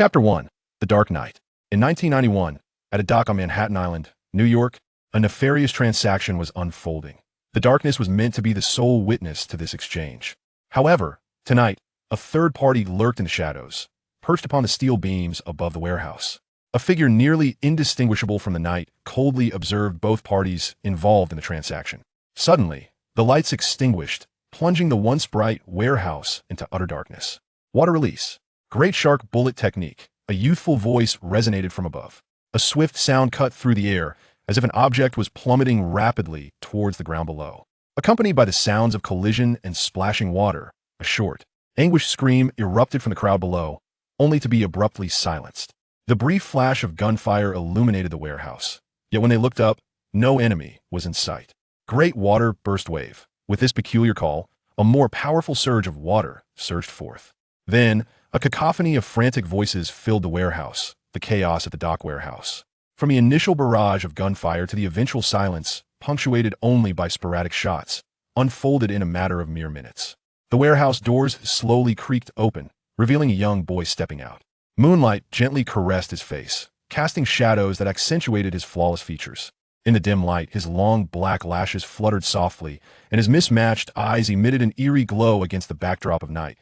Chapter 1. The Dark Knight. In 1991, at a dock on Manhattan Island, New York, a nefarious transaction was unfolding. The darkness was meant to be the sole witness to this exchange. However, tonight, a third party lurked in the shadows, perched upon the steel beams above the warehouse. A figure nearly indistinguishable from the night coldly observed both parties involved in the transaction. Suddenly, the lights extinguished, plunging the once bright warehouse into utter darkness. Water release. Great shark bullet technique. A youthful voice resonated from above. A swift sound cut through the air, as if an object was plummeting rapidly towards the ground below. Accompanied by the sounds of collision and splashing water, a short, anguished scream erupted from the crowd below, only to be abruptly silenced. The brief flash of gunfire illuminated the warehouse. Yet when they looked up, no enemy was in sight. Great water burst wave. With this peculiar call, a more powerful surge of water surged forth. Then, a cacophony of frantic voices filled the warehouse, the chaos at the dock warehouse. From the initial barrage of gunfire to the eventual silence, punctuated only by sporadic shots, unfolded in a matter of mere minutes. The warehouse doors slowly creaked open, revealing a young boy stepping out. Moonlight gently caressed his face, casting shadows that accentuated his flawless features. In the dim light, his long black lashes fluttered softly, and his mismatched eyes emitted an eerie glow against the backdrop of night.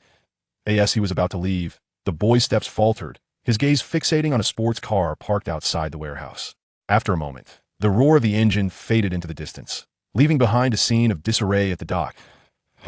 As he was about to leave, the boy's steps faltered, his gaze fixating on a sports car parked outside the warehouse. After a moment, the roar of the engine faded into the distance, leaving behind a scene of disarray at the dock.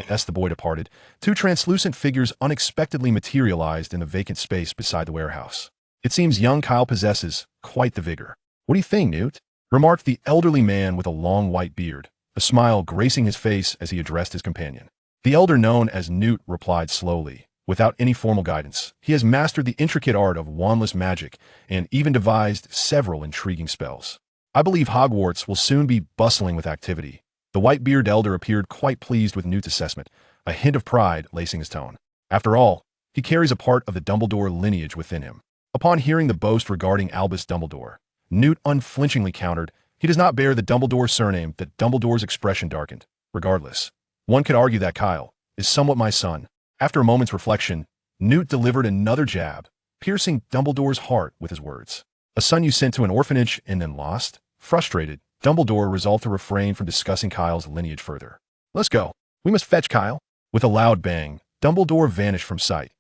As the boy departed, two translucent figures unexpectedly materialized in the vacant space beside the warehouse. "It seems young Kyle possesses quite the vigor. What do you think, Newt?" remarked the elderly man with a long white beard, a smile gracing his face as he addressed his companion. The elder, known as Newt, replied slowly. Without any formal guidance, he has mastered the intricate art of wandless magic and even devised several intriguing spells. "I believe Hogwarts will soon be bustling with activity." The white-bearded elder appeared quite pleased with Newt's assessment, a hint of pride lacing his tone. After all, he carries a part of the Dumbledore lineage within him. Upon hearing the boast regarding Albus Dumbledore, Newt unflinchingly countered, "He does not bear the Dumbledore surname." That Dumbledore's expression darkened. "Regardless, one could argue that Kyle is somewhat my son." After a moment's reflection, Newt delivered another jab, piercing Dumbledore's heart with his words. "A son you sent to an orphanage and then lost?" Frustrated, Dumbledore resolved to refrain from discussing Kyle's lineage further. "Let's go. We must fetch Kyle." With a loud bang, Dumbledore vanished from sight.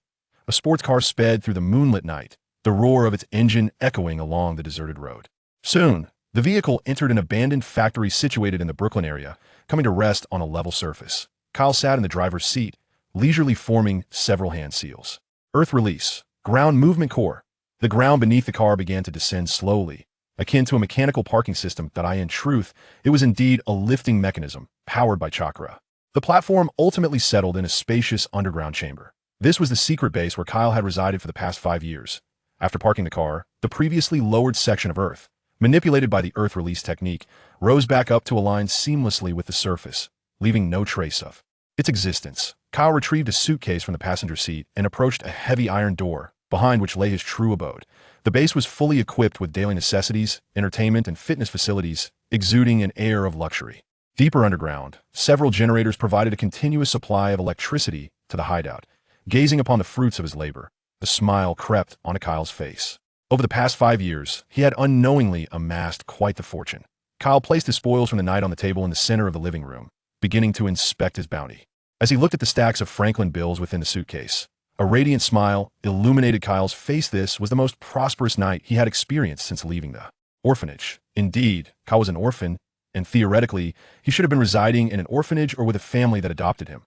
A sports car sped through the moonlit night, the roar of its engine echoing along the deserted road. Soon, the vehicle entered an abandoned factory situated in the Brooklyn area, coming to rest on a level surface. Kyle sat in the driver's seat, leisurely forming several hand seals. Earth release. Ground movement core. The ground beneath the car began to descend slowly, akin to a mechanical parking system that in truth, it was indeed a lifting mechanism, powered by chakra. The platform ultimately settled in a spacious underground chamber. This was the secret base where Kyle had resided for the past 5 years. After parking the car, the previously lowered section of Earth, manipulated by the Earth release technique, rose back up to align seamlessly with the surface, leaving no trace of its existence. Kyle retrieved a suitcase from the passenger seat and approached a heavy iron door, behind which lay his true abode. The base was fully equipped with daily necessities, entertainment, and fitness facilities, exuding an air of luxury. Deeper underground, several generators provided a continuous supply of electricity to the hideout. Gazing upon the fruits of his labor, a smile crept onto Kyle's face. Over the past 5 years, he had unknowingly amassed quite the fortune. Kyle placed his spoils from the night on the table in the center of the living room, beginning to inspect his bounty. As he looked at the stacks of Franklin bills within the suitcase, a radiant smile illuminated Kyle's face. This was the most prosperous night he had experienced since leaving the orphanage. Indeed, Kyle was an orphan, and theoretically, he should have been residing in an orphanage or with a family that adopted him.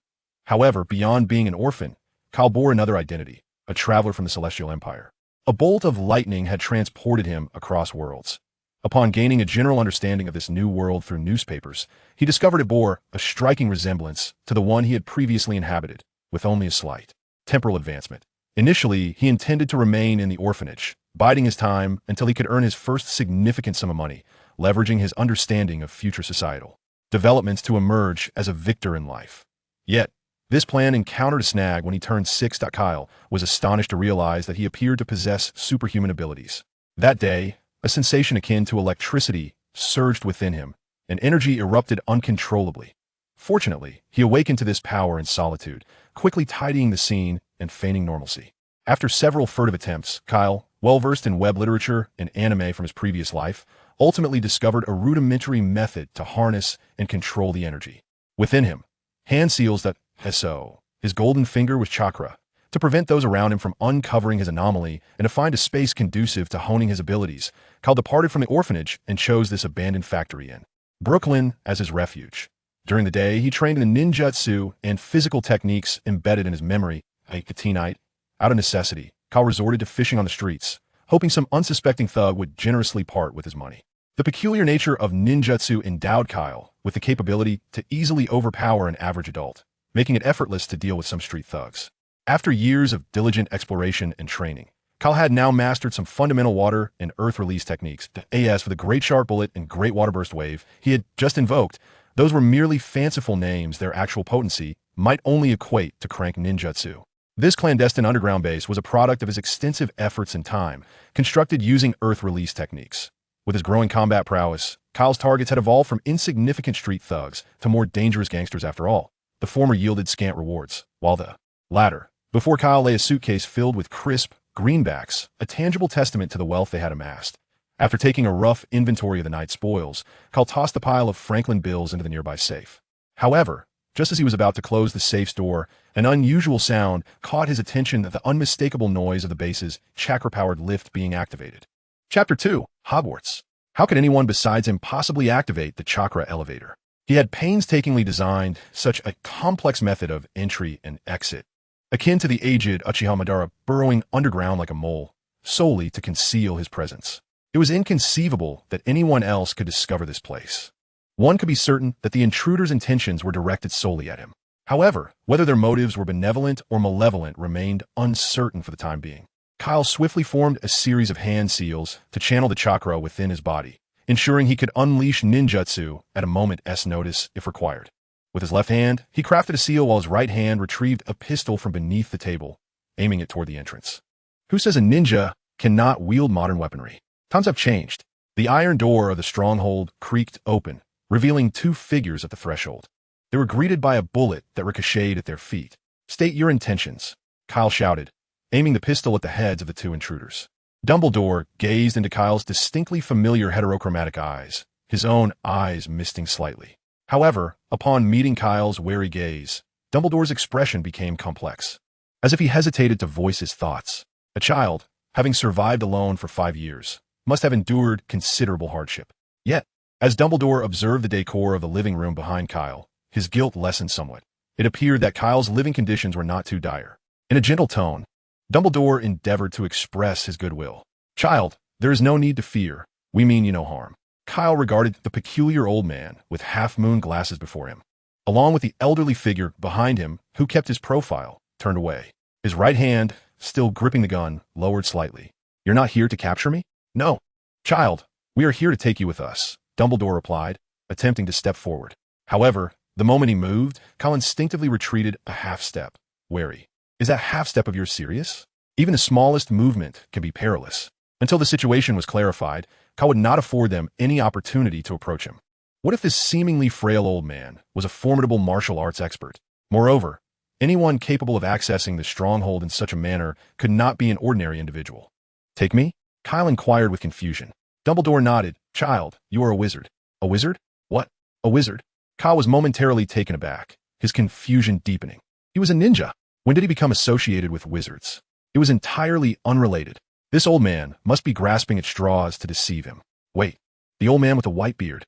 However, beyond being an orphan, Kyle bore another identity, a traveler from the Celestial Empire. A bolt of lightning had transported him across worlds. Upon gaining a general understanding of this new world through newspapers, he discovered it bore a striking resemblance to the one he had previously inhabited, with only a slight temporal advancement. Initially, he intended to remain in the orphanage, biding his time until he could earn his first significant sum of money, leveraging his understanding of future societal developments to emerge as a victor in life. Yet, this plan encountered a snag when he turned 6. Kyle was astonished to realize that he appeared to possess superhuman abilities. That day, a sensation akin to electricity surged within him, and energy erupted uncontrollably. Fortunately, he awakened to this power in solitude, quickly tidying the scene and feigning normalcy. After several furtive attempts, Kyle, well-versed in web literature and anime from his previous life, ultimately discovered a rudimentary method to harness and control the energy within him. Hand seals that Heso, his golden finger with chakra, to prevent those around him from uncovering his anomaly and to find a space conducive to honing his abilities. Kyle departed from the orphanage and chose this abandoned factory in Brooklyn as his refuge. During the day, he trained in the ninjutsu and physical techniques embedded in his memory, a katinite. Out of necessity, Kyle resorted to fishing on the streets, hoping some unsuspecting thug would generously part with his money. The peculiar nature of ninjutsu endowed Kyle with the capability to easily overpower an average adult, making it effortless to deal with some street thugs. After years of diligent exploration and training, Kyle had now mastered some fundamental water and earth release techniques. As for the Great Sharp Bullet and Great Waterburst Wave he had just invoked, those were merely fanciful names. Their actual potency might only equate to crank ninjutsu. This clandestine underground base was a product of his extensive efforts and time, constructed using earth release techniques. With his growing combat prowess, Kyle's targets had evolved from insignificant street thugs to more dangerous gangsters. After all, the former yielded scant rewards, while the latter, before Kyle lay a suitcase filled with crisp greenbacks, a tangible testament to the wealth they had amassed. After taking a rough inventory of the night's spoils, Kyle tossed the pile of Franklin bills into the nearby safe. However, just as he was about to close the safe's door, an unusual sound caught his attention, the unmistakable noise of the base's chakra-powered lift being activated. Chapter 2, Hogwarts. How could anyone besides him possibly activate the chakra elevator? He had painstakingly designed such a complex method of entry and exit, akin to the aged Uchiha Madara burrowing underground like a mole, solely to conceal his presence. It was inconceivable that anyone else could discover this place. One could be certain that the intruder's intentions were directed solely at him. However, whether their motives were benevolent or malevolent remained uncertain for the time being. Kyle swiftly formed a series of hand seals to channel the chakra within his body, ensuring he could unleash ninjutsu at a moment's notice if required. With his left hand, he crafted a seal while his right hand retrieved a pistol from beneath the table, aiming it toward the entrance. Who says a ninja cannot wield modern weaponry? Times have changed. The iron door of the stronghold creaked open, revealing two figures at the threshold. They were greeted by a bullet that ricocheted at their feet. "State your intentions," Kyle shouted, aiming the pistol at the heads of the two intruders. Dumbledore gazed into Kyle's distinctly familiar heterochromatic eyes, his own eyes misting slightly. However, upon meeting Kyle's wary gaze, Dumbledore's expression became complex, as if he hesitated to voice his thoughts. A child, having survived alone for 5 years, must have endured considerable hardship. Yet, as Dumbledore observed the decor of the living room behind Kyle, his guilt lessened somewhat. It appeared that Kyle's living conditions were not too dire. In a gentle tone, Dumbledore endeavored to express his goodwill. "Child, there is no need to fear. We mean you no harm." Kyle regarded the peculiar old man with half-moon glasses before him, along with the elderly figure behind him who kept his profile turned away. His right hand, still gripping the gun, lowered slightly. "You're not here to capture me?" "No. Child, we are here to take you with us," Dumbledore replied, attempting to step forward. However, the moment he moved, Kyle instinctively retreated a half-step, wary. "Is that half-step of yours serious? Even the smallest movement can be perilous." Until the situation was clarified, Kyle would not afford them any opportunity to approach him. What if this seemingly frail old man was a formidable martial arts expert? Moreover, anyone capable of accessing the stronghold in such a manner could not be an ordinary individual. "Take me?" Kyle inquired with confusion. Dumbledore nodded. "Child, you are a wizard." "A wizard? What? A wizard?" Kyle was momentarily taken aback, his confusion deepening. He was a ninja. When did he become associated with wizards? It was entirely unrelated. This old man must be grasping at straws to deceive him. Wait, the old man with the white beard.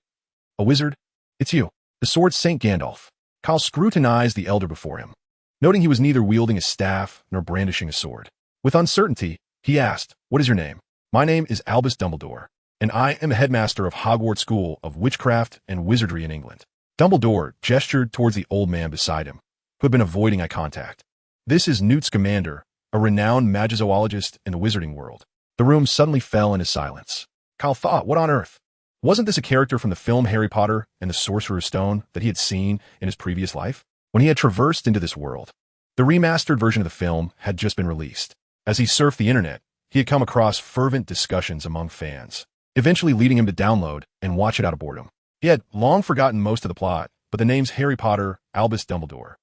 "A wizard? It's you. The sword Saint Gandalf." Kyle scrutinized the elder before him, noting he was neither wielding a staff nor brandishing a sword. With uncertainty, he asked, "What is your name?" "My name is Albus Dumbledore, and I am a headmaster of Hogwarts School of Witchcraft and Wizardry in England." Dumbledore gestured towards the old man beside him, who had been avoiding eye contact. "This is Newt Scamander, a renowned magizoologist in the wizarding world." The room suddenly fell into silence. Kyle thought, what on earth? Wasn't this a character from the film Harry Potter and the Sorcerer's Stone that he had seen in his previous life? When he had traversed into this world, the remastered version of the film had just been released. As he surfed the internet, he had come across fervent discussions among fans, eventually leading him to download and watch it out of boredom. He had long forgotten most of the plot, but the names Harry Potter, Albus Dumbledore,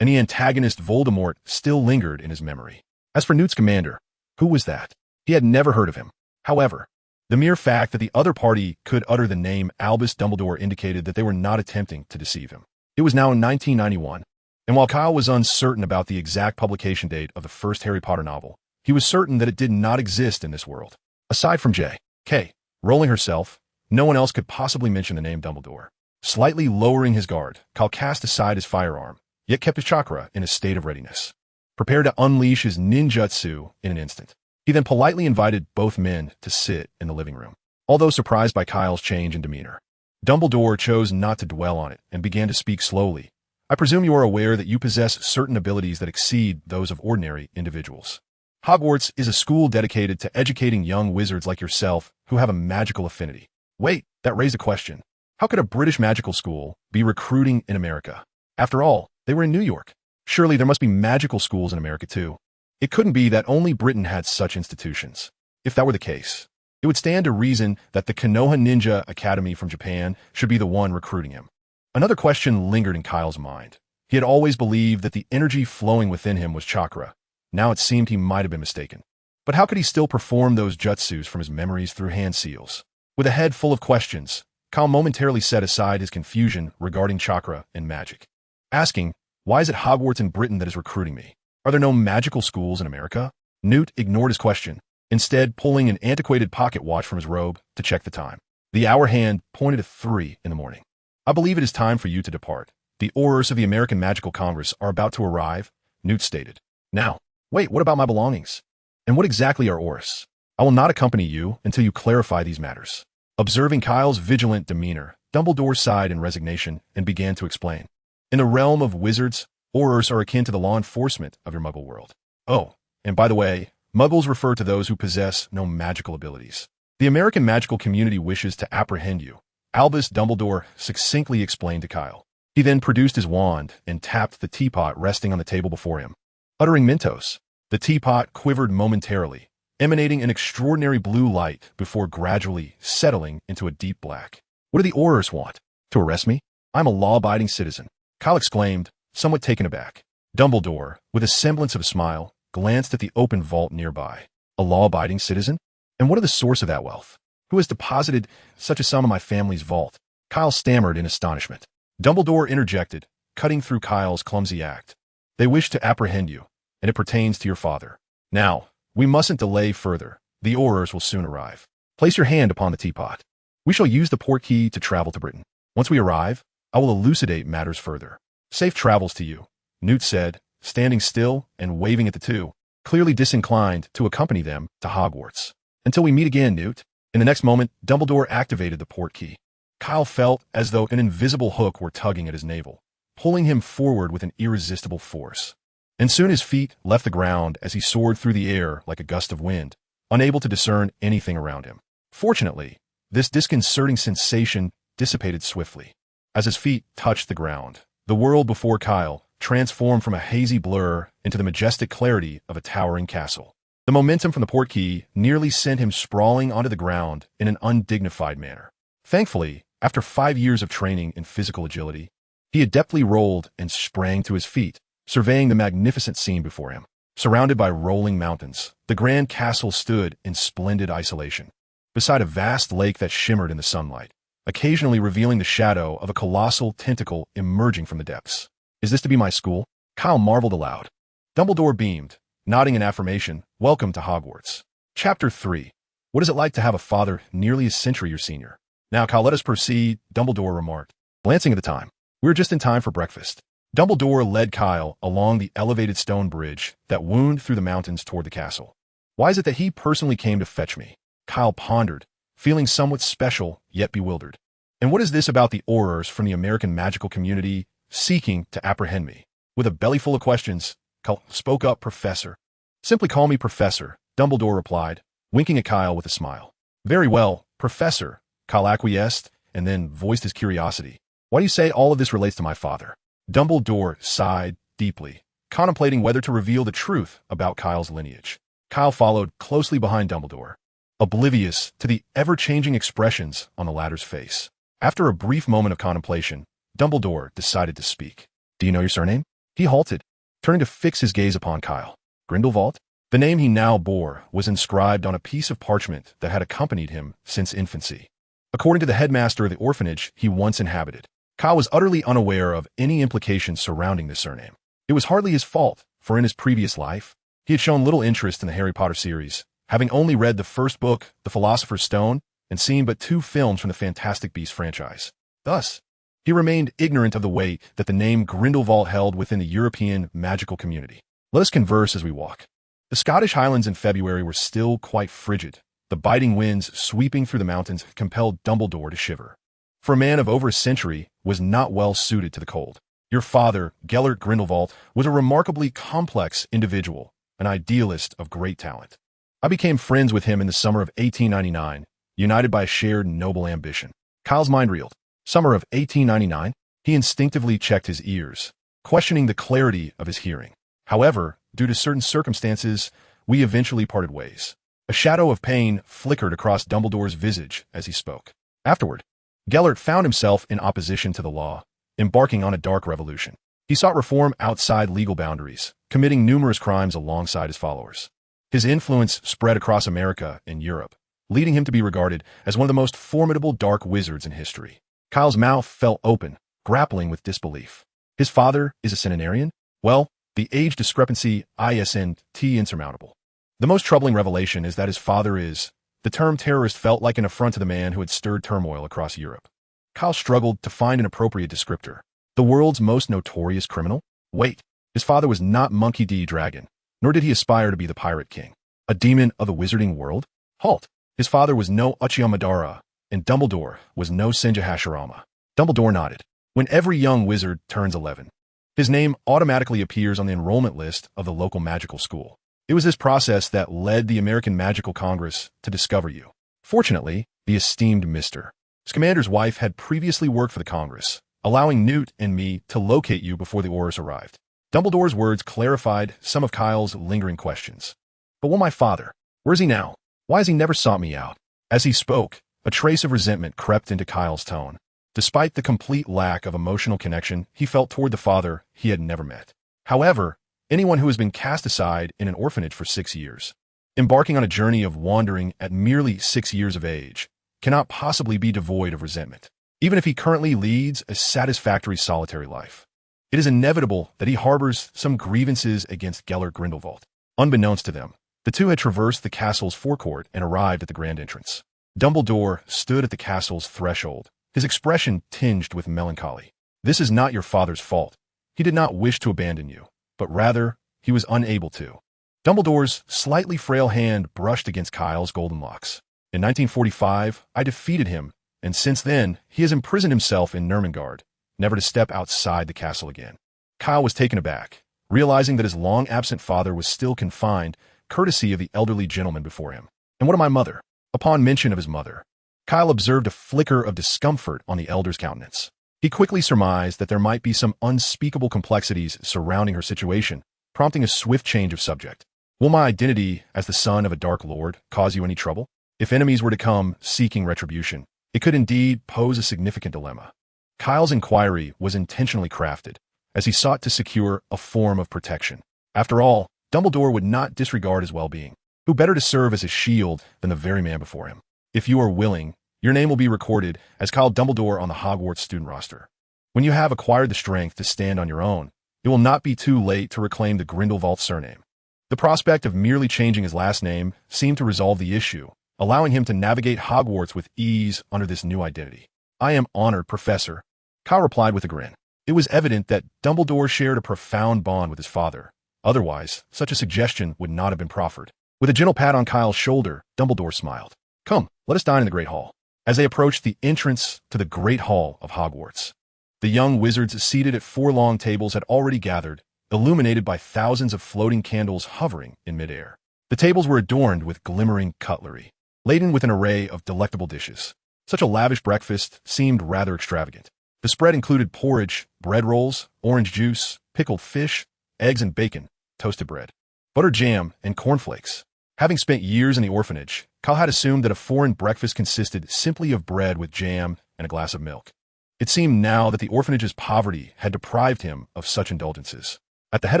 and the antagonist Voldemort still lingered in his memory. As for Newt's commander, who was that? He had never heard of him. However, the mere fact that the other party could utter the name Albus Dumbledore indicated that they were not attempting to deceive him. It was now in 1991, and while Kyle was uncertain about the exact publication date of the first Harry Potter novel, he was certain that it did not exist in this world. Aside from J.K. Rowling herself, no one else could possibly mention the name Dumbledore. Slightly lowering his guard, Kyle cast aside his firearm, yet kept his chakra in a state of readiness, prepared to unleash his ninjutsu in an instant. He then politely invited both men to sit in the living room. Although surprised by Kyle's change in demeanor, Dumbledore chose not to dwell on it and began to speak slowly. I presume you are aware that you possess certain abilities that exceed those of ordinary individuals. Hogwarts is a school dedicated to educating young wizards like yourself who have a magical affinity. Wait, that raised a question. How could a British magical school be recruiting in America? After all, they were in New York. Surely there must be magical schools in America too. It couldn't be that only Britain had such institutions. If that were the case, it would stand to reason that the Konoha Ninja Academy from Japan should be the one recruiting him. Another question lingered in Kyle's mind. He had always believed that the energy flowing within him was chakra. Now it seemed he might have been mistaken. But how could he still perform those jutsus from his memories through hand seals? With a head full of questions, Kyle momentarily set aside his confusion regarding chakra and magic, asking, why is it Hogwarts in Britain that is recruiting me? Are there no magical schools in America? Newt ignored his question, instead pulling an antiquated pocket watch from his robe to check the time. The hour hand pointed to 3 in the morning. I believe it is time for you to depart. The Aurors of the American Magical Congress are about to arrive, Newt stated. Now, wait, what about my belongings? And what exactly are Aurors? I will not accompany you until you clarify these matters. Observing Kyle's vigilant demeanor, Dumbledore sighed in resignation and began to explain. In the realm of wizards, Aurors are akin to the law enforcement of your Muggle world. Oh, and by the way, Muggles refer to those who possess no magical abilities. The American magical community wishes to apprehend you, Albus Dumbledore succinctly explained to Kyle. He then produced his wand and tapped the teapot resting on the table before him. Uttering Mentos, the teapot quivered momentarily, emanating an extraordinary blue light before gradually settling into a deep black. What do the Aurors want? To arrest me? I'm a law-abiding citizen, Kyle exclaimed, somewhat taken aback. Dumbledore, with a semblance of a smile, glanced at the open vault nearby. A law-abiding citizen? And what are the source of that wealth? Who has deposited such a sum in my family's vault? Kyle stammered in astonishment. Dumbledore interjected, cutting through Kyle's clumsy act. They wish to apprehend you, and it pertains to your father. Now, we mustn't delay further. The Aurors will soon arrive. Place your hand upon the teapot. We shall use the port key to travel to Britain. Once we arrive, I will elucidate matters further. Safe travels to you, Newt said, standing still and waving at the two, clearly disinclined to accompany them to Hogwarts. Until we meet again, Newt. In the next moment, Dumbledore activated the port key. Kyle felt as though an invisible hook were tugging at his navel, pulling him forward with an irresistible force. And soon his feet left the ground as he soared through the air like a gust of wind, unable to discern anything around him. Fortunately, this disconcerting sensation dissipated swiftly. As his feet touched the ground, the world before Kyle transformed from a hazy blur into the majestic clarity of a towering castle. The momentum from the port key nearly sent him sprawling onto the ground in an undignified manner. Thankfully, after 5 years of training in physical agility, he adeptly rolled and sprang to his feet, surveying the magnificent scene before him. Surrounded by rolling mountains, the grand castle stood in splendid isolation, beside a vast lake that shimmered in the sunlight, occasionally revealing the shadow of a colossal tentacle emerging from the depths. Is this to be my school? Kyle marveled aloud. Dumbledore beamed, nodding in affirmation. Welcome to Hogwarts. Chapter 3. What is it like to have a father nearly a century your senior? Now, Kyle, let us proceed, Dumbledore remarked, glancing at the time. We're just in time for breakfast. Dumbledore led Kyle along the elevated stone bridge that wound through the mountains toward the castle. Why is it that he personally came to fetch me? Kyle pondered, feeling somewhat special yet bewildered. And what is this about the Aurors from the American magical community seeking to apprehend me? With a belly full of questions, Kyle spoke up, Professor. Simply call me Professor, Dumbledore replied, winking at Kyle with a smile. Very well, Professor, Kyle acquiesced and then voiced his curiosity. Why do you say all of this relates to my father? Dumbledore sighed deeply, contemplating whether to reveal the truth about Kyle's lineage. Kyle followed closely behind Dumbledore, oblivious to the ever-changing expressions on the latter's face. After a brief moment of contemplation, Dumbledore decided to speak. Do you know your surname? He halted, turning to fix his gaze upon Kyle. Grindelwald? The name he now bore was inscribed on a piece of parchment that had accompanied him since infancy. According to the headmaster of the orphanage he once inhabited, Kyle was utterly unaware of any implications surrounding this surname. It was hardly his fault, for in his previous life, he had shown little interest in the Harry Potter series, having only read the first book, The Philosopher's Stone, and seen but 2 films from the Fantastic Beasts franchise. Thus, he remained ignorant of the weight that the name Grindelwald held within the European magical community. Let us converse as we walk. The Scottish Highlands in February were still quite frigid. The biting winds sweeping through the mountains compelled Dumbledore to shiver. For a man of over a century, was not well suited to the cold. Your father, Gellert Grindelwald, was a remarkably complex individual, an idealist of great talent. I became friends with him in the summer of 1899, united by a shared noble ambition. Kyle's mind reeled. Summer of 1899? He instinctively checked his ears, questioning the clarity of his hearing. However, due to certain circumstances, we eventually parted ways. A shadow of pain flickered across Dumbledore's visage as he spoke. Afterward, Gellert found himself in opposition to the law, embarking on a dark revolution. He sought reform outside legal boundaries, committing numerous crimes alongside his followers. His influence spread across America and Europe, leading him to be regarded as one of the most formidable dark wizards in history. Kyle's mouth fell open, grappling with disbelief. His father is a centenarian? Well, the age discrepancy isn't insurmountable. The most troubling revelation is that his father is. The term terrorist felt like an affront to the man who had stirred turmoil across Europe. Kyle struggled to find an appropriate descriptor. The world's most notorious criminal? Wait, his father was not Monkey D. Dragon, nor did he aspire to be the Pirate King. A demon of the wizarding world? Halt! His father was no Uchiha and Dumbledore was no Senja Hashirama. Dumbledore nodded. When every young wizard turns 11, his name automatically appears on the enrollment list of the local magical school. It was this process that led the American Magical Congress to discover you. Fortunately, the esteemed Mr. Scamander's wife had previously worked for the Congress, allowing Newt and me to locate you before the Aurors arrived. Dumbledore's words clarified some of Kyle's lingering questions. But my father, where's he now? Why has he never sought me out? As he spoke, a trace of resentment crept into Kyle's tone. Despite the complete lack of emotional connection he felt toward the father he had never met. However, anyone who has been cast aside in an orphanage for 6 years, embarking on a journey of wandering at merely 6 years of age, cannot possibly be devoid of resentment, even if he currently leads a satisfactory solitary life. It is inevitable that he harbors some grievances against Gellert Grindelwald. Unbeknownst to them, the two had traversed the castle's forecourt and arrived at the grand entrance. Dumbledore stood at the castle's threshold, his expression tinged with melancholy. This is not your father's fault. He did not wish to abandon you, but rather, he was unable to. Dumbledore's slightly frail hand brushed against Kyle's golden locks. In 1945, I defeated him, and since then, he has imprisoned himself in Nurmengard, never to step outside the castle again. Kyle was taken aback, realizing that his long-absent father was still confined, courtesy of the elderly gentleman before him. And what of my mother? Upon mention of his mother, Kyle observed a flicker of discomfort on the elder's countenance. He quickly surmised that there might be some unspeakable complexities surrounding her situation, prompting a swift change of subject. Will my identity as the son of a Dark Lord cause you any trouble? If enemies were to come seeking retribution, it could indeed pose a significant dilemma. Kyle's inquiry was intentionally crafted, as he sought to secure a form of protection. After all, Dumbledore would not disregard his well-being. Who better to serve as a shield than the very man before him? If you are willing, your name will be recorded as Kyle Dumbledore on the Hogwarts student roster. When you have acquired the strength to stand on your own, it will not be too late to reclaim the Grindelwald surname. The prospect of merely changing his last name seemed to resolve the issue, allowing him to navigate Hogwarts with ease under this new identity. I am honored, Professor, Kyle replied with a grin. It was evident that Dumbledore shared a profound bond with his father. Otherwise, such a suggestion would not have been proffered. With a gentle pat on Kyle's shoulder, Dumbledore smiled. Come, let us dine in the Great Hall. As they approached the entrance to the Great Hall of Hogwarts, the young wizards seated at 4 long tables had already gathered, illuminated by thousands of floating candles hovering in midair. The tables were adorned with glimmering cutlery, laden with an array of delectable dishes. Such a lavish breakfast seemed rather extravagant. The spread included porridge, bread rolls, orange juice, pickled fish, eggs and bacon, toasted bread, butter jam, and cornflakes. Having spent years in the orphanage, Kyle had assumed that a foreign breakfast consisted simply of bread with jam and a glass of milk. It seemed now that the orphanage's poverty had deprived him of such indulgences. At the head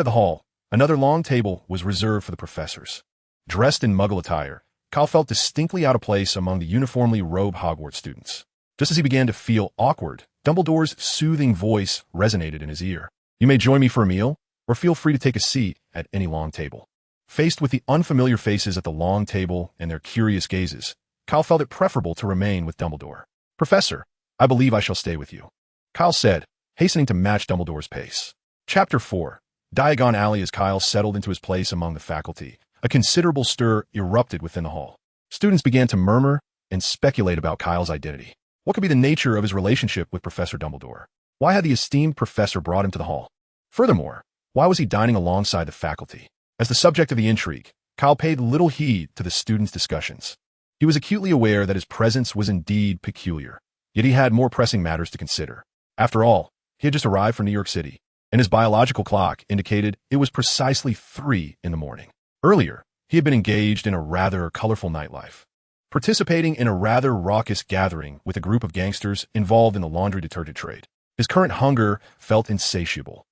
of the hall, another long table was reserved for the professors. Dressed in Muggle attire, Kyle felt distinctly out of place among the uniformly robed Hogwarts students. Just as he began to feel awkward, Dumbledore's soothing voice resonated in his ear. "You may join me for a meal, or feel free to take a seat at any long table." Faced with the unfamiliar faces at the long table and their curious gazes, Kyle felt it preferable to remain with Dumbledore. "Professor, I believe I shall stay with you," Kyle said, hastening to match Dumbledore's pace. Chapter 4. Diagon Alley. As Kyle settled into his place among the faculty, a considerable stir erupted within the hall. Students began to murmur and speculate about Kyle's identity. What could be the nature of his relationship with Professor Dumbledore? Why had the esteemed professor brought him to the hall? Furthermore, why was he dining alongside the faculty? As the subject of the intrigue, Kyle paid little heed to the students' discussions. He was acutely aware that his presence was indeed peculiar, yet he had more pressing matters to consider. After all, he had just arrived from New York City, and his biological clock indicated it was precisely 3 in the morning. Earlier, he had been engaged in a rather colorful nightlife, participating in a rather raucous gathering with a group of gangsters involved in the laundry detergent trade. His current hunger felt insatiable,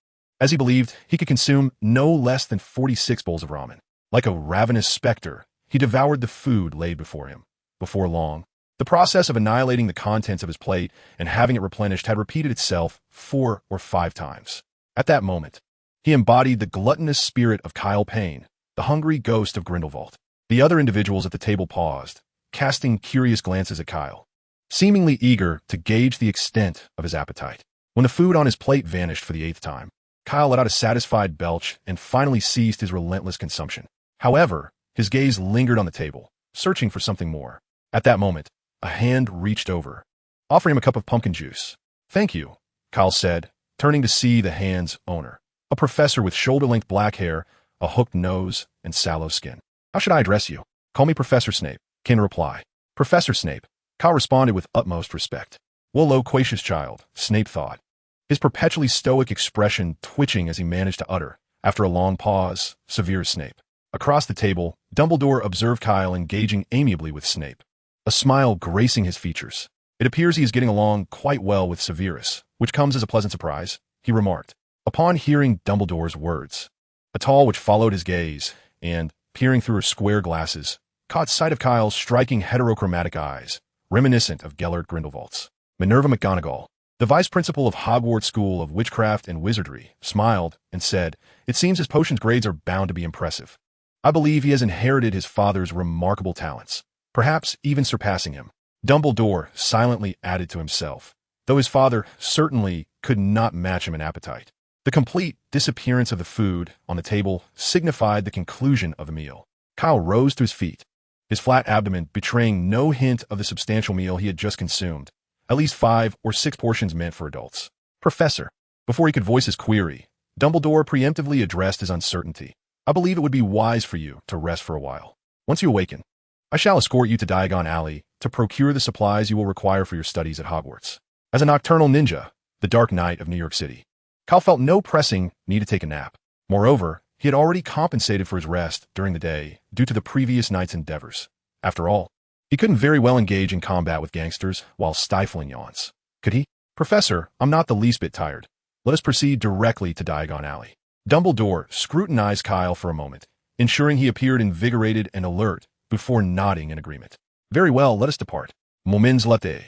as he believed he could consume no less than 46 bowls of ramen. Like a ravenous specter, he devoured the food laid before him. Before long, the process of annihilating the contents of his plate and having it replenished had repeated itself 4 or 5 times. At that moment, he embodied the gluttonous spirit of Kyle Payne, the hungry ghost of Grindelwald. The other individuals at the table paused, casting curious glances at Kyle, seemingly eager to gauge the extent of his appetite. When the food on his plate vanished for the 8th time, Kyle let out a satisfied belch and finally ceased his relentless consumption. However, his gaze lingered on the table, searching for something more. At that moment, a hand reached over, offering him a cup of pumpkin juice. "Thank you," Kyle said, turning to see the hand's owner, a professor with shoulder-length black hair, a hooked nose, and sallow skin. "How should I address you?" "Call me Professor Snape," came the reply. "Professor Snape," Kyle responded with utmost respect. What a loquacious child, Snape thought, his perpetually stoic expression twitching as he managed to utter, after a long pause, "Severus Snape." Across the table, Dumbledore observed Kyle engaging amiably with Snape, a smile gracing his features. "It appears he is getting along quite well with Severus, which comes as a pleasant surprise," he remarked. Upon hearing Dumbledore's words, a tall which followed his gaze, and, peering through her square glasses, caught sight of Kyle's striking heterochromatic eyes, reminiscent of Gellert Grindelwald's. Minerva McGonagall, the vice principal of Hogwarts School of Witchcraft and Wizardry, smiled and said, "It seems his potions grades are bound to be impressive. I believe he has inherited his father's remarkable talents, perhaps even surpassing him." Dumbledore silently added to himself, though his father certainly could not match him in appetite. The complete disappearance of the food on the table signified the conclusion of the meal. Kyle rose to his feet, his flat abdomen betraying no hint of the substantial meal he had just consumed, at least 5 or 6 portions meant for adults. "Professor," before he could voice his query, Dumbledore preemptively addressed his uncertainty. "I believe it would be wise for you to rest for a while. Once you awaken, I shall escort you to Diagon Alley to procure the supplies you will require for your studies at Hogwarts." As a nocturnal ninja, the Dark Knight of New York City, Kyle felt no pressing need to take a nap. Moreover, he had already compensated for his rest during the day due to the previous night's endeavors. After all, he couldn't very well engage in combat with gangsters while stifling yawns. Could he? "Professor, I'm not the least bit tired. Let us proceed directly to Diagon Alley." Dumbledore scrutinized Kyle for a moment, ensuring he appeared invigorated and alert before nodding in agreement. "Very well, let us depart." Moments later,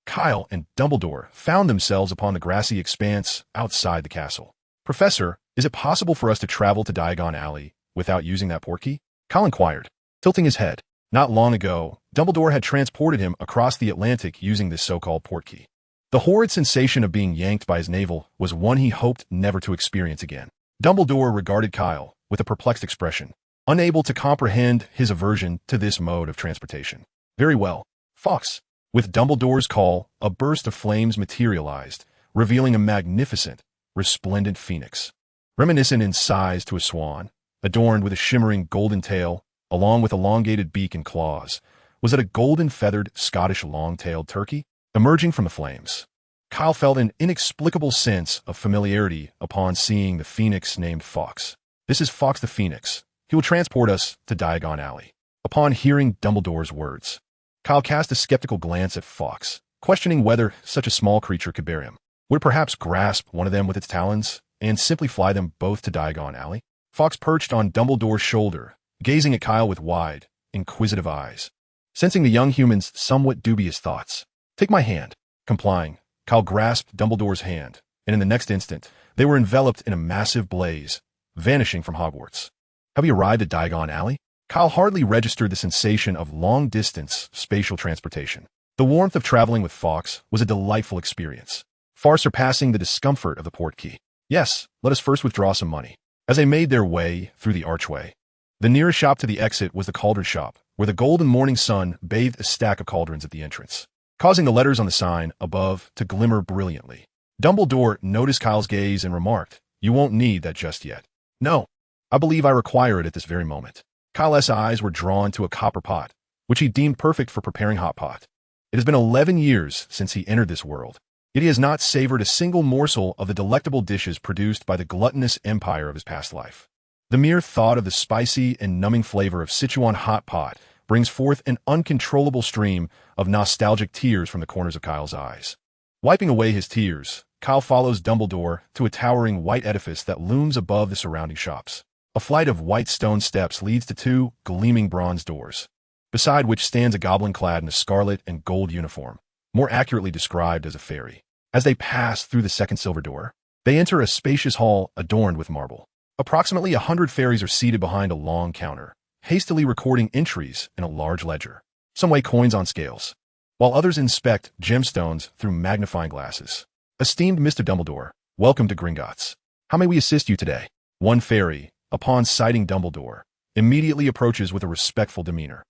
Kyle and Dumbledore found themselves upon the grassy expanse outside the castle. "Professor, is it possible for us to travel to Diagon Alley without using that portkey?" Kyle inquired, tilting his head. Not long ago, Dumbledore had transported him across the Atlantic using this so-called portkey. The horrid sensation of being yanked by his navel was one he hoped never to experience again. Dumbledore regarded Kyle with a perplexed expression, unable to comprehend his aversion to this mode of transportation. "Very well, Fox." With Dumbledore's call, a burst of flames materialized, revealing a magnificent, resplendent phoenix. Reminiscent in size to a swan, adorned with a shimmering golden tail, along with elongated beak and claws, was it a golden-feathered Scottish long-tailed turkey? Emerging from the flames, Kyle felt an inexplicable sense of familiarity upon seeing the phoenix named Fox. "This is Fox the Phoenix. He will transport us to Diagon Alley." Upon hearing Dumbledore's words, Kyle cast a skeptical glance at Fox, questioning whether such a small creature could bear him. Would it perhaps grasp one of them with its talons and simply fly them both to Diagon Alley? Fox perched on Dumbledore's shoulder, gazing at Kyle with wide, inquisitive eyes. Sensing the young human's somewhat dubious thoughts. "Take my hand." Complying, Kyle grasped Dumbledore's hand, and in the next instant, they were enveloped in a massive blaze, vanishing from Hogwarts. Have you arrived at Diagon Alley? Kyle hardly registered the sensation of long-distance spatial transportation. The warmth of traveling with Fawkes was a delightful experience, far surpassing the discomfort of the portkey. "Yes, let us first withdraw some money." As they made their way through the archway, the nearest shop to the exit was the cauldron shop, where the golden morning sun bathed a stack of cauldrons at the entrance, causing the letters on the sign above to glimmer brilliantly. Dumbledore noticed Kyle's gaze and remarked, "You won't need that just yet." "No, I believe I require it at this very moment." Kyle's eyes were drawn to a copper pot, which he deemed perfect for preparing hot pot. It has been 11 years since he entered this world, yet he has not savored a single morsel of the delectable dishes produced by the gluttonous empire of his past life. The mere thought of the spicy and numbing flavor of Sichuan hot pot brings forth an uncontrollable stream of nostalgic tears from the corners of Kyle's eyes. Wiping away his tears, Kyle follows Dumbledore to a towering white edifice that looms above the surrounding shops. A flight of white stone steps leads to two gleaming bronze doors, beside which stands a goblin clad in a scarlet and gold uniform, more accurately described as a fairy. As they pass through the second silver door, they enter a spacious hall adorned with marble. Approximately 100 fairies are seated behind a long counter, hastily recording entries in a large ledger. Some weigh coins on scales, while others inspect gemstones through magnifying glasses. "Esteemed Mr. Dumbledore, welcome to Gringotts. How may we assist you today?" One fairy, upon sighting Dumbledore, immediately approaches with a respectful demeanor.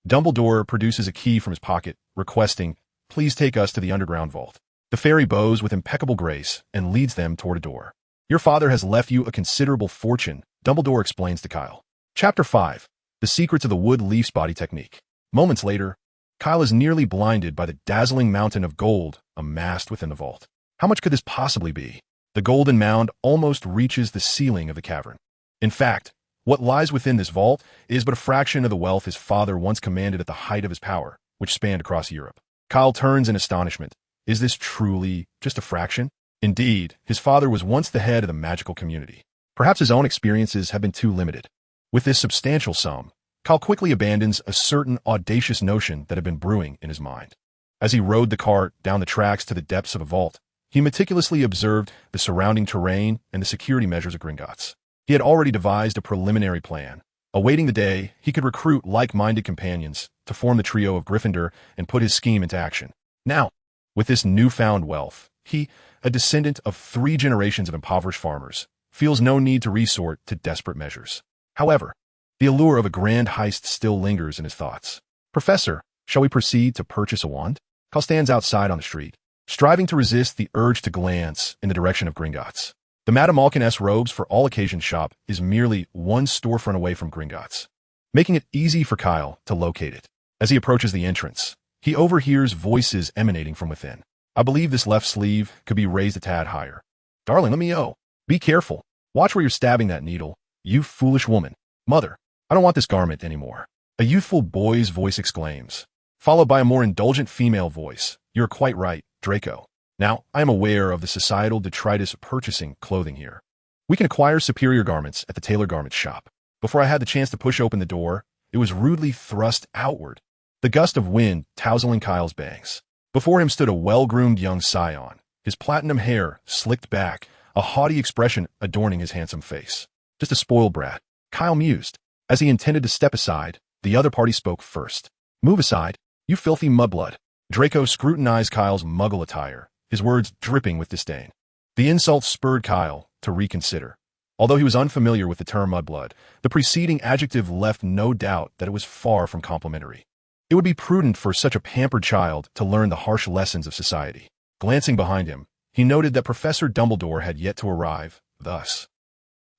Dumbledore produces a key from his pocket, requesting, "Please take us to the underground vault." The fairy bows with impeccable grace and leads them toward a door. "Your father has left you a considerable fortune," Dumbledore explains to Kyle. Chapter 5. The Secrets of the Wood Leaf's Body Technique. Moments later, Kyle is nearly blinded by the dazzling mountain of gold amassed within the vault. How much could this possibly be? The golden mound almost reaches the ceiling of the cavern. In fact, what lies within this vault is but a fraction of the wealth his father once commanded at the height of his power, which spanned across Europe. Kyle turns in astonishment. Is this truly just a fraction? Indeed, his father was once the head of the magical community. Perhaps his own experiences have been too limited. With this substantial sum, Kyle quickly abandons a certain audacious notion that had been brewing in his mind. As he rode the cart down the tracks to the depths of a vault, he meticulously observed the surrounding terrain and the security measures of Gringotts. He had already devised a preliminary plan, awaiting the day he could recruit like-minded companions to form the trio of Gryffindor and put his scheme into action. Now, with this newfound wealth, he, a descendant of 3 generations of impoverished farmers, feels no need to resort to desperate measures. However, the allure of a grand heist still lingers in his thoughts. "Professor, shall we proceed to purchase a wand?" Kyle stands outside on the street, striving to resist the urge to glance in the direction of Gringotts. The Madame Malkin's robes for all occasions shop is merely one storefront away from Gringotts, making it easy for Kyle to locate it. As he approaches the entrance, he overhears voices emanating from within. "I believe this left sleeve could be raised a tad higher." "Darling, let me know. Be careful. Watch where you're stabbing that needle. You foolish woman." "Mother, I don't want this garment anymore." A youthful boy's voice exclaims, followed by a more indulgent female voice. "You're quite right, Draco. Now, I am aware of the societal detritus of purchasing clothing here. We can acquire superior garments at the tailor garment shop." Before I had the chance to push open the door, it was rudely thrust outward, the gust of wind tousling Kyle's bangs. Before him stood a well-groomed young scion, his platinum hair slicked back, a haughty expression adorning his handsome face. "Just a spoiled brat," Kyle mused. As he intended to step aside, the other party spoke first. "Move aside, you filthy mudblood." Draco scrutinized Kyle's muggle attire, his words dripping with disdain. The insult spurred Kyle to reconsider. Although he was unfamiliar with the term mudblood, the preceding adjective left no doubt that it was far from complimentary. It would be prudent for such a pampered child to learn the harsh lessons of society. Glancing behind him, he noted that Professor Dumbledore had yet to arrive, thus,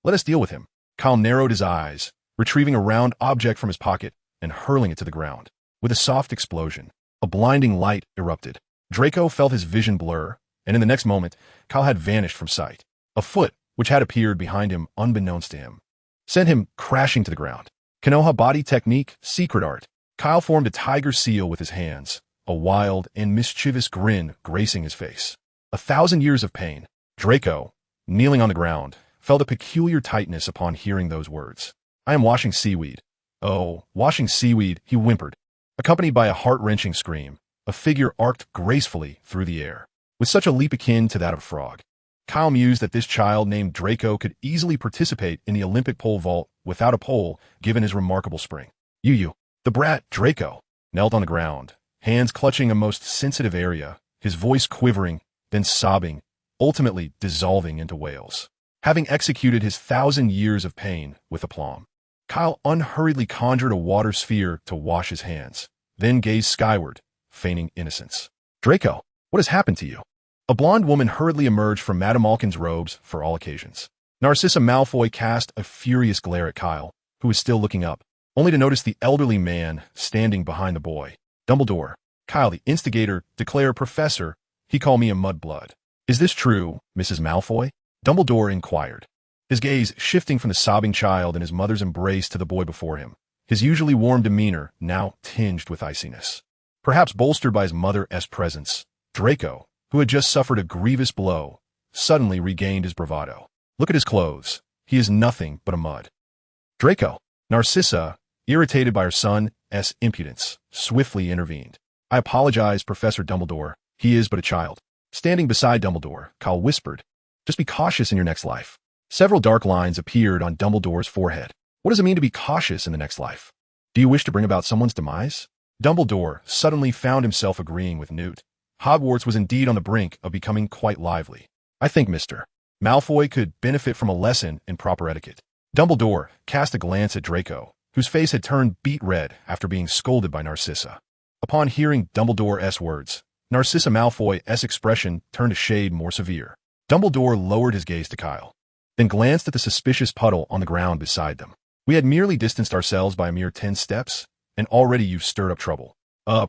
"Let us deal with him." Kyle narrowed his eyes, retrieving a round object from his pocket and hurling it to the ground. With a soft explosion, a blinding light erupted. Draco felt his vision blur, and in the next moment, Kyle had vanished from sight. A foot, which had appeared behind him unbeknownst to him, sent him crashing to the ground. Konoha body technique, secret art. Kyle formed a tiger seal with his hands, a wild and mischievous grin gracing his face. 1,000 years of pain. Draco, kneeling on the ground, felt a peculiar tightness upon hearing those words. "I am washing seaweed. Oh, washing seaweed, he whimpered, accompanied by a heart-wrenching scream. A figure arced gracefully through the air, with such a leap akin to that of a frog. Kyle mused that this child named Draco could easily participate in the Olympic pole vault without a pole, given his remarkable spring. The brat, Draco, knelt on the ground, hands clutching a most sensitive area, his voice quivering, then sobbing, ultimately dissolving into wails. Having executed his 1,000 years of pain with aplomb, Kyle unhurriedly conjured a water sphere to wash his hands, then gazed skyward, feigning innocence. Draco, what has happened to you? A blonde woman hurriedly emerged from Madame Malkin's robes for all occasions. Narcissa Malfoy cast a furious glare at Kyle, who was still looking up, only to notice the elderly man standing behind the boy. Dumbledore, Kyle the instigator, declared Professor, he called me a mudblood. Is this true, Mrs. Malfoy? Dumbledore inquired, his gaze shifting from the sobbing child in his mother's embrace to the boy before him, his usually warm demeanor now tinged with iciness. Perhaps bolstered by his mother's presence, Draco, who had just suffered a grievous blow, suddenly regained his bravado. Look at his clothes. He is nothing but a mud. Draco, Narcissa, irritated by her son's impudence, swiftly intervened. I apologize, Professor Dumbledore. He is but a child. Standing beside Dumbledore, Kyle whispered, just be cautious in your next life. Several dark lines appeared on Dumbledore's forehead. What does it mean to be cautious in the next life? Do you wish to bring about someone's demise? Dumbledore suddenly found himself agreeing with Newt. Hogwarts was indeed on the brink of becoming quite lively. I think Mr. Malfoy could benefit from a lesson in proper etiquette. Dumbledore cast a glance at Draco, whose face had turned beet red after being scolded by Narcissa. Upon hearing Dumbledore's words, Narcissa Malfoy's expression turned a shade more severe. Dumbledore lowered his gaze to Kyle, then glanced at the suspicious puddle on the ground beside them. We had merely distanced ourselves by a mere 10 steps, and already you've stirred up trouble.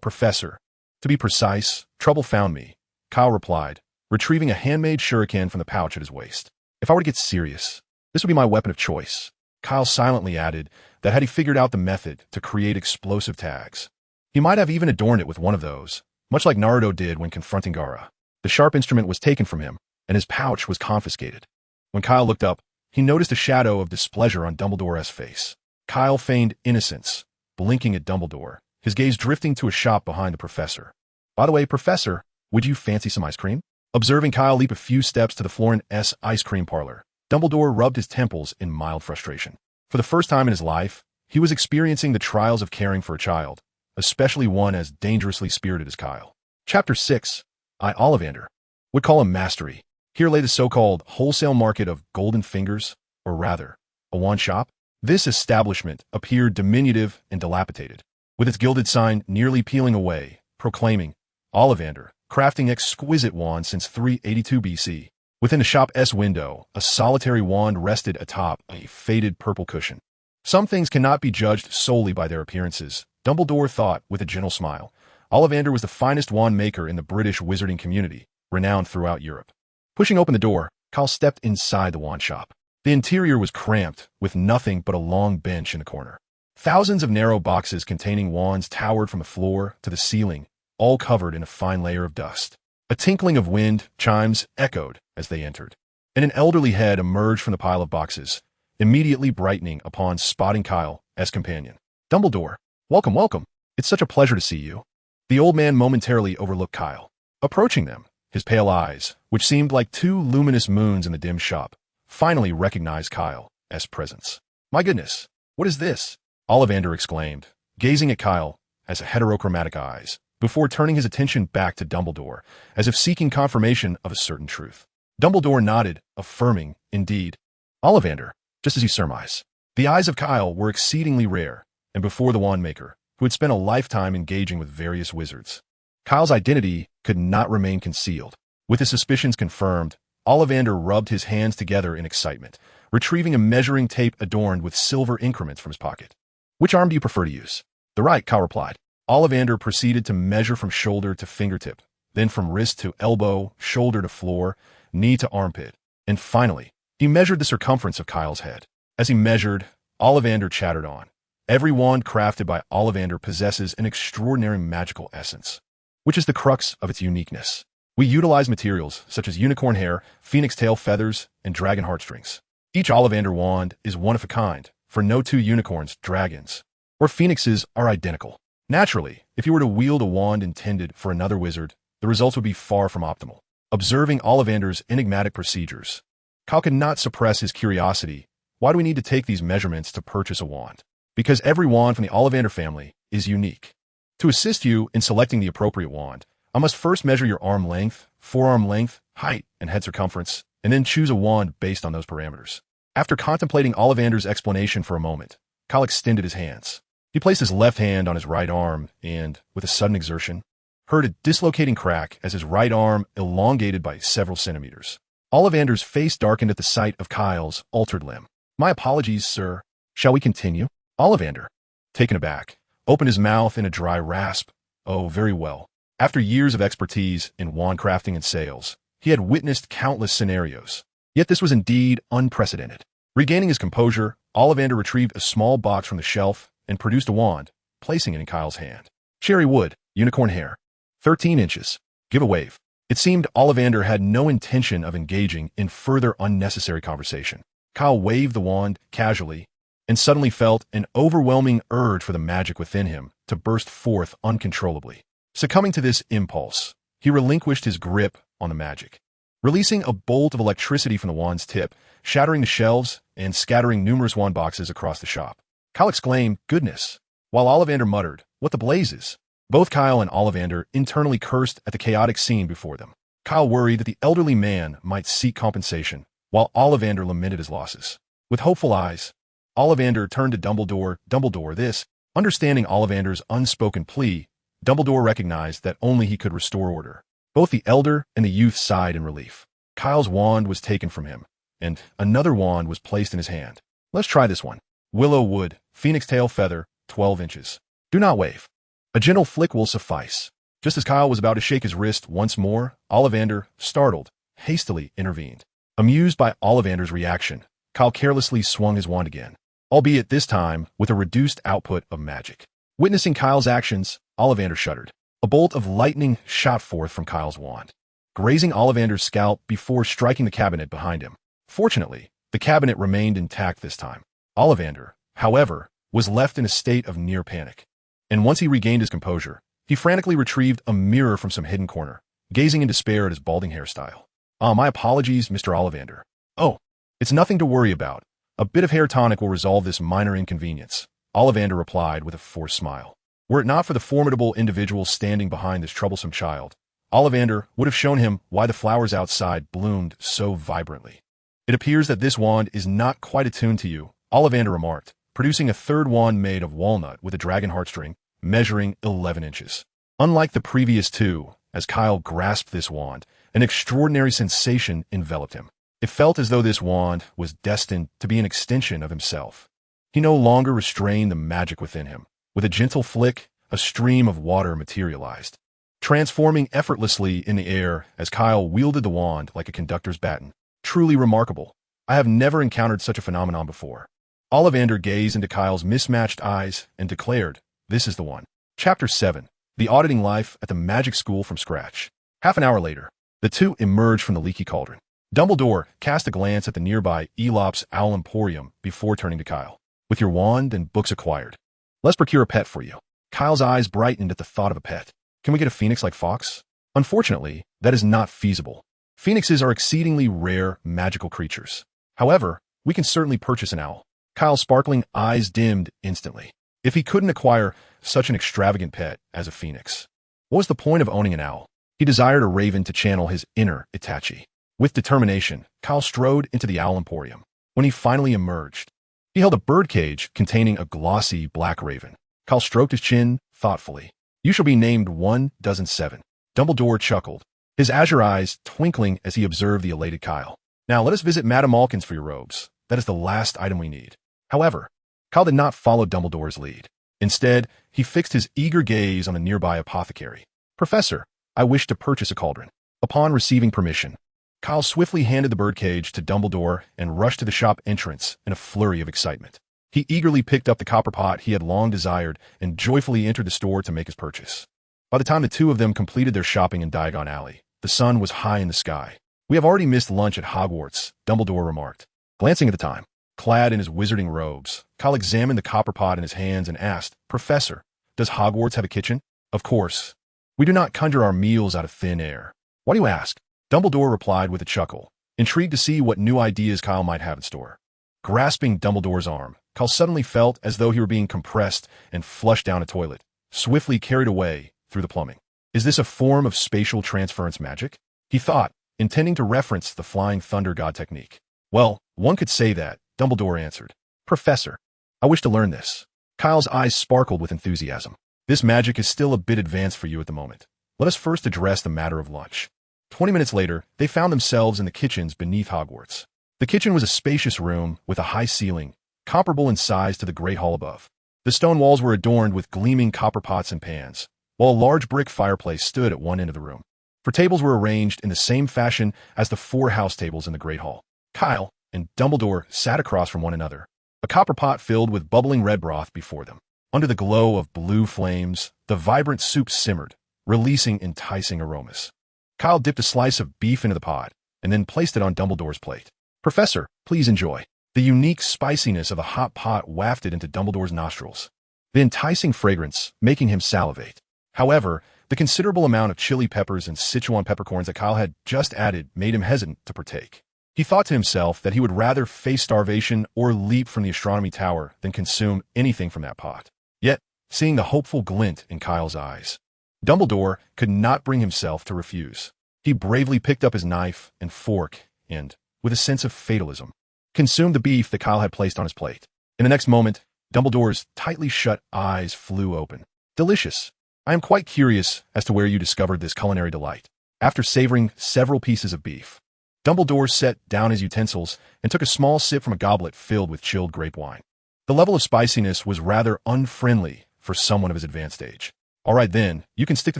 Professor. To be precise, trouble found me, Kyle replied, retrieving a handmade shuriken from the pouch at his waist. If I were to get serious, this would be my weapon of choice. Kyle silently added that had he figured out the method to create explosive tags, he might have even adorned it with one of those, much like Naruto did when confronting Gaara. The sharp instrument was taken from him, and his pouch was confiscated. When Kyle looked up, he noticed a shadow of displeasure on Dumbledore's face. Kyle feigned innocence, blinking at Dumbledore, his gaze drifting to a shop behind the professor. By the way, Professor, would you fancy some ice cream? Observing Kyle leap a few steps to the Florin's ice cream parlor, Dumbledore rubbed his temples in mild frustration. For the first time in his life, he was experiencing the trials of caring for a child, especially one as dangerously spirited as Kyle. Chapter 6. Ollivander would call him mastery. Here lay the so-called wholesale market of golden fingers, or rather, a wand shop. This establishment appeared diminutive and dilapidated, with its gilded sign nearly peeling away, proclaiming, Ollivander, crafting exquisite wands since 382 BC. Within the shop's window, a solitary wand rested atop a faded purple cushion. Some things cannot be judged solely by their appearances, Dumbledore thought with a gentle smile. Ollivander was the finest wand maker in the British wizarding community, renowned throughout Europe. Pushing open the door, Kyle stepped inside the wand shop. The interior was cramped, with nothing but a long bench in the corner. Thousands of narrow boxes containing wands towered from the floor to the ceiling, all covered in a fine layer of dust. A tinkling of wind chimes echoed as they entered, and an elderly head emerged from the pile of boxes, immediately brightening upon spotting Kyle as companion. Dumbledore, welcome, welcome. It's such a pleasure to see you. The old man momentarily overlooked Kyle. Approaching them, his pale eyes, which seemed like two luminous moons in the dim shop, finally recognized Kyle's presence. My goodness, what is this? Ollivander exclaimed, gazing at Kyle as heterochromatic eyes, before turning his attention back to Dumbledore, as if seeking confirmation of a certain truth. Dumbledore nodded, affirming, indeed. Ollivander, just as you surmise. The eyes of Kyle were exceedingly rare, and before the wand maker, who had spent a lifetime engaging with various wizards. Kyle's identity could not remain concealed. With his suspicions confirmed, Ollivander rubbed his hands together in excitement, retrieving a measuring tape adorned with silver increments from his pocket. Which arm do you prefer to use? The right, Kyle replied. Ollivander proceeded to measure from shoulder to fingertip, then from wrist to elbow, shoulder to floor, knee to armpit, and finally, he measured the circumference of Kyle's head. As he measured, Ollivander chattered on. Every wand crafted by Ollivander possesses an extraordinary magical essence, which is the crux of its uniqueness. We utilize materials such as unicorn hair, phoenix tail feathers, and dragon heartstrings. Each Ollivander wand is one of a kind, for no two unicorns, dragons, or phoenixes are identical. Naturally, if you were to wield a wand intended for another wizard, the results would be far from optimal. Observing Ollivander's enigmatic procedures, Kyle could not suppress his curiosity. Why do we need to take these measurements to purchase a wand? Because every wand from the Ollivander family is unique. To assist you in selecting the appropriate wand, I must first measure your arm length, forearm length, height, and head circumference, and then choose a wand based on those parameters. After contemplating Ollivander's explanation for a moment, Kyle extended his hands. He placed his left hand on his right arm and, with a sudden exertion, heard a dislocating crack as his right arm elongated by several centimeters. Ollivander's face darkened at the sight of Kyle's altered limb. "My apologies, sir. Shall we continue?" Ollivander, taken aback, opened his mouth in a dry rasp. Oh, very well. After years of expertise in wand crafting and sales, he had witnessed countless scenarios. Yet this was indeed unprecedented. Regaining his composure, Ollivander retrieved a small box from the shelf and produced a wand, placing it in Kyle's hand. Cherry wood, unicorn hair, 13 inches. Give a wave. It seemed Ollivander had no intention of engaging in further unnecessary conversation. Kyle waved the wand casually and suddenly felt an overwhelming urge for the magic within him to burst forth uncontrollably. Succumbing to this impulse, he relinquished his grip on the magic, releasing a bolt of electricity from the wand's tip, shattering the shelves and scattering numerous wand boxes across the shop. Kyle exclaimed, "Goodness," while Ollivander muttered, "What the blazes?" Both Kyle and Ollivander internally cursed at the chaotic scene before them. Kyle worried that the elderly man might seek compensation, while Ollivander lamented his losses. With hopeful eyes, Ollivander turned to Dumbledore. "Dumbledore, this." Understanding Ollivander's unspoken plea, Dumbledore recognized that only he could restore order. Both the elder and the youth sighed in relief. Kyle's wand was taken from him, and another wand was placed in his hand. "Let's try this one. Willow wood, phoenix tail feather, 12 inches. Do not wave. A gentle flick will suffice." Just as Kyle was about to shake his wrist once more, Ollivander, startled, hastily intervened. Amused by Ollivander's reaction, Kyle carelessly swung his wand again, albeit this time with a reduced output of magic. Witnessing Kyle's actions, Ollivander shuddered. A bolt of lightning shot forth from Kyle's wand, grazing Ollivander's scalp before striking the cabinet behind him. Fortunately, the cabinet remained intact this time. Ollivander, however, was left in a state of near panic. And once he regained his composure, he frantically retrieved a mirror from some hidden corner, gazing in despair at his balding hairstyle. My apologies, Mr. Ollivander." "Oh, it's nothing to worry about. A bit of hair tonic will resolve this minor inconvenience," Ollivander replied with a forced smile. Were it not for the formidable individual standing behind this troublesome child, Ollivander would have shown him why the flowers outside bloomed so vibrantly. "It appears that this wand is not quite attuned to you," Ollivander remarked, producing a third wand made of walnut with a dragon heartstring, measuring 11 inches. Unlike the previous two, as Kyle grasped this wand, an extraordinary sensation enveloped him. It felt as though this wand was destined to be an extension of himself. He no longer restrained the magic within him. With a gentle flick, a stream of water materialized, transforming effortlessly in the air as Kyle wielded the wand like a conductor's baton. Truly remarkable. I have never encountered such a phenomenon before. Ollivander gazed into Kyle's mismatched eyes and declared, "This is the one." Chapter 7. The Auditing Life at the Magic School from Scratch. Half an hour later, the two emerged from the leaky cauldron. Dumbledore cast a glance at the nearby Elop's Owl Emporium before turning to Kyle. "With your wand and books acquired, let's procure a pet for you." Kyle's eyes brightened at the thought of a pet. "Can we get a phoenix like Fox?" "Unfortunately, that is not feasible. Phoenixes are exceedingly rare magical creatures. However, we can certainly purchase an owl." Kyle's sparkling eyes dimmed instantly. If he couldn't acquire such an extravagant pet as a phoenix, what was the point of owning an owl? He desired a raven to channel his inner Itachi. With determination, Kyle strode into the Owl Emporium. When he finally emerged, he held a birdcage containing a glossy black raven. Kyle stroked his chin thoughtfully. "You shall be named 1,007. Dumbledore chuckled, his azure eyes twinkling as he observed the elated Kyle. "Now let us visit Madame Malkin's for your robes. That is the last item we need." However, Kyle did not follow Dumbledore's lead. Instead, he fixed his eager gaze on a nearby apothecary. "Professor, I wish to purchase a cauldron." Upon receiving permission, Kyle swiftly handed the birdcage to Dumbledore and rushed to the shop entrance in a flurry of excitement. He eagerly picked up the copper pot he had long desired and joyfully entered the store to make his purchase. By the time the two of them completed their shopping in Diagon Alley, the sun was high in the sky. "We have already missed lunch at Hogwarts," Dumbledore remarked, glancing at the time. Clad in his wizarding robes, Kyle examined the copper pot in his hands and asked, "Professor, does Hogwarts have a kitchen?" "Of course. We do not conjure our meals out of thin air." "Why do you ask?" Dumbledore replied with a chuckle, intrigued to see what new ideas Kyle might have in store. Grasping Dumbledore's arm, Kyle suddenly felt as though he were being compressed and flushed down a toilet, swiftly carried away through the plumbing. Is this a form of spatial transference magic? He thought, intending to reference the flying thunder god technique. "Well, one could say that," Dumbledore answered. "Professor, I wish to learn this." Kyle's eyes sparkled with enthusiasm. "This magic is still a bit advanced for you at the moment. Let us first address the matter of lunch." 20 minutes later, they found themselves in the kitchens beneath Hogwarts. The kitchen was a spacious room with a high ceiling, comparable in size to the Great Hall above. The stone walls were adorned with gleaming copper pots and pans, while a large brick fireplace stood at one end of the room. For tables were arranged in the same fashion as the 4 house tables in the Great Hall. Kyle and Dumbledore sat across from one another, a copper pot filled with bubbling red broth before them. Under the glow of blue flames, the vibrant soup simmered, releasing enticing aromas. Kyle dipped a slice of beef into the pot and then placed it on Dumbledore's plate. "Professor, please enjoy." The unique spiciness of the hot pot wafted into Dumbledore's nostrils, the enticing fragrance making him salivate. However, the considerable amount of chili peppers and Sichuan peppercorns that Kyle had just added made him hesitant to partake. He thought to himself that he would rather face starvation or leap from the astronomy tower than consume anything from that pot. Yet, seeing the hopeful glint in Kyle's eyes, Dumbledore could not bring himself to refuse. He bravely picked up his knife and fork and, with a sense of fatalism, consumed the beef that Kyle had placed on his plate. In the next moment, Dumbledore's tightly shut eyes flew open. "Delicious. I am quite curious as to where you discovered this culinary delight." After savoring several pieces of beef, Dumbledore set down his utensils and took a small sip from a goblet filled with chilled grape wine. The level of spiciness was rather unfriendly for someone of his advanced age. "All right then, you can stick to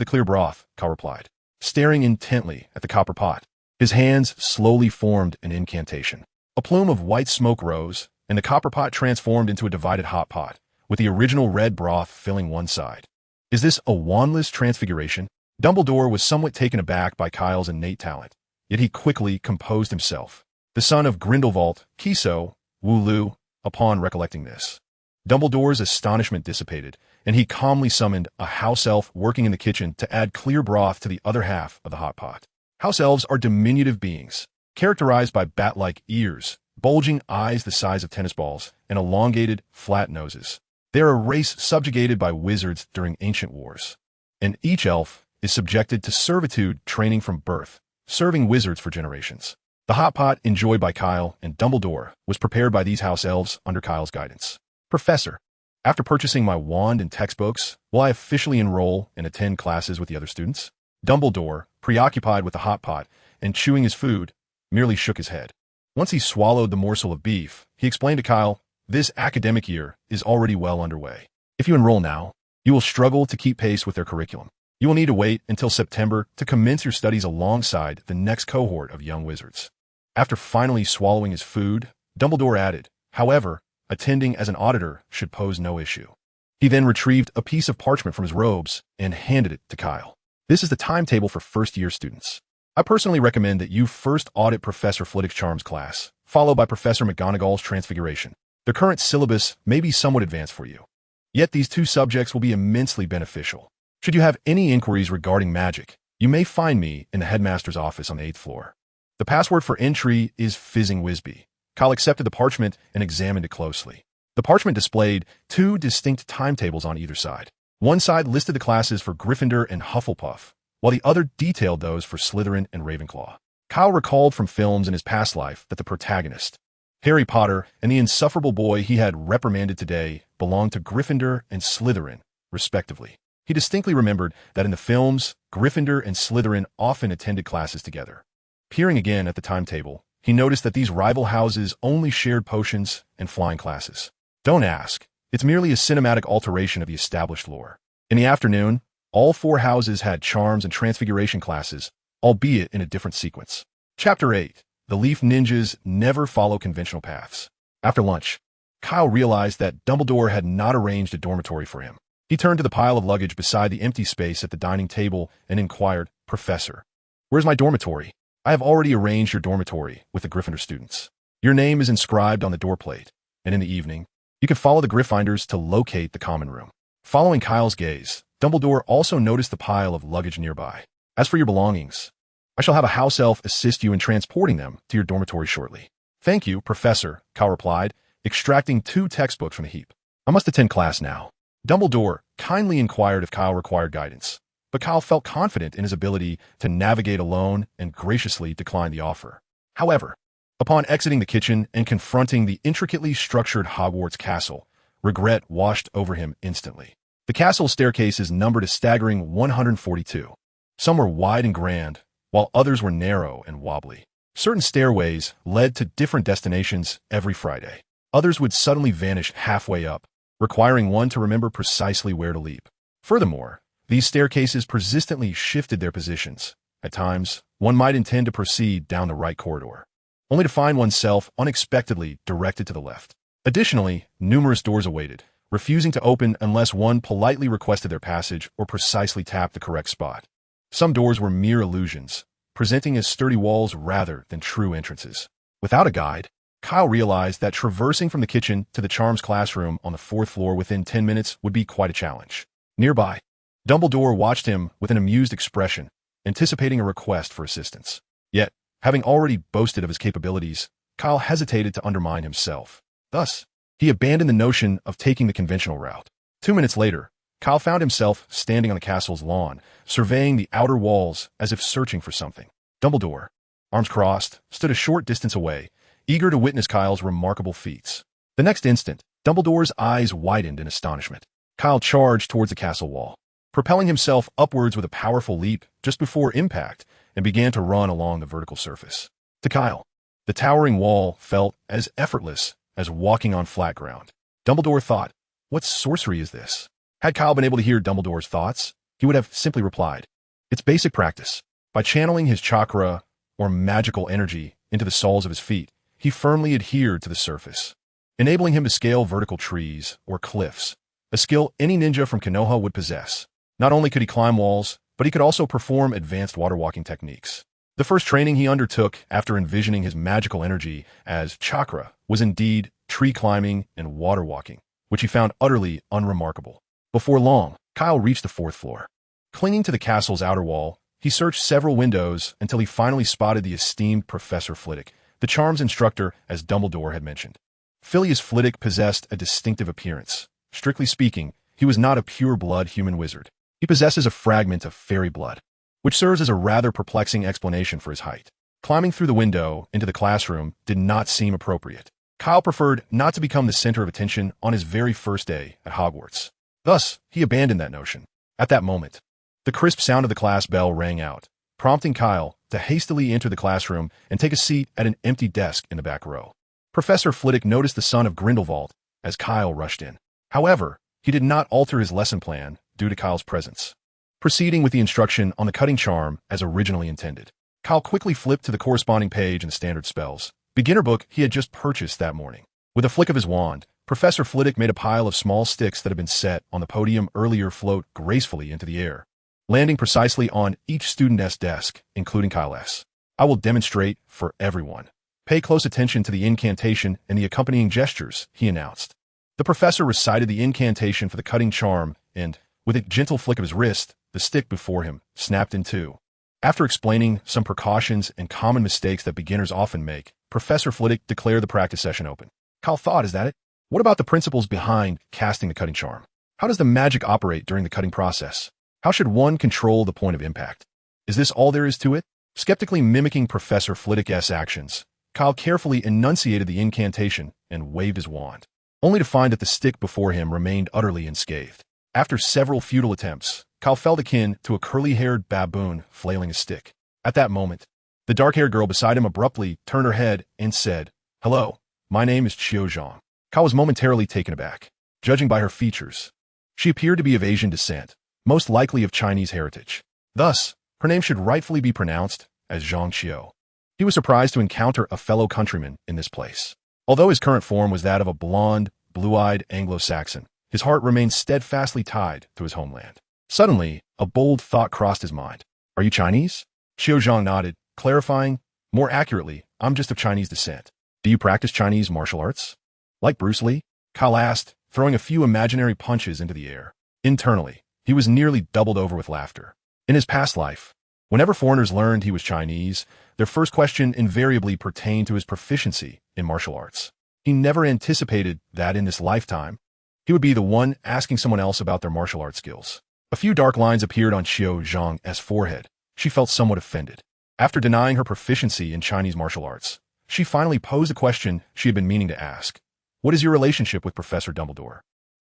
the clear broth," Kyle replied, staring intently at the copper pot. His hands slowly formed an incantation. A plume of white smoke rose, and the copper pot transformed into a divided hot pot, with the original red broth filling one side. "Is this a wandless transfiguration?" Dumbledore was somewhat taken aback by Kyle's innate talent, yet he quickly composed himself. The son of Grindelwald, Kiso, Wooloo, upon recollecting this, Dumbledore's astonishment dissipated, and he calmly summoned a house elf working in the kitchen to add clear broth to the other half of the hot pot. House elves are diminutive beings, characterized by bat-like ears, bulging eyes the size of tennis balls, and elongated, flat noses. They are a race subjugated by wizards during ancient wars, and each elf is subjected to servitude training from birth, serving wizards for generations. The hot pot enjoyed by Kyle and Dumbledore was prepared by these house elves under Kyle's guidance. "Professor, after purchasing my wand and textbooks, will I officially enroll and attend classes with the other students?" Dumbledore, preoccupied with the hot pot and chewing his food, merely shook his head. Once he swallowed the morsel of beef, he explained to Kyle, "This academic year is already well underway. If you enroll now, you will struggle to keep pace with their curriculum. You will need to wait until September to commence your studies alongside the next cohort of young wizards." After finally swallowing his food, Dumbledore added, "However, attending as an auditor should pose no issue." He then retrieved a piece of parchment from his robes and handed it to Kyle. "This is the timetable for first-year students. I personally recommend that you first audit Professor Flitwick's Charms class, followed by Professor McGonagall's Transfiguration. The current syllabus may be somewhat advanced for you, yet these 2 subjects will be immensely beneficial. Should you have any inquiries regarding magic, you may find me in the headmaster's office on the 8th floor. The password for entry is Fizzing Wisby." Kyle accepted the parchment and examined it closely. The parchment displayed 2 distinct timetables on either side. One side listed the classes for Gryffindor and Hufflepuff, while the other detailed those for Slytherin and Ravenclaw. Kyle recalled from films in his past life that the protagonist, Harry Potter, and the insufferable boy he had reprimanded today belonged to Gryffindor and Slytherin, respectively. He distinctly remembered that in the films, Gryffindor and Slytherin often attended classes together. Peering again at the timetable, he noticed that these rival houses only shared potions and flying classes. Don't ask. It's merely a cinematic alteration of the established lore. In the afternoon, all 4 houses had charms and transfiguration classes, albeit in a different sequence. Chapter 8. The Leaf Ninjas Never Follow Conventional Paths. After lunch, Kyle realized that Dumbledore had not arranged a dormitory for him. He turned to the pile of luggage beside the empty space at the dining table and inquired, "Professor, where's my dormitory? I have already arranged your dormitory with the Gryffindor students." Your name is inscribed on the doorplate, and in the evening, you can follow the Gryffindors to locate the common room. Following Kyle's gaze, Dumbledore also noticed the pile of luggage nearby. As for your belongings, I shall have a house elf assist you in transporting them to your dormitory shortly. Thank you, Professor, Kyle replied, extracting 2 textbooks from the heap. I must attend class now. Dumbledore kindly inquired if Kyle required guidance, but Kyle felt confident in his ability to navigate alone and graciously declined the offer. However, upon exiting the kitchen and confronting the intricately structured Hogwarts castle, regret washed over him instantly. The castle's staircase is numbered a staggering 142. Some were wide and grand, while others were narrow and wobbly. Certain stairways led to different destinations every Friday. Others would suddenly vanish halfway up, requiring one to remember precisely where to leap. Furthermore, these staircases persistently shifted their positions. At times, one might intend to proceed down the right corridor, only to find oneself unexpectedly directed to the left. Additionally, numerous doors awaited, refusing to open unless one politely requested their passage or precisely tapped the correct spot. Some doors were mere illusions, presenting as sturdy walls rather than true entrances. Without a guide, Kyle realized that traversing from the kitchen to the charms classroom on the 4th floor within 10 minutes would be quite a challenge. Nearby, Dumbledore watched him with an amused expression, anticipating a request for assistance. Yet, having already boasted of his capabilities, Kyle hesitated to undermine himself. Thus, he abandoned the notion of taking the conventional route. 2 minutes later, Kyle found himself standing on the castle's lawn, surveying the outer walls as if searching for something. Dumbledore, arms crossed, stood a short distance away, eager to witness Kyle's remarkable feats. The next instant, Dumbledore's eyes widened in astonishment. Kyle charged towards the castle wall, propelling himself upwards with a powerful leap just before impact, and began to run along the vertical surface. To Kyle, the towering wall felt as effortless as walking on flat ground. Dumbledore thought, what sorcery is this? Had Kyle been able to hear Dumbledore's thoughts, he would have simply replied, it's basic practice. By channeling his chakra, or magical energy, into the soles of his feet, he firmly adhered to the surface, enabling him to scale vertical trees or cliffs, a skill any ninja from Konoha would possess. Not only could he climb walls, but he could also perform advanced water-walking techniques. The first training he undertook after envisioning his magical energy as chakra was indeed tree climbing and water walking, which he found utterly unremarkable. Before long, Kyle reached the 4th floor. Clinging to the castle's outer wall, he searched several windows until he finally spotted the esteemed Professor Flitwick, the charms instructor as Dumbledore had mentioned. Phileas Flitwick possessed a distinctive appearance. Strictly speaking, he was not a pure-blood human wizard. He possesses a fragment of fairy blood, which serves as a rather perplexing explanation for his height. Climbing through the window into the classroom did not seem appropriate. Kyle preferred not to become the center of attention on his very first day at Hogwarts. Thus, he abandoned that notion. At that moment, the crisp sound of the class bell rang out, prompting Kyle to hastily enter the classroom and take a seat at an empty desk in the back row. Professor Flitwick noticed the son of Grindelwald as Kyle rushed in. However, he did not alter his lesson plan due to Kyle's presence, proceeding with the instruction on the cutting charm as originally intended. Kyle quickly flipped to the corresponding page in the standard spells, beginner book he had just purchased that morning. With a flick of his wand, Professor Flitwick made a pile of small sticks that had been set on the podium earlier float gracefully into the air, landing precisely on each student's desk, including Kyle's. I will demonstrate for everyone. Pay close attention to the incantation and the accompanying gestures, he announced. The professor recited the incantation for the cutting charm, and, with a gentle flick of his wrist, the stick before him snapped in two. After explaining some precautions and common mistakes that beginners often make, Professor Flitwick declared the practice session open. Kyle thought, is that it? What about the principles behind casting the cutting charm? How does the magic operate during the cutting process? How should one control the point of impact? Is this all there is to it? Skeptically mimicking Professor Flitwick's actions, Kyle carefully enunciated the incantation and waved his wand, only to find that the stick before him remained utterly unscathed. After several futile attempts, Kyle felt akin to a curly-haired baboon flailing a stick. At that moment, the dark-haired girl beside him abruptly turned her head and said, "Hello, my name is Qiu Zhang." Kyle was momentarily taken aback. Judging by her features, she appeared to be of Asian descent, most likely of Chinese heritage. Thus, her name should rightfully be pronounced as Zhang Qiu. He was surprised to encounter a fellow countryman in this place. Although his current form was that of a blonde, blue-eyed Anglo-Saxon, his heart remained steadfastly tied to his homeland. Suddenly, a bold thought crossed his mind. "Are you Chinese?" Qiu Zhang nodded, clarifying, "More accurately, I'm just of Chinese descent." Do you practice Chinese martial arts? Like Bruce Lee? Kyle asked, throwing a few imaginary punches into the air. Internally, he was nearly doubled over with laughter. In his past life, whenever foreigners learned he was Chinese, their first question invariably pertained to his proficiency in martial arts. He never anticipated that in this lifetime, he would be the one asking someone else about their martial arts skills. A few dark lines appeared on Xiao Zhang's forehead. She felt somewhat offended. After denying her proficiency in Chinese martial arts, she finally posed a question she had been meaning to ask. What is your relationship with Professor Dumbledore?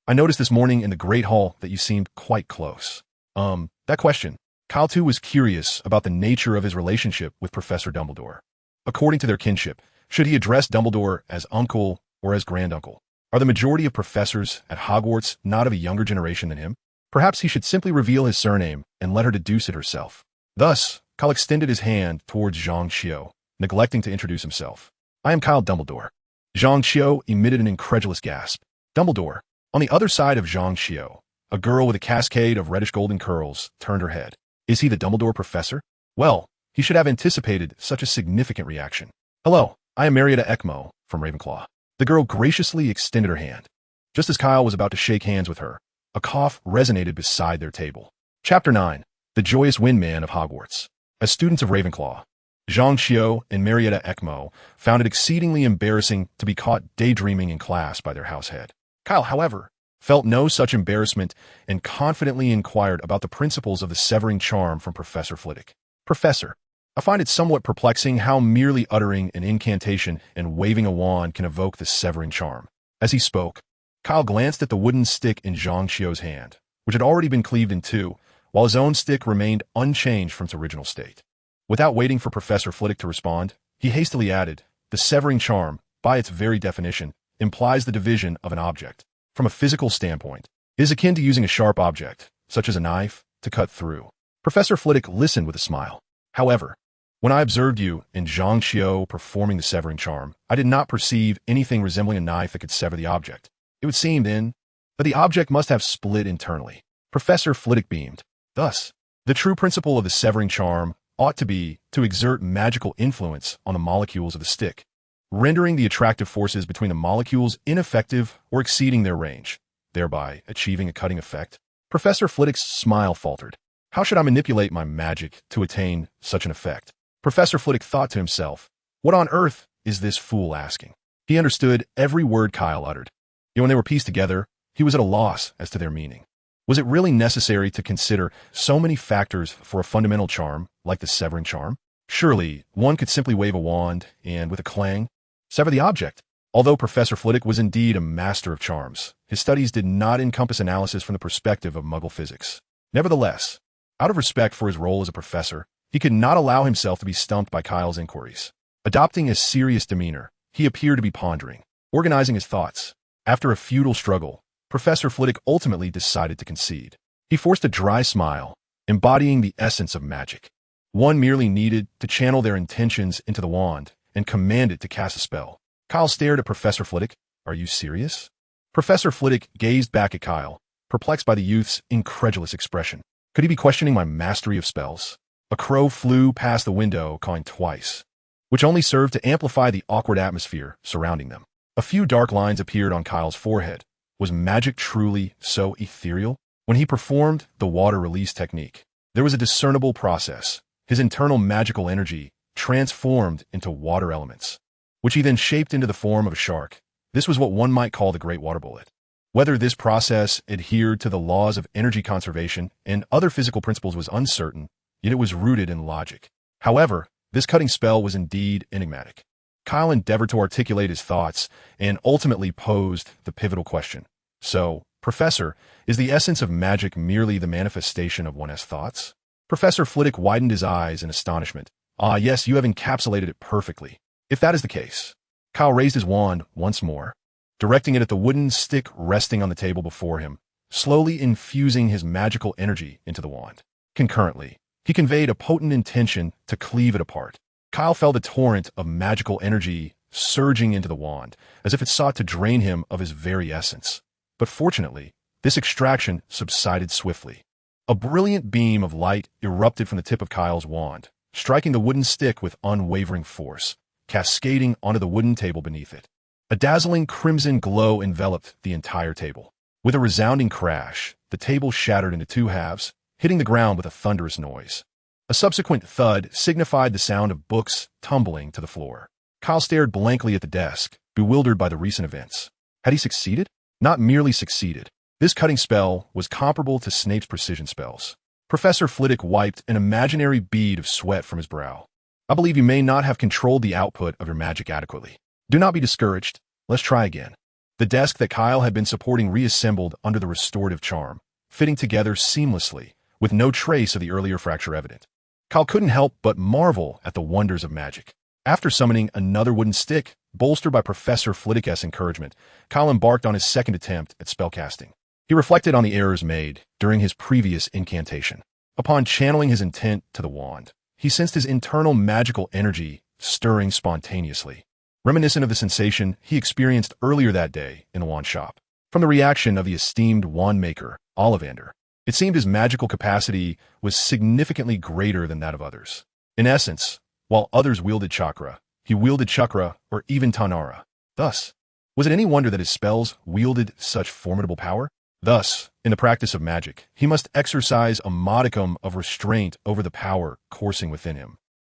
I noticed this morning in the Great Hall that you seemed quite close. That question. Kyle too was curious about the nature of his relationship with Professor Dumbledore. According to their kinship, should he address Dumbledore as uncle or as granduncle? Are the majority of professors at Hogwarts not of a younger generation than him? Perhaps he should simply reveal his surname and let her deduce it herself. Thus, Kyle extended his hand towards Zhang Xiao, neglecting to introduce himself. I am Kyle Dumbledore. Zhang Xiao emitted an incredulous gasp. Dumbledore. On the other side of Zhang Xiao, a girl with a cascade of reddish golden curls turned her head. Is he the Dumbledore professor? Well, he should have anticipated such a significant reaction. Hello, I am Marietta Ekmo from Ravenclaw. The girl graciously extended her hand. Just as Kyle was about to shake hands with her, a cough resonated beside their table. Chapter 9. The Joyous Windman of Hogwarts. As students of Ravenclaw, Zhang Xiao and Marietta Ekmo found it exceedingly embarrassing to be caught daydreaming in class by their house head. Kyle, however, felt no such embarrassment and confidently inquired about the principles of the severing charm from Professor Flitwick. Professor, I find it somewhat perplexing how merely uttering an incantation and waving a wand can evoke the severing charm. As he spoke, Kyle glanced at the wooden stick in Zhang Xiao's hand, which had already been cleaved in two, while his own stick remained unchanged from its original state. Without waiting for Professor Flitwick to respond, he hastily added, the severing charm, by its very definition, implies the division of an object. From a physical standpoint, it is akin to using a sharp object, such as a knife, to cut through. Professor Flitwick listened with a smile. However, when I observed you and Zhang Xiao performing the severing charm, I did not perceive anything resembling a knife that could sever the object. It would seem, then, that the object must have split internally. Professor Flitwick beamed. Thus, the true principle of the severing charm ought to be to exert magical influence on the molecules of the stick, rendering the attractive forces between the molecules ineffective or exceeding their range, thereby achieving a cutting effect. Professor Flitwick's smile faltered. How should I manipulate my magic to attain such an effect? Professor Flitwick thought to himself, what on earth is this fool asking? He understood every word Kyle uttered. Yet when they were pieced together, he was at a loss as to their meaning. Was it really necessary to consider so many factors for a fundamental charm, like the severing charm? Surely, one could simply wave a wand and, with a clang, sever the object. Although Professor Flitwick was indeed a master of charms, his studies did not encompass analysis from the perspective of Muggle physics. Nevertheless, out of respect for his role as a professor, he could not allow himself to be stumped by Kyle's inquiries. Adopting a serious demeanor, he appeared to be pondering, organizing his thoughts. After a futile struggle, Professor Flitwick ultimately decided to concede. He forced a dry smile, embodying the essence of magic. One merely needed to channel their intentions into the wand and command it to cast a spell. Kyle stared at Professor Flitwick. Are you serious? Professor Flitwick gazed back at Kyle, perplexed by the youth's incredulous expression. Could he be questioning my mastery of spells? A crow flew past the window, cawing twice, which only served to amplify the awkward atmosphere surrounding them. A few dark lines appeared on Kyle's forehead. Was magic truly so ethereal? When he performed the water release technique, there was a discernible process. His internal magical energy transformed into water elements, which he then shaped into the form of a shark. This was what one might call the Great Water Bullet. Whether this process adhered to the laws of energy conservation and other physical principles was uncertain, yet it was rooted in logic. However, this cutting spell was indeed enigmatic. Kyle endeavored to articulate his thoughts and ultimately posed the pivotal question. So, Professor, is the essence of magic merely the manifestation of one's thoughts? Professor Flitwick widened his eyes in astonishment. Ah, yes, you have encapsulated it perfectly. If that is the case. Kyle raised his wand once more, directing it at the wooden stick resting on the table before him, slowly infusing his magical energy into the wand. Concurrently, he conveyed a potent intention to cleave it apart. Kyle felt a torrent of magical energy surging into the wand, as if it sought to drain him of his very essence. But fortunately, this extraction subsided swiftly. A brilliant beam of light erupted from the tip of Kyle's wand, striking the wooden stick with unwavering force. cascading onto the wooden table beneath it. A dazzling crimson glow enveloped the entire table. With a resounding crash, the table shattered into two halves, hitting the ground with a thunderous noise. A subsequent thud signified the sound of books tumbling to the floor. Kyle stared blankly at the desk, bewildered by the recent events. Had he succeeded? Not merely succeeded. This cutting spell was comparable to Snape's precision spells. Professor Flitwick wiped an imaginary bead of sweat from his brow. I believe you may not have controlled the output of your magic adequately. Do not be discouraged. Let's try again. The desk that Kyle had been supporting reassembled under the restorative charm, fitting together seamlessly, with no trace of the earlier fracture evident. Kyle couldn't help but marvel at the wonders of magic. After summoning another wooden stick, bolstered by Professor Flitwick's encouragement, Kyle embarked on his second attempt at spellcasting. He reflected on the errors made during his previous incantation. Upon channeling his intent to the wand, he sensed his internal magical energy stirring spontaneously, reminiscent of the sensation he experienced earlier that day in the wand shop. From the reaction of the esteemed wand maker, Ollivander, it seemed his magical capacity was significantly greater than that of others. In essence, while others wielded chakra, he wielded chakra or even tanara. Thus, was it any wonder that his spells wielded such formidable power? Thus, in the practice of magic, he must exercise a modicum of restraint over the power coursing within him,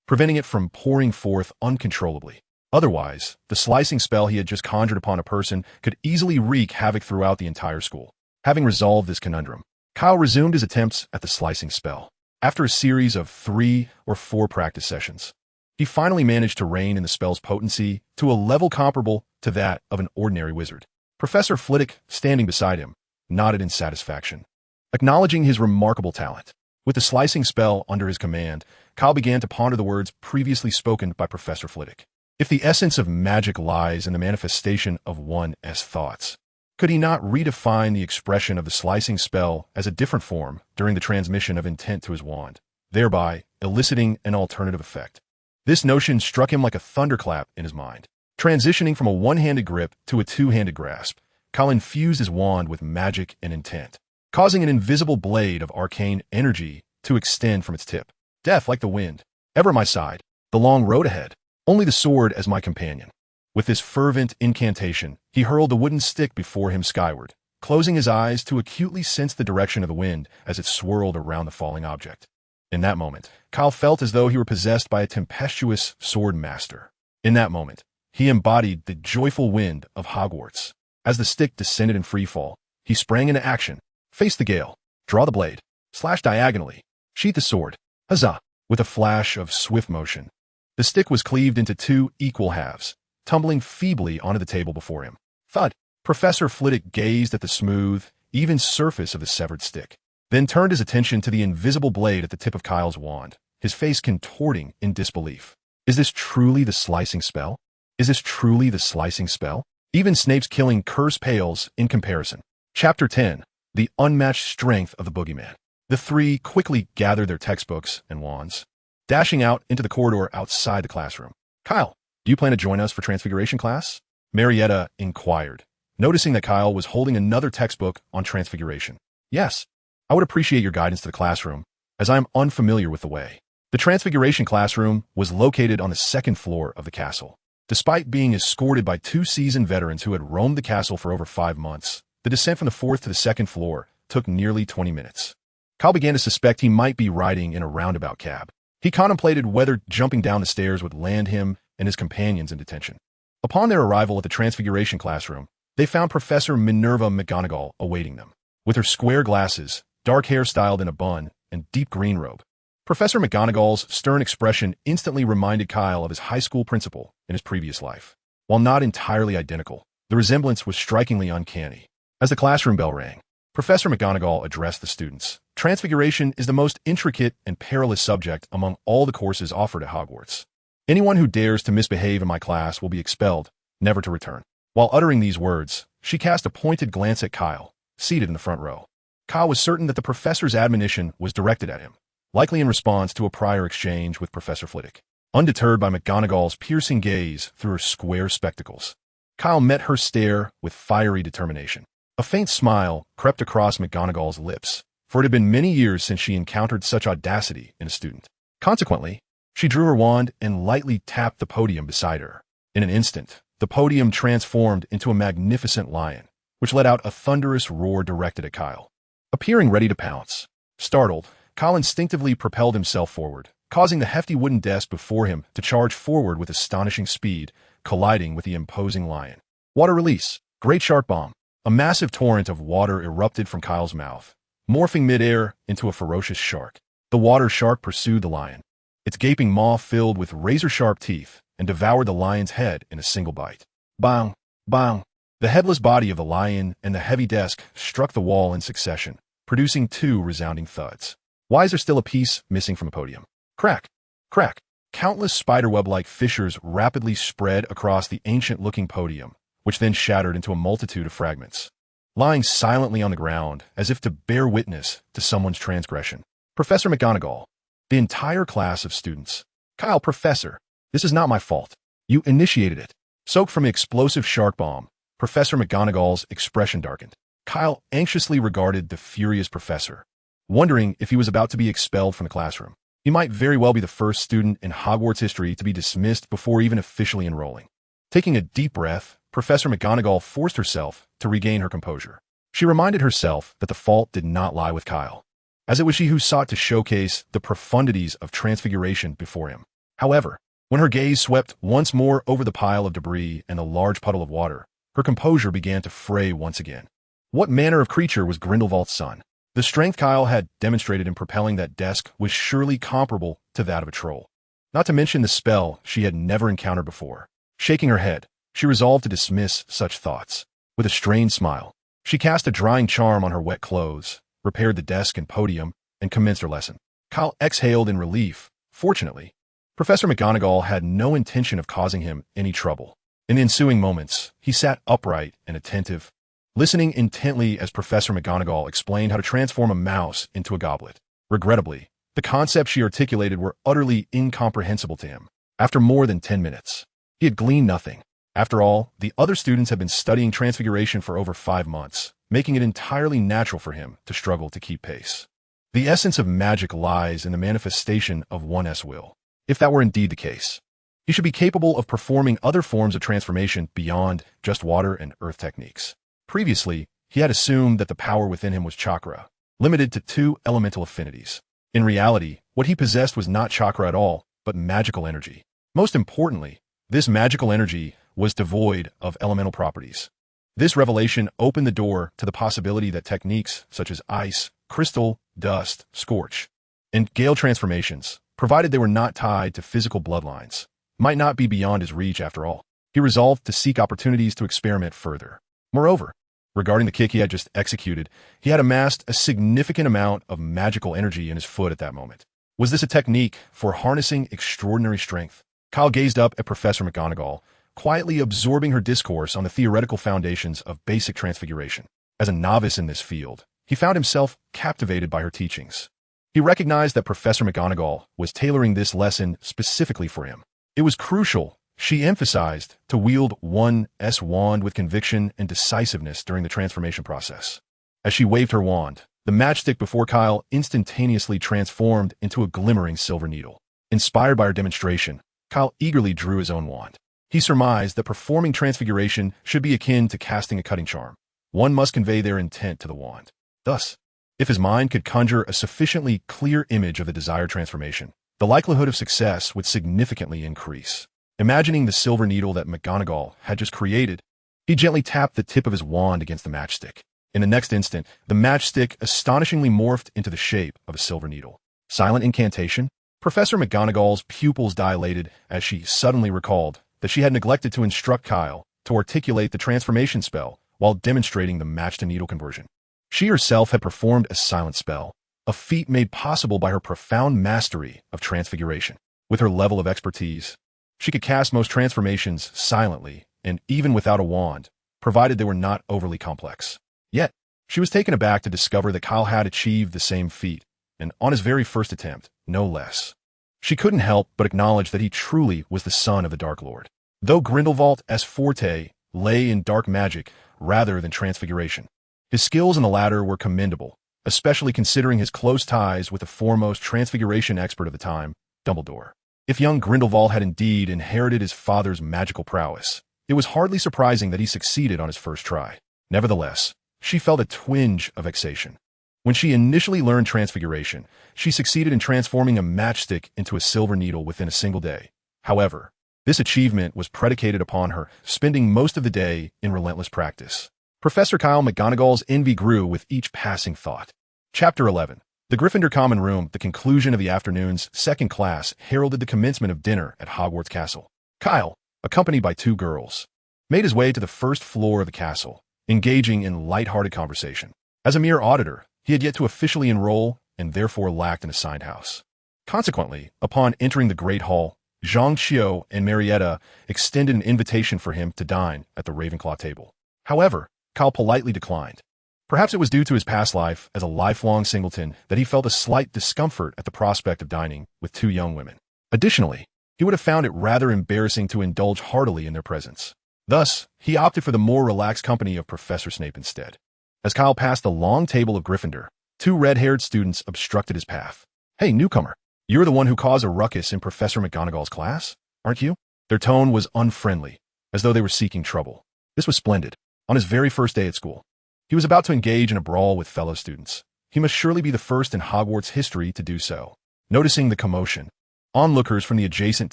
preventing it from pouring forth uncontrollably. Otherwise, the slicing spell he had just conjured upon a person could easily wreak havoc throughout the entire school. Having resolved this conundrum, Kyle resumed his attempts at the slicing spell. After a series of 3 or 4 practice sessions, he finally managed to rein in the spell's potency to a level comparable to that of an ordinary wizard. Professor Flitwick, standing beside him, nodded in satisfaction, acknowledging his remarkable talent. With the slicing spell under his command, Kyle began to ponder the words previously spoken by Professor Flitwick. If the essence of magic lies in the manifestation of one's thoughts, could he not redefine the expression of the slicing spell as a different form during the transmission of intent to his wand, thereby eliciting an alternative effect? This notion struck him like a thunderclap in his mind. Transitioning from a one-handed grip to a two-handed grasp, Kyle infused his wand with magic and intent, causing an invisible blade of arcane energy to extend from its tip. Death like the wind, ever my side, the long road ahead, only the sword as my companion. With this fervent incantation, he hurled the wooden stick before him skyward, closing his eyes to acutely sense the direction of the wind as it swirled around the falling object. In that moment, Kyle felt as though he were possessed by a tempestuous sword master. In that moment, he embodied the joyful wind of Hogwarts. As the stick descended in freefall, he sprang into action, faced the gale, draw the blade, slash diagonally, sheath the sword, huzzah! With a flash of swift motion, the stick was cleaved into 2 equal halves, tumbling feebly onto the table before him. Thud! Professor Flitwick gazed at the smooth, even surface of the severed stick, then turned his attention to the invisible blade at the tip of Kyle's wand, his face contorting in disbelief. Is this truly the slicing spell? Is this truly the slicing spell? Even Snape's killing curse pales in comparison. Chapter 10. The Unmatched Strength of the Boogeyman. The 3 quickly gathered their textbooks and wands, dashing out into the corridor outside the classroom. Kyle, do you plan to join us for Transfiguration class? Marietta inquired, noticing that Kyle was holding another textbook on Transfiguration. Yes, I would appreciate your guidance to the classroom, as I am unfamiliar with the way. The Transfiguration classroom was located on the 2nd floor of the castle. Despite being escorted by 2 seasoned veterans who had roamed the castle for over 5 months, the descent from the 4th to the 2nd floor took nearly 20 minutes. Kyle began to suspect he might be riding in a roundabout cab. He contemplated whether jumping down the stairs would land him and his companions in detention. Upon their arrival at the Transfiguration classroom, they found Professor Minerva McGonagall awaiting them. With her square glasses, dark hair styled in a bun, and deep green robe, Professor McGonagall's stern expression instantly reminded Kyle of his high school principal in his previous life. While not entirely identical, the resemblance was strikingly uncanny. As the classroom bell rang, Professor McGonagall addressed the students. Transfiguration is the most intricate and perilous subject among all the courses offered at Hogwarts. Anyone who dares to misbehave in my class will be expelled, never to return. While uttering these words, she cast a pointed glance at Kyle, seated in the front row. Kyle was certain that the professor's admonition was directed at him, likely in response to a prior exchange with Professor Flitwick. Undeterred by McGonagall's piercing gaze through her square spectacles, Kyle met her stare with fiery determination. A faint smile crept across McGonagall's lips, for it had been many years since she encountered such audacity in a student. Consequently, She drew her wand and lightly tapped the podium beside her. In an instant, the podium transformed into a magnificent lion, which let out a thunderous roar directed at Kyle. Appearing ready to pounce. Startled, Kyle instinctively propelled himself forward, causing the hefty wooden desk before him to charge forward with astonishing speed, colliding with the imposing lion. Water release. Great shark bomb. A massive torrent of water erupted from Kyle's mouth, morphing midair into a ferocious shark. The water shark pursued the lion, its gaping maw filled with razor-sharp teeth, and devoured the lion's head in a single bite. Bang! Bang! The headless body of the lion and the heavy desk struck the wall in succession, producing two resounding thuds. Why is there still a piece missing from the podium? Crack! Crack! Countless spiderweb-like fissures rapidly spread across the ancient-looking podium, which then shattered into a multitude of fragments, lying silently on the ground as if to bear witness to someone's transgression. Professor McGonagall. The entire class of students. Kyle, Professor, this is not my fault. You initiated it. Soaked from the explosive shark bomb, Professor McGonagall's expression darkened. Kyle anxiously regarded the furious professor, wondering if he was about to be expelled from the classroom. He might very well be the first student in Hogwarts history to be dismissed before even officially enrolling. Taking a deep breath, Professor McGonagall forced herself to regain her composure. She reminded herself that the fault did not lie with Kyle, as it was she who sought to showcase the profundities of transfiguration before him. However, when her gaze swept once more over the pile of debris and the large puddle of water, her composure began to fray once again. What manner of creature was Grindelwald's son? The strength Kyle had demonstrated in propelling that desk was surely comparable to that of a troll. Not to mention the spell she had never encountered before. Shaking her head, she resolved to dismiss such thoughts. With a strained smile, she cast a drying charm on her wet clothes, repaired the desk and podium, and commenced her lesson. Kyle exhaled in relief. Fortunately, Professor McGonagall had no intention of causing him any trouble. In the ensuing moments, he sat upright and attentive, listening intently as Professor McGonagall explained how to transform a mouse into a goblet. Regrettably, the concepts she articulated were utterly incomprehensible to him. After more than 10 minutes, he had gleaned nothing. After all, the other students had been studying transfiguration for over 5 months, making it entirely natural for him to struggle to keep pace. The essence of magic lies in the manifestation of one's will. If that were indeed the case, he should be capable of performing other forms of transformation beyond just water and earth techniques. Previously, he had assumed that the power within him was chakra, limited to 2 elemental affinities. In reality, what he possessed was not chakra at all, but magical energy. Most importantly, this magical energy was devoid of elemental properties. This revelation opened the door to the possibility that techniques such as ice, crystal, dust, scorch, and gale transformations, provided they were not tied to physical bloodlines, might not be beyond his reach after all. He resolved to seek opportunities to experiment further. Moreover, regarding the kick he had just executed, he had amassed a significant amount of magical energy in his foot at that moment. Was this a technique for harnessing extraordinary strength? Kyle gazed up at Professor McGonagall, quietly absorbing her discourse on the theoretical foundations of basic transfiguration. As a novice in this field, he found himself captivated by her teachings. He recognized that Professor McGonagall was tailoring this lesson specifically for him. It was crucial, she emphasized, to wield one's wand with conviction and decisiveness during the transformation process. As she waved her wand, the matchstick before Kyle instantaneously transformed into a glimmering silver needle. Inspired by her demonstration, Kyle eagerly drew his own wand. He surmised that performing transfiguration should be akin to casting a cutting charm. One must convey their intent to the wand. Thus, if his mind could conjure a sufficiently clear image of the desired transformation, the likelihood of success would significantly increase. Imagining the silver needle that McGonagall had just created, he gently tapped the tip of his wand against the matchstick. In the next instant, the matchstick astonishingly morphed into the shape of a silver needle. Silent incantation? Professor McGonagall's pupils dilated as she suddenly recalled that she had neglected to instruct Kyle to articulate the transformation spell while demonstrating the match-to-needle conversion. She herself had performed a silent spell, a feat made possible by her profound mastery of transfiguration. With her level of expertise, she could cast most transformations silently and even without a wand, provided they were not overly complex. Yet, she was taken aback to discover that Kyle had achieved the same feat, and on his very first attempt, no less. She couldn't help but acknowledge that he truly was the son of the Dark Lord, though Grindelwald's forte lay in dark magic rather than transfiguration. His skills in the latter were commendable, especially considering his close ties with the foremost transfiguration expert of the time, Dumbledore. If young Grindelwald had indeed inherited his father's magical prowess, it was hardly surprising that he succeeded on his first try. Nevertheless, she felt a twinge of vexation. When she initially learned transfiguration, she succeeded in transforming a matchstick into a silver needle within a single day. However, this achievement was predicated upon her spending most of the day in relentless practice. Professor Kyle McGonagall's envy grew with each passing thought. Chapter 11. The Gryffindor Common Room, the conclusion of the afternoon's second class, heralded the commencement of dinner at Hogwarts Castle. Kyle, accompanied by two girls, made his way to the first floor of the castle, engaging in light-hearted conversation. As a mere auditor, he had yet to officially enroll and therefore lacked an assigned house. Consequently, upon entering the Great Hall, Zhang Xiao and Marietta extended an invitation for him to dine at the Ravenclaw table. However, Kyle politely declined. Perhaps it was due to his past life as a lifelong singleton that he felt a slight discomfort at the prospect of dining with two young women. Additionally, he would have found it rather embarrassing to indulge heartily in their presence. Thus, he opted for the more relaxed company of Professor Snape instead. As Kyle passed the long table of Gryffindor, two red-haired students obstructed his path. "Hey, newcomer, you're the one who caused a ruckus in Professor McGonagall's class, aren't you?" Their tone was unfriendly, as though they were seeking trouble. This was splendid. On his very first day at school, he was about to engage in a brawl with fellow students. He must surely be the first in Hogwarts history to do so. Noticing the commotion, onlookers from the adjacent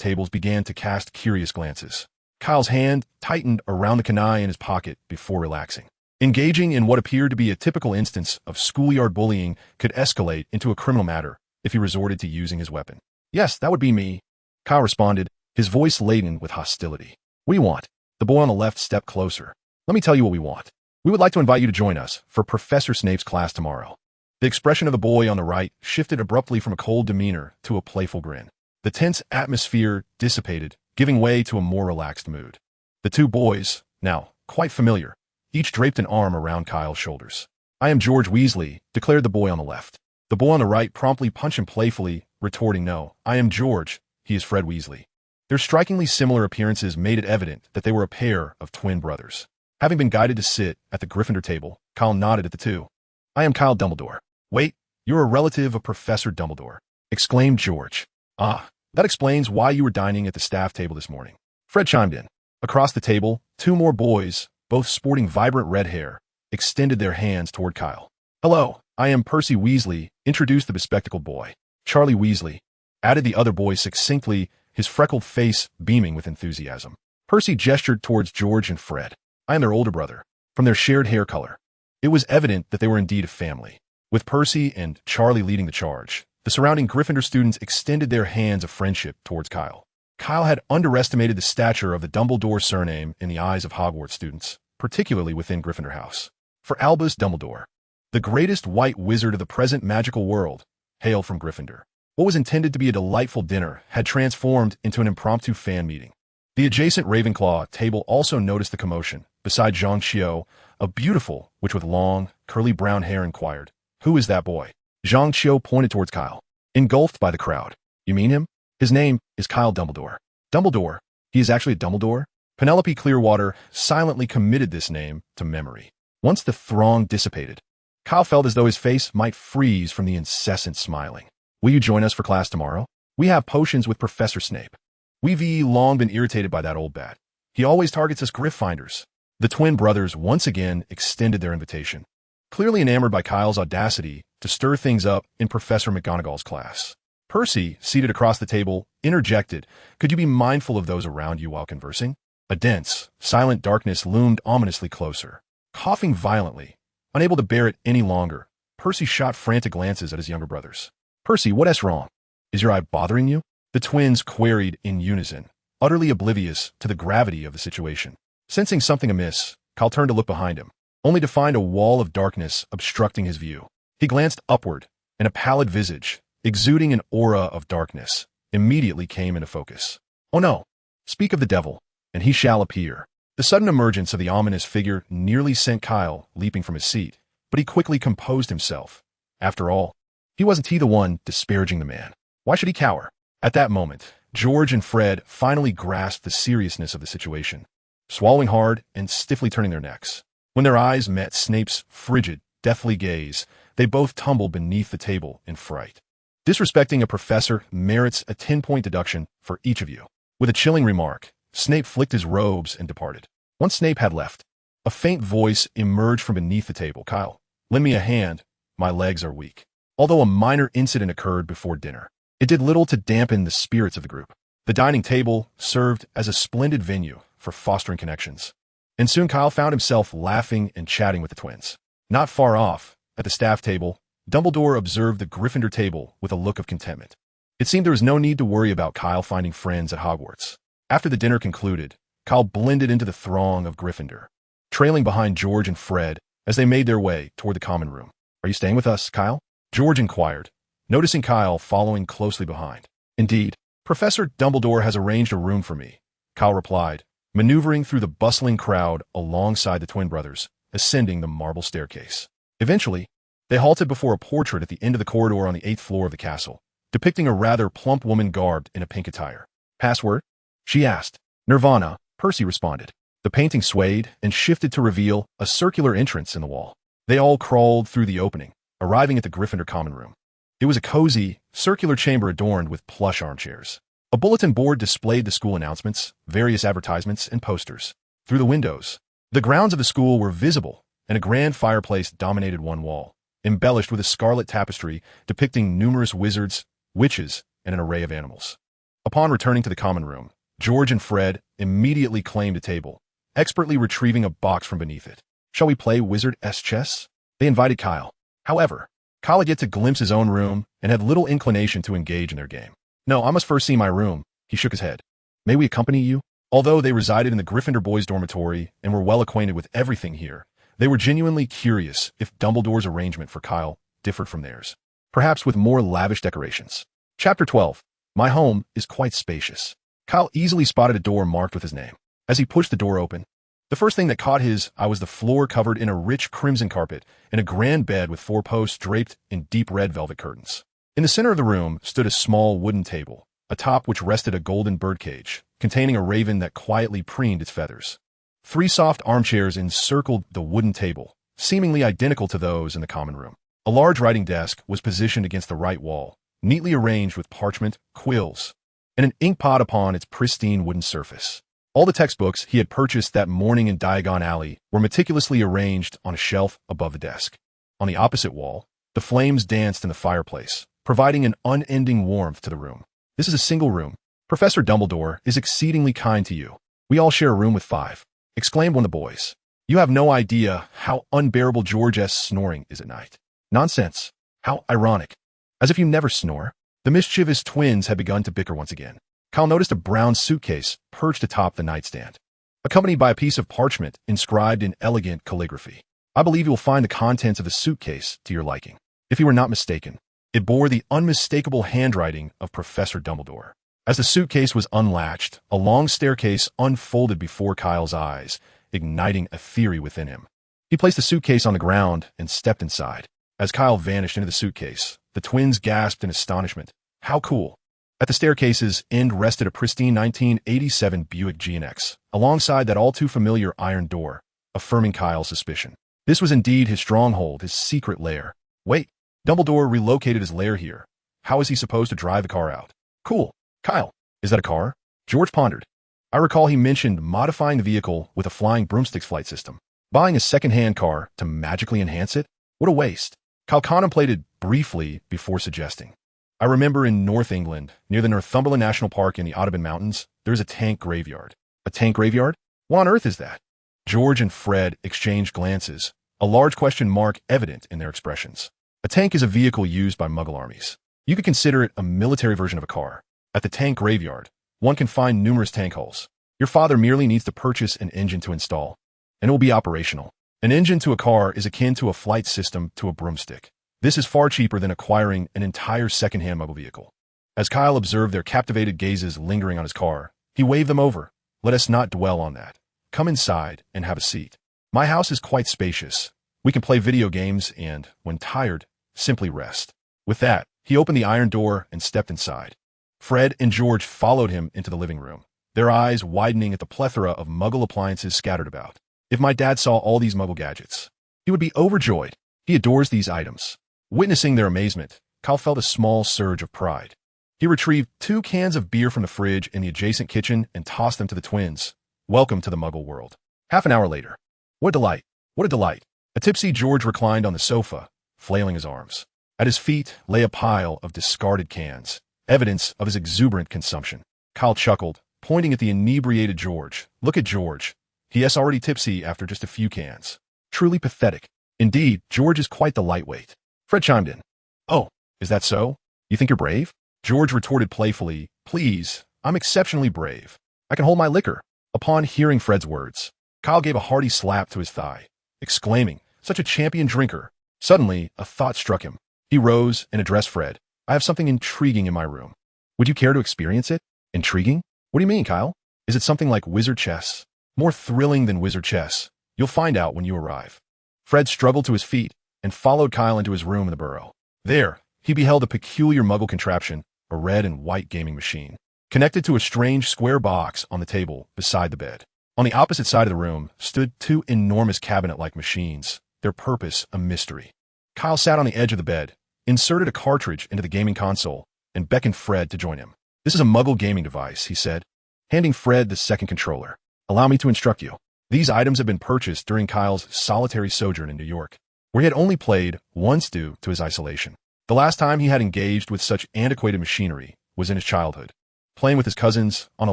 tables began to cast curious glances. Kyle's hand tightened around the kunai in his pocket before relaxing. Engaging in what appeared to be a typical instance of schoolyard bullying could escalate into a criminal matter if he resorted to using his weapon. "Yes, that would be me," Kyle responded, his voice laden with hostility. "What do you want?" The boy on the left stepped closer. "Let me tell you what we want. We would like to invite you to join us for Professor Snape's class tomorrow." The expression of the boy on the right shifted abruptly from a cold demeanor to a playful grin. The tense atmosphere dissipated, giving way to a more relaxed mood. The two boys, now quite familiar, each draped an arm around Kyle's shoulders. "I am George Weasley," declared the boy on the left. The boy on the right promptly punched him playfully, retorting, "No, I am George. He is Fred Weasley." Their strikingly similar appearances made it evident that they were a pair of twin brothers. Having been guided to sit at the Gryffindor table, Kyle nodded at the two. "I am Kyle Dumbledore." "Wait, you're a relative of Professor Dumbledore," exclaimed George. "Ah, that explains why you were dining at the staff table this morning." Fred chimed in. Across the table, two more boys, both sporting vibrant red hair, extended their hands toward Kyle. "Hello, I am Percy Weasley," introduced the bespectacled boy. "Charlie Weasley," added the other boy succinctly, his freckled face beaming with enthusiasm. Percy gestured towards George and Fred. "I am their older brother." From their shared hair color, it was evident that they were indeed a family. With Percy and Charlie leading the charge, the surrounding Gryffindor students extended their hands of friendship towards Kyle. Kyle had underestimated the stature of the Dumbledore surname in the eyes of Hogwarts students, particularly within Gryffindor House. For Albus Dumbledore, the greatest white wizard of the present magical world, hailed from Gryffindor. What was intended to be a delightful dinner had transformed into an impromptu fan meeting. The adjacent Ravenclaw table also noticed the commotion. Beside Zhang Xiao, a beautiful witch with long, curly brown hair inquired, "Who is that boy?" Zhang Xiao pointed towards Kyle, engulfed by the crowd. "You mean him? His name is Kyle Dumbledore." "Dumbledore? He is actually a Dumbledore?" Penelope Clearwater silently committed this name to memory. Once the throng dissipated, Kyle felt as though his face might freeze from the incessant smiling. "Will you join us for class tomorrow? We have potions with Professor Snape. We've long been irritated by that old bat. He always targets us Griff finders." The twin brothers once again extended their invitation, clearly enamored by Kyle's audacity to stir things up in Professor McGonagall's class. Percy, seated across the table, interjected, "Could you be mindful of those around you while conversing?" A dense, silent darkness loomed ominously closer. Coughing violently, unable to bear it any longer, Percy shot frantic glances at his younger brothers. "Percy, what's wrong? Is your eye bothering you?" The twins queried in unison, utterly oblivious to the gravity of the situation. Sensing something amiss, Kyle turned to look behind him, only to find a wall of darkness obstructing his view. He glanced upward, and a pallid visage, exuding an aura of darkness, immediately came into focus. "Oh no! Speak of the devil, and he shall appear." The sudden emergence of the ominous figure nearly sent Kyle leaping from his seat, but he quickly composed himself. After all, wasn't he the one disparaging the man? Why should he cower? At that moment, George and Fred finally grasped the seriousness of the situation, swallowing hard and stiffly turning their necks. When their eyes met Snape's frigid, deathly gaze, they both tumbled beneath the table in fright. Disrespecting a professor merits a 10-point deduction for each of you. With a chilling remark, Snape flicked his robes and departed. Once Snape had left, a faint voice emerged from beneath the table. Kyle, lend me a hand. My legs are weak. Although a minor incident occurred before dinner, it did little to dampen the spirits of the group. The dining table served as a splendid venue for fostering connections, and soon Kyle found himself laughing and chatting with the twins. Not far off, at the staff table, Dumbledore observed the Gryffindor table with a look of contentment. It seemed there was no need to worry about Kyle finding friends at Hogwarts. After the dinner concluded, Kyle blended into the throng of Gryffindor, trailing behind George and Fred as they made their way toward the common room. Are you staying with us, Kyle? George inquired, noticing Kyle following closely behind. Indeed, Professor Dumbledore has arranged a room for me, Kyle replied, maneuvering through the bustling crowd alongside the twin brothers, ascending the marble staircase. Eventually, they halted before a portrait at the end of the corridor on the 8th floor of the castle, depicting a rather plump woman garbed in a pink attire. Password? She asked. Nirvana, Percy responded. The painting swayed and shifted to reveal a circular entrance in the wall. They all crawled through the opening, arriving at the Gryffindor common room. It was a cozy, circular chamber adorned with plush armchairs. A bulletin board displayed the school announcements, various advertisements, and posters. Through the windows, the grounds of the school were visible, and a grand fireplace dominated one wall, embellished with a scarlet tapestry depicting numerous wizards, witches, and an array of animals. Upon returning to the common room, George and Fred immediately claimed a table, expertly retrieving a box from beneath it. Shall we play Wizard-S chess? They invited Kyle. However, Kyle had yet to glimpse his own room and had little inclination to engage in their game. No, I must first see my room. He shook his head. May we accompany you? Although they resided in the Gryffindor boys' dormitory and were well acquainted with everything here, they were genuinely curious if Dumbledore's arrangement for Kyle differed from theirs, perhaps with more lavish decorations. Chapter 12. My home is quite spacious. Kyle easily spotted a door marked with his name. As he pushed the door open, the first thing that caught his eye was the floor covered in a rich crimson carpet and a grand bed with 4 posts draped in deep red velvet curtains. In the center of the room stood a small wooden table, atop which rested a golden birdcage, containing a raven that quietly preened its feathers. 3 soft armchairs encircled the wooden table, seemingly identical to those in the common room. A large writing desk was positioned against the right wall, neatly arranged with parchment, quills, and an ink pot upon its pristine wooden surface. All the textbooks he had purchased that morning in Diagon Alley were meticulously arranged on a shelf above the desk. On the opposite wall, the flames danced in the fireplace, providing an unending warmth to the room. This is a single room. Professor Dumbledore is exceedingly kind to you. We all share a room with 5, exclaimed one of the boys. You have no idea how unbearable George's snoring is at night. Nonsense. How ironic. As if you never snore. The mischievous twins had begun to bicker once again. Kyle noticed a brown suitcase perched atop the nightstand, accompanied by a piece of parchment inscribed in elegant calligraphy. I believe you will find the contents of the suitcase to your liking. If you were not mistaken, it bore the unmistakable handwriting of Professor Dumbledore. As the suitcase was unlatched, a long staircase unfolded before Kyle's eyes, igniting a theory within him. He placed the suitcase on the ground and stepped inside. As Kyle vanished into the suitcase, the twins gasped in astonishment. How cool! At the staircase's end rested a pristine 1987 Buick GNX, alongside that all-too-familiar iron door, affirming Kyle's suspicion. This was indeed his stronghold, his secret lair. Wait, Dumbledore relocated his lair here. How is he supposed to drive the car out? Cool. Kyle, is that a car? George pondered. I recall he mentioned modifying the vehicle with a flying broomsticks flight system. Buying a second-hand car to magically enhance it? What a waste. Kyle contemplated briefly before suggesting. I remember in North England, near the Northumberland National Park in the Audiobook Mountains, there's a tank graveyard. A tank graveyard? What on earth is that? George and Fred exchanged glances, a large question mark evident in their expressions. A tank is a vehicle used by Muggle armies. You could consider it a military version of a car. At the tank graveyard, one can find numerous tank hulls. Your father merely needs to purchase an engine to install, and it will be operational. An engine to a car is akin to a flight system to a broomstick. This is far cheaper than acquiring an entire second-hand Muggle vehicle. As Kyle observed their captivated gazes lingering on his car, he waved them over. Let us not dwell on that. Come inside and have a seat. My house is quite spacious. We can play video games and, when tired, simply rest. With that, he opened the iron door and stepped inside. Fred and George followed him into the living room, their eyes widening at the plethora of Muggle appliances scattered about. If my dad saw all these Muggle gadgets, he would be overjoyed. He adores these items. Witnessing their amazement, Kyle felt a small surge of pride. He retrieved 2 cans of beer from the fridge in the adjacent kitchen and tossed them to the twins. Welcome to the Muggle world. Half an hour later. What a delight. What a delight. A tipsy George reclined on the sofa, flailing his arms. At his feet lay a pile of discarded cans, evidence of his exuberant consumption. Kyle chuckled, pointing at the inebriated George. Look at George. He is already tipsy after just a few cans. Truly pathetic. Indeed, George is quite the lightweight. Fred chimed in. Oh, is that so? You think you're brave? George retorted playfully. Please, I'm exceptionally brave. I can hold my liquor. Upon hearing Fred's words, Kyle gave a hearty slap to his thigh, exclaiming, such a champion drinker. Suddenly, a thought struck him. He rose and addressed Fred. I have something intriguing in my room. Would you care to experience it? Intriguing? What do you mean, Kyle? Is it something like wizard chess? More thrilling than wizard chess. You'll find out when you arrive. Fred struggled to his feet and followed Kyle into his room in the burrow. There, he beheld a peculiar Muggle contraption, a red and white gaming machine, connected to a strange square box on the table beside the bed. On the opposite side of the room stood 2 enormous cabinet-like machines, their purpose a mystery. Kyle sat on the edge of the bed, inserted a cartridge into the gaming console, and beckoned Fred to join him. This is a Muggle gaming device, he said, handing Fred the second controller. Allow me to instruct you. These items have been purchased during Kyle's solitary sojourn in New York, where he had only played once due to his isolation. The last time he had engaged with such antiquated machinery was in his childhood, playing with his cousins on a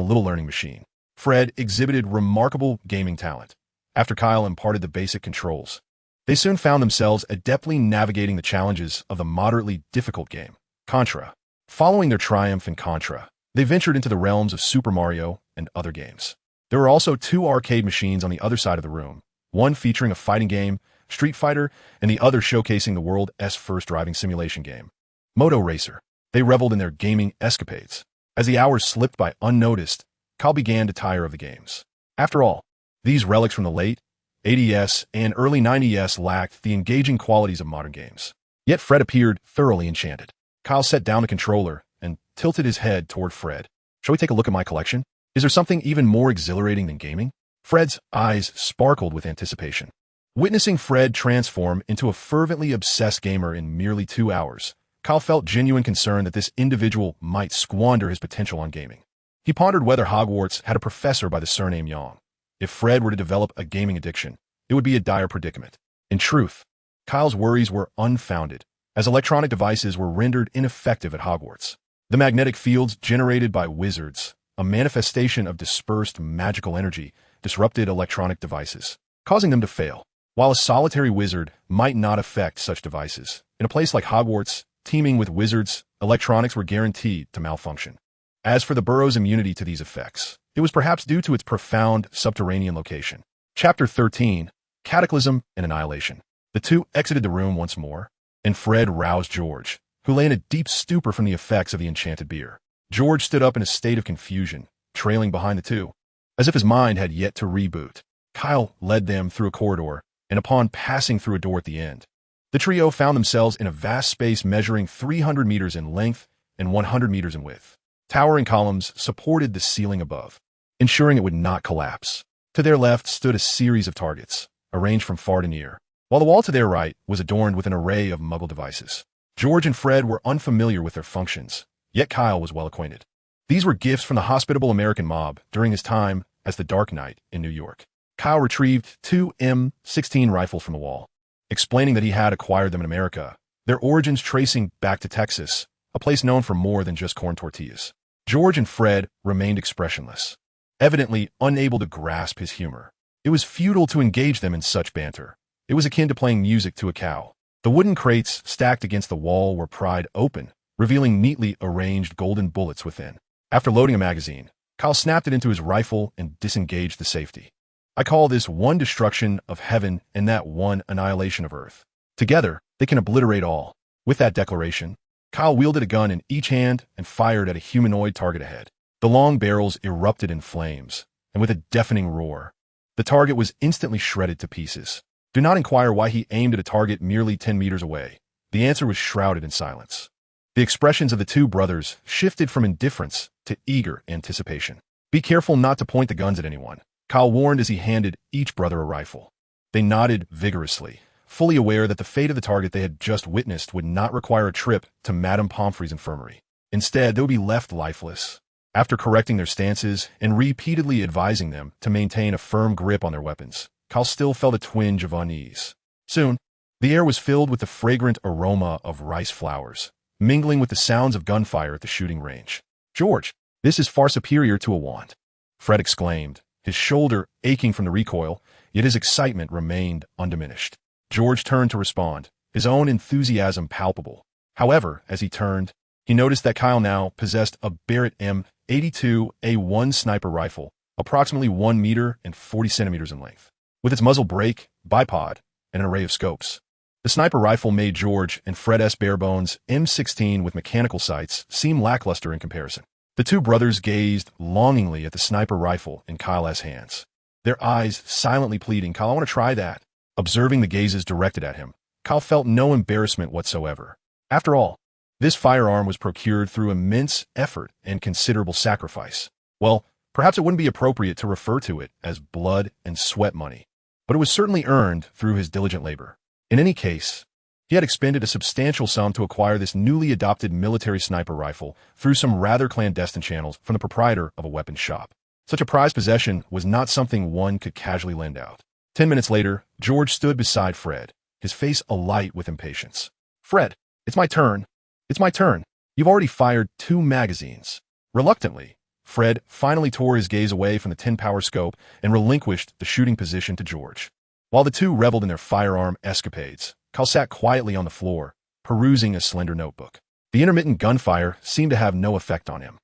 little learning machine. Fred exhibited remarkable gaming talent. After Kyle imparted the basic controls, they soon found themselves adeptly navigating the challenges of the moderately difficult game, Contra. Following their triumph in Contra, they ventured into the realms of Super Mario and other games. There were also 2 arcade machines on the other side of the room, one featuring a fighting game, Street Fighter, and the other showcasing the world's first driving simulation game, Moto Racer. They reveled in their gaming escapades. As the hours slipped by unnoticed, Kyle began to tire of the games. After all, these relics from the late 80s and early 90s lacked the engaging qualities of modern games. Yet Fred appeared thoroughly enchanted. Kyle set down the controller and tilted his head toward Fred. Shall we take a look at my collection? Is there something even more exhilarating than gaming? Fred's eyes sparkled with anticipation. Witnessing Fred transform into a fervently obsessed gamer in merely 2 hours, Kyle felt genuine concern that this individual might squander his potential on gaming. He pondered whether Hogwarts had a professor by the surname Young. If Fred were to develop a gaming addiction, it would be a dire predicament. In truth, Kyle's worries were unfounded, as electronic devices were rendered ineffective at Hogwarts. The magnetic fields generated by wizards, a manifestation of dispersed magical energy, disrupted electronic devices, causing them to fail. While a solitary wizard might not affect such devices, in a place like Hogwarts, teeming with wizards, electronics were guaranteed to malfunction. As for the burrow's immunity to these effects, it was perhaps due to its profound subterranean location. Chapter 13, Cataclysm and Annihilation. The 2 exited the room once more, and Fred roused George, who lay in a deep stupor from the effects of the enchanted beer. George stood up in a state of confusion, trailing behind the 2, as if his mind had yet to reboot. Kyle led them through a corridor, and upon passing through a door at the end, the trio found themselves in a vast space measuring 300 meters in length and 100 meters in width. Towering columns supported the ceiling above, ensuring it would not collapse. To their left stood a series of targets, arranged from far to near, while the wall to their right was adorned with an array of Muggle devices. George and Fred were unfamiliar with their functions, yet Kyle was well acquainted. These were gifts from the hospitable American mob during his time as the Dark Knight in New York. Kyle retrieved 2 M16 rifles from the wall, explaining that he had acquired them in America, their origins tracing back to Texas, a place known for more than just corn tortillas. George and Fred remained expressionless, evidently unable to grasp his humor. It was futile to engage them in such banter. It was akin to playing music to a cow. The wooden crates stacked against the wall were pried open, revealing neatly arranged golden bullets within. After loading a magazine, Kyle snapped it into his rifle and disengaged the safety. I call this one destruction of heaven and that one annihilation of earth. Together, they can obliterate all. With that declaration, Kyle wielded a gun in each hand and fired at a humanoid target ahead. The long barrels erupted in flames, and with a deafening roar, the target was instantly shredded to pieces. Do not inquire why he aimed at a target merely 10 meters away. The answer was shrouded in silence. The expressions of the 2 brothers shifted from indifference to eager anticipation. Be careful not to point the guns at anyone, Kyle warned as he handed each brother a rifle. They nodded vigorously, fully aware that the fate of the target they had just witnessed would not require a trip to Madame Pomfrey's infirmary. Instead, they would be left lifeless. After correcting their stances and repeatedly advising them to maintain a firm grip on their weapons, Cal still felt a twinge of unease. Soon, the air was filled with the fragrant aroma of rice flowers, mingling with the sounds of gunfire at the shooting range. "George, this is far superior to a wand," Fred exclaimed, his shoulder aching from the recoil, yet his excitement remained undiminished. George turned to respond, his own enthusiasm palpable. However, as he turned, he noticed that Kyle now possessed a Barrett M82A1 sniper rifle, approximately 1 meter and 40 centimeters in length, with its muzzle brake, bipod, and an array of scopes. The sniper rifle made George and Fred S. Barebones M16 with mechanical sights seem lackluster in comparison. The two brothers gazed longingly at the sniper rifle in Kyle's hands, their eyes silently pleading, "Kyle, I want to try that." Observing the gazes directed at him, Kyle felt no embarrassment whatsoever. After all, this firearm was procured through immense effort and considerable sacrifice. Well, perhaps it wouldn't be appropriate to refer to it as blood and sweat money, but it was certainly earned through his diligent labor. In any case, he had expended a substantial sum to acquire this newly adopted military sniper rifle through some rather clandestine channels from the proprietor of a weapons shop. Such a prized possession was not something one could casually lend out. 10 minutes later, George stood beside Fred, his face alight with impatience. "Fred, it's my turn. It's my turn. You've already fired 2 magazines." Reluctantly, Fred finally tore his gaze away from the 10-power scope and relinquished the shooting position to George. While the two reveled in their firearm escapades, Kyle sat quietly on the floor, perusing a slender notebook. The intermittent gunfire seemed to have no effect on him.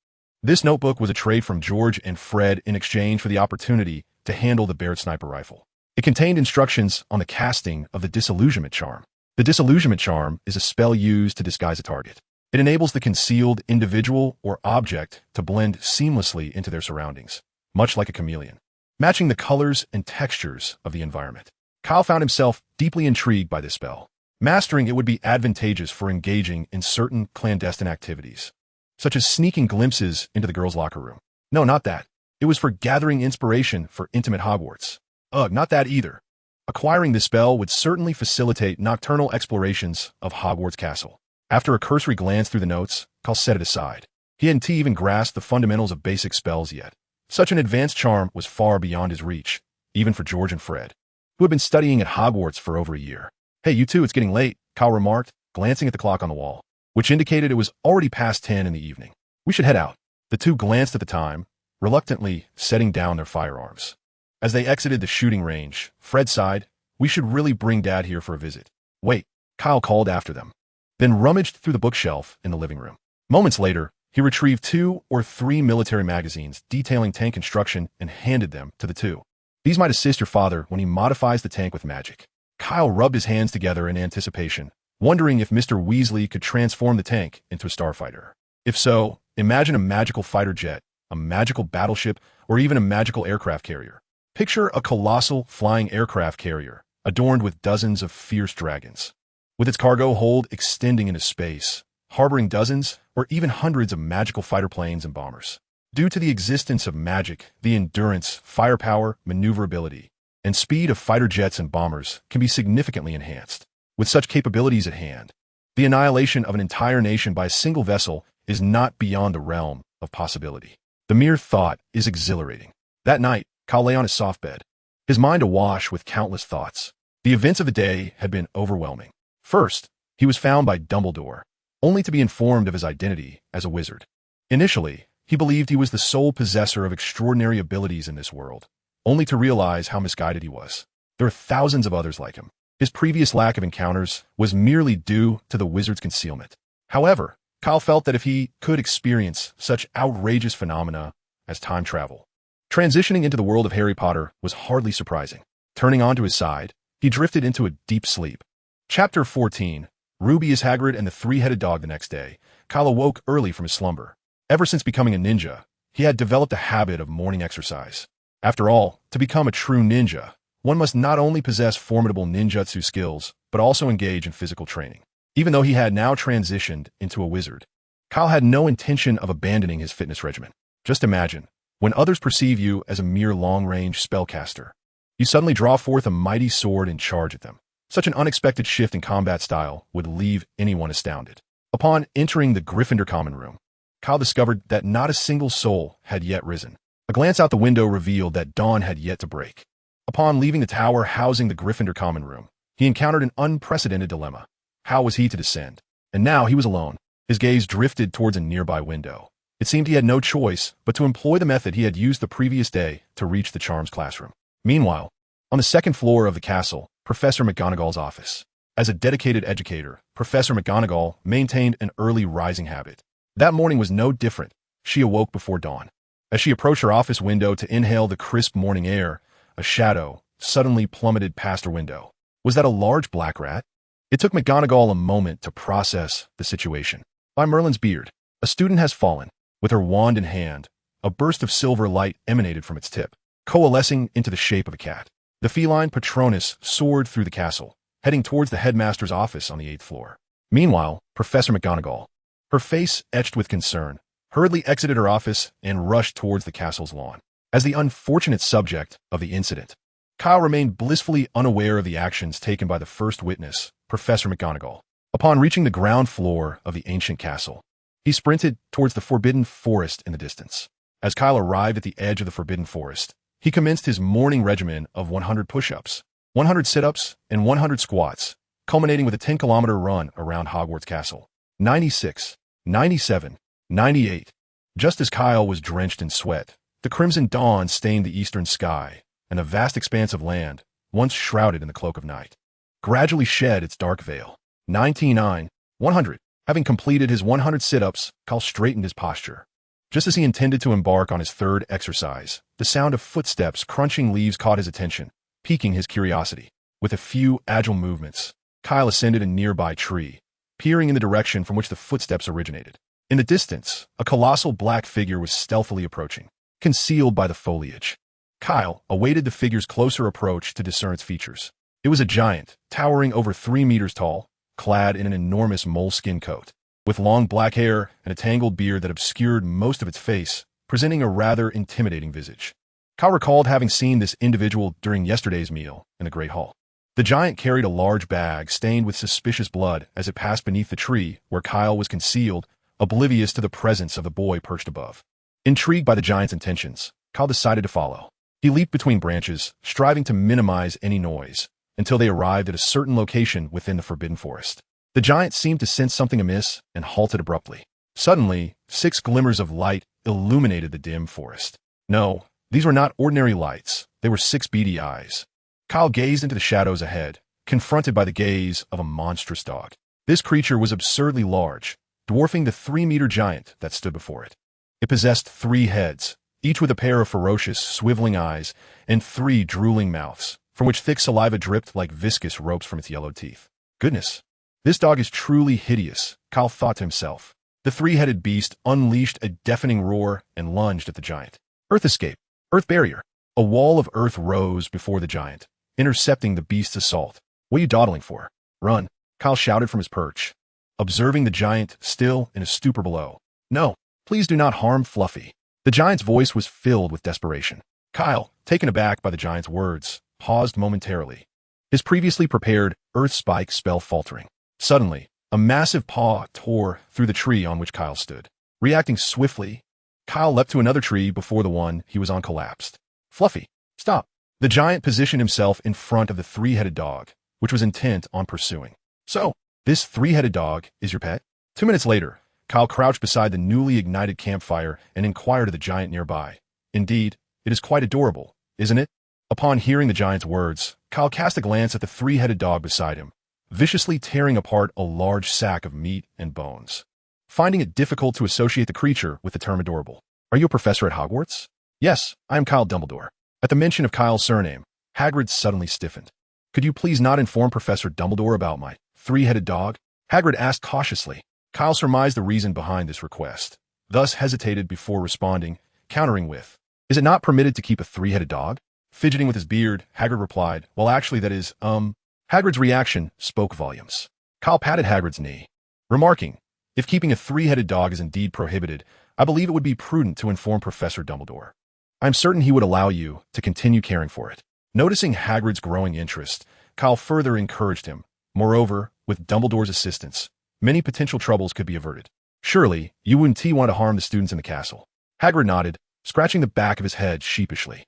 This notebook was a trade from George and Fred in exchange for the opportunity to handle the Barrett sniper rifle. It contained instructions on the casting of the disillusionment charm. The disillusionment charm is a spell used to disguise a target. It enables the concealed individual or object to blend seamlessly into their surroundings, much like a chameleon, matching the colors and textures of the environment. Kyle found himself deeply intrigued by this spell. Mastering it would be advantageous for engaging in certain clandestine activities, such as sneaking glimpses into the girls' locker room. No, not that. It was for gathering inspiration for intimate Hogwarts. Ugh, not that either. Acquiring this spell would certainly facilitate nocturnal explorations of Hogwarts Castle. After a cursory glance through the notes, Kyle set it aside. He hadn't even grasped the fundamentals of basic spells yet. Such an advanced charm was far beyond his reach, even for George and Fred, who had been studying at Hogwarts for over a year. "Hey, you two, it's getting late," Kyle remarked, glancing at the clock on the wall, which indicated it was already past 10 in the evening. "We should head out." The two glanced at the time, reluctantly setting down their firearms. As they exited the shooting range, Fred sighed, "We should really bring Dad here for a visit." "Wait," Kyle called after them, then rummaged through the bookshelf in the living room. Moments later, he retrieved 2 or 3 military magazines detailing tank construction and handed them to the two. "These might assist your father when he modifies the tank with magic." Kyle rubbed his hands together in anticipation, wondering if Mr. Weasley could transform the tank into a starfighter. If so, imagine a magical fighter jet, a magical battleship, or even a magical aircraft carrier. Picture a colossal flying aircraft carrier, adorned with dozens of fierce dragons, with its cargo hold extending into space, harboring dozens or even hundreds of magical fighter planes and bombers. Due to the existence of magic, the endurance, firepower, maneuverability, and speed of fighter jets and bombers can be significantly enhanced. With such capabilities at hand, the annihilation of an entire nation by a single vessel is not beyond the realm of possibility. The mere thought is exhilarating. That night, Kyle lay on his soft bed, his mind awash with countless thoughts. The events of the day had been overwhelming. First, he was found by Dumbledore, only to be informed of his identity as a wizard. Initially, he believed he was the sole possessor of extraordinary abilities in this world, only to realize how misguided he was. There are thousands of others like him. His previous lack of encounters was merely due to the wizard's concealment. However, Kyle felt that if he could experience such outrageous phenomena as time travel, transitioning into the world of Harry Potter was hardly surprising. Turning onto his side, he drifted into a deep sleep. Chapter 14, Ruby is Hagrid and the Three-Headed Dog. The next day, Kyle awoke early from his slumber. Ever since becoming a ninja, he had developed a habit of morning exercise. After all, to become a true ninja, one must not only possess formidable ninjutsu skills, but also engage in physical training. Even though he had now transitioned into a wizard, Kyle had no intention of abandoning his fitness regimen. Just imagine, when others perceive you as a mere long-range spellcaster, you suddenly draw forth a mighty sword and charge at them. Such an unexpected shift in combat style would leave anyone astounded. Upon entering the Gryffindor common room, Kyle discovered that not a single soul had yet risen. A glance out the window revealed that dawn had yet to break. Upon leaving the tower housing the Gryffindor common room, he encountered an unprecedented dilemma. How was he to descend? And now he was alone. His gaze drifted towards a nearby window. It seemed he had no choice but to employ the method he had used the previous day to reach the charms classroom. Meanwhile, on the second floor of the castle, Professor McGonagall's office. As a dedicated educator, Professor McGonagall maintained an early rising habit. That morning was no different. She awoke before dawn. As she approached her office window to inhale the crisp morning air, a shadow suddenly plummeted past her window. Was that a large black rat? It took McGonagall a moment to process the situation. By Merlin's beard, a student has fallen. With her wand in hand, a burst of silver light emanated from its tip, coalescing into the shape of a cat. The feline Patronus soared through the castle, heading towards the headmaster's office on the 8th floor. Meanwhile, Professor McGonagall, her face etched with concern, hurriedly exited her office and rushed towards the castle's lawn. As the unfortunate subject of the incident, Kyle remained blissfully unaware of the actions taken by the first witness, Professor McGonagall. Upon reaching the ground floor of the ancient castle, he sprinted towards the forbidden forest in the distance. As Kyle arrived at the edge of the forbidden forest, he commenced his morning regimen of 100 push-ups, 100 sit-ups, and 100 squats, culminating with a 10-kilometer run around Hogwarts Castle. 96, 97, 98. Just as Kyle was drenched in sweat, the crimson dawn stained the eastern sky, and a vast expanse of land, once shrouded in the cloak of night, gradually shed its dark veil. 99, 100. Having completed his 100 sit-ups, Kyle straightened his posture. Just as he intended to embark on his third exercise, the sound of footsteps crunching leaves caught his attention, piquing his curiosity. With a few agile movements, Kyle ascended a nearby tree, peering in the direction from which the footsteps originated. In the distance, a colossal black figure was stealthily approaching, concealed by the foliage. Kyle awaited the figure's closer approach to discern its features. It was a giant, towering over 3 meters tall, clad in an enormous moleskin coat, with long black hair and a tangled beard that obscured most of its face, presenting a rather intimidating visage. Kyle recalled having seen this individual during yesterday's meal in the Great Hall. The giant carried a large bag stained with suspicious blood as it passed beneath the tree where Kyle was concealed, oblivious to the presence of the boy perched above. Intrigued by the giant's intentions, Kyle decided to follow. He leaped between branches, striving to minimize any noise, until they arrived at a certain location within the forbidden forest. The giant seemed to sense something amiss and halted abruptly. Suddenly, 6 glimmers of light illuminated the dim forest. No, these were not ordinary lights. They were 6 beady eyes. Kyle gazed into the shadows ahead, confronted by the gaze of a monstrous dog. This creature was absurdly large, dwarfing the 3-meter giant that stood before it. It possessed 3 heads, each with a pair of ferocious, swiveling eyes and 3 drooling mouths, from which thick saliva dripped like viscous ropes from its yellow teeth. Goodness, this dog is truly hideous, Kyle thought to himself. The 3-headed beast unleashed a deafening roar and lunged at the giant. Earth escape. Earth barrier. A wall of earth rose before the giant, intercepting the beast's assault. What are you dawdling for? Run, Kyle shouted from his perch, observing the giant still in a stupor below. No, please do not harm Fluffy. The giant's voice was filled with desperation. Kyle, taken aback by the giant's words, paused momentarily, his previously prepared earth spike spell faltering. Suddenly, a massive paw tore through the tree on which Kyle stood. Reacting swiftly, Kyle leapt to another tree before the one he was on collapsed. Fluffy, stop. The giant positioned himself in front of the 3-headed dog, which was intent on pursuing. So, this 3-headed dog is your pet? 2 minutes later, Kyle crouched beside the newly ignited campfire and inquired of the giant nearby. Indeed, it is quite adorable, isn't it? Upon hearing the giant's words, Kyle cast a glance at the 3-headed dog beside him, viciously tearing apart a large sack of meat and bones. Finding it difficult to associate the creature with the term adorable. Are you a professor at Hogwarts? Yes, I am Kyle Dumbledore. At the mention of Kyle's surname, Hagrid suddenly stiffened. Could you please not inform Professor Dumbledore about my 3-headed dog? Hagrid asked cautiously. Kyle surmised the reason behind this request, thus hesitated before responding, countering with, is it not permitted to keep a 3-headed dog? Fidgeting with his beard, Hagrid replied, well actually that is, Hagrid's reaction spoke volumes. Kyle patted Hagrid's knee, remarking, if keeping a 3-headed dog is indeed prohibited, I believe it would be prudent to inform Professor Dumbledore. I am certain he would allow you to continue caring for it. Noticing Hagrid's growing interest, Kyle further encouraged him. Moreover, with Dumbledore's assistance, many potential troubles could be averted. Surely, you wouldn't want to harm the students in the castle. Hagrid nodded, scratching the back of his head sheepishly.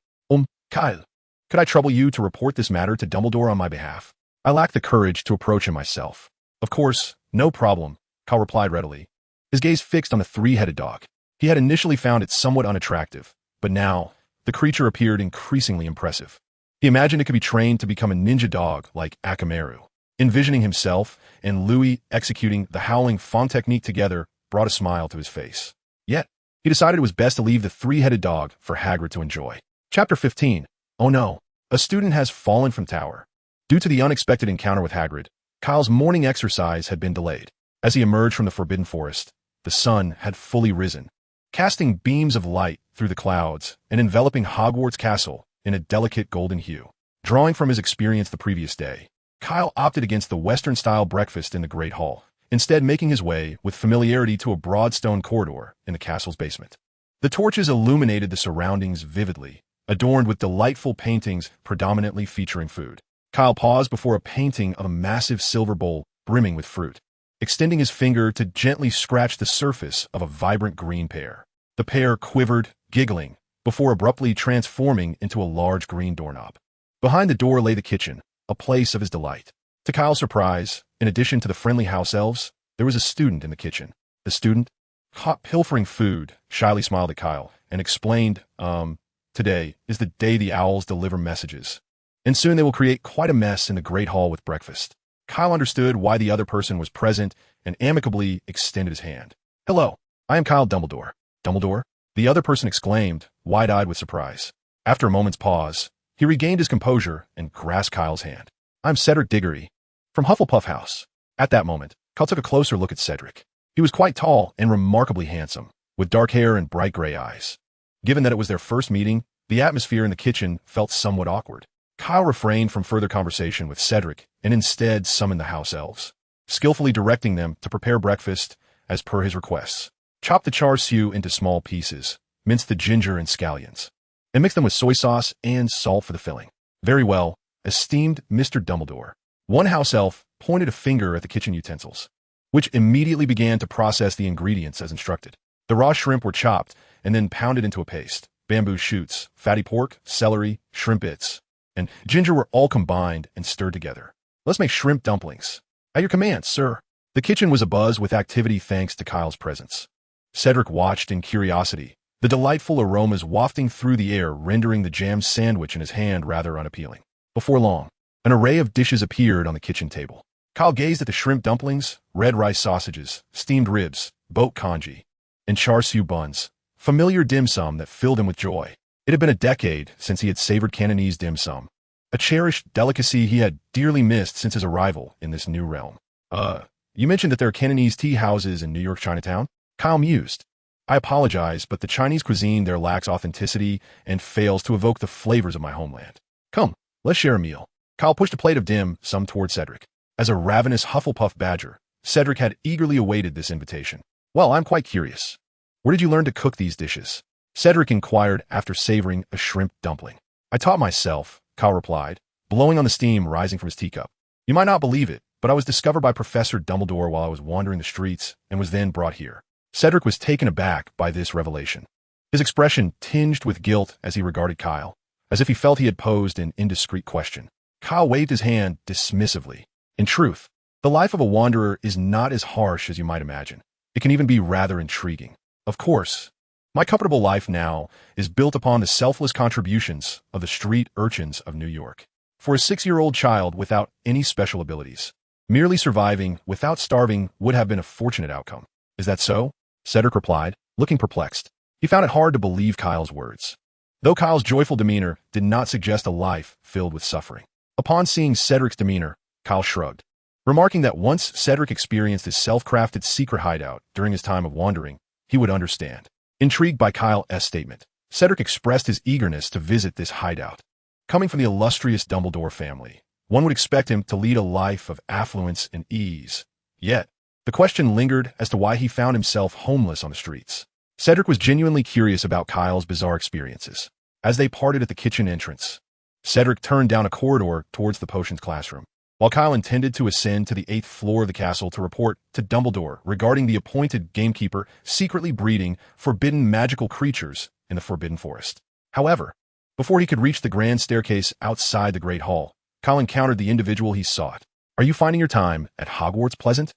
Kyle, could I trouble you to report this matter to Dumbledore on my behalf? I lack the courage to approach him myself. Of course, no problem, Kyle replied readily, his gaze fixed on the three-headed dog. He had initially found it somewhat unattractive, but now, the creature appeared increasingly impressive. He imagined it could be trained to become a ninja dog like Akamaru. Envisioning himself and Louis executing the howling fawn technique together brought a smile to his face. Yet, he decided it was best to leave the three-headed dog for Hagrid to enjoy. Chapter 15. Oh no, a student has fallen from tower. Due to the unexpected encounter with Hagrid, Kyle's morning exercise had been delayed. As he emerged from the Forbidden Forest, the sun had fully risen, casting beams of light through the clouds and enveloping Hogwarts Castle in a delicate golden hue. Drawing from his experience the previous day, Kyle opted against the Western-style breakfast in the Great Hall, instead making his way with familiarity to a broad stone corridor in the castle's basement. The torches illuminated the surroundings vividly, adorned with delightful paintings predominantly featuring food. Kyle paused before a painting of a massive silver bowl brimming with fruit, extending his finger to gently scratch the surface of a vibrant green pear. The pear quivered, giggling, before abruptly transforming into a large green doorknob. Behind the door lay the kitchen, a place of his delight. To Kyle's surprise, in addition to the friendly house elves, there was a student in the kitchen. The student, caught pilfering food, shyly smiled at Kyle and explained, today is the day the owls deliver messages, and soon they will create quite a mess in the Great Hall with breakfast. Kyle understood why the other person was present and amicably extended his hand. Hello, I am Kyle Dumbledore. Dumbledore? The other person exclaimed, wide-eyed with surprise. After a moment's pause, he regained his composure and grasped Kyle's hand. I'm Cedric Diggory, from Hufflepuff House. At that moment, Kyle took a closer look at Cedric. He was quite tall and remarkably handsome, with dark hair and bright gray eyes. Given that it was their first meeting, the atmosphere in the kitchen felt somewhat awkward. Kyle refrained from further conversation with Cedric and instead summoned the house elves, skillfully directing them to prepare breakfast as per his requests. Chop the char siu into small pieces, mince the ginger and scallions, and mix them with soy sauce and salt for the filling. Very well, esteemed Mr. Dumbledore. One house elf pointed a finger at the kitchen utensils, which immediately began to process the ingredients as instructed. The raw shrimp were chopped and then pounded into a paste. Bamboo shoots, fatty pork, celery, shrimp bits, and ginger were all combined and stirred together. Let's make shrimp dumplings. At your command, sir. The kitchen was abuzz with activity thanks to Kyle's presence. Cedric watched in curiosity, the delightful aromas wafting through the air rendering the jam sandwich in his hand rather unappealing. Before long, an array of dishes appeared on the kitchen table. Kyle gazed at the shrimp dumplings, red rice sausages, steamed ribs, boat congee, and char siu buns, familiar dim sum that filled him with joy. It had been a decade since he had savored Cantonese dim sum, a cherished delicacy he had dearly missed since his arrival in this new realm. You mentioned that there are Cantonese tea houses in New York Chinatown? Kyle mused. I apologize, but the Chinese cuisine there lacks authenticity and fails to evoke the flavors of my homeland. Come, let's share a meal. Kyle pushed a plate of dim sum toward Cedric. As a ravenous Hufflepuff badger, Cedric had eagerly awaited this invitation. Well, I'm quite curious. Where did you learn to cook these dishes? Cedric inquired after savoring a shrimp dumpling. I taught myself, Kyle replied, blowing on the steam rising from his teacup. You might not believe it, but I was discovered by Professor Dumbledore while I was wandering the streets and was then brought here. Cedric was taken aback by this revelation. His expression tinged with guilt as he regarded Kyle, as if he felt he had posed an indiscreet question. Kyle waved his hand dismissively. In truth, the life of a wanderer is not as harsh as you might imagine. It can even be rather intriguing. Of course, my comfortable life now is built upon the selfless contributions of the street urchins of New York. For a 6-year-old child without any special abilities, merely surviving without starving would have been a fortunate outcome. Is that so? Cedric replied, looking perplexed. He found it hard to believe Kyle's words, though Kyle's joyful demeanor did not suggest a life filled with suffering. Upon seeing Cedric's demeanor, Kyle shrugged, remarking that once Cedric experienced his self-crafted secret hideout during his time of wandering, he would understand. Intrigued by Kyle's statement, Cedric expressed his eagerness to visit this hideout. Coming from the illustrious Dumbledore family, one would expect him to lead a life of affluence and ease. Yet, the question lingered as to why he found himself homeless on the streets. Cedric was genuinely curious about Kyle's bizarre experiences. As they parted at the kitchen entrance, Cedric turned down a corridor towards the potions classroom, while Kyle intended to ascend to the 8th floor of the castle to report to Dumbledore regarding the appointed gamekeeper secretly breeding forbidden magical creatures in the Forbidden Forest. However, before he could reach the grand staircase outside the Great Hall, Kyle encountered the individual he sought. "Are you finding your time at Hogwarts pleasant?"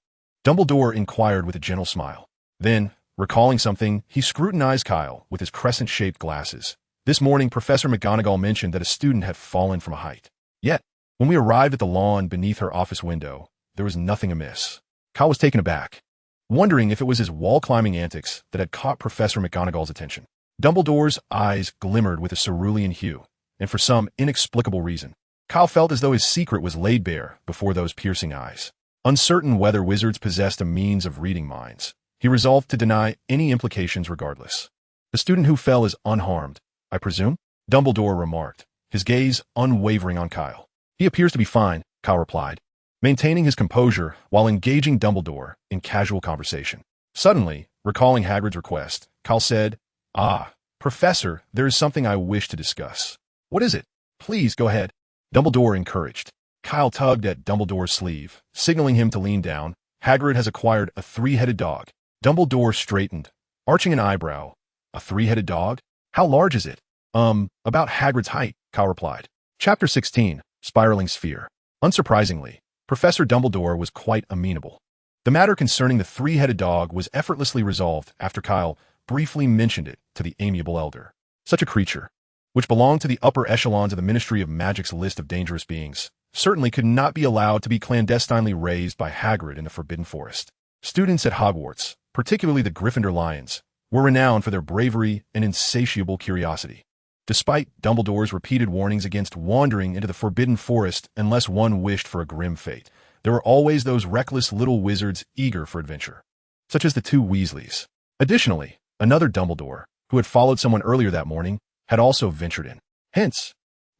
Dumbledore inquired with a gentle smile. Then, recalling something, he scrutinized Kyle with his crescent-shaped glasses. This morning, Professor McGonagall mentioned that a student had fallen from a height. Yet, when we arrived at the lawn beneath her office window, there was nothing amiss. Kyle was taken aback, wondering if it was his wall-climbing antics that had caught Professor McGonagall's attention. Dumbledore's eyes glimmered with a cerulean hue, and for some inexplicable reason, Kyle felt as though his secret was laid bare before those piercing eyes. Uncertain whether wizards possessed a means of reading minds, he resolved to deny any implications regardless. "The student who fell is unharmed, I presume?" Dumbledore remarked, his gaze unwavering on Kyle. "He appears to be fine," Kyle replied, maintaining his composure while engaging Dumbledore in casual conversation. Suddenly, recalling Hagrid's request, Kyle said, "Ah, Professor, there is something I wish to discuss." "What is it? Please, go ahead." Dumbledore encouraged. Kyle tugged at Dumbledore's sleeve, signaling him to lean down. "Hagrid has acquired a 3-headed dog." Dumbledore straightened, arching an eyebrow. "A 3-headed dog? How large is it?" About Hagrid's height," Kyle replied. Chapter 16, Spiraling Sphere. Unsurprisingly, Professor Dumbledore was quite amenable. The matter concerning the 3-headed dog was effortlessly resolved after Kyle briefly mentioned it to the amiable elder. Such a creature, which belonged to the upper echelons of the Ministry of Magic's list of dangerous beings, certainly could not be allowed to be clandestinely raised by Hagrid in the Forbidden Forest. Students at Hogwarts, particularly the Gryffindor Lions, were renowned for their bravery and insatiable curiosity. Despite Dumbledore's repeated warnings against wandering into the Forbidden Forest unless one wished for a grim fate, there were always those reckless little wizards eager for adventure, such as the 2 Weasleys. Additionally, another Dumbledore, who had followed someone earlier that morning, had also ventured in. Hence,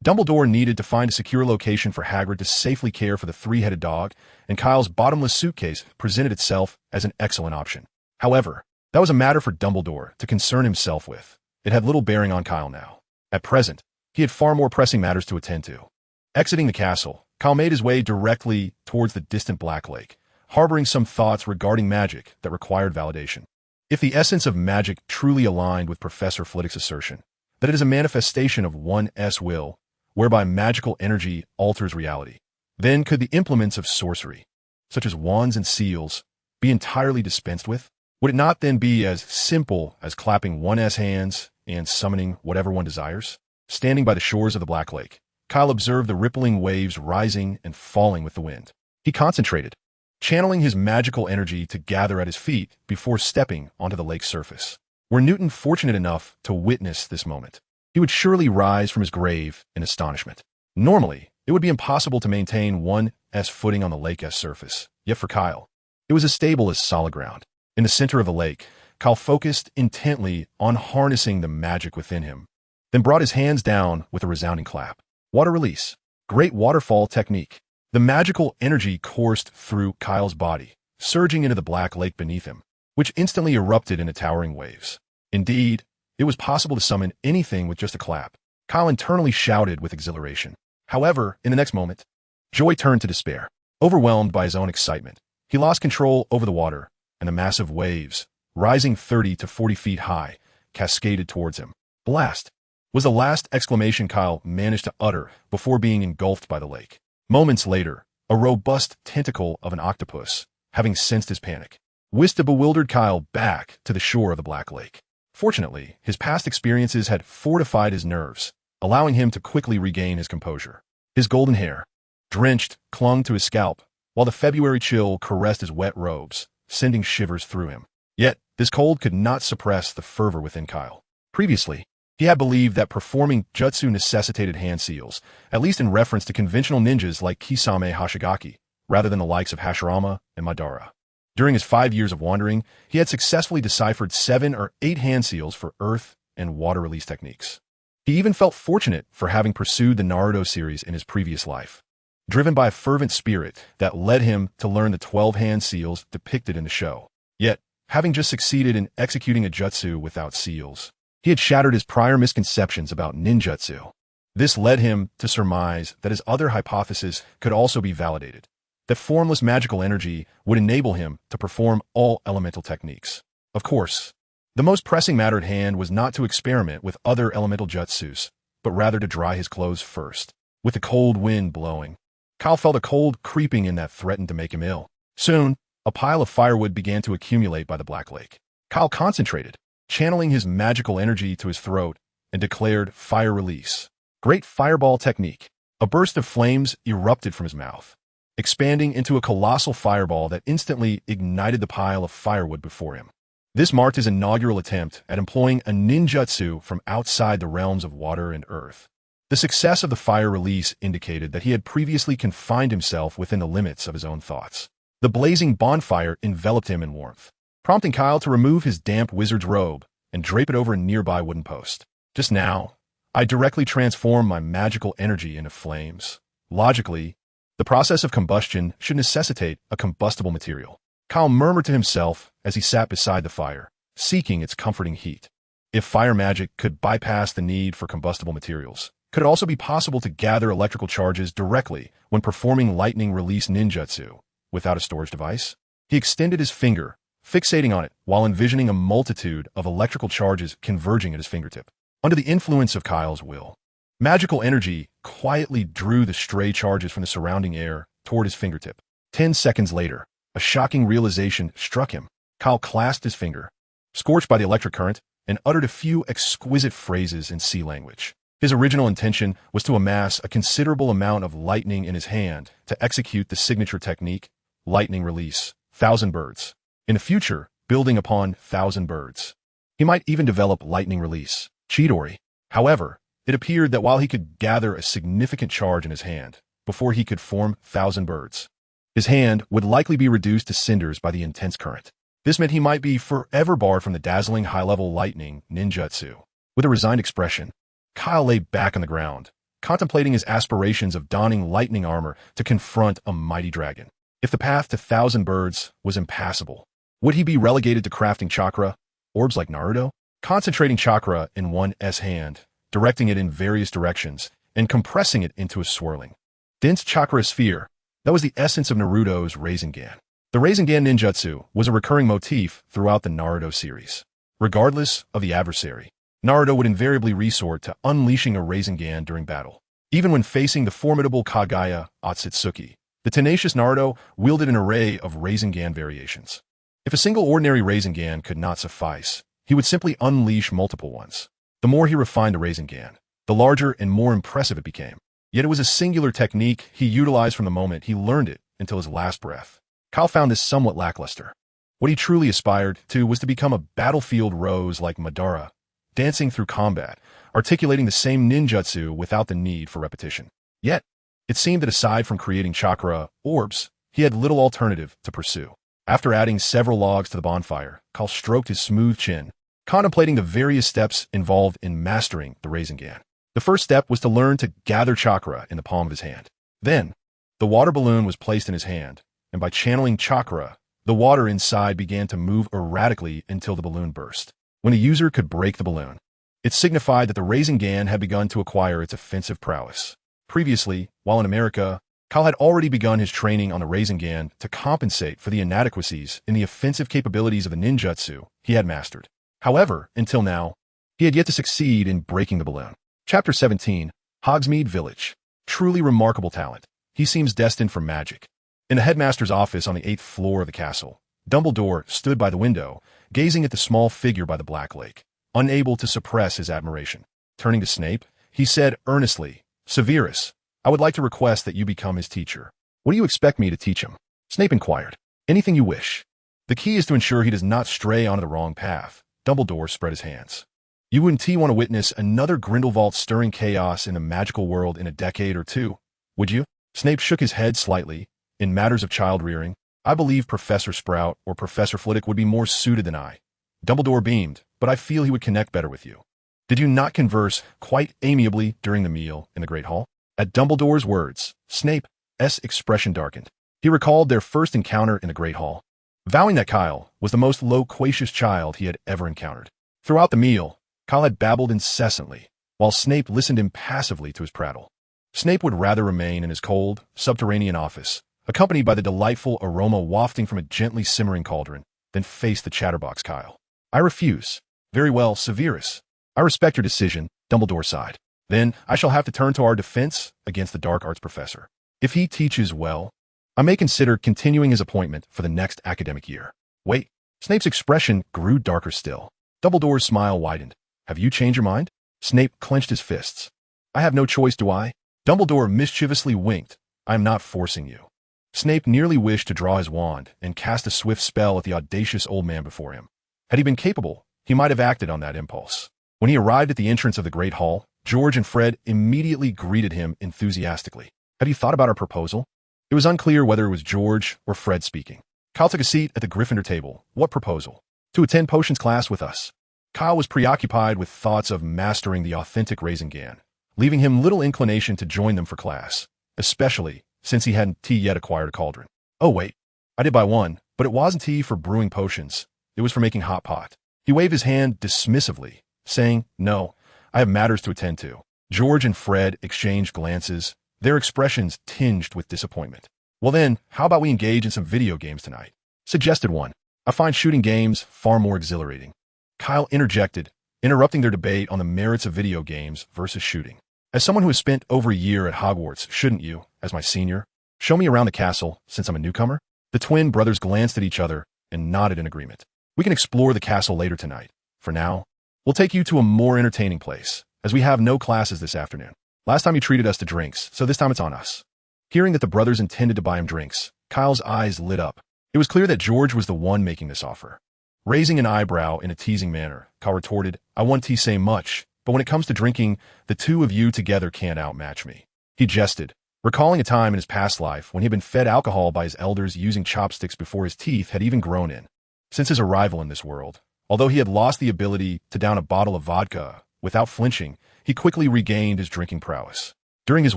Dumbledore needed to find a secure location for Hagrid to safely care for the 3-headed dog, and Kyle's bottomless suitcase presented itself as an excellent option. However, that was a matter for Dumbledore to concern himself with. It had little bearing on Kyle now. At present, he had far more pressing matters to attend to. Exiting the castle, Kyle made his way directly towards the distant Black Lake, harboring some thoughts regarding magic that required validation. If the essence of magic truly aligned with Professor Flitwick's assertion that it is a manifestation of one's will, whereby magical energy alters reality, then could the implements of sorcery, such as wands and seals, be entirely dispensed with? Would it not then be as simple as clapping one's hands and summoning whatever one desires? Standing by the shores of the Black Lake, Kyle observed the rippling waves rising and falling with the wind. He concentrated, channeling his magical energy to gather at his feet before stepping onto the lake's surface. Were Newton fortunate enough to witness this moment, he would surely rise from his grave in astonishment. Normally, it would be impossible to maintain one's footing on the lake's surface, yet for Kyle, it was as stable as solid ground. In the center of the lake, Kyle focused intently on harnessing the magic within him, then brought his hands down with a resounding clap. Water release. Great waterfall technique. The magical energy coursed through Kyle's body, surging into the Black Lake beneath him, which instantly erupted into towering waves. Indeed, it was possible to summon anything with just a clap. Kyle internally shouted with exhilaration. However, in the next moment, joy turned to despair. Overwhelmed by his own excitement, he lost control over the water, and the massive waves, rising 30 to 40 feet high, cascaded towards him. "Blast!" was the last exclamation Kyle managed to utter before being engulfed by the lake. Moments later, a robust tentacle of an octopus, having sensed his panic, whisked the bewildered Kyle back to the shore of the Black Lake. Fortunately, his past experiences had fortified his nerves, allowing him to quickly regain his composure. His golden hair, drenched, clung to his scalp, while the February chill caressed his wet robes, sending shivers through him. Yet, this cold could not suppress the fervor within Kyle. Previously, he had believed that performing jutsu necessitated hand seals, at least in reference to conventional ninjas like Kisame Hashigaki, rather than the likes of Hashirama and Madara. During his 5 years of wandering, he had successfully deciphered 7 or 8 hand seals for earth and water release techniques. He even felt fortunate for having pursued the Naruto series in his previous life, driven by a fervent spirit that led him to learn the 12 hand seals depicted in the show. Yet, having just succeeded in executing a jutsu without seals, he had shattered his prior misconceptions about ninjutsu. This led him to surmise that his other hypothesis could also be validated, that formless magical energy would enable him to perform all elemental techniques. Of course, the most pressing matter at hand was not to experiment with other elemental jutsus, but rather to dry his clothes first. With the cold wind blowing, Kyle felt a cold creeping in that threatened to make him ill. Soon, a pile of firewood began to accumulate by the Black Lake. Kyle concentrated, channeling his magical energy to his throat, and declared fire release. Great fireball technique. A burst of flames erupted from his mouth, expanding into a colossal fireball that instantly ignited the pile of firewood before him. This marked his inaugural attempt at employing a ninjutsu from outside the realms of water and earth. The success of the fire release indicated that he had previously confined himself within the limits of his own thoughts. The blazing bonfire enveloped him in warmth, prompting Kyle to remove his damp wizard's robe and drape it over a nearby wooden post. Just now, I directly transformed my magical energy into flames. Logically, the process of combustion should necessitate a combustible material. Kyle murmured to himself as he sat beside the fire, seeking its comforting heat. If fire magic could bypass the need for combustible materials, could it also be possible to gather electrical charges directly when performing lightning release ninjutsu without a storage device? He extended his finger, fixating on it while envisioning a multitude of electrical charges converging at his fingertip. Under the influence of Kyle's will, magical energy quietly drew the stray charges from the surrounding air toward his fingertip. 10 seconds later, a shocking realization struck him. Kyle clasped his finger, scorched by the electric current, and uttered a few exquisite phrases in sea language. His original intention was to amass a considerable amount of lightning in his hand to execute the signature technique, lightning release, 1,000 birds. In the future, building upon 1,000 birds, he might even develop lightning release, Chidori. However, it appeared that while he could gather a significant charge in his hand before he could form 1,000 birds, his hand would likely be reduced to cinders by the intense current. This meant he might be forever barred from the dazzling high-level lightning ninjutsu. With a resigned expression, Kyle lay back on the ground, contemplating his aspirations of donning lightning armor to confront a mighty dragon. If the path to 1,000 birds was impassable, would he be relegated to crafting chakra, orbs like Naruto? Concentrating chakra in one's hand, directing it in various directions, and compressing it into a swirling, dense chakra sphere. That was the essence of Naruto's Rasengan. The Rasengan ninjutsu was a recurring motif throughout the Naruto series. Regardless of the adversary, Naruto would invariably resort to unleashing a Rasengan during battle. Even when facing the formidable Kaguya Otsutsuki, the tenacious Naruto wielded an array of Rasengan variations. If a single ordinary Rasengan could not suffice, he would simply unleash multiple ones. The more he refined the Rasengan, the larger and more impressive it became. Yet it was a singular technique he utilized from the moment he learned it until his last breath. Kyle found this somewhat lackluster. What he truly aspired to was to become a battlefield rose like Madara, dancing through combat, articulating the same ninjutsu without the need for repetition. Yet, it seemed that aside from creating chakra orbs, he had little alternative to pursue. After adding several logs to the bonfire, Kyle stroked his smooth chin, contemplating the various steps involved in mastering the Rasengan. The first step was to learn to gather chakra in the palm of his hand. Then, the water balloon was placed in his hand, and by channeling chakra, the water inside began to move erratically until the balloon burst. When the user could break the balloon, it signified that the Rasengan had begun to acquire its offensive prowess. Previously, while in America, Kyle had already begun his training on the Rasengan to compensate for the inadequacies in the offensive capabilities of the ninjutsu he had mastered. However, until now, he had yet to succeed in breaking the balloon. Chapter 17, Hogsmeade Village. Truly remarkable talent. He seems destined for magic. In the headmaster's office on the 8th floor of the castle, Dumbledore stood by the window, gazing at the small figure by the Black Lake, unable to suppress his admiration. Turning to Snape, he said earnestly, "Severus, I would like to request that you become his teacher." "What do you expect me to teach him?" Snape inquired. "Anything you wish. The key is to ensure he does not stray onto the wrong path." Dumbledore spread his hands. "You wouldn't want to witness another Grindelwald stirring chaos in the magical world in a decade or two, would you?" Snape shook his head slightly. "In matters of child-rearing, I believe Professor Sprout or Professor Flitwick would be more suited than I." Dumbledore beamed, "But I feel he would connect better with you. Did you not converse quite amiably during the meal in the Great Hall?" At Dumbledore's words, Snape's expression darkened. He recalled their first encounter in the Great Hall, vowing that Kyle was the most loquacious child he had ever encountered. Throughout the meal, Kyle had babbled incessantly, while Snape listened impassively to his prattle. Snape would rather remain in his cold, subterranean office, accompanied by the delightful aroma wafting from a gently simmering cauldron, than face the chatterbox Kyle. I refuse. Very well, Severus. I respect your decision, Dumbledore sighed. Then I shall have to turn to our defense against the dark arts professor. If he teaches well, I may consider continuing his appointment for the next academic year. Wait. Snape's expression grew darker still. Dumbledore's smile widened. Have you changed your mind? Snape clenched his fists. I have no choice, do I? Dumbledore mischievously winked. I am not forcing you. Snape nearly wished to draw his wand and cast a swift spell at the audacious old man before him. Had he been capable, he might have acted on that impulse. When he arrived at the entrance of the Great Hall, George and Fred immediately greeted him enthusiastically. Have you thought about our proposal? It was unclear whether it was George or Fred speaking. Kyle took a seat at the Gryffindor table. What proposal? To attend potions class with us. Kyle was preoccupied with thoughts of mastering the authentic Rasengan, leaving him little inclination to join them for class, especially since he hadn't yet acquired a cauldron. Oh wait, I did buy one, but it wasn't tea for brewing potions. It was for making hot pot. He waved his hand dismissively, saying, No, I have matters to attend to. George and Fred exchanged glances, their expressions tinged with disappointment. Well then, how about we engage in some video games tonight? Suggested one. I find shooting games far more exhilarating. Kyle interjected, interrupting their debate on the merits of video games versus shooting. As someone who has spent over a year at Hogwarts, shouldn't you, as my senior, show me around the castle since I'm a newcomer? The twin brothers glanced at each other and nodded in agreement. We can explore the castle later tonight. For now, we'll take you to a more entertaining place, as we have no classes this afternoon. Last time you treated us to drinks, so this time it's on us. Hearing that the brothers intended to buy him drinks, Kyle's eyes lit up. It was clear that George was the one making this offer. Raising an eyebrow in a teasing manner, Kyle retorted, I wouldn't say much, but when it comes to drinking, the two of you together can't outmatch me. He jested, recalling a time in his past life when he had been fed alcohol by his elders using chopsticks before his teeth had even grown in. Since his arrival in this world, although he had lost the ability to down a bottle of vodka without flinching, he quickly regained his drinking prowess. During his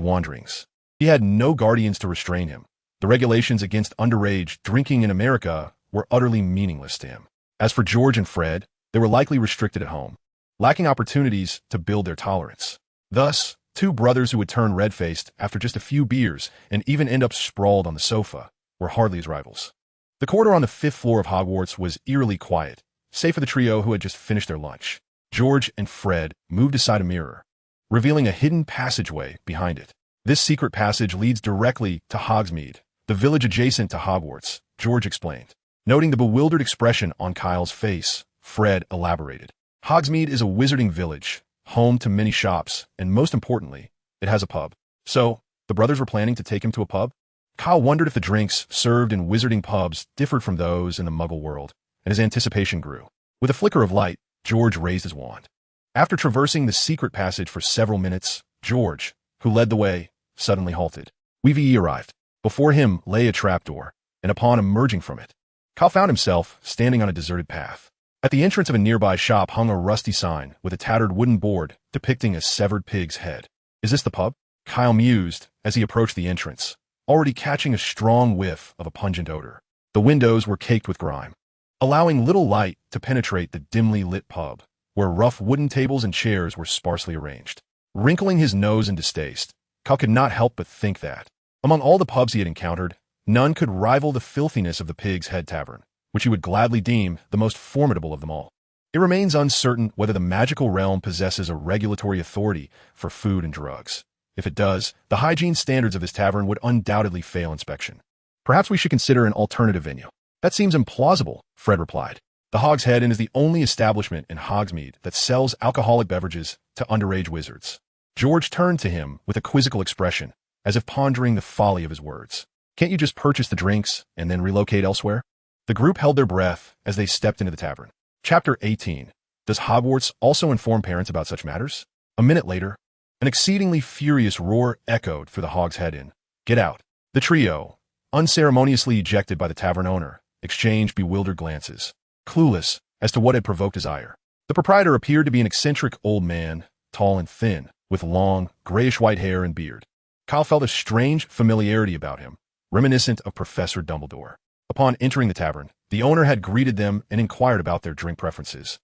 wanderings, he had no guardians to restrain him. The regulations against underage drinking in America were utterly meaningless to him. As for George and Fred, they were likely restricted at home, lacking opportunities to build their tolerance. Thus, two brothers who would turn red-faced after just a few beers and even end up sprawled on the sofa were hardly his rivals. The corridor on the 5th floor of Hogwarts was eerily quiet, save for the trio who had just finished their lunch. George and Fred moved aside a mirror, revealing a hidden passageway behind it. This secret passage leads directly to Hogsmeade, the village adjacent to Hogwarts, George explained. Noting the bewildered expression on Kyle's face, Fred elaborated. Hogsmeade is a wizarding village, home to many shops, and most importantly, it has a pub. So, the brothers were planning to take him to a pub? Kyle wondered if the drinks served in wizarding pubs differed from those in the Muggle world, and his anticipation grew. With a flicker of light, George raised his wand. After traversing the secret passage for several minutes, George, who led the way, suddenly halted. Weavee arrived. Before him lay a trapdoor, and upon emerging from it, Kyle found himself standing on a deserted path. At the entrance of a nearby shop hung a rusty sign with a tattered wooden board depicting a severed pig's head. Is this the pub? Kyle mused as he approached the entrance, already catching a strong whiff of a pungent odor. The windows were caked with grime, allowing little light to penetrate the dimly lit pub, where rough wooden tables and chairs were sparsely arranged. Wrinkling his nose in distaste, Kyle could not help but think that, among all the pubs he had encountered, none could rival the filthiness of the Pig's Head Tavern, which he would gladly deem the most formidable of them all. It remains uncertain whether the magical realm possesses a regulatory authority for food and drugs. If it does, the hygiene standards of this tavern would undoubtedly fail inspection. Perhaps we should consider an alternative venue. That seems implausible, Fred replied. The Hog's Head Inn is the only establishment in Hogsmeade that sells alcoholic beverages to underage wizards. George turned to him with a quizzical expression, as if pondering the folly of his words. Can't you just purchase the drinks and then relocate elsewhere? The group held their breath as they stepped into the tavern. Chapter 18. Does Hogwarts also inform parents about such matters? A minute later, an exceedingly furious roar echoed through the Hog's Head Inn. Get out. The trio, unceremoniously ejected by the tavern owner, exchanged bewildered glances, clueless as to what had provoked his ire. The proprietor appeared to be an eccentric old man, tall and thin, with long, grayish-white hair and beard. Kyle felt a strange familiarity about him, reminiscent of Professor Dumbledore. Upon entering the tavern, the owner had greeted them and inquired about their drink preferences.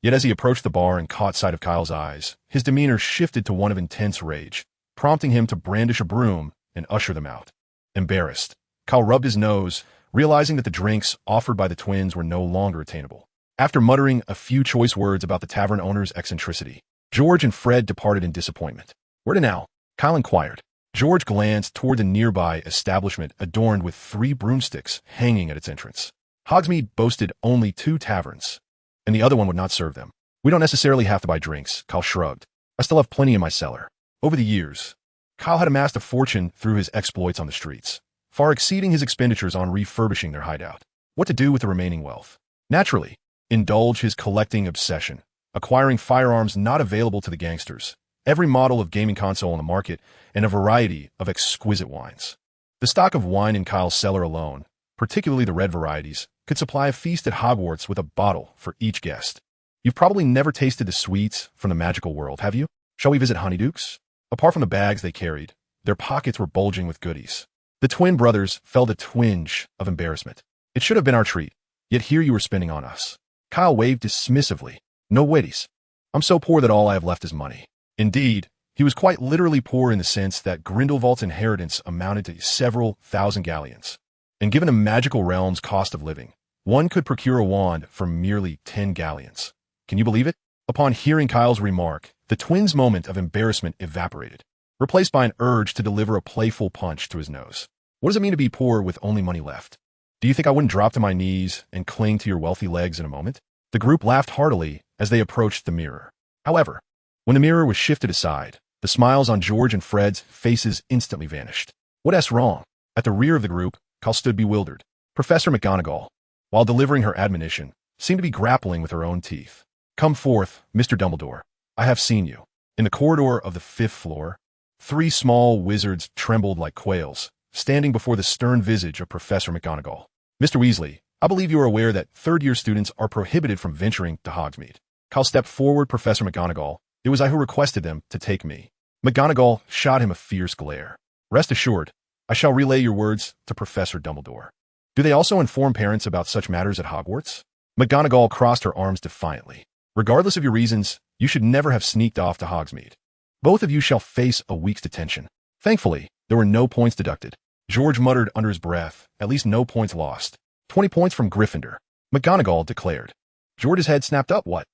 Yet as he approached the bar and caught sight of Kyle's eyes, his demeanor shifted to one of intense rage, prompting him to brandish a broom and usher them out. Embarrassed, Kyle rubbed his nose, realizing that the drinks offered by the twins were no longer attainable. After muttering a few choice words about the tavern owner's eccentricity, George and Fred departed in disappointment. "Where to now?" Kyle inquired. George glanced toward the nearby establishment adorned with 3 broomsticks hanging at its entrance. Hogsmeade boasted only 2 taverns, and the other one would not serve them. "We don't necessarily have to buy drinks," Kyle shrugged. "I still have plenty in my cellar." Over the years, Kyle had amassed a fortune through his exploits on the streets, far exceeding his expenditures on refurbishing their hideout. What to do with the remaining wealth? Naturally, indulge his collecting obsession, acquiring firearms not available to the gangsters, every model of gaming console on the market, and a variety of exquisite wines. The stock of wine in Kyle's cellar alone, particularly the red varieties, could supply a feast at Hogwarts with a bottle for each guest. You've probably never tasted the sweets from the magical world, have you? Shall we visit Honeyduke's? Apart from the bags they carried, their pockets were bulging with goodies. The twin brothers felt a twinge of embarrassment. It should have been our treat, yet here you were spending on us. Kyle waved dismissively. "No witties. I'm so poor that all I have left is money." Indeed, he was quite literally poor in the sense that Grindelwald's inheritance amounted to several thousand galleons. And given a magical realm's cost of living, one could procure a wand for merely 10 galleons. Can you believe it? Upon hearing Kyle's remark, the twins' moment of embarrassment evaporated, replaced by an urge to deliver a playful punch to his nose. What does it mean to be poor with only money left? Do you think I wouldn't drop to my knees and cling to your wealthy legs in a moment? The group laughed heartily as they approached the mirror. However, when the mirror was shifted aside, the smiles on George and Fred's faces instantly vanished. What's wrong? At the rear of the group, Kyle stood bewildered. Professor McGonagall, while delivering her admonition, seemed to be grappling with her own teeth. "Come forth, Mr. Dumbledore. I have seen you." In the corridor of the 5th floor, 3 small wizards trembled like quails, standing before the stern visage of Professor McGonagall. "Mr. Weasley, I believe you are aware that third-year students are prohibited from venturing to Hogsmeade." Kyle stepped forward. "Professor McGonagall, it was I who requested them to take me." McGonagall shot him a fierce glare. "Rest assured, I shall relay your words to Professor Dumbledore." "Do they also inform parents about such matters at Hogwarts?" McGonagall crossed her arms defiantly. "Regardless of your reasons, you should never have sneaked off to Hogsmeade. Both of you shall face a week's detention." Thankfully, there were no points deducted. George muttered under his breath, "At least no points lost." 20 points from Gryffindor, McGonagall declared. George's head snapped up. "What?"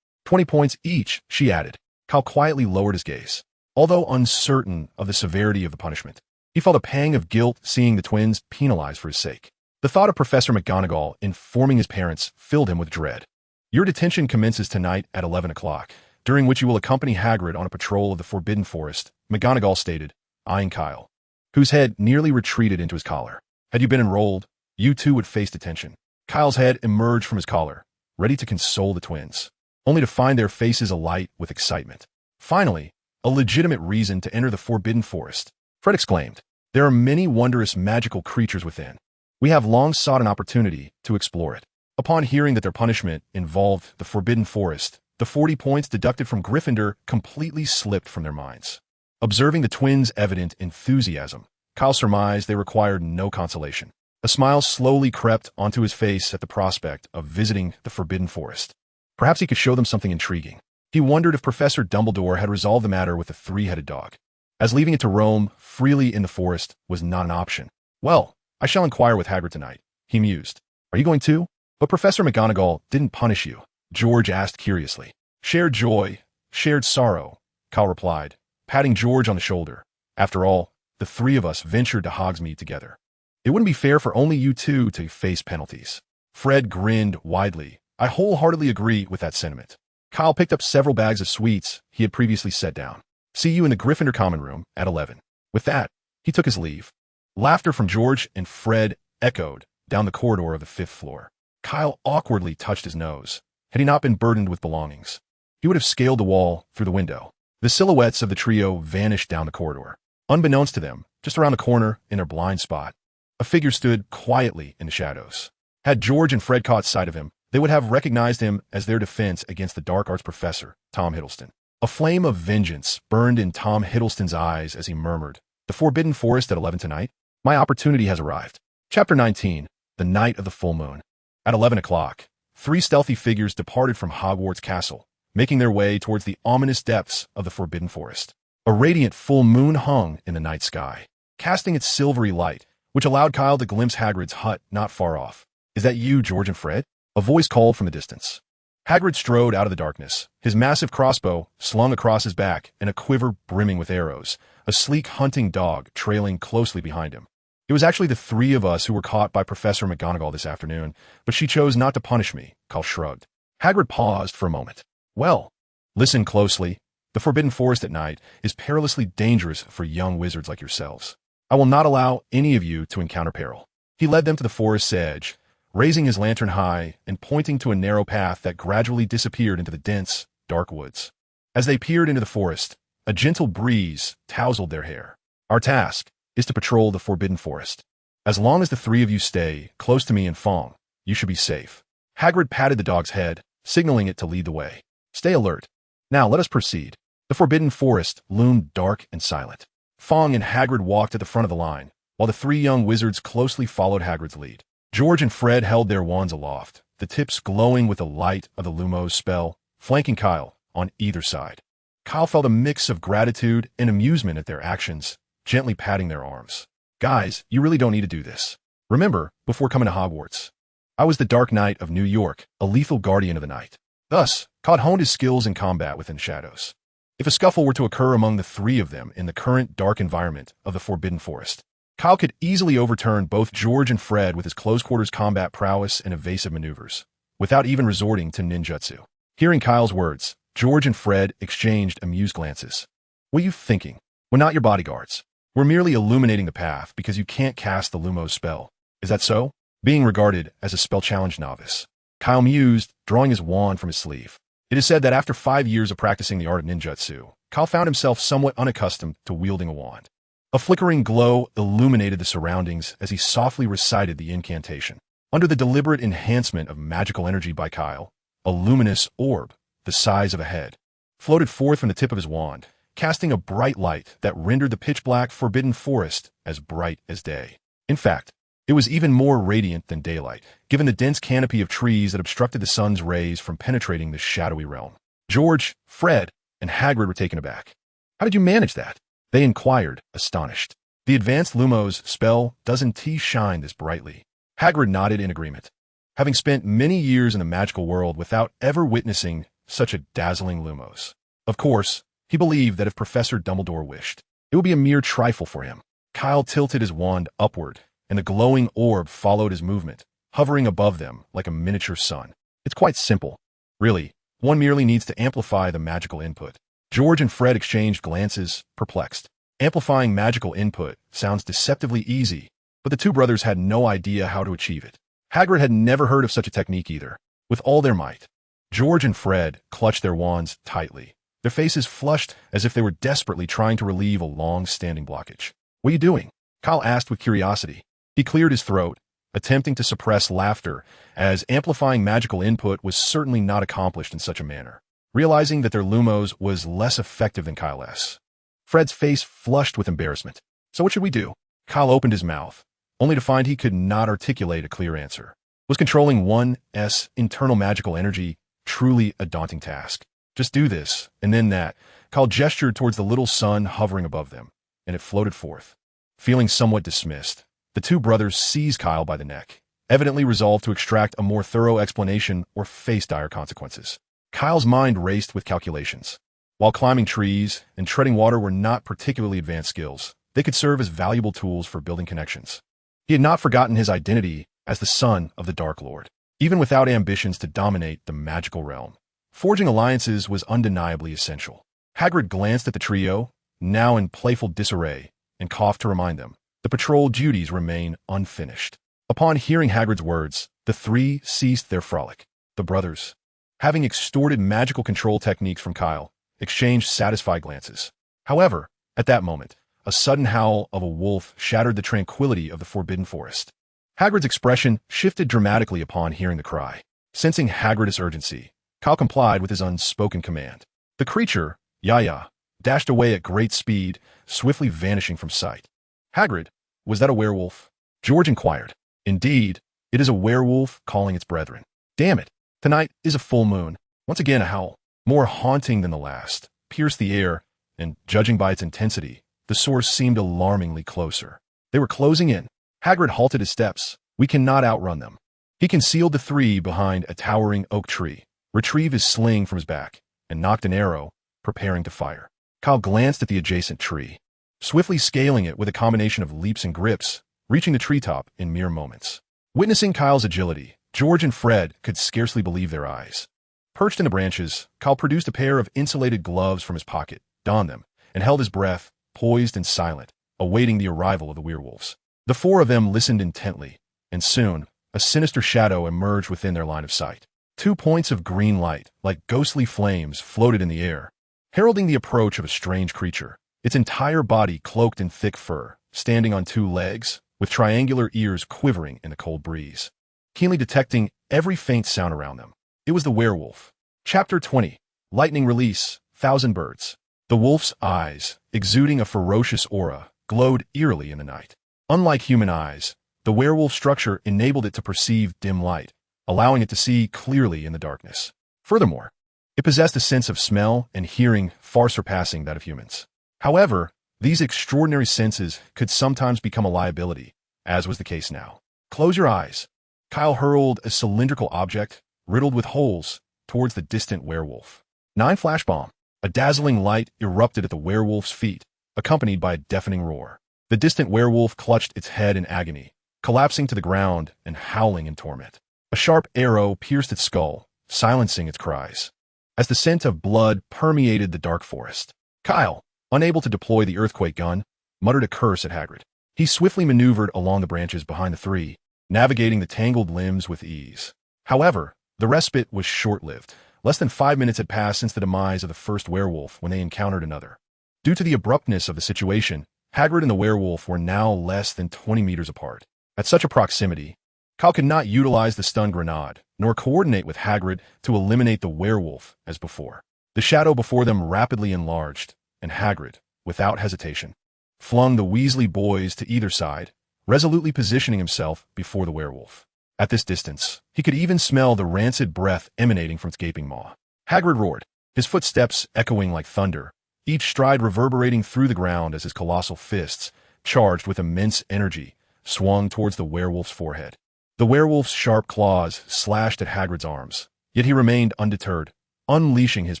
20 points each, she added. Kyle quietly lowered his gaze. Although uncertain of the severity of the punishment, he felt a pang of guilt seeing the twins penalized for his sake. The thought of Professor McGonagall informing his parents filled him with dread. "Your detention commences tonight at 11 o'clock, during which you will accompany Hagrid on a patrol of the Forbidden Forest," McGonagall stated, eyeing Kyle, whose head nearly retreated into his collar. "Had you been enrolled, you too would face detention." Kyle's head emerged from his collar, ready to console the twins, only to find their faces alight with excitement. Finally, a legitimate reason to enter the Forbidden Forest. Fred exclaimed, "There are many wondrous magical creatures within. We have long sought an opportunity to explore it." Upon hearing that their punishment involved the Forbidden Forest, the 40 points deducted from Gryffindor completely slipped from their minds. Observing the twins' evident enthusiasm, Kyle surmised they required no consolation. A smile slowly crept onto his face at the prospect of visiting the Forbidden Forest. Perhaps he could show them something intriguing. He wondered if Professor Dumbledore had resolved the matter with the 3-headed dog, as leaving it to roam freely in the forest was not an option. "Well, I shall inquire with Hagrid tonight," he mused. "Are you going too?" "But Professor McGonagall didn't punish you?" George asked curiously. "Shared joy, shared sorrow," Kyle replied, patting George on the shoulder. "After all, the 3 of us ventured to Hogsmeade together. It wouldn't be fair for only you 2 to face penalties." Fred grinned widely. "I wholeheartedly agree with that sentiment." Kyle picked up several bags of sweets he had previously set down. "See you in the Gryffindor common room at 11. With that, he took his leave. Laughter from George and Fred echoed down the corridor of the 5th floor. Kyle awkwardly touched his nose. Had he not been burdened with belongings, he would have scaled the wall through the window. The silhouettes of the trio vanished down the corridor. Unbeknownst to them, just around the corner in their blind spot, a figure stood quietly in the shadows. Had George and Fred caught sight of him, they would have recognized him as their defense against the dark arts professor, Tom Hiddleston. A flame of vengeance burned in Tom Hiddleston's eyes as he murmured, "The Forbidden Forest at 11 tonight? My opportunity has arrived." Chapter 19, The Night of the Full Moon. At 11 o'clock, three stealthy figures departed from Hogwarts Castle, making their way towards the ominous depths of the Forbidden Forest. A radiant full moon hung in the night sky, casting its silvery light, which allowed Kyle to glimpse Hagrid's hut not far off. "Is that you, George and Fred?" a voice called from the distance. Hagrid strode out of the darkness, his massive crossbow slung across his back and a quiver brimming with arrows, a sleek hunting dog trailing closely behind him. "It was actually the three of us who were caught by Professor McGonagall this afternoon, but she chose not to punish me," Kyle shrugged. Hagrid paused for a moment. "Well, listen closely. The Forbidden Forest at night is perilously dangerous for young wizards like yourselves. I will not allow any of you to encounter peril." He led them to the forest's edge, raising his lantern high and pointing to a narrow path that gradually disappeared into the dense, dark woods. As they peered into the forest, a gentle breeze tousled their hair. "Our task is to patrol the Forbidden Forest. As long as the three of you stay close to me and Fong, you should be safe." Hagrid patted the dog's head, signaling it to lead the way. "Stay alert. Now let us proceed." The Forbidden Forest loomed dark and silent. Fong and Hagrid walked at the front of the line, while the three young wizards closely followed Hagrid's lead. George and Fred held their wands aloft, the tips glowing with the light of the Lumos spell, flanking Kyle on either side. Kyle felt a mix of gratitude and amusement at their actions, gently patting their arms. "Guys, you really don't need to do this. Remember, before coming to Hogwarts, I was the Dark Knight of New York, a lethal guardian of the night." Thus, Kyle honed his skills in combat within shadows. If a scuffle were to occur among the three of them in the current dark environment of the Forbidden Forest, Kyle could easily overturn both George and Fred with his close-quarters combat prowess and evasive maneuvers, without even resorting to ninjutsu. Hearing Kyle's words, George and Fred exchanged amused glances. "What are you thinking? We're not your bodyguards. We're merely illuminating the path because you can't cast the Lumos spell. Is that so?" Being regarded as a spell-challenged novice, Kyle mused, drawing his wand from his sleeve. It is said that after 5 years of practicing the art of ninjutsu, Kyle found himself somewhat unaccustomed to wielding a wand. A flickering glow illuminated the surroundings as he softly recited the incantation. Under the deliberate enhancement of magical energy by Kyle, a luminous orb, the size of a head, floated forth from the tip of his wand, casting a bright light that rendered the pitch-black Forbidden Forest as bright as day. In fact, it was even more radiant than daylight, given the dense canopy of trees that obstructed the sun's rays from penetrating the shadowy realm. George, Fred, and Hagrid were taken aback. "How did you manage that?" they inquired, astonished. "The advanced Lumos spell doesn't shine this brightly." Hagrid nodded in agreement, having spent many years in the magical world without ever witnessing such a dazzling Lumos. Of course, he believed that if Professor Dumbledore wished, it would be a mere trifle for him. Kyle tilted his wand upward, and the glowing orb followed his movement, hovering above them like a miniature sun. It's quite simple. Really, one merely needs to amplify the magical input. George and Fred exchanged glances, perplexed. Amplifying magical input sounds deceptively easy, but the two brothers had no idea how to achieve it. Hagrid had never heard of such a technique either. With all their might, George and Fred clutched their wands tightly, their faces flushed as if they were desperately trying to relieve a long-standing blockage. "What are you doing?" Kyle asked with curiosity. He cleared his throat, attempting to suppress laughter, as amplifying magical input was certainly not accomplished in such a manner. Realizing that their Lumos was less effective than Kyle's, Fred's face flushed with embarrassment. "So what should we do?" Kyle opened his mouth, only to find he could not articulate a clear answer. Was controlling one's internal magical energy truly a daunting task? "Just do this, and then that." Kyle gestured towards the little sun hovering above them, and it floated forth. Feeling somewhat dismissed, the two brothers seized Kyle by the neck, evidently resolved to extract a more thorough explanation or face dire consequences. Kyle's mind raced with calculations. While climbing trees and treading water were not particularly advanced skills, they could serve as valuable tools for building connections. He had not forgotten his identity as the son of the Dark Lord, even without ambitions to dominate the magical realm. Forging alliances was undeniably essential. Hagrid glanced at the trio, now in playful disarray, and coughed to remind them the patrol duties remain unfinished. Upon hearing Hagrid's words, the three ceased their frolic. The brothers, having extorted magical control techniques from Kyle, exchanged satisfied glances. However, at that moment, a sudden howl of a wolf shattered the tranquility of the Forbidden Forest. Hagrid's expression shifted dramatically upon hearing the cry. Sensing Hagrid's urgency, Kyle complied with his unspoken command. The creature, Yaya, dashed away at great speed, swiftly vanishing from sight. "Hagrid, was that a werewolf?" George inquired. "Indeed, it is a werewolf calling its brethren." "Damn it, Tonight is a full moon. Once again, a howl, more haunting than the last, pierced the air, and, judging by its intensity, the source seemed alarmingly closer. They were closing in. Hagrid halted his steps. We cannot outrun them. He concealed the three behind a towering oak tree, retrieved his sling from his back, and knocked an arrow, preparing to fire. Kyle glanced at the adjacent tree, swiftly scaling it with a combination of leaps and grips, reaching the treetop in mere moments. Witnessing Kyle's agility, George and Fred could scarcely believe their eyes. Perched in the branches, Kyle produced a pair of insulated gloves from his pocket, donned them, and held his breath, poised and silent, awaiting the arrival of the werewolves. The four of them listened intently, and soon, a sinister shadow emerged within their line of sight. 2 points of green light, like ghostly flames, floated in the air, heralding the approach of a strange creature, its entire body cloaked in thick fur, standing on 2 legs, with triangular ears quivering in the cold breeze, keenly detecting every faint sound around them. It was the werewolf. Chapter 20. Lightning Release, 1,000 Birds. The wolf's eyes, exuding a ferocious aura, glowed eerily in the night. Unlike human eyes, the werewolf structure enabled it to perceive dim light, allowing it to see clearly in the darkness. Furthermore, it possessed a sense of smell and hearing far surpassing that of humans. However, these extraordinary senses could sometimes become a liability, as was the case now. Close your eyes. Kyle hurled a cylindrical object, riddled with holes, towards the distant werewolf. 9 flash bomb. A dazzling light erupted at the werewolf's feet, accompanied by a deafening roar. The distant werewolf clutched its head in agony, collapsing to the ground and howling in torment. A sharp arrow pierced its skull, silencing its cries. As the scent of blood permeated the dark forest, Kyle, unable to deploy the earthquake gun, muttered a curse at Hagrid. He swiftly maneuvered along the branches behind the three, navigating the tangled limbs with ease. However, the respite was short-lived. Less than 5 minutes had passed since the demise of the first werewolf when they encountered another. Due to the abruptness of the situation, Hagrid and the werewolf were now less than 20 meters apart. At such a proximity, Kyle could not utilize the stun grenade, nor coordinate with Hagrid to eliminate the werewolf as before. The shadow before them rapidly enlarged, and Hagrid, without hesitation, flung the Weasley boys to either side, resolutely positioning himself before the werewolf. At this distance, he could even smell the rancid breath emanating from its gaping maw. Hagrid roared, his footsteps echoing like thunder, each stride reverberating through the ground as his colossal fists, charged with immense energy, swung towards the werewolf's forehead. The werewolf's sharp claws slashed at Hagrid's arms, yet he remained undeterred, unleashing his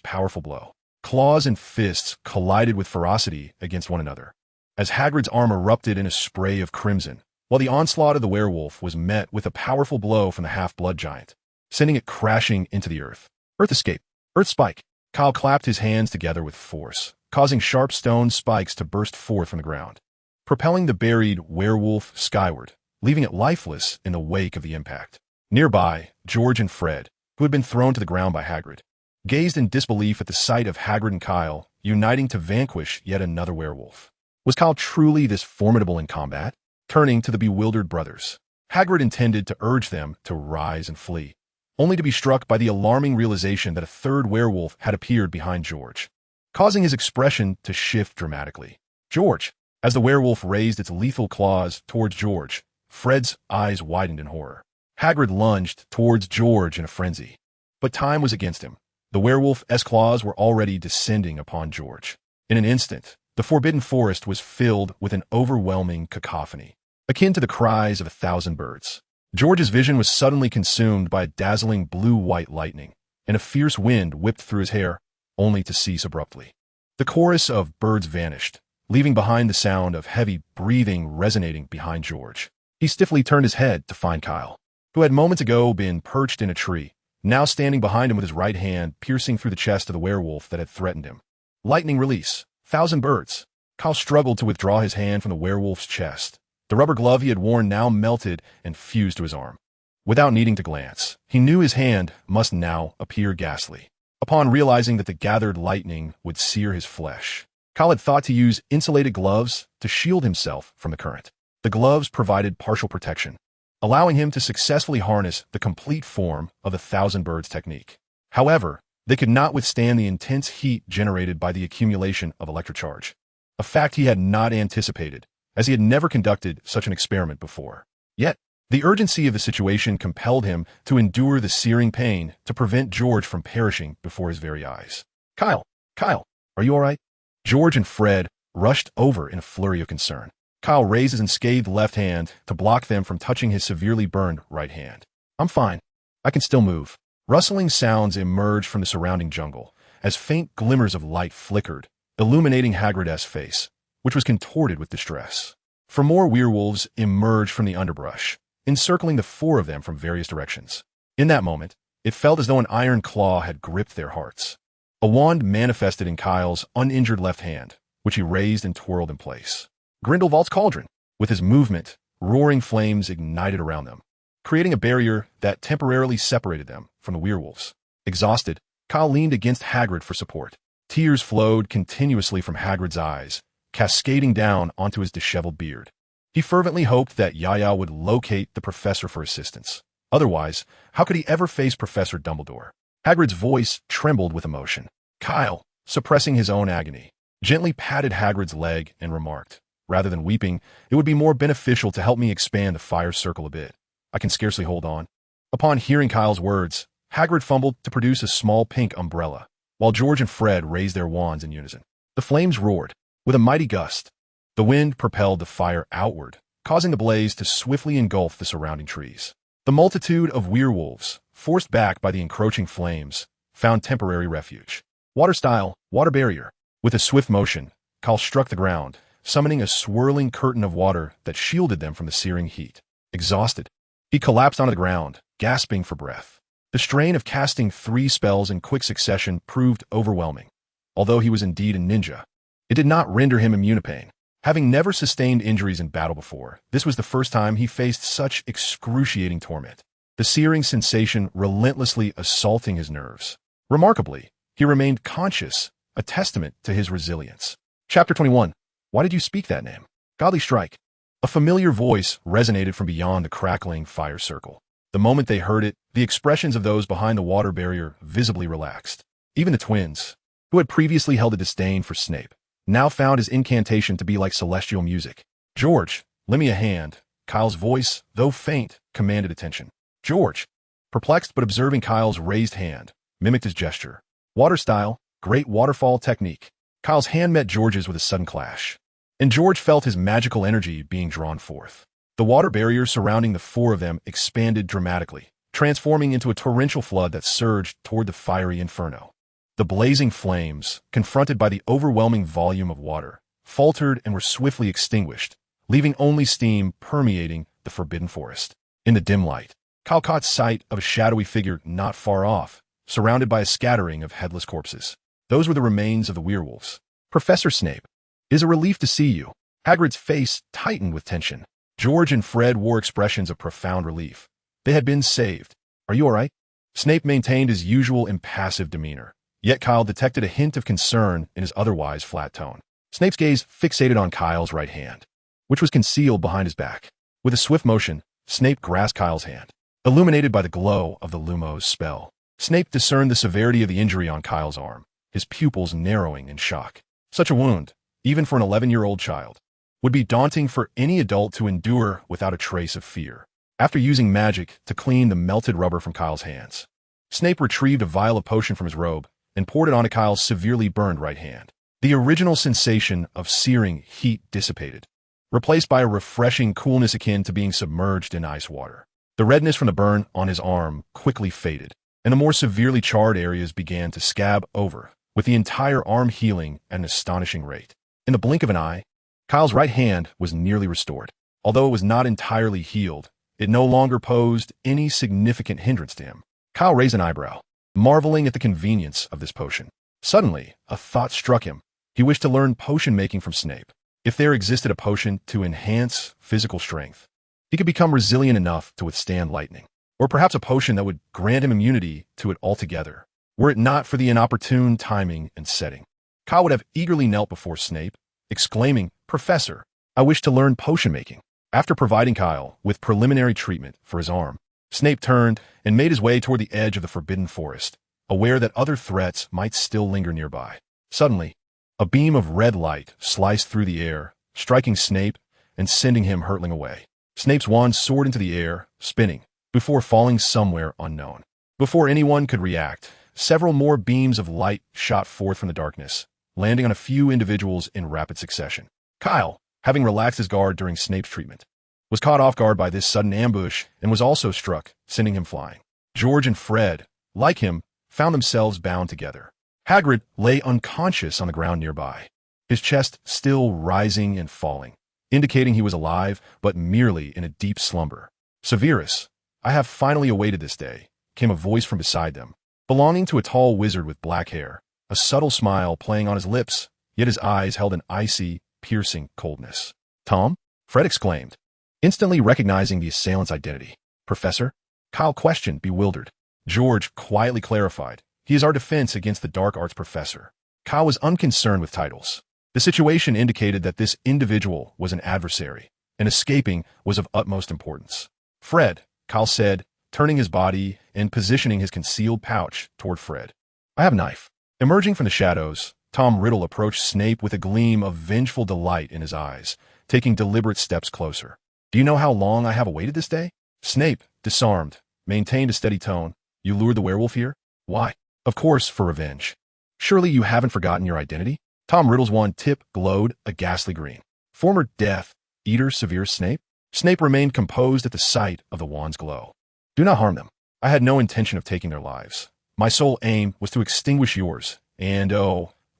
powerful blow. Claws and fists collided with ferocity against one another, as Hagrid's arm erupted in a spray of crimson, while the onslaught of the werewolf was met with a powerful blow from the half-blood giant, sending it crashing into the earth. Earth escape. Earth spike. Kyle clapped his hands together with force, causing sharp stone spikes to burst forth from the ground, propelling the buried werewolf skyward, leaving it lifeless in the wake of the impact. Nearby, George and Fred, who had been thrown to the ground by Hagrid, gazed in disbelief at the sight of Hagrid and Kyle uniting to vanquish yet another werewolf. Was Kyle truly this formidable in combat? Turning to the bewildered brothers, Hagrid intended to urge them to rise and flee, only to be struck by the alarming realization that a third werewolf had appeared behind George, causing his expression to shift dramatically. George, as the werewolf raised its lethal claws towards George, Fred's eyes widened in horror. Hagrid lunged towards George in a frenzy, but time was against him. The werewolf's claws were already descending upon George. In an instant, the forbidden forest was filled with an overwhelming cacophony, akin to the cries of 1,000 birds. George's vision was suddenly consumed by a dazzling blue-white lightning, and a fierce wind whipped through his hair, only to cease abruptly. The chorus of birds vanished, leaving behind the sound of heavy breathing resonating behind George. He stiffly turned his head to find Kyle, who had moments ago been perched in a tree, now standing behind him with his right hand piercing through the chest of the werewolf that had threatened him. Lightning release. 1,000 birds. Kyle struggled to withdraw his hand from the werewolf's chest. The rubber glove he had worn now melted and fused to his arm. Without needing to glance, he knew his hand must now appear ghastly. Upon realizing that the gathered lightning would sear his flesh, Kyle had thought to use insulated gloves to shield himself from the current. The gloves provided partial protection, allowing him to successfully harness the complete form of the 1,000 birds technique. However, they could not withstand the intense heat generated by the accumulation of electrocharge, a fact he had not anticipated, as he had never conducted such an experiment before. Yet, The urgency of the situation compelled him to endure the searing pain to prevent George from perishing before his very eyes. Kyle, are you all right? George and Fred rushed over in a flurry of concern. Kyle raised his unscathed left hand to block them from touching his severely burned right hand. I'm fine. I can still move. Rustling sounds emerged from the surrounding jungle as faint glimmers of light flickered, illuminating Hagrid's face, which was contorted with distress. 4 more werewolves emerged from the underbrush, encircling the 4 of them from various directions. In that moment, it felt as though an iron claw had gripped their hearts. A wand manifested in Kyle's uninjured left hand, which he raised and twirled in place. Grindelwald's cauldron. With his movement, roaring flames ignited around them, creating a barrier that temporarily separated them from the werewolves. Exhausted, Kyle leaned against Hagrid for support. Tears flowed continuously from Hagrid's eyes, cascading down onto his disheveled beard. He fervently hoped that Yaya would locate the professor for assistance. Otherwise, how could he ever face Professor Dumbledore? Hagrid's voice trembled with emotion. Kyle, suppressing his own agony, gently patted Hagrid's leg and remarked, rather than weeping, it would be more beneficial to help me expand the fire circle a bit. I can scarcely hold on. Upon hearing Kyle's words, Hagrid fumbled to produce a small pink umbrella, while George and Fred raised their wands in unison. The flames roared. With a mighty gust, the wind propelled the fire outward, causing the blaze to swiftly engulf the surrounding trees. The multitude of werewolves, forced back by the encroaching flames, found temporary refuge. Water style, water barrier. With a swift motion, Kyle struck the ground, summoning a swirling curtain of water that shielded them from the searing heat. Exhausted, he collapsed onto the ground, gasping for breath. The strain of casting 3 spells in quick succession proved overwhelming. Although he was indeed a ninja, it did not render him immune to pain. Having never sustained injuries in battle before, this was the first time he faced such excruciating torment. The searing sensation relentlessly assaulting his nerves. Remarkably, he remained conscious, a testament to his resilience. Chapter 21. Why did you speak that name? Godly strike. A familiar voice resonated from beyond the crackling fire circle. The moment they heard it, the expressions of those behind the water barrier visibly relaxed. Even the twins, who had previously held a disdain for Snape, now found his incantation to be like celestial music. George, lend me a hand. Kyle's voice, though faint, commanded attention. George, perplexed but observing Kyle's raised hand, mimicked his gesture. Water style, great waterfall technique. Kyle's hand met George's with a sudden clash, and George felt his magical energy being drawn forth. The water barrier surrounding the 4 of them expanded dramatically, transforming into a torrential flood that surged toward the fiery inferno. The blazing flames, confronted by the overwhelming volume of water, faltered and were swiftly extinguished, leaving only steam permeating the forbidden forest. In the dim light, Kyle caught sight of a shadowy figure not far off, surrounded by a scattering of headless corpses. Those were the remains of the werewolves. Professor Snape, it is a relief to see you. Hagrid's face tightened with tension. George and Fred wore expressions of profound relief. They had been saved. Are you all right? Snape maintained his usual impassive demeanor. Yet Kyle detected a hint of concern in his otherwise flat tone. Snape's gaze fixated on Kyle's right hand, which was concealed behind his back. With a swift motion, Snape grasped Kyle's hand. Illuminated by the glow of the Lumos spell, Snape discerned the severity of the injury on Kyle's arm, his pupils narrowing in shock. Such a wound, even for an 11-year-old child, would be daunting for any adult to endure without a trace of fear. After using magic to clean the melted rubber from Kyle's hands, Snape retrieved a vial of potion from his robe and poured it onto Kyle's severely burned right hand. The original sensation of searing heat dissipated, replaced by a refreshing coolness akin to being submerged in ice water. The redness from the burn on his arm quickly faded, and the more severely charred areas began to scab over, with the entire arm healing at an astonishing rate. In the blink of an eye, Kyle's right hand was nearly restored. Although it was not entirely healed, it no longer posed any significant hindrance to him. Kyle raised an eyebrow, marveling at the convenience of this potion. Suddenly, a thought struck him. He wished to learn potion making from Snape. If there existed a potion to enhance physical strength, he could become resilient enough to withstand lightning. Or perhaps a potion that would grant him immunity to it altogether, were it not for the inopportune timing and setting. Kyle would have eagerly knelt before Snape, exclaiming, "Professor, I wish to learn potion making." After providing Kyle with preliminary treatment for his arm, Snape turned and made his way toward the edge of the forbidden forest, aware that other threats might still linger nearby. Suddenly, a beam of red light sliced through the air, striking Snape and sending him hurtling away. Snape's wand soared into the air, spinning, before falling somewhere unknown. Before anyone could react, several more beams of light shot forth from the darkness, landing on a few individuals in rapid succession. Kyle, having relaxed his guard during Snape's treatment, was caught off guard by this sudden ambush and was also struck, sending him flying. George and Fred, like him, found themselves bound together. Hagrid lay unconscious on the ground nearby, his chest still rising and falling, indicating he was alive, but merely in a deep slumber. Severus, I have finally awaited this day, came a voice from beside them, belonging to a tall wizard with black hair, a subtle smile playing on his lips, yet his eyes held an icy, piercing coldness. Tom? Fred exclaimed, instantly recognizing the assailant's identity. Professor? Kyle questioned, bewildered. George quietly clarified, he is our defense against the dark arts professor. Kyle was unconcerned with titles. The situation indicated that this individual was an adversary, and escaping was of utmost importance. Fred, Kyle said, turning his body and positioning his concealed pouch toward Fred. I have a knife. Emerging from the shadows, Tom Riddle approached Snape with a gleam of vengeful delight in his eyes, taking deliberate steps closer. Do you know how long I have awaited this day? Snape, disarmed, maintained a steady tone. You lured the werewolf here? Why? Of course, for revenge. Surely you haven't forgotten your identity? Tom Riddle's wand tip glowed a ghastly green. Former Death Eater Severus Snape? Snape remained composed at the sight of the wand's glow. Do not harm them. I had no intention of taking their lives. My sole aim was to extinguish yours, and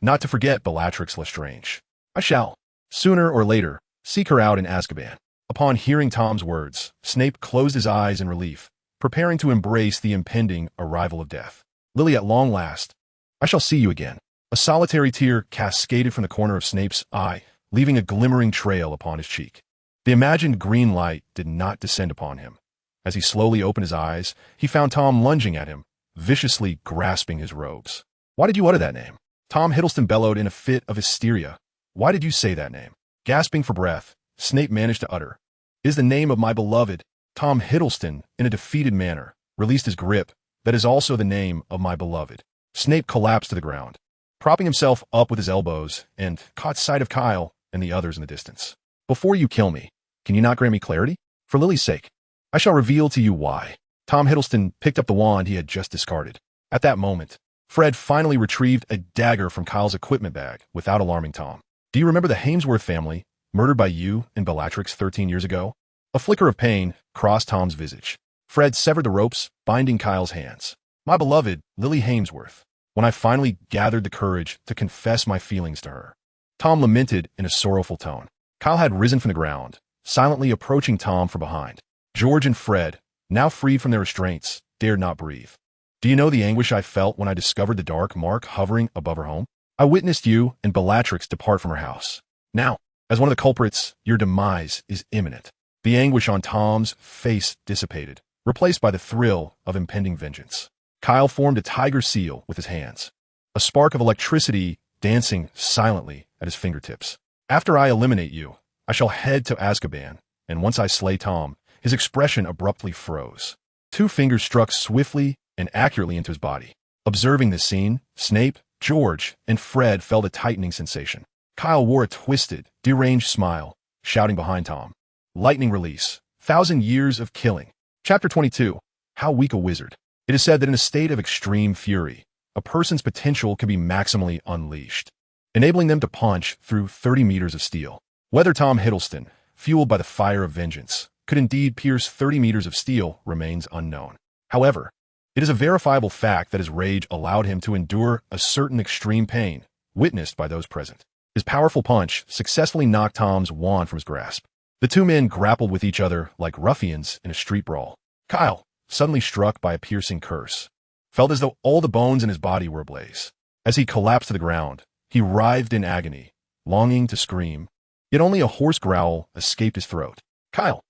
not to forget Bellatrix Lestrange. I shall, sooner or later, seek her out in Azkaban. Upon hearing Tom's words, Snape closed his eyes in relief, preparing to embrace the impending arrival of death. Lily, at long last, I shall see you again. A solitary tear cascaded from the corner of Snape's eye, leaving a glimmering trail upon his cheek. The imagined green light did not descend upon him. As he slowly opened his eyes, he found Tom lunging at him, viciously grasping his robes. Why did you utter that name? Tom Hiddleston bellowed in a fit of hysteria. Why did you say that name? Gasping for breath, Snape managed to utter, "It is the name of my beloved." Tom Hiddleston, in a defeated manner, released his grip. That is also the name of my beloved. Snape collapsed to the ground, propping himself up with his elbows, and caught sight of Kyle and the others in the distance. Before you kill me, can you not grant me clarity? For Lily's sake, I shall reveal to you why. Tom Hiddleston picked up the wand he had just discarded. At that moment, Fred finally retrieved a dagger from Kyle's equipment bag without alarming Tom. Do you remember the Hamesworth family, murdered by you and Bellatrix 13 years ago? A flicker of pain crossed Tom's visage. Fred severed the ropes, binding Kyle's hands. My beloved, Lily Hamesworth, when I finally gathered the courage to confess my feelings to her. Tom lamented in a sorrowful tone. Kyle had risen from the ground, silently approaching Tom from behind. George and Fred, now freed from their restraints, dared not breathe. Do you know the anguish I felt when I discovered the dark mark hovering above her home? I witnessed you and Bellatrix depart from her house. Now, as one of the culprits, your demise is imminent. The anguish on Tom's face dissipated, replaced by the thrill of impending vengeance. Kyle formed a tiger seal with his hands, a spark of electricity dancing silently at his fingertips. After I eliminate you, I shall head to Azkaban, and once I slay Tom, his expression abruptly froze. Two fingers struck swiftly and accurately into his body. Observing this scene, Snape, George, and Fred felt a tightening sensation. Kyle wore a twisted, deranged smile, shouting behind Tom. Lightning release. 1,000 years of killing. Chapter 22. How weak a wizard. It is said that in a state of extreme fury, a person's potential can be maximally unleashed, enabling them to punch through 30 meters of steel. Whether Tom Hiddleston, fueled by the fire of vengeance, could indeed pierce 30 meters of steel remains unknown. However, it is a verifiable fact that his rage allowed him to endure a certain extreme pain, witnessed by those present. His powerful punch successfully knocked Tom's wand from his grasp. The two men grappled with each other like ruffians in a street brawl. Kyle, suddenly struck by a piercing curse, felt as though all the bones in his body were ablaze. As he collapsed to the ground, he writhed in agony, longing to scream, yet only a hoarse growl escaped his throat. Kyle,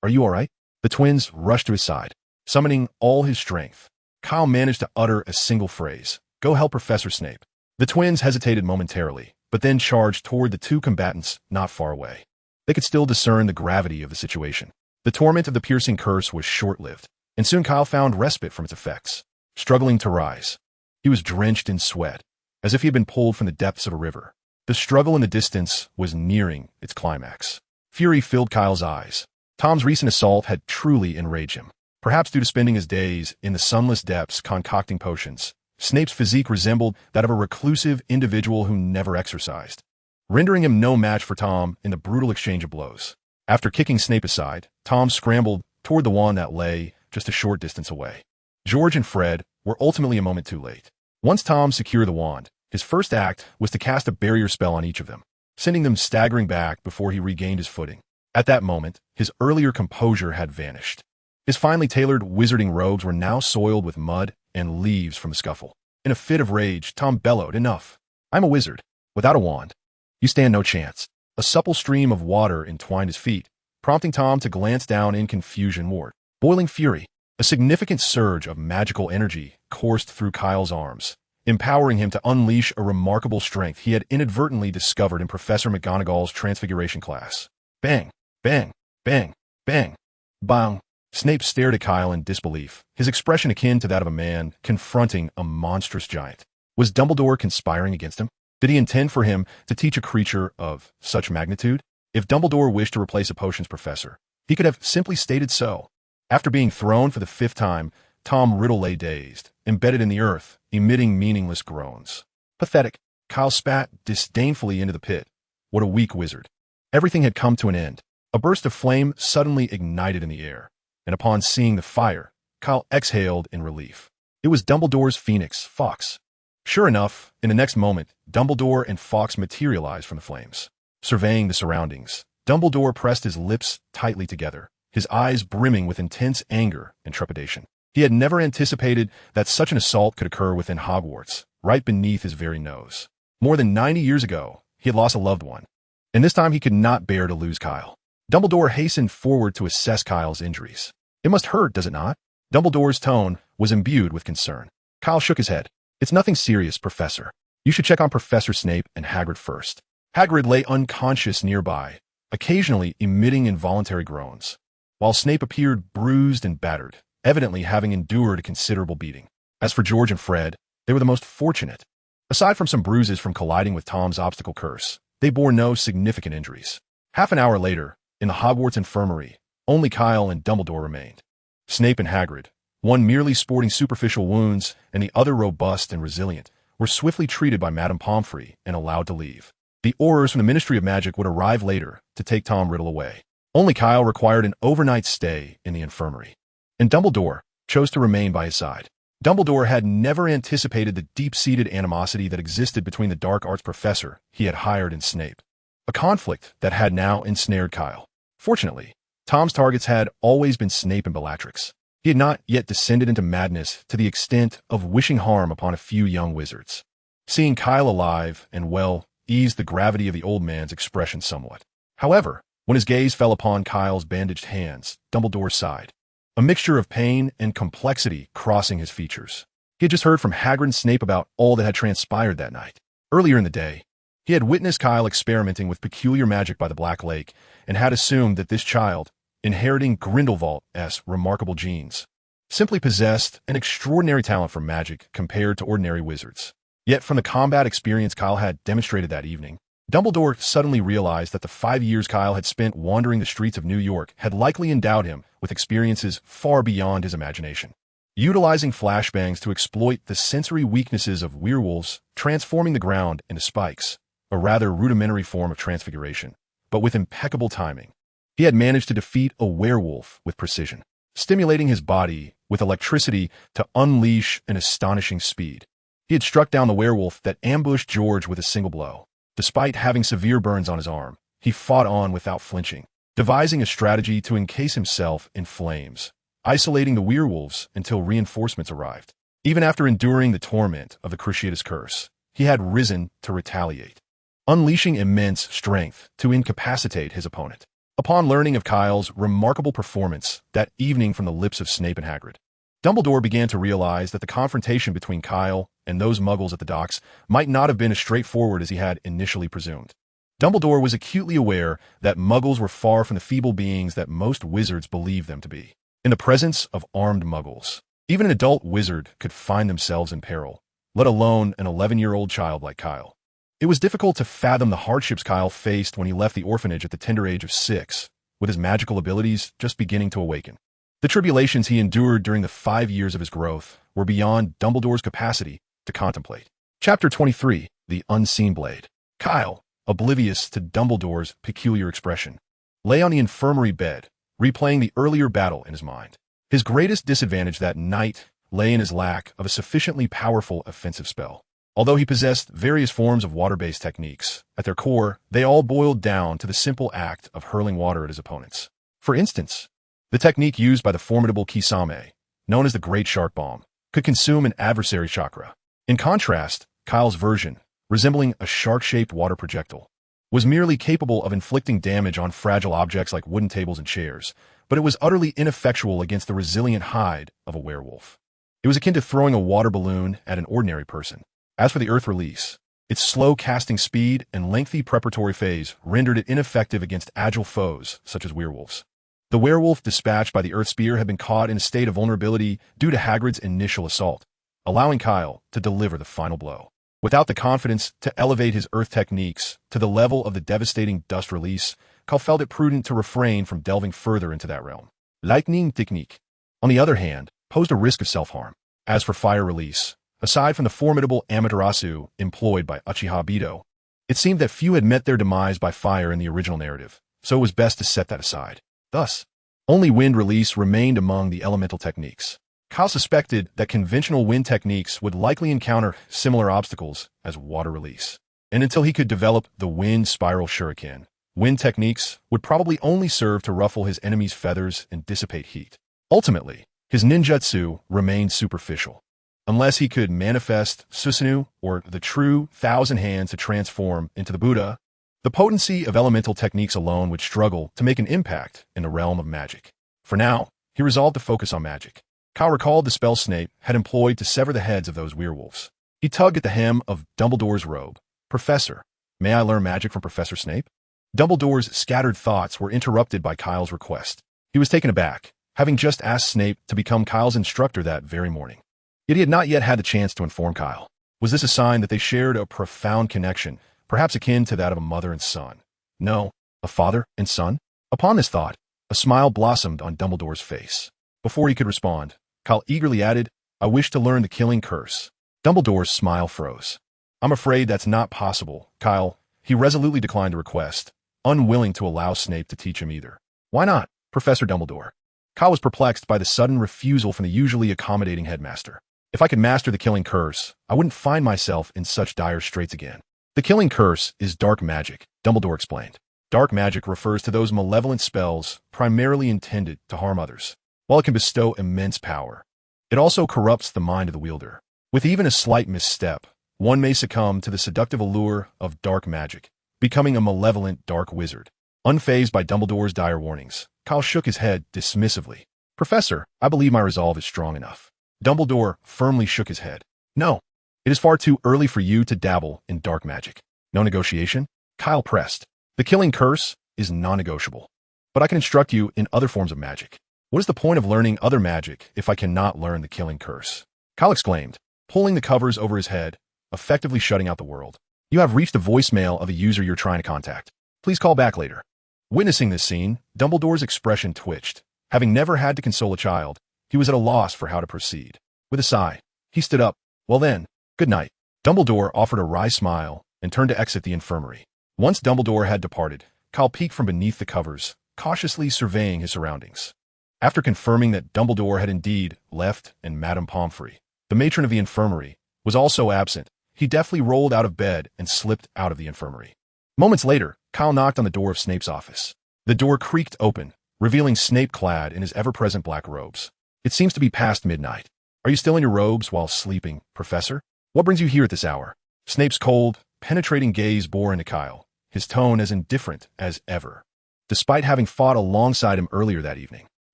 are you all right? The twins rushed to his side, summoning all his strength. Kyle managed to utter a single phrase, "Go help Professor Snape." The twins hesitated momentarily, but then charged toward the two combatants not far away. They could still discern the gravity of the situation. The torment of the piercing curse was short-lived, and soon Kyle found respite from its effects. Struggling to rise, he was drenched in sweat, as if he had been pulled from the depths of a river. The struggle in the distance was nearing its climax. Fury filled Kyle's eyes, Tom's recent assault had truly enraged him. Perhaps due to spending his days in the sunless depths concocting potions, Snape's physique resembled that of a reclusive individual who never exercised, rendering him no match for Tom in the brutal exchange of blows. After kicking Snape aside, Tom scrambled toward the wand that lay just a short distance away. George and Fred were ultimately a moment too late. Once Tom secured the wand, his first act was to cast a barrier spell on each of them, sending them staggering back before he regained his footing. At that moment, his earlier composure had vanished. His finely tailored wizarding robes were now soiled with mud and leaves from the scuffle. In a fit of rage, Tom bellowed, "Enough! I'm a wizard. Without a wand, you stand no chance." A supple stream of water entwined his feet, prompting Tom to glance down in confusion toward boiling fury. A significant surge of magical energy coursed through Kyle's arms, empowering him to unleash a remarkable strength he had inadvertently discovered in Professor McGonagall's Transfiguration class. Bang! Bang! Bang! Bang! Bang! Snape stared at Kyle in disbelief, his expression akin to that of a man confronting a monstrous giant. Was Dumbledore conspiring against him? Did he intend for him to teach a creature of such magnitude? If Dumbledore wished to replace a potions professor, he could have simply stated so. After being thrown for the 5th time, Tom Riddle lay dazed, embedded in the earth, emitting meaningless groans. Pathetic. Kyle spat disdainfully into the pit. What a weak wizard. Everything had come to an end. A burst of flame suddenly ignited in the air, and upon seeing the fire, Kyle exhaled in relief. It was Dumbledore's Phoenix, Fawkes. Sure enough, in the next moment, Dumbledore and Fawkes materialized from the flames. Surveying the surroundings, Dumbledore pressed his lips tightly together, his eyes brimming with intense anger and trepidation. He had never anticipated that such an assault could occur within Hogwarts, right beneath his very nose. More than 90 years ago, he had lost a loved one, and this time he could not bear to lose Kyle. Dumbledore hastened forward to assess Kyle's injuries. "It must hurt, does it not?" Dumbledore's tone was imbued with concern. Kyle shook his head. "It's nothing serious, Professor. You should check on Professor Snape and Hagrid first." Hagrid lay unconscious nearby, occasionally emitting involuntary groans, while Snape appeared bruised and battered, evidently having endured a considerable beating. As for George and Fred, they were the most fortunate. Aside from some bruises from colliding with Tom's obstacle curse, they bore no significant injuries. Half an hour later, in the Hogwarts infirmary, only Kyle and Dumbledore remained. Snape and Hagrid, one merely sporting superficial wounds and the other robust and resilient, were swiftly treated by Madame Pomfrey and allowed to leave. The Aurors from the Ministry of Magic would arrive later to take Tom Riddle away. Only Kyle required an overnight stay in the infirmary, and Dumbledore chose to remain by his side. Dumbledore had never anticipated the deep-seated animosity that existed between the dark arts professor he had hired and Snape, a conflict that had now ensnared Kyle. Fortunately, Tom's targets had always been Snape and Bellatrix. He had not yet descended into madness to the extent of wishing harm upon a few young wizards. Seeing Kyle alive and well eased the gravity of the old man's expression somewhat. However, when his gaze fell upon Kyle's bandaged hands, Dumbledore sighed, a mixture of pain and complexity crossing his features. He had just heard from Hagrid and Snape about all that had transpired that night. Earlier in the day, he had witnessed Kyle experimenting with peculiar magic by the Black Lake and had assumed that this child, inheriting Grindelwald's remarkable genes, simply possessed an extraordinary talent for magic compared to ordinary wizards. Yet from the combat experience Kyle had demonstrated that evening, Dumbledore suddenly realized that the 5 years Kyle had spent wandering the streets of New York had likely endowed him with experiences far beyond his imagination. Utilizing flashbangs to exploit the sensory weaknesses of werewolves, transforming the ground into spikes, a rather rudimentary form of transfiguration, but with impeccable timing, he had managed to defeat a werewolf with precision, stimulating his body with electricity to unleash an astonishing speed. He had struck down the werewolf that ambushed George with a single blow. Despite having severe burns on his arm, he fought on without flinching, devising a strategy to encase himself in flames, isolating the werewolves until reinforcements arrived. Even after enduring the torment of the Cruciatus Curse, he had risen to retaliate, unleashing immense strength to incapacitate his opponent. Upon learning of Kyle's remarkable performance that evening from the lips of Snape and Hagrid, Dumbledore began to realize that the confrontation between Kyle and those muggles at the docks might not have been as straightforward as he had initially presumed. Dumbledore was acutely aware that muggles were far from the feeble beings that most wizards believed them to be. In the presence of armed muggles, even an adult wizard could find themselves in peril, let alone an 11-year-old child like Kyle. It was difficult to fathom the hardships Kyle faced when he left the orphanage at the tender age of 6, with his magical abilities just beginning to awaken. The tribulations he endured during the 5 years of his growth were beyond Dumbledore's capacity to contemplate. Chapter 23, The Unseen Blade. Kyle, oblivious to Dumbledore's peculiar expression, lay on the infirmary bed, replaying the earlier battle in his mind. His greatest disadvantage that night lay in his lack of a sufficiently powerful offensive spell. Although he possessed various forms of water-based techniques, at their core, they all boiled down to the simple act of hurling water at his opponents. For instance, the technique used by the formidable Kisame, known as the Great Shark Bomb, could consume an adversary's chakra. In contrast, Kyle's version, resembling a shark-shaped water projectile, was merely capable of inflicting damage on fragile objects like wooden tables and chairs, but it was utterly ineffectual against the resilient hide of a werewolf. It was akin to throwing a water balloon at an ordinary person. As for the earth release, its slow casting speed and lengthy preparatory phase rendered it ineffective against agile foes such as werewolves. The werewolf dispatched by the earth spear had been caught in a state of vulnerability due to Hagrid's initial assault, allowing Kyle to deliver the final blow. Without the confidence to elevate his earth techniques to the level of the devastating dust release, Kyle felt it prudent to refrain from delving further into that realm. Lightning technique, on the other hand, posed a risk of self-harm. As for fire release, aside from the formidable Amaterasu employed by Uchiha Obito, it seemed that few had met their demise by fire in the original narrative, so it was best to set that aside. Thus, only wind release remained among the elemental techniques. Kyle suspected that conventional wind techniques would likely encounter similar obstacles as water release. And until he could develop the wind spiral shuriken, wind techniques would probably only serve to ruffle his enemy's feathers and dissipate heat. Ultimately, his ninjutsu remained superficial. Unless he could manifest Susanoo, or the true thousand hands to transform into the Buddha, the potency of elemental techniques alone would struggle to make an impact in the realm of magic. For now, he resolved to focus on magic. Kyle recalled the spell Snape had employed to sever the heads of those werewolves. He tugged at the hem of Dumbledore's robe. "Professor, may I learn magic from Professor Snape?" Dumbledore's scattered thoughts were interrupted by Kyle's request. He was taken aback, having just asked Snape to become Kyle's instructor that very morning. Yet he had not yet had the chance to inform Kyle. Was this a sign that they shared a profound connection, perhaps akin to that of a mother and son? No, a father and son? Upon this thought, a smile blossomed on Dumbledore's face. Before he could respond, Kyle eagerly added, "I wish to learn the killing curse." Dumbledore's smile froze. "I'm afraid that's not possible, Kyle." He resolutely declined the request, unwilling to allow Snape to teach him either. "Why not, Professor Dumbledore?" Kyle was perplexed by the sudden refusal from the usually accommodating headmaster. "If I could master the killing curse, I wouldn't find myself in such dire straits again." "The killing curse is dark magic," Dumbledore explained. "Dark magic refers to those malevolent spells primarily intended to harm others. While it can bestow immense power, it also corrupts the mind of the wielder. With even a slight misstep, one may succumb to the seductive allure of dark magic, becoming a malevolent dark wizard." Unfazed by Dumbledore's dire warnings, Kyle shook his head dismissively. "Professor, I believe my resolve is strong enough." Dumbledore firmly shook his head. "No, it is far too early for you to dabble in dark magic." "No negotiation?" Kyle pressed. "The killing curse is non-negotiable. But I can instruct you in other forms of magic." "What is the point of learning other magic if I cannot learn the killing curse?" Kyle exclaimed, pulling the covers over his head, effectively shutting out the world. "You have reached the voicemail of the user you're trying to contact. Please call back later." Witnessing this scene, Dumbledore's expression twitched. Having never had to console a child, he was at a loss for how to proceed. With a sigh, he stood up. "Well then, good night." Dumbledore offered a wry smile and turned to exit the infirmary. Once Dumbledore had departed, Kyle peeked from beneath the covers, cautiously surveying his surroundings. After confirming that Dumbledore had indeed left and Madame Pomfrey, the matron of the infirmary, was also absent, he deftly rolled out of bed and slipped out of the infirmary. Moments later, Kyle knocked on the door of Snape's office. The door creaked open, revealing Snape clad in his ever-present black robes. "It seems to be past midnight. Are you still in your robes while sleeping, Professor? What brings you here at this hour?" Snape's cold, penetrating gaze bore into Kyle, his tone as indifferent as ever. Despite having fought alongside him earlier that evening,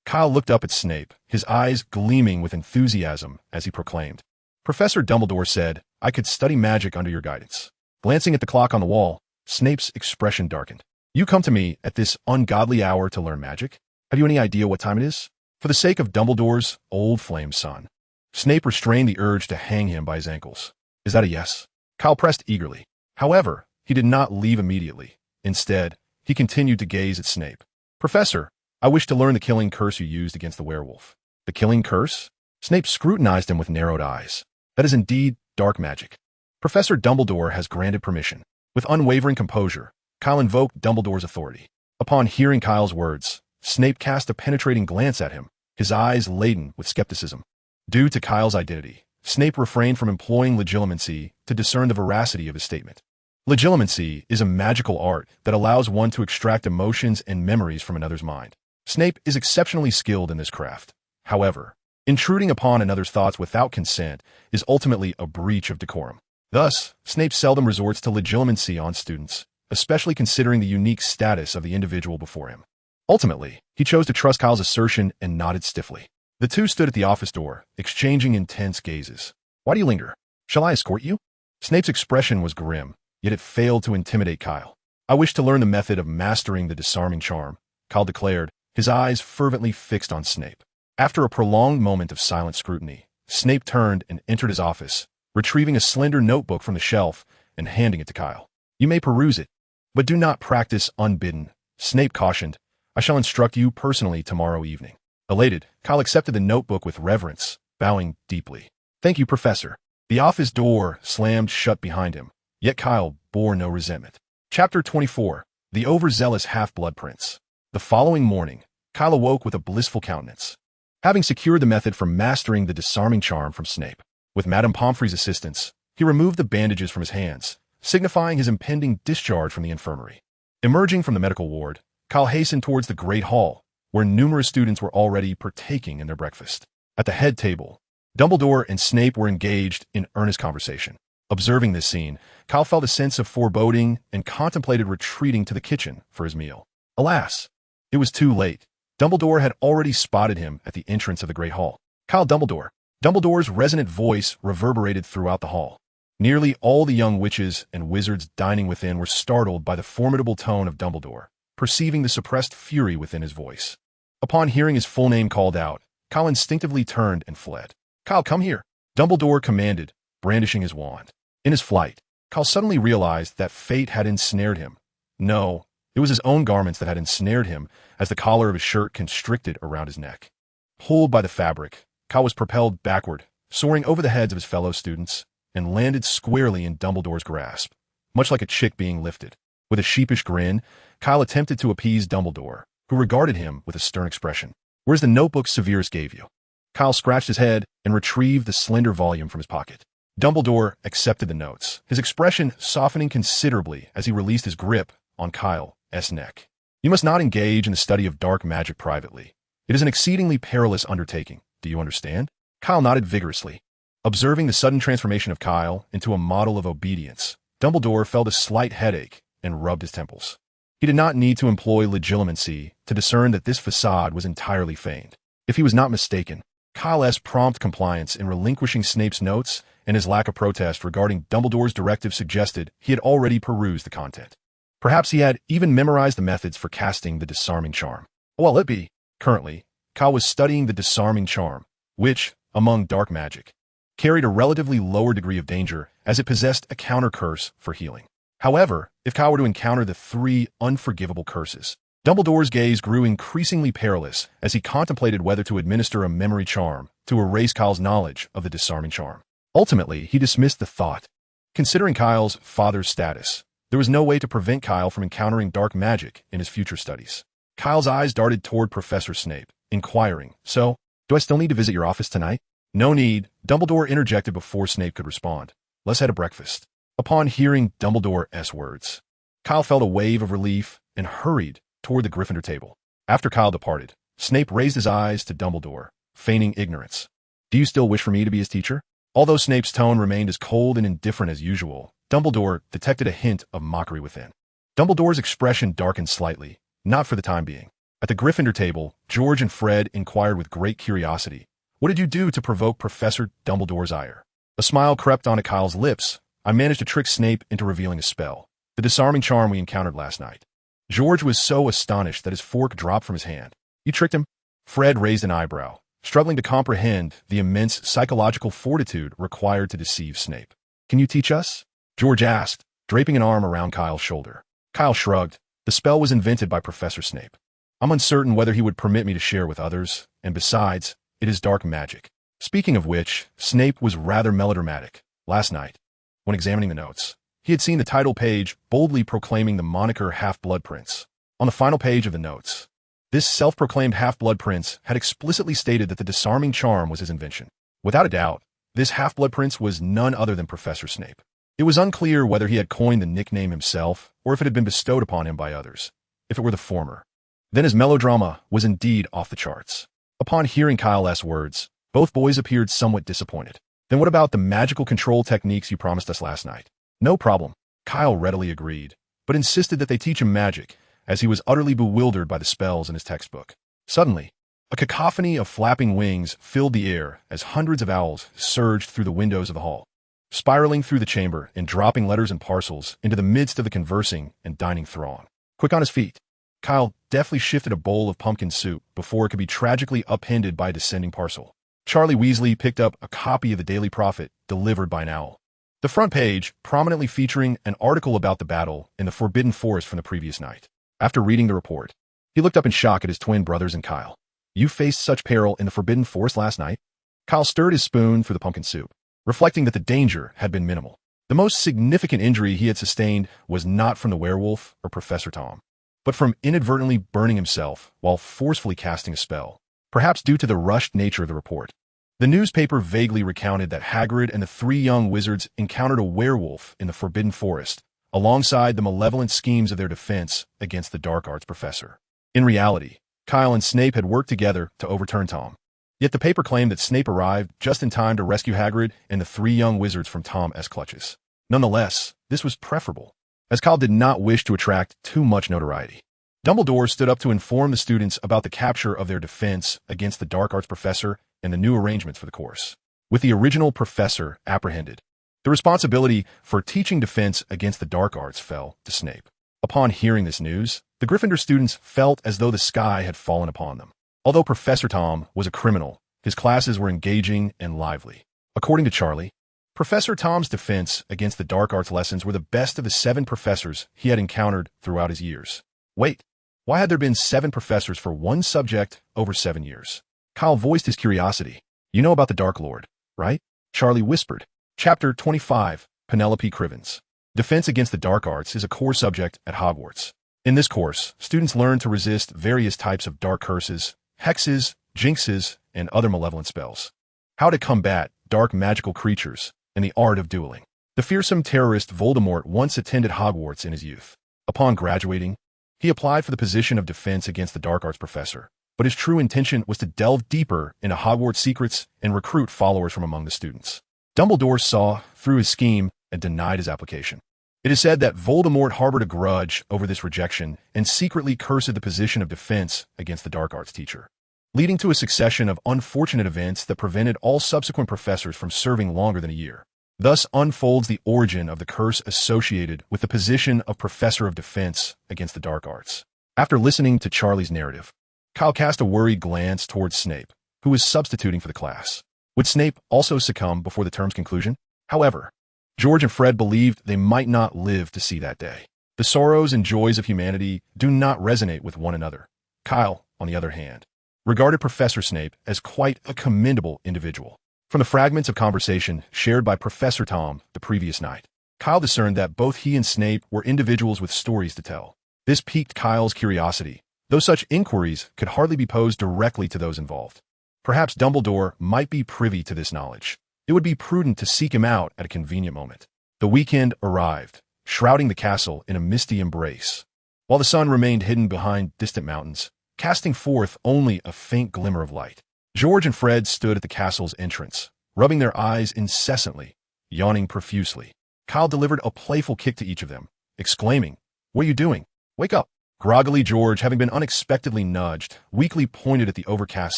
Kyle looked up at Snape, his eyes gleaming with enthusiasm as he proclaimed, "Professor Dumbledore said I could study magic under your guidance." Glancing at the clock on the wall, Snape's expression darkened. "You come to me at this ungodly hour to learn magic? Have you any idea what time it is?" For the sake of Dumbledore's old flame son, Snape restrained the urge to hang him by his ankles. "Is that a yes?" Kyle pressed eagerly. However, he did not leave immediately. Instead, he continued to gaze at Snape. Professor, I wish to learn the killing curse you used against the werewolf. The killing curse? Snape scrutinized him with narrowed eyes. That is indeed dark magic. Professor Dumbledore has granted permission. With unwavering composure, Kyle invoked Dumbledore's authority. Upon hearing Kyle's words, Snape cast a penetrating glance at him, his eyes laden with skepticism. Due to Kyle's identity, Snape refrained from employing legilimency to discern the veracity of his statement. Legilimency is a magical art that allows one to extract emotions and memories from another's mind. Snape is exceptionally skilled in this craft. However, intruding upon another's thoughts without consent is ultimately a breach of decorum. Thus, Snape seldom resorts to legilimency on students, especially considering the unique status of the individual before him. Ultimately, he chose to trust Kyle's assertion and nodded stiffly. The two stood at the office door, exchanging intense gazes. Why do you linger? Shall I escort you? Snape's expression was grim, yet it failed to intimidate Kyle. I wish to learn the method of mastering the disarming charm, Kyle declared, his eyes fervently fixed on Snape. After a prolonged moment of silent scrutiny, Snape turned and entered his office, retrieving a slender notebook from the shelf and handing it to Kyle. You may peruse it, but do not practice unbidden, Snape cautioned. I shall instruct you personally tomorrow evening. Elated, Kyle accepted the notebook with reverence, bowing deeply. Thank you, Professor. The office door slammed shut behind him, yet Kyle bore no resentment. Chapter 24. The Overzealous Half-Blood Prince. The following morning, Kyle awoke with a blissful countenance, having secured the method for mastering the disarming charm from Snape. With Madame Pomfrey's assistance, he removed the bandages from his hands, signifying his impending discharge from the infirmary. Emerging from the medical ward, Kyle hastened towards the Great Hall, where numerous students were already partaking in their breakfast. At the head table, Dumbledore and Snape were engaged in earnest conversation. Observing this scene, Kyle felt a sense of foreboding and contemplated retreating to the kitchen for his meal. Alas, it was too late. Dumbledore had already spotted him at the entrance of the Great Hall. Kyle Dumbledore. Dumbledore's resonant voice reverberated throughout the hall. Nearly all the young witches and wizards dining within were startled by the formidable tone of Dumbledore, perceiving the suppressed fury within his voice. Upon hearing his full name called out, Kyle instinctively turned and fled. Kyle, come here, Dumbledore commanded, brandishing his wand. In his flight, Kyle suddenly realized that fate had ensnared him. No, it was his own garments that had ensnared him as the collar of his shirt constricted around his neck. Pulled by the fabric, Kyle was propelled backward, soaring over the heads of his fellow students, and landed squarely in Dumbledore's grasp, much like a chick being lifted. With a sheepish grin, Kyle attempted to appease Dumbledore, who regarded him with a stern expression. Where's the notebook Severus gave you? Kyle scratched his head and retrieved the slender volume from his pocket. Dumbledore accepted the notes, his expression softening considerably as he released his grip on Kyle's neck. You must not engage in the study of dark magic privately. It is an exceedingly perilous undertaking. Do you understand? Kyle nodded vigorously. Observing the sudden transformation of Kyle into a model of obedience, Dumbledore felt a slight headache and rubbed his temples. He did not need to employ legilimency to discern that this facade was entirely feigned. If he was not mistaken, Kyle's prompt compliance in relinquishing Snape's notes and his lack of protest regarding Dumbledore's directive suggested he had already perused the content. Perhaps he had even memorized the methods for casting the disarming charm. Well, it be. Currently, Kyle was studying the disarming charm, which, among dark magic, carried a relatively lower degree of danger as it possessed a counter curse for healing. However, if Kyle were to encounter the 3 unforgivable curses, Dumbledore's gaze grew increasingly perilous as he contemplated whether to administer a memory charm to erase Kyle's knowledge of the disarming charm. Ultimately, he dismissed the thought. Considering Kyle's father's status, there was no way to prevent Kyle from encountering dark magic in his future studies. Kyle's eyes darted toward Professor Snape, inquiring, So, do I still need to visit your office tonight? No need, Dumbledore interjected before Snape could respond. Let's head to breakfast. Upon hearing Dumbledore's words, Kyle felt a wave of relief and hurried toward the Gryffindor table. After Kyle departed, Snape raised his eyes to Dumbledore, feigning ignorance. Do you still wish for me to be his teacher? Although Snape's tone remained as cold and indifferent as usual, Dumbledore detected a hint of mockery within. Dumbledore's expression darkened slightly, not for the time being. At the Gryffindor table, George and Fred inquired with great curiosity, What did you do to provoke Professor Dumbledore's ire? A smile crept onto Kyle's lips. I managed to trick Snape into revealing a spell, the disarming charm we encountered last night. George was so astonished that his fork dropped from his hand. You tricked him? Fred raised an eyebrow, struggling to comprehend the immense psychological fortitude required to deceive Snape. Can you teach us? George asked, draping an arm around Kyle's shoulder. Kyle shrugged. The spell was invented by Professor Snape. I'm uncertain whether he would permit me to share with others, and besides, it is dark magic. Speaking of which, Snape was rather melodramatic. Last night, when examining the notes, he had seen the title page boldly proclaiming the moniker Half-Blood Prince. On the final page of the notes, this self-proclaimed Half-Blood Prince had explicitly stated that the disarming charm was his invention. Without a doubt, this Half-Blood Prince was none other than Professor Snape. It was unclear whether he had coined the nickname himself or if it had been bestowed upon him by others. If it were the former, then his melodrama was indeed off the charts. Upon hearing Kyle's words, both boys appeared somewhat disappointed. Then what about the magical control techniques you promised us last night? No problem, Kyle readily agreed, but insisted that they teach him magic, as he was utterly bewildered by the spells in his textbook. Suddenly, a cacophony of flapping wings filled the air as hundreds of owls surged through the windows of the hall, spiraling through the chamber and dropping letters and parcels into the midst of the conversing and dining throng. Quick on his feet, Kyle deftly shifted a bowl of pumpkin soup before it could be tragically upended by a descending parcel. Charlie Weasley picked up a copy of the Daily Prophet delivered by an owl. The front page prominently featuring an article about the battle in the Forbidden Forest from the previous night. After reading the report, he looked up in shock at his twin brothers and Kyle. You faced such peril in the Forbidden Forest last night? Kyle stirred his spoon through the pumpkin soup, reflecting that the danger had been minimal. The most significant injury he had sustained was not from the werewolf or Professor Tom, but from inadvertently burning himself while forcefully casting a spell, perhaps due to the rushed nature of the report. The newspaper vaguely recounted that Hagrid and the three young wizards encountered a werewolf in the Forbidden Forest, alongside the malevolent schemes of their defense against the dark arts professor. In reality, Kyle and Snape had worked together to overturn Tom. Yet the paper claimed that Snape arrived just in time to rescue Hagrid and the three young wizards from Tom's clutches. Nonetheless, this was preferable, as Kyle did not wish to attract too much notoriety. Dumbledore stood up to inform the students about the capture of their defense against the dark arts professor and the new arrangements for the course. With the original professor apprehended, the responsibility for teaching defense against the dark arts fell to Snape. Upon hearing this news, the Gryffindor students felt as though the sky had fallen upon them. Although Professor Tom was a criminal, his classes were engaging and lively. According to Charlie, Professor Tom's defense against the dark arts lessons were the best of the 7 professors he had encountered throughout his years. Wait, why had there been 7 professors for one subject over 7 years? Kyle voiced his curiosity. You know about the Dark Lord, right? Charlie whispered. Chapter 25, Penelope Crivens. Defense against the dark arts is a core subject at Hogwarts. In this course, students learn to resist various types of dark curses, hexes, jinxes, and other malevolent spells. How to combat dark magical creatures, and the art of dueling. The fearsome terrorist Voldemort once attended Hogwarts in his youth. Upon graduating, he applied for the position of defense against the dark arts professor, but his true intention was to delve deeper into Hogwarts secrets and recruit followers from among the students. Dumbledore saw through his scheme and denied his application. It is said that Voldemort harbored a grudge over this rejection and secretly cursed the position of defense against the dark arts teacher, leading to a succession of unfortunate events that prevented all subsequent professors from serving longer than a year. Thus unfolds the origin of the curse associated with the position of Professor of Defense against the dark arts. After listening to Charlie's narrative, Kyle cast a worried glance towards Snape, who was substituting for the class. Would Snape also succumb before the term's conclusion? However, George and Fred believed they might not live to see that day. The sorrows and joys of humanity do not resonate with one another. Kyle, on the other hand, regarded Professor Snape as quite a commendable individual. From the fragments of conversation shared by Professor Tom the previous night, Kyle discerned that both he and Snape were individuals with stories to tell. This piqued Kyle's curiosity, though such inquiries could hardly be posed directly to those involved. Perhaps Dumbledore might be privy to this knowledge. It would be prudent to seek him out at a convenient moment. The weekend arrived, shrouding the castle in a misty embrace, while the sun remained hidden behind distant mountains, casting forth only a faint glimmer of light. George and Fred stood at the castle's entrance, rubbing their eyes incessantly, yawning profusely. Kyle delivered a playful kick to each of them, exclaiming, "What are you doing? Wake up!" Groggily George, having been unexpectedly nudged, weakly pointed at the overcast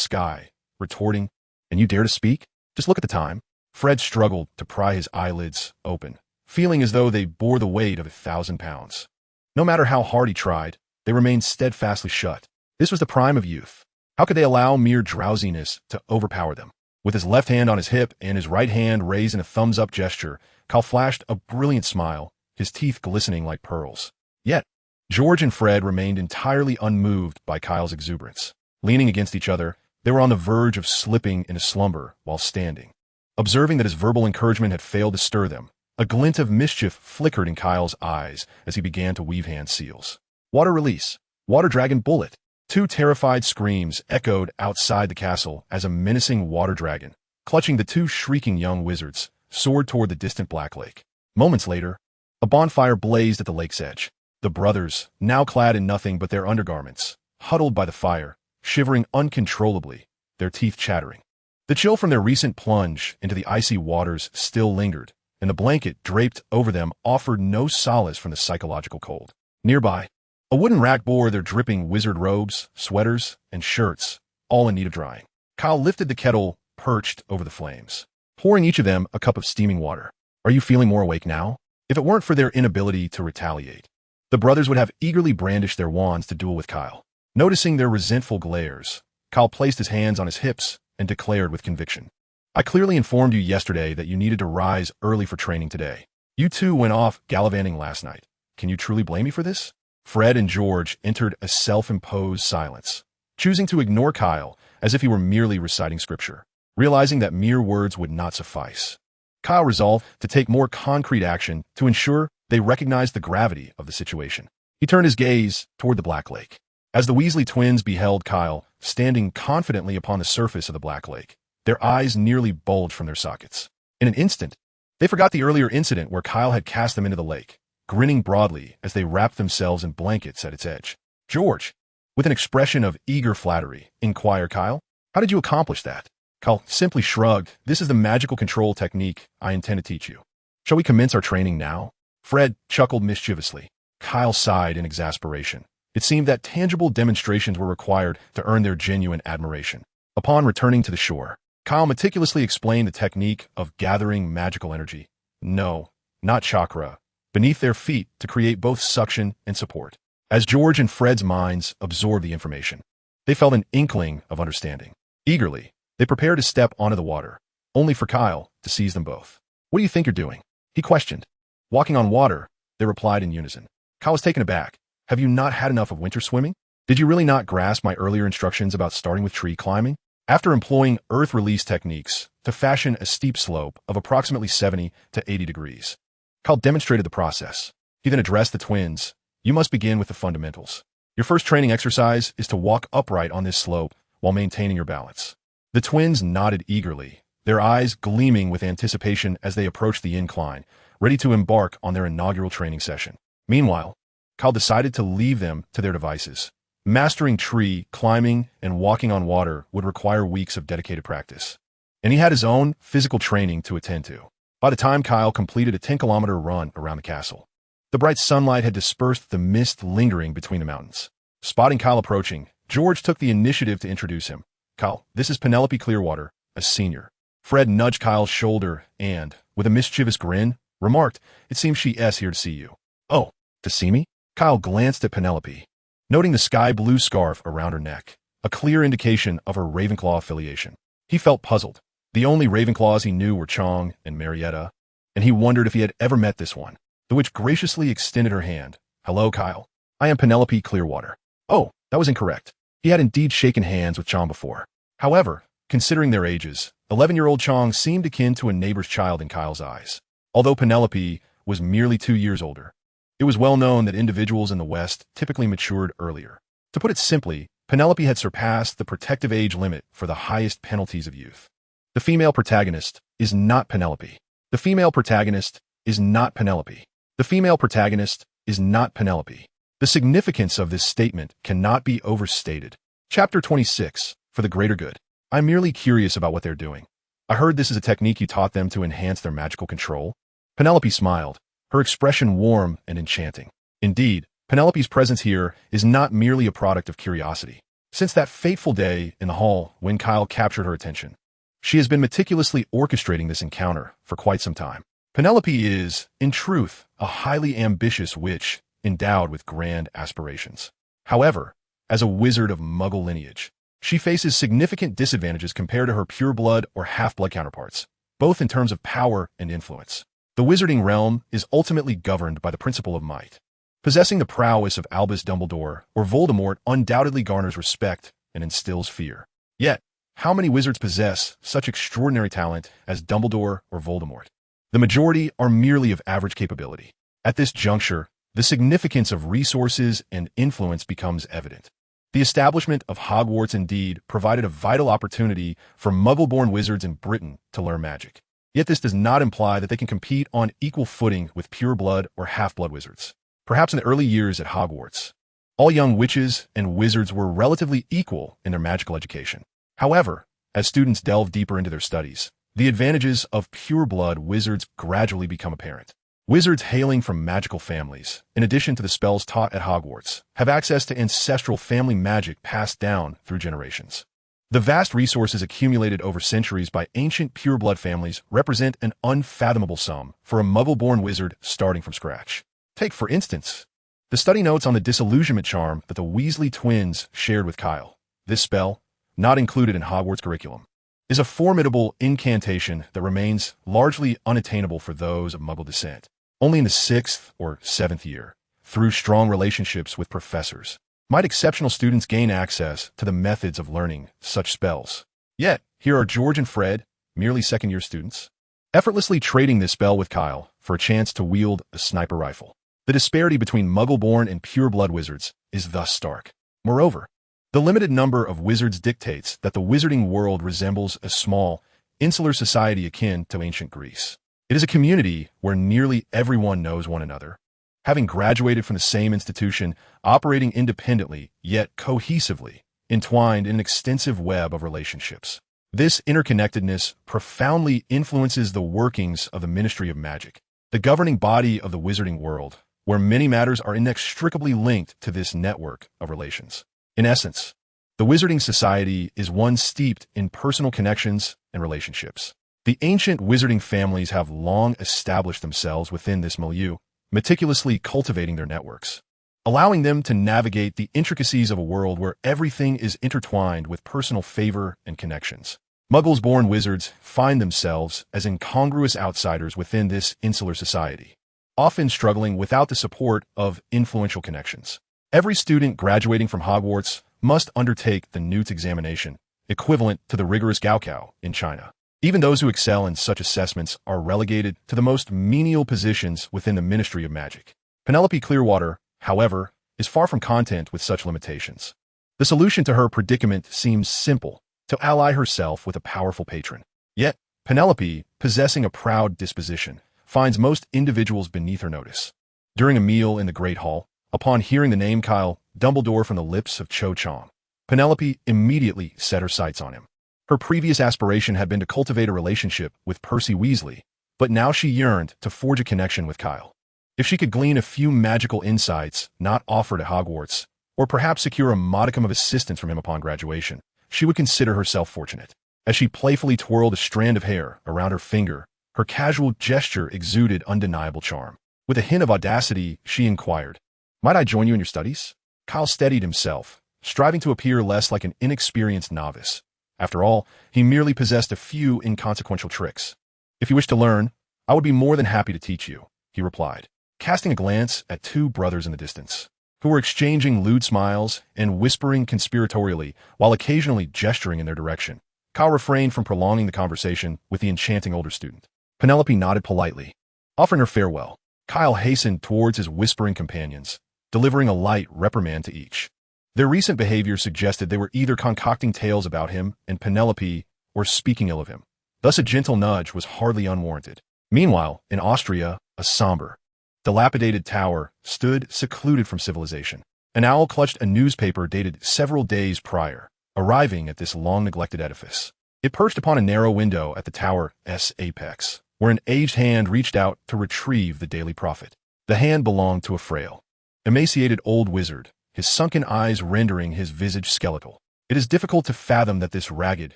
sky, retorting, "And you dare to speak? Just look at the time." Fred struggled to pry his eyelids open, feeling as though they bore the weight of 1,000 pounds. No matter how hard he tried, they remained steadfastly shut. This was the prime of youth. How could they allow mere drowsiness to overpower them? With his left hand on his hip and his right hand raised in a thumbs-up gesture, Kyle flashed a brilliant smile, his teeth glistening like pearls. Yet, George and Fred remained entirely unmoved by Kyle's exuberance. Leaning against each other, they were on the verge of slipping into slumber while standing. Observing that his verbal encouragement had failed to stir them, a glint of mischief flickered in Kyle's eyes as he began to weave hand seals. Water release. Water dragon bullet. Two terrified screams echoed outside the castle as a menacing water dragon, clutching the two shrieking young wizards, soared toward the distant Black Lake. Moments later, a bonfire blazed at the lake's edge. The brothers, now clad in nothing but their undergarments, huddled by the fire, shivering uncontrollably, their teeth chattering. The chill from their recent plunge into the icy waters still lingered, and the blanket draped over them offered no solace from the psychological cold. Nearby, a wooden rack bore their dripping wizard robes, sweaters, and shirts, all in need of drying. Kyle lifted the kettle perched over the flames, pouring each of them a cup of steaming water. Are you feeling more awake now? If it weren't for their inability to retaliate, the brothers would have eagerly brandished their wands to duel with Kyle. Noticing their resentful glares, Kyle placed his hands on his hips and declared with conviction, I clearly informed you yesterday that you needed to rise early for training today. You two went off gallivanting last night. Can you truly blame me for this? Fred and George entered a self-imposed silence, choosing to ignore Kyle as if he were merely reciting scripture. Realizing that mere words would not suffice, Kyle resolved to take more concrete action to ensure they recognized the gravity of the situation. He turned his gaze toward the Black Lake. As the Weasley twins beheld Kyle standing confidently upon the surface of the Black Lake, their eyes nearly bulged from their sockets. In an instant, they forgot the earlier incident where Kyle had cast them into the lake, grinning broadly as they wrapped themselves in blankets at its edge. George, with an expression of eager flattery, inquired Kyle, how did you accomplish that? Kyle simply shrugged. This is the magical control technique I intend to teach you. Shall we commence our training now? Fred chuckled mischievously. Kyle sighed in exasperation. It seemed that tangible demonstrations were required to earn their genuine admiration. Upon returning to the shore, Kyle meticulously explained the technique of gathering magical energy. No, not chakra, beneath their feet to create both suction and support. As George and Fred's minds absorbed the information, they felt an inkling of understanding. Eagerly, they prepared to step onto the water, only for Kyle to seize them both. What do you think you're doing? He questioned. Walking on water, they replied in unison. Kyle was taken aback. Have you not had enough of winter swimming? Did you really not grasp my earlier instructions about starting with tree climbing? After employing earth release techniques to fashion a steep slope of approximately 70 to 80 degrees, Kyle demonstrated the process. He then addressed the twins. You must begin with the fundamentals. Your first training exercise is to walk upright on this slope while maintaining your balance. The twins nodded eagerly, their eyes gleaming with anticipation as they approached the incline, ready to embark on their inaugural training session. Meanwhile, Kyle decided to leave them to their devices. Mastering tree, climbing, and walking on water would require weeks of dedicated practice, and he had his own physical training to attend to. By the time Kyle completed a 10-kilometer run around the castle, the bright sunlight had dispersed the mist lingering between the mountains. Spotting Kyle approaching, George took the initiative to introduce him. Kyle, this is Penelope Clearwater, a senior. Fred nudged Kyle's shoulder and, with a mischievous grin, remarked, it seems she's here to see you. Oh, to see me? Kyle glanced at Penelope, noting the sky-blue scarf around her neck, a clear indication of her Ravenclaw affiliation. He felt puzzled. The only Ravenclaws he knew were Chong and Marietta, and he wondered if he had ever met this one. The witch graciously extended her hand. Hello, Kyle. I am Penelope Clearwater. Oh, that was incorrect. He had indeed shaken hands with Chong before. However, considering their ages, 11-year-old Chong seemed akin to a neighbor's child in Kyle's eyes. Although Penelope was merely 2 years older, it was well known that individuals in the West typically matured earlier. To put it simply, Penelope had surpassed the protective age limit for the highest penalties of youth. The female protagonist is not Penelope. The female protagonist is not Penelope. The female protagonist is not Penelope. The significance of this statement cannot be overstated. Chapter 26, For the Greater Good. I'm merely curious about what they're doing. I heard this is a technique you taught them to enhance their magical control. Penelope smiled, her expression warm and enchanting. Indeed, Penelope's presence here is not merely a product of curiosity. Since that fateful day in the hall when Kyle captured her attention, she has been meticulously orchestrating this encounter for quite some time. Penelope is, in truth, a highly ambitious witch endowed with grand aspirations. However, as a wizard of Muggle lineage, she faces significant disadvantages compared to her pure-blood or half-blood counterparts, both in terms of power and influence. The wizarding realm is ultimately governed by the principle of might. Possessing the prowess of Albus Dumbledore or Voldemort undoubtedly garners respect and instills fear. Yet, how many wizards possess such extraordinary talent as Dumbledore or Voldemort? The majority are merely of average capability. At this juncture, the significance of resources and influence becomes evident. The establishment of Hogwarts indeed provided a vital opportunity for Muggle-born wizards in Britain to learn magic. Yet this does not imply that they can compete on equal footing with pure-blood or half-blood wizards. Perhaps in the early years at Hogwarts, all young witches and wizards were relatively equal in their magical education. However, as students delve deeper into their studies, the advantages of pure-blood wizards gradually become apparent. Wizards hailing from magical families, in addition to the spells taught at Hogwarts, have access to ancestral family magic passed down through generations. The vast resources accumulated over centuries by ancient pure-blood families represent an unfathomable sum for a Muggle-born wizard starting from scratch. Take, for instance, the study notes on the disillusionment charm that the Weasley twins shared with Kyle. This spell, not included in Hogwarts curriculum, is a formidable incantation that remains largely unattainable for those of Muggle descent. Only in the 6th or 7th year, through strong relationships with professors, might exceptional students gain access to the methods of learning such spells. Yet, here are George and Fred, merely second-year students, effortlessly trading this spell with Kyle for a chance to wield a sniper rifle. The disparity between Muggle-born and pure-blood wizards is thus stark. Moreover, the limited number of wizards dictates that the wizarding world resembles a small, insular society akin to ancient Greece. It is a community where nearly everyone knows one another, having graduated from the same institution, operating independently yet cohesively, entwined in an extensive web of relationships. This interconnectedness profoundly influences the workings of the Ministry of Magic, the governing body of the wizarding world, where many matters are inextricably linked to this network of relations. In essence, the Wizarding Society is one steeped in personal connections and relationships. The ancient wizarding families have long established themselves within this milieu, meticulously cultivating their networks, allowing them to navigate the intricacies of a world where everything is intertwined with personal favor and connections. Muggles-born wizards find themselves as incongruous outsiders within this insular society, often struggling without the support of influential connections. Every student graduating from Hogwarts must undertake the Newt examination, equivalent to the rigorous Gaokao in China. Even those who excel in such assessments are relegated to the most menial positions within the Ministry of Magic. Penelope Clearwater, however, is far from content with such limitations. The solution to her predicament seems simple: to ally herself with a powerful patron. Yet, Penelope, possessing a proud disposition, finds most individuals beneath her notice. During a meal in the Great Hall, upon hearing the name Kyle Dumbledore from the lips of Cho Chang, Penelope immediately set her sights on him. Her previous aspiration had been to cultivate a relationship with Percy Weasley, but now she yearned to forge a connection with Kyle. If she could glean a few magical insights not offered at Hogwarts, or perhaps secure a modicum of assistance from him upon graduation, she would consider herself fortunate. As she playfully twirled a strand of hair around her finger, her casual gesture exuded undeniable charm. With a hint of audacity, she inquired, "Might I join you in your studies?" Kyle steadied himself, striving to appear less like an inexperienced novice. After all, he merely possessed a few inconsequential tricks. "If you wish to learn, I would be more than happy to teach you," he replied, casting a glance at two brothers in the distance, who were exchanging lewd smiles and whispering conspiratorially while occasionally gesturing in their direction. Kyle refrained from prolonging the conversation with the enchanting older student. Penelope nodded politely. Offering her farewell, Kyle hastened towards his whispering companions, delivering a light reprimand to each. Their recent behavior suggested they were either concocting tales about him and Penelope or speaking ill of him. Thus a gentle nudge was hardly unwarranted. Meanwhile, in Austria, a somber, dilapidated tower stood secluded from civilization. An owl clutched a newspaper dated several days prior, arriving at this long-neglected edifice. It perched upon a narrow window at the tower's apex, where an aged hand reached out to retrieve the Daily Prophet. The hand belonged to a frail, emaciated old wizard, his sunken eyes rendering his visage skeletal. It is difficult to fathom that this ragged,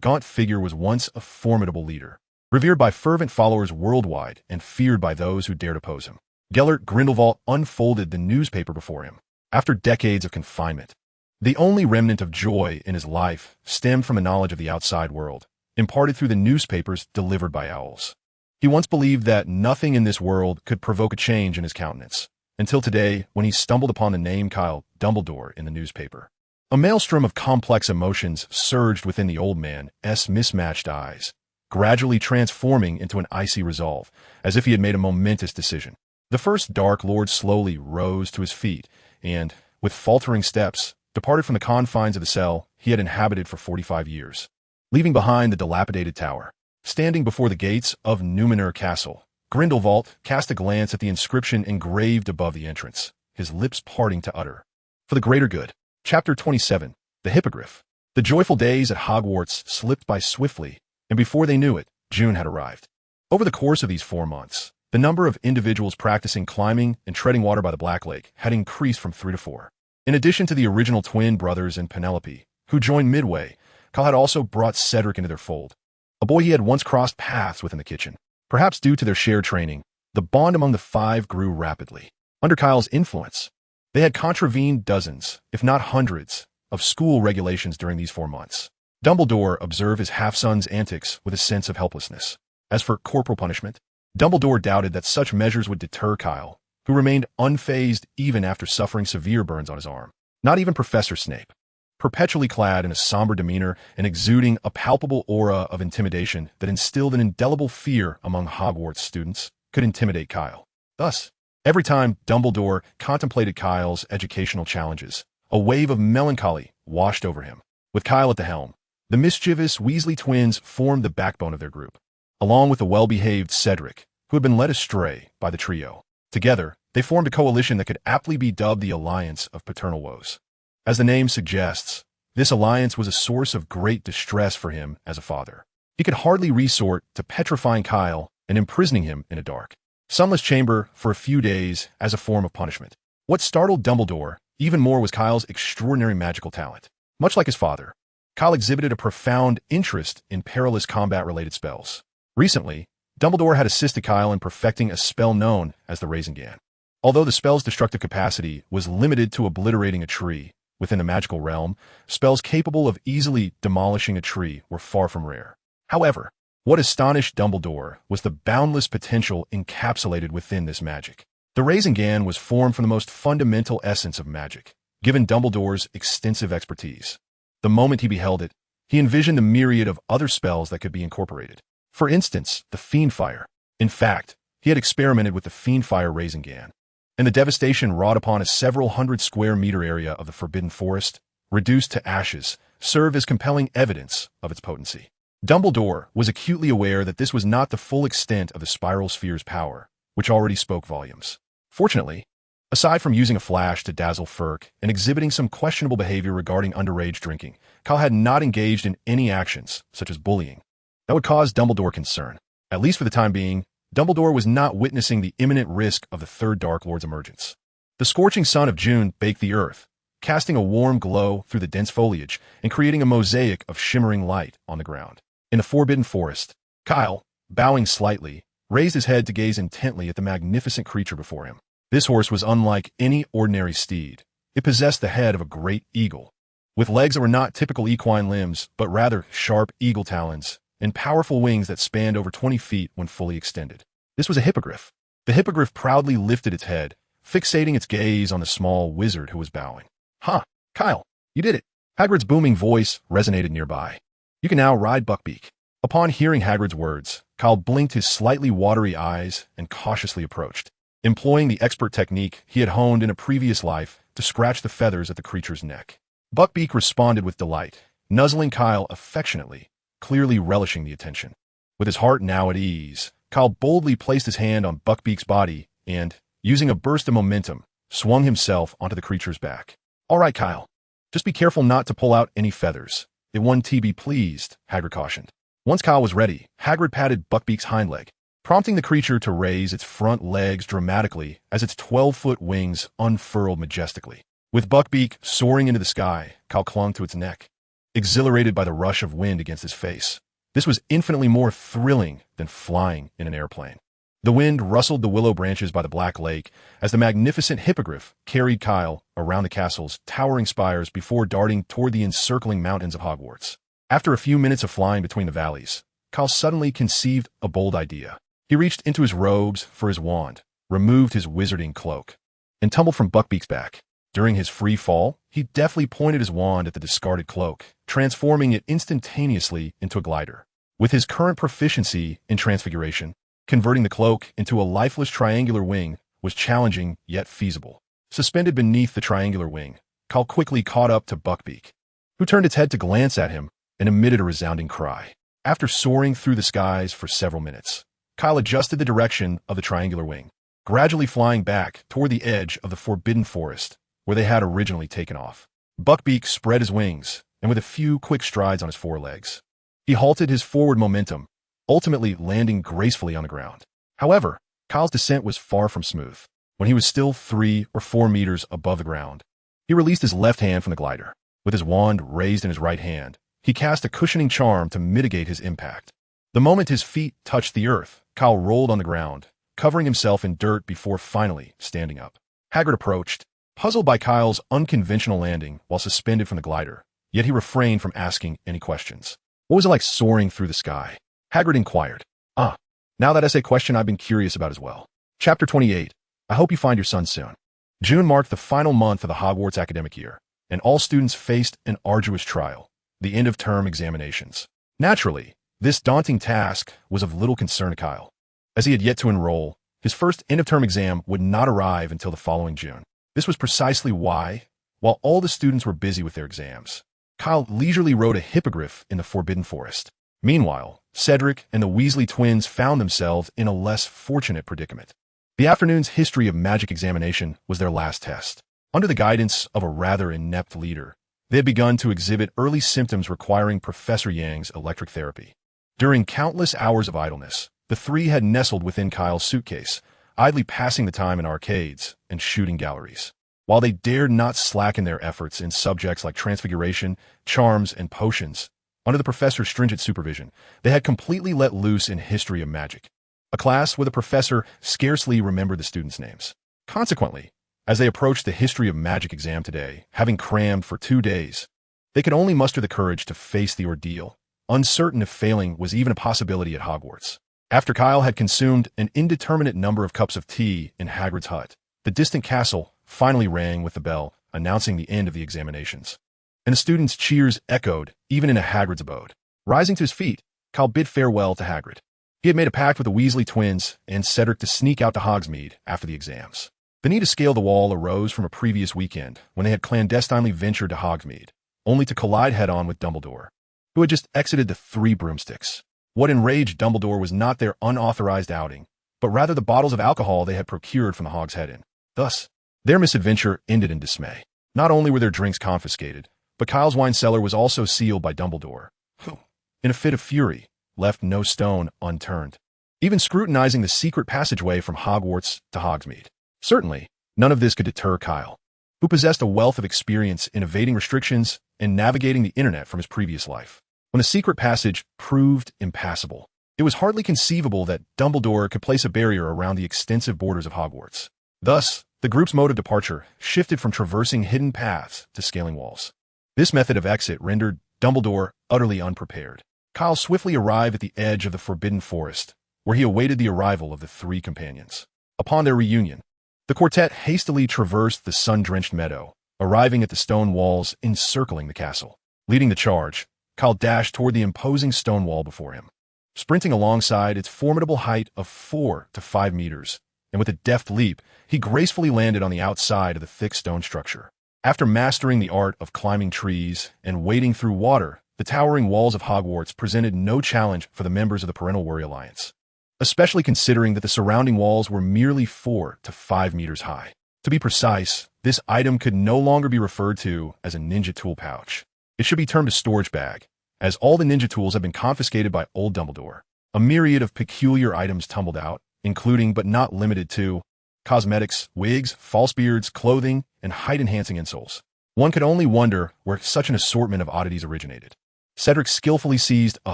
gaunt figure was once a formidable leader, revered by fervent followers worldwide and feared by those who dared oppose him. Gellert Grindelwald unfolded the newspaper before him. After decades of confinement, the only remnant of joy in his life stemmed from a knowledge of the outside world, imparted through the newspapers delivered by owls. He once believed that nothing in this world could provoke a change in his countenance, until today when he stumbled upon the name Kyle Dumbledore in the newspaper. A maelstrom of complex emotions surged within the old man's mismatched eyes, gradually transforming into an icy resolve, as if he had made a momentous decision. The first Dark Lord slowly rose to his feet and, with faltering steps, departed from the confines of the cell he had inhabited for 45 years, leaving behind the dilapidated tower. Standing before the gates of Numenor Castle, Grindelwald cast a glance at the inscription engraved above the entrance, his lips parting to utter, "For the greater good." Chapter 27. The Hippogriff. The joyful days at Hogwarts slipped by swiftly, and before they knew it, June had arrived. Over the course of these 4 months, the number of individuals practicing climbing and treading water by the Black Lake had increased from 3 to 4. In addition to the original twin brothers and Penelope, who joined midway, Kyle had also brought Cedric into their fold, a boy he had once crossed paths with in the kitchen. Perhaps due to their shared training, the bond among the 5 grew rapidly. Under Kyle's influence, they had contravened dozens, if not hundreds, of school regulations during these 4 months. Dumbledore observed his half-son's antics with a sense of helplessness. As for corporal punishment, Dumbledore doubted that such measures would deter Kyle, who remained unfazed even after suffering severe burns on his arm. Not even Professor Snape, perpetually clad in a somber demeanor and exuding a palpable aura of intimidation that instilled an indelible fear among Hogwarts students, could intimidate Kyle. Thus, every time Dumbledore contemplated Kyle's educational challenges, a wave of melancholy washed over him. With Kyle at the helm, the mischievous Weasley twins formed the backbone of their group, along with the well-behaved Cedric, who had been led astray by the trio. Together, they formed a coalition that could aptly be dubbed the Alliance of Paternal Woes. As the name suggests, this alliance was a source of great distress for him as a father. He could hardly resort to petrifying Kyle and imprisoning him in a dark, sunless chamber for a few days as a form of punishment. What startled Dumbledore even more was Kyle's extraordinary magical talent. Much like his father, Kyle exhibited a profound interest in perilous combat-related spells. Recently, Dumbledore had assisted Kyle in perfecting a spell known as the Rasengan. Although the spell's destructive capacity was limited to obliterating a tree, within the magical realm, spells capable of easily demolishing a tree were far from rare. However, what astonished Dumbledore was the boundless potential encapsulated within this magic. The Rasengan was formed from the most fundamental essence of magic, given Dumbledore's extensive expertise. The moment he beheld it, he envisioned the myriad of other spells that could be incorporated. For instance, the Fiendfire. In fact, he had experimented with the Fiendfire Rasengan, and the devastation wrought upon a several hundred square meter area of the Forbidden Forest, reduced to ashes, served as compelling evidence of its potency. Dumbledore was acutely aware that this was not the full extent of the Spiral Sphere's power, which already spoke volumes. Fortunately, aside from using a flash to dazzle Firk and exhibiting some questionable behavior regarding underage drinking, Kyle had not engaged in any actions, such as bullying, that would cause Dumbledore concern. At least for the time being, Dumbledore was not witnessing the imminent risk of the third Dark Lord's emergence. The scorching sun of June baked the earth, casting a warm glow through the dense foliage and creating a mosaic of shimmering light on the ground. In the Forbidden Forest, Kyle, bowing slightly, raised his head to gaze intently at the magnificent creature before him. This horse was unlike any ordinary steed. It possessed the head of a great eagle, with legs that were not typical equine limbs, but rather sharp eagle talons, and powerful wings that spanned over 20 feet when fully extended. This was a hippogriff. The hippogriff proudly lifted its head, fixating its gaze on the small wizard who was bowing. "Ha, Kyle, you did it." Hagrid's booming voice resonated nearby. "You can now ride Buckbeak." Upon hearing Hagrid's words, Kyle blinked his slightly watery eyes and cautiously approached, employing the expert technique he had honed in a previous life to scratch the feathers at the creature's neck. Buckbeak responded with delight, nuzzling Kyle affectionately, clearly relishing the attention. With his heart now at ease, Kyle boldly placed his hand on Buckbeak's body and, using a burst of momentum, swung himself onto the creature's back. "All right, Kyle. Just be careful not to pull out any feathers. It won't be pleased," Hagrid cautioned. Once Kyle was ready, Hagrid patted Buckbeak's hind leg, prompting the creature to raise its front legs dramatically as its 12-foot wings unfurled majestically. With Buckbeak soaring into the sky, Kyle clung to its neck, exhilarated by the rush of wind against his face. This was infinitely more thrilling than flying in an airplane. The wind rustled the willow branches by the Black Lake as the magnificent hippogriff carried Kyle around the castle's towering spires before darting toward the encircling mountains of Hogwarts. After a few minutes of flying between the valleys, Kyle suddenly conceived a bold idea. He reached into his robes for his wand, removed his wizarding cloak, and tumbled from Buckbeak's back. During his free fall, he deftly pointed his wand at the discarded cloak, transforming it instantaneously into a glider. With his current proficiency in transfiguration, converting the cloak into a lifeless triangular wing was challenging yet feasible. Suspended beneath the triangular wing, Kyle quickly caught up to Buckbeak, who turned its head to glance at him and emitted a resounding cry. After soaring through the skies for several minutes, Kyle adjusted the direction of the triangular wing, gradually flying back toward the edge of the forbidden forest where they had originally taken off. Buckbeak spread his wings, and with a few quick strides on his forelegs, he halted his forward momentum, ultimately landing gracefully on the ground. However, Kyle's descent was far from smooth. When he was still 3 or 4 meters above the ground, he released his left hand from the glider. With his wand raised in his right hand, he cast a cushioning charm to mitigate his impact. The moment his feet touched the earth, Kyle rolled on the ground, covering himself in dirt before finally standing up. Hagrid approached, puzzled by Kyle's unconventional landing while suspended from the glider, yet he refrained from asking any questions. What was it like soaring through the sky? Hagrid inquired. Now that's a question I've been curious about as well. Chapter 28. I hope you find your son soon. June marked the final month of the Hogwarts academic year, and all students faced an arduous trial, the end-of-term examinations. Naturally, this daunting task was of little concern to Kyle, as he had yet to enroll. His first end-of-term exam would not arrive until the following June. This was precisely why, while all the students were busy with their exams, Kyle leisurely wrote a hippogriff in the Forbidden Forest. Meanwhile, Cedric and the Weasley twins found themselves in a less fortunate predicament. The afternoon's history of magic examination was their last test. Under the guidance of a rather inept leader, they had begun to exhibit early symptoms requiring Professor Yang's electric therapy. During countless hours of idleness, the three had nestled within Kyle's suitcase, idly passing the time in arcades and shooting galleries. While they dared not slacken their efforts in subjects like transfiguration, charms, and potions, under the professor's stringent supervision, they had completely let loose in history of magic, a class where the professor scarcely remembered the students' names. Consequently, as they approached the history of magic exam today, having crammed for 2 days, they could only muster the courage to face the ordeal, uncertain if failing was even a possibility at Hogwarts. After Kyle had consumed an indeterminate number of cups of tea in Hagrid's hut, the distant castle finally rang with the bell announcing the end of the examinations, and the students' cheers echoed even in Hagrid's abode. Rising to his feet, Kyle bid farewell to Hagrid. He had made a pact with the Weasley twins and Cedric to sneak out to Hogsmeade after the exams. The need to scale the wall arose from a previous weekend when they had clandestinely ventured to Hogsmeade, only to collide head-on with Dumbledore, who had just exited the Three Broomsticks. What enraged Dumbledore was not their unauthorized outing, but rather the bottles of alcohol they had procured from the Hog's Head Inn. Thus, their misadventure ended in dismay. Not only were their drinks confiscated, but Kyle's wine cellar was also sealed by Dumbledore, who, in a fit of fury, left no stone unturned, even scrutinizing the secret passageway from Hogwarts to Hogsmeade. Certainly, none of this could deter Kyle, who possessed a wealth of experience in evading restrictions and navigating the internet from his previous life. When the secret passage proved impassable, it was hardly conceivable that Dumbledore could place a barrier around the extensive borders of Hogwarts. Thus, the group's mode of departure shifted from traversing hidden paths to scaling walls. This method of exit rendered Dumbledore utterly unprepared. Kyle swiftly arrived at the edge of the Forbidden Forest, where he awaited the arrival of the three companions. Upon their reunion, the quartet hastily traversed the sun-drenched meadow, arriving at the stone walls encircling the castle. Leading the charge, Kyle dashed toward the imposing stone wall before him, sprinting alongside its formidable height of 4 to 5 meters, and with a deft leap, he gracefully landed on the outside of the thick stone structure. After mastering the art of climbing trees and wading through water, the towering walls of Hogwarts presented no challenge for the members of the Parental Worry Alliance, especially considering that the surrounding walls were merely 4 to 5 meters high. To be precise, this item could no longer be referred to as a ninja tool pouch. It should be termed a storage bag, as all the ninja tools have been confiscated by old Dumbledore. A myriad of peculiar items tumbled out, including but not limited to cosmetics, wigs, false beards, clothing, and height-enhancing insoles. One could only wonder where such an assortment of oddities originated. Cedric skillfully seized a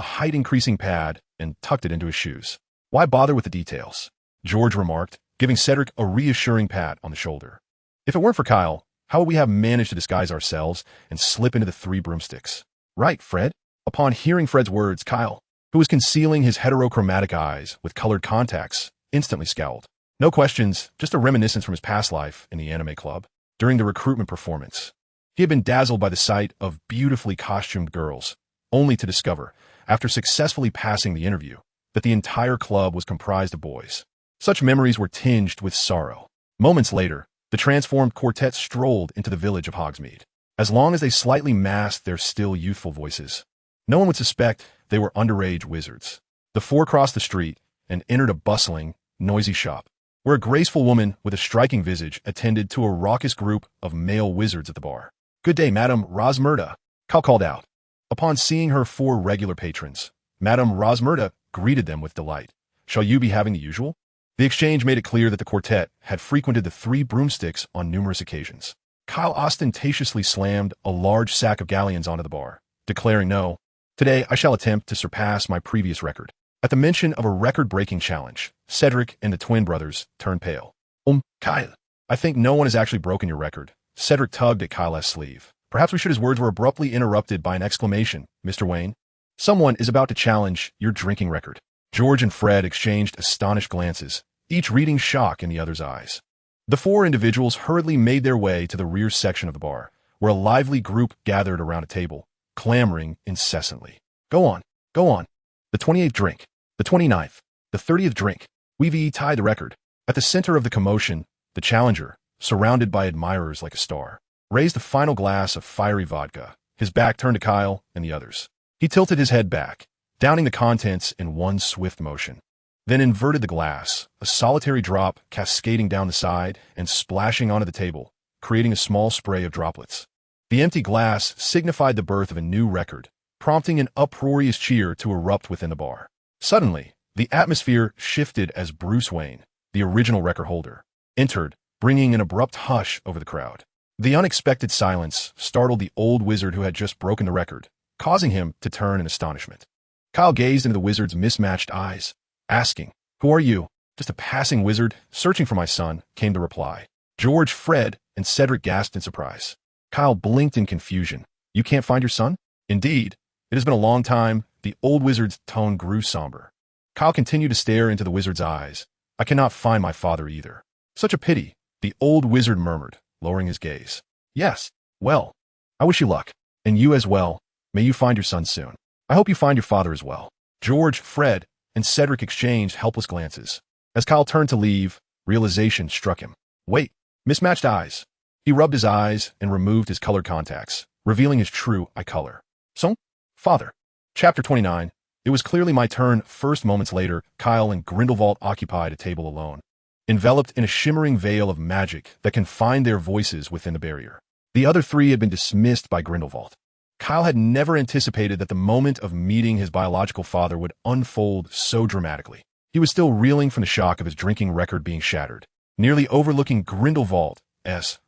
height-increasing pad and tucked it into his shoes. "Why bother with the details?" George remarked, giving Cedric a reassuring pat on the shoulder. "If it weren't for Kyle, how would we have managed to disguise ourselves and slip into the Three Broomsticks?" "Right, Fred." Upon hearing Fred's words, Kyle, who was concealing his heterochromatic eyes with colored contacts, instantly scowled. No questions, just a reminiscence from his past life in the anime club. During the recruitment performance, he had been dazzled by the sight of beautifully costumed girls, only to discover, after successfully passing the interview, that the entire club was comprised of boys. Such memories were tinged with sorrow. Moments later, the transformed quartet strolled into the village of Hogsmeade. As long as they slightly masked their still youthful voices, no one would suspect they were underage wizards. The four crossed the street and entered a bustling, noisy shop, where a graceful woman with a striking visage attended to a raucous group of male wizards at the bar. "Good day, Madame Rosmerta," Cal called out. Upon seeing her four regular patrons, Madame Rosmerta greeted them with delight. "Shall you be having the usual?" The exchange made it clear that the quartet had frequented the Three Broomsticks on numerous occasions. Kyle ostentatiously slammed a large sack of galleons onto the bar, declaring, "No, today I shall attempt to surpass my previous record." At the mention of a record-breaking challenge, Cedric and the twin brothers turned pale. Kyle, I think no one has actually broken your record." Cedric tugged at Kyle's sleeve. Perhaps we should. His words were abruptly interrupted by an exclamation. "Mr. Wayne, someone is about to challenge your drinking record." George and Fred exchanged astonished glances, each reading shock in the other's eyes. The four individuals hurriedly made their way to the rear section of the bar, where a lively group gathered around a table, clamoring incessantly. Go on. The 28th drink. The 29th. The 30th drink. We've tied the record." At the center of the commotion, the challenger, surrounded by admirers like a star, raised a final glass of fiery vodka, his back turned to Kyle and the others. He tilted his head back, downing the contents in one swift motion, then inverted the glass, a solitary drop cascading down the side and splashing onto the table, creating a small spray of droplets. The empty glass signified the birth of a new record, prompting an uproarious cheer to erupt within the bar. Suddenly, the atmosphere shifted as Bruce Wayne, the original record holder, entered, bringing an abrupt hush over the crowd. The unexpected silence startled the old wizard who had just broken the record, causing him to turn in astonishment. Kyle gazed into the wizard's mismatched eyes, asking, "Who are you?" "Just a passing wizard, searching for my son," came the reply. George, Fred, and Cedric gasped in surprise. Kyle blinked in confusion. "You can't find your son?" "Indeed. It has been a long time." The old wizard's tone grew somber. Kyle continued to stare into the wizard's eyes. "I cannot find my father either." "Such a pity," the old wizard murmured, lowering his gaze. "Yes. Well, I wish you luck. And you as well. May you find your son soon. I hope you find your father as well." George, Fred, and Cedric exchanged helpless glances. As Kyle turned to leave, realization struck him. Wait, mismatched eyes. He rubbed his eyes and removed his colored contacts, revealing his true eye color. "So, father." Chapter 29. It was clearly my turn. First moments later, Kyle and Grindelwald occupied a table alone, enveloped in a shimmering veil of magic that confined their voices within the barrier. The other three had been dismissed by Grindelwald. Kyle had never anticipated that the moment of meeting his biological father would unfold so dramatically. He was still reeling from the shock of his drinking record being shattered, nearly overlooking Grindelwald's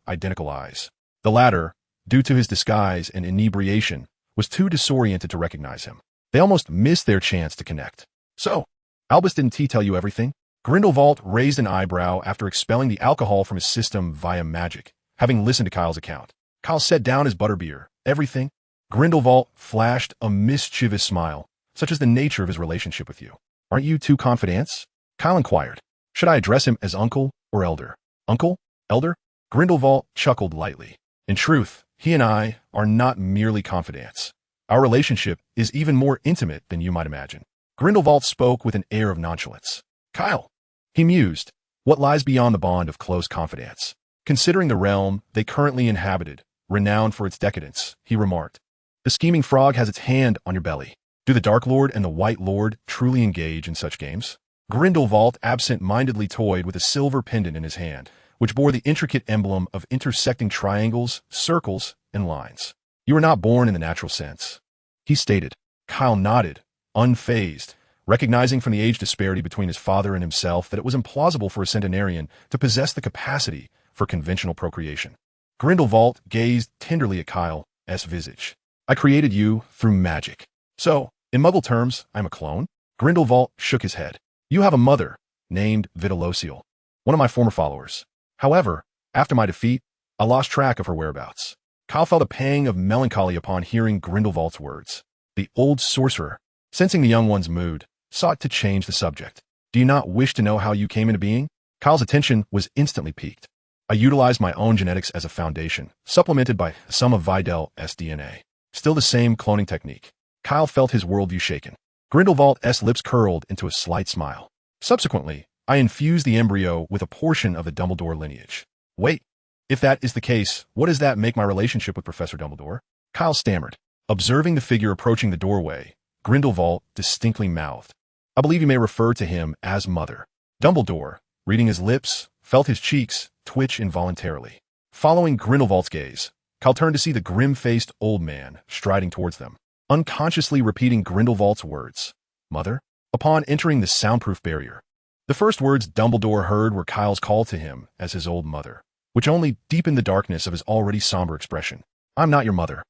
identical eyes. The latter, due to his disguise and inebriation, was too disoriented to recognize him. They almost missed their chance to connect. "So, Albus didn't tell you everything?" Grindelwald raised an eyebrow after expelling the alcohol from his system via magic, having listened to Kyle's account. Kyle set down his butterbeer. "Everything?" Grindelwald flashed a mischievous smile, such as the nature of his relationship with you. "Aren't you two confidants?" Kyle inquired. "Should I address him as uncle or elder?" "Uncle? Elder?" Grindelwald chuckled lightly. "In truth, he and I are not merely confidants. Our relationship is even more intimate than you might imagine." Grindelwald spoke with an air of nonchalance. "Kyle," he mused, "what lies beyond the bond of close confidants?" Considering the realm they currently inhabited, renowned for its decadence, he remarked, "The scheming frog has its hand on your belly. Do the Dark Lord and the White Lord truly engage in such games?" Grindelwald absent-mindedly toyed with a silver pendant in his hand, which bore the intricate emblem of intersecting triangles, circles, and lines. "You are not born in the natural sense," he stated. Kyle nodded, unfazed, recognizing from the age disparity between his father and himself that it was implausible for a centenarian to possess the capacity for conventional procreation. Grindelwald gazed tenderly at Kyle's visage. "I created you through magic. So, in Muggle terms, I'm a clone?" Grindelwald shook his head. "You have a mother, named Vitalociel, one of my former followers. However, after my defeat, I lost track of her whereabouts." Kyle felt a pang of melancholy upon hearing Grindelwald's words. The old sorcerer, sensing the young one's mood, sought to change the subject. "Do you not wish to know how you came into being?" Kyle's attention was instantly piqued. I utilized my own genetics as a foundation, supplemented by some of Vidal's DNA. Still the same cloning technique. Kyle felt his worldview shaken. Grindelwald's lips curled into a slight smile. Subsequently, I infused the embryo with a portion of the Dumbledore lineage. Wait, if that is the case, what does that make my relationship with Professor Dumbledore? Kyle stammered. Observing the figure approaching the doorway, Grindelwald distinctly mouthed, I believe you may refer to him as Mother. Dumbledore, reading his lips, felt his cheeks twitch involuntarily. Following Grindelwald's gaze, Kyle turned to see the grim-faced old man striding towards them, unconsciously repeating Grindelwald's words. Mother? Upon entering the soundproof barrier, the first words Dumbledore heard were Kyle's call to him as his old mother, which only deepened the darkness of his already somber expression. I'm not your mother.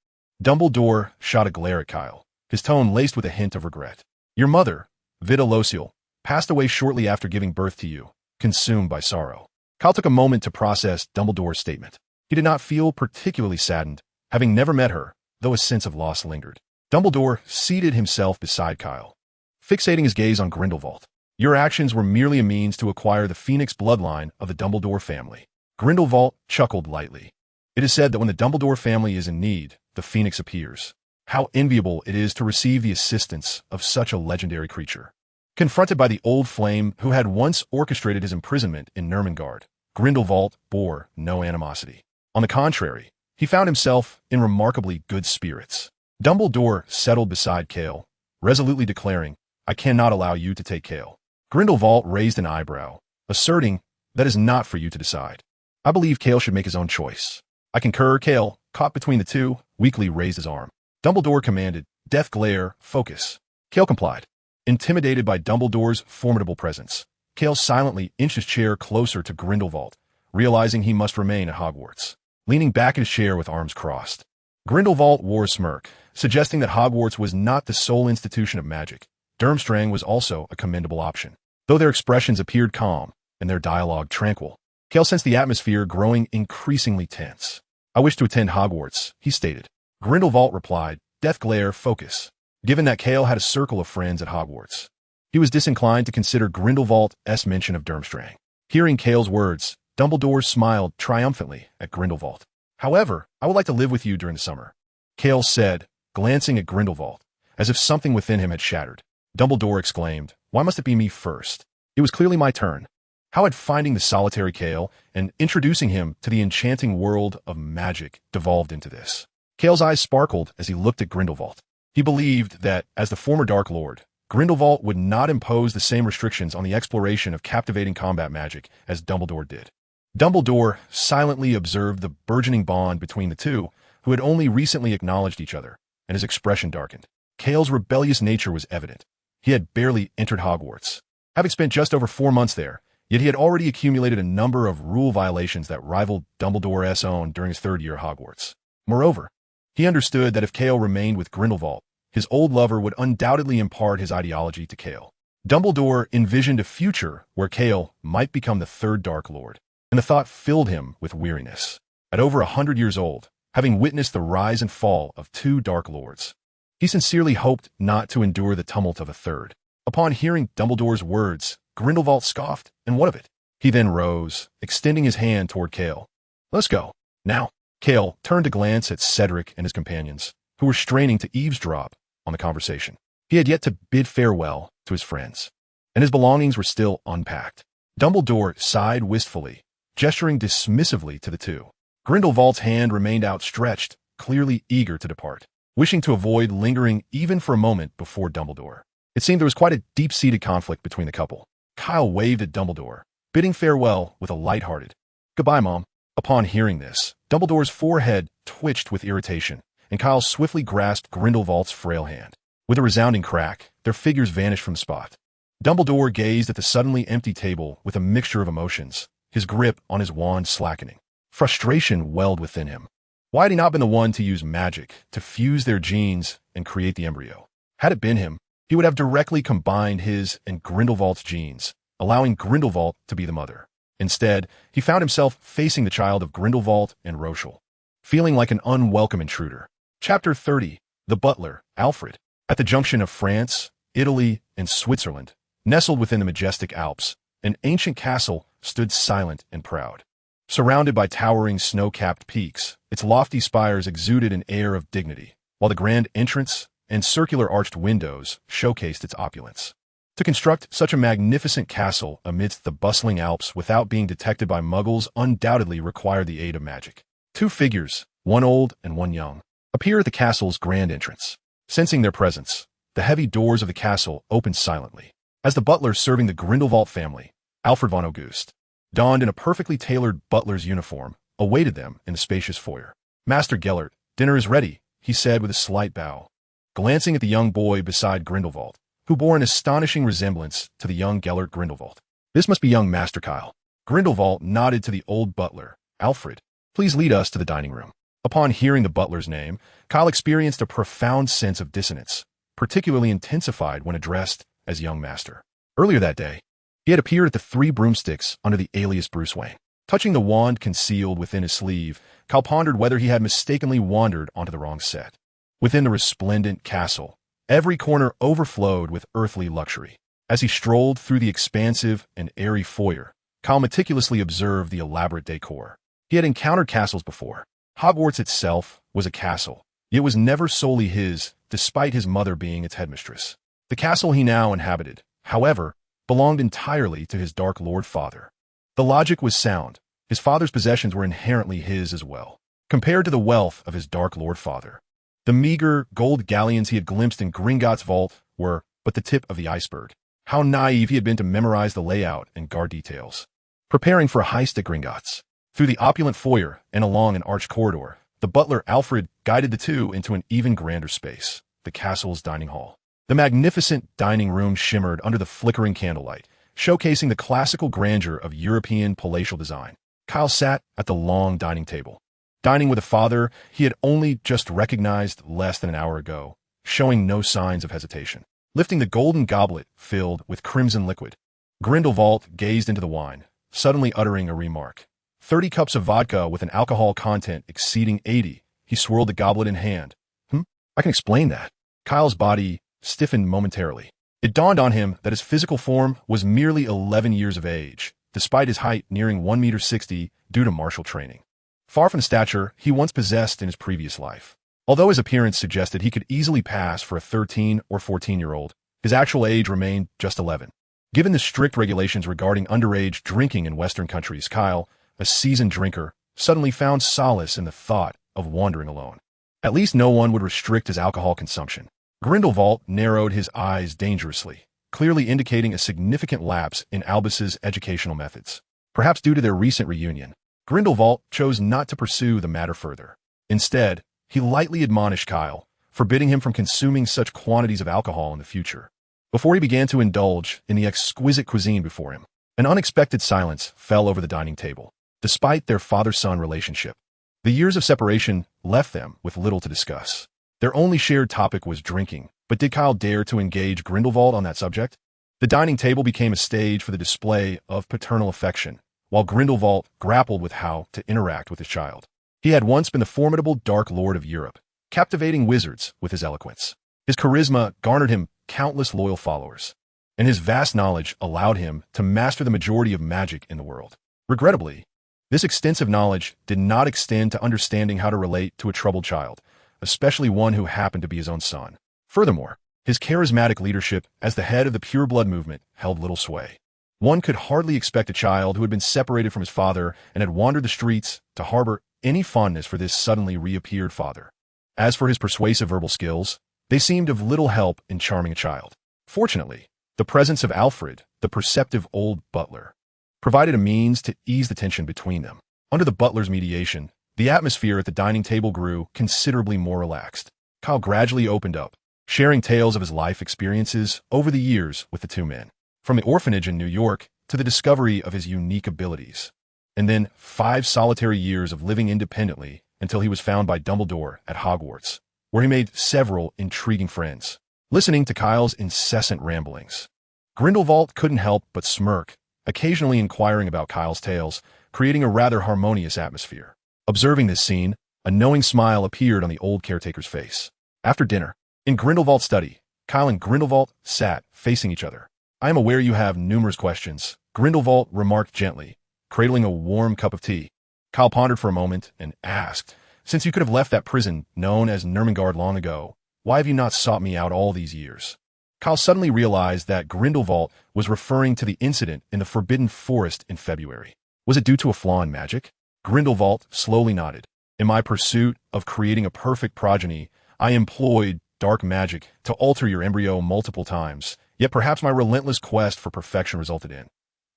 Dumbledore shot a glare at Kyle, his tone laced with a hint of regret. Your mother, Vida Losial, passed away shortly after giving birth to you, consumed by sorrow. Kyle took a moment to process Dumbledore's statement. He did not feel particularly saddened, having never met her, though a sense of loss lingered. Dumbledore seated himself beside Kyle, fixating his gaze on Grindelwald. Your actions were merely a means to acquire the Phoenix bloodline of the Dumbledore family. Grindelwald chuckled lightly. It is said that when the Dumbledore family is in need, the Phoenix appears. How enviable it is to receive the assistance of such a legendary creature. Confronted by the old flame who had once orchestrated his imprisonment in Nurmengard, Grindelwald bore no animosity. On the contrary, he found himself in remarkably good spirits. Dumbledore settled beside Cale, resolutely declaring, I cannot allow you to take Cale. Grindelwald raised an eyebrow, asserting, that is not for you to decide. I believe Cale should make his own choice. I concur. Cale, caught between the two, weakly raised his arm. Dumbledore commanded, Death Glare, focus. Cale complied. Intimidated by Dumbledore's formidable presence, Cale silently inched his chair closer to Grindelwald, realizing he must remain at Hogwarts. Leaning back in his chair with arms crossed, Grindelwald wore a smirk, suggesting that Hogwarts was not the sole institution of magic. Durmstrang was also a commendable option. Though their expressions appeared calm and their dialogue tranquil, Cale sensed the atmosphere growing increasingly tense. I wish to attend Hogwarts, he stated. Grindelwald replied, Death Glare, focus. Given that Cale had a circle of friends at Hogwarts, he was disinclined to consider Grindelwald's mention of Durmstrang. Hearing Cale's words, Dumbledore smiled triumphantly at Grindelwald. However, I would like to live with you during the summer, Cale said, glancing at Grindelwald, as if something within him had shattered. Dumbledore exclaimed, Why must it be me first? It was clearly my turn. How had finding the solitary Cale and introducing him to the enchanting world of magic devolved into this? Cale's eyes sparkled as he looked at Grindelwald. He believed that, as the former Dark Lord, Grindelwald would not impose the same restrictions on the exploration of captivating combat magic as Dumbledore did. Dumbledore silently observed the burgeoning bond between the two, who had only recently acknowledged each other, and his expression darkened. Cale's rebellious nature was evident. He had barely entered Hogwarts, having spent just over 4 months there, yet he had already accumulated a number of rule violations that rivaled Dumbledore's own during his 3rd year at Hogwarts. Moreover, he understood that if Cale remained with Grindelwald, his old lover would undoubtedly impart his ideology to Cale. Dumbledore envisioned a future where Cale might become the 3rd Dark Lord, and the thought filled him with weariness. At over 100 years old, having witnessed the rise and fall of 2 Dark Lords, he sincerely hoped not to endure the tumult of a 3rd. Upon hearing Dumbledore's words, Grindelwald scoffed, and what of it? He then rose, extending his hand toward Cale. Let's go. Now. Cale turned to glance at Cedric and his companions, who were straining to eavesdrop on the conversation. He had yet to bid farewell to his friends, and his belongings were still unpacked. Dumbledore sighed wistfully, gesturing dismissively to the two. Grindelwald's hand remained outstretched, clearly eager to depart, wishing to avoid lingering even for a moment before Dumbledore. It seemed there was quite a deep-seated conflict between the couple. Kyle waved at Dumbledore, bidding farewell with a light-hearted, Goodbye, Mom. Upon hearing this, Dumbledore's forehead twitched with irritation, and Kyle swiftly grasped Grindelwald's frail hand. With a resounding crack, their figures vanished from the spot. Dumbledore gazed at the suddenly empty table with a mixture of emotions, his grip on his wand slackening. Frustration welled within him. Why had he not been the one to use magic to fuse their genes and create the embryo? Had it been him, he would have directly combined his and Grindelwald's genes, allowing Grindelwald to be the mother. Instead, he found himself facing the child of Grindelwald and Rochel, feeling like an unwelcome intruder. Chapter 30. The Butler, Alfred. At the junction of France, Italy, and Switzerland, nestled within the majestic Alps, an ancient castle stood silent and proud. Surrounded by towering snow-capped peaks, its lofty spires exuded an air of dignity, while the grand entrance and circular arched windows showcased its opulence. To construct such a magnificent castle amidst the bustling Alps without being detected by Muggles undoubtedly required the aid of magic. Two figures, one old and one young, appear at the castle's grand entrance. Sensing their presence, the heavy doors of the castle opened silently, as the butler serving the Grindelwald family, Alfred von August, donned in a perfectly tailored butler's uniform, awaited them in the spacious foyer. "Master Gellert, dinner is ready," he said with a slight bow, glancing at the young boy beside Grindelwald, who bore an astonishing resemblance to the young Gellert Grindelwald. "This must be young Master Kyle." Grindelwald nodded to the old butler, "Alfred, please lead us to the dining room." Upon hearing the butler's name, Kyle experienced a profound sense of dissonance, particularly intensified when addressed as young master. Earlier that day, he had appeared at the Three Broomsticks under the alias Bruce Wayne. Touching the wand concealed within his sleeve, Kyle pondered whether he had mistakenly wandered onto the wrong set. Within the resplendent castle, every corner overflowed with earthly luxury. As he strolled through the expansive and airy foyer, Kyle meticulously observed the elaborate decor. He had encountered castles before. Hogwarts itself was a castle, yet was never solely his, despite his mother being its headmistress. The castle he now inhabited, however, belonged entirely to his Dark Lord father. The logic was sound. His father's possessions were inherently his as well, compared to the wealth of his Dark Lord father. The meager gold galleons he had glimpsed in Gringotts' vault were but the tip of the iceberg. How naive he had been to memorize the layout and guard details. Preparing for a heist at Gringotts. Through the opulent foyer and along an arched corridor, the butler Alfred guided the two into an even grander space, the castle's dining hall. The magnificent dining room shimmered under the flickering candlelight, showcasing the classical grandeur of European palatial design. Kyle sat at the long dining table, dining with a father he had only just recognized less than an hour ago, showing no signs of hesitation. Lifting the golden goblet filled with crimson liquid, Grindelwald gazed into the wine, suddenly uttering a remark. 30 cups of vodka with an alcohol content exceeding 80. He swirled the goblet in hand. I can explain that. Kyle's body stiffened momentarily. It dawned on him that his physical form was merely 11 years of age, despite his height nearing 1.60 meters due to martial training. Far from the stature he once possessed in his previous life. Although his appearance suggested he could easily pass for a 13 or 14-year-old, his actual age remained just 11. Given the strict regulations regarding underage drinking in Western countries, Kyle, a seasoned drinker, suddenly found solace in the thought of wandering alone. At least no one would restrict his alcohol consumption. Grindelwald narrowed his eyes dangerously, clearly indicating a significant lapse in Albus's educational methods. Perhaps due to their recent reunion, Grindelwald chose not to pursue the matter further. Instead, he lightly admonished Kyle, forbidding him from consuming such quantities of alcohol in the future. Before he began to indulge in the exquisite cuisine before him, an unexpected silence fell over the dining table. Despite their father-son relationship, the years of separation left them with little to discuss. Their only shared topic was drinking, but did Kyle dare to engage Grindelwald on that subject? The dining table became a stage for the display of paternal affection, while Grindelwald grappled with how to interact with his child. He had once been the formidable Dark Lord of Europe, captivating wizards with his eloquence. His charisma garnered him countless loyal followers, and his vast knowledge allowed him to master the majority of magic in the world. Regrettably, this extensive knowledge did not extend to understanding how to relate to a troubled child, especially one who happened to be his own son. Furthermore, his charismatic leadership as the head of the pureblood movement held little sway. One could hardly expect a child who had been separated from his father and had wandered the streets to harbor any fondness for this suddenly reappeared father. As for his persuasive verbal skills, they seemed of little help in charming a child. Fortunately, the presence of Alfred, the perceptive old butler, provided a means to ease the tension between them. Under the butler's mediation, the atmosphere at the dining table grew considerably more relaxed. Kyle gradually opened up, sharing tales of his life experiences over the years with the two men. From the orphanage in New York to the discovery of his unique abilities. And then 5 solitary years of living independently until he was found by Dumbledore at Hogwarts, where he made several intriguing friends. Listening to Kyle's incessant ramblings, Grindelwald couldn't help but smirk, occasionally inquiring about Kyle's tales, creating a rather harmonious atmosphere. Observing this scene, a knowing smile appeared on the old caretaker's face. After dinner, in Grindelwald's study, Kyle and Grindelwald sat facing each other, I am aware you have numerous questions, Grindelwald remarked gently, cradling a warm cup of tea. Kyle pondered for a moment and asked, since you could have left that prison known as Nurmengard long ago, why have you not sought me out all these years? Kyle suddenly realized that Grindelwald was referring to the incident in the Forbidden Forest in February. Was it due to a flaw in magic? Grindelwald slowly nodded. In my pursuit of creating a perfect progeny, I employed dark magic to alter your embryo multiple times, yet perhaps my relentless quest for perfection resulted in.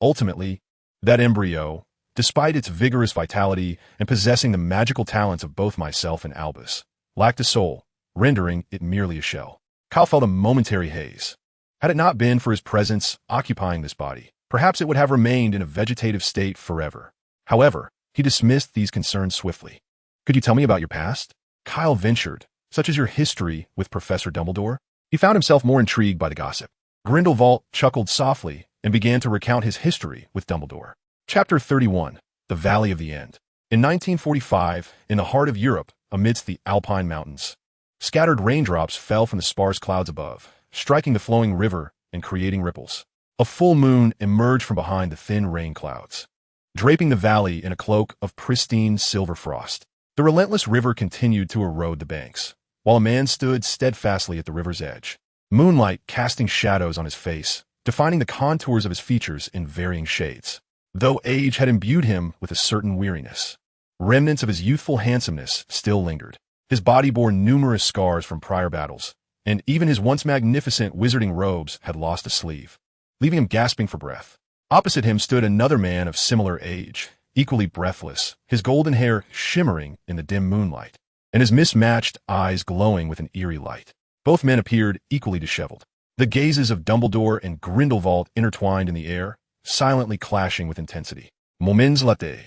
Ultimately, that embryo, despite its vigorous vitality and possessing the magical talents of both myself and Albus, lacked a soul, rendering it merely a shell. Kyle felt a momentary haze. Had it not been for his presence occupying this body, perhaps it would have remained in a vegetative state forever. However, he dismissed these concerns swiftly. Could you tell me about your past? Kyle ventured, such as your history with Professor Dumbledore. He found himself more intrigued by the gossip. Grindelwald chuckled softly and began to recount his history with Dumbledore. Chapter 31, The Valley of the End. In 1945, in the heart of Europe, amidst the Alpine mountains, scattered raindrops fell from the sparse clouds above, striking the flowing river and creating ripples. A full moon emerged from behind the thin rain clouds, draping the valley in a cloak of pristine silver frost. The relentless river continued to erode the banks, while a man stood steadfastly at the river's edge, moonlight casting shadows on his face, defining the contours of his features in varying shades. Though age had imbued him with a certain weariness, remnants of his youthful handsomeness still lingered. His body bore numerous scars from prior battles, and even his once magnificent wizarding robes had lost a sleeve, leaving him gasping for breath. Opposite him stood another man of similar age, equally breathless, his golden hair shimmering in the dim moonlight, and his mismatched eyes glowing with an eerie light. Both men appeared equally disheveled. The gazes of Dumbledore and Grindelwald intertwined in the air, silently clashing with intensity. Moments later,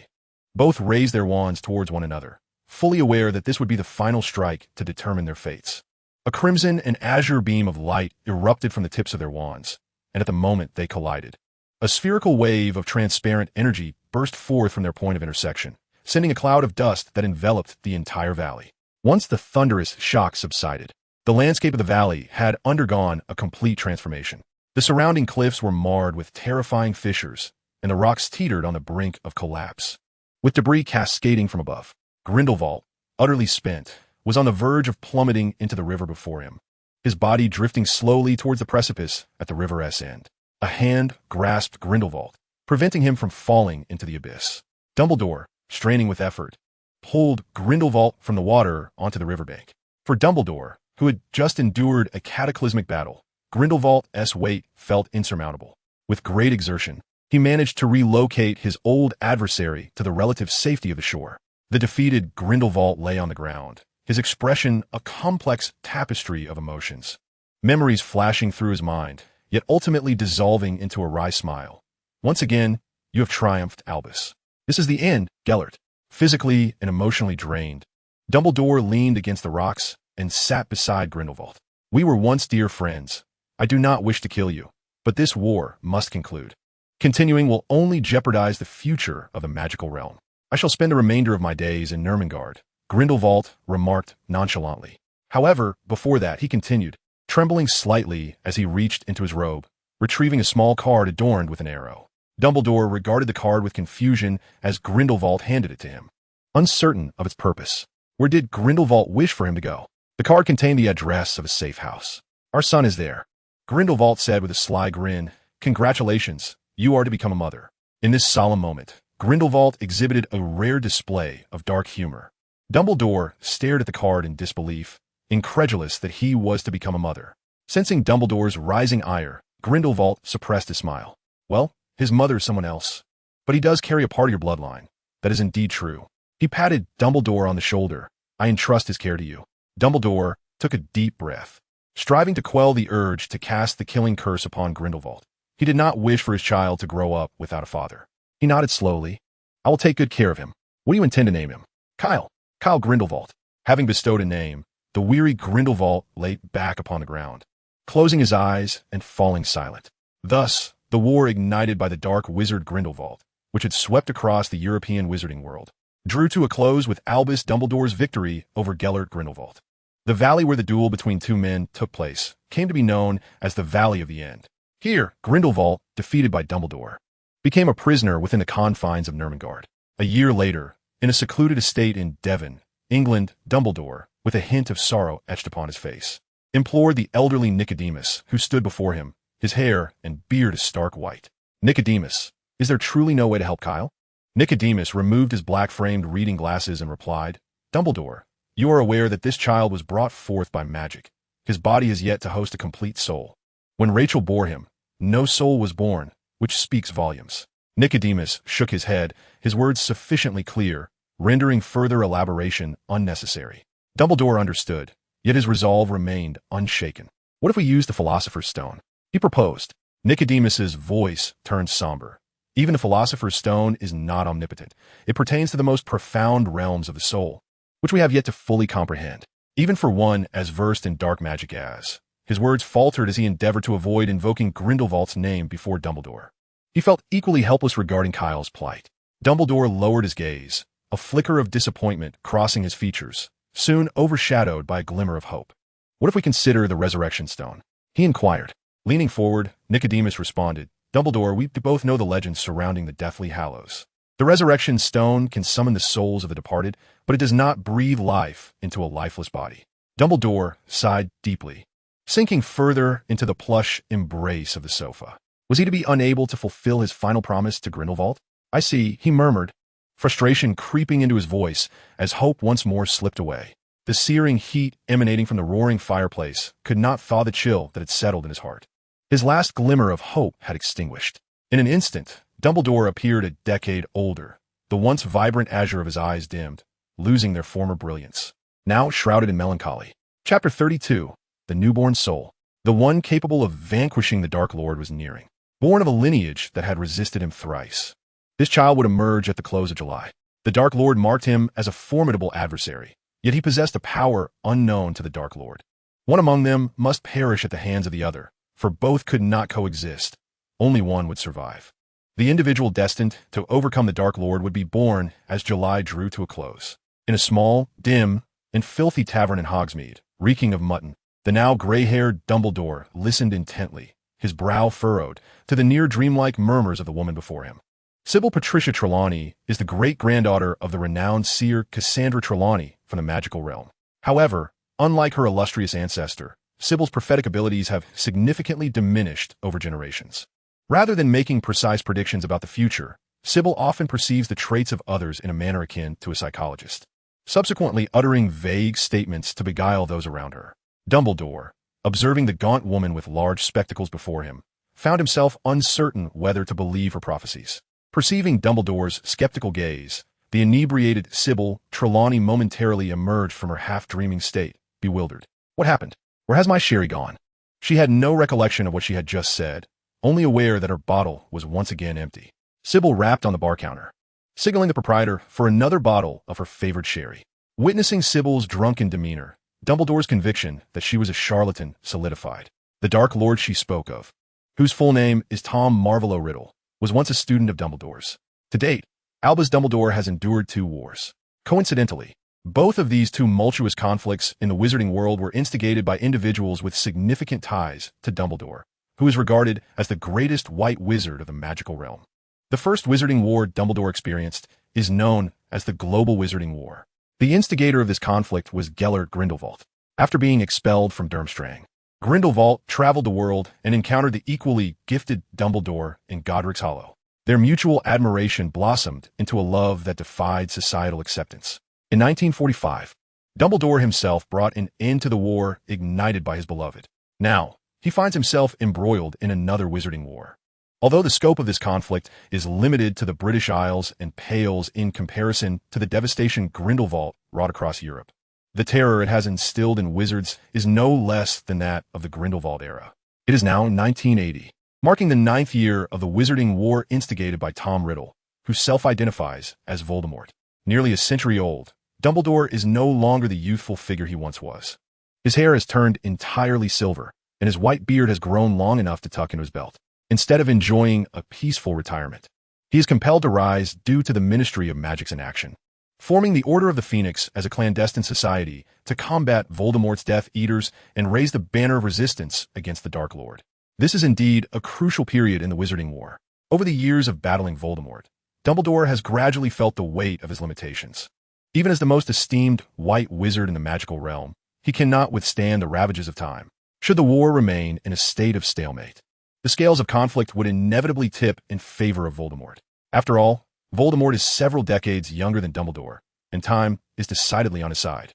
both raised their wands towards one another, fully aware that this would be the final strike to determine their fates. A crimson and azure beam of light erupted from the tips of their wands, and at the moment they collided, a spherical wave of transparent energy burst forth from their point of intersection, sending a cloud of dust that enveloped the entire valley. Once the thunderous shock subsided, the landscape of the valley had undergone a complete transformation. The surrounding cliffs were marred with terrifying fissures, and the rocks teetered on the brink of collapse. With debris cascading from above, Grindelwald, utterly spent, was on the verge of plummeting into the river before him, his body drifting slowly towards the precipice at the river's end. A hand grasped Grindelwald, preventing him from falling into the abyss. Dumbledore, straining with effort, pulled Grindelwald from the water onto the riverbank. For Dumbledore, who had just endured a cataclysmic battle, Grindelwald's weight felt insurmountable. With great exertion, he managed to relocate his old adversary to the relative safety of the shore. The defeated Grindelwald lay on the ground, his expression a complex tapestry of emotions, memories flashing through his mind, yet ultimately dissolving into a wry smile. Once again, you have triumphed, Albus. This is the end, Gellert. Physically and emotionally drained, Dumbledore leaned against the rocks and sat beside Grindelwald. We were once dear friends. I do not wish to kill you, but this war must conclude. Continuing will only jeopardize the future of the magical realm. I shall spend the remainder of my days in Nurmengard, Grindelwald remarked nonchalantly. However, before that, he continued, trembling slightly as he reached into his robe, retrieving a small card adorned with an arrow. Dumbledore regarded the card with confusion as Grindelwald handed it to him, uncertain of its purpose. Where did Grindelwald wish for him to go? The card contained the address of a safe house. Our son is there, Grindelwald said with a sly grin. Congratulations, you are to become a mother. In this solemn moment, Grindelwald exhibited a rare display of dark humor. Dumbledore stared at the card in disbelief, incredulous that he was to become a mother. Sensing Dumbledore's rising ire, Grindelwald suppressed a smile. Well, his mother is someone else, but he does carry a part of your bloodline. That is indeed true. He patted Dumbledore on the shoulder. I entrust his care to you. Dumbledore took a deep breath, striving to quell the urge to cast the killing curse upon Grindelwald. He did not wish for his child to grow up without a father. He nodded slowly. I will take good care of him. What do you intend to name him? Kyle Grindelwald. Having bestowed a name, the weary Grindelwald lay back upon the ground, closing his eyes and falling silent. Thus, the war ignited by the dark wizard Grindelwald, which had swept across the European wizarding world, drew to a close with Albus Dumbledore's victory over Gellert Grindelwald. The valley where the duel between two men took place came to be known as the Valley of the End. Here, Grindelwald, defeated by Dumbledore, became a prisoner within the confines of Nurmengard. A year later, in a secluded estate in Devon, England, Dumbledore, with a hint of sorrow etched upon his face, implored the elderly Nicodemus who stood before him, his hair and beard a stark white. Nicodemus, is there truly no way to help Kyle? Nicodemus removed his black-framed reading glasses and replied, Dumbledore, you are aware that this child was brought forth by magic. His body is yet to host a complete soul. When Rachel bore him, no soul was born, which speaks volumes. Nicodemus shook his head, his words sufficiently clear, rendering further elaboration unnecessary. Dumbledore understood, yet his resolve remained unshaken. What if we use the Philosopher's Stone? He proposed. Nicodemus's voice turned somber. Even the Philosopher's Stone is not omnipotent. It pertains to the most profound realms of the soul, which we have yet to fully comprehend. Even for one as versed in dark magic as. His words faltered as he endeavored to avoid invoking Grindelwald's name before Dumbledore. He felt equally helpless regarding Kyle's plight. Dumbledore lowered his gaze, a flicker of disappointment crossing his features, soon overshadowed by a glimmer of hope. What if we consider the Resurrection Stone? He inquired. Leaning forward, Nicodemus responded, Dumbledore, we both know the legends surrounding the Deathly Hallows. The Resurrection Stone can summon the souls of the departed, but it does not breathe life into a lifeless body. Dumbledore sighed deeply, sinking further into the plush embrace of the sofa. Was he to be unable to fulfill his final promise to Grindelwald? I see, he murmured, frustration creeping into his voice as hope once more slipped away. The searing heat emanating from the roaring fireplace could not thaw the chill that had settled in his heart. His last glimmer of hope had extinguished. In an instant, Dumbledore appeared a decade older. The once vibrant azure of his eyes dimmed, losing their former brilliance. Now shrouded in melancholy. Chapter 32. The Newborn Soul. The one capable of vanquishing the Dark Lord was nearing. Born of a lineage that had resisted him thrice. This child would emerge at the close of July. The Dark Lord marked him as a formidable adversary, yet he possessed a power unknown to the Dark Lord. One among them must perish at the hands of the other, for both could not coexist. Only one would survive. The individual destined to overcome the Dark Lord would be born as July drew to a close. In a small, dim, and filthy tavern in Hogsmeade, reeking of mutton, the now gray-haired Dumbledore listened intently, his brow furrowed, to the near dreamlike murmurs of the woman before him. Sybil Patricia Trelawney is the great-granddaughter of the renowned seer Cassandra Trelawney from the magical realm. However, unlike her illustrious ancestor, Sybil's prophetic abilities have significantly diminished over generations. Rather than making precise predictions about the future, Sybil often perceives the traits of others in a manner akin to a psychologist, subsequently uttering vague statements to beguile those around her. Dumbledore, observing the gaunt woman with large spectacles before him, found himself uncertain whether to believe her prophecies. Perceiving Dumbledore's skeptical gaze, the inebriated Sybil Trelawney momentarily emerged from her half-dreaming state, bewildered. What happened? Where has my sherry gone? She had no recollection of what she had just said, only aware that her bottle was once again empty. Sybil rapped on the bar counter, signaling the proprietor for another bottle of her favorite sherry. Witnessing Sybil's drunken demeanor, Dumbledore's conviction that she was a charlatan solidified. The Dark Lord she spoke of, whose full name is Tom Marvolo Riddle, was once a student of Dumbledore's. To date, Albus Dumbledore has endured 2 wars. Coincidentally, both of these tumultuous conflicts in the wizarding world were instigated by individuals with significant ties to Dumbledore, who is regarded as the greatest white wizard of the magical realm. The first wizarding war Dumbledore experienced is known as the Global Wizarding War. The instigator of this conflict was Gellert Grindelwald. After being expelled from Durmstrang, Grindelwald traveled the world and encountered the equally gifted Dumbledore in Godric's Hollow. Their mutual admiration blossomed into a love that defied societal acceptance. In 1945, Dumbledore himself brought an end to the war ignited by his beloved. Now, he finds himself embroiled in another wizarding war. Although the scope of this conflict is limited to the British Isles and pales in comparison to the devastation Grindelwald wrought across Europe, the terror it has instilled in wizards is no less than that of the Grindelwald era. It is now 1980, marking the 9th year of the wizarding war instigated by Tom Riddle, who self-identifies as Voldemort. Nearly a century old, Dumbledore is no longer the youthful figure he once was. His hair has turned entirely silver, and his white beard has grown long enough to tuck into his belt. Instead of enjoying a peaceful retirement, he is compelled to rise due to the Ministry of Magic's inaction, forming the Order of the Phoenix as a clandestine society to combat Voldemort's Death Eaters and raise the banner of resistance against the Dark Lord. This is indeed a crucial period in the Wizarding War. Over the years of battling Voldemort, Dumbledore has gradually felt the weight of his limitations. Even as the most esteemed white wizard in the magical realm, he cannot withstand the ravages of time. Should the war remain in a state of stalemate, the scales of conflict would inevitably tip in favor of Voldemort. After all, Voldemort is several decades younger than Dumbledore, and time is decidedly on his side.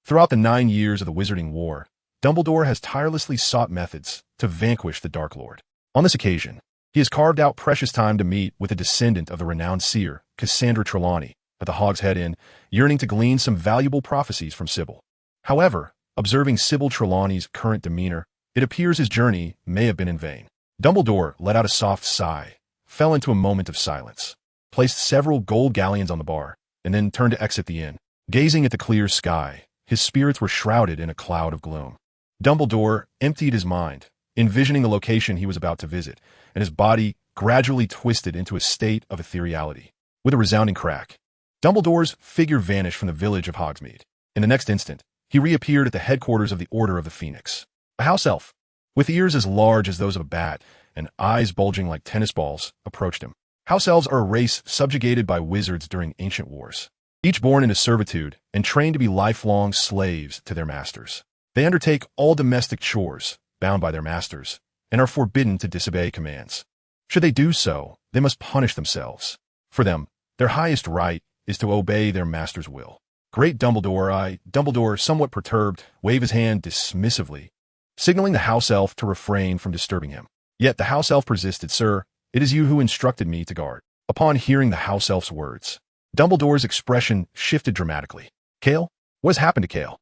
Throughout the 9 years of the Wizarding War, Dumbledore has tirelessly sought methods to vanquish the Dark Lord. On this occasion, he has carved out precious time to meet with a descendant of the renowned seer, Cassandra Trelawney, at the Hogshead Inn, yearning to glean some valuable prophecies from Sybil. However, observing Sybil Trelawney's current demeanor, it appears his journey may have been in vain. Dumbledore let out a soft sigh, fell into a moment of silence, placed several gold galleons on the bar, and then turned to exit the inn. Gazing at the clear sky, his spirits were shrouded in a cloud of gloom. Dumbledore emptied his mind, envisioning the location he was about to visit, and his body gradually twisted into a state of ethereality. With a resounding crack, Dumbledore's figure vanished from the village of Hogsmeade. In the next instant, he reappeared at the headquarters of the Order of the Phoenix. A house elf, with ears as large as those of a bat and eyes bulging like tennis balls, approached him. House elves are a race subjugated by wizards during ancient wars, each born into servitude and trained to be lifelong slaves to their masters. They undertake all domestic chores, bound by their masters, and are forbidden to disobey commands. Should they do so, they must punish themselves. For them, their highest right is to obey their master's will. Great Dumbledore, somewhat perturbed, waved his hand dismissively, signaling the house elf to refrain from disturbing him. Yet the house elf persisted. "Sir, it is you who instructed me to guard." Upon hearing the house elf's words, Dumbledore's expression shifted dramatically. "Cale? What has happened to Cale?"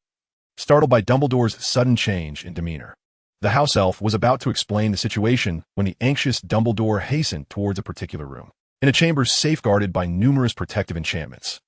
Startled by Dumbledore's sudden change in demeanor, the house elf was about to explain the situation when the anxious Dumbledore hastened towards a particular room. In a chamber safeguarded by numerous protective enchantments,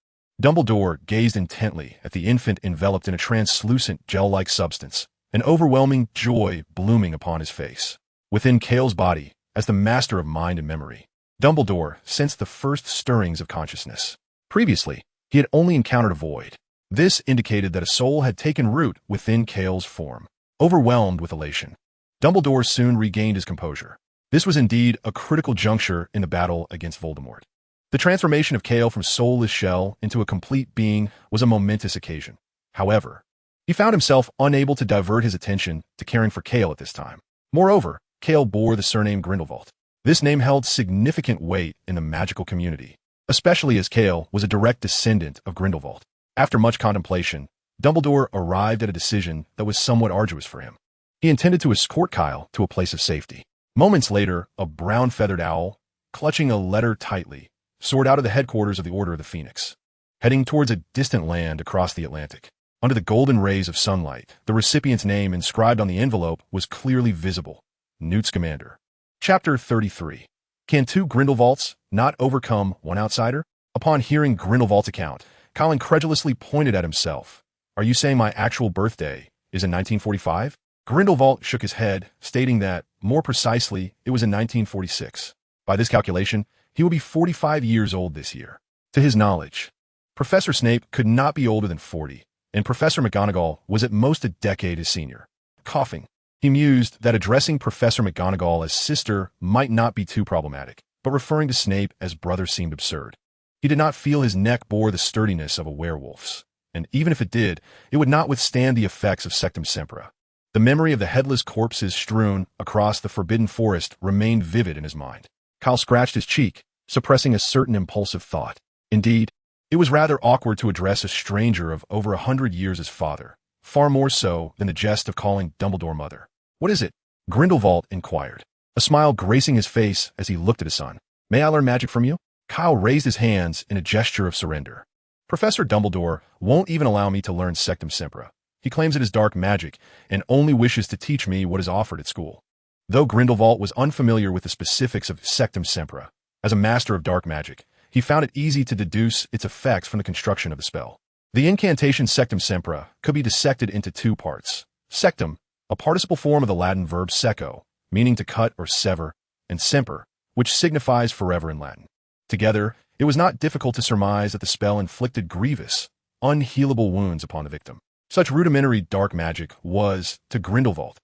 Dumbledore gazed intently at the infant enveloped in a translucent gel-like substance, an overwhelming joy blooming upon his face. Within Cale's body, as the master of mind and memory, Dumbledore sensed the first stirrings of consciousness. Previously, he had only encountered a void. This indicated that a soul had taken root within Cale's form. Overwhelmed with elation, Dumbledore soon regained his composure. This was indeed a critical juncture in the battle against Voldemort. The transformation of Cale from soulless shell into a complete being was a momentous occasion. However, he found himself unable to divert his attention to caring for Cale at this time. Moreover, Cale bore the surname Grindelwald. This name held significant weight in the magical community, especially as Cale was a direct descendant of Grindelwald. After much contemplation, Dumbledore arrived at a decision that was somewhat arduous for him. He intended to escort Cale to a place of safety. Moments later, a brown-feathered owl, clutching a letter tightly, soared out of the headquarters of the Order of the Phoenix, heading towards a distant land across the Atlantic. Under the golden rays of sunlight, the recipient's name inscribed on the envelope was clearly visible: Newt Scamander. Chapter 33. Can two Grindelwalds not overcome one outsider? Upon hearing Grindelwald's account, Cale incredulously pointed at himself. "Are you saying my actual birthday is in 1945? Grindelwald shook his head, stating that, more precisely, it was in 1946. By this calculation, he will be 45 years old this year. To his knowledge, Professor Snape could not be older than 40, and Professor McGonagall was at most a decade his senior. Coughing, he mused that addressing Professor McGonagall as sister might not be too problematic, but referring to Snape as brother seemed absurd. He did not feel his neck bore the sturdiness of a werewolf's, and even if it did, it would not withstand the effects of Sectum Sempra. The memory of the headless corpses strewn across the forbidden forest remained vivid in his mind. Cale scratched his cheek, suppressing a certain impulsive thought. Indeed, it was rather awkward to address a stranger of over 100 years as father, far more so than the jest of calling Dumbledore mother. "What is it?" Grindelwald inquired, a smile gracing his face as he looked at his son. "May I learn magic from you?" Cale raised his hands in a gesture of surrender. "Professor Dumbledore won't even allow me to learn Sectum Sempra. He claims it is dark magic and only wishes to teach me what is offered at school." Though Grindelwald was unfamiliar with the specifics of Sectum Sempra, as a master of dark magic, he found it easy to deduce its effects from the construction of the spell. The incantation Sectum Sempra could be dissected into two parts. Sectum, a participle form of the Latin verb secco, meaning to cut or sever, and semper, which signifies forever in Latin. Together, it was not difficult to surmise that the spell inflicted grievous, unhealable wounds upon the victim. Such rudimentary dark magic was, to Grindelwald,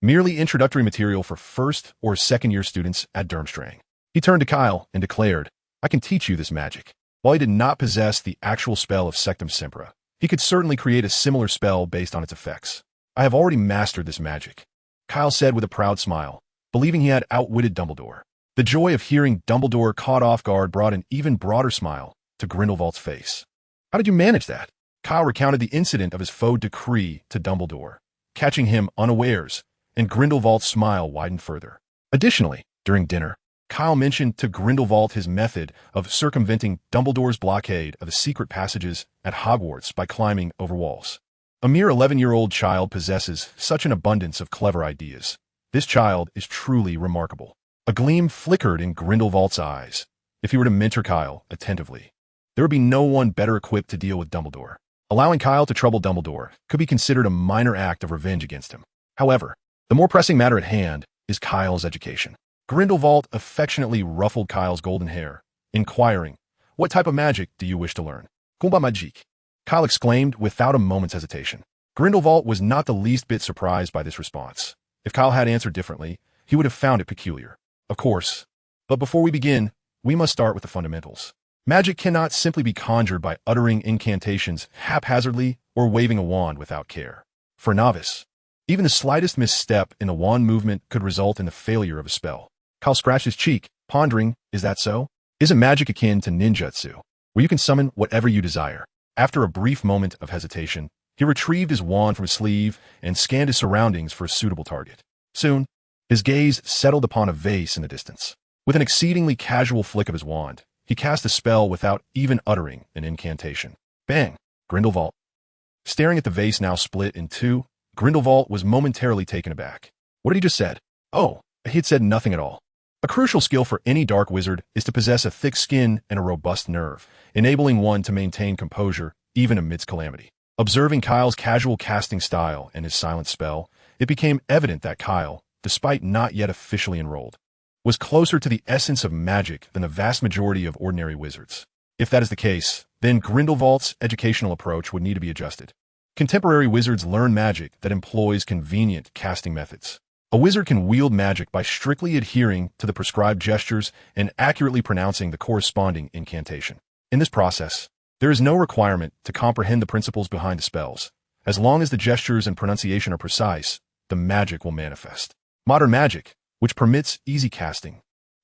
merely introductory material for first or second-year students at Durmstrang. He turned to Kyle and declared, I can teach you this magic. While he did not possess the actual spell of Sectum Sempra, he could certainly create a similar spell based on its effects. I have already mastered this magic, Kyle said with a proud smile, believing he had outwitted Dumbledore. The joy of hearing Dumbledore caught off guard brought an even broader smile to Grindelwald's face. How did you manage that? Kyle recounted the incident of his faux decree to Dumbledore, catching him unawares, and Grindelwald's smile widened further. Additionally, during dinner, Kyle mentioned to Grindelwald his method of circumventing Dumbledore's blockade of the secret passages at Hogwarts by climbing over walls. A mere 11-year-old child possesses such an abundance of clever ideas. This child is truly remarkable. A gleam flickered in Grindelwald's eyes. If he were to mentor Kyle attentively, there would be no one better equipped to deal with Dumbledore. Allowing Kyle to trouble Dumbledore could be considered a minor act of revenge against him. However, the more pressing matter at hand is Kyle's education. Grindelwald affectionately ruffled Kyle's golden hair, inquiring, What type of magic do you wish to learn? Combat magique, Kyle exclaimed without a moment's hesitation. Grindelwald was not the least bit surprised by this response. If Kyle had answered differently, he would have found it peculiar. Of course. But before we begin, we must start with the fundamentals. Magic cannot simply be conjured by uttering incantations haphazardly or waving a wand without care. For a novice, even the slightest misstep in the wand movement could result in the failure of a spell. Kyle scratched his cheek, pondering, is that so? Isn't magic akin to ninjutsu, where you can summon whatever you desire? After a brief moment of hesitation, he retrieved his wand from his sleeve and scanned his surroundings for a suitable target. Soon, his gaze settled upon a vase in the distance. With an exceedingly casual flick of his wand, he cast a spell without even uttering an incantation. Bang! Grindelwald. Staring at the vase now split in two, Grindelwald was momentarily taken aback. What had he just said? Oh, he had said nothing at all. A crucial skill for any dark wizard is to possess a thick skin and a robust nerve, enabling one to maintain composure even amidst calamity. Observing Kyle's casual casting style and his silent spell, it became evident that Kyle, despite not yet officially enrolled, was closer to the essence of magic than the vast majority of ordinary wizards. If that is the case, then Grindelwald's educational approach would need to be adjusted. Contemporary wizards learn magic that employs convenient casting methods. A wizard can wield magic by strictly adhering to the prescribed gestures and accurately pronouncing the corresponding incantation. In this process, there is no requirement to comprehend the principles behind the spells. As long as the gestures and pronunciation are precise, the magic will manifest. Modern magic, which permits easy casting,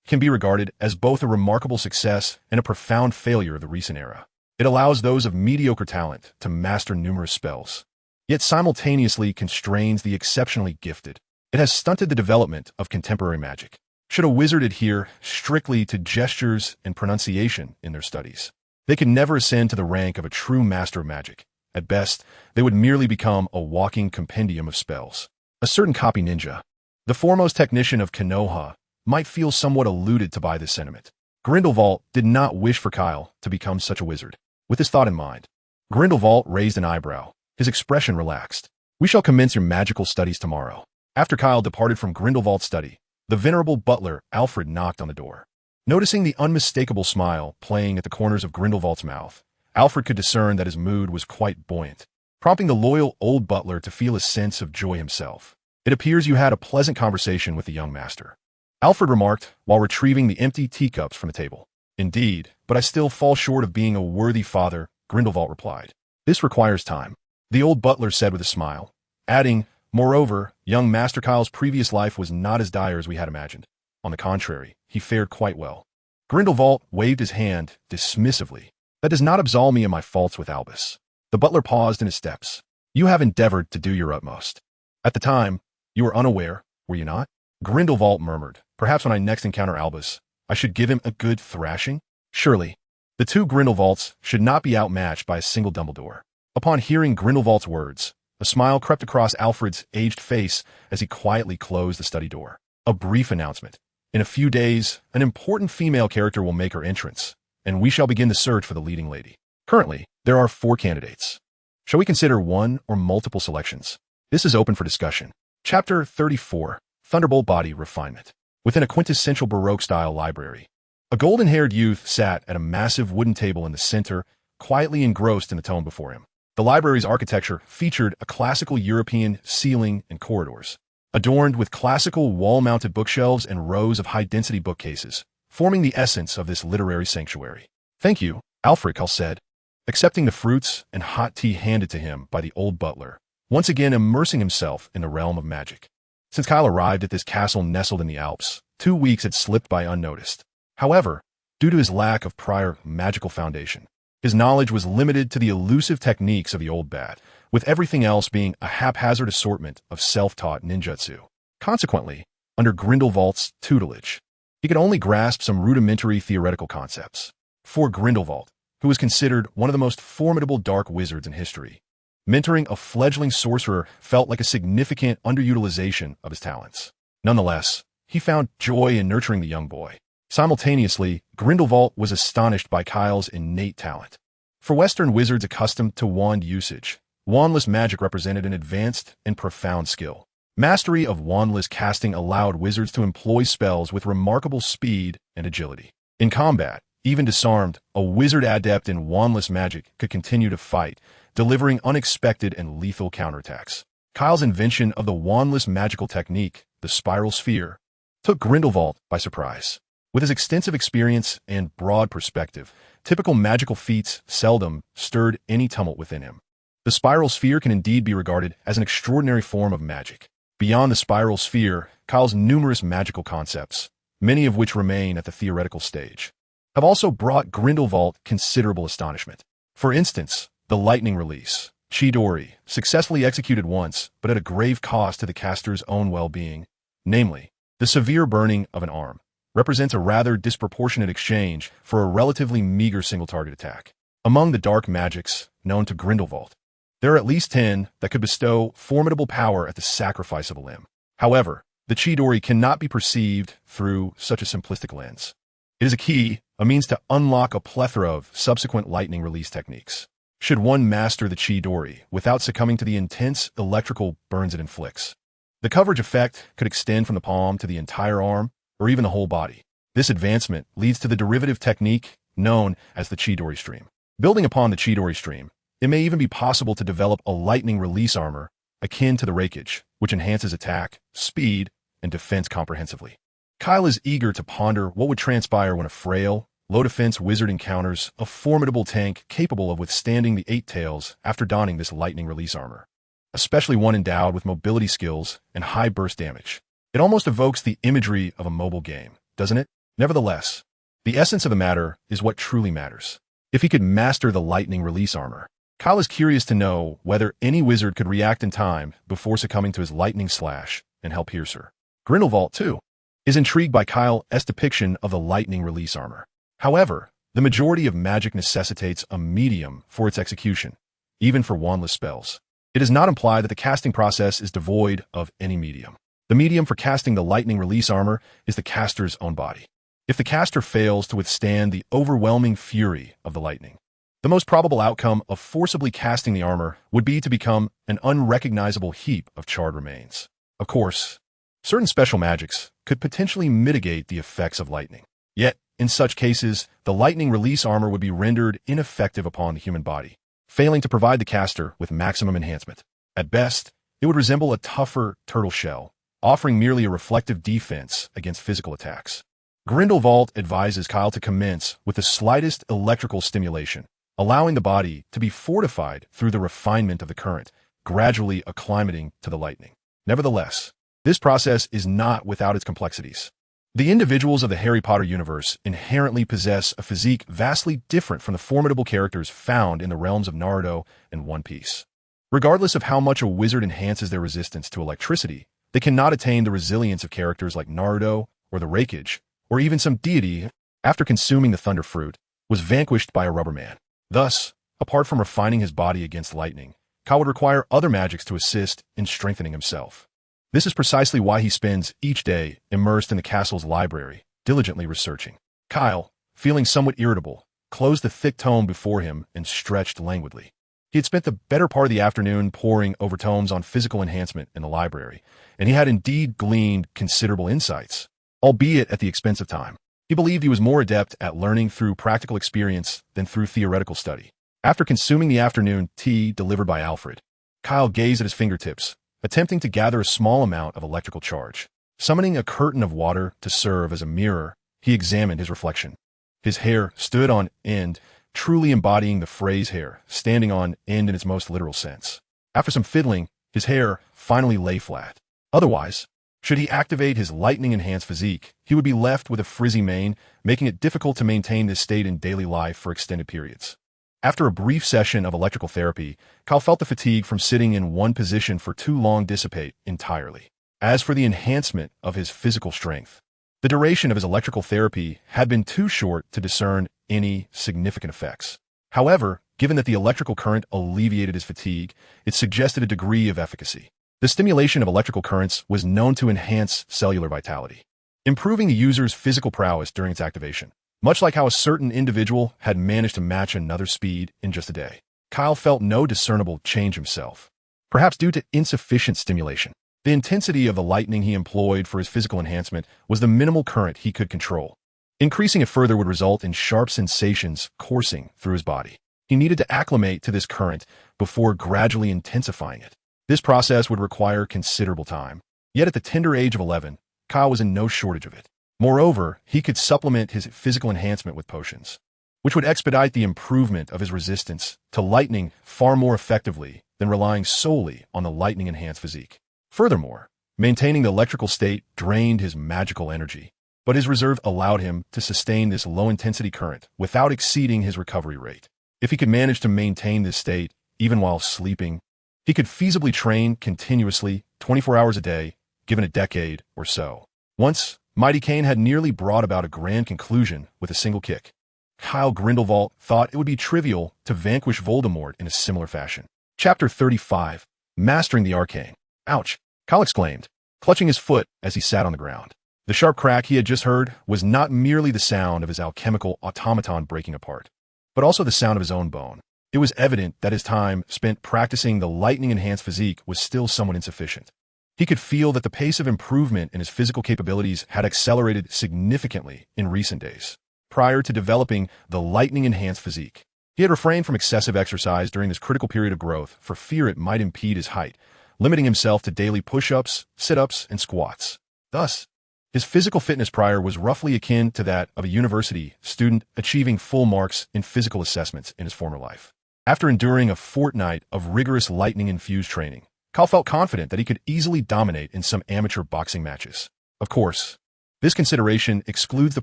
can be regarded as both a remarkable success and a profound failure of the recent era. It allows those of mediocre talent to master numerous spells, yet simultaneously constrains the exceptionally gifted. It has stunted the development of contemporary magic. Should a wizard adhere strictly to gestures and pronunciation in their studies, they could never ascend to the rank of a true master of magic. At best, they would merely become a walking compendium of spells. A certain copy ninja, the foremost technician of Konoha, might feel somewhat alluded to by this sentiment. Grindelwald did not wish for Kyle to become such a wizard. With this thought in mind, Grindelwald raised an eyebrow. His expression relaxed. We shall commence your magical studies tomorrow. After Kyle departed from Grindelwald's study, the venerable butler Alfred knocked on the door. Noticing the unmistakable smile playing at the corners of Grindelwald's mouth, Alfred could discern that his mood was quite buoyant, prompting the loyal old butler to feel a sense of joy himself. It appears you had a pleasant conversation with the young master, Alfred remarked while retrieving the empty teacups from the table. Indeed, but I still fall short of being a worthy father, Grindelwald replied. This requires time, the old butler said with a smile, adding, moreover, young Master Kyle's previous life was not as dire as we had imagined. On the contrary, he fared quite well. Grindelwald waved his hand dismissively. That does not absolve me of my faults with Albus. The butler paused in his steps. You have endeavored to do your utmost. At the time, you were unaware, were you not? Grindelwald murmured. Perhaps when I next encounter Albus, I should give him a good thrashing? Surely, the two Grindelwalds should not be outmatched by a single Dumbledore. Upon hearing Grindelwald's words, a smile crept across Alfred's aged face as he quietly closed the study door. A brief announcement. In a few days, an important female character will make her entrance, and we shall begin the search for the leading lady. Currently, there are 4 candidates. Shall we consider one or multiple selections? This is open for discussion. Chapter 34, Thunderbolt Body Refinement. Within a quintessential Baroque-style library, a golden-haired youth sat at a massive wooden table in the center, quietly engrossed in the tome before him. The library's architecture featured a classical European ceiling and corridors, adorned with classical wall-mounted bookshelves and rows of high-density bookcases, forming the essence of this literary sanctuary. "Thank you," Alfred Kyle said, accepting the fruits and hot tea handed to him by the old butler, once again immersing himself in the realm of magic. Since Kyle arrived at this castle nestled in the Alps, 2 weeks had slipped by unnoticed. However, due to his lack of prior magical foundation, his knowledge was limited to the elusive techniques of the old bat, with everything else being a haphazard assortment of self-taught ninjutsu. Consequently, under Grindelwald's tutelage, he could only grasp some rudimentary theoretical concepts. For Grindelwald, who was considered one of the most formidable dark wizards in history, mentoring a fledgling sorcerer felt like a significant underutilization of his talents. Nonetheless, he found joy in nurturing the young boy. Simultaneously, Grindelwald was astonished by Kyle's innate talent. For Western wizards accustomed to wand usage, wandless magic represented an advanced and profound skill. Mastery of wandless casting allowed wizards to employ spells with remarkable speed and agility. In combat, even disarmed, a wizard adept in wandless magic could continue to fight, delivering unexpected and lethal counterattacks. Kyle's invention of the wandless magical technique, the spiral sphere, took Grindelwald by surprise. With his extensive experience and broad perspective, typical magical feats seldom stirred any tumult within him. The spiral sphere can indeed be regarded as an extraordinary form of magic. Beyond the spiral sphere, Kyle's numerous magical concepts, many of which remain at the theoretical stage, have also brought Grindelwald considerable astonishment. For instance, the lightning release, Chidori, successfully executed once, but at a grave cost to the caster's own well-being, namely, the severe burning of an arm, represents a rather disproportionate exchange for a relatively meager single-target attack. Among the dark magics known to Grindelwald, there are at least 10 that could bestow formidable power at the sacrifice of a limb. However, the Chidori cannot be perceived through such a simplistic lens. It is a key, a means to unlock a plethora of subsequent lightning release techniques. Should one master the Chidori without succumbing to the intense electrical burns it inflicts, the coverage effect could extend from the palm to the entire arm, or even the whole body. This advancement leads to the derivative technique known as the Chidori stream. Building upon the Chidori stream, it may even be possible to develop a lightning release armor akin to the Rakeage, which enhances attack, speed, and defense comprehensively. Kyle is eager to ponder what would transpire when a frail, low-defense wizard encounters a formidable tank capable of withstanding the Eight Tails after donning this lightning release armor, especially one endowed with mobility skills and high burst damage. It almost evokes the imagery of a mobile game, doesn't it? Nevertheless, the essence of the matter is what truly matters. If he could master the lightning release armor, Kyle is curious to know whether any wizard could react in time before succumbing to his lightning slash and help pierce her. Grindelwald, too, is intrigued by Kyle's depiction of the lightning release armor. However, the majority of magic necessitates a medium for its execution, even for wandless spells. It does not imply that the casting process is devoid of any medium. The medium for casting the lightning release armor is the caster's own body. If the caster fails to withstand the overwhelming fury of the lightning, the most probable outcome of forcibly casting the armor would be to become an unrecognizable heap of charred remains. Of course, certain special magics could potentially mitigate the effects of lightning. Yet, in such cases, the lightning release armor would be rendered ineffective upon the human body, failing to provide the caster with maximum enhancement. At best, it would resemble a tougher turtle shell, offering merely a reflective defense against physical attacks. Grindelwald advises Kyle to commence with the slightest electrical stimulation, allowing the body to be fortified through the refinement of the current, gradually acclimating to the lightning. Nevertheless, this process is not without its complexities. The individuals of the Harry Potter universe inherently possess a physique vastly different from the formidable characters found in the realms of Naruto and One Piece. Regardless of how much a wizard enhances their resistance to electricity, they cannot attain the resilience of characters like Naruto or the Rakeage, or even some deity, after consuming the Thunder Fruit, was vanquished by a rubber man. Thus, apart from refining his body against lightning, Kyle would require other magics to assist in strengthening himself. This is precisely why he spends each day immersed in the castle's library, diligently researching. Kyle, feeling somewhat irritable, closed the thick tome before him and stretched languidly. He had spent the better part of the afternoon poring over tomes on physical enhancement in the library, and he had indeed gleaned considerable insights, albeit at the expense of time. He believed he was more adept at learning through practical experience than through theoretical study. After consuming the afternoon tea delivered by Alfred, Kyle gazed at his fingertips, attempting to gather a small amount of electrical charge. Summoning a curtain of water to serve as a mirror, he examined his reflection. His hair stood on end, truly embodying the phrase hair, standing on end in its most literal sense. After some fiddling, his hair finally lay flat. Otherwise, should he activate his lightning-enhanced physique, he would be left with a frizzy mane, making it difficult to maintain this state in daily life for extended periods. After a brief session of electrical therapy, Kyle felt the fatigue from sitting in one position for too long dissipate entirely. As for the enhancement of his physical strength, the duration of his electrical therapy had been too short to discern any significant effects. However, given that the electrical current alleviated his fatigue, it suggested a degree of efficacy. The stimulation of electrical currents was known to enhance cellular vitality, improving the user's physical prowess during its activation. Much like how a certain individual had managed to match another's speed in just a day, Kyle felt no discernible change himself, perhaps due to insufficient stimulation. The intensity of the lightning he employed for his physical enhancement was the minimal current he could control. Increasing it further would result in sharp sensations coursing through his body. He needed to acclimate to this current before gradually intensifying it. This process would require considerable time. Yet at the tender age of 11, Kyle was in no shortage of it. Moreover, he could supplement his physical enhancement with potions, which would expedite the improvement of his resistance to lightning far more effectively than relying solely on the lightning-enhanced physique. Furthermore, maintaining the electrical state drained his magical energy, but his reserve allowed him to sustain this low-intensity current without exceeding his recovery rate. If he could manage to maintain this state even while sleeping, he could feasibly train continuously 24 hours a day, given a decade or so. Once, Mighty Caine had nearly brought about a grand conclusion with a single kick. Kyle Grindelwald thought it would be trivial to vanquish Voldemort in a similar fashion. Chapter 35. Mastering the Arcane. Ouch! Kyle exclaimed, clutching his foot as he sat on the ground. The sharp crack he had just heard was not merely the sound of his alchemical automaton breaking apart, but also the sound of his own bone. It was evident that his time spent practicing the lightning-enhanced physique was still somewhat insufficient. He could feel that the pace of improvement in his physical capabilities had accelerated significantly in recent days. Prior to developing the lightning-enhanced physique, he had refrained from excessive exercise during this critical period of growth for fear it might impede his height, limiting himself to daily push-ups, sit-ups, and squats. Thus, his physical fitness prior was roughly akin to that of a university student achieving full marks in physical assessments in his former life. After enduring a fortnight of rigorous lightning-infused training, Kyle felt confident that he could easily dominate in some amateur boxing matches. Of course, this consideration excludes the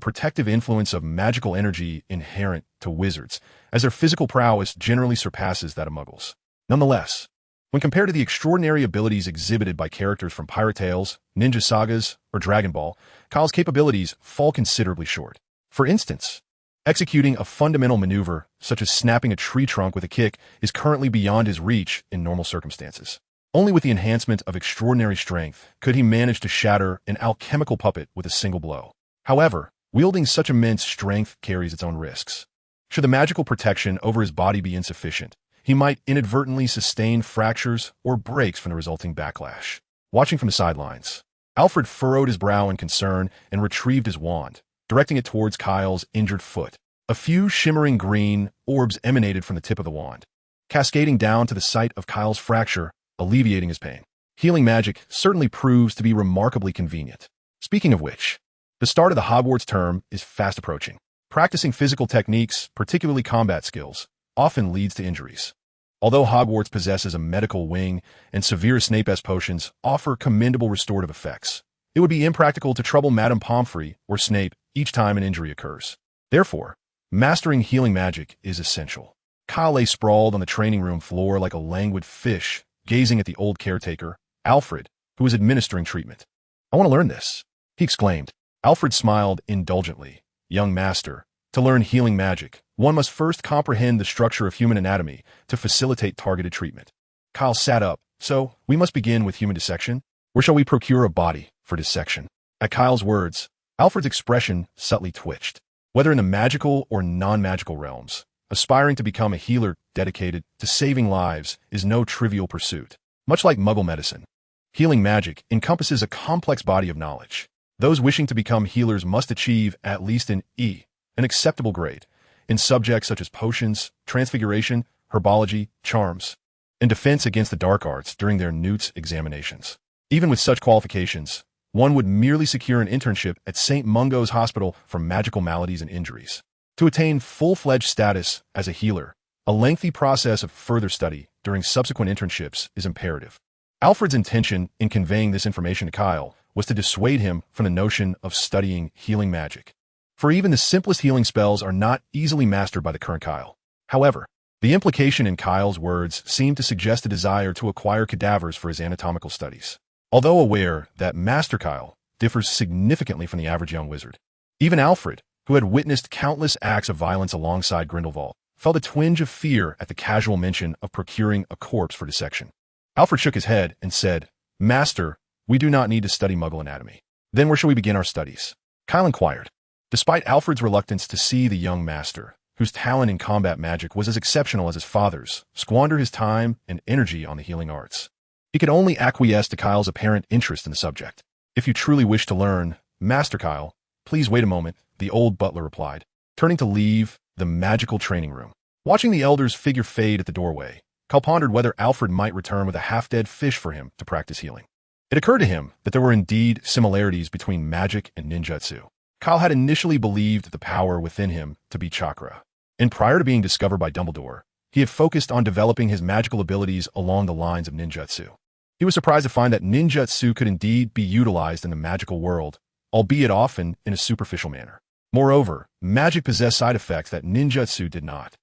protective influence of magical energy inherent to wizards, as their physical prowess generally surpasses that of muggles. Nonetheless, when compared to the extraordinary abilities exhibited by characters from Pirate Tales, Ninja Sagas, or Dragon Ball, Kyle's capabilities fall considerably short. For instance, executing a fundamental maneuver, such as snapping a tree trunk with a kick, is currently beyond his reach in normal circumstances. Only with the enhancement of extraordinary strength could he manage to shatter an alchemical puppet with a single blow. However, wielding such immense strength carries its own risks. Should the magical protection over his body be insufficient, he might inadvertently sustain fractures or breaks from the resulting backlash. Watching from the sidelines, Alfred furrowed his brow in concern and retrieved his wand, directing it towards Kyle's injured foot. A few shimmering green orbs emanated from the tip of the wand, cascading down to the site of Kyle's fracture, alleviating his pain. Healing magic certainly proves to be remarkably convenient. Speaking of which, the start of the Hogwarts term is fast approaching. Practicing physical techniques, particularly combat skills, often leads to injuries. Although Hogwarts possesses a medical wing and severe Snape-esque potions offer commendable restorative effects, it would be impractical to trouble Madame Pomfrey or Snape each time an injury occurs. Therefore, mastering healing magic is essential. Kyle lay sprawled on the training room floor like a languid fish, gazing at the old caretaker, Alfred, who was administering treatment. "I want to learn this," he exclaimed. Alfred smiled indulgently. "Young master, to learn healing magic, one must first comprehend the structure of human anatomy to facilitate targeted treatment." Kyle sat up. "So, we must begin with human dissection? Where shall we procure a body for dissection?" At Kyle's words, Alfred's expression subtly twitched. Whether in the magical or non-magical realms, aspiring to become a healer dedicated to saving lives is no trivial pursuit. Much like Muggle medicine, healing magic encompasses a complex body of knowledge. Those wishing to become healers must achieve at least an E, an acceptable grade, in subjects such as potions, transfiguration, herbology, charms, in defense against the dark arts during their newts examinations. Even with such qualifications, one would merely secure an internship at St. Mungo's Hospital for magical maladies and injuries. To attain full-fledged status as a healer, a lengthy process of further study during subsequent internships is imperative. Alfred's intention in conveying this information to Kyle was to dissuade him from the notion of studying healing magic. For even the simplest healing spells are not easily mastered by the current Kyle. However, the implication in Kyle's words seemed to suggest a desire to acquire cadavers for his anatomical studies. Although aware that Master Kyle differs significantly from the average young wizard, even Alfred, who had witnessed countless acts of violence alongside Grindelwald, felt a twinge of fear at the casual mention of procuring a corpse for dissection. Alfred shook his head and said, "Master, we do not need to study Muggle anatomy." "Then where shall we begin our studies?" Kyle inquired. Despite Alfred's reluctance to see the young master, whose talent in combat magic was as exceptional as his father's, squander his time and energy on the healing arts, he could only acquiesce to Kyle's apparent interest in the subject. "If you truly wish to learn, Master Kyle, please wait a moment," the old butler replied, turning to leave the magical training room. Watching the elder's figure fade at the doorway, Kyle pondered whether Alfred might return with a half-dead fish for him to practice healing. It occurred to him that there were indeed similarities between magic and ninjutsu. Kyle had initially believed the power within him to be chakra, and prior to being discovered by Dumbledore, he had focused on developing his magical abilities along the lines of ninjutsu. He was surprised to find that ninjutsu could indeed be utilized in the magical world, albeit often in a superficial manner. Moreover, magic possessed side effects that ninjutsu did not,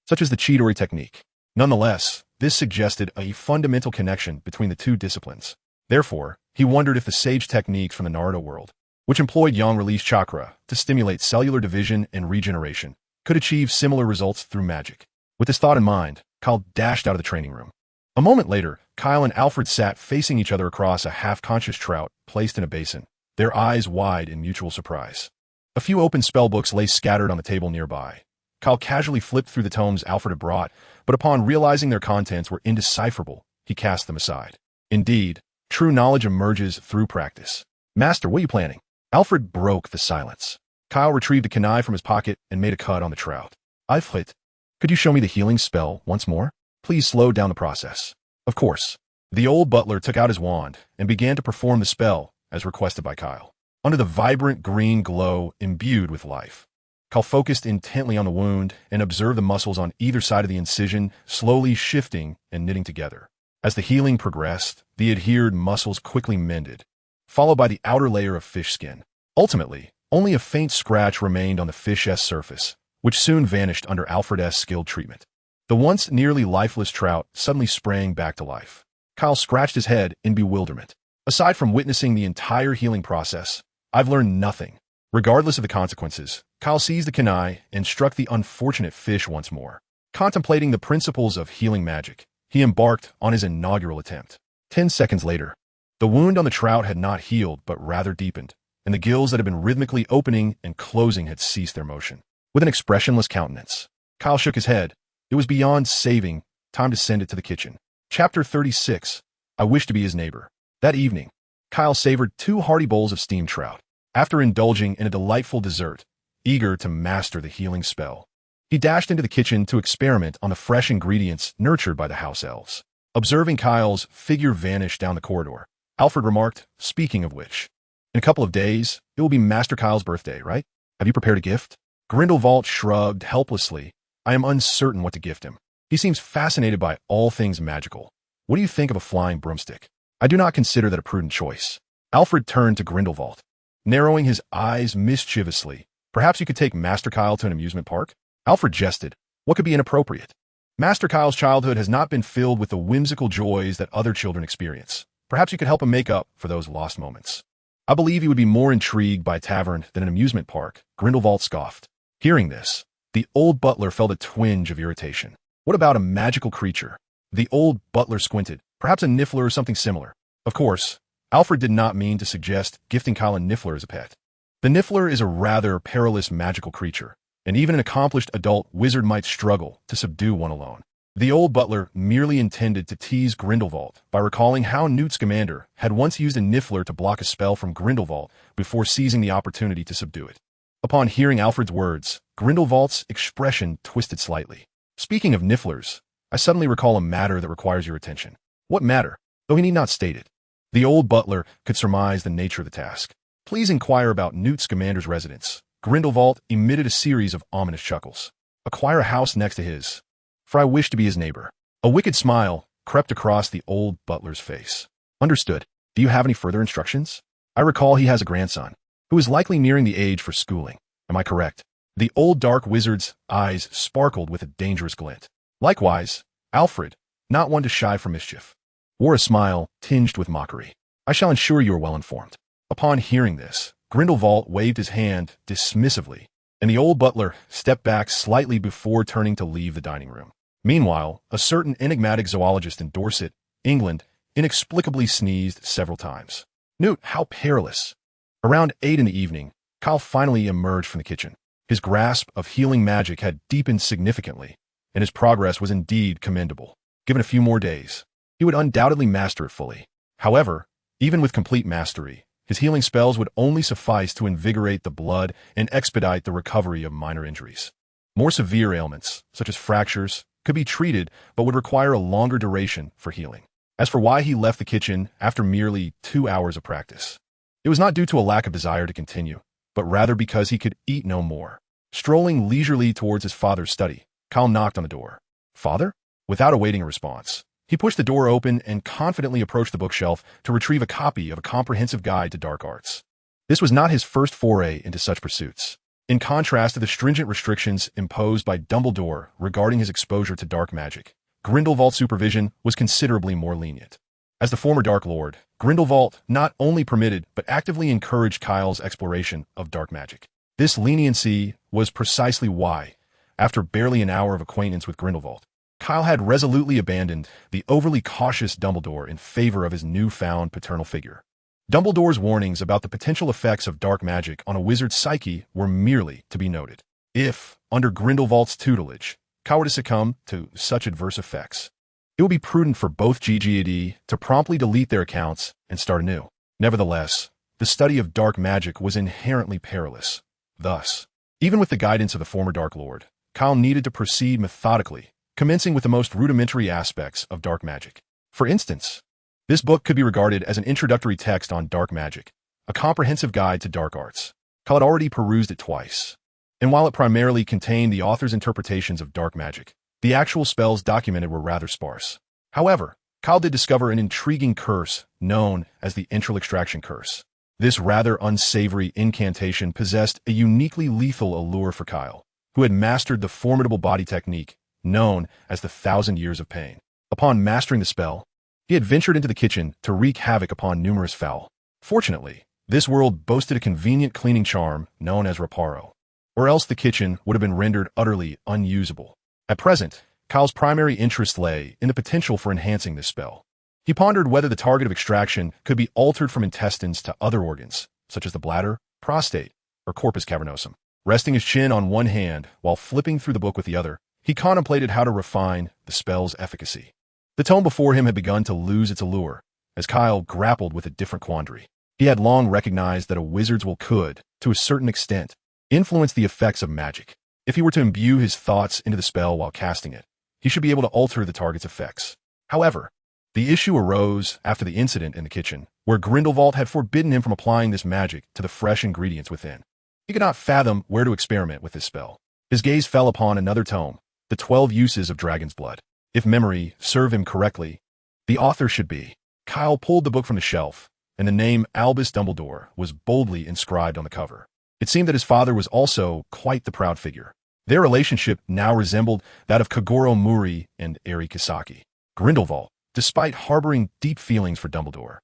such as the Chidori technique. Nonetheless, this suggested a fundamental connection between the two disciplines. Therefore, he wondered if the sage techniques from the Naruto world, which employed yang-release chakra to stimulate cellular division and regeneration, could achieve similar results through magic. With this thought in mind, Kyle dashed out of the training room. A moment later, Kyle and Alfred sat facing each other across a half-conscious trout placed in a basin, their eyes wide in mutual surprise. A few open spellbooks lay scattered on the table nearby. Kyle casually flipped through the tomes Alfred had brought, but upon realizing their contents were indecipherable, he cast them aside. Indeed, true knowledge emerges through practice. "Master, what are you planning?" Alfred broke the silence. Kyle retrieved a kunai from his pocket and made a cut on the trout. "Alfred, could you show me the healing spell once more? Please slow down the process." "Of course." The old butler took out his wand and began to perform the spell as requested by Kyle. Under the vibrant green glow imbued with life, Kyle focused intently on the wound and observed the muscles on either side of the incision slowly shifting and knitting together. As the healing progressed, the adhered muscles quickly mended, followed by the outer layer of fish skin. Ultimately, only a faint scratch remained on the fish's surface, which soon vanished under Alfred's skilled treatment. The once nearly lifeless trout suddenly sprang back to life. Kyle scratched his head in bewilderment. "Aside from witnessing the entire healing process, I've learned nothing." Regardless of the consequences, Kyle seized the kunai and struck the unfortunate fish once more. Contemplating the principles of healing magic, he embarked on his inaugural attempt. 10 seconds later, the wound on the trout had not healed but rather deepened, and the gills that had been rhythmically opening and closing had ceased their motion. With an expressionless countenance, Kyle shook his head. It was beyond saving. Time to send it to the kitchen. Chapter 36. I wish to be his neighbor. That evening, Kyle savored 2 hearty bowls of steamed trout. After indulging in a delightful dessert, eager to master the healing spell, he dashed into the kitchen to experiment on the fresh ingredients nurtured by the house elves. Observing Kyle's figure vanish down the corridor, Alfred remarked, "Speaking of which, in a couple of days, it will be Master Kyle's birthday, right? Have you prepared a gift?" Grindelwald shrugged helplessly. "I am uncertain what to gift him. He seems fascinated by all things magical. What do you think of a flying broomstick?" "I do not consider that a prudent choice." Alfred turned to Grindelwald, narrowing his eyes mischievously. "Perhaps you could take Master Kyle to an amusement park?" Alfred jested. What could be inappropriate? Master Kyle's childhood has not been filled with the whimsical joys that other children experience. Perhaps you could help him make up for those lost moments. "I believe he would be more intrigued by a tavern than an amusement park," Grindelwald scoffed. Hearing this, the old butler felt a twinge of irritation. "What about a magical creature?" The old butler squinted. "Perhaps a niffler or something similar." Of course, Alfred did not mean to suggest gifting Kyle a niffler as a pet. The niffler is a rather perilous magical creature, and even an accomplished adult wizard might struggle to subdue one alone. The old butler merely intended to tease Grindelwald by recalling how Newt Scamander had once used a niffler to block a spell from Grindelwald before seizing the opportunity to subdue it. Upon hearing Alfred's words, Grindelwald's expression twisted slightly. "Speaking of nifflers, I suddenly recall a matter that requires your attention. What matter? Though he need not state it. The old butler could surmise the nature of the task. Please inquire about Newt Scamander's residence. Grindelwald emitted a series of ominous chuckles. Acquire a house next to his, for I wish to be his neighbor. A wicked smile crept across the old butler's face. Understood. Do you have any further instructions? I recall he has a grandson, who is likely nearing the age for schooling. Am I correct? The old dark wizard's eyes sparkled with a dangerous glint. Likewise, Alfred, not one to shy from mischief, wore a smile tinged with mockery. I shall ensure you are well informed. Upon hearing this, Grindelwald waved his hand dismissively, and the old butler stepped back slightly before turning to leave the dining room. Meanwhile, a certain enigmatic zoologist in Dorset, England, inexplicably sneezed several times. Newt, how perilous! Around 8 in the evening, Kyle finally emerged from the kitchen. His grasp of healing magic had deepened significantly, and his progress was indeed commendable. Given a few more days, he would undoubtedly master it fully. However, even with complete mastery, his healing spells would only suffice to invigorate the blood and expedite the recovery of minor injuries. More severe ailments, such as fractures, could be treated but would require a longer duration for healing. As for why he left the kitchen after merely 2 hours of practice, it was not due to a lack of desire to continue, but rather because he could eat no more. Strolling leisurely towards his father's study, Kyle knocked on the door. Father? Without awaiting a response, he pushed the door open and confidently approached the bookshelf to retrieve a copy of a comprehensive guide to dark arts. This was not his first foray into such pursuits. In contrast to the stringent restrictions imposed by Dumbledore regarding his exposure to dark magic, Grindelwald's supervision was considerably more lenient. As the former Dark Lord, Grindelwald not only permitted but actively encouraged Kyle's exploration of dark magic. This leniency was precisely why, after barely an hour of acquaintance with Grindelwald, Kyle had resolutely abandoned the overly cautious Dumbledore in favor of his newfound paternal figure. Dumbledore's warnings about the potential effects of dark magic on a wizard's psyche were merely to be noted. If, under Grindelwald's tutelage, Kyle were to succumb to such adverse effects, it would be prudent for both GGAD to promptly delete their accounts and start anew. Nevertheless, the study of dark magic was inherently perilous. Thus, even with the guidance of the former Dark Lord, Kyle needed to proceed methodically, commencing with the most rudimentary aspects of dark magic. For instance, this book could be regarded as an introductory text on dark magic, a comprehensive guide to dark arts. Kyle had already perused it twice, and while it primarily contained the author's interpretations of dark magic, the actual spells documented were rather sparse. However, Kyle did discover an intriguing curse known as the Entral Extraction Curse. This rather unsavory incantation possessed a uniquely lethal allure for Kyle, who had mastered the formidable body technique known as the 1,000 Years of Pain. Upon mastering the spell, he had ventured into the kitchen to wreak havoc upon numerous fowl. Fortunately, this world boasted a convenient cleaning charm known as reparo, or else the kitchen would have been rendered utterly unusable. At present, Kyle's primary interest lay in the potential for enhancing this spell. He pondered whether the target of extraction could be altered from intestines to other organs, such as the bladder, prostate, or corpus cavernosum. Resting his chin on one hand while flipping through the book with the other, he contemplated how to refine the spell's efficacy. The tome before him had begun to lose its allure, as Kyle grappled with a different quandary. He had long recognized that a wizard's will could, to a certain extent, influence the effects of magic. If he were to imbue his thoughts into the spell while casting it, he should be able to alter the target's effects. However, the issue arose after the incident in the kitchen, where Grindelwald had forbidden him from applying this magic to the fresh ingredients within. He could not fathom where to experiment with this spell. His gaze fell upon another tome, The 12 Uses of Dragon's Blood. If memory served him correctly, the author should be. Kyle pulled the book from the shelf, and the name Albus Dumbledore was boldly inscribed on the cover. It seemed that his father was also quite the proud figure. Their relationship now resembled that of Kagoro Muri and Eri Kisaki. Grindelwald, despite harboring deep feelings for Dumbledore,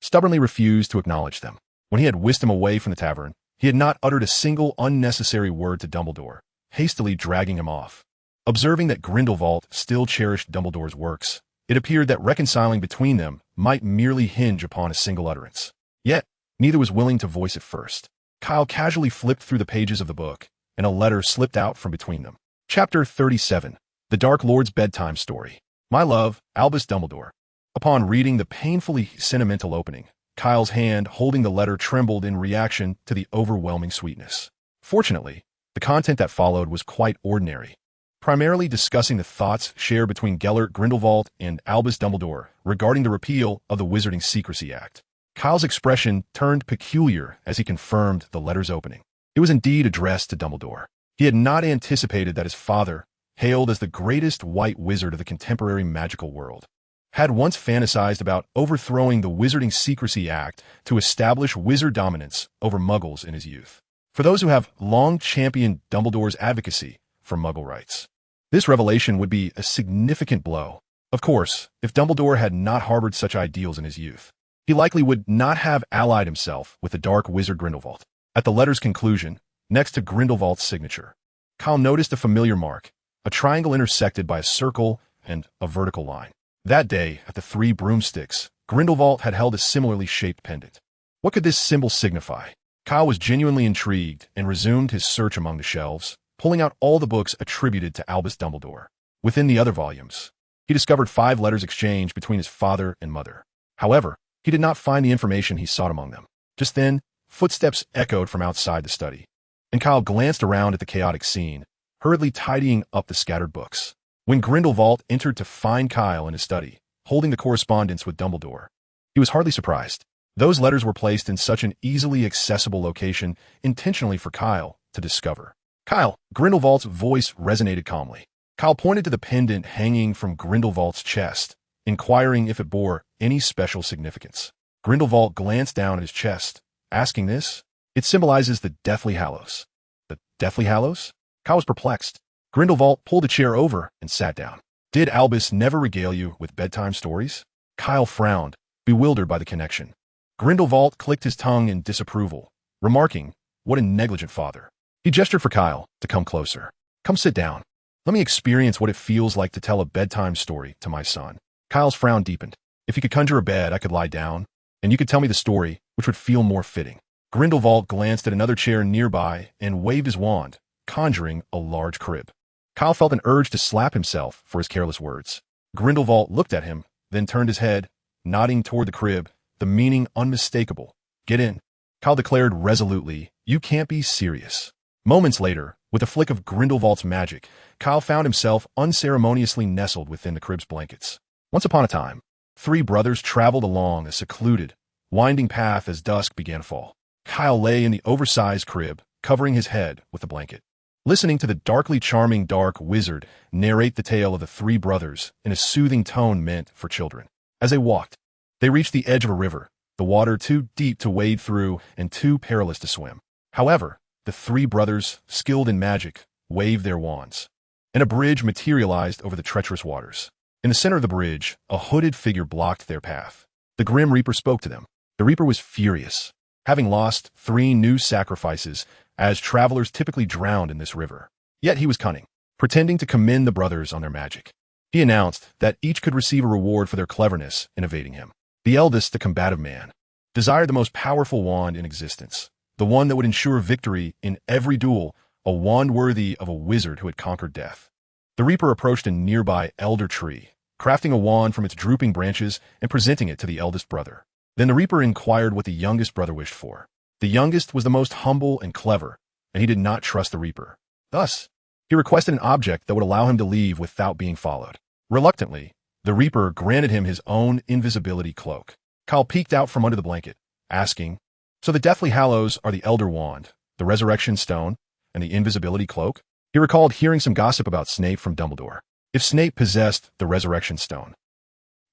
stubbornly refused to acknowledge them. When he had whisked him away from the tavern, he had not uttered a single unnecessary word to Dumbledore, hastily dragging him off. Observing that Grindelwald still cherished Dumbledore's works, it appeared that reconciling between them might merely hinge upon a single utterance. Yet, neither was willing to voice it first. Kyle casually flipped through the pages of the book, and a letter slipped out from between them. Chapter 37. The Dark Lord's Bedtime Story. My love, Albus Dumbledore. Upon reading the painfully sentimental opening, Kyle's hand holding the letter trembled in reaction to the overwhelming sweetness. Fortunately, the content that followed was quite ordinary. primarily discussing the thoughts shared between Gellert Grindelwald and Albus Dumbledore regarding the repeal of the Wizarding Secrecy Act. Kyle's expression turned peculiar as he confirmed the letter's opening. It was indeed addressed to Dumbledore. He had not anticipated that his father, hailed as the greatest white wizard of the contemporary magical world, had once fantasized about overthrowing the Wizarding Secrecy Act to establish wizard dominance over Muggles in his youth. For those who have long championed Dumbledore's advocacy for Muggle rights, this revelation would be a significant blow. Of course, if Dumbledore had not harbored such ideals in his youth, he likely would not have allied himself with the dark wizard Grindelwald. At the letter's conclusion, next to Grindelwald's signature, Kyle noticed a familiar mark, a triangle intersected by a circle and a vertical line. That day, at the Three Broomsticks, Grindelwald had held a similarly shaped pendant. What could this symbol signify? Kyle was genuinely intrigued and resumed his search among the shelves, pulling out all the books attributed to Albus Dumbledore. Within the other volumes, he discovered 5 letters exchanged between his father and mother. However, he did not find the information he sought among them. Just then, footsteps echoed from outside the study, and Kyle glanced around at the chaotic scene, hurriedly tidying up the scattered books. When Grindelwald entered to find Kyle in his study, holding the correspondence with Dumbledore, he was hardly surprised. Those letters were placed in such an easily accessible location intentionally for Kyle to discover. Kyle, Grindelwald's voice resonated calmly. Kyle pointed to the pendant hanging from Grindelwald's chest, inquiring if it bore any special significance. Grindelwald glanced down at his chest, asking this. It symbolizes the Deathly Hallows. The Deathly Hallows? Kyle was perplexed. Grindelwald pulled a chair over and sat down. Did Albus never regale you with bedtime stories? Kyle frowned, bewildered by the connection. Grindelwald clicked his tongue in disapproval, remarking, "What a negligent father." He gestured for Kyle to come closer. "Come sit down. Let me experience what it feels like to tell a bedtime story to my son." Kyle's frown deepened. "If you could conjure a bed, I could lie down, and you could tell me the story, which would feel more fitting." Grindelwald glanced at another chair nearby and waved his wand, conjuring a large crib. Kyle felt an urge to slap himself for his careless words. Grindelwald looked at him, then turned his head, nodding toward the crib, the meaning unmistakable. "Get in," Kyle declared resolutely. "You can't be serious." Moments later, with a flick of Grindelwald's magic, Kyle found himself unceremoniously nestled within the crib's blankets. Once upon a time, 3 brothers traveled along a secluded, winding path as dusk began to fall. Kyle lay in the oversized crib, covering his head with a blanket, listening to the darkly charming dark wizard narrate the tale of the 3 brothers in a soothing tone meant for children. As they walked, they reached the edge of a river, the water too deep to wade through and too perilous to swim. However, the 3 brothers, skilled in magic, waved their wands, and a bridge materialized over the treacherous waters. In the center of the bridge, a hooded figure blocked their path. The Grim Reaper spoke to them. The Reaper was furious, having lost 3 new sacrifices, as travelers typically drowned in this river. Yet he was cunning, pretending to commend the brothers on their magic. He announced that each could receive a reward for their cleverness in evading him. The eldest, the combative man, desired the most powerful wand in existence, the one that would ensure victory in every duel, a wand worthy of a wizard who had conquered death. The Reaper approached a nearby elder tree, crafting a wand from its drooping branches and presenting it to the eldest brother. Then the Reaper inquired what the youngest brother wished for. The youngest was the most humble and clever, and he did not trust the Reaper. Thus, he requested an object that would allow him to leave without being followed. Reluctantly, the Reaper granted him his own invisibility cloak. Kyle peeked out from under the blanket, asking, "So the Deathly Hallows are the Elder Wand, the Resurrection Stone, and the Invisibility Cloak?" He recalled hearing some gossip about Snape from Dumbledore. If Snape possessed the Resurrection Stone.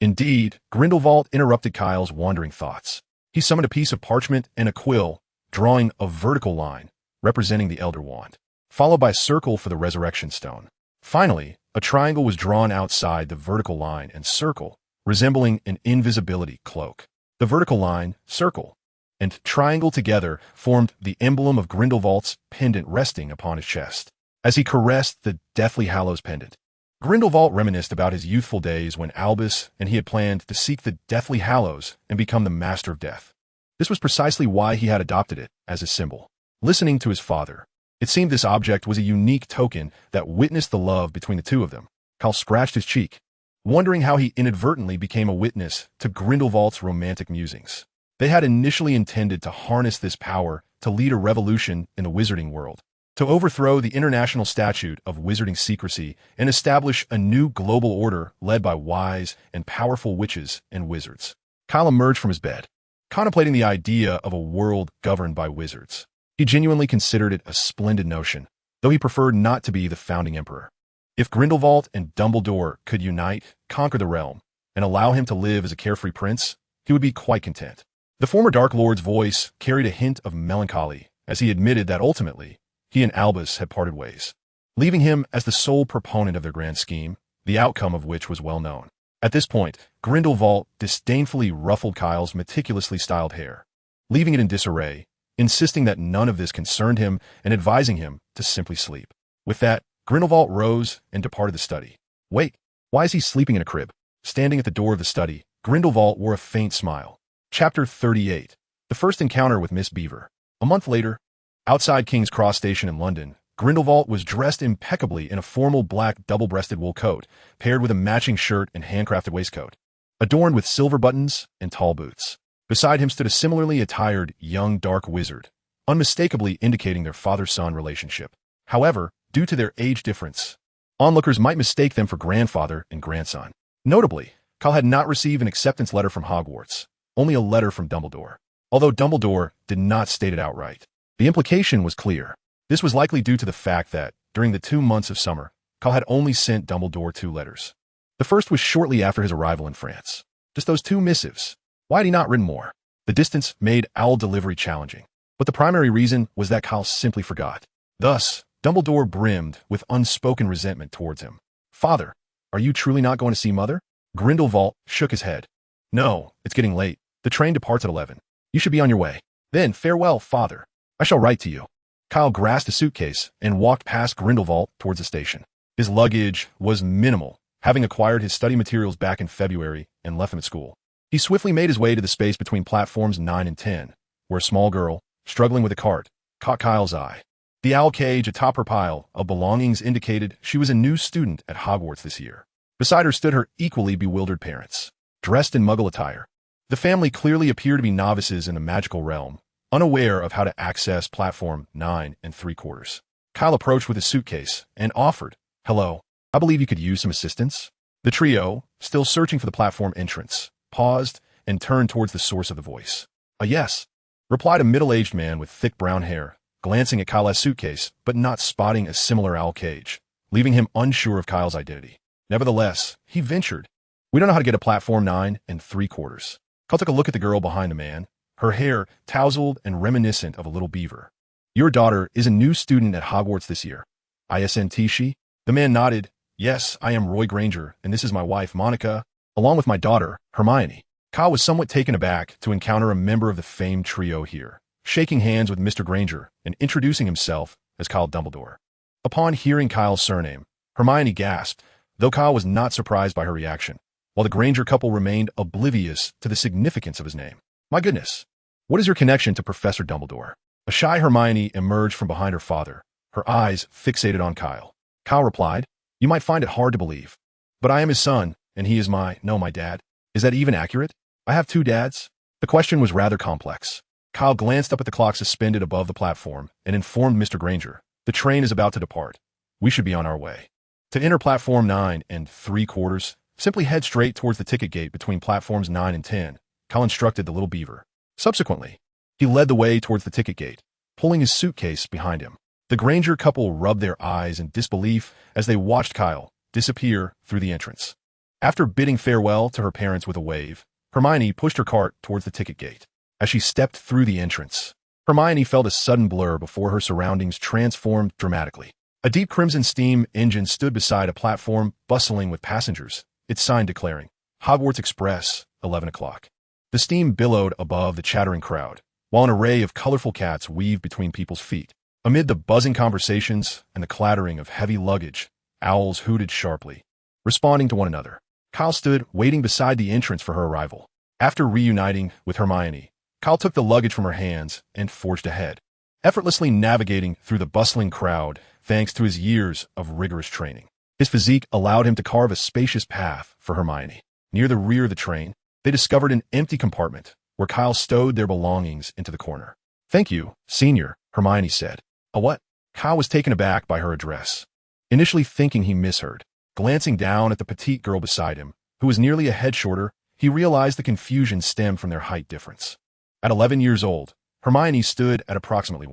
Indeed, Grindelwald interrupted Kyle's wandering thoughts. He summoned a piece of parchment and a quill, drawing a vertical line, representing the Elder Wand, followed by a circle for the Resurrection Stone. Finally, a triangle was drawn outside the vertical line and circle, resembling an invisibility cloak. The vertical line, circle, and triangle together formed the emblem of Grindelwald's pendant resting upon his chest. As he caressed the Deathly Hallows pendant, Grindelwald reminisced about his youthful days when Albus and he had planned to seek the Deathly Hallows and become the Master of Death. This was precisely why he had adopted it as a symbol. Listening to his father, it seemed this object was a unique token that witnessed the love between the two of them. Kyle scratched his cheek, wondering how he inadvertently became a witness to Grindelwald's romantic musings. They had initially intended to harness this power to lead a revolution in the wizarding world, to overthrow the international statute of wizarding secrecy and establish a new global order led by wise and powerful witches and wizards. Kyle emerged from his bed, contemplating the idea of a world governed by wizards. He genuinely considered it a splendid notion, though he preferred not to be the founding emperor. If Grindelwald and Dumbledore could unite, conquer the realm, and allow him to live as a carefree prince, he would be quite content. The former Dark Lord's voice carried a hint of melancholy as he admitted that ultimately, he and Albus had parted ways, leaving him as the sole proponent of their grand scheme, the outcome of which was well known. At this point, Grindelwald disdainfully ruffled Kyle's meticulously styled hair, leaving it in disarray, insisting that none of this concerned him and advising him to simply sleep. With that, Grindelwald rose and departed the study. Wait, why is he sleeping in a crib? Standing at the door of the study, Grindelwald wore a faint smile. Chapter 38. The First Encounter with Miss Beaver. A month later, outside King's Cross Station in London, Grindelwald was dressed impeccably in a formal black double-breasted wool coat, paired with a matching shirt and handcrafted waistcoat, adorned with silver buttons and tall boots. Beside him stood a similarly attired young dark wizard, unmistakably indicating their father-son relationship. However, due to their age difference, onlookers might mistake them for grandfather and grandson. Notably, Kyle had not received an acceptance letter from Hogwarts, only a letter from Dumbledore. Although Dumbledore did not state it outright, the implication was clear. This was likely due to the fact that, during the 2 months of summer, Kyle had only sent Dumbledore 2 letters. The first was shortly after his arrival in France. Just those 2 missives. Why had he not written more? The distance made owl delivery challenging, but the primary reason was that Kyle simply forgot. Thus, Dumbledore brimmed with unspoken resentment towards him. Father, are you truly not going to see Mother? Grindelwald shook his head. No, it's getting late. The train departs at 11. You should be on your way. Then, farewell, Father. I shall write to you. Kyle grasped a suitcase and walked past Grindelwald towards the station. His luggage was minimal, having acquired his study materials back in February and left them at school. He swiftly made his way to the space between platforms 9 and 10, where a small girl, struggling with a cart, caught Kyle's eye. The owl cage atop her pile of belongings indicated she was a new student at Hogwarts this year. Beside her stood her equally bewildered parents, dressed in Muggle attire. The family clearly appeared to be novices in the magical realm, unaware of how to access platform 9 3/4. Kyle approached with his suitcase and offered, "Hello, I believe you could use some assistance." The trio, still searching for the platform entrance, paused and turned towards the source of the voice. Yes," replied a middle-aged man with thick brown hair, glancing at Kyle's suitcase but not spotting a similar owl cage, leaving him unsure of Kyle's identity. Nevertheless, he ventured, "We don't know how to get to platform 9 3/4. Kyle took a look at the girl behind the man, her hair tousled and reminiscent of a little beaver. "Your daughter is a new student at Hogwarts this year. Isn't she?" The man nodded. "Yes, I am Roy Granger, and this is my wife, Monica, along with my daughter, Hermione." Kyle was somewhat taken aback to encounter a member of the famed trio here, shaking hands with Mr. Granger and introducing himself as Kyle Dumbledore. Upon hearing Kyle's surname, Hermione gasped, though Kyle was not surprised by her reaction, while the Granger couple remained oblivious to the significance of his name. "My goodness, what is your connection to Professor Dumbledore?" A shy Hermione emerged from behind her father, her eyes fixated on Kyle. Kyle replied, "You might find it hard to believe, but I am his son, and he is my dad. Is that even accurate? I have 2 dads?" The question was rather complex. Kyle glanced up at the clock suspended above the platform and informed Mr. Granger, "The train is about to depart. We should be on our way." To enter platform 9 3/4, simply head straight towards the ticket gate between platforms 9 and 10, Kyle instructed the little beaver. Subsequently, he led the way towards the ticket gate, pulling his suitcase behind him. The Granger couple rubbed their eyes in disbelief as they watched Kyle disappear through the entrance. After bidding farewell to her parents with a wave, Hermione pushed her cart towards the ticket gate. As she stepped through the entrance, Hermione felt a sudden blur before her surroundings transformed dramatically. A deep crimson steam engine stood beside a platform bustling with passengers, its sign declaring, "Hogwarts Express, 11 o'clock." The steam billowed above the chattering crowd, while an array of colorful cats weaved between people's feet. Amid the buzzing conversations and the clattering of heavy luggage, owls hooted sharply, responding to one another. Kyle stood waiting beside the entrance for her arrival. After reuniting with Hermione, Kyle took the luggage from her hands and forged ahead, effortlessly navigating through the bustling crowd thanks to his years of rigorous training. His physique allowed him to carve a spacious path for Hermione. Near the rear of the train, they discovered an empty compartment where Kyle stowed their belongings into the corner. "Thank you, Senior," Hermione said. "A what?" Kyle was taken aback by her address, initially thinking he misheard. Glancing down at the petite girl beside him, who was nearly a head shorter, he realized the confusion stemmed from their height difference. At 11 years old, Hermione stood at approximately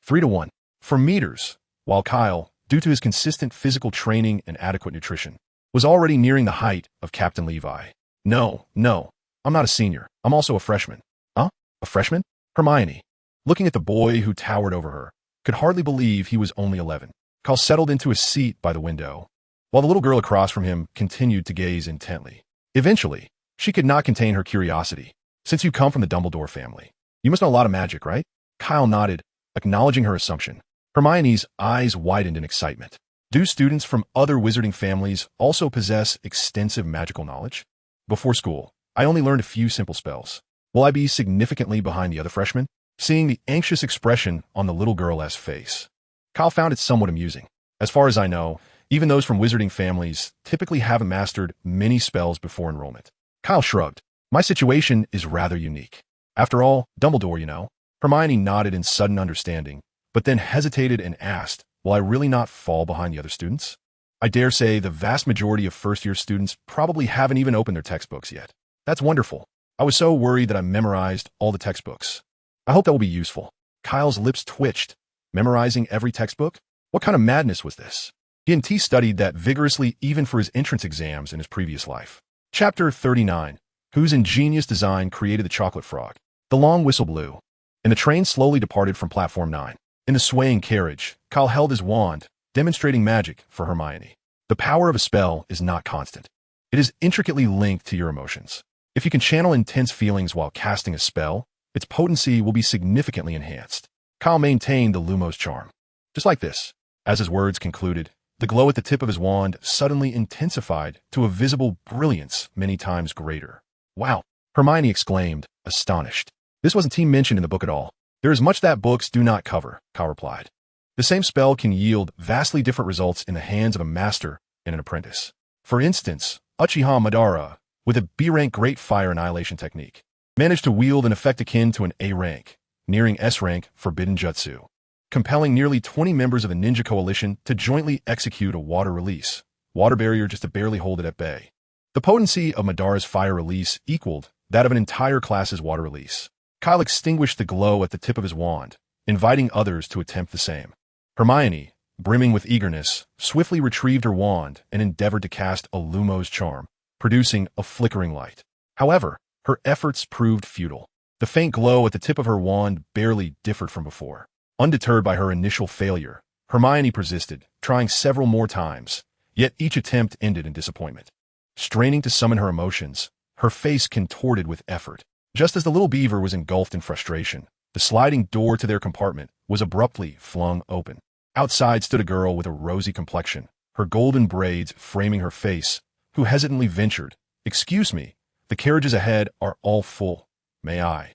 3 to 1 for meters, while Kyle, due to his consistent physical training and adequate nutrition, was already nearing the height of Captain Levi. No, I'm not a senior. I'm also a freshman. Huh? A freshman? Hermione, looking at the boy who towered over her, could hardly believe he was only 11. Kyle settled into his seat by the window, while the little girl across from him continued to gaze intently. Eventually, she could not contain her curiosity. Since you come from the Dumbledore family, you must know a lot of magic, right? Kyle nodded, acknowledging her assumption. Hermione's eyes widened in excitement. Do students from other wizarding families also possess extensive magical knowledge? Before school, I only learned a few simple spells. Will I be significantly behind the other freshmen? Seeing the anxious expression on the little girl's face, Kyle found it somewhat amusing. As far as I know, even those from wizarding families typically haven't mastered many spells before enrollment. Kyle shrugged. My situation is rather unique. After all, Dumbledore, you know. Hermione nodded in sudden understanding, but then hesitated and asked, will I really not fall behind the other students? I dare say the vast majority of first-year students probably haven't even opened their textbooks yet. That's wonderful. I was so worried that I memorized all the textbooks. I hope that will be useful. Kyle's lips twitched. Memorizing every textbook? What kind of madness was this? He studied that vigorously even for his entrance exams in his previous life. Chapter 39. Whose ingenious design created the chocolate frog? The long whistle blew, and the train slowly departed from platform 9. In the swaying carriage, Kyle held his wand, demonstrating magic for Hermione. The power of a spell is not constant. It is intricately linked to your emotions. If you can channel intense feelings while casting a spell, its potency will be significantly enhanced. Kyle maintained the Lumos charm. Just like this. As his words concluded, the glow at the tip of his wand suddenly intensified to a visible brilliance many times greater. Wow! Hermione exclaimed, astonished. This wasn't mentioned in the book at all. There is much that books do not cover, Kyle replied. The same spell can yield vastly different results in the hands of a master and an apprentice. For instance, Uchiha Madara, with a B-rank Great Fire Annihilation technique, managed to wield an effect akin to an A-rank, nearing S-rank Forbidden Jutsu, compelling nearly 20 members of the Ninja Coalition to jointly execute a water release, water barrier just to barely hold it at bay. The potency of Madara's fire release equaled that of an entire class's water release. Kyle extinguished the glow at the tip of his wand, inviting others to attempt the same. Hermione, brimming with eagerness, swiftly retrieved her wand and endeavored to cast a Lumos charm, producing a flickering light. However, her efforts proved futile. The faint glow at the tip of her wand barely differed from before. Undeterred by her initial failure, Hermione persisted, trying several more times, yet each attempt ended in disappointment. Straining to summon her emotions, her face contorted with effort. Just as the little beaver was engulfed in frustration, the sliding door to their compartment was abruptly flung open. Outside stood a girl with a rosy complexion, her golden braids framing her face, who hesitantly ventured, "Excuse me, the carriages ahead are all full. May I?"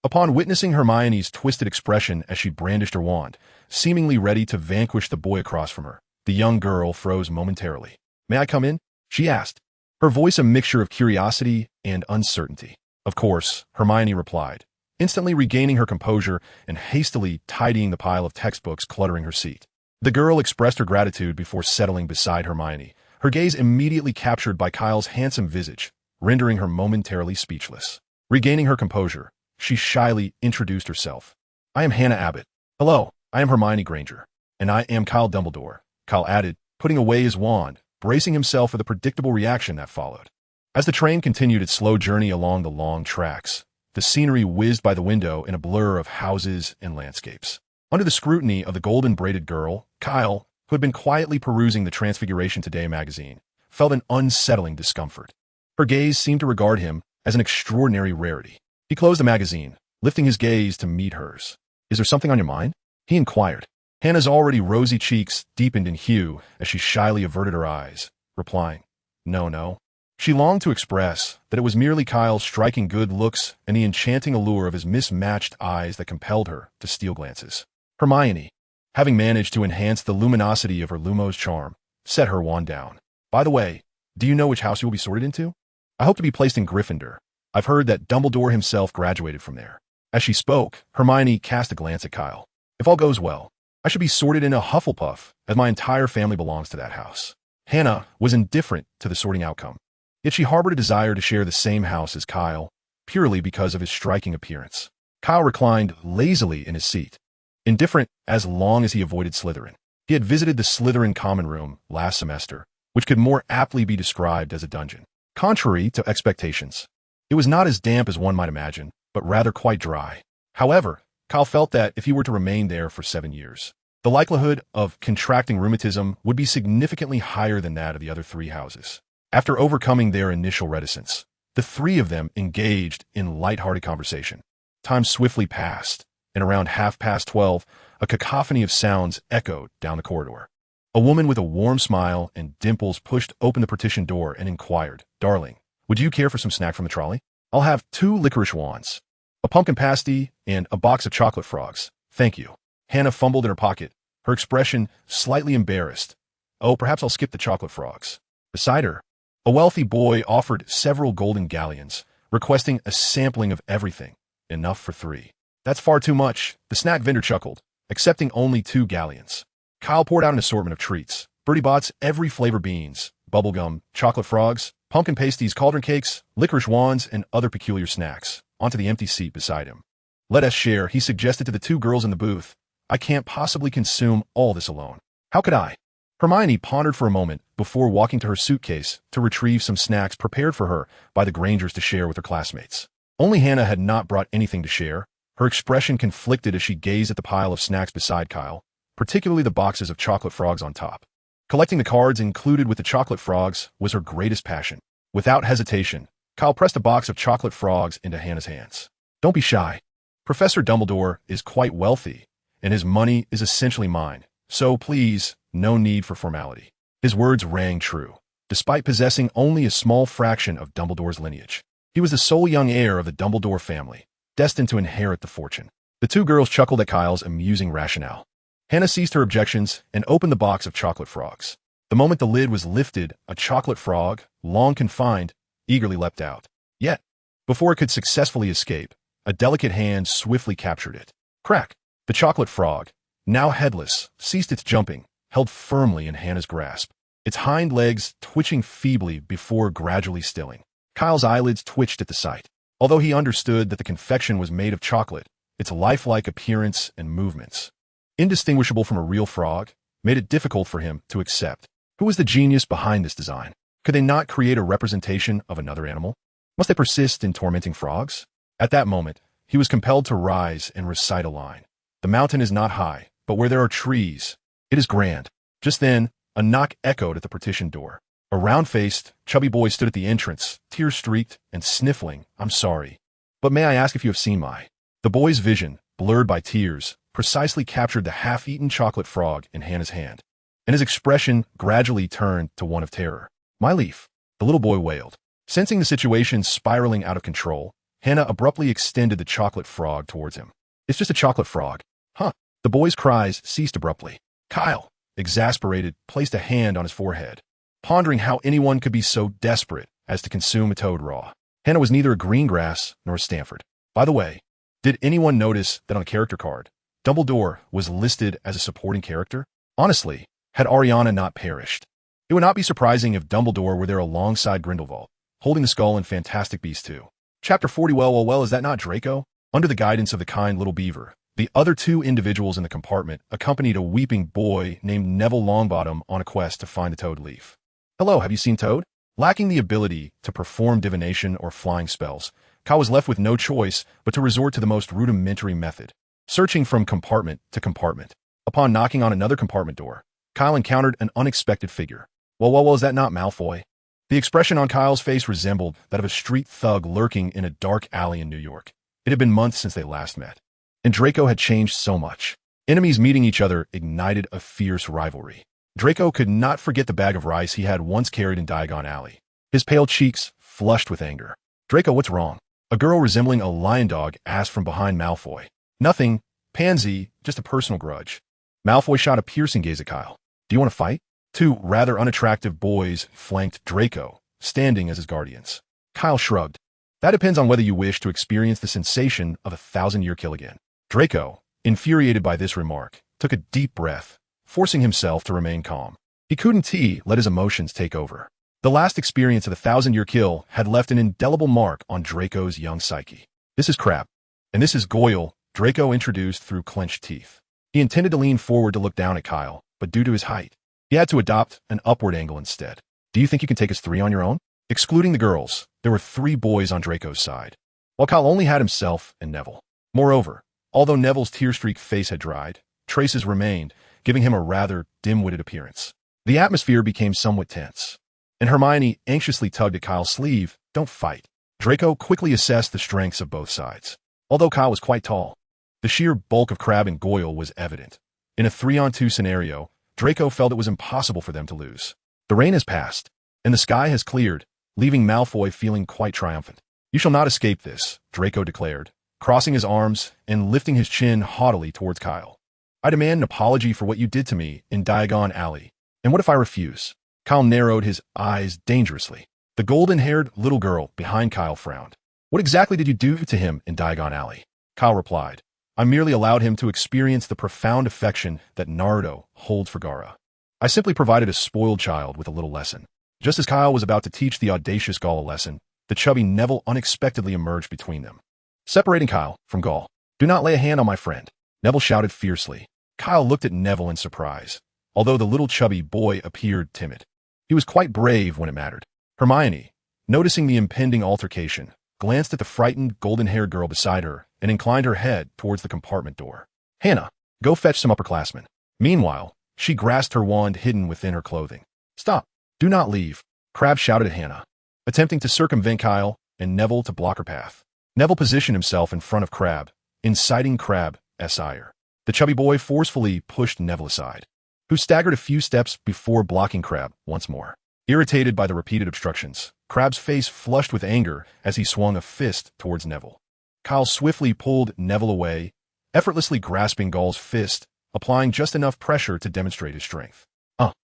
Upon witnessing Hermione's twisted expression as she brandished her wand, seemingly ready to vanquish the boy across from her, the young girl froze momentarily. "May I come in?" she asked, her voice a mixture of curiosity and uncertainty. "Of course," Hermione replied, instantly regaining her composure and hastily tidying the pile of textbooks cluttering her seat. The girl expressed her gratitude before settling beside Hermione, her gaze immediately captured by Kyle's handsome visage, rendering her momentarily speechless. Regaining her composure, she shyly introduced herself. "I am Hannah Abbott. Hello, I am Hermione Granger. And I am Kyle Dumbledore," Kyle added, putting away his wand, bracing himself for the predictable reaction that followed. As the train continued its slow journey along the long tracks, the scenery whizzed by the window in a blur of houses and landscapes. Under the scrutiny of the golden-braided girl, Kyle, who had been quietly perusing the Transfiguration Today magazine, felt an unsettling discomfort. Her gaze seemed to regard him as an extraordinary rarity. He closed the magazine, lifting his gaze to meet hers. "Is there something on your mind?" he inquired. Hannah's already rosy cheeks deepened in hue as she shyly averted her eyes, replying, No. She longed to express that it was merely Kyle's striking good looks and the enchanting allure of his mismatched eyes that compelled her to steal glances. Hermione, having managed to enhance the luminosity of her Lumos charm, set her wand down. "By the way, do you know which house you will be sorted into?" "I hope to be placed in Gryffindor. I've heard that Dumbledore himself graduated from there." As she spoke, Hermione cast a glance at Kyle. "If all goes well, I should be sorted in a Hufflepuff, as my entire family belongs to that house. Hannah was indifferent to the sorting outcome, yet she harbored a desire to share the same house as Kyle, purely because of his striking appearance. Kyle reclined lazily in his seat, indifferent as long as he avoided Slytherin. He had visited the Slytherin common room last semester, which could more aptly be described as a dungeon. Contrary to expectations, it was not as damp as one might imagine, but rather quite dry. However, Kyle felt that if he were to remain there for 7 years, the likelihood of contracting rheumatism would be significantly higher than that of the other 3 houses. After overcoming their initial reticence, the 3 of them engaged in light-hearted conversation. Time swiftly passed, and around 12:30, a cacophony of sounds echoed down the corridor. A woman with a warm smile and dimples pushed open the partition door and inquired, "Darling, would you care for some snack from the trolley? I'll have 2 licorice wands, a pumpkin pasty, and a box of chocolate frogs. Thank you." Hannah fumbled in her pocket, her expression slightly embarrassed. "Oh, perhaps I'll skip the chocolate frogs." Beside her, a wealthy boy offered several golden galleons, requesting a sampling of everything, enough for 3. "That's far too much," the snack vendor chuckled, accepting only 2 galleons. Kyle poured out an assortment of treats. Bertie Bott's every flavor beans, bubblegum, chocolate frogs, pumpkin pasties, cauldron cakes, licorice wands, and other peculiar snacks, onto the empty seat beside him. "Let us share," he suggested to the 2 girls in the booth. "I can't possibly consume all this alone." "How could I?" Hermione pondered for a moment before walking to her suitcase to retrieve some snacks prepared for her by the Grangers to share with her classmates. Only Hannah had not brought anything to share. Her expression conflicted as she gazed at the pile of snacks beside Kyle, particularly the boxes of chocolate frogs on top. Collecting the cards included with the chocolate frogs was her greatest passion. Without hesitation, Kyle pressed a box of chocolate frogs into Hannah's hands. "Don't be shy. Professor Dumbledore is quite wealthy, and his money is essentially mine. So please, no need for formality." His words rang true. Despite possessing only a small fraction of Dumbledore's lineage, he was the sole young heir of the Dumbledore family, destined to inherit the fortune. The 2 girls chuckled at Kyle's amusing rationale. Hannah ceased her objections and opened the box of chocolate frogs. The moment the lid was lifted, a chocolate frog, long confined, eagerly leapt out. Yet, before it could successfully escape, a delicate hand swiftly captured it. Crack! The chocolate frog, now headless, ceased its jumping, held firmly in Hannah's grasp, its hind legs twitching feebly before gradually stilling. Kyle's eyelids twitched at the sight. Although he understood that the confection was made of chocolate, its lifelike appearance and movements, indistinguishable from a real frog, made it difficult for him to accept. Who was the genius behind this design? Could they not create a representation of another animal? Must they persist in tormenting frogs? At that moment, he was compelled to rise and recite a line. "The mountain is not high, but where there are trees, it is grand." Just then, a knock echoed at the partition door. A round-faced, chubby boy stood at the entrance, tear-streaked and sniffling. "I'm sorry, but may I ask if you have seen my—" The boy's vision, blurred by tears, precisely captured the half-eaten chocolate frog in Hannah's hand, and his expression gradually turned to one of terror. "My leaf," the little boy wailed. Sensing the situation spiraling out of control, Hannah abruptly extended the chocolate frog towards him. "It's just a chocolate frog." "Huh." The boy's cries ceased abruptly. Kyle, exasperated, placed a hand on his forehead, pondering how anyone could be so desperate as to consume a toad raw. Hannah was neither a Greengrass nor a Stanford. By the way, did anyone notice that on the character card, Dumbledore was listed as a supporting character? Honestly, had Ariana not perished, it would not be surprising if Dumbledore were there alongside Grindelwald, holding the skull in Fantastic Beasts 2. Chapter 40. Well, is that not Draco? Under the guidance of the kind little beaver, the other 2 individuals in the compartment accompanied a weeping boy named Neville Longbottom on a quest to find the Toad Leaf. "Hello, have you seen Toad?" Lacking the ability to perform divination or flying spells, Kyle was left with no choice but to resort to the most rudimentary method, searching from compartment to compartment. Upon knocking on another compartment door, Kyle encountered an unexpected figure. Well, is that not Malfoy? The expression on Kyle's face resembled that of a street thug lurking in a dark alley in New York. It had been months since they last met, and Draco had changed so much. Enemies meeting each other ignited a fierce rivalry. Draco could not forget the bag of rice he had once carried in Diagon Alley, his pale cheeks flushed with anger. "Draco, what's wrong?" A girl resembling a lion dog asked from behind Malfoy. "Nothing, Pansy, just a personal grudge." Malfoy shot a piercing gaze at Kyle. "Do you want to fight?" 2 rather unattractive boys flanked Draco, standing as his guardians. Kyle shrugged. "That depends on whether you wish to experience the sensation of a 1,000-year kill again." Draco, infuriated by this remark, took a deep breath, forcing himself to remain calm. He couldn't let his emotions take over. The last experience of the 1,000-year kill had left an indelible mark on Draco's young psyche. "This is Crabbe. And this is Goyle," Draco introduced through clenched teeth. He intended to lean forward to look down at Kyle, but due to his height, he had to adopt an upward angle instead. "Do you think you can take us 3 on your own?" Excluding the girls, there were 3 boys on Draco's side, while Kyle only had himself and Neville. Moreover, although Neville's tear-streaked face had dried, traces remained, giving him a rather dim-witted appearance. The atmosphere became somewhat tense, and Hermione anxiously tugged at Kyle's sleeve. "Don't fight." Draco quickly assessed the strengths of both sides. Although Kyle was quite tall, the sheer bulk of Crabbe and Goyle was evident. In a 3-on-2 scenario, Draco felt it was impossible for them to lose. The rain has passed, and the sky has cleared, leaving Malfoy feeling quite triumphant. "You shall not escape this," Draco declared, crossing his arms and lifting his chin haughtily towards Kyle. "I demand an apology for what you did to me in Diagon Alley. And what if I refuse?" Kyle narrowed his eyes dangerously. The golden-haired little girl behind Kyle frowned. "What exactly did you do to him in Diagon Alley?" Kyle replied, "I merely allowed him to experience the profound affection that Naruto holds for Gaara. I simply provided a spoiled child with a little lesson." Just as Kyle was about to teach the audacious Gaul a lesson, the chubby Neville unexpectedly emerged between them, separating Kyle from Gaul. "Do not lay a hand on my friend," Neville shouted fiercely. Kyle looked at Neville in surprise, although the little chubby boy appeared timid. He was quite brave when it mattered. Hermione, noticing the impending altercation, glanced at the frightened, golden-haired girl beside her and inclined her head towards the compartment door. "Hannah, go fetch some upperclassmen." Meanwhile, she grasped her wand hidden within her clothing. "Stop! Do not leave!" Crabbe shouted at Hannah, attempting to circumvent Kyle and Neville to block her path. Neville positioned himself in front of Crabbe, inciting Crabbe's ire. The chubby boy forcefully pushed Neville aside, who staggered a few steps before blocking Crabbe once more. Irritated by the repeated obstructions, Crabbe's face flushed with anger as he swung a fist towards Neville. Kyle swiftly pulled Neville away, effortlessly grasping Gaul's fist, applying just enough pressure to demonstrate his strength.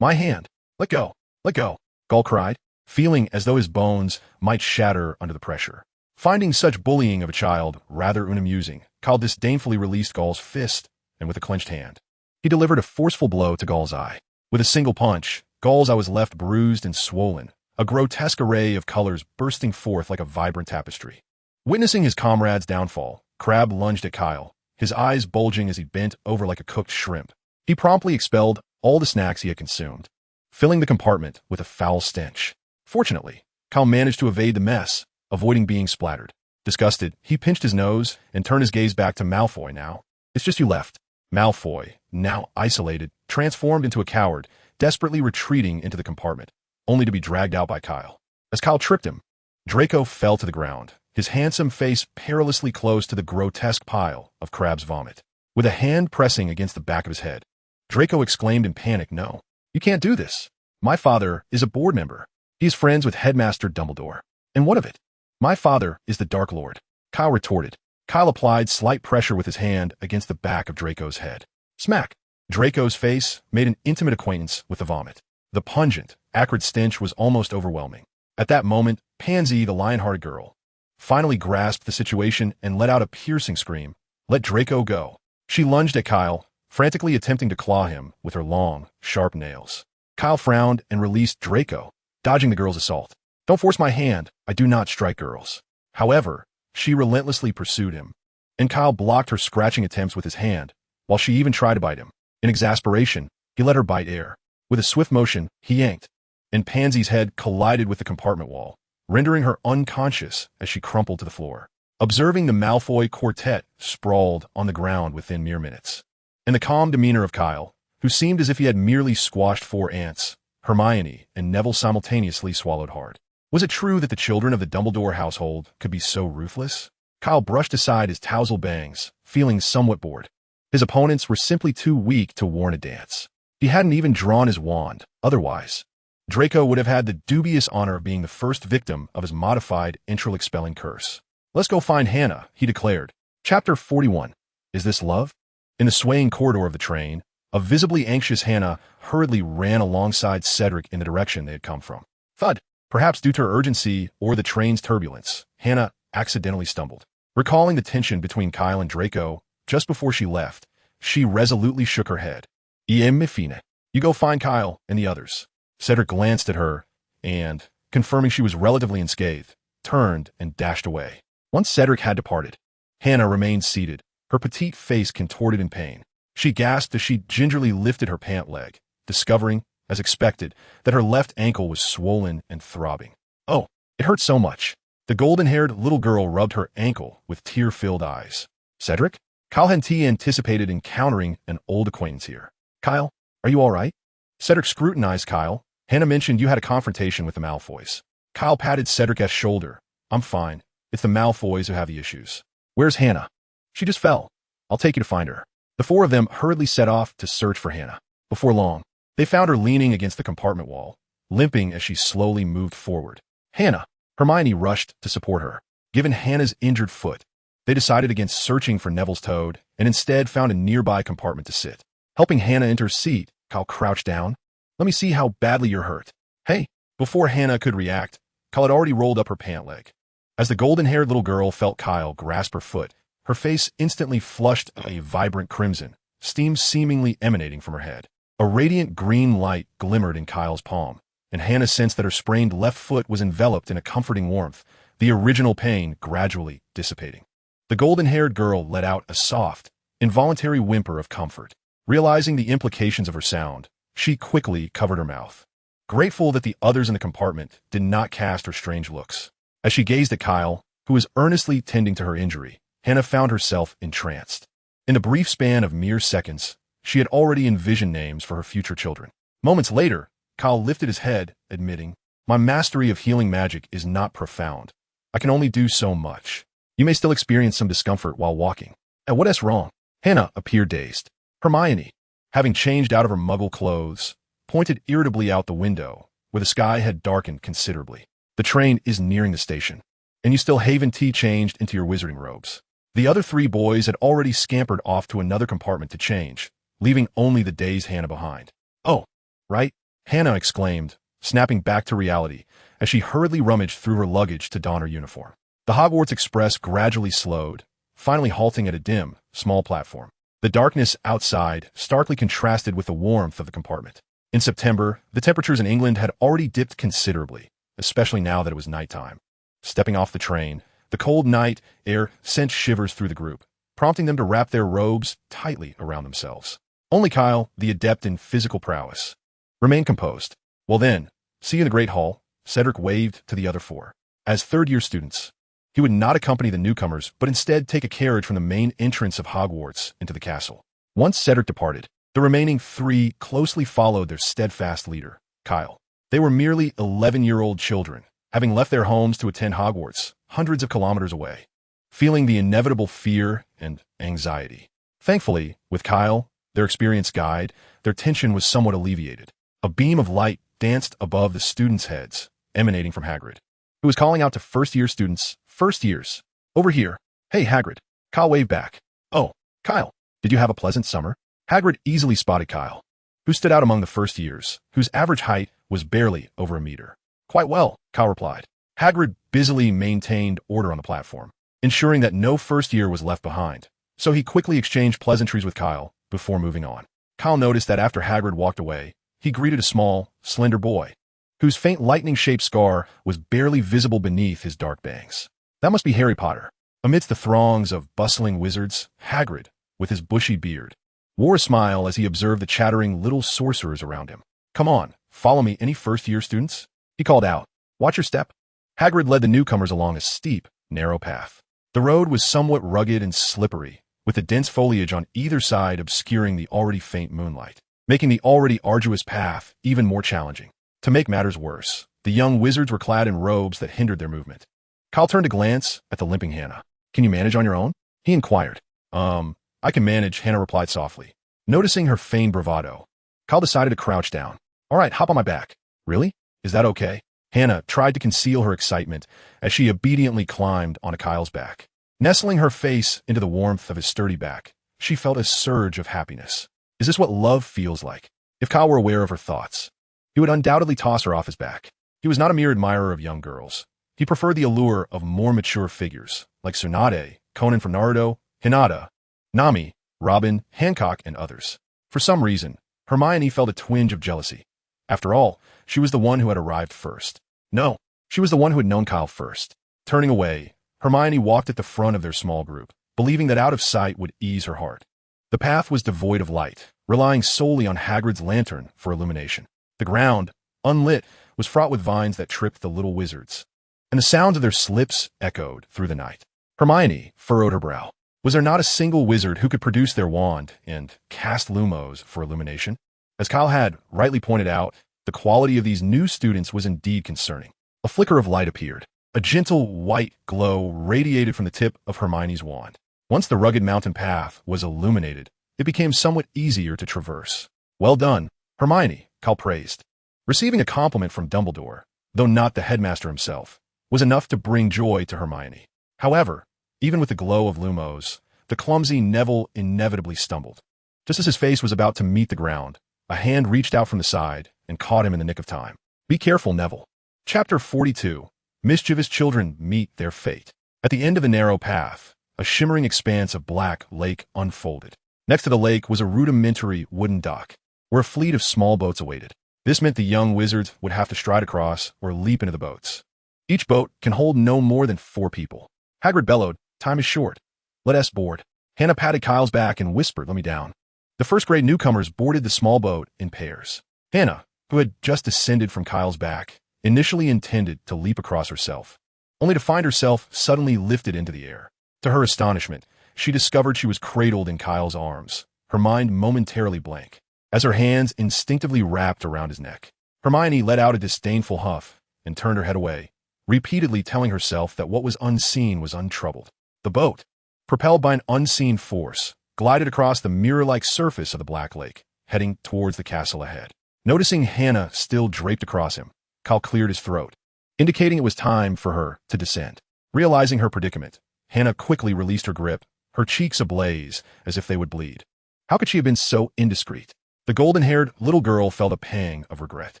My hand! Let go! Let go!" Gaul cried, feeling as though his bones might shatter under the pressure. Finding such bullying of a child rather unamusing, Kyle disdainfully released Gaul's fist, and with a clenched hand, he delivered a forceful blow to Gaul's eye. With a single punch, Gaul's eye was left bruised and swollen, a grotesque array of colors bursting forth like a vibrant tapestry. Witnessing his comrade's downfall, Crabbe lunged at Kyle, his eyes bulging as he bent over like a cooked shrimp. He promptly expelled all the snacks he had consumed, filling the compartment with a foul stench. Fortunately, Kyle managed to evade the mess, avoiding being splattered. Disgusted, he pinched his nose and turned his gaze back to Malfoy now. "It's just you left." Malfoy, now isolated, transformed into a coward, desperately retreating into the compartment, only to be dragged out by Kyle. As Kyle tripped him, Draco fell to the ground, his handsome face perilously close to the grotesque pile of Crabbe's vomit. With a hand pressing against the back of his head, Draco exclaimed in panic, "No, you can't do this. My father is a board member. He is friends with Headmaster Dumbledore. And what of it? My father is the Dark Lord." Kyle retorted. Kyle applied slight pressure with his hand against the back of Draco's head. Smack! Draco's face made an intimate acquaintance with the vomit. The pungent, acrid stench was almost overwhelming. At that moment, Pansy, the lion-hearted girl, finally grasped the situation and let out a piercing scream. "Let Draco go." She lunged at Kyle, frantically attempting to claw him with her long, sharp nails. Kyle frowned and released Draco, dodging the girl's assault. "Don't force my hand. I do not strike girls." However, she relentlessly pursued him, and Kyle blocked her scratching attempts with his hand, while she even tried to bite him. In exasperation, he let her bite air. With a swift motion, he yanked, and Pansy's head collided with the compartment wall, rendering her unconscious as she crumpled to the floor. Observing the Malfoy quartet sprawled on the ground within mere minutes, and the calm demeanor of Kyle, who seemed as if he had merely squashed 4 ants, Hermione and Neville simultaneously swallowed hard. Was it true that the children of the Dumbledore household could be so ruthless? Kyle brushed aside his tousle bangs, feeling somewhat bored. His opponents were simply too weak to warrant a dance. He hadn't even drawn his wand. Otherwise, Draco would have had the dubious honor of being the first victim of his modified intral-expelling curse. "Let's go find Hannah," he declared. Chapter 41. Is this love? In the swaying corridor of the train, a visibly anxious Hannah hurriedly ran alongside Cedric in the direction they had come from. Thud! Perhaps due to her urgency or the train's turbulence, Hannah accidentally stumbled. Recalling the tension between Kyle and Draco just before she left, She resolutely shook her head. Mifine. You go find Kyle and the others. Cedric glanced at her and, confirming she was relatively unscathed, turned and dashed away. Once Cedric had departed, Hannah remained seated, her petite face contorted in pain. She gasped as she gingerly lifted her pant leg, discovering, as expected, that her left ankle was swollen and throbbing. Oh, it hurt so much. The golden-haired little girl rubbed her ankle with tear-filled eyes. Cedric? Kyle hadn't anticipated encountering an old acquaintance here. Kyle, are you all right? Cedric scrutinized Kyle. Hannah mentioned you had a confrontation with the Malfoys. Kyle patted Cedric's shoulder. I'm fine. It's the Malfoys who have the issues. Where's Hannah? She just fell. I'll take you to find her. The four of them hurriedly set off to search for Hannah. Before long, they found her leaning against the compartment wall, limping as she slowly moved forward. Hannah! Hermione rushed to support her. Given Hannah's injured foot, they decided against searching for Neville's toad and instead found a nearby compartment to sit. Helping Hannah into her seat, Kyle crouched down. Let me see how badly you're hurt. Hey! Before Hannah could react, Kyle had already rolled up her pant leg. As the golden-haired little girl felt Kyle grasp her foot, her face instantly flushed a vibrant crimson, steam seemingly emanating from her head. A radiant green light glimmered in Kyle's palm, and Hannah sensed that her sprained left foot was enveloped in a comforting warmth, the original pain gradually dissipating. The golden-haired girl let out a soft, involuntary whimper of comfort. Realizing the implications of her sound, she quickly covered her mouth, grateful that the others in the compartment did not cast her strange looks. As she gazed at Kyle, who was earnestly tending to her injury, Hannah found herself entranced. In the brief span of mere seconds, she had already envisioned names for her future children. Moments later, Kyle lifted his head, admitting, My mastery of healing magic is not profound. I can only do so much. You may still experience some discomfort while walking. And what is wrong? Hannah appeared dazed. Hermione, having changed out of her muggle clothes, pointed irritably out the window, where the sky had darkened considerably. The train is nearing the station, and you still haven't changed into your wizarding robes. The other three boys had already scampered off to another compartment to change, leaving only the dazed Hannah behind. Oh, right, Hannah exclaimed, snapping back to reality as she hurriedly rummaged through her luggage to don her uniform. The Hogwarts Express gradually slowed, finally halting at a dim, small platform. The darkness outside starkly contrasted with the warmth of the compartment. In September, the temperatures in England had already dipped considerably, especially now that it was nighttime. Stepping off the train, the cold night air sent shivers through the group, prompting them to wrap their robes tightly around themselves. Only Kyle, the adept in physical prowess, remained composed. Well then, see you in the Great Hall, Cedric waved to the other four. As third-year students, he would not accompany the newcomers, but instead take a carriage from the main entrance of Hogwarts into the castle. Once Cedric departed, the remaining three closely followed their steadfast leader, Kyle. They were merely 11-year-old children, having left their homes to attend Hogwarts, hundreds of kilometers away, feeling the inevitable fear and anxiety. Thankfully, with Kyle, their experienced guide, their tension was somewhat alleviated. A beam of light danced above the students' heads, emanating from Hagrid, who was calling out to first-year students, first years. Over here. Hey, Hagrid. Kyle waved back. Oh, Kyle, did you have a pleasant summer? Hagrid easily spotted Kyle, who stood out among the first years, whose average height was barely over a meter. Quite well, Kyle replied. Hagrid busily maintained order on the platform, ensuring that no first year was left behind, so he quickly exchanged pleasantries with Kyle before moving on. Kyle noticed that after Hagrid walked away, he greeted a small, slender boy, whose faint lightning-shaped scar was barely visible beneath his dark bangs. That must be Harry Potter. Amidst the throngs of bustling wizards, Hagrid, with his bushy beard, wore a smile as he observed the chattering little sorcerers around him. Come on, follow me, any first-year students? He called out. Watch your step. Hagrid led the newcomers along a steep, narrow path. The road was somewhat rugged and slippery, with the dense foliage on either side obscuring the already faint moonlight, making the already arduous path even more challenging. To make matters worse, the young wizards were clad in robes that hindered their movement. Kyle turned to glance at the limping Hannah. Can you manage on your own? He inquired. I can manage, Hannah replied softly. Noticing her feigned bravado, Kyle decided to crouch down. All right, hop on my back. Really? Is that okay? Hannah tried to conceal her excitement as she obediently climbed onto Kyle's back. Nestling her face into the warmth of his sturdy back, she felt a surge of happiness. Is this what love feels like? If Kyle were aware of her thoughts, he would undoubtedly toss her off his back. He was not a mere admirer of young girls. He preferred the allure of more mature figures, like Tsunade, Conan from Naruto, Hinata, Nami, Robin, Hancock, and others. For some reason, Hermione felt a twinge of jealousy. After all, she was the one who had arrived first. No, she was the one who had known Kyle first. Turning away, Hermione walked at the front of their small group, believing that out of sight would ease her heart. The path was devoid of light, relying solely on Hagrid's lantern for illumination. The ground, unlit, was fraught with vines that tripped the little wizards, and the sounds of their slips echoed through the night. Hermione furrowed her brow. Was there not a single wizard who could produce their wand and cast lumos for illumination? As Kyle had rightly pointed out, the quality of these new students was indeed concerning. A flicker of light appeared. A gentle white glow radiated from the tip of Hermione's wand. Once the rugged mountain path was illuminated, it became somewhat easier to traverse. Well done, Hermione, Kyle praised. Receiving a compliment from Dumbledore, though not the headmaster himself, was enough to bring joy to Hermione. However, even with the glow of lumos, the clumsy Neville inevitably stumbled. Just as his face was about to meet the ground, a hand reached out from the side and caught him in the nick of time. Be careful, Neville. Chapter 42. Mischievous children meet their fate. At the end of the narrow path, a shimmering expanse of black lake unfolded. Next to the lake was a rudimentary wooden dock, where a fleet of small boats awaited. This meant the young wizards would have to stride across or leap into the boats. Each boat can hold no more than 4 people. Hagrid bellowed, "Time is short. Let us board." Hannah patted Kyle's back and whispered, "Let me down." The first-grade newcomers boarded the small boat in pairs. Hannah, who had just descended from Kyle's back, initially intended to leap across herself, only to find herself suddenly lifted into the air. To her astonishment, she discovered she was cradled in Kyle's arms, her mind momentarily blank, as her hands instinctively wrapped around his neck. Hermione let out a disdainful huff and turned her head away, repeatedly telling herself that what was unseen was untroubled. The boat, propelled by an unseen force, glided across the mirror-like surface of the Black Lake, heading towards the castle ahead. Noticing Hannah still draped across him, Kyle cleared his throat, indicating it was time for her to descend. Realizing her predicament, Hannah quickly released her grip, her cheeks ablaze as if they would bleed. How could she have been so indiscreet? The golden-haired little girl felt a pang of regret.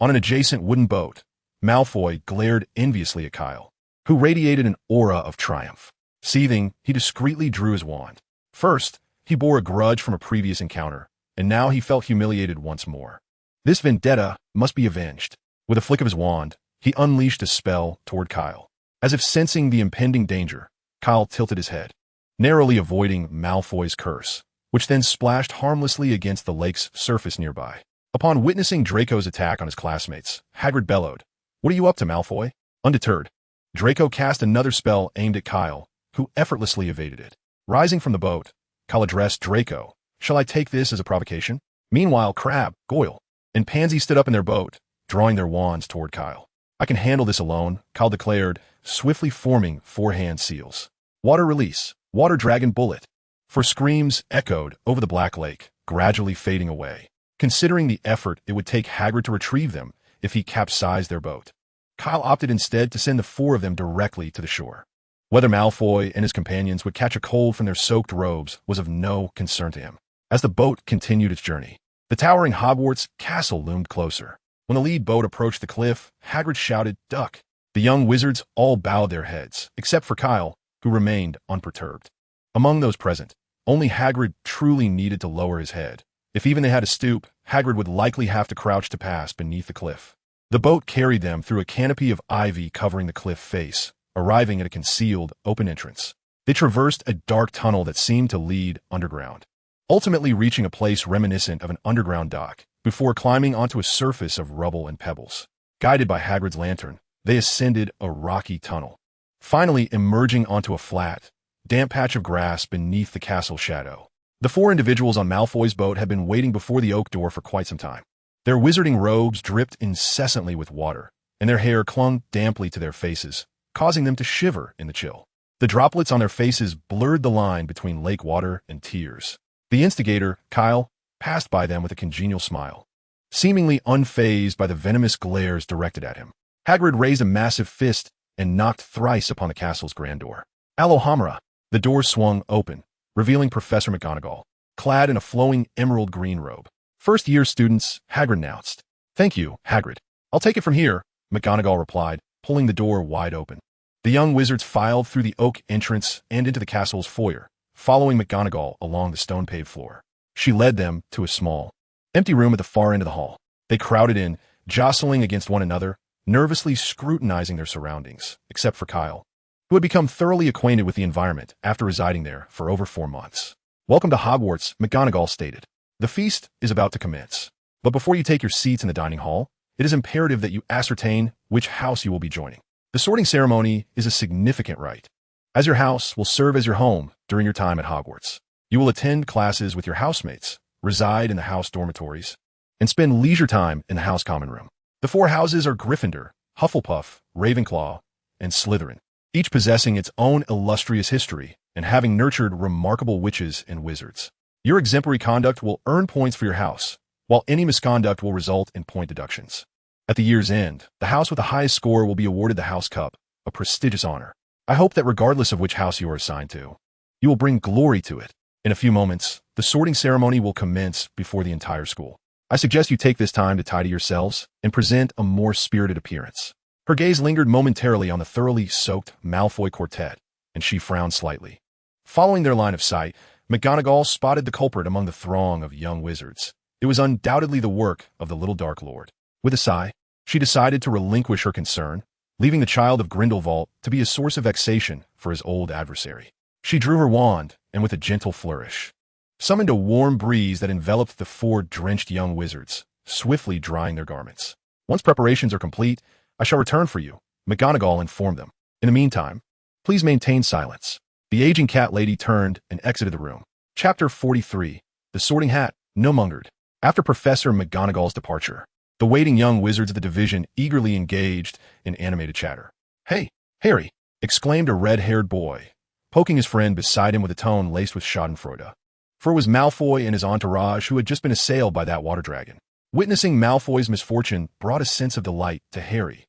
On an adjacent wooden boat, Malfoy glared enviously at Kyle, who radiated an aura of triumph. Seething, he discreetly drew his wand. First, he bore a grudge from a previous encounter, and now he felt humiliated once more. This vendetta must be avenged. With a flick of his wand, he unleashed a spell toward Kyle. As if sensing the impending danger, Kyle tilted his head, narrowly avoiding Malfoy's curse, which then splashed harmlessly against the lake's surface nearby. Upon witnessing Draco's attack on his classmates, Hagrid bellowed, "What are you up to, Malfoy?" Undeterred, Draco cast another spell aimed at Kyle, who effortlessly evaded it. Rising from the boat, Kyle addressed Draco, "Shall I take this as a provocation?" Meanwhile, Crabbe, Goyle, and Pansy stood up in their boat, drawing their wands toward Kyle. "I can handle this alone," Kyle declared, swiftly forming 4-hand seals. Water release, water dragon bullet. For screams echoed over the Black Lake, gradually fading away, considering the effort it would take Hagrid to retrieve them if he capsized their boat. Kyle opted instead to send the 4 of them directly to the shore. Whether Malfoy and his companions would catch a cold from their soaked robes was of no concern to him. As the boat continued its journey, the towering Hogwarts castle loomed closer. When the lead boat approached the cliff, Hagrid shouted, "Duck!" The young wizards all bowed their heads, except for Kyle, who remained unperturbed. Among those present, only Hagrid truly needed to lower his head. If even they had to stoop, Hagrid would likely have to crouch to pass beneath the cliff. The boat carried them through a canopy of ivy covering the cliff face, arriving at a concealed, open entrance. They traversed a dark tunnel that seemed to lead underground, ultimately reaching a place reminiscent of an underground dock, before climbing onto a surface of rubble and pebbles. Guided by Hagrid's lantern, they ascended a rocky tunnel, finally emerging onto a flat, damp patch of grass beneath the castle shadow. The 4 individuals on Malfoy's boat had been waiting before the oak door for quite some time. Their wizarding robes dripped incessantly with water, and their hair clung damply to their faces, causing them to shiver in the chill. The droplets on their faces blurred the line between lake water and tears. The instigator, Kyle, passed by them with a congenial smile, seemingly unfazed by the venomous glares directed at him. Hagrid raised a massive fist and knocked thrice upon the castle's grand door. Alohomora! The door swung open, revealing Professor McGonagall, clad in a flowing emerald green robe. "First-year students," Hagrid announced. "Thank you, Hagrid. I'll take it from here," McGonagall replied, pulling the door wide open. The young wizards filed through the oak entrance and into the castle's foyer, following McGonagall along the stone-paved floor. She led them to a small, empty room at the far end of the hall. They crowded in, jostling against one another, nervously scrutinizing their surroundings, except for Kyle, who had become thoroughly acquainted with the environment after residing there for over 4 months. "Welcome to Hogwarts," McGonagall stated. "The feast is about to commence. But before you take your seats in the dining hall, it is imperative that you ascertain which house you will be joining. The sorting ceremony is a significant rite, as your house will serve as your home during your time at Hogwarts. You will attend classes with your housemates, reside in the house dormitories, and spend leisure time in the house common room. The 4 houses are Gryffindor, Hufflepuff, Ravenclaw, and Slytherin, each possessing its own illustrious history and having nurtured remarkable witches and wizards. Your exemplary conduct will earn points for your house, while any misconduct will result in point deductions. At the year's end, the house with the highest score will be awarded the House Cup, a prestigious honor. I hope that regardless of which house you are assigned to, you will bring glory to it. In a few moments, the sorting ceremony will commence before the entire school. I suggest you take this time to tidy yourselves and present a more spirited appearance." Her gaze lingered momentarily on the thoroughly soaked Malfoy quartet, and she frowned slightly. Following their line of sight, McGonagall spotted the culprit among the throng of young wizards. It was undoubtedly the work of the little Dark Lord. With a sigh, she decided to relinquish her concern, leaving the child of Grindelwald to be a source of vexation for his old adversary. She drew her wand, and with a gentle flourish, summoned a warm breeze that enveloped the 4 drenched young wizards, swiftly drying their garments. "Once preparations are complete, I shall return for you," McGonagall informed them. "In the meantime, please maintain silence." The aging cat lady turned and exited the room. Chapter 43. The Sorting Hat, Nomungered. After Professor McGonagall's departure, the waiting young wizards of the division eagerly engaged in animated chatter. "Hey, Harry!" exclaimed a red-haired boy, poking his friend beside him with a tone laced with schadenfreude. For it was Malfoy and his entourage who had just been assailed by that water dragon. Witnessing Malfoy's misfortune brought a sense of delight to Harry.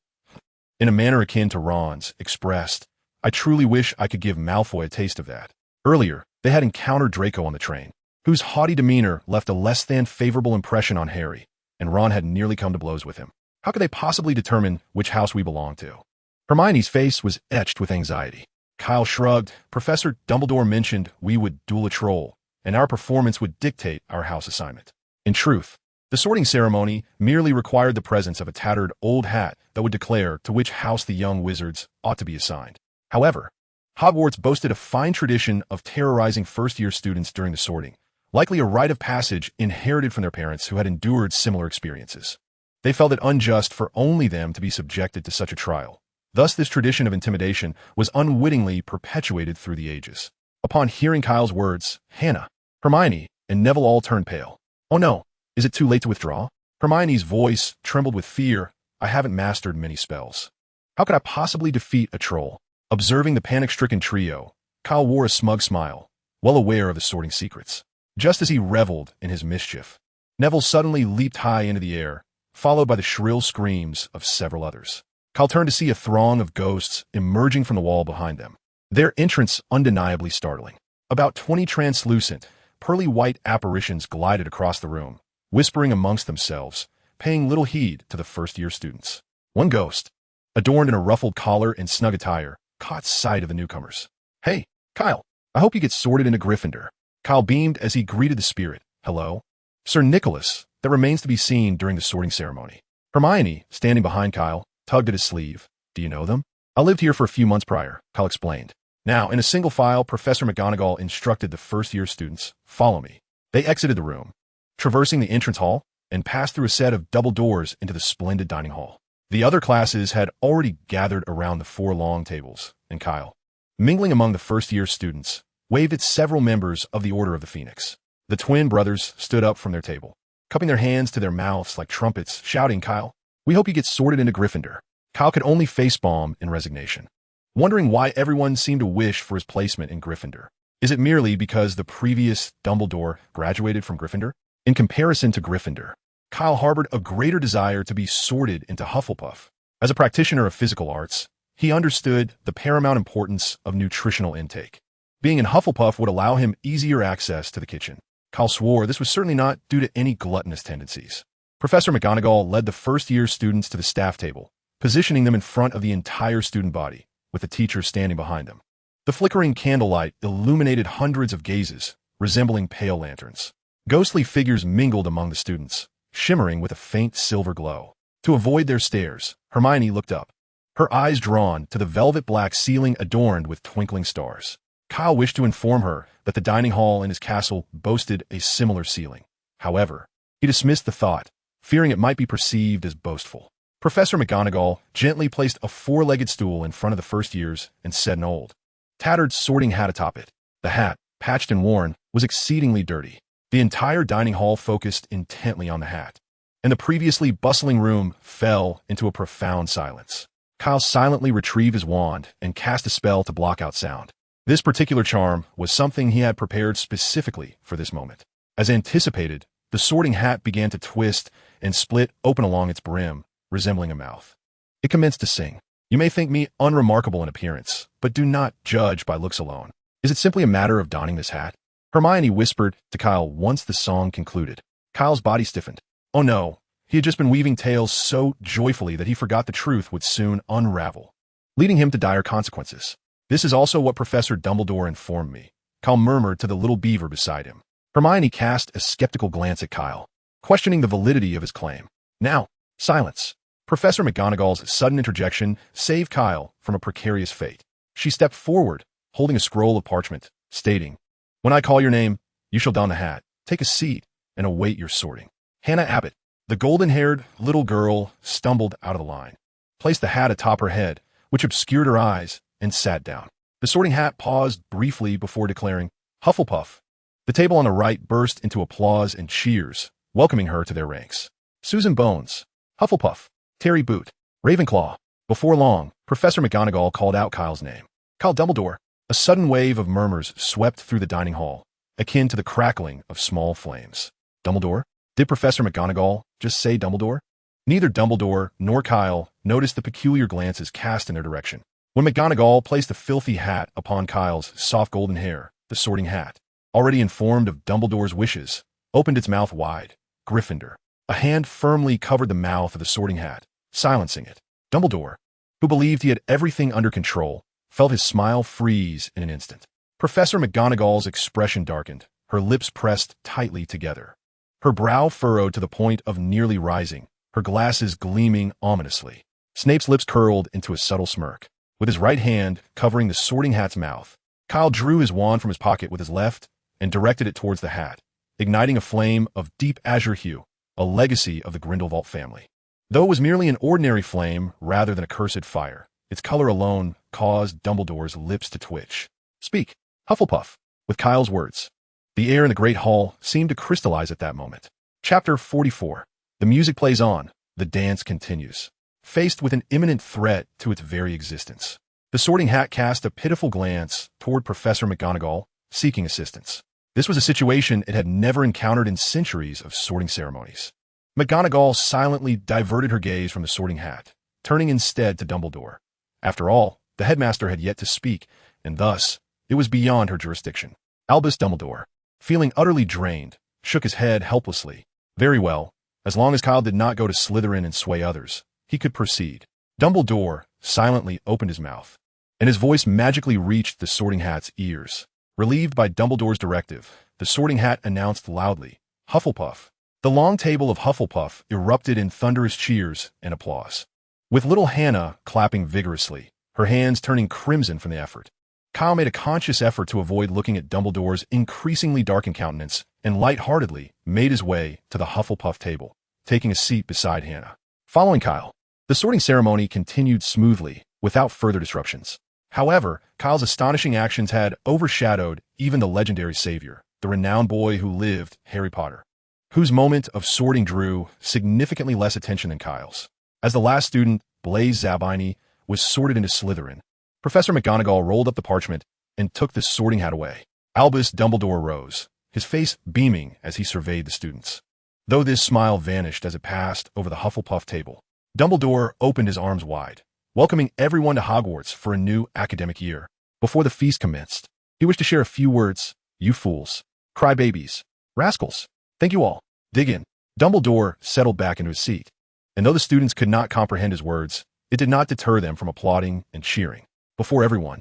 In a manner akin to Ron's, expressed, "I truly wish I could give Malfoy a taste of that." Earlier, they had encountered Draco on the train, whose haughty demeanor left a less than favorable impression on Harry, and Ron had nearly come to blows with him. How could they possibly determine which house we belong to? Hermione's face was etched with anxiety. Kyle shrugged. "Professor Dumbledore mentioned we would duel a troll, and our performance would dictate our house assignment." In truth, the sorting ceremony merely required the presence of a tattered old hat that would declare to which house the young wizards ought to be assigned. However, Hogwarts boasted a fine tradition of terrorizing first-year students during the sorting, likely a rite of passage inherited from their parents who had endured similar experiences. They felt it unjust for only them to be subjected to such a trial. Thus, this tradition of intimidation was unwittingly perpetuated through the ages. Upon hearing Kyle's words, Hannah, Hermione, and Neville all turned pale. "Oh no, is it too late to withdraw?" Hermione's voice trembled with fear. "I haven't mastered many spells. How could I possibly defeat a troll?" Observing the panic-stricken trio, Kyle wore a smug smile, well aware of his sorting secrets. Just as he reveled in his mischief, Neville suddenly leaped high into the air, followed by the shrill screams of several others. Kyle turned to see a throng of ghosts emerging from the wall behind them, their entrance undeniably startling. About 20 translucent, pearly-white apparitions glided across the room, whispering amongst themselves, paying little heed to the first-year students. One ghost, adorned in a ruffled collar and snug attire, caught sight of the newcomers. "Hey, Kyle, I hope you get sorted into Gryffindor." Kyle beamed as he greeted the spirit. "Hello, Sir Nicholas," that remains to be seen during the sorting ceremony. Hermione, standing behind Kyle, tugged at his sleeve. "Do you know them?" "I lived here for a few months prior," Kyle explained. Now, in a single file, Professor McGonagall instructed the first-year students, "Follow me." They exited the room, traversing the entrance hall, and passed through a set of double doors into the splendid dining hall. The other classes had already gathered around the 4 long tables, and Kyle, mingling among the first-year students, waved at several members of the Order of the Phoenix. The twin brothers stood up from their table, cupping their hands to their mouths like trumpets, shouting, "Kyle, we hope you get sorted into Gryffindor." Kyle could only facepalm in resignation, wondering why everyone seemed to wish for his placement in Gryffindor. Is it merely because the previous Dumbledore graduated from Gryffindor? In comparison to Gryffindor, Kyle harbored a greater desire to be sorted into Hufflepuff. As a practitioner of physical arts, he understood the paramount importance of nutritional intake. Being in Hufflepuff would allow him easier access to the kitchen. Kyle swore this was certainly not due to any gluttonous tendencies. Professor McGonagall led the first-year students to the staff table, positioning them in front of the entire student body, with the teachers standing behind them. The flickering candlelight illuminated hundreds of gazes, resembling pale lanterns. Ghostly figures mingled among the students, shimmering with a faint silver glow. To avoid their stares, Hermione looked up, her eyes drawn to the velvet black ceiling adorned with twinkling stars. Kyle wished to inform her that the dining hall in his castle boasted a similar ceiling. However, he dismissed the thought, fearing it might be perceived as boastful. Professor McGonagall gently placed a four-legged stool in front of the first years and set an old, tattered sorting hat atop it. The hat, patched and worn, was exceedingly dirty. The entire dining hall focused intently on the hat, and the previously bustling room fell into a profound silence. Kyle silently retrieved his wand and cast a spell to block out sound. This particular charm was something he had prepared specifically for this moment. As anticipated, the sorting hat began to twist and split open along its brim, resembling a mouth. It commenced to sing. You may think me unremarkable in appearance, but do not judge by looks alone. Is it simply a matter of donning this hat? Hermione whispered to Kyle once the song concluded. Kyle's body stiffened. Oh no, he had just been weaving tales so joyfully that he forgot the truth would soon unravel, leading him to dire consequences. This is also what Professor Dumbledore informed me, Kyle murmured to the little beaver beside him. Hermione cast a skeptical glance at Kyle, questioning the validity of his claim. Now, silence. Professor McGonagall's sudden interjection saved Kyle from a precarious fate. She stepped forward, holding a scroll of parchment, stating, When I call your name, you shall don the hat, take a seat, and await your sorting. Hannah Abbott, the golden-haired little girl, stumbled out of the line, placed the hat atop her head, which obscured her eyes, and sat down. The sorting hat paused briefly before declaring, Hufflepuff. The table on the right burst into applause and cheers, welcoming her to their ranks. Susan Bones, Hufflepuff. Terry Boot, Ravenclaw. Before long, Professor McGonagall called out Kyle's name. Kyle Dumbledore. A sudden wave of murmurs swept through the dining hall, akin to the crackling of small flames. Dumbledore? Did Professor McGonagall just say Dumbledore? Neither Dumbledore nor Kyle noticed the peculiar glances cast in their direction. When McGonagall placed the filthy hat upon Kyle's soft golden hair, the sorting hat, already informed of Dumbledore's wishes, opened its mouth wide. Gryffindor. A hand firmly covered the mouth of the sorting hat, silencing it. Dumbledore, who believed he had everything under control, felt his smile freeze in an instant. Professor McGonagall's expression darkened, her lips pressed tightly together, her brow furrowed to the point of nearly rising, her glasses gleaming ominously. Snape's lips curled into a subtle smirk. With his right hand covering the sorting hat's mouth, Kyle drew his wand from his pocket with his left and directed it towards the hat, igniting a flame of deep azure hue, a legacy of the Grindelwald family. Though it was merely an ordinary flame rather than a cursed fire, its color alone caused Dumbledore's lips to twitch. Speak, Hufflepuff, with Kyle's words. The air in the great hall seemed to crystallize at that moment. Chapter 44. The music plays on, the dance continues. Faced with an imminent threat to its very existence, the sorting hat cast a pitiful glance toward Professor McGonagall, seeking assistance. This was a situation it had never encountered in centuries of sorting ceremonies. McGonagall silently diverted her gaze from the sorting hat, turning instead to Dumbledore. After all, the headmaster had yet to speak, and thus, it was beyond her jurisdiction. Albus Dumbledore, feeling utterly drained, shook his head helplessly. Very well, as long as Kyle did not go to Slytherin and sway others, he could proceed. Dumbledore silently opened his mouth, and his voice magically reached the sorting hat's ears. Relieved by Dumbledore's directive, the sorting hat announced loudly, Hufflepuff. The long table of Hufflepuff erupted in thunderous cheers and applause, with little Hannah clapping vigorously, her hands turning crimson from the effort. Kyle made a conscious effort to avoid looking at Dumbledore's increasingly darkened countenance and lightheartedly made his way to the Hufflepuff table, taking a seat beside Hannah. Following Kyle, the sorting ceremony continued smoothly, without further disruptions. However, Kyle's astonishing actions had overshadowed even the legendary savior, the renowned boy who lived, Harry Potter, whose moment of sorting drew significantly less attention than Kyle's. As the last student, Blaise Zabini, was sorted into Slytherin, Professor McGonagall rolled up the parchment and took the sorting hat away. Albus Dumbledore rose, his face beaming as he surveyed the students. Though this smile vanished as it passed over the Hufflepuff table, Dumbledore opened his arms wide, welcoming everyone to Hogwarts for a new academic year. Before the feast commenced, he wished to share a few words. You fools, crybabies, rascals. Thank you all. Dig in. Dumbledore settled back into his seat, and though the students could not comprehend his words, it did not deter them from applauding and cheering. Before everyone,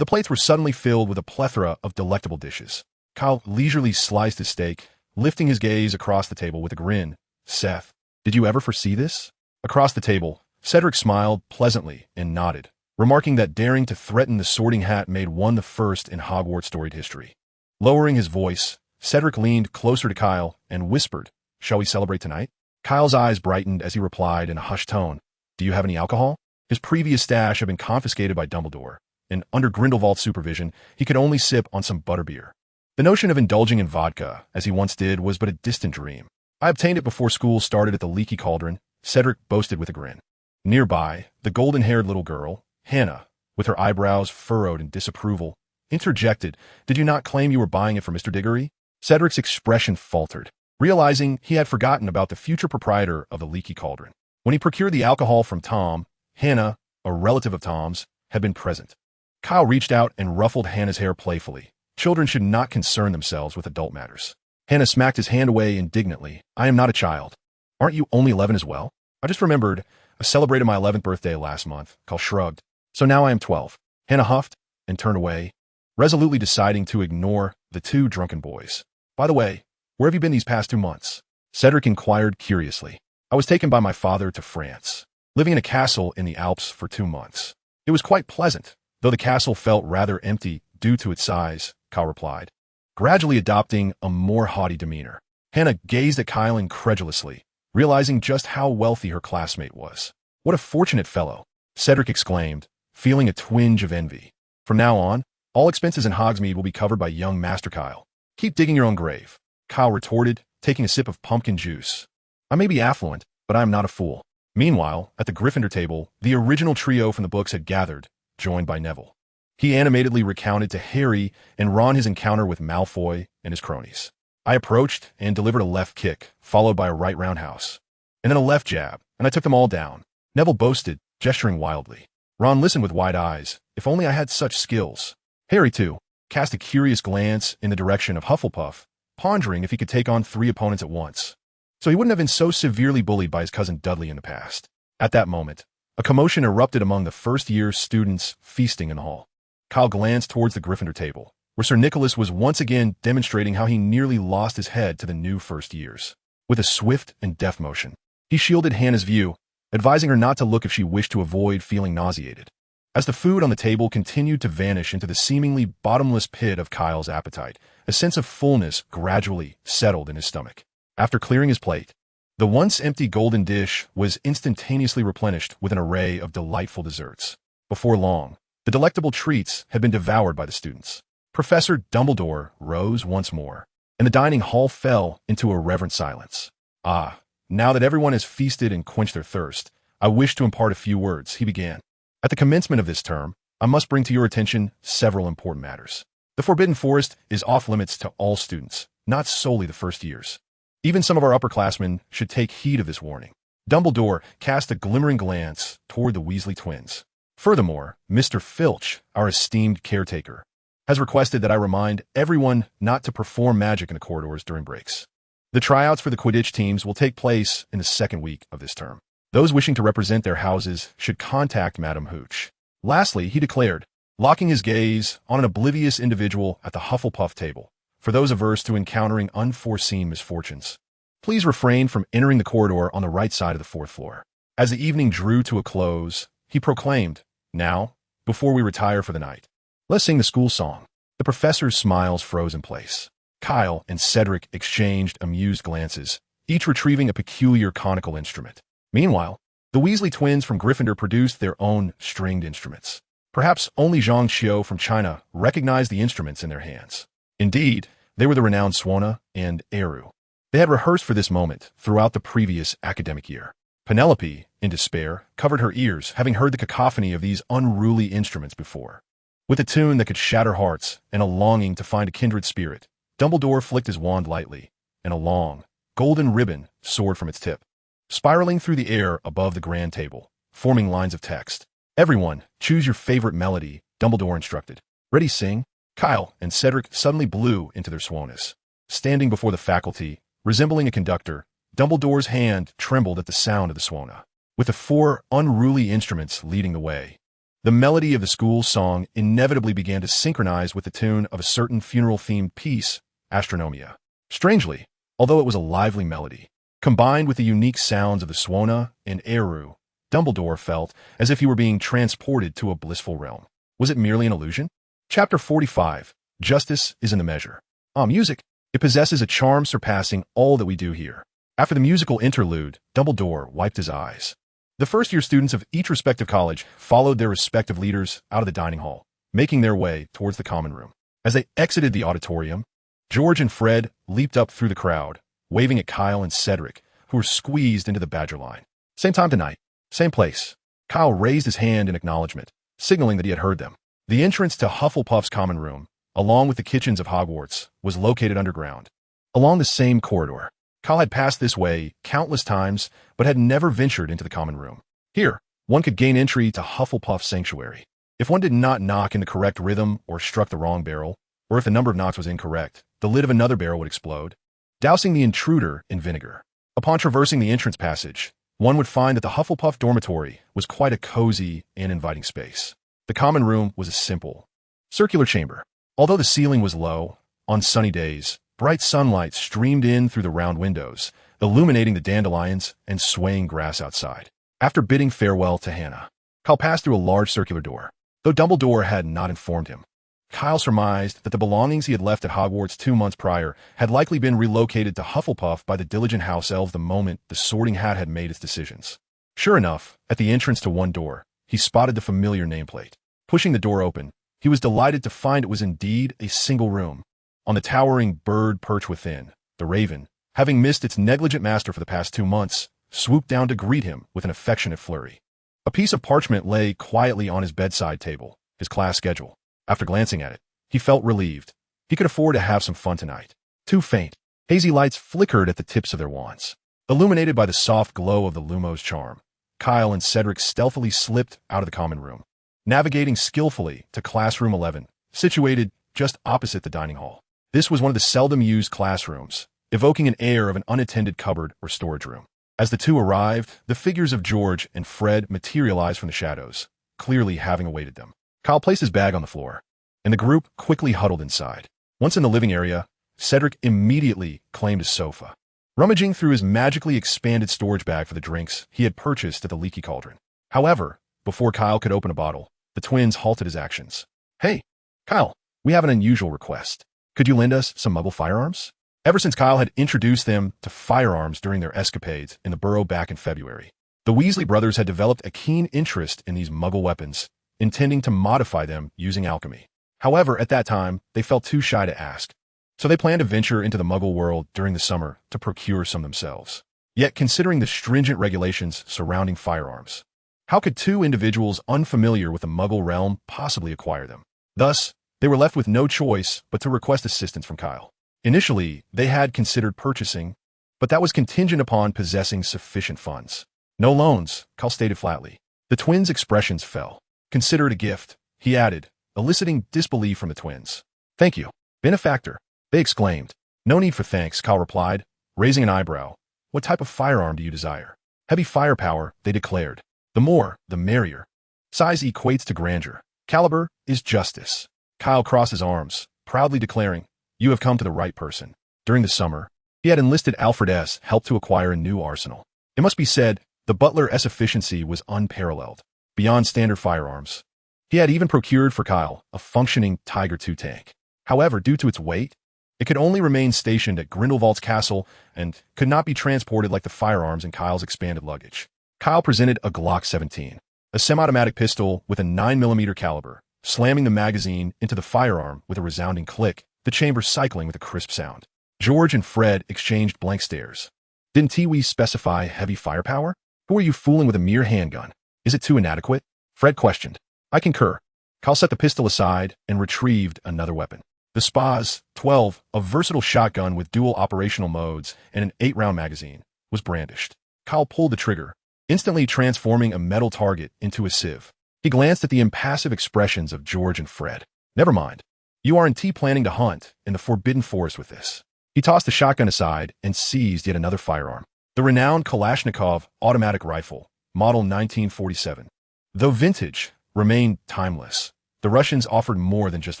The plates were suddenly filled with a plethora of delectable dishes. Kyle leisurely sliced his steak, lifting his gaze across the table with a grin. Seth, did you ever foresee this? Across the table, Cedric smiled pleasantly and nodded, remarking that daring to threaten the Sorting Hat made one the first in Hogwarts storied history. Lowering his voice, Cedric leaned closer to Kyle and whispered, "Shall we celebrate tonight?" Kyle's eyes brightened as he replied in a hushed tone, "Do you have any alcohol?" His previous stash had been confiscated by Dumbledore, and under Grindelwald's supervision, he could only sip on some butterbeer. The notion of indulging in vodka, as he once did, was but a distant dream. "I obtained it before school started at the Leaky Cauldron," Cedric boasted with a grin. Nearby, the golden-haired little girl, Hannah, with her eyebrows furrowed in disapproval, interjected, "Did you not claim you were buying it for Mr. Diggory?" Cedric's expression faltered, realizing he had forgotten about the future proprietor of the Leaky Cauldron. When he procured the alcohol from Tom, Hannah, a relative of Tom's, had been present. Kyle reached out and ruffled Hannah's hair playfully. Children should not concern themselves with adult matters. Hannah smacked his hand away indignantly. "I am not a child." "Aren't you only 11 as well?" "I just remembered. I celebrated my 11th birthday last month," Kyle shrugged. "So now I am 12. Hannah huffed and turned away, resolutely deciding to ignore the two drunken boys. "By the way, where have you been these past 2 months?" Cedric inquired curiously. "I was taken by my father to France, living in a castle in the Alps for 2 months. It was quite pleasant, though the castle felt rather empty due to its size," Kyle replied, gradually adopting a more haughty demeanor. Hannah gazed at Kyle incredulously, realizing just how wealthy her classmate was. "What a fortunate fellow," Cedric exclaimed, feeling a twinge of envy. "From now on, all expenses in Hogsmeade will be covered by young Master Kyle." "Keep digging your own grave," Kyle retorted, taking a sip of pumpkin juice. "I may be affluent, but I am not a fool." Meanwhile, at the Gryffindor table, the original trio from the books had gathered, joined by Neville. He animatedly recounted to Harry and Ron his encounter with Malfoy and his cronies. "I approached and delivered a left kick, followed by a right roundhouse, and then a left jab, and I took them all down," Neville boasted, gesturing wildly. Ron listened with wide eyes. "If only I had such skills." Harry, too, cast a curious glance in the direction of Hufflepuff, pondering if he could take on 3 opponents at once, so he wouldn't have been so severely bullied by his cousin Dudley in the past. At that moment, a commotion erupted among the first-year students feasting in the hall. Kyle glanced towards the Gryffindor table, where Sir Nicholas was once again demonstrating how he nearly lost his head to the new first years. With a swift and deft motion, he shielded Hannah's view, advising her not to look if she wished to avoid feeling nauseated. As the food on the table continued to vanish into the seemingly bottomless pit of Kyle's appetite, a sense of fullness gradually settled in his stomach. After clearing his plate, the once empty golden dish was instantaneously replenished with an array of delightful desserts. Before long, the delectable treats had been devoured by the students. Professor Dumbledore rose once more, and the dining hall fell into a reverent silence. "Ah, now that everyone has feasted and quenched their thirst, I wish to impart a few words," he began. "At the commencement of this term, I must bring to your attention several important matters. The Forbidden Forest is off-limits to all students, not solely the first years. Even some of our upperclassmen should take heed of this warning." Dumbledore cast a glimmering glance toward the Weasley twins. "Furthermore, Mr. Filch, our esteemed caretaker, has requested that I remind everyone not to perform magic in the corridors during breaks. The tryouts for the Quidditch teams will take place in the second week of this term. Those wishing to represent their houses should contact Madame Hooch." Lastly, he declared, locking his gaze on an oblivious individual at the Hufflepuff table, "For those averse to encountering unforeseen misfortunes, please refrain from entering the corridor on the right side of the 4th floor." As the evening drew to a close, he proclaimed, "Now, before we retire for the night, let's sing the school song." The professor's smiles froze in place. Kyle and Cedric exchanged amused glances, each retrieving a peculiar conical instrument. Meanwhile, the Weasley twins from Gryffindor produced their own stringed instruments. Perhaps only Zhang Xiao from China recognized the instruments in their hands. Indeed, they were the renowned Swana and Eru. They had rehearsed for this moment throughout the previous academic year. Penelope, in despair, covered her ears, having heard the cacophony of these unruly instruments before. With a tune that could shatter hearts and a longing to find a kindred spirit, Dumbledore flicked his wand lightly, and a long, golden ribbon soared from its tip, spiraling through the air above the grand table, forming lines of text. "Everyone, choose your favorite melody," Dumbledore instructed. "Ready, sing?" Kyle and Cedric suddenly blew into their swanas. Standing before the faculty, resembling a conductor, Dumbledore's hand trembled at the sound of the swana. With the 4 unruly instruments leading the way, The melody of the school's song inevitably began to synchronize with the tune of a certain funeral-themed piece, Astronomia. Strangely, although it was a lively melody, combined with the unique sounds of the Suona and Eru, Dumbledore felt as if he were being transported to a blissful realm. Was it merely an illusion? Chapter 45. Justice is in the measure. Music. It possesses a charm surpassing all that we do here. After the musical interlude, Dumbledore wiped his eyes. The first-year students of each respective college followed their respective leaders out of the dining hall, making their way towards the common room. As they exited the auditorium, George and Fred leaped up through the crowd, waving at Kyle and Cedric, who were squeezed into the Badger line. Same time tonight, same place. Kyle raised his hand in acknowledgement, signaling that he had heard them. The entrance to Hufflepuff's common room, along with the kitchens of Hogwarts, was located underground. Along the same corridor, Kyle had passed this way countless times, but had never ventured into the common room. Here, one could gain entry to Hufflepuff's sanctuary. If one did not knock in the correct rhythm or struck the wrong barrel, or if the number of knocks was incorrect, the lid of another barrel would explode, dousing the intruder in vinegar. Upon traversing the entrance passage, one would find that the Hufflepuff dormitory was quite a cozy and inviting space. The common room was a simple, circular chamber. Although the ceiling was low, on sunny days, bright sunlight streamed in through the round windows, illuminating the dandelions and swaying grass outside. After bidding farewell to Hannah, Kyle passed through a large circular door. Though Dumbledore had not informed him, Kyle surmised that the belongings he had left at Hogwarts 2 months prior had likely been relocated to Hufflepuff by the diligent house elves the moment the Sorting Hat had made its decisions. Sure enough, at the entrance to one door, he spotted the familiar nameplate. Pushing the door open, he was delighted to find it was indeed a single room. On the towering bird perched within, the raven, having missed its negligent master for the past 2 months, swooped down to greet him with an affectionate flurry. A piece of parchment lay quietly on his bedside table, his class schedule. After glancing at it, he felt relieved. He could afford to have some fun tonight. 2 faint, hazy lights flickered at the tips of their wands. Illuminated by the soft glow of the Lumos charm, Kyle and Cedric stealthily slipped out of the common room, navigating skillfully to Classroom 11, situated just opposite the dining hall. This was one of the seldom-used classrooms, evoking an air of an unattended cupboard or storage room. As the two arrived, the figures of George and Fred materialized from the shadows, clearly having awaited them. Kyle placed his bag on the floor, and the group quickly huddled inside. Once in the living area, Cedric immediately claimed a sofa, rummaging through his magically expanded storage bag for the drinks he had purchased at the Leaky Cauldron. However, before Kyle could open a bottle, the twins halted his actions. "Hey, Kyle, we have an unusual request. Could you lend us some Muggle firearms?" Ever since Kyle had introduced them to firearms during their escapades in the burrow back in February, the Weasley brothers had developed a keen interest in these Muggle weapons, intending to modify them using alchemy. However, at that time, they felt too shy to ask, so they planned to venture into the Muggle world during the summer to procure some themselves. Yet, considering the stringent regulations surrounding firearms, how could 2 individuals unfamiliar with the Muggle realm possibly acquire them? Thus, they were left with no choice but to request assistance from Kyle. Initially, they had considered purchasing, but that was contingent upon possessing sufficient funds. "No loans," Kyle stated flatly. The twins' expressions fell. "Consider it a gift," he added, eliciting disbelief from the twins. "Thank you. Benefactor," they exclaimed. "No need for thanks," Kyle replied, raising an eyebrow. "What type of firearm do you desire?" "Heavy firepower," they declared. "The more, the merrier. Size equates to grandeur. Caliber is justice." Kyle crossed his arms, proudly declaring, "You have come to the right person." During the summer, he had enlisted Alfred S. help to acquire a new arsenal. It must be said, the Butler S. efficiency was unparalleled. Beyond standard firearms, he had even procured for Kyle a functioning Tiger II tank. However, due to its weight, it could only remain stationed at Grindelwald's castle and could not be transported like the firearms in Kyle's expanded luggage. Kyle presented a Glock 17, a semi-automatic pistol with a 9mm caliber, slamming the magazine into the firearm with a resounding click, the chamber cycling with a crisp sound. George and Fred exchanged blank stares. "Didn't Tiwi specify heavy firepower? Who are you fooling with a mere handgun? Is it too inadequate?" Fred questioned. "I concur." Kyle set the pistol aside and retrieved another weapon. The Spaz 12, a versatile shotgun with dual operational modes and an 8-round magazine, was brandished. Kyle pulled the trigger, instantly transforming a metal target into a sieve. He glanced at the impassive expressions of George and Fred. "Never mind. You aren't planning to hunt in the Forbidden Forest with this." He tossed the shotgun aside and seized yet another firearm. The renowned Kalashnikov automatic rifle, model 1947. Though vintage, remained timeless. The Russians offered more than just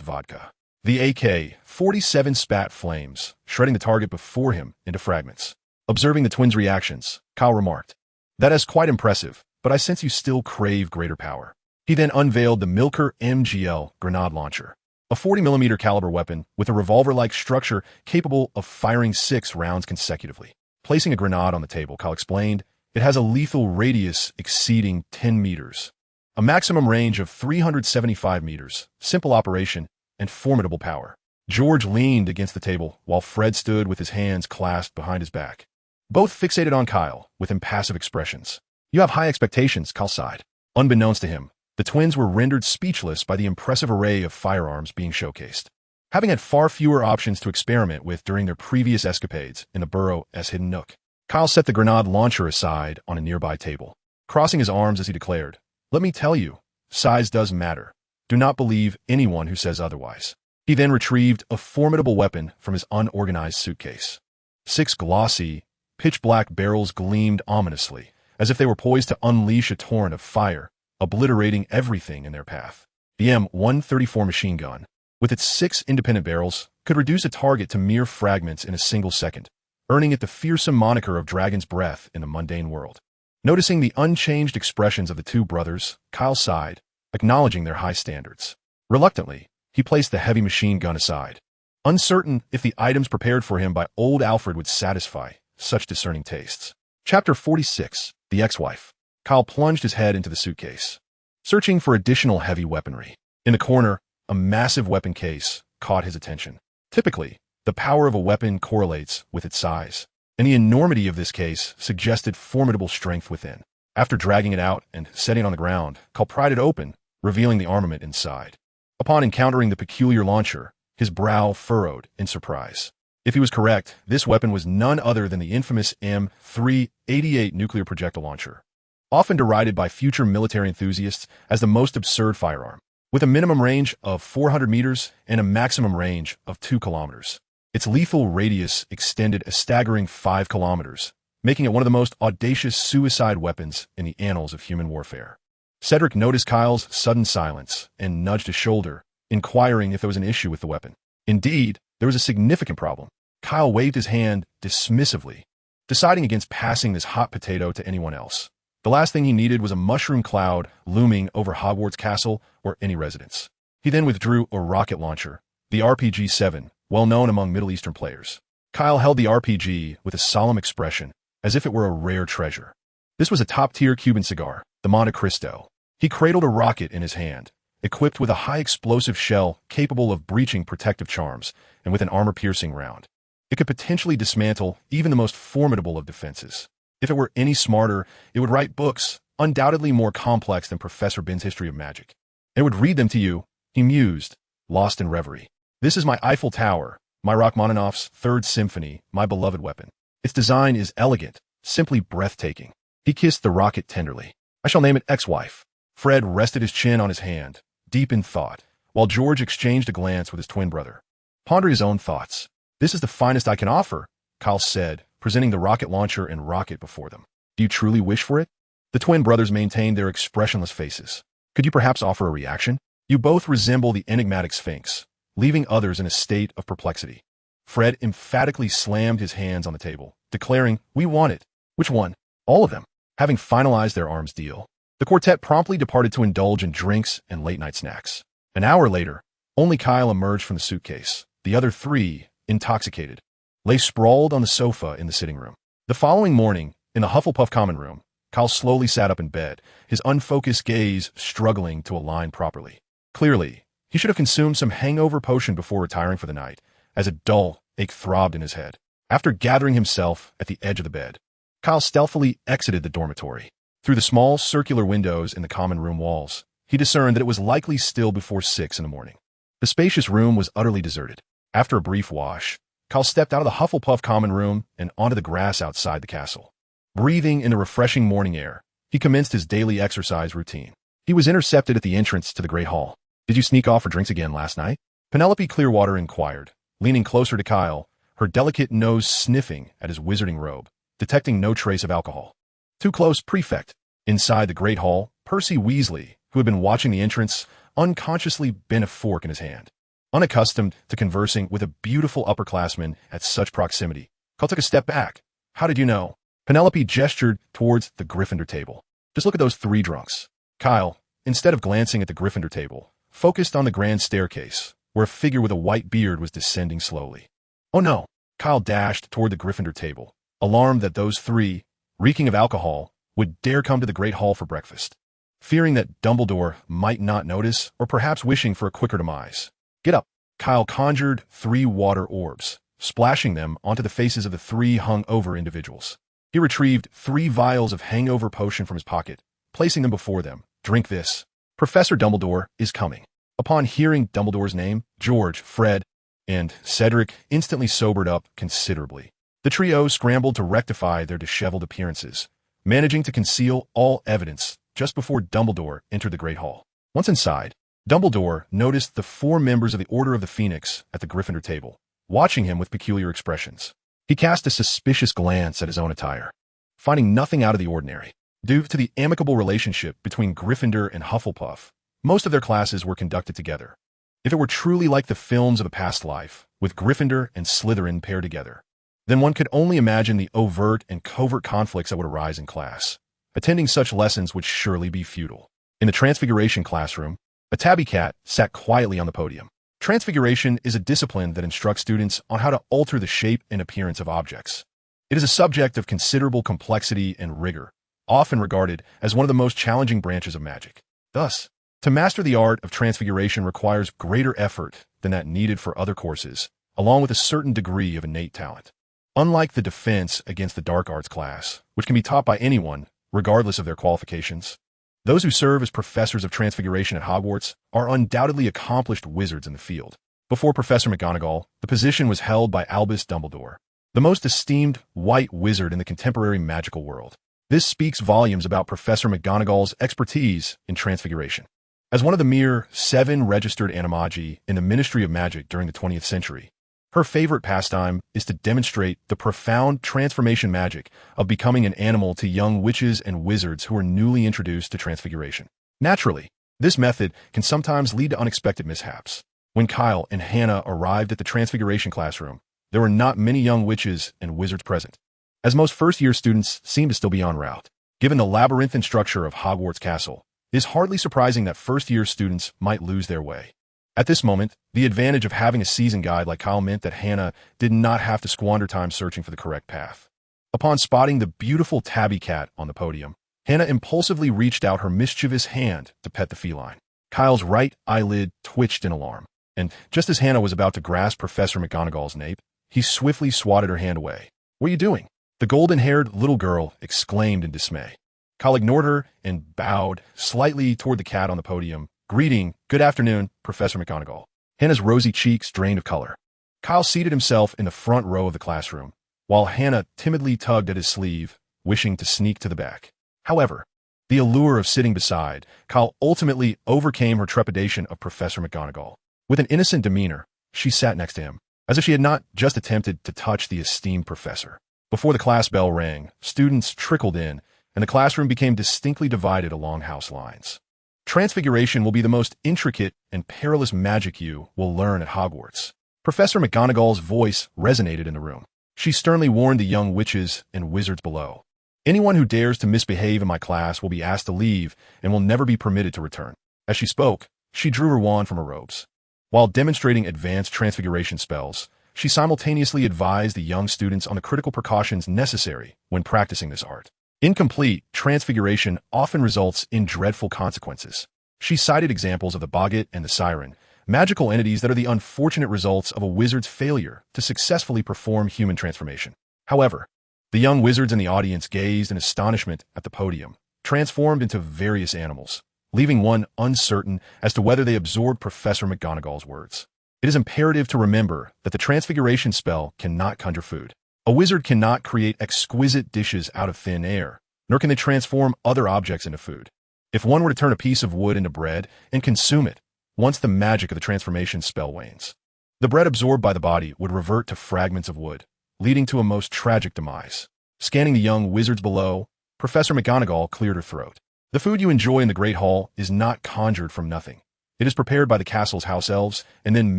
vodka. The AK-47 spat flames, shredding the target before him into fragments. Observing the twins' reactions, Kyle remarked, "That is quite impressive, but I sense you still crave greater power." He then unveiled the Milker MGL grenade launcher, a 40mm caliber weapon with a revolver-like structure capable of firing 6 rounds consecutively. Placing a grenade on the table, Kyle explained, it has a lethal radius exceeding 10 meters, a maximum range of 375 meters, simple operation, and formidable power. George leaned against the table while Fred stood with his hands clasped behind his back. Both fixated on Kyle with impassive expressions. "You have high expectations," Kyle sighed. Unbeknownst to him, the twins were rendered speechless by the impressive array of firearms being showcased. Having had far fewer options to experiment with during their previous escapades in the burrow's hidden nook, Kyle set the grenade launcher aside on a nearby table. Crossing his arms as he declared, "Let me tell you, size does matter. Do not believe anyone who says otherwise." He then retrieved a formidable weapon from his unorganized suitcase. 6 glossy, pitch-black barrels gleamed ominously, as if they were poised to unleash a torrent of fire, obliterating everything in their path. The M134 machine gun, with its 6 independent barrels, could reduce a target to mere fragments in a single second, earning it the fearsome moniker of Dragon's Breath in the mundane world. Noticing the unchanged expressions of the two brothers, Kyle sighed, acknowledging their high standards. Reluctantly, he placed the heavy machine gun aside, uncertain if the items prepared for him by old Alfred would satisfy such discerning tastes. Chapter 46, The Ex-Wife. Kyle plunged his head into the suitcase, searching for additional heavy weaponry. In the corner, a massive weapon case caught his attention. Typically, the power of a weapon correlates with its size, and the enormity of this case suggested formidable strength within. After dragging it out and setting it on the ground, Kyle pried it open, revealing the armament inside. Upon encountering the peculiar launcher, his brow furrowed in surprise. If he was correct, this weapon was none other than the infamous M388 nuclear projectile launcher, often derided by future military enthusiasts as the most absurd firearm, with a minimum range of 400 meters and a maximum range of 2 kilometers. Its lethal radius extended a staggering 5 kilometers, making it one of the most audacious suicide weapons in the annals of human warfare. Cedric noticed Kyle's sudden silence and nudged his shoulder, inquiring if there was an issue with the weapon. Indeed, there was a significant problem. Kyle waved his hand dismissively, deciding against passing this hot potato to anyone else. The last thing he needed was a mushroom cloud looming over Hogwarts Castle or any residence. He then withdrew a rocket launcher, the RPG-7, well known among Middle Eastern players. Kyle held the RPG with a solemn expression, as if it were a rare treasure. This was a top-tier Cuban cigar, the Monte Cristo. He cradled a rocket in his hand, equipped with a high-explosive shell capable of breaching protective charms and with an armor-piercing round. It could potentially dismantle even the most formidable of defenses. If it were any smarter, it would write books, undoubtedly more complex than Professor Bin's History of Magic. It would read them to you, he mused, lost in reverie. "This is my Eiffel Tower, my Rachmaninoff's Third Symphony, my beloved weapon. Its design is elegant, simply breathtaking." He kissed the rocket tenderly. "I shall name it Ex-Wife." Fred rested his chin on his hand, deep in thought, while George exchanged a glance with his twin brother. Pondering his own thoughts. "This is the finest I can offer," Kyle said, presenting the rocket launcher and rocket before them. "Do you truly wish for it?" The twin brothers maintained their expressionless faces. "Could you perhaps offer a reaction? You both resemble the enigmatic Sphinx, leaving others in a state of perplexity." Fred emphatically slammed his hands on the table, declaring, "We want it." "Which one?" "All of them." Having finalized their arms deal, the quartet promptly departed to indulge in drinks and late-night snacks. An hour later, only Kyle emerged from the suitcase. The other 3, intoxicated, lay sprawled on the sofa in the sitting room. The following morning, in the Hufflepuff common room, Kyle slowly sat up in bed, his unfocused gaze struggling to align properly. Clearly, he should have consumed some hangover potion before retiring for the night, as a dull ache throbbed in his head. After gathering himself at the edge of the bed, Kyle stealthily exited the dormitory. Through the small circular windows in the common room walls, he discerned that it was likely still before 6 in the morning. The spacious room was utterly deserted. After a brief wash, Kyle stepped out of the Hufflepuff common room and onto the grass outside the castle. Breathing in the refreshing morning air, he commenced his daily exercise routine. He was intercepted at the entrance to the Great Hall. "Did you sneak off for drinks again last night?" Penelope Clearwater inquired, leaning closer to Kyle, her delicate nose sniffing at his wizarding robe, detecting no trace of alcohol. "Too close, Prefect." Inside the Great Hall, Percy Weasley, who had been watching the entrance, unconsciously bent a fork in his hand. Unaccustomed to conversing with a beautiful upperclassman at such proximity, Kyle took a step back. "How did you know?" Penelope gestured towards the Gryffindor table. "Just look at those three drunks." Kyle, instead of glancing at the Gryffindor table, focused on the grand staircase, where a figure with a white beard was descending slowly. "Oh no!" Kyle dashed toward the Gryffindor table, alarmed that those three, reeking of alcohol, would dare come to the Great Hall for breakfast. Fearing that Dumbledore might not notice, or perhaps wishing for a quicker demise. "Get up!" Kyle conjured 3 water orbs, splashing them onto the faces of the 3 hung-over individuals. He retrieved 3 vials of hangover potion from his pocket, placing them before them. "Drink this. Professor Dumbledore is coming." Upon hearing Dumbledore's name, George, Fred, and Cedric instantly sobered up considerably. The trio scrambled to rectify their disheveled appearances, managing to conceal all evidence just before Dumbledore entered the Great Hall. Once inside, Dumbledore noticed the 4 members of the Order of the Phoenix at the Gryffindor table, watching him with peculiar expressions. He cast a suspicious glance at his own attire, finding nothing out of the ordinary. Due to the amicable relationship between Gryffindor and Hufflepuff, most of their classes were conducted together. If it were truly like the films of a past life, with Gryffindor and Slytherin paired together, then one could only imagine the overt and covert conflicts that would arise in class. Attending such lessons would surely be futile. In the Transfiguration classroom, a tabby cat sat quietly on the podium. Transfiguration is a discipline that instructs students on how to alter the shape and appearance of objects. It is a subject of considerable complexity and rigor, often regarded as one of the most challenging branches of magic. Thus, to master the art of transfiguration requires greater effort than that needed for other courses, along with a certain degree of innate talent. Unlike the defense against the dark arts class, which can be taught by anyone, regardless of their qualifications, those who serve as professors of transfiguration at Hogwarts are undoubtedly accomplished wizards in the field. Before Professor McGonagall, the position was held by Albus Dumbledore, the most esteemed white wizard in the contemporary magical world. This speaks volumes about Professor McGonagall's expertise in transfiguration. As one of the mere 7 registered animagi in the Ministry of Magic during the 20th century, her favorite pastime is to demonstrate the profound transformation magic of becoming an animal to young witches and wizards who are newly introduced to transfiguration. Naturally, this method can sometimes lead to unexpected mishaps. When Kyle and Hannah arrived at the transfiguration classroom, there were not many young witches and wizards present, as most first-year students seem to still be en route. Given the labyrinthine structure of Hogwarts Castle, it is hardly surprising that first-year students might lose their way. At this moment, the advantage of having a seasoned guide like Kyle meant that Hannah did not have to squander time searching for the correct path. Upon spotting the beautiful tabby cat on the podium, Hannah impulsively reached out her mischievous hand to pet the feline. Kyle's right eyelid twitched in alarm, and just as Hannah was about to grasp Professor McGonagall's nape, he swiftly swatted her hand away. "What are you doing?" the golden-haired little girl exclaimed in dismay. Kyle ignored her and bowed slightly toward the cat on the podium, greeting, "Good afternoon, Professor McGonagall." Hannah's rosy cheeks drained of color. Kyle seated himself in the front row of the classroom, while Hannah timidly tugged at his sleeve, wishing to sneak to the back. However, the allure of sitting beside Kyle ultimately overcame her trepidation of Professor McGonagall. With an innocent demeanor, she sat next to him, as if she had not just attempted to touch the esteemed professor. Before the class bell rang, students trickled in, and the classroom became distinctly divided along house lines. Transfiguration will be the most intricate and perilous magic you will learn at Hogwarts. Professor McGonagall's voice resonated in the room. She sternly warned the young witches and wizards below. "Anyone who dares to misbehave in my class will be asked to leave and will never be permitted to return." As she spoke, she drew her wand from her robes. While demonstrating advanced transfiguration spells, she simultaneously advised the young students on the critical precautions necessary when practicing this art. Incomplete transfiguration often results in dreadful consequences. She cited examples of the Boggart and the Siren, magical entities that are the unfortunate results of a wizard's failure to successfully perform human transformation. However, the young wizards in the audience gazed in astonishment at the podium, transformed into various animals, leaving one uncertain as to whether they absorbed Professor McGonagall's words. It is imperative to remember that the transfiguration spell cannot conjure food. A wizard cannot create exquisite dishes out of thin air, nor can they transform other objects into food. If one were to turn a piece of wood into bread and consume it, once the magic of the transformation spell wanes, the bread absorbed by the body would revert to fragments of wood, leading to a most tragic demise. Scanning the young wizards below, Professor McGonagall cleared her throat. The food you enjoy in the Great Hall is not conjured from nothing. It is prepared by the castle's house elves and then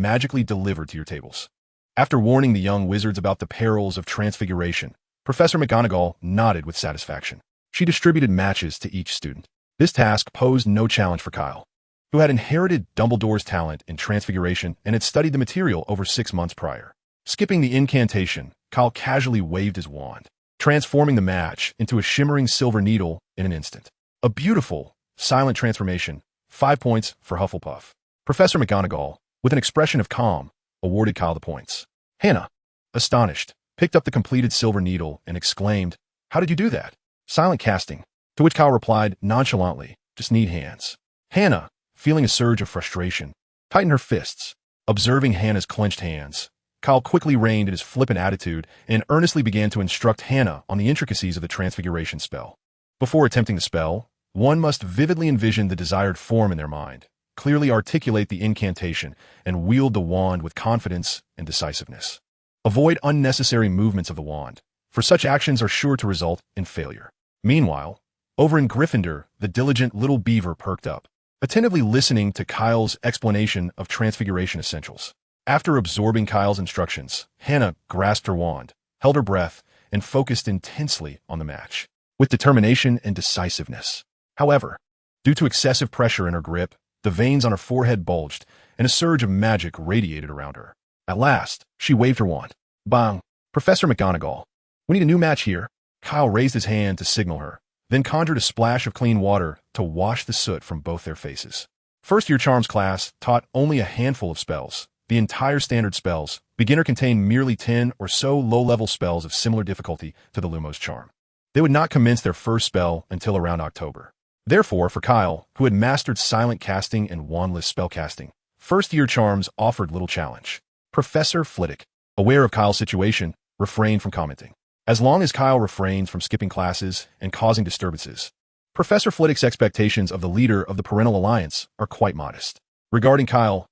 magically delivered to your tables. After warning the young wizards about the perils of transfiguration, Professor McGonagall nodded with satisfaction. She distributed matches to each student. This task posed no challenge for Kyle, who had inherited Dumbledore's talent in transfiguration and had studied the material over 6 months prior. Skipping the incantation, Kyle casually waved his wand, transforming the match into a shimmering silver needle in an instant. A beautiful, silent transformation, 5 points for Hufflepuff. Professor McGonagall, with an expression of calm, awarded Kyle the points. Hannah, astonished, picked up the completed silver needle and exclaimed, "How did you do that?" "Silent casting," to which Kyle replied nonchalantly, "Just need hands." Hannah, feeling a surge of frustration, tightened her fists. Observing Hannah's clenched hands, Kyle quickly reined in his flippant attitude and earnestly began to instruct Hannah on the intricacies of the transfiguration spell. Before attempting the spell, one must vividly envision the desired form in their mind, clearly articulate the incantation, and wield the wand with confidence and decisiveness. Avoid unnecessary movements of the wand, for such actions are sure to result in failure. Meanwhile, over in Gryffindor, the diligent little beaver perked up, attentively listening to Kyle's explanation of transfiguration essentials. After absorbing Kyle's instructions, Hannah grasped her wand, held her breath, and focused intensely on the match, with determination and decisiveness. However, due to excessive pressure in her grip, the veins on her forehead bulged, and a surge of magic radiated around her. At last, she waved her wand. Bang! "Professor McGonagall, we need a new match here." Kyle raised his hand to signal her, then conjured a splash of clean water to wash the soot from both their faces. First-year charms class taught only a handful of spells. The entire standard spells. Beginner contained merely 10 or so low-level spells of similar difficulty to the Lumos charm. They would not commence their first spell until around October. Therefore, for Kyle, who had mastered silent casting and wandless spellcasting, first-year charms offered little challenge. Professor Flitwick, aware of Kyle's situation, refrained from commenting. As long as Kyle refrains from skipping classes and causing disturbances, Professor Flitwick's expectations of the leader of the Perennial Alliance are quite modest. Regarding Kyle's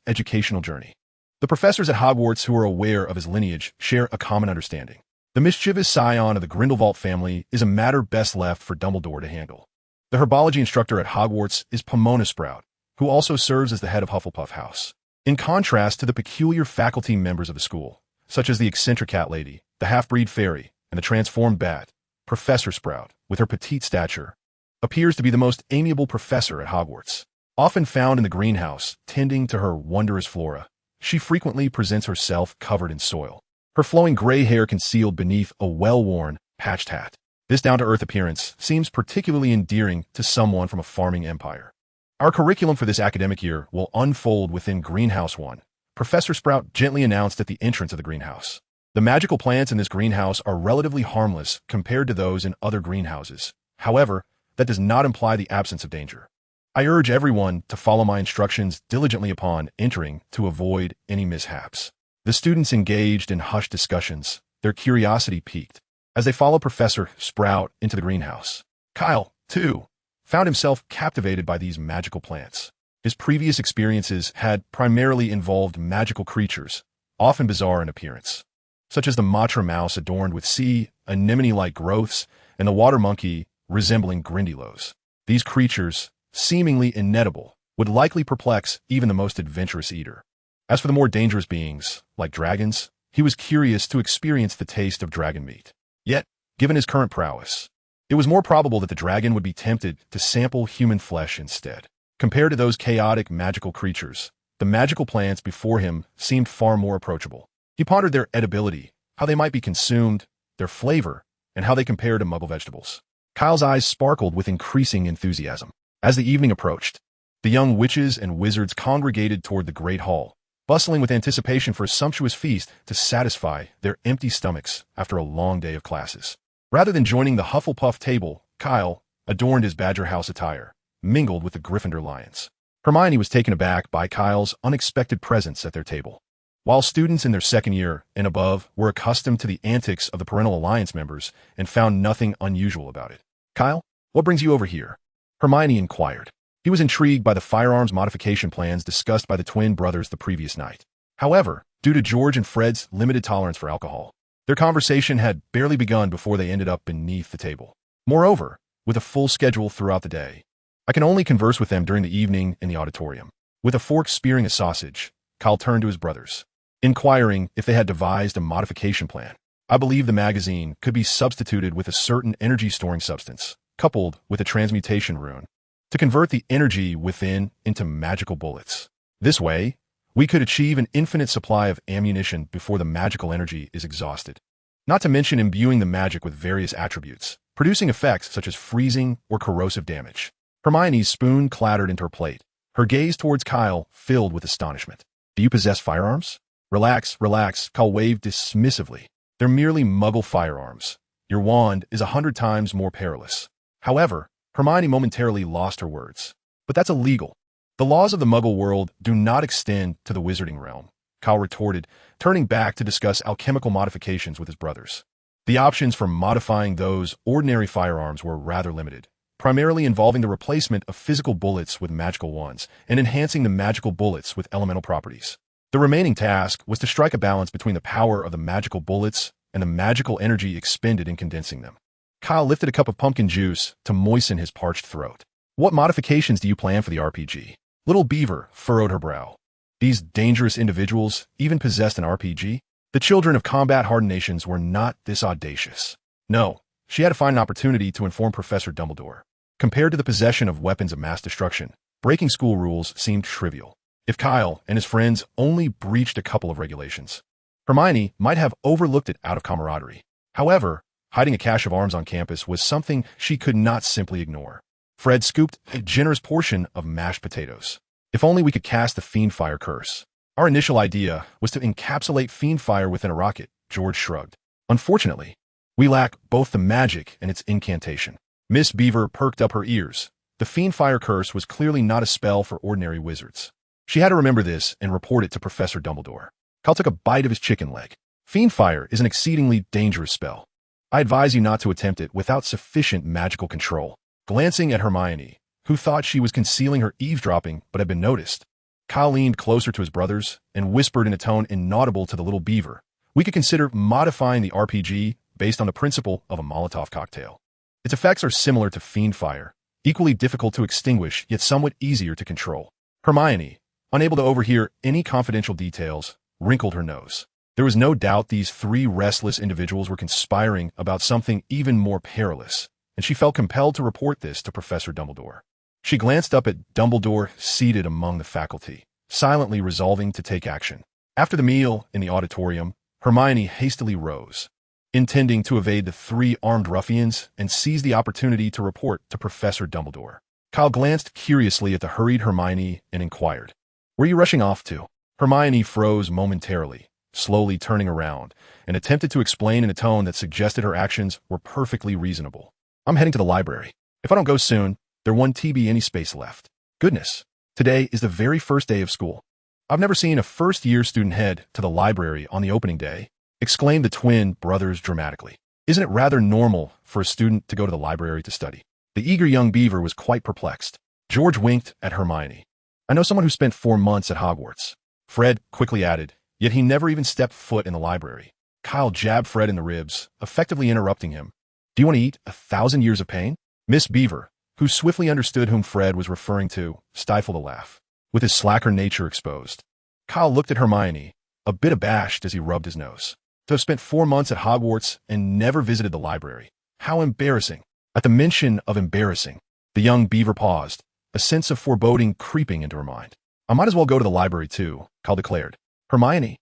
educational journey, the professors at Hogwarts who are aware of his lineage share a common understanding. The mischievous scion of the Grindelwald family is a matter best left for Dumbledore to handle. The herbology instructor at Hogwarts is Pomona Sprout, who also serves as the head of Hufflepuff House. In contrast to the peculiar faculty members of the school, such as the eccentric cat lady, the half-breed fairy, and the transformed bat, Professor Sprout, with her petite stature, appears to be the most amiable professor at Hogwarts. Often found in the greenhouse, tending to her wondrous flora, she frequently presents herself covered in soil, her flowing gray hair concealed beneath a well-worn, patched hat. This down-to-earth appearance seems particularly endearing to someone from a farming empire. Our curriculum for this academic year will unfold within Greenhouse 1. Professor Sprout gently announced at the entrance of the greenhouse. The magical plants in this greenhouse are relatively harmless compared to those in other greenhouses. However, that does not imply the absence of danger. I urge everyone to follow my instructions diligently upon entering to avoid any mishaps. The students engaged in hushed discussions, their curiosity piqued, as they followed Professor Sprout into the greenhouse. Kyle, too, found himself captivated by these magical plants. His previous experiences had primarily involved magical creatures, often bizarre in appearance, such as the Matra mouse adorned with sea anemone-like growths and the water monkey resembling Grindylows. These creatures, seemingly inedible, would likely perplex even the most adventurous eater. As for the more dangerous beings, like dragons, he was curious to experience the taste of dragon meat. Yet, given his current prowess, it was more probable that the dragon would be tempted to sample human flesh instead. Compared to those chaotic magical creatures, the magical plants before him seemed far more approachable. He pondered their edibility, how they might be consumed, their flavor, and how they compared to muggle vegetables. Kyle's eyes sparkled with increasing enthusiasm. As the evening approached, the young witches and wizards congregated toward the Great Hall, bustling with anticipation for a sumptuous feast to satisfy their empty stomachs after a long day of classes. Rather than joining the Hufflepuff table, Kyle, adorned his Badger House attire, mingled with the Gryffindor lions. Hermione was taken aback by Kyle's unexpected presence at their table. While students in their second year and above were accustomed to the antics of the Perennial Alliance members and found nothing unusual about it. "Kyle, what brings you over here?" Hermione inquired. He was intrigued by the firearms modification plans discussed by the twin brothers the previous night. However, due to George and Fred's limited tolerance for alcohol, their conversation had barely begun before they ended up beneath the table. Moreover, with a full schedule throughout the day. I can only converse with them during the evening in the auditorium. With a fork spearing a sausage, Kyle turned to his brothers, inquiring if they had devised a modification plan. I believe the magazine could be substituted with a certain energy-storing substance, coupled with a transmutation rune, to convert the energy within into magical bullets. This way, we could achieve an infinite supply of ammunition before the magical energy is exhausted. Not to mention imbuing the magic with various attributes, producing effects such as freezing or corrosive damage. Hermione's spoon clattered into her plate, her gaze towards Kyle filled with astonishment. Do you possess firearms? Relax, relax, Kyle waved dismissively. They're merely muggle firearms. Your wand is 100 times more perilous. However, Hermione momentarily lost her words. But that's illegal. The laws of the muggle world do not extend to the wizarding realm, Kyle retorted, turning back to discuss alchemical modifications with his brothers. The options for modifying those ordinary firearms were rather limited, primarily involving the replacement of physical bullets with magical ones and enhancing the magical bullets with elemental properties. The remaining task was to strike a balance between the power of the magical bullets and the magical energy expended in condensing them. Kyle lifted a cup of pumpkin juice to moisten his parched throat. What modifications do you plan for the RPG? Little Beaver furrowed her brow. These dangerous individuals even possessed an RPG? The children of combat-hardened nations were not this audacious. No, she had to find an opportunity to inform Professor Dumbledore. Compared to the possession of weapons of mass destruction, breaking school rules seemed trivial. If Kyle and his friends only breached a couple of regulations, Hermione might have overlooked it out of camaraderie. However, hiding a cache of arms on campus was something she could not simply ignore. Fred scooped a generous portion of mashed potatoes. If only we could cast the Fiendfire curse. Our initial idea was to encapsulate Fiendfire within a rocket, George shrugged. Unfortunately, we lack both the magic and its incantation. Miss Beaver perked up her ears. The Fiendfire curse was clearly not a spell for ordinary wizards. She had to remember this and report it to Professor Dumbledore. Kyle took a bite of his chicken leg. Fiendfire is an exceedingly dangerous spell. I advise you not to attempt it without sufficient magical control. Glancing at Hermione, who thought she was concealing her eavesdropping but had been noticed, Kyle leaned closer to his brothers and whispered in a tone inaudible to the little beaver. We could consider modifying the RPG based on the principle of a Molotov cocktail. Its effects are similar to Fiendfire, equally difficult to extinguish yet somewhat easier to control. Hermione, unable to overhear any confidential details, wrinkled her nose. There was no doubt these three restless individuals were conspiring about something even more perilous, and she felt compelled to report this to Professor Dumbledore. She glanced up at Dumbledore seated among the faculty, silently resolving to take action. After the meal in the auditorium, Hermione hastily rose, intending to evade the three armed ruffians and seize the opportunity to report to Professor Dumbledore. Kyle glanced curiously at the hurried Hermione and inquired, "Where are you rushing off to?" Hermione froze momentarily, slowly turning around, and attempted to explain in a tone that suggested her actions were perfectly reasonable. "I'm heading to the library. If I don't go soon, there won't be any space left." Goodness, today is the very first day of school. I've never seen a first-year student head to the library on the opening day, exclaimed the twin brothers dramatically. Isn't it rather normal for a student to go to the library to study? The eager young beaver was quite perplexed. George winked at Hermione. I know someone who spent 4 months at Hogwarts. Fred quickly added, yet he never even stepped foot in the library. Kyle jabbed Fred in the ribs, effectively interrupting him. Do you want to eat 1,000 years of pain? Miss Beaver, who swiftly understood whom Fred was referring to, stifled a laugh, with his slacker nature exposed. Kyle looked at Hermione, a bit abashed as he rubbed his nose. To have spent 4 months at Hogwarts and never visited the library. How embarrassing. At the mention of embarrassing, the young beaver paused, a sense of foreboding creeping into her mind. I might as well go to the library too, Kyle declared. Hermione.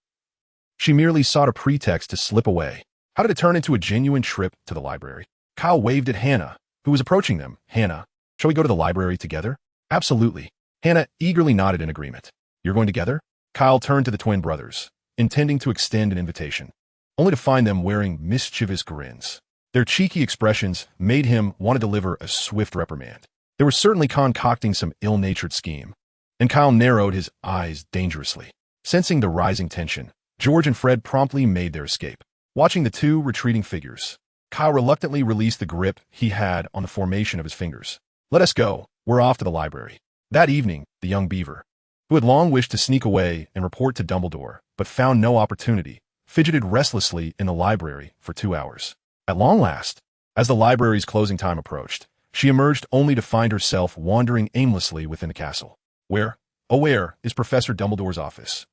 She merely sought a pretext to slip away. How did it turn into a genuine trip to the library? Kyle waved at Hannah, who was approaching them. Hannah, shall we go to the library together? Absolutely. Hannah eagerly nodded in agreement. You're going together? Kyle turned to the twin brothers, intending to extend an invitation, only to find them wearing mischievous grins. Their cheeky expressions made him want to deliver a swift reprimand. They were certainly concocting some ill-natured scheme, and Kyle narrowed his eyes dangerously. Sensing the rising tension, George and Fred promptly made their escape. Watching the two retreating figures, Kyle reluctantly released the grip he had on the formation of his fingers. Let us go. We're off to the library. That evening, the young beaver, who had long wished to sneak away and report to Dumbledore, but found no opportunity, fidgeted restlessly in the library for 2 hours. At long last, as the library's closing time approached, she emerged only to find herself wandering aimlessly within the castle. Where, oh where, is Professor Dumbledore's office?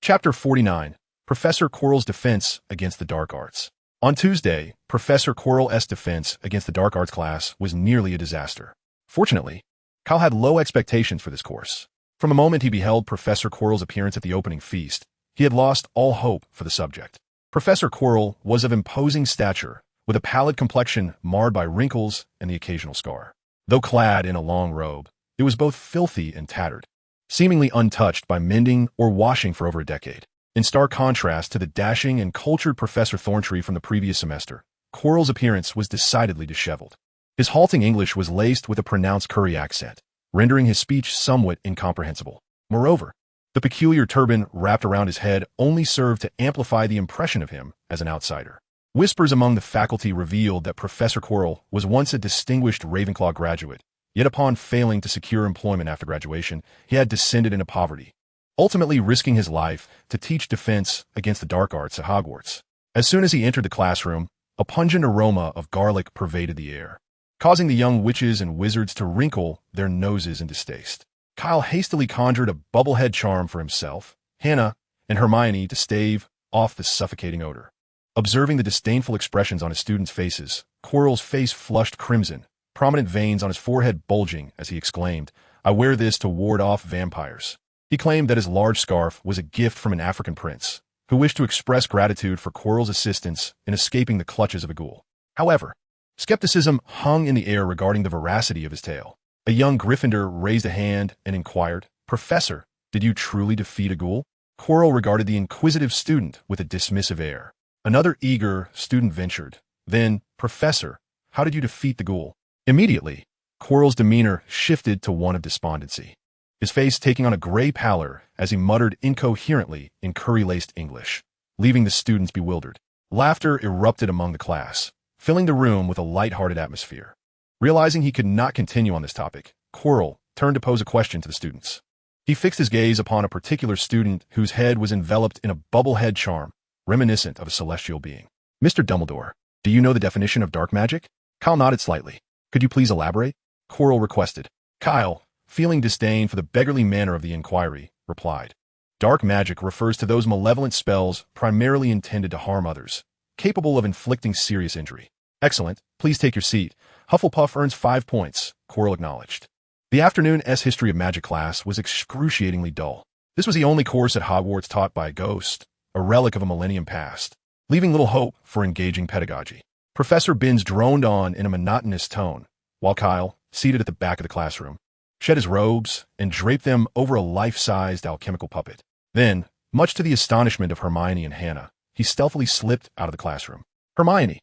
Chapter 49. Professor Quirrell's Defense Against the Dark Arts. On Tuesday, Professor Quirrell's defense against the dark arts class was nearly a disaster. Fortunately, Kyle had low expectations for this course. From the moment he beheld Professor Quirrell's appearance at the opening feast, he had lost all hope for the subject. Professor Quirrell was of imposing stature, with a pallid complexion marred by wrinkles and the occasional scar. Though clad in a long robe, it was both filthy and tattered, seemingly untouched by mending or washing for over a decade. In stark contrast to the dashing and cultured Professor Thorntree from the previous semester, Quirrell's appearance was decidedly disheveled. His halting English was laced with a pronounced Curry accent, rendering his speech somewhat incomprehensible. Moreover, the peculiar turban wrapped around his head only served to amplify the impression of him as an outsider. Whispers among the faculty revealed that Professor Quirrell was once a distinguished Ravenclaw graduate, yet upon failing to secure employment after graduation, he had descended into poverty, ultimately risking his life to teach defense against the dark arts at Hogwarts. As soon as he entered the classroom, a pungent aroma of garlic pervaded the air, causing the young witches and wizards to wrinkle their noses in distaste. Kyle hastily conjured a bubblehead charm for himself, Hannah, and Hermione to stave off the suffocating odor. Observing the disdainful expressions on his students' faces, Quirrell's face flushed crimson, prominent veins on his forehead bulging as he exclaimed, "I wear this to ward off vampires." He claimed that his large scarf was a gift from an African prince, who wished to express gratitude for Quirrell's assistance in escaping the clutches of a ghoul. However, skepticism hung in the air regarding the veracity of his tale. A young Gryffindor raised a hand and inquired, "Professor, did you truly defeat a ghoul?" Quirrell regarded the inquisitive student with a dismissive air. Another eager student ventured, "Then, Professor, how did you defeat the ghoul?" Immediately, Quirrell's demeanor shifted to one of despondency, his face taking on a gray pallor as he muttered incoherently in curry-laced English, leaving the students bewildered. Laughter erupted among the class, filling the room with a light-hearted atmosphere. Realizing he could not continue on this topic, Quirrell turned to pose a question to the students. He fixed his gaze upon a particular student whose head was enveloped in a bubblehead charm, reminiscent of a celestial being. "Mr. Dumbledore, do you know the definition of dark magic?" Kyle nodded slightly. "Could you please elaborate?" Quirrell requested. Kyle, feeling disdain for the beggarly manner of the inquiry, replied, "Dark magic refers to those malevolent spells primarily intended to harm others, capable of inflicting serious injury." "Excellent. Please take your seat. Hufflepuff earns 5 points," Quirrell acknowledged. The afternoon's History of Magic class was excruciatingly dull. This was the only course at Hogwarts taught by a ghost, a relic of a millennium past, leaving little hope for engaging pedagogy. Professor Binns droned on in a monotonous tone, while Kyle, seated at the back of the classroom, shed his robes and draped them over a life-sized alchemical puppet. Then, much to the astonishment of Hermione and Hannah, he stealthily slipped out of the classroom. "Hermione."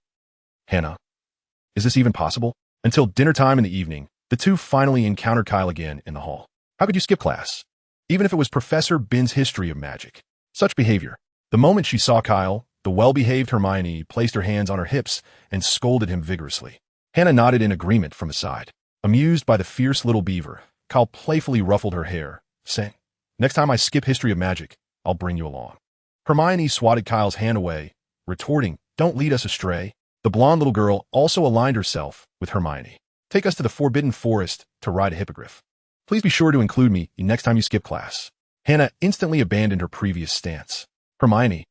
"Hannah. Is this even possible?" Until dinner time in the evening, the two finally encountered Kyle again in the hall. "How could you skip class? Even if it was Professor Binns' History of Magic." Such behavior. The moment she saw Kyle, the well-behaved Hermione placed her hands on her hips and scolded him vigorously. Hannah nodded in agreement from the side. Amused by the fierce little beaver, Kyle playfully ruffled her hair, saying, "Next time I skip History of Magic, I'll bring you along." Hermione swatted Kyle's hand away, retorting, "Don't lead us astray." The blonde little girl also aligned herself with Hermione. "Take us to the Forbidden Forest to ride a hippogriff. Please be sure to include me next time you skip class." Hannah instantly abandoned her previous stance. "Hermione,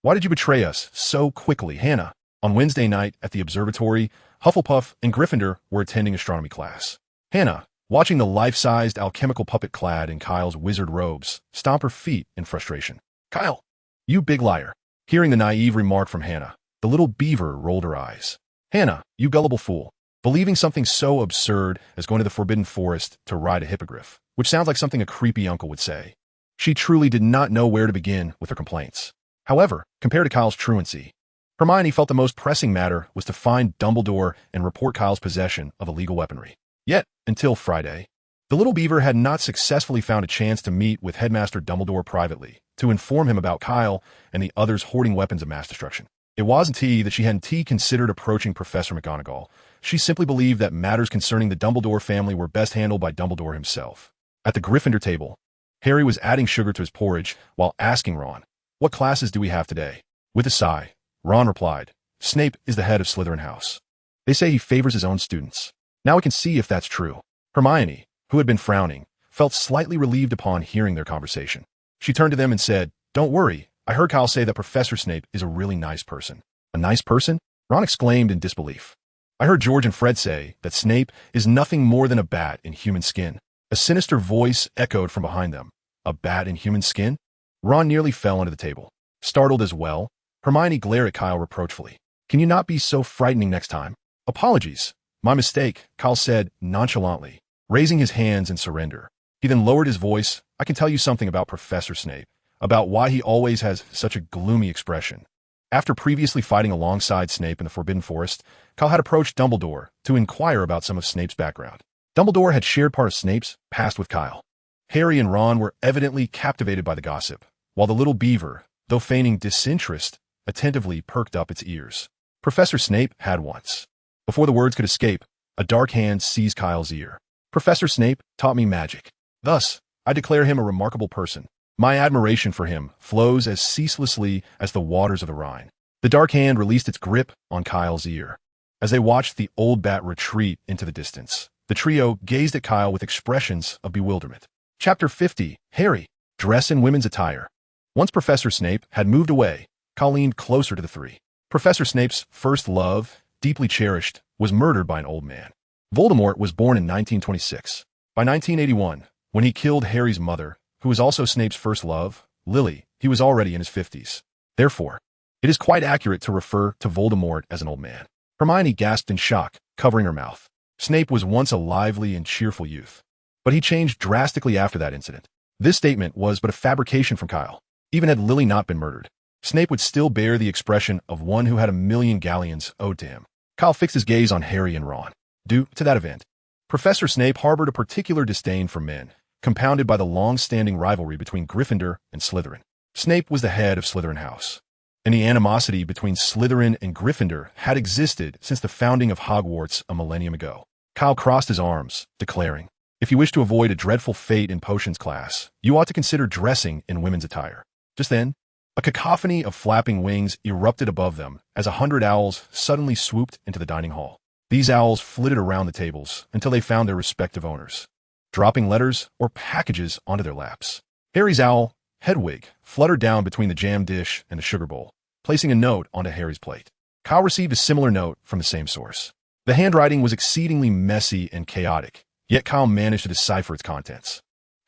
why did you betray us so quickly?" Hannah. On Wednesday night at the observatory, Hufflepuff and Gryffindor were attending astronomy class. Hannah, watching the life-sized alchemical puppet clad in Kyle's wizard robes, stomp her feet in frustration. "Kyle, you big liar." Hearing the naive remark from Hannah, the little beaver rolled her eyes. "Hannah, you gullible fool. Believing something so absurd as going to the Forbidden Forest to ride a hippogriff, which sounds like something a creepy uncle would say." She truly did not know where to begin with her complaints. However, compared to Kyle's truancy, Hermione felt the most pressing matter was to find Dumbledore and report Kyle's possession of illegal weaponry. Yet, until Friday, the little beaver had not successfully found a chance to meet with Headmaster Dumbledore privately to inform him about Kyle and the others hoarding weapons of mass destruction. It wasn't that she hadn't considered approaching Professor McGonagall. She simply believed that matters concerning the Dumbledore family were best handled by Dumbledore himself. At the Gryffindor table, Harry was adding sugar to his porridge while asking Ron, "What classes do we have today?" With a sigh, Ron replied, "Snape is the head of Slytherin House. They say he favors his own students." Now we can see if that's true. Hermione, who had been frowning, felt slightly relieved upon hearing their conversation. She turned to them and said, "Don't worry, I heard Kyle say that Professor Snape is a really nice person." "A nice person?" Ron exclaimed in disbelief. "I heard George and Fred say that Snape is nothing more than a bat in human skin." A sinister voice echoed from behind them. "A bat in human skin?" Ron nearly fell onto the table. Startled as well, Hermione glared at Kyle reproachfully. "Can you not be so frightening next time?" "Apologies. My mistake," Kyle said nonchalantly, raising his hands in surrender. He then lowered his voice. "I can tell you something about Professor Snape, about why he always has such a gloomy expression." After previously fighting alongside Snape in the Forbidden Forest, Kyle had approached Dumbledore to inquire about some of Snape's background. Dumbledore had shared part of Snape's past with Kyle. Harry and Ron were evidently captivated by the gossip, while the little beaver, though feigning disinterest, attentively perked up its ears. Professor Snape had once. Before the words could escape, a dark hand seized Kyle's ear. "Professor Snape taught me magic. Thus, I declare him a remarkable person. My admiration for him flows as ceaselessly as the waters of the Rhine." The dark hand released its grip on Kyle's ear. As they watched the old bat retreat into the distance, the trio gazed at Kyle with expressions of bewilderment. Chapter 50, Harry, Dress in Women's Attire. Once Professor Snape had moved away, Kyle leaned closer to the three. Professor Snape's first love, deeply cherished, was murdered by an old man. Voldemort was born in 1926. By 1981, when he killed Harry's mother, who was also Snape's first love, Lily, he was already in his 50s. Therefore, it is quite accurate to refer to Voldemort as an old man. Hermione gasped in shock, covering her mouth. Snape was once a lively and cheerful youth, but he changed drastically after that incident. This statement was but a fabrication from Kyle. Even had Lily not been murdered, Snape would still bear the expression of one who had a million galleons owed to him. Kyle fixed his gaze on Harry and Ron. Due to that event, Professor Snape harbored a particular disdain for men, compounded by the long-standing rivalry between Gryffindor and Slytherin. Snape was the head of Slytherin House, and the animosity between Slytherin and Gryffindor had existed since the founding of Hogwarts a millennium ago. Kyle crossed his arms, declaring, "If you wish to avoid a dreadful fate in potions class, you ought to consider dressing in women's attire." Just then, a cacophony of flapping wings erupted above them as 100 owls suddenly swooped into the dining hall. These owls flitted around the tables until they found their respective owners, dropping letters or packages onto their laps. Harry's owl, Hedwig, fluttered down between the jam dish and the sugar bowl, placing a note onto Harry's plate. Kyle received a similar note from the same source. The handwriting was exceedingly messy and chaotic, yet Kyle managed to decipher its contents.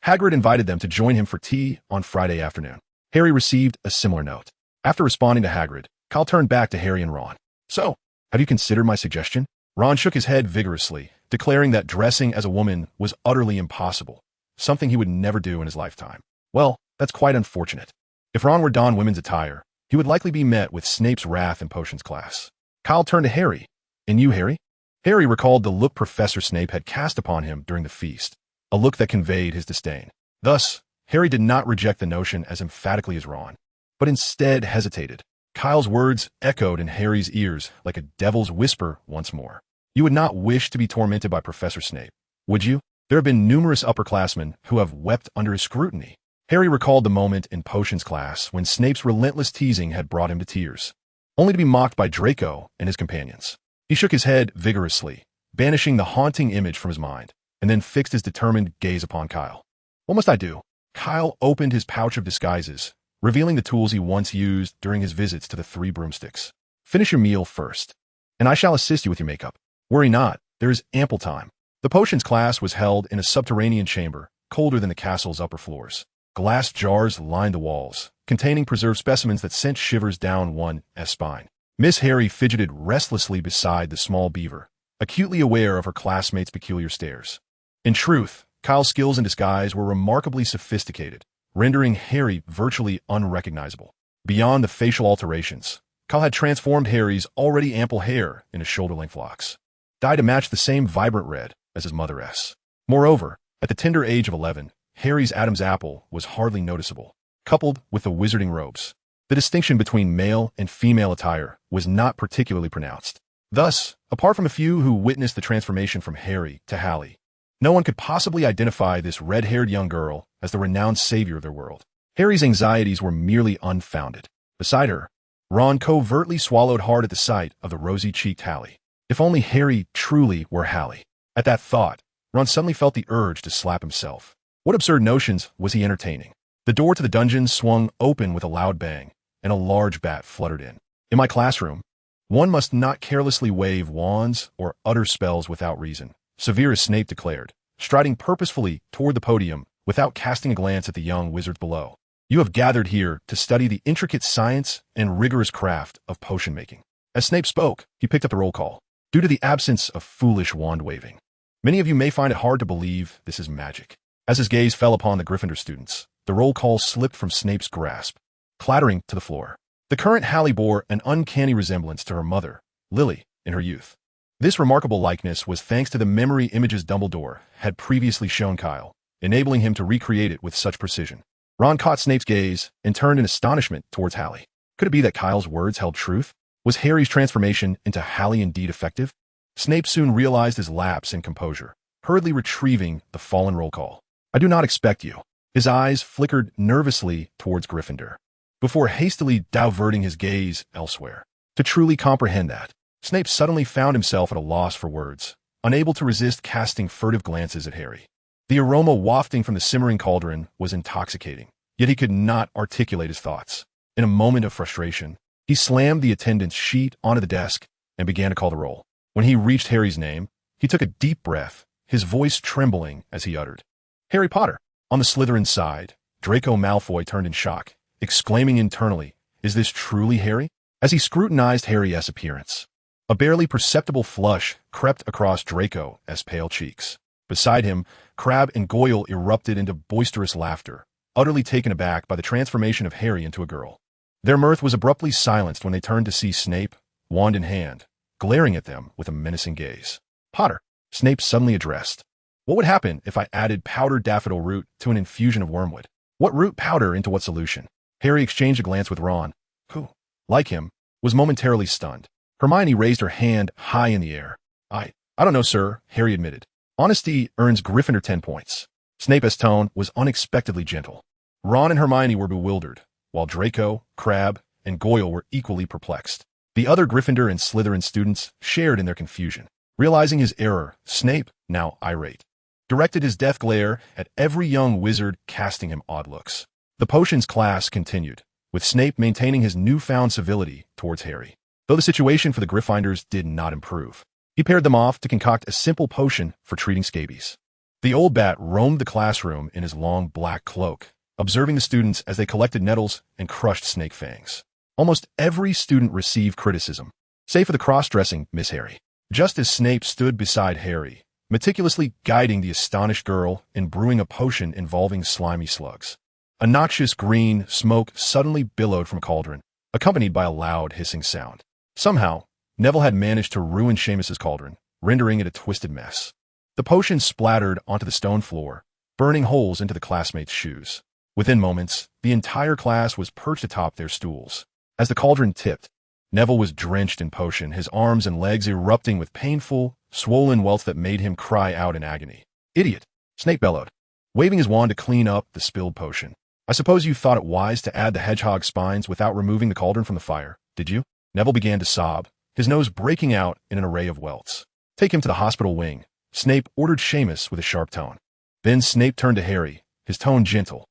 Hagrid invited them to join him for tea on Friday afternoon. Harry received a similar note. After responding to Hagrid, Kyle turned back to Harry and Ron. "So, have you considered my suggestion?" Ron shook his head vigorously, declaring that dressing as a woman was utterly impossible, something he would never do in his lifetime. "Well, that's quite unfortunate. If Ron were donned women's attire, he would likely be met with Snape's wrath in potions class." Kyle turned to Harry. "And you, Harry?" Harry recalled the look Professor Snape had cast upon him during the feast, a look that conveyed his disdain. Thus, Harry did not reject the notion as emphatically as Ron, but instead hesitated. Kyle's words echoed in Harry's ears like a devil's whisper once more. "You would not wish to be tormented by Professor Snape, would you? There have been numerous upperclassmen who have wept under his scrutiny." Harry recalled the moment in potions class when Snape's relentless teasing had brought him to tears, only to be mocked by Draco and his companions. He shook his head vigorously, banishing the haunting image from his mind, and then fixed his determined gaze upon Kyle. "What must I do?" Kyle opened his pouch of disguises, revealing the tools he once used during his visits to the Three Broomsticks. "Finish your meal first, and I shall assist you with your makeup. Worry not, there is ample time." The potions class was held in a subterranean chamber, colder than the castle's upper floors. Glass jars lined the walls, containing preserved specimens that sent shivers down one's spine. Miss Harry fidgeted restlessly beside the small beaver, acutely aware of her classmates' peculiar stares. In truth, Kyle's skills in disguise were remarkably sophisticated, rendering Harry virtually unrecognizable. Beyond the facial alterations, Kyle had transformed Harry's already ample hair into shoulder-length locks, dyed to match the same vibrant red as his mother's. Moreover, at the tender age of 11, Harry's Adam's apple was hardly noticeable. Coupled with the wizarding robes, the distinction between male and female attire was not particularly pronounced. Thus, apart from a few who witnessed the transformation from Harry to Hallie, no one could possibly identify this red-haired young girl as the renowned savior of their world. Harry's anxieties were merely unfounded. Beside her, Ron covertly swallowed hard at the sight of the rosy-cheeked Hallie. If only Harry truly were Hallie. At that thought, Ron suddenly felt the urge to slap himself. What absurd notions was he entertaining? The door to the dungeon swung open with a loud bang, and a large bat fluttered in. In my classroom, one must not carelessly wave wands or utter spells without reason, Severus Snape declared, striding purposefully toward the podium without casting a glance at the young wizards below. You have gathered here to study the intricate science and rigorous craft of potion making. As Snape spoke, he picked up the roll call. Due to the absence of foolish wand waving, many of you may find it hard to believe this is magic. As his gaze fell upon the Gryffindor students, the roll call slipped from Snape's grasp, clattering to the floor. The current Hallie bore an uncanny resemblance to her mother, Lily, in her youth. This remarkable likeness was thanks to the memory images Dumbledore had previously shown Kyle, enabling him to recreate it with such precision. Ron caught Snape's gaze and turned in astonishment towards Hallie. Could it be that Kyle's words held truth? Was Harry's transformation into Hallie indeed effective? Snape soon realized his lapse in composure, hurriedly retrieving the fallen roll call. I do not expect you. His eyes flickered nervously towards Gryffindor, before hastily diverting his gaze elsewhere. To truly comprehend that, Snape suddenly found himself at a loss for words, unable to resist casting furtive glances at Harry. The aroma wafting from the simmering cauldron was intoxicating, yet he could not articulate his thoughts. In a moment of frustration, he slammed the attendance sheet onto the desk and began to call the roll. When he reached Harry's name, he took a deep breath, his voice trembling as he uttered, Harry Potter. On the Slytherin side, Draco Malfoy turned in shock, exclaiming internally, is this truly Harry? As he scrutinized Harry's appearance, a barely perceptible flush crept across Draco's pale cheeks. Beside him, Crabbe and Goyle erupted into boisterous laughter, utterly taken aback by the transformation of Harry into a girl. Their mirth was abruptly silenced when they turned to see Snape, wand in hand, glaring at them with a menacing gaze. Potter, Snape suddenly addressed. What would happen if I added powdered daffodil root to an infusion of wormwood? What root powder into what solution? Harry exchanged a glance with Ron, who, like him, was momentarily stunned. Hermione raised her hand high in the air. I don't know, sir, Harry admitted. Honesty earns Gryffindor 10 points. Snape's tone was unexpectedly gentle. Ron and Hermione were bewildered, while Draco, Crabbe, and Goyle were equally perplexed. The other Gryffindor and Slytherin students shared in their confusion. Realizing his error, Snape, now irate, directed his death glare at every young wizard, casting him odd looks. The potions class continued, with Snape maintaining his newfound civility towards Harry. Though the situation for the Gryffindors did not improve, he paired them off to concoct a simple potion for treating scabies. The old bat roamed the classroom in his long black cloak, observing the students as they collected nettles and crushed snake fangs. Almost every student received criticism, save for the cross-dressing Miss Harry. Just as Snape stood beside Harry, meticulously guiding the astonished girl in brewing a potion involving slimy slugs. A noxious green smoke suddenly billowed from a cauldron, accompanied by a loud hissing sound. Somehow, Neville had managed to ruin Seamus's cauldron, rendering it a twisted mess. The potion splattered onto the stone floor, burning holes into the classmates' shoes. Within moments, the entire class was perched atop their stools. As the cauldron tipped, Neville was drenched in potion, his arms and legs erupting with painful, swollen welts that made him cry out in agony. Idiot! Snape bellowed, waving his wand to clean up the spilled potion. I suppose you thought it wise to add the hedgehog spines without removing the cauldron from the fire, did you? Neville began to sob, his nose breaking out in an array of welts. Take him to the hospital wing, Snape ordered Seamus with a sharp tone. Then Snape turned to Harry, his tone gentle.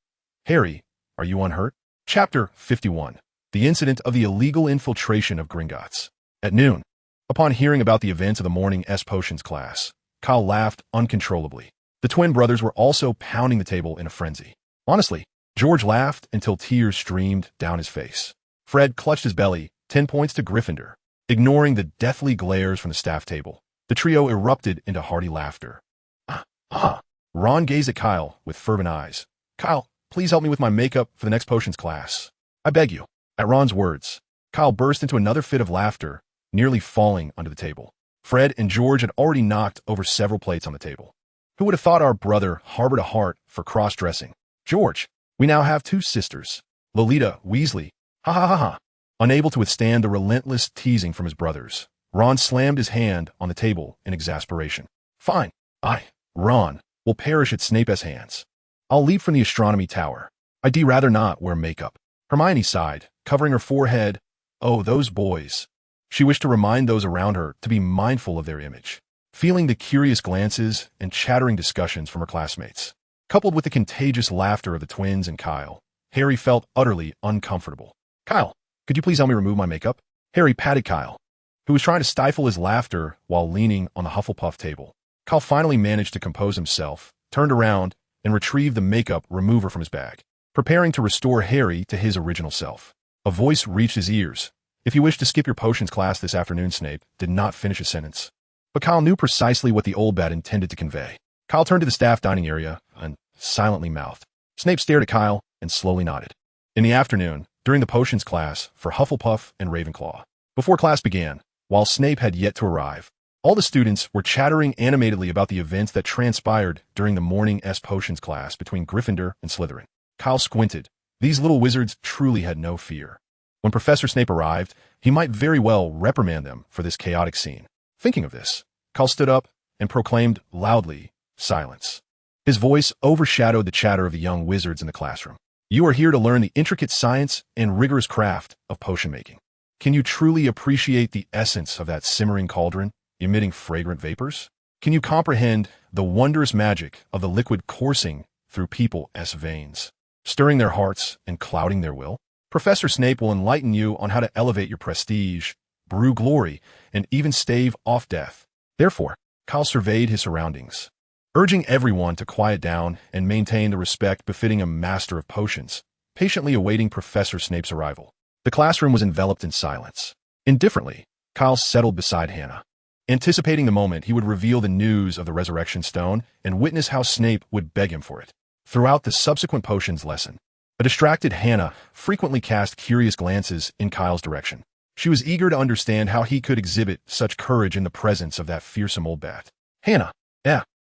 Harry, are you unhurt? Chapter 51. The incident of the illegal infiltration of Gringotts. At noon, upon hearing about the events of the morning potions class, Kyle laughed uncontrollably. The twin brothers were also pounding the table in a frenzy. Honestly, George laughed until tears streamed down his face. Fred clutched his belly, 10 points to Gryffindor. Ignoring the deathly glares from the staff table, the trio erupted into hearty laughter. Ron gazed at Kyle with fervent eyes. Kyle, please help me with my makeup for the next potions class. I beg you. At Ron's words, Kyle burst into another fit of laughter, nearly falling onto the table. Fred and George had already knocked over several plates on the table. Who would have thought our brother harbored a heart for cross-dressing? George, we now have 2 sisters. Lolita Weasley. Ha ha ha ha. Unable to withstand the relentless teasing from his brothers, Ron slammed his hand on the table in exasperation. Fine. Ron, will perish at Snape's hands. I'll leap from the astronomy tower. I'd rather not wear makeup. Hermione sighed, covering her forehead. Oh, those boys. She wished to remind those around her to be mindful of their image. feeling the curious glances and chattering discussions from her classmates. Coupled with the contagious laughter of the twins and Kyle, Harry felt utterly uncomfortable. "Kyle, could you please help me remove my makeup?" Harry patted Kyle, who was trying to stifle his laughter while leaning on the Hufflepuff table. Kyle finally managed to compose himself, turned around, and retrieved the makeup remover from his bag, preparing to restore Harry to his original self. A voice reached his ears. "If you wish to skip your potions class this afternoon," Snape did not finish his sentence. But Kyle knew precisely what the old bat intended to convey. Kyle turned to the staff dining area and silently mouthed. Snape stared at Kyle and slowly nodded. In the afternoon, during the potions class for Hufflepuff and Ravenclaw, before class began, while Snape had yet to arrive, all the students were chattering animatedly about the events that transpired during the morning potions class between Gryffindor and Slytherin. Kyle squinted. These little wizards truly had no fear. When Professor Snape arrived, he might very well reprimand them for this chaotic scene. Thinking of this, Kyle stood up and proclaimed loudly, "Silence." His voice overshadowed the chatter of the young wizards in the classroom. "You are here to learn the intricate science and rigorous craft of potion making. Can you truly appreciate the essence of that simmering cauldron, emitting fragrant vapors? Can you comprehend the wondrous magic of the liquid coursing through people's veins, stirring their hearts and clouding their will? Professor Snape will enlighten you on how to elevate your prestige, brew glory, and even stave off death." Therefore, Kyle surveyed his surroundings, urging everyone to quiet down and maintain the respect befitting a master of potions, patiently awaiting Professor Snape's arrival. The classroom was enveloped in silence. Indifferently, Kyle settled beside Hannah, anticipating the moment he would reveal the news of the Resurrection Stone and witness how Snape would beg him for it. Throughout the subsequent potions lesson, a distracted Hannah frequently cast curious glances in Kyle's direction. She was eager to understand how he could exhibit such courage in the presence of that fearsome old bat. "Hannah,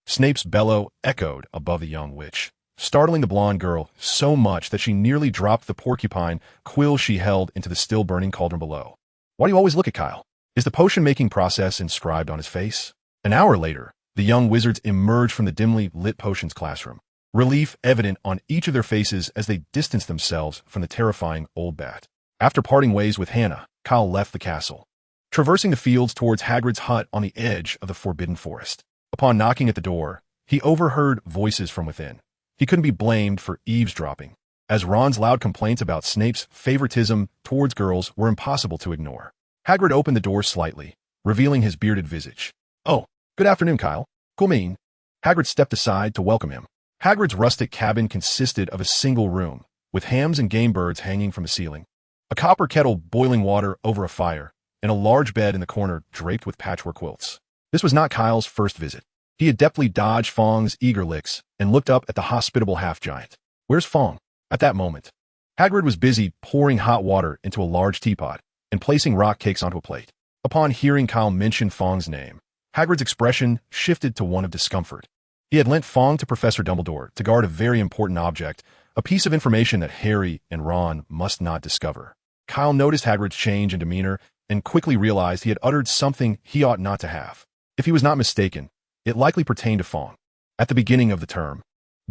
Snape's bellow echoed above the young witch, startling the blonde girl so much that she nearly dropped the porcupine quill she held into the still-burning cauldron below. "Why do you always look at Kyle? Is the potion-making process inscribed on his face?" An hour later, the young wizards emerged from the dimly lit potions classroom, relief evident on each of their faces as they distanced themselves from the terrifying old bat. After parting ways with Hannah, Kyle left the castle, traversing the fields towards Hagrid's hut on the edge of the Forbidden Forest. Upon knocking at the door, he overheard voices from within. He couldn't be blamed for eavesdropping, as Ron's loud complaints about Snape's favoritism towards girls were impossible to ignore. Hagrid opened the door slightly, revealing his bearded visage. "Oh, good afternoon, Kyle. Come in." Hagrid stepped aside to welcome him. Hagrid's rustic cabin consisted of a single room, with hams and game birds hanging from the ceiling, a copper kettle boiling water over a fire, and a large bed in the corner draped with patchwork quilts. This was not Kyle's first visit. He had deftly dodged Fong's eager licks and looked up at the hospitable half-giant. "Where's Fong?" At that moment, Hagrid was busy pouring hot water into a large teapot and placing rock cakes onto a plate. Upon hearing Kyle mention Fong's name, Hagrid's expression shifted to one of discomfort. He had lent Fong to Professor Dumbledore to guard a very important object, a piece of information that Harry and Ron must not discover. Kyle noticed Hagrid's change in demeanor and quickly realized he had uttered something he ought not to have. If he was not mistaken, it likely pertained to Fong. At the beginning of the term,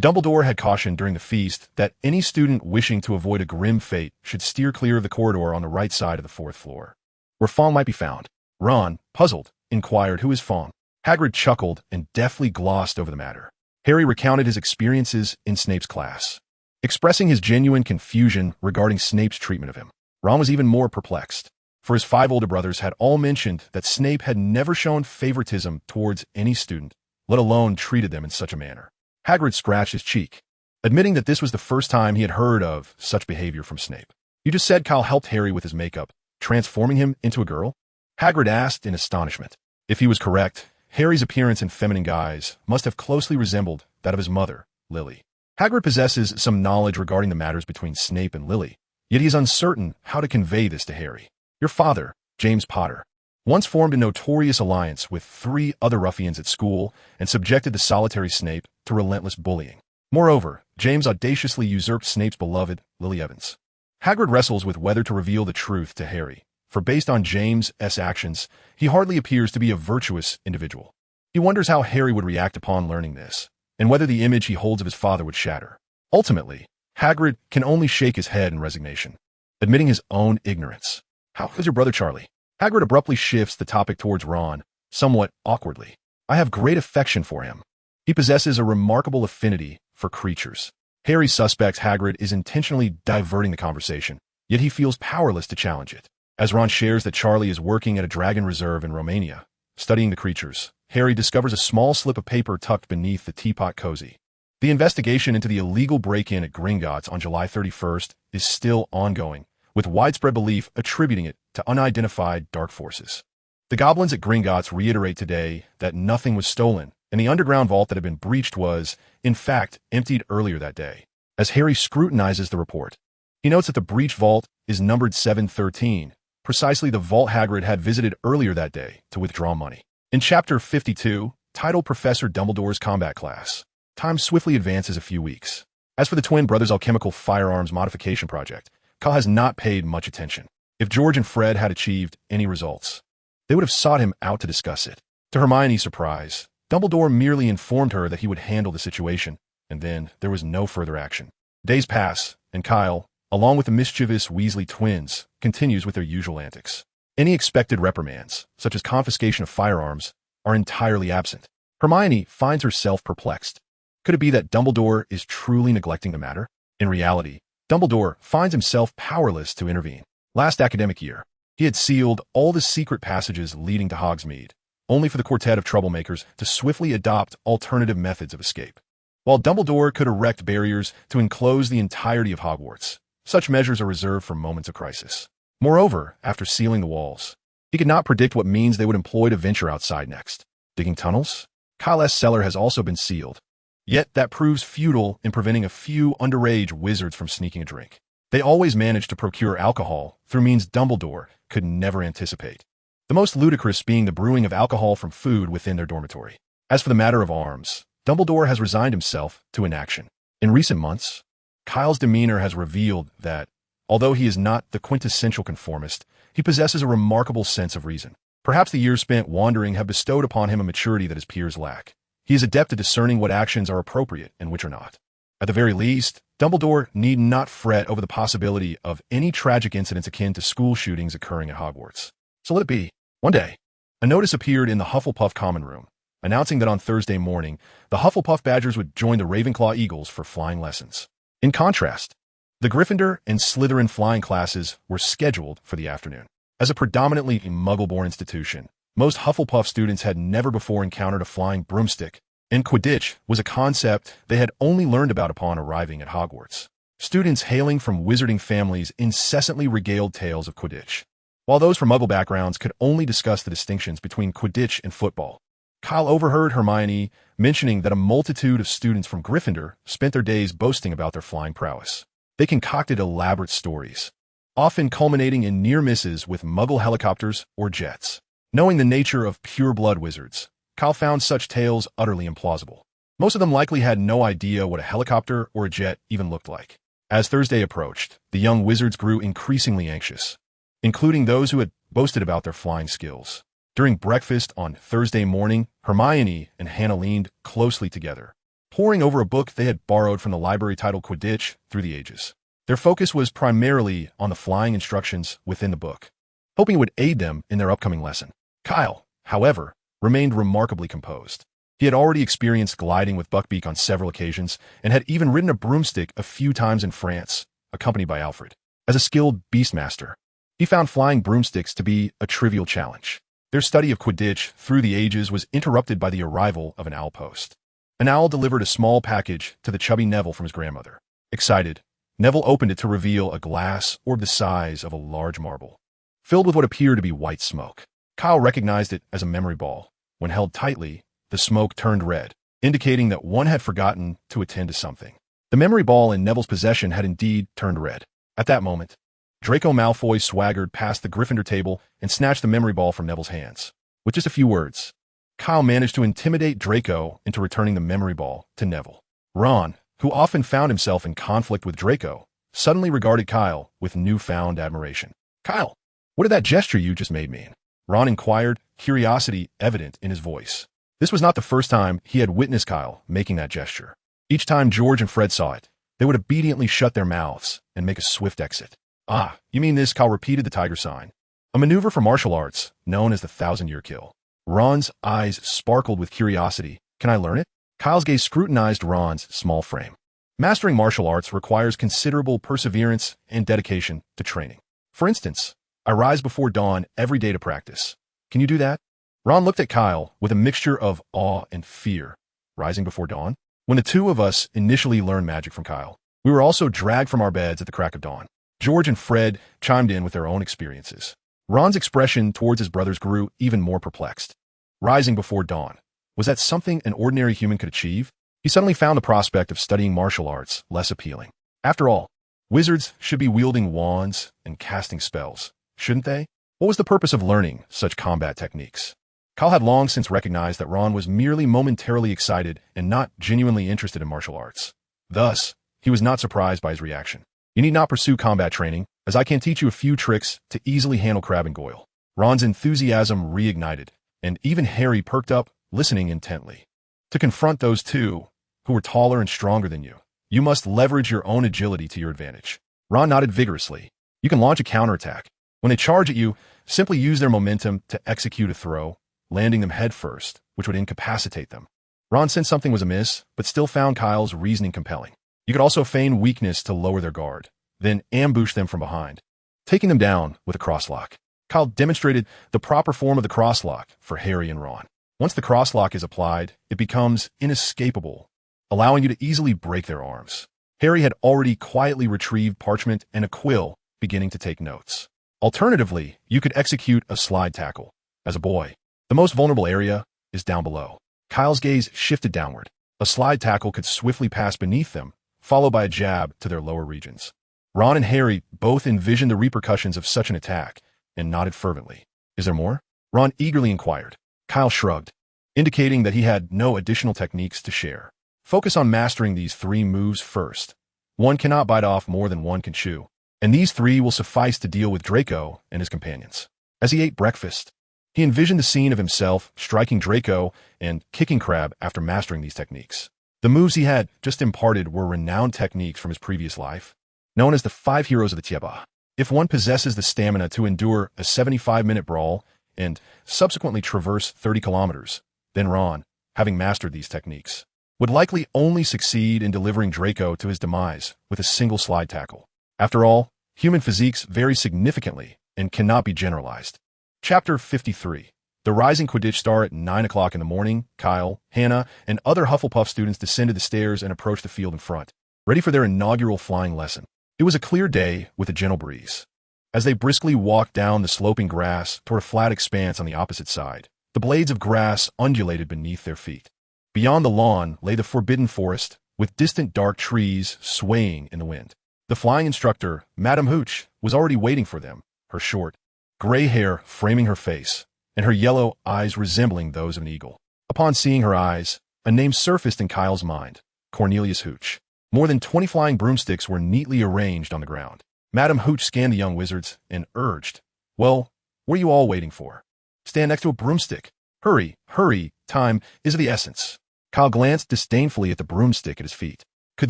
Dumbledore had cautioned during the feast that any student wishing to avoid a grim fate should steer clear of the corridor on the right side of the 4th floor, where Fong might be found. Ron, puzzled, inquired, "Who is Fong?" Hagrid chuckled and deftly glossed over the matter. Harry recounted his experiences in Snape's class, expressing his genuine confusion regarding Snape's treatment of him. Ron was even more perplexed, for his 5 older brothers had all mentioned that Snape had never shown favoritism towards any student, let alone treated them in such a manner. Hagrid scratched his cheek, admitting that this was the first time he had heard of such behavior from Snape. "You just said Kyle helped Harry with his makeup, transforming him into a girl?" Hagrid asked in astonishment. If he was correct, Harry's appearance in feminine guise must have closely resembled that of his mother, Lily. Hagrid possesses some knowledge regarding the matters between Snape and Lily, yet he is uncertain how to convey this to Harry. "Your father, James Potter, once formed a notorious alliance with 3 other ruffians at school and subjected the solitary Snape to relentless bullying. Moreover, James audaciously usurped Snape's beloved, Lily Evans." Hagrid wrestles with whether to reveal the truth to Harry, for based on James's actions, he hardly appears to be a virtuous individual. He wonders how Harry would react upon learning this, and whether the image he holds of his father would shatter. Ultimately, Hagrid can only shake his head in resignation, admitting his own ignorance. "How is your brother Charlie?" Hagrid abruptly shifts the topic towards Ron, somewhat awkwardly. I have great affection for him. He possesses a remarkable affinity for creatures. Harry suspects Hagrid is intentionally diverting the conversation, yet he feels powerless to challenge it. As Ron shares that Charlie is working at a dragon reserve in Romania, studying the creatures, Harry discovers a small slip of paper tucked beneath the teapot cozy. The investigation into the illegal break-in at Gringotts on July 31st is still ongoing, with widespread belief attributing it to unidentified dark forces. The goblins at Gringotts reiterate today that nothing was stolen, and the underground vault that had been breached was, in fact, emptied earlier that day. As Harry scrutinizes the report, he notes that the breached vault is numbered 713, precisely the vault Hagrid had visited earlier that day to withdraw money. In Chapter 52, titled Professor Dumbledore's Combat Class, time swiftly advances a few weeks. As for the twin brothers' alchemical firearms modification project, Kyle has not paid much attention. If George and Fred had achieved any results, they would have sought him out to discuss it. To Hermione's surprise, Dumbledore merely informed her that he would handle the situation, and then there was no further action. Days pass, and Kyle, along with the mischievous Weasley twins, continues with their usual antics. Any expected reprimands, such as confiscation of firearms, are entirely absent. Hermione finds herself perplexed. Could it be that Dumbledore is truly neglecting the matter? In reality, Dumbledore finds himself powerless to intervene. Last academic year, he had sealed all the secret passages leading to Hogsmeade, only for the quartet of troublemakers to swiftly adopt alternative methods of escape. While Dumbledore could erect barriers to enclose the entirety of Hogwarts, such measures are reserved for moments of crisis. Moreover, after sealing the walls, he could not predict what means they would employ to venture outside next. Digging tunnels? Kyle's cellar has also been sealed. Yet that proves futile in preventing a few underage wizards from sneaking a drink. They always manage to procure alcohol through means Dumbledore could never anticipate. The most ludicrous being the brewing of alcohol from food within their dormitory. As for the matter of arms, Dumbledore has resigned himself to inaction. In recent months, Kyle's demeanor has revealed that, although he is not the quintessential conformist, he possesses a remarkable sense of reason. Perhaps the years spent wandering have bestowed upon him a maturity that his peers lack. He is adept at discerning what actions are appropriate and which are not. At the very least, Dumbledore need not fret over the possibility of any tragic incidents akin to school shootings occurring at Hogwarts. So let it be. One day, a notice appeared in the Hufflepuff common room, announcing that on Thursday morning, the Hufflepuff Badgers would join the Ravenclaw Eagles for flying lessons. In contrast, the Gryffindor and Slytherin flying classes were scheduled for the afternoon. As a predominantly Muggle-born institution, most Hufflepuff students had never before encountered a flying broomstick, and Quidditch was a concept they had only learned about upon arriving at Hogwarts. Students hailing from wizarding families incessantly regaled tales of Quidditch, while those from Muggle backgrounds could only discuss the distinctions between Quidditch and football. Kyle overheard Hermione mentioning that a multitude of students from Gryffindor spent their days boasting about their flying prowess. They concocted elaborate stories, often culminating in near misses with Muggle helicopters or jets. Knowing the nature of pure-blood wizards, Kyle found such tales utterly implausible. Most of them likely had no idea what a helicopter or a jet even looked like. As Thursday approached, the young wizards grew increasingly anxious, including those who had boasted about their flying skills. During breakfast on Thursday morning, Hermione and Hannah leaned closely together, poring over a book they had borrowed from the library titled Quidditch Through the Ages. Their focus was primarily on the flying instructions within the book, hoping it would aid them in their upcoming lesson. Kyle, however, remained remarkably composed. He had already experienced gliding with Buckbeak on several occasions and had even ridden a broomstick a few times in France, accompanied by Alfred. As a skilled beastmaster, he found flying broomsticks to be a trivial challenge. Their study of Quidditch Through the Ages was interrupted by the arrival of an owl post. An owl delivered a small package to the chubby Neville from his grandmother. Excited, Neville opened it to reveal a glass orb the size of a large marble, filled with what appeared to be white smoke. Kyle recognized it as a memory ball. When held tightly, the smoke turned red, indicating that one had forgotten to attend to something. The memory ball in Neville's possession had indeed turned red. At that moment, Draco Malfoy swaggered past the Gryffindor table and snatched the memory ball from Neville's hands. With just a few words, Kyle managed to intimidate Draco into returning the memory ball to Neville. Ron, who often found himself in conflict with Draco, suddenly regarded Kyle with newfound admiration. "Kyle, what did that gesture you just made mean?" Ron inquired, curiosity evident in his voice. This was not the first time he had witnessed Kyle making that gesture. Each time George and Fred saw it, they would obediently shut their mouths and make a swift exit. "Ah, you mean this?" Kyle repeated the tiger sign, a maneuver for martial arts known as the 1,000-year kill. Ron's eyes sparkled with curiosity. Can I learn it? Kyle's gaze scrutinized Ron's small frame. Mastering martial arts requires considerable perseverance and dedication to training. For instance, I rise before dawn every day to practice. Can you do that? Ron looked at Kyle with a mixture of awe and fear. Rising before dawn? When the two of us initially learned magic from Kyle, we were also dragged from our beds at the crack of dawn. George and Fred chimed in with their own experiences. Ron's expression towards his brothers grew even more perplexed. Rising before dawn. Was that something an ordinary human could achieve? He suddenly found the prospect of studying martial arts less appealing. After all, wizards should be wielding wands and casting spells, shouldn't they? What was the purpose of learning such combat techniques? Kyle had long since recognized that Ron was merely momentarily excited and not genuinely interested in martial arts. Thus, he was not surprised by his reaction. You need not pursue combat training, as I can teach you a few tricks to easily handle Crabbe and Goyle. Ron's enthusiasm reignited, and even Harry perked up, listening intently. To confront those two, who were taller and stronger than you, you must leverage your own agility to your advantage. Ron nodded vigorously. You can launch a counterattack. When they charge at you, simply use their momentum to execute a throw, landing them headfirst, which would incapacitate them. Ron sensed something was amiss, but still found Kyle's reasoning compelling. You could also feign weakness to lower their guard, then ambush them from behind, taking them down with a crosslock. Kyle demonstrated the proper form of the crosslock for Harry and Ron. Once the crosslock is applied, it becomes inescapable, allowing you to easily break their arms. Harry had already quietly retrieved parchment and a quill, beginning to take notes. Alternatively, you could execute a slide tackle. As a boy, the most vulnerable area is down below. Kyle's gaze shifted downward. A slide tackle could swiftly pass beneath them, followed by a jab to their lower regions. Ron and Harry both envisioned the repercussions of such an attack and nodded fervently. Is there more? Ron eagerly inquired. Kyle shrugged, indicating that he had no additional techniques to share. Focus on mastering these 3 moves first. One cannot bite off more than one can chew, and these 3 will suffice to deal with Draco and his companions. As he ate breakfast, he envisioned the scene of himself striking Draco and kicking Crabbe after mastering these techniques. The moves he had just imparted were renowned techniques from his previous life, known as the 5 heroes of the Tieba. If one possesses the stamina to endure a 75-minute brawl and subsequently traverse 30 kilometers, then Ron, having mastered these techniques, would likely only succeed in delivering Draco to his demise with a single slide tackle. After all, human physiques vary significantly and cannot be generalized. Chapter 53. The rising Quidditch star at 9 o'clock in the morning, Kyle, Hannah, and other Hufflepuff students descended the stairs and approached the field in front, ready for their inaugural flying lesson. It was a clear day with a gentle breeze. As they briskly walked down the sloping grass toward a flat expanse on the opposite side, the blades of grass undulated beneath their feet. Beyond the lawn lay the forbidden forest, with distant dark trees swaying in the wind. The flying instructor, Madame Hooch, was already waiting for them, her short, gray hair framing her face, and her yellow eyes resembling those of an eagle. Upon seeing her eyes, a name surfaced in Kyle's mind, Cornelius Hooch. More than 20 flying broomsticks were neatly arranged on the ground. Madame Hooch scanned the young wizards and urged, "Well, what are you all waiting for? Stand next to a broomstick. Hurry, hurry, time is of the essence." Kyle glanced disdainfully at the broomstick at his feet. Could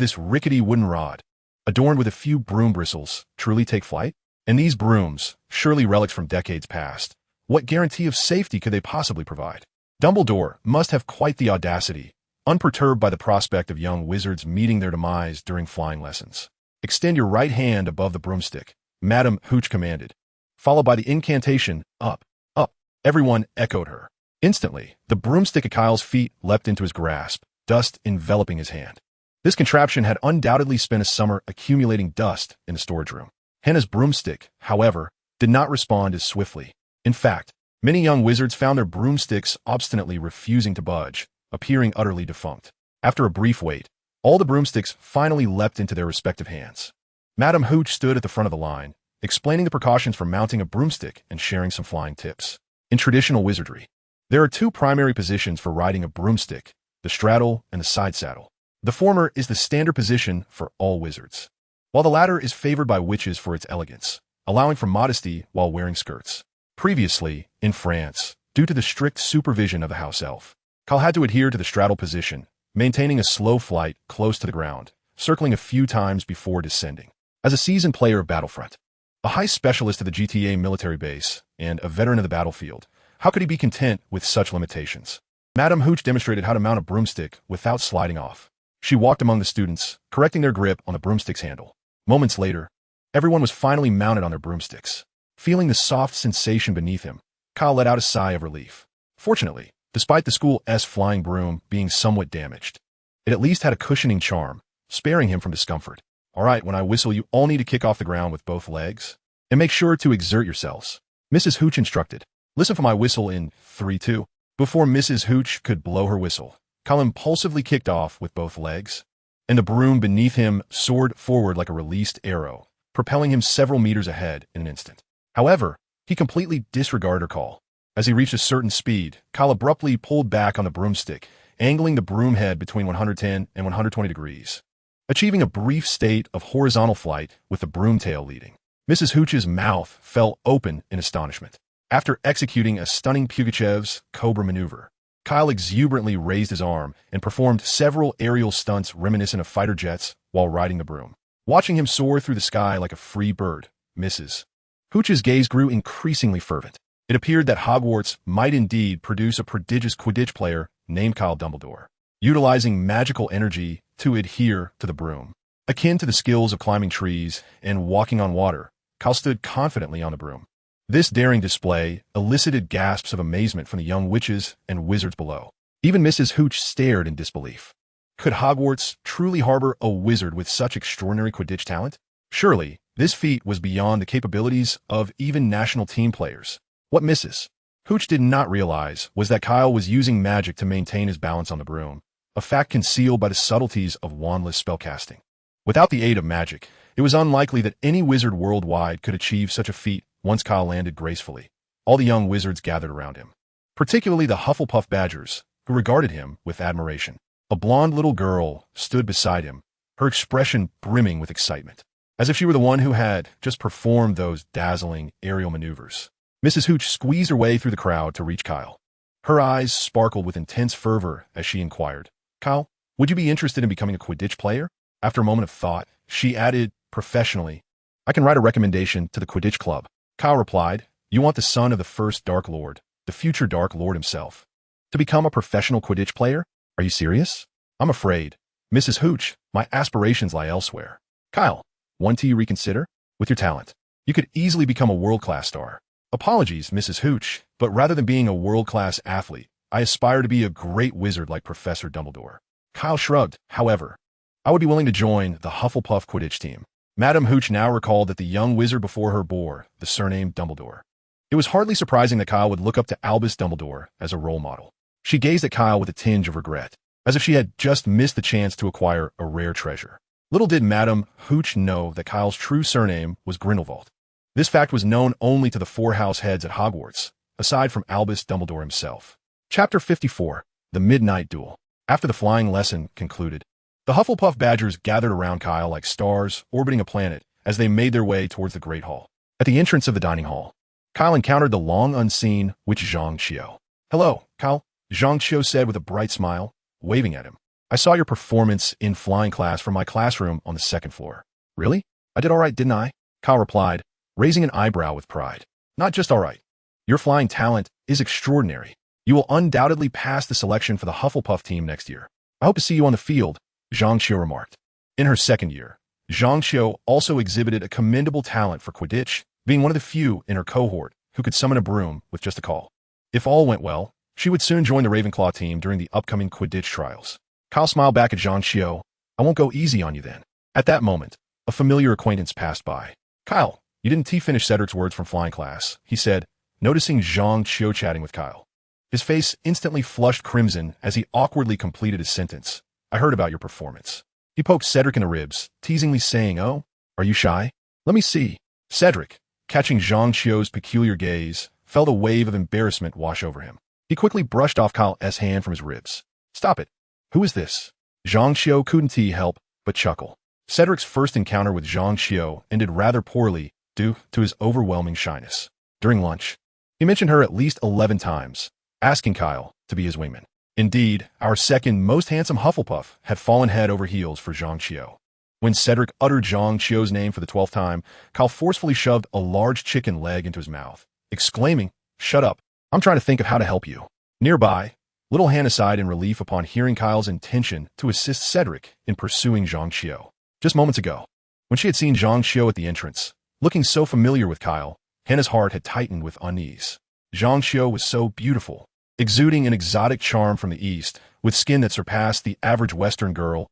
this rickety wooden rod, adorned with a few broom bristles, truly take flight? And these brooms, surely relics from decades past, what guarantee of safety could they possibly provide? Dumbledore must have quite the audacity, unperturbed by the prospect of young wizards meeting their demise during flying lessons. "Extend your right hand above the broomstick," Madame Hooch commanded, followed by the incantation, "Up, up." Everyone echoed her. Instantly, the broomstick at Kyle's feet leapt into his grasp, dust enveloping his hand. This contraption had undoubtedly spent a summer accumulating dust in the storage room. Hannah's broomstick, however, did not respond as swiftly. In fact, many young wizards found their broomsticks obstinately refusing to budge, appearing utterly defunct. After a brief wait, all the broomsticks finally leapt into their respective hands. Madame Hooch stood at the front of the line, explaining the precautions for mounting a broomstick and sharing some flying tips. In traditional wizardry, there are 2 primary positions for riding a broomstick, the straddle and the side saddle. The former is the standard position for all wizards, while the latter is favored by witches for its elegance, allowing for modesty while wearing skirts. Previously, in France, due to the strict supervision of the house elf, Kyle had to adhere to the straddle position, maintaining a slow flight close to the ground, circling a few times before descending. As a seasoned player of Battlefront, a high specialist of the GTA military base, and a veteran of the battlefield, How could he be content with such limitations? Madame Hooch demonstrated how to mount a broomstick without sliding off. She walked among the students, correcting their grip on the broomstick's handle. Moments later, everyone was finally mounted on their broomsticks. Feeling the soft sensation beneath him, Kyle let out a sigh of relief. Fortunately, despite the school's flying broom being somewhat damaged, it at least had a cushioning charm, sparing him from discomfort. All right, when I whistle, you all need to kick off the ground with both legs. And make sure to exert yourselves, Mrs. Hooch instructed. Listen for my whistle in 3, 2. Before Mrs. Hooch could blow her whistle, Kyle impulsively kicked off with both legs, and the broom beneath him soared forward like a released arrow, propelling him several meters ahead in an instant. However, he completely disregarded her call. As he reached a certain speed, Kyle abruptly pulled back on the broomstick, angling the broom head between 110 and 120 degrees, achieving a brief state of horizontal flight with the broom tail leading. Mrs. Hooch's mouth fell open in astonishment. After executing a stunning Pugachev's Cobra maneuver, Kyle exuberantly raised his arm and performed several aerial stunts reminiscent of fighter jets while riding the broom. Watching him soar through the sky like a free bird, Mrs. Hooch's gaze grew increasingly fervent. It appeared that Hogwarts might indeed produce a prodigious Quidditch player named Kyle Dumbledore, utilizing magical energy to adhere to the broom. Akin to the skills of climbing trees and walking on water, Kyle stood confidently on the broom. This daring display elicited gasps of amazement from the young witches and wizards below. Even Mrs. Hooch stared in disbelief. Could Hogwarts truly harbor a wizard with such extraordinary Quidditch talent? Surely, this feat was beyond the capabilities of even national team players. What Mrs. Hooch did not realize was that Kyle was using magic to maintain his balance on the broom, a fact concealed by the subtleties of wandless spellcasting. Without the aid of magic, it was unlikely that any wizard worldwide could achieve such a feat. Once Kyle landed gracefully, all the young wizards gathered around him, particularly the Hufflepuff Badgers, who regarded him with admiration. A blonde little girl stood beside him, her expression brimming with excitement, as if she were the one who had just performed those dazzling aerial maneuvers. Mrs. Hooch squeezed her way through the crowd to reach Kyle. Her eyes sparkled with intense fervor as she inquired, "Kyle, would you be interested in becoming a Quidditch player?" After a moment of thought, she added professionally, "I can write a recommendation to the Quidditch Club." Kyle replied, "You want the son of the first Dark Lord, the future Dark Lord himself, to become a professional Quidditch player? Are you serious?" "I'm afraid, Mrs. Hooch, my aspirations lie elsewhere." "Kyle, want to reconsider? With your talent, you could easily become a world-class star." "Apologies, Mrs. Hooch, but rather than being a world-class athlete, I aspire to be a great wizard like Professor Dumbledore." Kyle shrugged. "However, I would be willing to join the Hufflepuff Quidditch team." Madame Hooch now recalled that the young wizard before her bore the surname Dumbledore. It was hardly surprising that Kyle would look up to Albus Dumbledore as a role model. She gazed at Kyle with a tinge of regret, as if she had just missed the chance to acquire a rare treasure. Little did Madame Hooch know that Kyle's true surname was Grindelwald. This fact was known only to the four house heads at Hogwarts, aside from Albus Dumbledore himself. Chapter 54, The Midnight Duel. After the flying lesson concluded, the Hufflepuff Badgers gathered around Kyle like stars orbiting a planet as they made their way towards the Great Hall. At the entrance of the dining hall, Kyle encountered the long-unseen witch Zhang Qiu. "Hello, Kyle," Zhang Qiu said with a bright smile, waving at him. "I saw your performance in flying class from my classroom on the second floor." "Really? I did all right, didn't I?" Kyle replied, raising an eyebrow with pride. "Not just all right. Your flying talent is extraordinary. You will undoubtedly pass the selection for the Hufflepuff team next year. I hope to see you on the field," Zhang Qiu remarked. In her second year, Zhang Qiu also exhibited a commendable talent for Quidditch, being one of the few in her cohort who could summon a broom with just a call. If all went well, she would soon join the Ravenclaw team during the upcoming Quidditch trials. Kyle smiled back at Zhang Qiu. "I won't go easy on you then." At that moment, a familiar acquaintance passed by. "Kyle, you didn't finish Cedric's words from flying class," he said, noticing Zhang Qiu chatting with Kyle. His face instantly flushed crimson as he awkwardly completed his sentence. "I heard about your performance." He poked Cedric in the ribs, teasingly saying, "Oh, are you shy? Let me see." Cedric, catching Zhang Qiu's peculiar gaze, felt a wave of embarrassment wash over him. He quickly brushed off Kyle's hand from his ribs. "Stop it. Who is this?" Zhang Qiu couldn't help but chuckle. Cedric's first encounter with Zhang Qiu ended rather poorly due to his overwhelming shyness. During lunch, he mentioned her at least 11 times, asking Kyle to be his wingman. Indeed, our second most handsome Hufflepuff had fallen head over heels for Zhang Qiu. When Cedric uttered Zhang Qiu's name for the 12th time, Kyle forcefully shoved a large chicken leg into his mouth, exclaiming, "Shut up. I'm trying to think of how to help you. Nearby, little Hannah sighed in relief upon hearing Kyle's intention to assist Cedric in pursuing Zhang Xiu. Just moments ago, when she had seen Zhang Xiu at the entrance, looking so familiar with Kyle, Hannah's heart had tightened with unease. Zhang Xiu was so beautiful, exuding an exotic charm from the east, with skin that surpassed the average Western girl's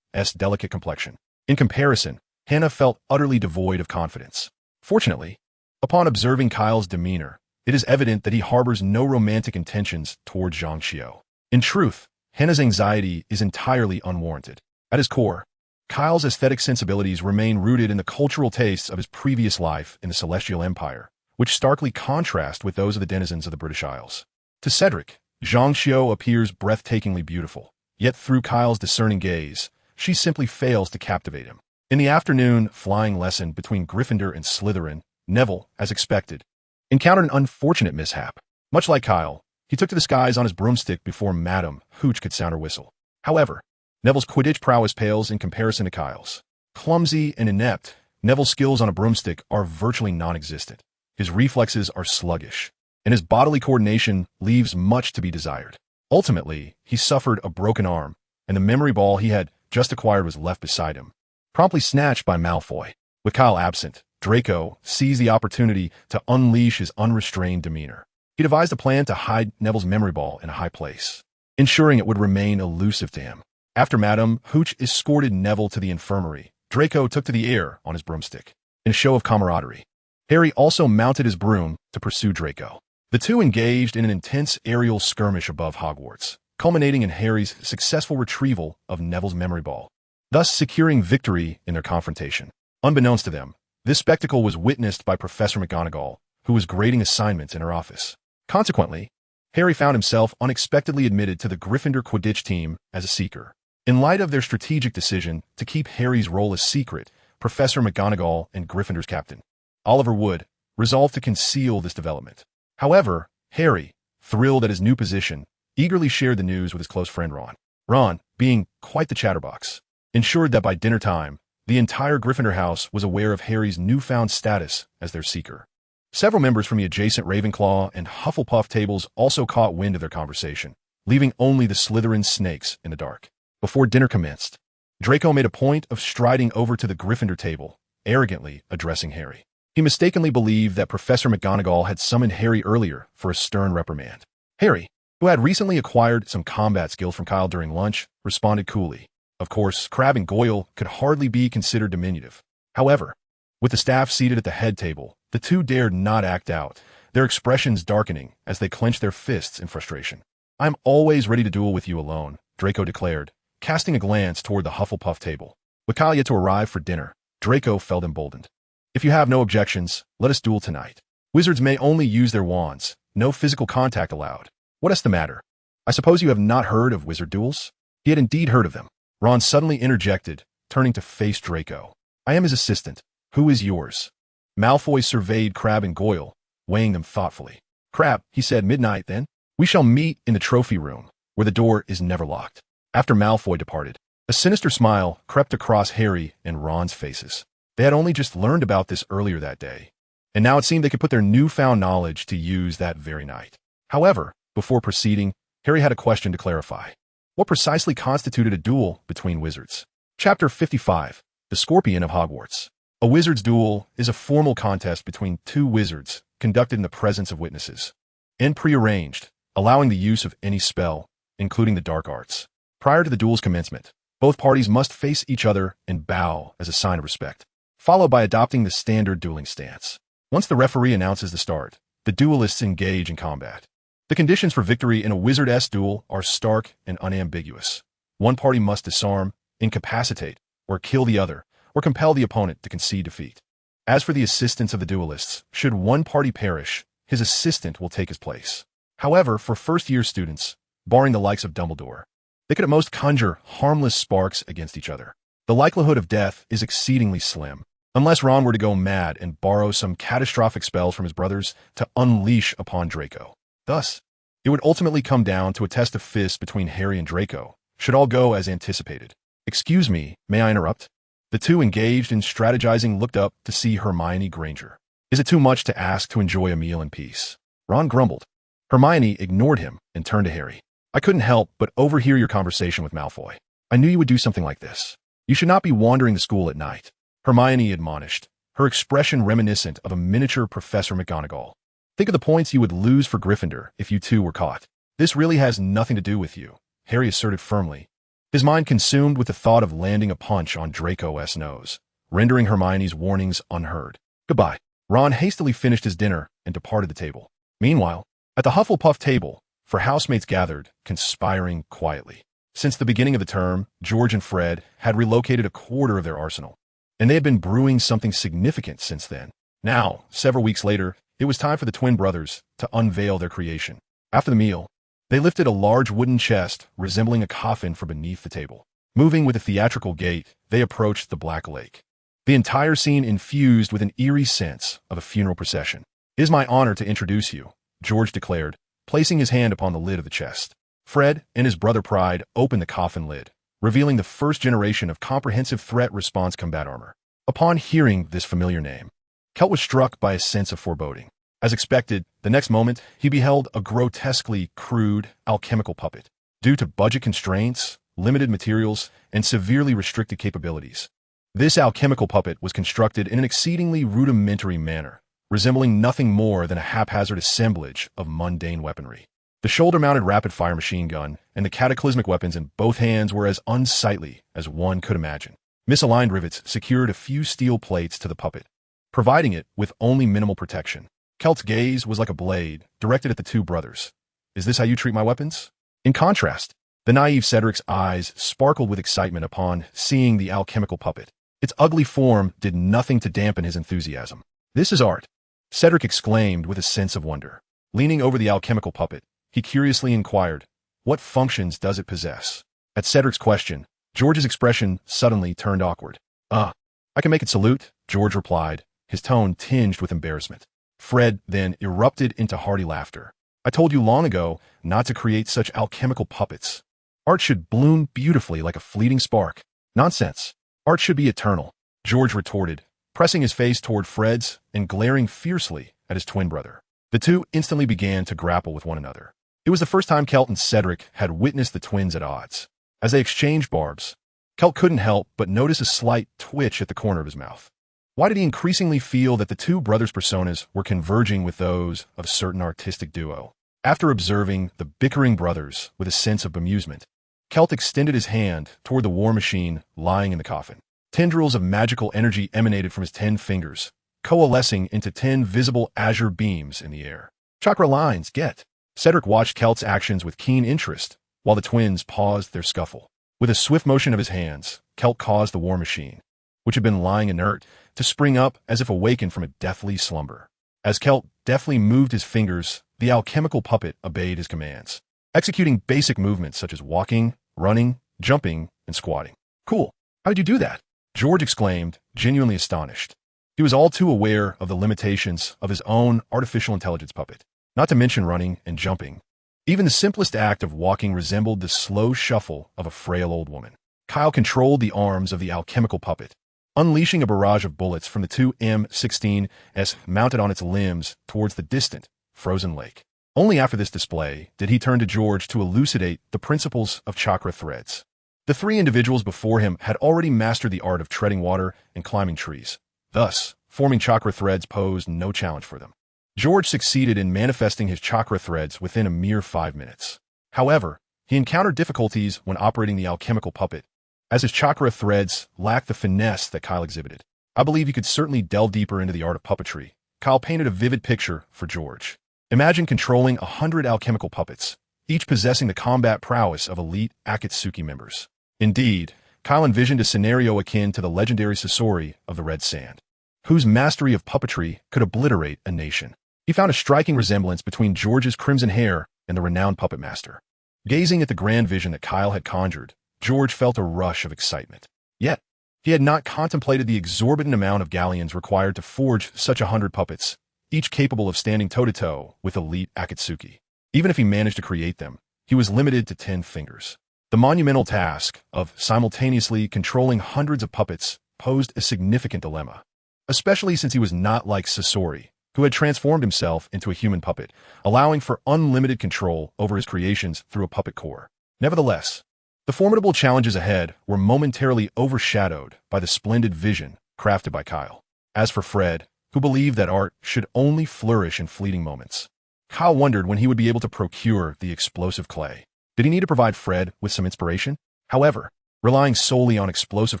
delicate complexion. In comparison, Hannah felt utterly devoid of confidence. Fortunately, upon observing Kyle's demeanor, it is evident that he harbors no romantic intentions towards Zhang Xiu. In truth, Hannah's anxiety is entirely unwarranted. At his core, Kyle's aesthetic sensibilities remain rooted in the cultural tastes of his previous life in the Celestial Empire, which starkly contrast with those of the denizens of the British Isles. To Cedric, Zhang Xiu appears breathtakingly beautiful, yet through Kyle's discerning gaze, she simply fails to captivate him. In the afternoon flying lesson between Gryffindor and Slytherin, Neville, as expected, encountered an unfortunate mishap. Much like Kyle, he took to the skies on his broomstick before Madame Hooch could sound her whistle. However, Neville's Quidditch prowess pales in comparison to Kyle's. Clumsy and inept, Neville's skills on a broomstick are virtually non-existent. His reflexes are sluggish, and his bodily coordination leaves much to be desired. Ultimately, he suffered a broken arm, and the memory ball he had just acquired was left beside him, promptly snatched by Malfoy. With Kyle absent, Draco seized the opportunity to unleash his unrestrained demeanor. He devised a plan to hide Neville's memory ball in a high place, ensuring it would remain elusive to him. After Madame Hooch escorted Neville to the infirmary, Draco took to the air on his broomstick. In a show of camaraderie, Harry also mounted his broom to pursue Draco. The two engaged in an intense aerial skirmish above Hogwarts, culminating in Harry's successful retrieval of Neville's memory ball, thus securing victory in their confrontation. Unbeknownst to them, this spectacle was witnessed by Professor McGonagall, who was grading assignments in her office. Consequently, Harry found himself unexpectedly admitted to the Gryffindor Quidditch team as a seeker. In light of their strategic decision to keep Harry's role a secret, Professor McGonagall and Gryffindor's captain, Oliver Wood, resolved to conceal this development. However, Harry, thrilled at his new position, eagerly shared the news with his close friend Ron. Ron, being quite the chatterbox, ensured that by dinner time, the entire Gryffindor house was aware of Harry's newfound status as their seeker. Several members from the adjacent Ravenclaw and Hufflepuff tables also caught wind of their conversation, leaving only the Slytherin snakes in the dark. Before dinner commenced, Draco made a point of striding over to the Gryffindor table, arrogantly addressing Harry. He mistakenly believed that Professor McGonagall had summoned Harry earlier for a stern reprimand. Harry, who had recently acquired some combat skills from Kyle during lunch, responded coolly. Of course, Crabbe and Goyle could hardly be considered diminutive. However, with the staff seated at the head table, the two dared not act out, their expressions darkening as they clenched their fists in frustration. "I'm always ready to duel with you alone," Draco declared, casting a glance toward the Hufflepuff table. With Kyle yet to arrive for dinner, Draco felt emboldened. "If you have no objections, let us duel tonight. Wizards may only use their wands, no physical contact allowed. What is the matter? I suppose you have not heard of wizard duels?" He had indeed heard of them. Ron suddenly interjected, turning to face Draco. "I am his assistant. Who is yours?" Malfoy surveyed Crabbe and Goyle, weighing them thoughtfully. "Crabbe," he said, "midnight, then. We shall meet in the trophy room, where the door is never locked." After Malfoy departed, a sinister smile crept across Harry and Ron's faces. They had only just learned about this earlier that day, and now it seemed they could put their newfound knowledge to use that very night. However, before proceeding, Harry had a question to clarify. What precisely constituted a duel between wizards? Chapter 55, The Scorpion of Hogwarts. A wizard's duel is a formal contest between two wizards conducted in the presence of witnesses, and prearranged, allowing the use of any spell, including the dark arts. Prior to the duel's commencement, both parties must face each other and bow as a sign of respect, followed by adopting the standard dueling stance. Once the referee announces the start, the duelists engage in combat. The conditions for victory in a wizard-esque duel are stark and unambiguous. One party must disarm, incapacitate, or kill the other, or compel the opponent to concede defeat. As for the assistants of the duelists, should one party perish, his assistant will take his place. However, for first-year students, barring the likes of Dumbledore, they could at most conjure harmless sparks against each other. The likelihood of death is exceedingly slim, unless Ron were to go mad and borrow some catastrophic spells from his brothers to unleash upon Draco. Thus, it would ultimately come down to a test of fists between Harry and Draco, should all go as anticipated. "Excuse me, may I interrupt?" The two engaged in strategizing looked up to see Hermione Granger. "Is it too much to ask to enjoy a meal in peace?" Ron grumbled. Hermione ignored him and turned to Harry. I couldn't help but overhear your conversation with Malfoy. I knew you would do something like this. You should not be wandering the school at night. Hermione admonished, her expression reminiscent of a miniature Professor McGonagall. Think of the points you would lose for Gryffindor if you two were caught. This really has nothing to do with you, Harry asserted firmly, his mind consumed with the thought of landing a punch on Draco's nose, rendering Hermione's warnings unheard. Goodbye. Ron hastily finished his dinner and departed the table. Meanwhile, at the Hufflepuff table, for housemates gathered, conspiring quietly. Since the beginning of the term, George and Fred had relocated a quarter of their arsenal, and they had been brewing something significant since then. Now, several weeks later, it was time for the twin brothers to unveil their creation. After the meal, they lifted a large wooden chest resembling a coffin from beneath the table. Moving with a theatrical gait, they approached the Black Lake. The entire scene infused with an eerie sense of a funeral procession. It is my honor to introduce you, George declared, placing his hand upon the lid of the chest. Fred and his brother Pride opened the coffin lid, revealing the first generation of comprehensive threat response combat armor. Upon hearing this familiar name, Kelt was struck by a sense of foreboding. As expected, the next moment, he beheld a grotesquely crude alchemical puppet. Due to budget constraints, limited materials, and severely restricted capabilities, this alchemical puppet was constructed in an exceedingly rudimentary manner, resembling nothing more than a haphazard assemblage of mundane weaponry. The shoulder-mounted rapid-fire machine gun and the cataclysmic weapons in both hands were as unsightly as one could imagine. Misaligned rivets secured a few steel plates to the puppet, providing it with only minimal protection. Kelt's gaze was like a blade, directed at the two brothers. Is this how you treat my weapons? In contrast, the naive Cedric's eyes sparkled with excitement upon seeing the alchemical puppet. Its ugly form did nothing to dampen his enthusiasm. This is art, Cedric exclaimed with a sense of wonder. Leaning over the alchemical puppet, he curiously inquired, what functions does it possess? At Cedric's question, George's expression suddenly turned awkward. I can make it salute, George replied, his tone tinged with embarrassment. Fred then erupted into hearty laughter. I told you long ago not to create such alchemical puppets. Art should bloom beautifully like a fleeting spark. Nonsense. Art should be eternal, George retorted, pressing his face toward Fred's and glaring fiercely at his twin brother. The two instantly began to grapple with one another. It was the first time Kelt and Cedric had witnessed the twins at odds. As they exchanged barbs, Kelt couldn't help but notice a slight twitch at the corner of his mouth. Why did he increasingly feel that the two brothers' personas were converging with those of a certain artistic duo? After observing the bickering brothers with a sense of bemusement, Kelt extended his hand toward the war machine lying in the coffin. Tendrils of magical energy emanated from his 10 fingers, coalescing into 10 visible azure beams in the air. Chakra lines, get. Cedric watched Kelt's actions with keen interest, while the twins paused their scuffle. With a swift motion of his hands, Kelt caused the war machine, which had been lying inert, to spring up as if awakened from a deathly slumber. As Kelt deftly moved his fingers, the alchemical puppet obeyed his commands, executing basic movements such as walking, running, jumping, and squatting. Cool. How did you do that? George exclaimed, genuinely astonished. He was all too aware of the limitations of his own artificial intelligence puppet, not to mention running and jumping. Even the simplest act of walking resembled the slow shuffle of a frail old woman. Kyle controlled the arms of the alchemical puppet, unleashing a barrage of bullets from the two M16s mounted on its limbs towards the distant, frozen lake. Only after this display did he turn to George to elucidate the principles of chakra threads. The three individuals before him had already mastered the art of treading water and climbing trees. Thus, forming chakra threads posed no challenge for them. George succeeded in manifesting his chakra threads within a mere 5 minutes. However, he encountered difficulties when operating the alchemical puppet, as his chakra threads lacked the finesse that Kyle exhibited. I believe you could certainly delve deeper into the art of puppetry. Kyle painted a vivid picture for George. Imagine controlling 100 alchemical puppets, each possessing the combat prowess of elite Akatsuki members. Indeed, Kyle envisioned a scenario akin to the legendary Sasori of the Red Sand, whose mastery of puppetry could obliterate a nation. He found a striking resemblance between George's crimson hair and the renowned puppet master. Gazing at the grand vision that Kyle had conjured, George felt a rush of excitement. Yet, he had not contemplated the exorbitant amount of galleons required to forge such 100 puppets, each capable of standing toe-to-toe with elite Akatsuki. Even if he managed to create them, he was limited to 10 fingers. The monumental task of simultaneously controlling hundreds of puppets posed a significant dilemma, especially since he was not like Sasori, who had transformed himself into a human puppet, allowing for unlimited control over his creations through a puppet core. Nevertheless, the formidable challenges ahead were momentarily overshadowed by the splendid vision crafted by Kyle. As for Fred, who believed that art should only flourish in fleeting moments, Kyle wondered when he would be able to procure the explosive clay. Did he need to provide Fred with some inspiration? However, relying solely on explosive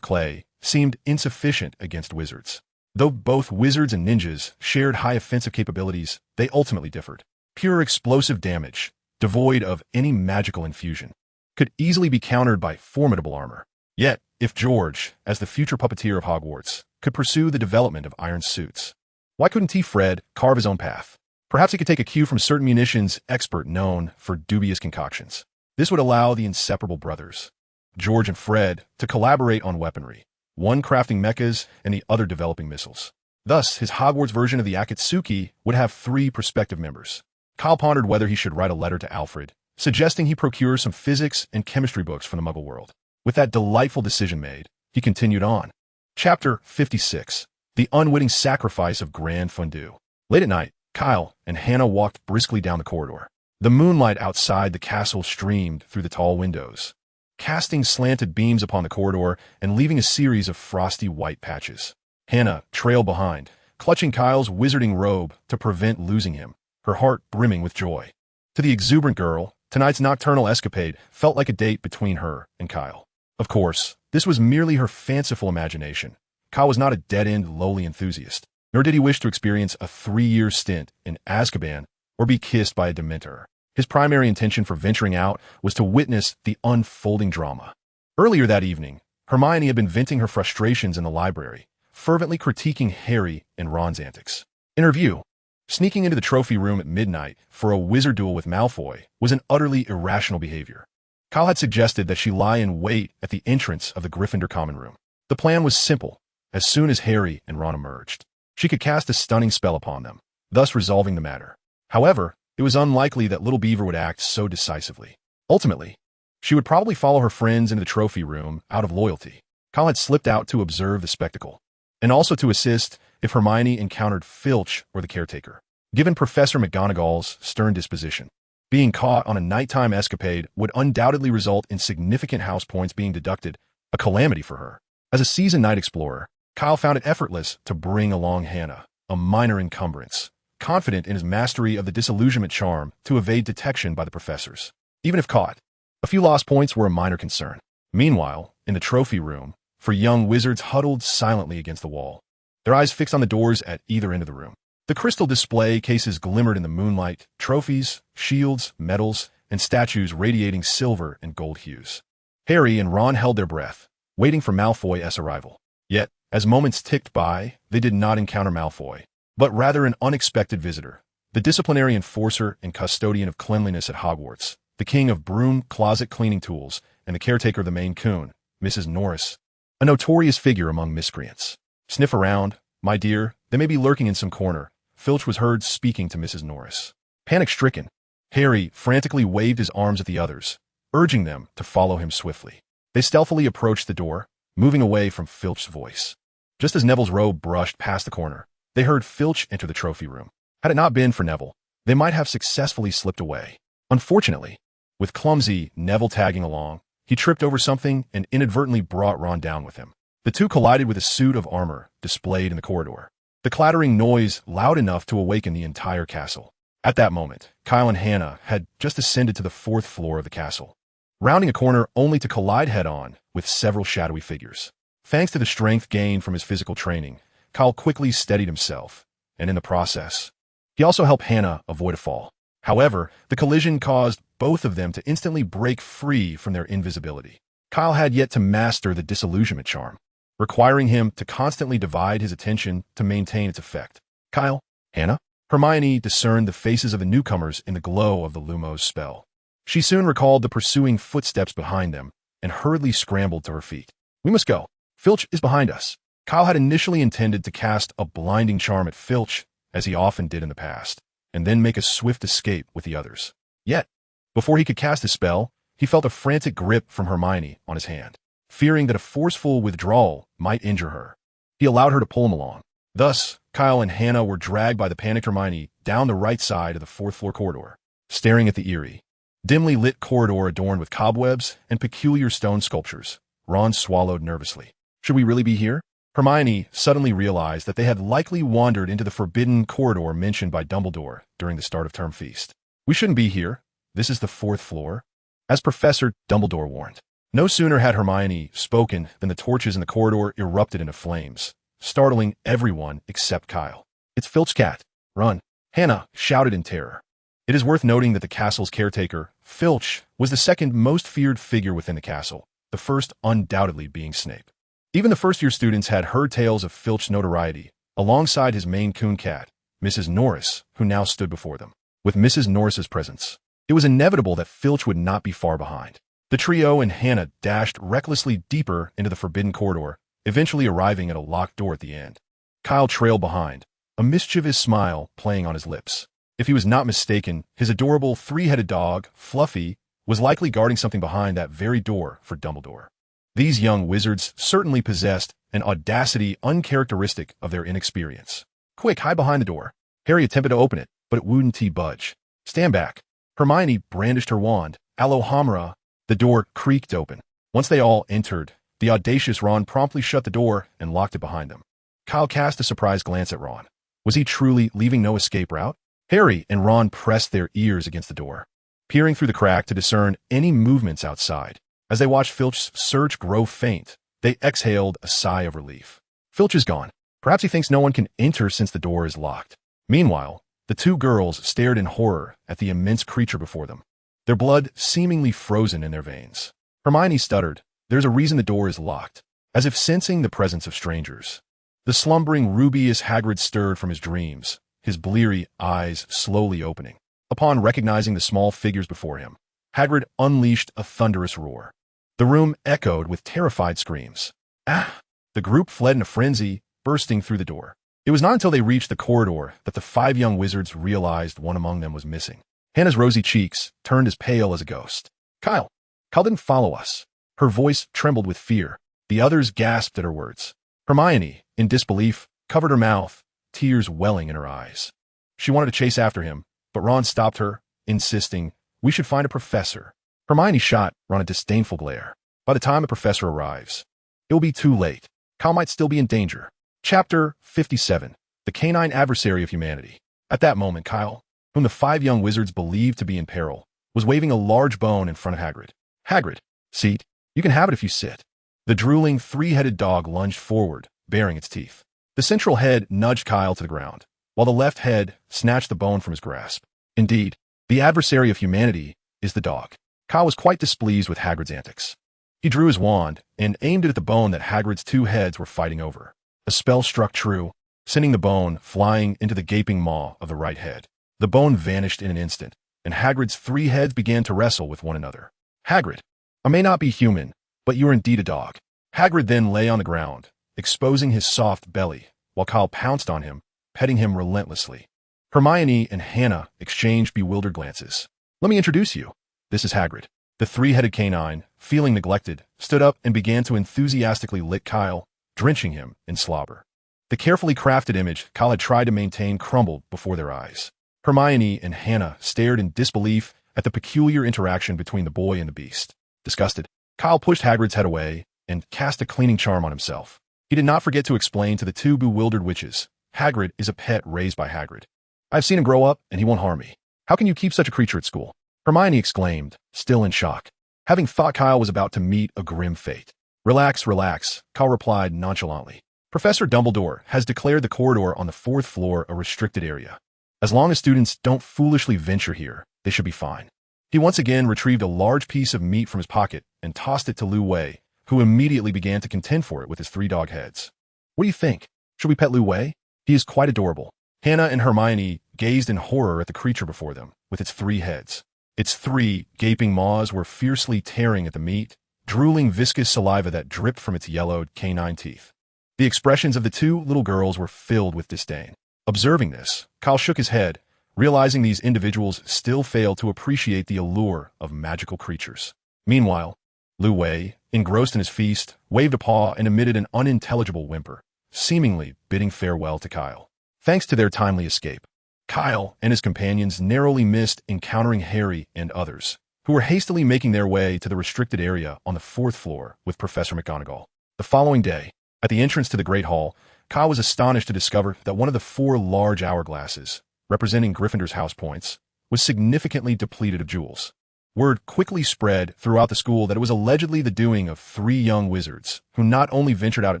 clay seemed insufficient against wizards. Though both wizards and ninjas shared high offensive capabilities, they ultimately differed. Pure explosive damage, devoid of any magical infusion, could easily be countered by formidable armor. Yet, if George, as the future puppeteer of Hogwarts, could pursue the development of iron suits, why couldn't Fred carve his own path? Perhaps he could take a cue from certain munitions expert known for dubious concoctions. This would allow the inseparable brothers, George and Fred, to collaborate on weaponry, one crafting mechas and the other developing missiles. Thus, his Hogwarts version of the Akatsuki would have 3 prospective members. Kyle pondered whether he should write a letter to Alfred, suggesting he procure some physics and chemistry books from the Muggle world. With that delightful decision made, he continued on. Chapter 56. The Unwitting Sacrifice of Grand Fondue. Late at night, Kyle and Hannah walked briskly down the corridor. The moonlight outside the castle streamed through the tall windows, casting slanted beams upon the corridor and leaving a series of frosty white patches. Hannah trailed behind, clutching Kyle's wizarding robe to prevent losing him, her heart brimming with joy. To the exuberant girl, tonight's nocturnal escapade felt like a date between her and Kyle. Of course, this was merely her fanciful imagination. Kyle was not a dead-end lowly enthusiast, nor did he wish to experience a 3-year stint in Azkaban or be kissed by a Dementor. His primary intention for venturing out was to witness the unfolding drama. Earlier that evening, Hermione had been venting her frustrations in the library, fervently critiquing Harry and Ron's antics. In her view, sneaking into the trophy room at midnight for a wizard duel with Malfoy was an utterly irrational behavior. Kyle had suggested that she lie in wait at the entrance of the Gryffindor common room. The plan was simple. As soon as Harry and Ron emerged, she could cast a stunning spell upon them, thus resolving the matter. However, it was unlikely that Little Beaver would act so decisively. Ultimately, she would probably follow her friends into the trophy room out of loyalty. Kyle had slipped out to observe the spectacle, and also to assist if Hermione encountered Filch or the caretaker. Given Professor McGonagall's stern disposition, being caught on a nighttime escapade would undoubtedly result in significant house points being deducted, a calamity for her. As a seasoned night explorer, Kyle found it effortless to bring along Hannah, a minor encumbrance, confident in his mastery of the disillusionment charm to evade detection by the professors. Even if caught, a few lost points were a minor concern. Meanwhile, in the trophy room, 4 young wizards huddled silently against the wall, their eyes fixed on the doors at either end of the room. The crystal display cases glimmered in the moonlight, trophies, shields, medals, and statues radiating silver and gold hues. Harry and Ron held their breath, waiting for Malfoy's arrival. Yet, as moments ticked by, they did not encounter Malfoy, but rather an unexpected visitor, the disciplinary enforcer and custodian of cleanliness at Hogwarts, the king of broom closet cleaning tools, and the caretaker of the main coon, Mrs. Norris, a notorious figure among miscreants. Sniff around, my dear, they may be lurking in some corner, Filch was heard speaking to Mrs. Norris. Panic-stricken, Harry frantically waved his arms at the others, urging them to follow him swiftly. They stealthily approached the door, moving away from Filch's voice. Just as Neville's robe brushed past the corner, they heard Filch enter the trophy room. Had it not been for Neville, they might have successfully slipped away. Unfortunately, with clumsy Neville tagging along, he tripped over something and inadvertently brought Ron down with him. The two collided with a suit of armor displayed in the corridor, the clattering noise loud enough to awaken the entire castle. At that moment, Kyle and Hannah had just ascended to the 4th floor of the castle, rounding a corner only to collide head-on with several shadowy figures. Thanks to the strength gained from his physical training, Kyle quickly steadied himself, and in the process, he also helped Hannah avoid a fall. However, the collision caused both of them to instantly break free from their invisibility. Kyle had yet to master the disillusionment charm, requiring him to constantly divide his attention to maintain its effect. Kyle, Hannah? Hermione discerned the faces of the newcomers in the glow of the Lumos spell. She soon recalled the pursuing footsteps behind them and hurriedly scrambled to her feet. We must go. Filch is behind us. Kyle had initially intended to cast a blinding charm at Filch, as he often did in the past, and then make a swift escape with the others. Yet, before he could cast his spell, he felt a frantic grip from Hermione on his hand. Fearing that a forceful withdrawal might injure her, he allowed her to pull him along. Thus, Kyle and Hannah were dragged by the panicked Hermione down the right side of the fourth-floor corridor, staring at the eerie, dimly lit corridor adorned with cobwebs and peculiar stone sculptures. Ron swallowed nervously. Should we really be here? Hermione suddenly realized that they had likely wandered into the forbidden corridor mentioned by Dumbledore during the start of term feast. We shouldn't be here. This is the fourth floor, as Professor Dumbledore warned. No sooner had Hermione spoken than the torches in the corridor erupted into flames, startling everyone except Kyle. It's Filch's cat. Run! Hannah shouted in terror. It is worth noting that the castle's caretaker, Filch, was the second most feared figure within the castle, the first undoubtedly being Snape. Even the first-year students had heard tales of Filch's notoriety, alongside his Maine Coon cat, Mrs. Norris, who now stood before them. With Mrs. Norris's presence, it was inevitable that Filch would not be far behind. The trio and Hannah dashed recklessly deeper into the forbidden corridor, eventually arriving at a locked door at the end. Kyle trailed behind, a mischievous smile playing on his lips. If he was not mistaken, his adorable three-headed dog, Fluffy, was likely guarding something behind that very door for Dumbledore. These young wizards certainly possessed an audacity uncharacteristic of their inexperience. Quick, hide behind the door. Harry attempted to open it, but it wouldn't budge. Stand back. Hermione brandished her wand. Alohomora. The door creaked open. Once they all entered, the audacious Ron promptly shut the door and locked it behind them. Kyle cast a surprised glance at Ron. Was he truly leaving no escape route? Harry and Ron pressed their ears against the door, peering through the crack to discern any movements outside. As they watched Filch's surge grow faint, they exhaled a sigh of relief. Filch is gone. Perhaps he thinks no one can enter since the door is locked. Meanwhile, the two girls stared in horror at the immense creature before them, their blood seemingly frozen in their veins. Hermione stuttered, "There's a reason the door is locked," as if sensing the presence of strangers. The slumbering Rubius Hagrid stirred from his dreams, his bleary eyes slowly opening. Upon recognizing the small figures before him, Hagrid unleashed a thunderous roar. The room echoed with terrified screams. Ah! The group fled in a frenzy, bursting through the door. It was not until they reached the corridor that the five young wizards realized one among them was missing. Hannah's rosy cheeks turned as pale as a ghost. Kyle didn't follow us." Her voice trembled with fear. The others gasped at her words. Hermione, in disbelief, covered her mouth, tears welling in her eyes. She wanted to chase after him, but Ron stopped her, insisting, "We should find a professor." Hermione shot Ron a disdainful glare. By the time the professor arrives, it will be too late. Kyle might still be in danger. Chapter 57. The Canine Adversary of Humanity. At that moment, Kyle, whom the five young wizards believed to be in peril, was waving a large bone in front of Hagrid. "Hagrid, seat. You can have it if you sit." The drooling, three-headed dog lunged forward, baring its teeth. The central head nudged Kyle to the ground, while the left head snatched the bone from his grasp. Indeed, the adversary of humanity is the dog. Kyle was quite displeased with Hagrid's antics. He drew his wand and aimed it at the bone that Hagrid's two heads were fighting over. A spell struck true, sending the bone flying into the gaping maw of the right head. The bone vanished in an instant, and Hagrid's three heads began to wrestle with one another. "Hagrid, I may not be human, but you are indeed a dog." Hagrid then lay on the ground, exposing his soft belly, while Kyle pounced on him, petting him relentlessly. Hermione and Hannah exchanged bewildered glances. "Let me introduce you. This is Hagrid." The three-headed canine, feeling neglected, stood up and began to enthusiastically lick Kyle, drenching him in slobber. The carefully crafted image Kyle had tried to maintain crumbled before their eyes. Hermione and Hannah stared in disbelief at the peculiar interaction between the boy and the beast. Disgusted, Kyle pushed Hagrid's head away and cast a cleaning charm on himself. He did not forget to explain to the two bewildered witches, "Hagrid is a pet raised by Hagrid. I've seen him grow up, and he won't harm me. How can you keep such a creature at school?" Hermione exclaimed, still in shock, having thought Kyle was about to meet a grim fate. Relax, relax," Kyle replied nonchalantly. "Professor Dumbledore has declared the corridor on the fourth floor a restricted area. As long as students don't foolishly venture here, they should be fine." He once again retrieved a large piece of meat from his pocket and tossed it to Lu Wei, who immediately began to contend for it with his three dog heads. "What do you think? Should we pet Lu Wei? He is quite adorable." Hannah and Hermione gazed in horror at the creature before them, with its three heads. Its three gaping maws were fiercely tearing at the meat, drooling viscous saliva that dripped from its yellowed canine teeth. The expressions of the two little girls were filled with disdain. Observing this, Kyle shook his head, realizing these individuals still failed to appreciate the allure of magical creatures. Meanwhile, Lu Wei, engrossed in his feast, waved a paw and emitted an unintelligible whimper. seemingly bidding farewell to Kyle. Thanks to their timely escape, Kyle and his companions narrowly missed encountering Harry and others, who were hastily making their way to the restricted area on the 4th floor with Professor McGonagall. The following day, at the entrance to the Great Hall, Kyle was astonished to discover that one of the 4 large hourglasses, representing Gryffindor's house points, was significantly depleted of jewels. Word quickly spread throughout the school that it was allegedly the doing of 3 young wizards who not only ventured out at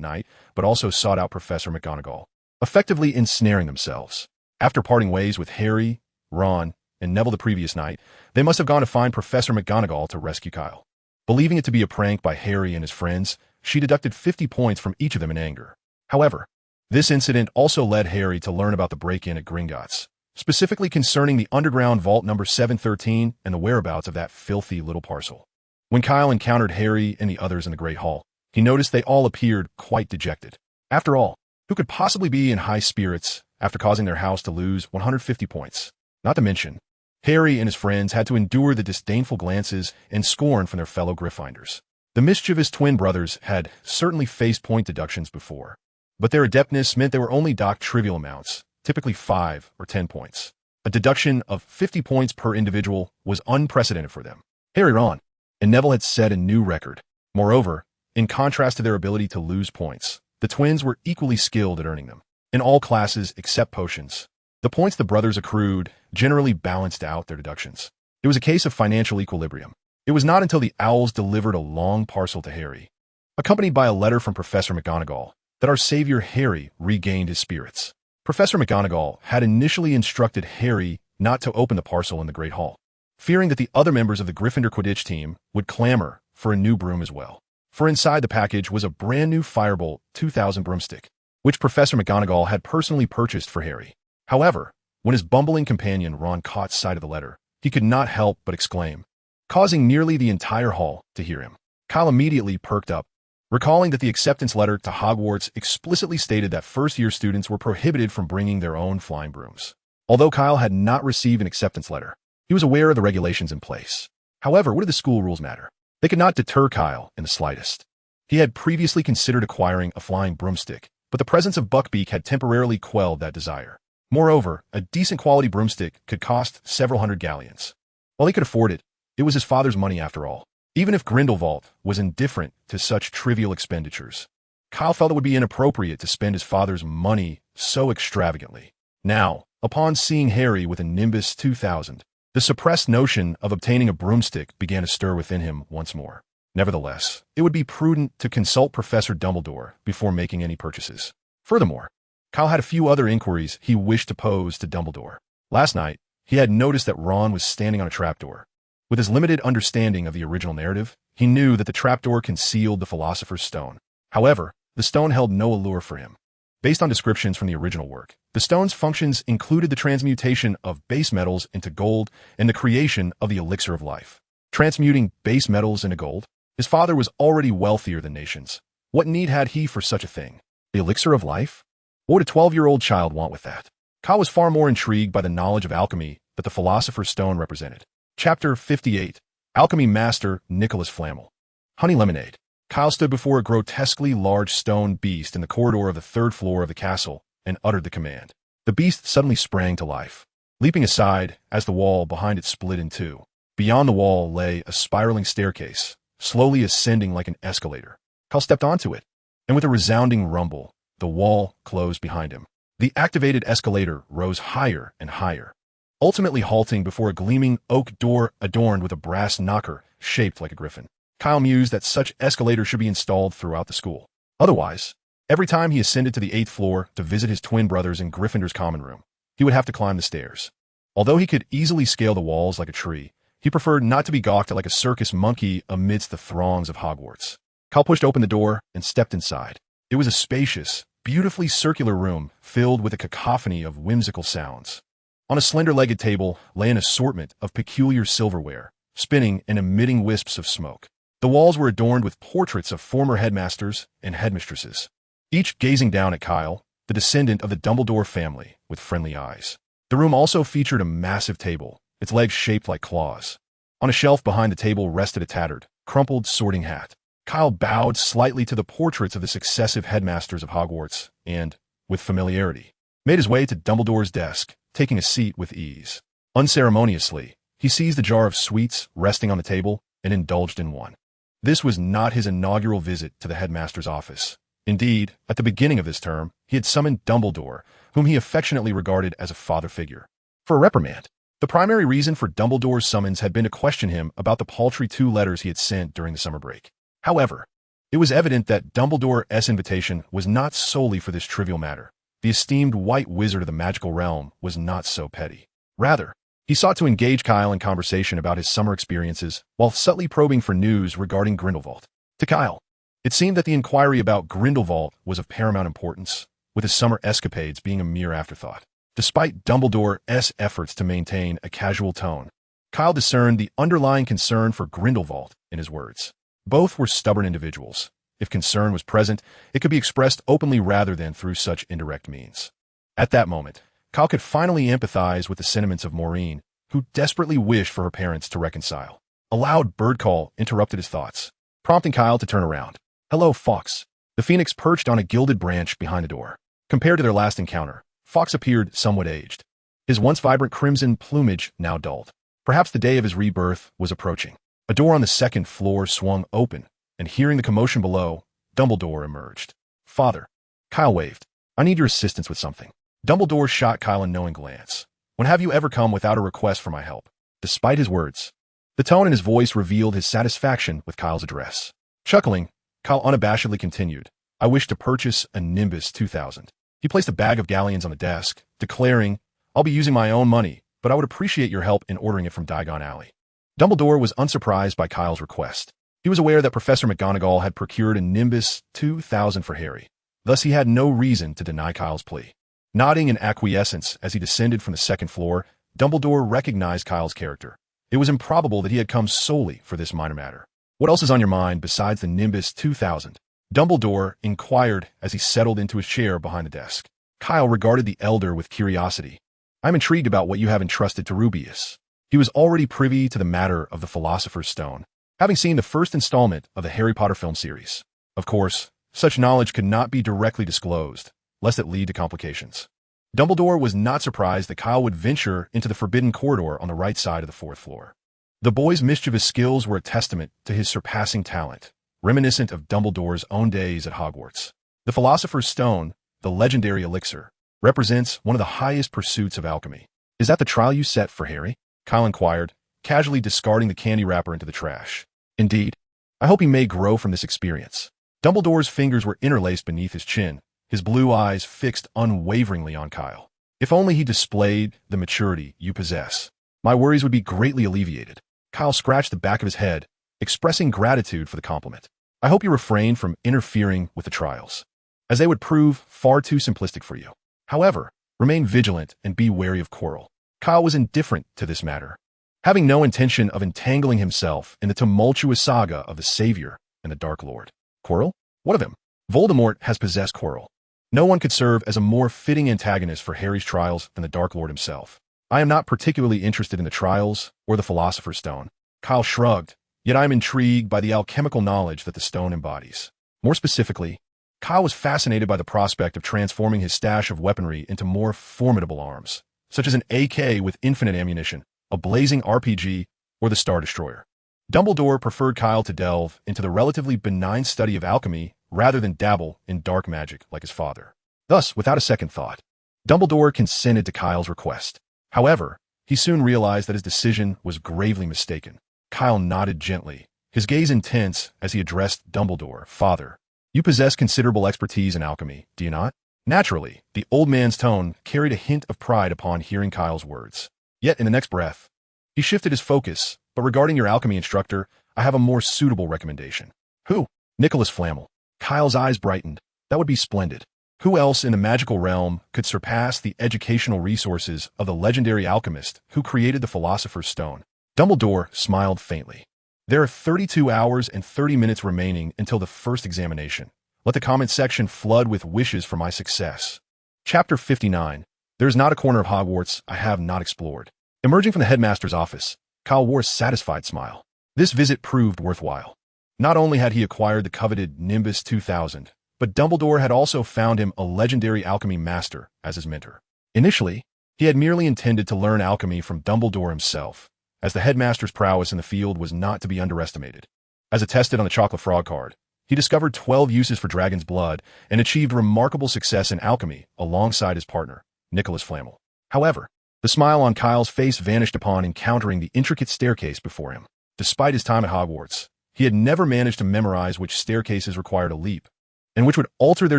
night, but also sought out Professor McGonagall, effectively ensnaring themselves. After parting ways with Harry, Ron, and Neville the previous night, they must have gone to find Professor McGonagall to rescue Kyle. Believing it to be a prank by Harry and his friends, she deducted 50 points from each of them in anger. However, this incident also led Harry to learn about the break-in at Gringotts, specifically concerning the underground vault number 713 and the whereabouts of that filthy little parcel. When Kyle encountered Harry and the others in the Great Hall, he noticed they all appeared quite dejected. After all, who could possibly be in high spirits after causing their house to lose 150 points? Not to mention, Harry and his friends had to endure the disdainful glances and scorn from their fellow Gryffindors. The mischievous twin brothers had certainly faced point deductions before, but their adeptness meant they were only docked trivial amounts, typically 5 or 10 points. A deduction of 50 points per individual was unprecedented for them. Harry, Ron, and Neville had set a new record. Moreover, in contrast to their ability to lose points, the twins were equally skilled at earning them. In all classes except potions, the points the brothers accrued generally balanced out their deductions. It was a case of financial equilibrium. It was not until the owls delivered a long parcel to Harry, accompanied by a letter from Professor McGonagall, that our savior Harry regained his spirits. Professor McGonagall had initially instructed Harry not to open the parcel in the Great Hall, fearing that the other members of the Gryffindor Quidditch team would clamor for a new broom as well. For inside the package was a brand new Firebolt 2000 broomstick, which Professor McGonagall had personally purchased for Harry. However, when his bumbling companion Ron caught sight of the letter, he could not help but exclaim, causing nearly the entire hall to hear him. Kyle immediately perked up, recalling that the acceptance letter to Hogwarts explicitly stated that first-year students were prohibited from bringing their own flying brooms. Although Kyle had not received an acceptance letter, he was aware of the regulations in place. However, what did the school rules matter? They could not deter Kyle in the slightest. He had previously considered acquiring a flying broomstick, but the presence of Buckbeak had temporarily quelled that desire. Moreover, a decent quality broomstick could cost several hundred galleons. While he could afford it, it was his father's money after all. Even if Grindelwald was indifferent to such trivial expenditures, Kyle felt it would be inappropriate to spend his father's money so extravagantly. Now, upon seeing Harry with a Nimbus 2000, the suppressed notion of obtaining a broomstick began to stir within him once more. Nevertheless, it would be prudent to consult Professor Dumbledore before making any purchases. Furthermore, Kyle had a few other inquiries he wished to pose to Dumbledore. Last night, he had noticed that Ron was standing on a trapdoor. With his limited understanding of the original narrative, he knew that the trapdoor concealed the Philosopher's Stone. However, the stone held no allure for him. Based on descriptions from the original work, the stone's functions included the transmutation of base metals into gold and the creation of the elixir of life. Transmuting base metals into gold? His father was already wealthier than nations. What need had he for such a thing? The elixir of life? What would a 12-year-old child want with that? Kyle was far more intrigued by the knowledge of alchemy that the Philosopher's Stone represented. Chapter 58. Alchemy Master Nicholas Flamel. Honey Lemonade. Kyle stood before a grotesquely large stone beast in the corridor of the 3rd floor of the castle and uttered the command. The beast suddenly sprang to life, leaping aside as the wall behind it split in two. Beyond the wall lay a spiraling staircase, slowly ascending like an escalator. Kyle stepped onto it, and with a resounding rumble, the wall closed behind him. The activated escalator rose higher and higher, ultimately halting before a gleaming oak door adorned with a brass knocker shaped like a griffin. Kyle mused that such escalators should be installed throughout the school. Otherwise, every time he ascended to the 8th floor to visit his twin brothers in Gryffindor's common room, he would have to climb the stairs. Although he could easily scale the walls like a tree, he preferred not to be gawked at like a circus monkey amidst the throngs of Hogwarts. Kyle pushed open the door and stepped inside. It was a spacious, beautifully circular room filled with a cacophony of whimsical sounds. On a slender-legged table lay an assortment of peculiar silverware, spinning and emitting wisps of smoke. The walls were adorned with portraits of former headmasters and headmistresses, each gazing down at Kyle, the descendant of the Dumbledore family, with friendly eyes. The room also featured a massive table, its legs shaped like claws. On a shelf behind the table rested a tattered, crumpled sorting hat. Kyle bowed slightly to the portraits of the successive headmasters of Hogwarts and, with familiarity, made his way to Dumbledore's desk, taking a seat with ease. Unceremoniously, he seized the jar of sweets resting on the table and indulged in one. This was not his inaugural visit to the headmaster's office. Indeed, at the beginning of this term, he had summoned Dumbledore, whom he affectionately regarded as a father figure, for a reprimand. The primary reason for Dumbledore's summons had been to question him about the paltry 2 letters he had sent during the summer break. However, it was evident that Dumbledore's invitation was not solely for this trivial matter. The esteemed white wizard of the magical realm was not so petty. Rather, he sought to engage Kyle in conversation about his summer experiences while subtly probing for news regarding Grindelwald. To Kyle, it seemed that the inquiry about Grindelwald was of paramount importance, with his summer escapades being a mere afterthought. Despite Dumbledore's efforts to maintain a casual tone, Kyle discerned the underlying concern for Grindelwald in his words. Both were stubborn individuals. If concern was present, it could be expressed openly rather than through such indirect means. At that moment, Kyle could finally empathize with the sentiments of Maureen, who desperately wished for her parents to reconcile. A loud bird call interrupted his thoughts, prompting Kyle to turn around. "Hello, Fox." The phoenix perched on a gilded branch behind the door. Compared to their last encounter, Fox appeared somewhat aged. His once vibrant crimson plumage now dulled. Perhaps the day of his rebirth was approaching. A door on the 2nd floor swung open, and hearing the commotion below, Dumbledore emerged. "Father." Kyle waved. "I need your assistance with something." Dumbledore shot Kyle a knowing glance. "When have you ever come without a request for my help?" Despite his words, the tone in his voice revealed his satisfaction with Kyle's address. Chuckling, Kyle unabashedly continued, "I wish to purchase a Nimbus 2000. He placed a bag of galleons on the desk, declaring, "I'll be using my own money, but I would appreciate your help in ordering it from Diagon Alley." Dumbledore was unsurprised by Kyle's request. He was aware that Professor McGonagall had procured a Nimbus 2000 for Harry. Thus, he had no reason to deny Kyle's plea. Nodding in acquiescence as he descended from the 2nd floor, Dumbledore recognized Kyle's character. It was improbable that he had come solely for this minor matter. "What else is on your mind besides the Nimbus 2000? Dumbledore inquired as he settled into his chair behind the desk. Kyle regarded the elder with curiosity. "I'm intrigued about what you have entrusted to Rubius." He was already privy to the matter of the Philosopher's Stone, having seen the first installment of the Harry Potter film series. Of course, such knowledge could not be directly disclosed, lest it lead to complications. Dumbledore was not surprised that Kyle would venture into the forbidden corridor on the right side of the 4th floor. The boy's mischievous skills were a testament to his surpassing talent, reminiscent of Dumbledore's own days at Hogwarts. The Philosopher's Stone, the legendary elixir, represents one of the highest pursuits of alchemy. "Is that the trial you set for Harry?" Kyle inquired, casually discarding the candy wrapper into the trash. "Indeed. I hope he may grow from this experience." Dumbledore's fingers were interlaced beneath his chin, his blue eyes fixed unwaveringly on Kyle. "If only he displayed the maturity you possess, my worries would be greatly alleviated." Kyle scratched the back of his head, expressing gratitude for the compliment. "I hope you refrain from interfering with the trials, as they would prove far too simplistic for you. However, remain vigilant and be wary of Quirrell." Kyle was indifferent to this matter, having no intention of entangling himself in the tumultuous saga of the Savior and the Dark Lord. "Quirrell? What of him?" "Voldemort has possessed Quirrell. No one could serve as a more fitting antagonist for Harry's trials than the Dark Lord himself. I am not particularly interested in the trials or the Philosopher's Stone." Kyle shrugged, "Yet I am intrigued by the alchemical knowledge that the stone embodies." More specifically, Kyle was fascinated by the prospect of transforming his stash of weaponry into more formidable arms, such as an AK with infinite ammunition, a blazing RPG, or the Star Destroyer. Dumbledore preferred Kyle to delve into the relatively benign study of alchemy rather than dabble in dark magic like his father. Thus, without a second thought, Dumbledore consented to Kyle's request. However, he soon realized that his decision was gravely mistaken. Kyle nodded gently, his gaze intense as he addressed Dumbledore. "Father, you possess considerable expertise in alchemy, do you not?" Naturally, the old man's tone carried a hint of pride upon hearing Kyle's words. Yet in the next breath, he shifted his focus. "But regarding your alchemy instructor, I have a more suitable recommendation." "Who?" "Nicholas Flamel." Kyle's eyes brightened. "That would be splendid. Who else in the magical realm could surpass the educational resources of the legendary alchemist who created the Philosopher's Stone?" Dumbledore smiled faintly. "There are 32 hours and 30 minutes remaining until the first examination. Let the comment section flood with wishes for my success." Chapter 59. There is not a corner of Hogwarts I have not explored. Emerging from the headmaster's office, Kyle wore a satisfied smile. This visit proved worthwhile. Not only had he acquired the coveted Nimbus 2000, but Dumbledore had also found him a legendary alchemy master as his mentor. Initially, he had merely intended to learn alchemy from Dumbledore himself, as the headmaster's prowess in the field was not to be underestimated. As attested on the Chocolate Frog card, he discovered 12 uses for dragon's blood and achieved remarkable success in alchemy alongside his partner, Nicholas Flamel. However, the smile on Kyle's face vanished upon encountering the intricate staircase before him. Despite his time at Hogwarts, he had never managed to memorize which staircases required a leap, and which would alter their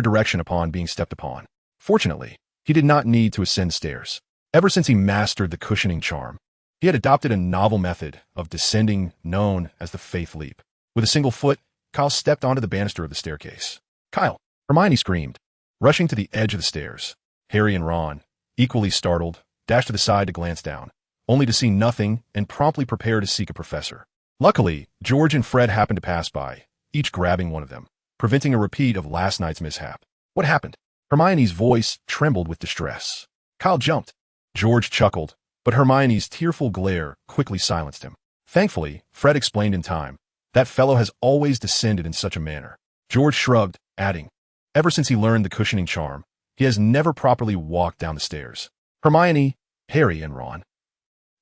direction upon being stepped upon. Fortunately, he did not need to ascend stairs. Ever since he mastered the cushioning charm, he had adopted a novel method of descending known as the Faith Leap. With a single foot, Kyle stepped onto the banister of the staircase. "Kyle!" Hermione screamed, rushing to the edge of the stairs. Harry and Ron, equally startled, dashed to the side to glance down, only to see nothing and promptly prepare to seek a professor. Luckily, George and Fred happened to pass by, each grabbing one of them, preventing a repeat of last night's mishap. "What happened?" Hermione's voice trembled with distress. Kyle jumped. George chuckled, but Hermione's tearful glare quickly silenced him. Thankfully, Fred explained in time, "That fellow has always descended in such a manner." George shrugged, adding, "Ever since he learned the cushioning charm, he has never properly walked down the stairs." Hermione, Harry, and Ron,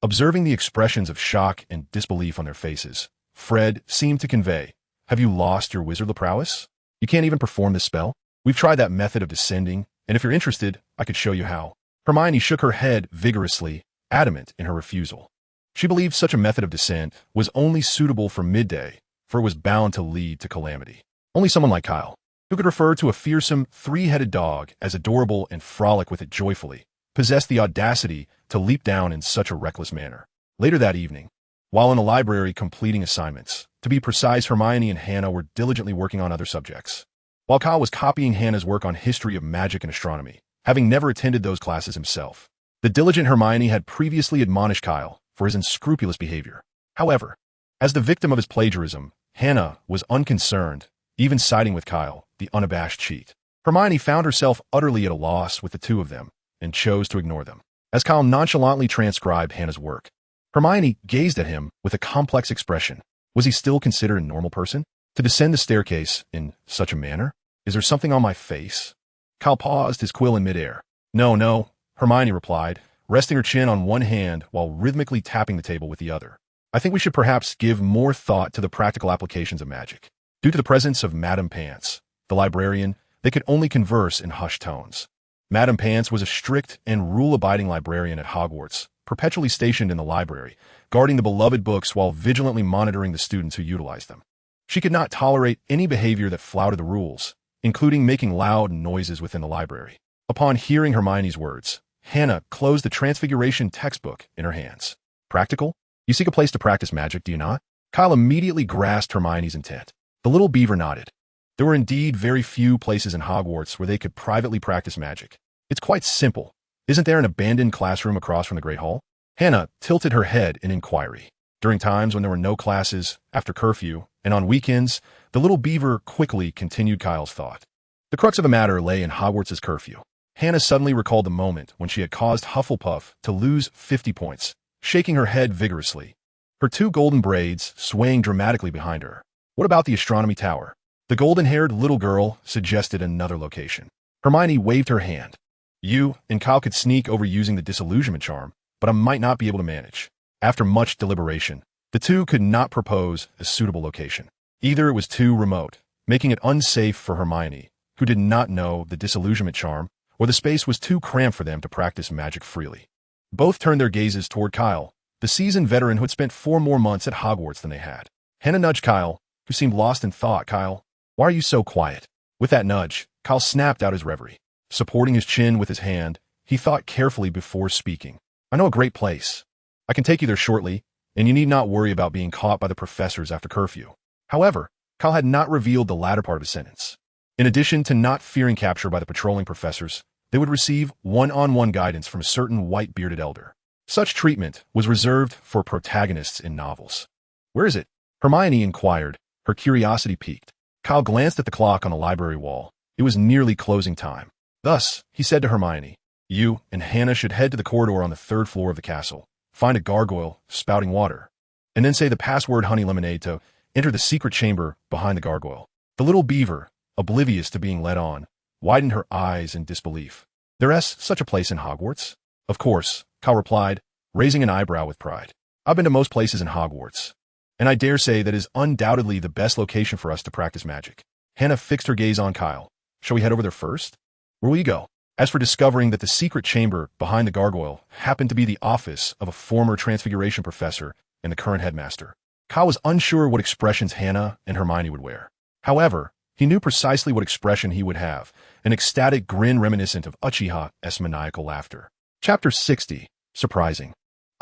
observing the expressions of shock and disbelief on their faces, Fred seemed to convey, "Have you lost your wizardly prowess? You can't even perform this spell? We've tried that method of descending, and if you're interested, I could show you how." Hermione shook her head vigorously, adamant in her refusal. She believed such a method of descent was only suitable for midday, for it was bound to lead to calamity. Only someone like Kyle, who could refer to a fearsome, three-headed dog as adorable and frolic with it joyfully, possessed the audacity to leap down in such a reckless manner. Later that evening, while in the library completing assignments, to be precise, Hermione and Hannah were diligently working on other subjects, while Kyle was copying Hannah's work on history of magic and astronomy, having never attended those classes himself. The diligent Hermione had previously admonished Kyle for his unscrupulous behavior. However, as the victim of his plagiarism, Hannah was unconcerned, even siding with Kyle, the unabashed cheat. Hermione found herself utterly at a loss with the two of them, and chose to ignore them. As Kyle nonchalantly transcribed Hannah's work, Hermione gazed at him with a complex expression. Was he still considered a normal person? To descend the staircase in such a manner? Is there something on my face? Kyle paused, his quill in midair. No, Hermione replied, resting her chin on one hand while rhythmically tapping the table with the other. "I think we should perhaps give more thought to the practical applications of magic." Due to the presence of Madame Pants, the librarian, they could only converse in hushed tones. Madame Pants was a strict and rule-abiding librarian at Hogwarts, perpetually stationed in the library, guarding the beloved books while vigilantly monitoring the students who utilized them. She could not tolerate any behavior that flouted the rules, including making loud noises within the library. Upon hearing Hermione's words, Hannah closed the Transfiguration textbook in her hands. "Practical? You seek a place to practice magic, do you not?" Kyle immediately grasped Hermione's intent. The little beaver nodded. There were indeed very few places in Hogwarts where they could privately practice magic. "It's quite simple. Isn't there an abandoned classroom across from the Great Hall?" Hannah tilted her head in inquiry. During times when there were no classes, after curfew, and on weekends, the little beaver quickly continued Kyle's thought. The crux of the matter lay in Hogwarts' curfew. Hannah suddenly recalled the moment when she had caused Hufflepuff to lose 50 points, shaking her head vigorously, her two golden braids swaying dramatically behind her. "What about the astronomy tower?" The golden-haired little girl suggested another location. Hermione waved her hand. "You and Kyle could sneak over using the disillusionment charm, but I might not be able to manage." After much deliberation, the two could not propose a suitable location. Either it was too remote, making it unsafe for Hermione, who did not know the disillusionment charm, or the space was too cramped for them to practice magic freely. Both turned their gazes toward Kyle, the seasoned veteran who had spent 4 more months at Hogwarts than they had. Hannah nudged Kyle, who seemed lost in thought. "Kyle, why are you so quiet?" With that nudge, Kyle snapped out his reverie. Supporting his chin with his hand, he thought carefully before speaking. "I know a great place. I can take you there shortly, and you need not worry about being caught by the professors after curfew." However, Kyle had not revealed the latter part of his sentence. In addition to not fearing capture by the patrolling professors, they would receive one-on-one guidance from a certain white-bearded elder. Such treatment was reserved for protagonists in novels. "Where is it?" Hermione inquired, her curiosity piqued. Kyle glanced at the clock on the library wall. It was nearly closing time. Thus, he said to Hermione, "You and Hannah should head to the corridor on the 3rd floor of the castle, find a gargoyle spouting water, and then say the password honey lemonade to enter the secret chamber behind the gargoyle. The little beaver, oblivious to being led on, widened her eyes in disbelief. There's such a place in Hogwarts? Of course, Kyle replied, raising an eyebrow with pride. I've been to most places in Hogwarts, and I dare say that is undoubtedly the best location for us to practice magic. Hannah fixed her gaze on Kyle. Shall we head over there first? Where will you go? As for discovering that the secret chamber behind the gargoyle happened to be the office of a former Transfiguration professor and the current headmaster, Kyle was unsure what expressions Hannah and Hermione would wear. However, he knew precisely what expression he would have, an ecstatic grin reminiscent of Uchiha's maniacal laughter. Chapter 60. Surprising.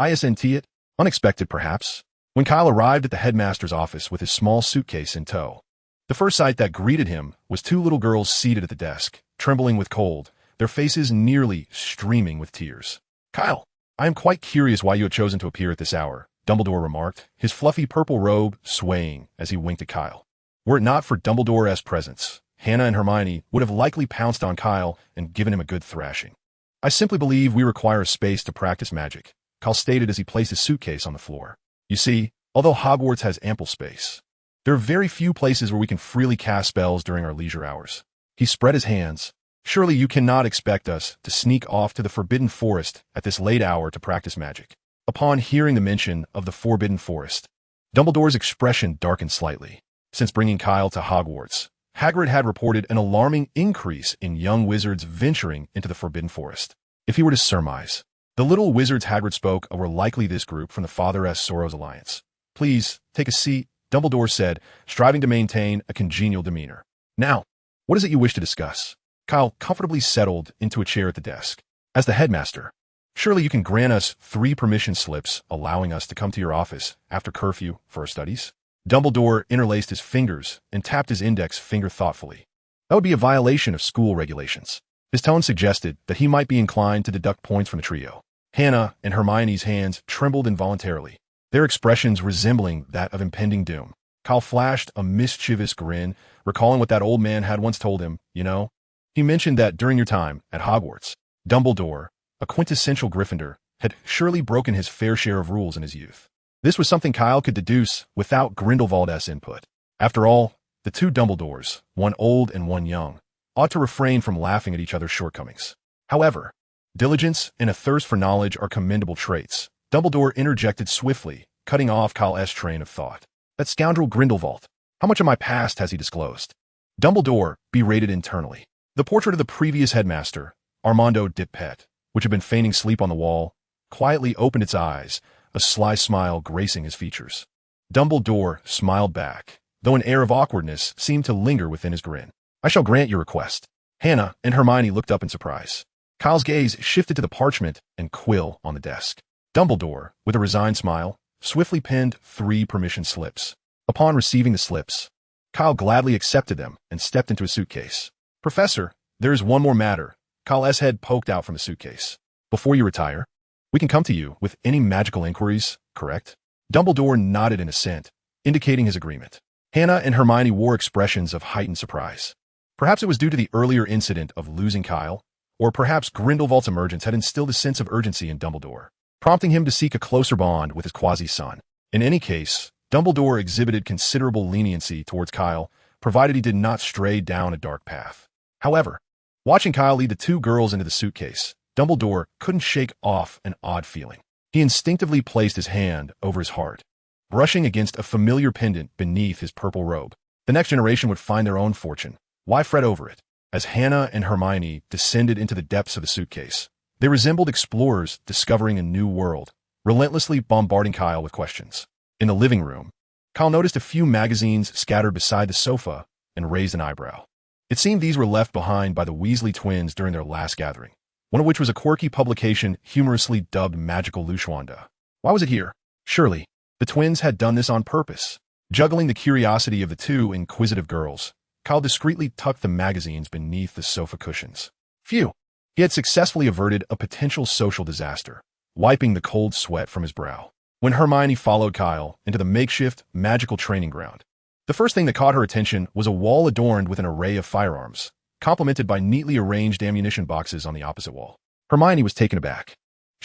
Isn't it? Unexpected, perhaps? When Kyle arrived at the headmaster's office with his small suitcase in tow, the first sight that greeted him was two little girls seated at the desk, trembling with cold, their faces nearly streaming with tears. Kyle, I am quite curious why you had chosen to appear at this hour, Dumbledore remarked, his fluffy purple robe swaying as he winked at Kyle. Were it not for Dumbledore's presence, Hannah and Hermione would have likely pounced on Kyle and given him a good thrashing. I simply believe we require a space to practice magic, Kyle stated as he placed his suitcase on the floor. You see, although Hogwarts has ample space, there are very few places where we can freely cast spells during our leisure hours. He spread his hands. Surely you cannot expect us to sneak off to the Forbidden Forest at this late hour to practice magic. Upon hearing the mention of the Forbidden Forest, Dumbledore's expression darkened slightly. Since bringing Kyle to Hogwarts, Hagrid had reported an alarming increase in young wizards venturing into the Forbidden Forest. If he were to surmise, the little wizards Hagrid spoke of were likely this group from the Father Sorrow's Alliance. Please, take a seat, Dumbledore said, striving to maintain a congenial demeanor. Now, what is it you wish to discuss? Kyle comfortably settled into a chair at the desk. As the headmaster, surely you can grant us 3 permission slips allowing us to come to your office after curfew for our studies? Dumbledore interlaced his fingers and tapped his index finger thoughtfully. That would be a violation of school regulations. His tone suggested that he might be inclined to deduct points from the trio. Hannah and Hermione's hands trembled involuntarily, their expressions resembling that of impending doom. Kyle flashed a mischievous grin, recalling what that old man had once told him, you know. He mentioned that during your time at Hogwarts, Dumbledore, a quintessential Gryffindor, had surely broken his fair share of rules in his youth. This was something Kyle could deduce without Grindelwald's input. After all, the two Dumbledores, one old and one young, ought to refrain from laughing at each other's shortcomings. However, diligence and a thirst for knowledge are commendable traits. Dumbledore interjected swiftly, cutting off Kyle's train of thought. That scoundrel Grindelwald, how much of my past has he disclosed? Dumbledore berated internally. The portrait of the previous headmaster, Armando Dipet, which had been feigning sleep on the wall, quietly opened its eyes, a sly smile gracing his features. Dumbledore smiled back, though an air of awkwardness seemed to linger within his grin. I shall grant your request. Hannah and Hermione looked up in surprise. Kyle's gaze shifted to the parchment and quill on the desk. Dumbledore, with a resigned smile, swiftly penned 3 permission slips. Upon receiving the slips, Kyle gladly accepted them and stepped into a suitcase. Professor, there is one more matter. Kyle's head poked out from the suitcase. Before you retire, we can come to you with any magical inquiries, correct? Dumbledore nodded in assent, indicating his agreement. Hannah and Hermione wore expressions of heightened surprise. Perhaps it was due to the earlier incident of losing Kyle, or perhaps Grindelwald's emergence had instilled a sense of urgency in Dumbledore, prompting him to seek a closer bond with his quasi-son. In any case, Dumbledore exhibited considerable leniency towards Kyle, provided he did not stray down a dark path. However, watching Kyle lead the 2 girls into the suitcase, Dumbledore couldn't shake off an odd feeling. He instinctively placed his hand over his heart, brushing against a familiar pendant beneath his purple robe. The next generation would find their own fortune. Why fret over it? As Hannah and Hermione descended into the depths of the suitcase, they resembled explorers discovering a new world, relentlessly bombarding Kyle with questions. In the living room, Kyle noticed a few magazines scattered beside the sofa and raised an eyebrow. It seemed these were left behind by the Weasley twins during their last gathering, one of which was a quirky publication humorously dubbed Magical Lushwanda. Why was it here? Surely, the twins had done this on purpose. Juggling the curiosity of the 2 inquisitive girls, Kyle discreetly tucked the magazines beneath the sofa cushions. Phew! He had successfully averted a potential social disaster, wiping the cold sweat from his brow. When Hermione followed Kyle into the makeshift magical training ground, the first thing that caught her attention was a wall adorned with an array of firearms, complemented by neatly arranged ammunition boxes on the opposite wall. Hermione was taken aback.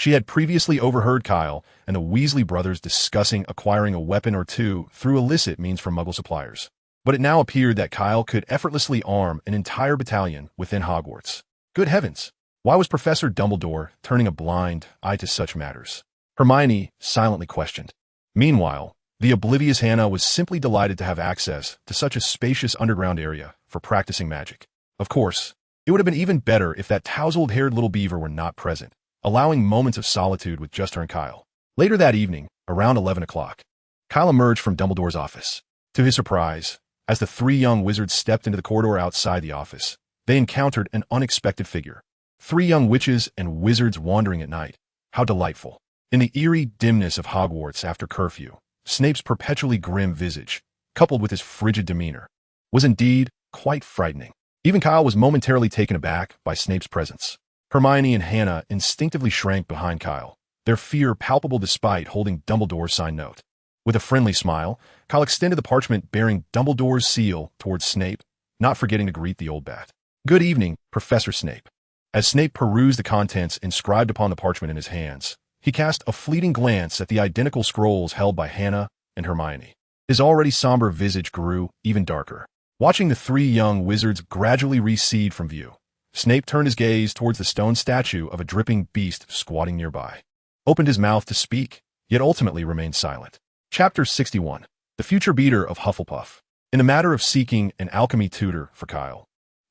She had previously overheard Kyle and the Weasley brothers discussing acquiring a weapon or two through illicit means from Muggle suppliers. But it now appeared that Kyle could effortlessly arm an entire battalion within Hogwarts. Good heavens! Why was Professor Dumbledore turning a blind eye to such matters? Hermione silently questioned. Meanwhile, the oblivious Hannah was simply delighted to have access to such a spacious underground area for practicing magic. Of course, it would have been even better if that tousled-haired little beaver were not present, allowing moments of solitude with just her and Kyle. Later that evening, around 11 o'clock, Kyle emerged from Dumbledore's office. To his surprise, as the three young wizards stepped into the corridor outside the office, they encountered an unexpected figure. Three young witches and wizards wandering at night. How delightful. In the eerie dimness of Hogwarts after curfew, Snape's perpetually grim visage, coupled with his frigid demeanor, was indeed quite frightening. Even Kyle was momentarily taken aback by Snape's presence. Hermione and Hannah instinctively shrank behind Kyle, their fear palpable despite holding Dumbledore's signed note. With a friendly smile, Kyle extended the parchment bearing Dumbledore's seal towards Snape, not forgetting to greet the old bat. "Good evening, Professor Snape." As Snape perused the contents inscribed upon the parchment in his hands, he cast a fleeting glance at the identical scrolls held by Hannah and Hermione. His already somber visage grew even darker. Watching the three young wizards gradually recede from view, Snape turned his gaze towards the stone statue of a dripping beast squatting nearby, opened his mouth to speak, yet ultimately remained silent. Chapter 61. The Future Beater of Hufflepuff. In the matter of seeking an alchemy tutor for Kyle,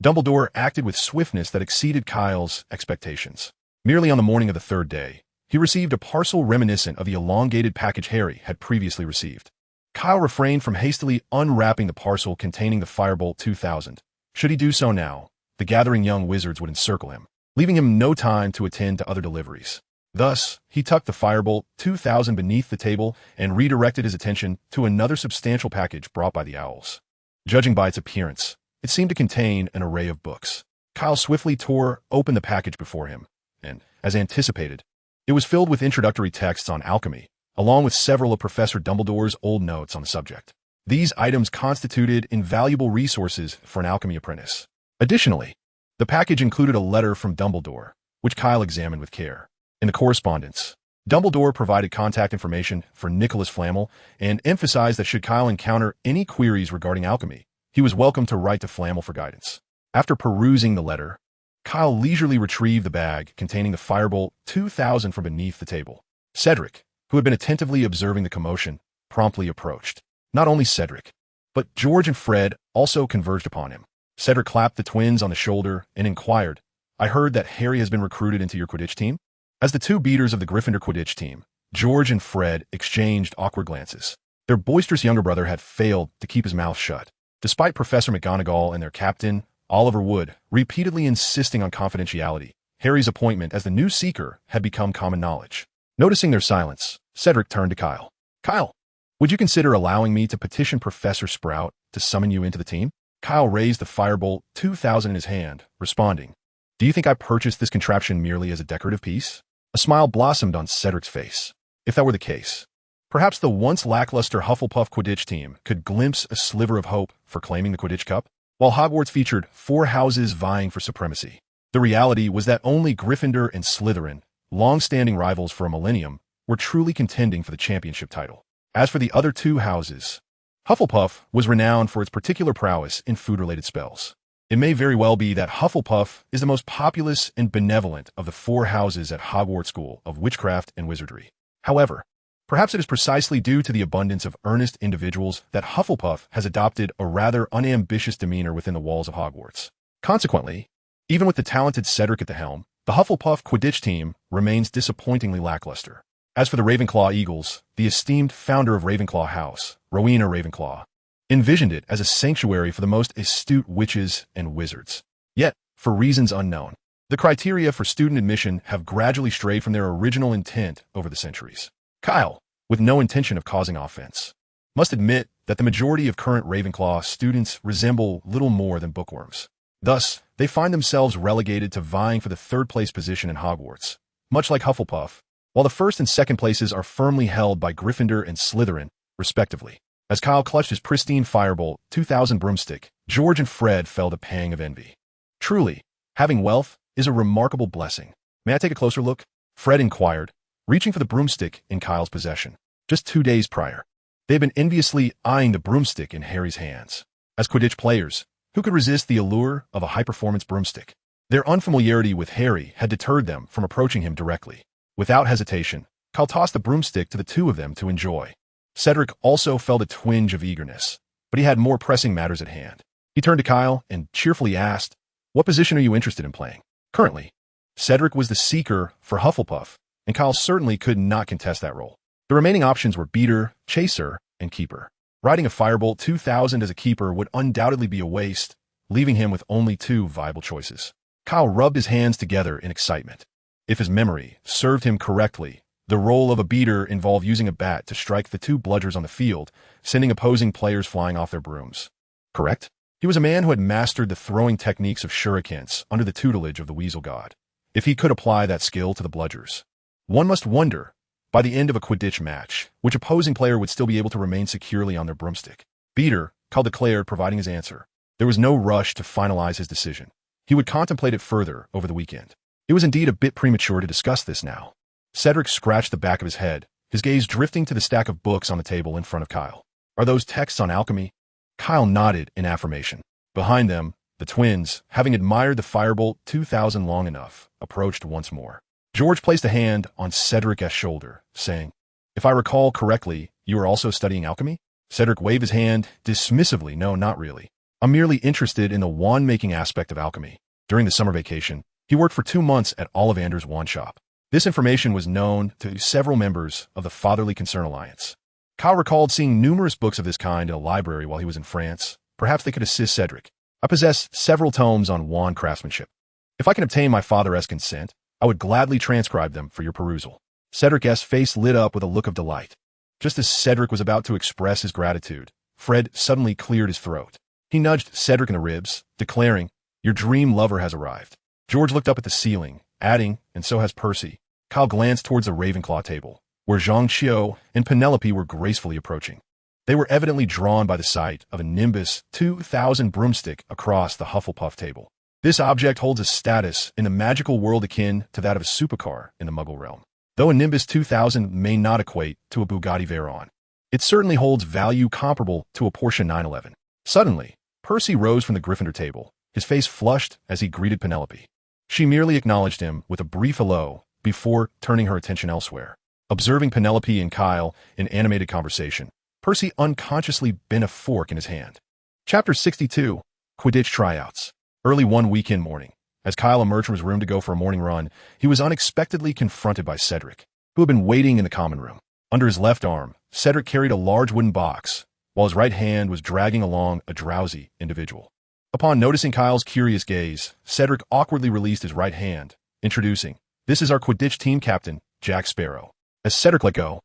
Dumbledore acted with swiftness that exceeded Kyle's expectations. Merely on the morning of the third day, he received a parcel reminiscent of the elongated package Harry had previously received. Kyle refrained from hastily unwrapping the parcel containing the Firebolt 2000. Should he do so now, the gathering young wizards would encircle him, leaving him no time to attend to other deliveries. Thus, he tucked the Firebolt 2000 beneath the table and redirected his attention to another substantial package brought by the owls. Judging by its appearance, it seemed to contain an array of books. Kyle swiftly tore open the package before him, and, as anticipated, it was filled with introductory texts on alchemy, along with several of Professor Dumbledore's old notes on the subject. These items constituted invaluable resources for an alchemy apprentice. Additionally, the package included a letter from Dumbledore, which Kyle examined with care. In the correspondence, Dumbledore provided contact information for Nicholas Flamel and emphasized that should Kyle encounter any queries regarding alchemy, he was welcome to write to Flamel for guidance. After perusing the letter, Kyle leisurely retrieved the bag containing the Firebolt 2000 from beneath the table. Cedric, who had been attentively observing the commotion, promptly approached. Not only Cedric, but George and Fred also converged upon him. Cedric clapped the twins on the shoulder and inquired, "I heard that Harry has been recruited into your Quidditch team?" As the two beaters of the Gryffindor Quidditch team, George and Fred exchanged awkward glances. Their boisterous younger brother had failed to keep his mouth shut, despite Professor McGonagall and their captain, Oliver Wood, repeatedly insisting on confidentiality. Harry's appointment as the new Seeker had become common knowledge. Noticing their silence, Cedric turned to Kyle. "Kyle, would you consider allowing me to petition Professor Sprout to summon you into the team?" Kyle raised the Firebolt 2000 in his hand, responding, "Do you think I purchased this contraption merely as a decorative piece?" A smile blossomed on Cedric's face. If that were the case, perhaps the once lackluster Hufflepuff Quidditch team could glimpse a sliver of hope for claiming the Quidditch Cup. While Hogwarts featured 4 houses vying for supremacy, the reality was that only Gryffindor and Slytherin, long-standing rivals for a millennium, were truly contending for the championship title. As for the other 2 houses, Hufflepuff was renowned for its particular prowess in food-related spells. It may very well be that Hufflepuff is the most populous and benevolent of the 4 houses at Hogwarts School of Witchcraft and Wizardry. However, perhaps it is precisely due to the abundance of earnest individuals that Hufflepuff has adopted a rather unambitious demeanor within the walls of Hogwarts. Consequently, even with the talented Cedric at the helm, the Hufflepuff Quidditch team remains disappointingly lackluster. As for the Ravenclaw Eagles, the esteemed founder of Ravenclaw House, Rowena Ravenclaw, envisioned it as a sanctuary for the most astute witches and wizards. Yet, for reasons unknown, the criteria for student admission have gradually strayed from their original intent over the centuries. Kyle, with no intention of causing offense, must admit that the majority of current Ravenclaw students resemble little more than bookworms. Thus, they find themselves relegated to vying for the third-place position in Hogwarts. Much like Hufflepuff, while the first and second places are firmly held by Gryffindor and Slytherin, respectively. As Kyle clutched his pristine Firebolt 2000 broomstick, George and Fred felt a pang of envy. Truly, having wealth is a remarkable blessing. "May I take a closer look?" Fred inquired, reaching for the broomstick in Kyle's possession. Just 2 days prior, they had been enviously eyeing the broomstick in Harry's hands. As Quidditch players, who could resist the allure of a high-performance broomstick? Their unfamiliarity with Harry had deterred them from approaching him directly. Without hesitation, Kyle tossed the broomstick to the two of them to enjoy. Cedric also felt a twinge of eagerness, but he had more pressing matters at hand. He turned to Kyle and cheerfully asked, "What position are you interested in playing?" Currently, Cedric was the seeker for Hufflepuff, and Kyle certainly could not contest that role. The remaining options were beater, chaser, and keeper. Riding a Firebolt 2000 as a keeper would undoubtedly be a waste, leaving him with only 2 viable choices. Kyle rubbed his hands together in excitement. If his memory served him correctly, the role of a beater involved using a bat to strike the 2 bludgers on the field, sending opposing players flying off their brooms. Correct? He was a man who had mastered the throwing techniques of shurikens under the tutelage of the Weasel God. If he could apply that skill to the bludgers, one must wonder, by the end of a Quidditch match, which opposing player would still be able to remain securely on their broomstick. Beater, Kyle declared, providing his answer. There was no rush to finalize his decision. He would contemplate it further over the weekend. It was indeed a bit premature to discuss this now. Cedric scratched the back of his head, his gaze drifting to the stack of books on the table in front of Kyle. Are those texts on alchemy? Kyle nodded in affirmation. Behind them, the twins, having admired the Firebolt 2000 long enough, approached once more. George placed a hand on Cedric's shoulder, saying, "If I recall correctly, you are also studying alchemy?" Cedric waved his hand dismissively. "No, not really. I'm merely interested in the wand-making aspect of alchemy. During the summer vacation, he worked for 2 months at Ollivander's wand shop." This information was known to several members of the Fatherly Concern Alliance. Kyle recalled seeing numerous books of this kind in a library while he was in France. Perhaps they could assist Cedric. "I possess several tomes on wand craftsmanship. If I can obtain my father's consent, I would gladly transcribe them for your perusal." Cedric's face lit up with a look of delight. Just as Cedric was about to express his gratitude, Fred suddenly cleared his throat. He nudged Cedric in the ribs, declaring, "Your dream lover has arrived." George looked up at the ceiling, adding, "And so has Percy." Kyle glanced towards the Ravenclaw table, where Zhang Qiu and Penelope were gracefully approaching. They were evidently drawn by the sight of a Nimbus 2000 broomstick across the Hufflepuff table. This object holds a status in the magical world akin to that of a supercar in the Muggle realm. Though a Nimbus 2000 may not equate to a Bugatti Veyron, it certainly holds value comparable to a Porsche 911. Suddenly, Percy rose from the Gryffindor table, his face flushed as he greeted Penelope. She merely acknowledged him with a brief hello before turning her attention elsewhere. Observing Penelope and Kyle in animated conversation, Percy unconsciously bent a fork in his hand. Chapter 62, Quidditch Tryouts. Early one weekend morning, as Kyle emerged from his room to go for a morning run, he was unexpectedly confronted by Cedric, who had been waiting in the common room. Under his left arm, Cedric carried a large wooden box, while his right hand was dragging along a drowsy individual. Upon noticing Kyle's curious gaze, Cedric awkwardly released his right hand, introducing, "This is our Quidditch team captain, Jack Sparrow." As Cedric let go,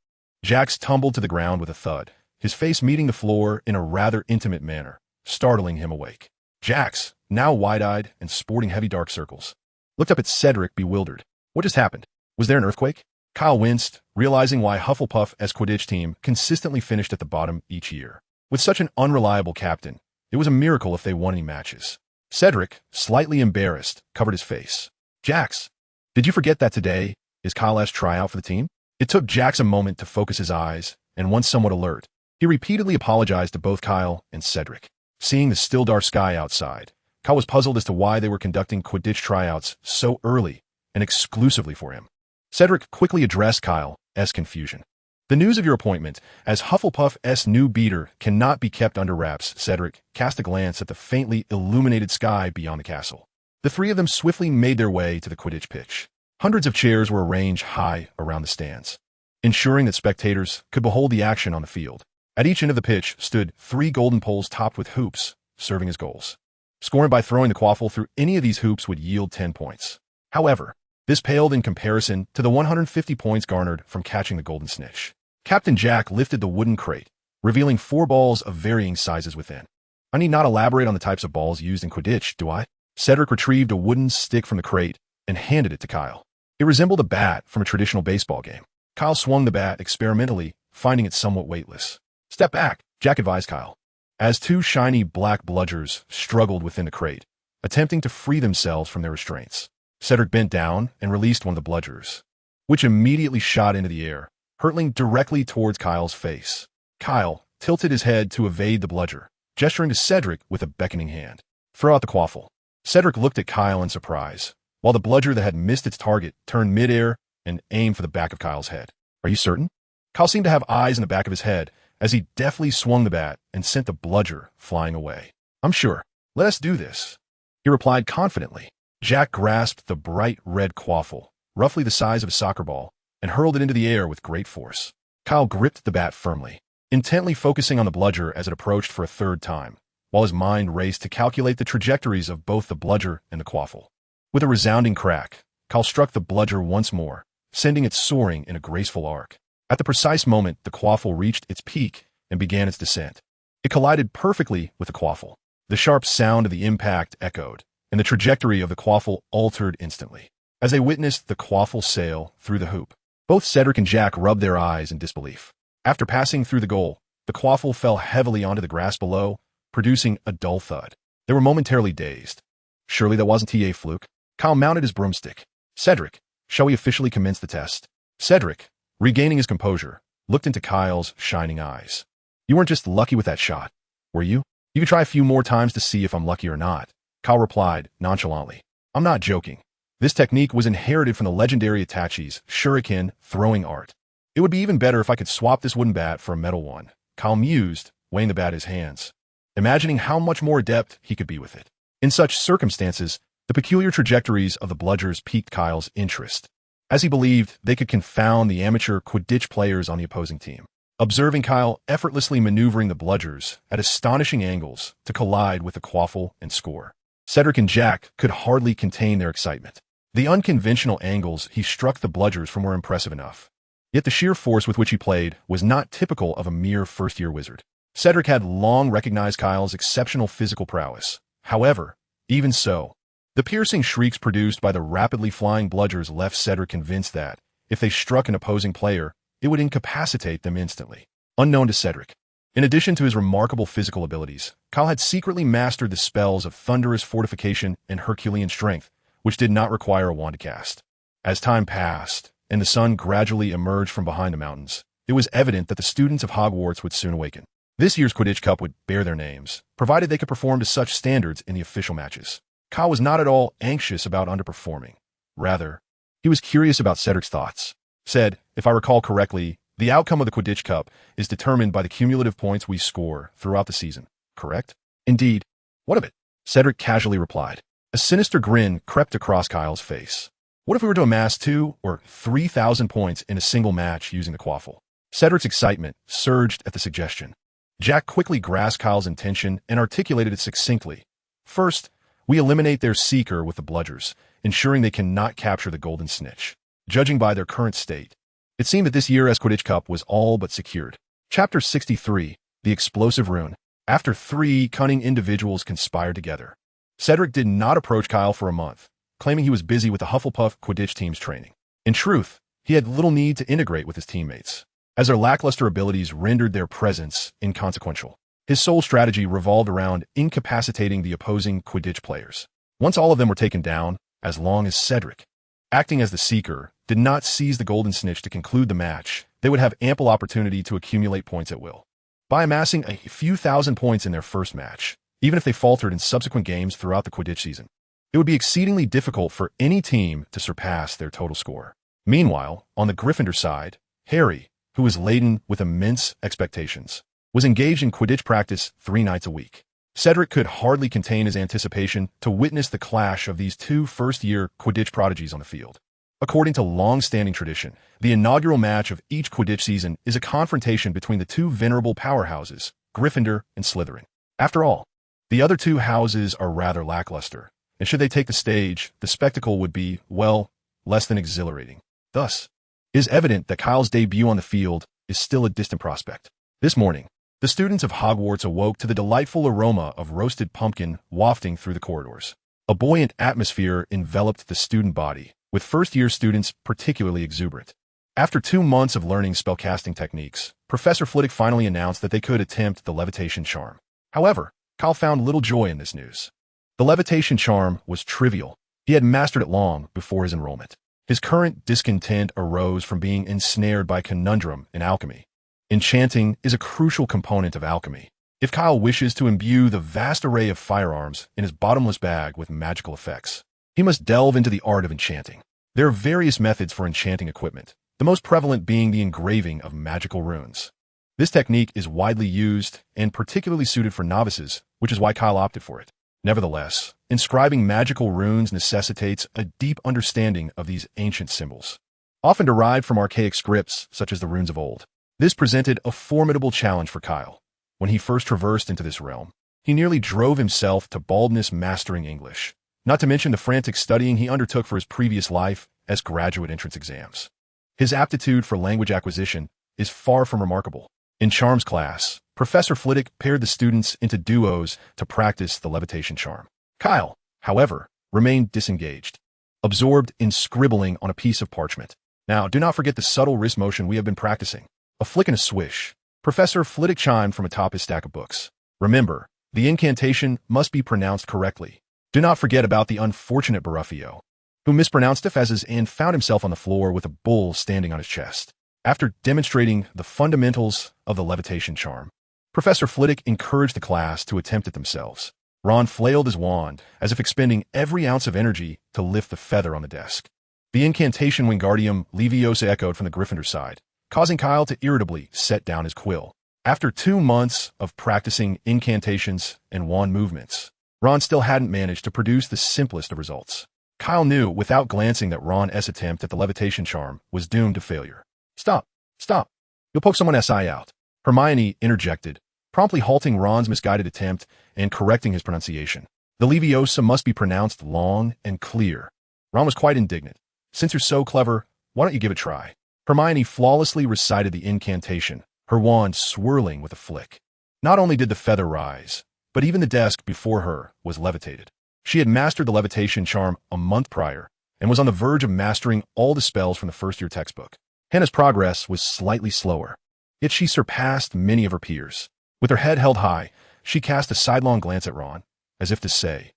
Jax tumbled to the ground with a thud, his face meeting the floor in a rather intimate manner, startling him awake. Jax, now wide-eyed and sporting heavy dark circles, looked up at Cedric bewildered. What just happened? Was there an earthquake? Kyle winced, realizing why Hufflepuff's Quidditch team consistently finished at the bottom each year. With such an unreliable captain, it was a miracle if they won any matches. Cedric, slightly embarrassed, covered his face. "Jax, did you forget that today is Kyle's tryout for the team?" It took Jax a moment to focus his eyes, and once somewhat alert, he repeatedly apologized to both Kyle and Cedric. Seeing the still dark sky outside, Kyle was puzzled as to why they were conducting Quidditch tryouts so early and exclusively for him. Cedric quickly addressed Kyle's confusion. "The news of your appointment as Hufflepuff's new beater cannot be kept under wraps." Cedric cast a glance at the faintly illuminated sky beyond the castle. The three of them swiftly made their way to the Quidditch pitch. Hundreds of chairs were arranged high around the stands, ensuring that spectators could behold the action on the field. At each end of the pitch stood 3 golden poles topped with hoops, serving as goals. Scoring by throwing the quaffle through any of these hoops would yield 10 points. However, this paled in comparison to the 150 points garnered from catching the golden snitch. Captain Jack lifted the wooden crate, revealing 4 balls of varying sizes within. "I need not elaborate on the types of balls used in Quidditch, do I?" Cedric retrieved a wooden stick from the crate and handed it to Kyle. It resembled a bat from a traditional baseball game. Kyle swung the bat experimentally, finding it somewhat weightless. "Step back," Jack advised Kyle, as 2 shiny black bludgers struggled within the crate, attempting to free themselves from their restraints. Cedric bent down and released one of the bludgers. which immediately shot into the air, hurtling directly towards Kyle's face. Kyle tilted his head to evade the bludger, gesturing to Cedric with a beckoning hand. "Throw out the quaffle." Cedric looked at Kyle in surprise, while the bludger that had missed its target turned midair and aimed for the back of Kyle's head. "Are you certain?" Kyle seemed to have eyes in the back of his head as he deftly swung the bat and sent the bludger flying away. "I'm sure. Let us do this," he replied confidently. Jack grasped the bright red quaffle, roughly the size of a soccer ball, and hurled it into the air with great force. Kyle gripped the bat firmly, intently focusing on the bludger as it approached for a third time, while his mind raced to calculate the trajectories of both the bludger and the quaffle. With a resounding crack, Kyle struck the bludger once more, sending it soaring in a graceful arc. At the precise moment the quaffle reached its peak and began its descent, it collided perfectly with the quaffle. The sharp sound of the impact echoed, and the trajectory of the quaffle altered instantly. As they witnessed the quaffle sail through the hoop, both Cedric and Jack rubbed their eyes in disbelief. After passing through the goal, the quaffle fell heavily onto the grass below, producing a dull thud. They were momentarily dazed. Surely that wasn't a fluke. Kyle mounted his broomstick. "Cedric, shall we officially commence the test?" Cedric, regaining his composure, looked into Kyle's shining eyes. "You weren't just lucky with that shot, were you? You could try a few more times to see if I'm lucky or not," Kyle replied nonchalantly. "I'm not joking. This technique was inherited from the legendary Itachi's shuriken throwing art. It would be even better if I could swap this wooden bat for a metal one," Kyle mused, weighing the bat in his hands, imagining how much more adept he could be with it. In such circumstances, the peculiar trajectories of the bludgers piqued Kyle's interest, as he believed they could confound the amateur Quidditch players on the opposing team. Observing Kyle effortlessly maneuvering the bludgers at astonishing angles to collide with the quaffle and score, Cedric and Jack could hardly contain their excitement. The unconventional angles he struck the bludgers from were impressive enough, yet the sheer force with which he played was not typical of a mere first-year wizard. Cedric had long recognized Kyle's exceptional physical prowess. However, even so, the piercing shrieks produced by the rapidly flying bludgers left Cedric convinced that, if they struck an opposing player, it would incapacitate them instantly. Unknown to Cedric, in addition to his remarkable physical abilities, Kyle had secretly mastered the spells of thunderous fortification and Herculean strength, which did not require a wand to cast. As time passed, and the sun gradually emerged from behind the mountains, it was evident that the students of Hogwarts would soon awaken. This year's Quidditch Cup would bear their names, provided they could perform to such standards in the official matches. Kyle was not at all anxious about underperforming. Rather, he was curious about Cedric's thoughts. Said, "If I recall correctly, the outcome of the Quidditch Cup is determined by the cumulative points we score throughout the season, correct?" "Indeed." "What of it?" Cedric casually replied. A sinister grin crept across Kyle's face. "What if we were to amass 2,000 or 3,000 points in a single match using the quaffle?" Cedric's excitement surged at the suggestion. Jack quickly grasped Kyle's intention and articulated it succinctly. "First, we eliminate their seeker with the bludgers, ensuring they cannot capture the golden snitch. Judging by their current state, it seemed that this year's Quidditch Cup was all but secured." Chapter 63, The Explosive Rune. After 3 cunning individuals conspired together, Cedric did not approach Kyle for a month, claiming he was busy with the Hufflepuff Quidditch team's training. In truth, he had little need to integrate with his teammates, as their lackluster abilities rendered their presence inconsequential. His sole strategy revolved around incapacitating the opposing Quidditch players. Once all of them were taken down, as long as Cedric, acting as the seeker, did not seize the golden snitch to conclude the match, they would have ample opportunity to accumulate points at will. By amassing a few thousand points in their first match, even if they faltered in subsequent games throughout the Quidditch season, it would be exceedingly difficult for any team to surpass their total score. Meanwhile, on the Gryffindor side, Harry, who was laden with immense expectations, was engaged in Quidditch practice 3 nights a week. Cedric could hardly contain his anticipation to witness the clash of these 2 first-year Quidditch prodigies on the field. According to long-standing tradition, the inaugural match of each Quidditch season is a confrontation between the 2 venerable powerhouses, Gryffindor and Slytherin. After all, the other 2 houses are rather lackluster, and should they take the stage, the spectacle would be, well, less than exhilarating. Thus, it is evident that Kyle's debut on the field is still a distant prospect. This morning, the students of Hogwarts awoke to the delightful aroma of roasted pumpkin wafting through the corridors. A buoyant atmosphere enveloped the student body, with first-year students particularly exuberant. After 2 months of learning spellcasting techniques, Professor Flitwick finally announced that they could attempt the levitation charm. However, Kyle found little joy in this news. The levitation charm was trivial. He had mastered it long before his enrollment. His current discontent arose from being ensnared by a conundrum in alchemy. Enchanting is a crucial component of alchemy. If Kyle wishes to imbue the vast array of firearms in his bottomless bag with magical effects, he must delve into the art of enchanting. There are various methods for enchanting equipment, the most prevalent being the engraving of magical runes. This technique is widely used and particularly suited for novices, which is why Kyle opted for it. Nevertheless, inscribing magical runes necessitates a deep understanding of these ancient symbols, often derived from archaic scripts such as the runes of old. This presented a formidable challenge for Kyle. When he first traversed into this realm, he nearly drove himself to baldness mastering English, not to mention the frantic studying he undertook for his previous life as graduate entrance exams. His aptitude for language acquisition is far from remarkable. In Charms class, Professor Flitwick paired the students into duos to practice the levitation charm. Kyle, however, remained disengaged, absorbed in scribbling on a piece of parchment. Now, do not forget the subtle wrist motion we have been practicing. A flick and a swish. Professor Flitwick chimed from atop his stack of books. Remember, the incantation must be pronounced correctly. Do not forget about the unfortunate Baruffio, who mispronounced it and found himself on the floor with a bull standing on his chest. After demonstrating the fundamentals of the levitation charm, Professor Flitwick encouraged the class to attempt it themselves. Ron flailed his wand, as if expending every ounce of energy to lift the feather on the desk. The incantation Wingardium Leviosa echoed from the Gryffindor side, causing Kyle to irritably set down his quill. After 2 months of practicing incantations and wand movements, Ron still hadn't managed to produce the simplest of results. Kyle knew without glancing that Ron's attempt at the levitation charm was doomed to failure. Stop! Stop! You'll poke someone's eye out. Hermione interjected, promptly halting Ron's misguided attempt and correcting his pronunciation. The Leviosa must be pronounced long and clear. Ron was quite indignant. Since you're so clever, why don't you give it a try? Hermione flawlessly recited the incantation, her wand swirling with a flick. Not only did the feather rise, but even the desk before her was levitated. She had mastered the levitation charm a month prior and was on the verge of mastering all the spells from the first-year textbook. Hannah's progress was slightly slower, yet she surpassed many of her peers. With her head held high, she cast a sidelong glance at Ron, as if to say,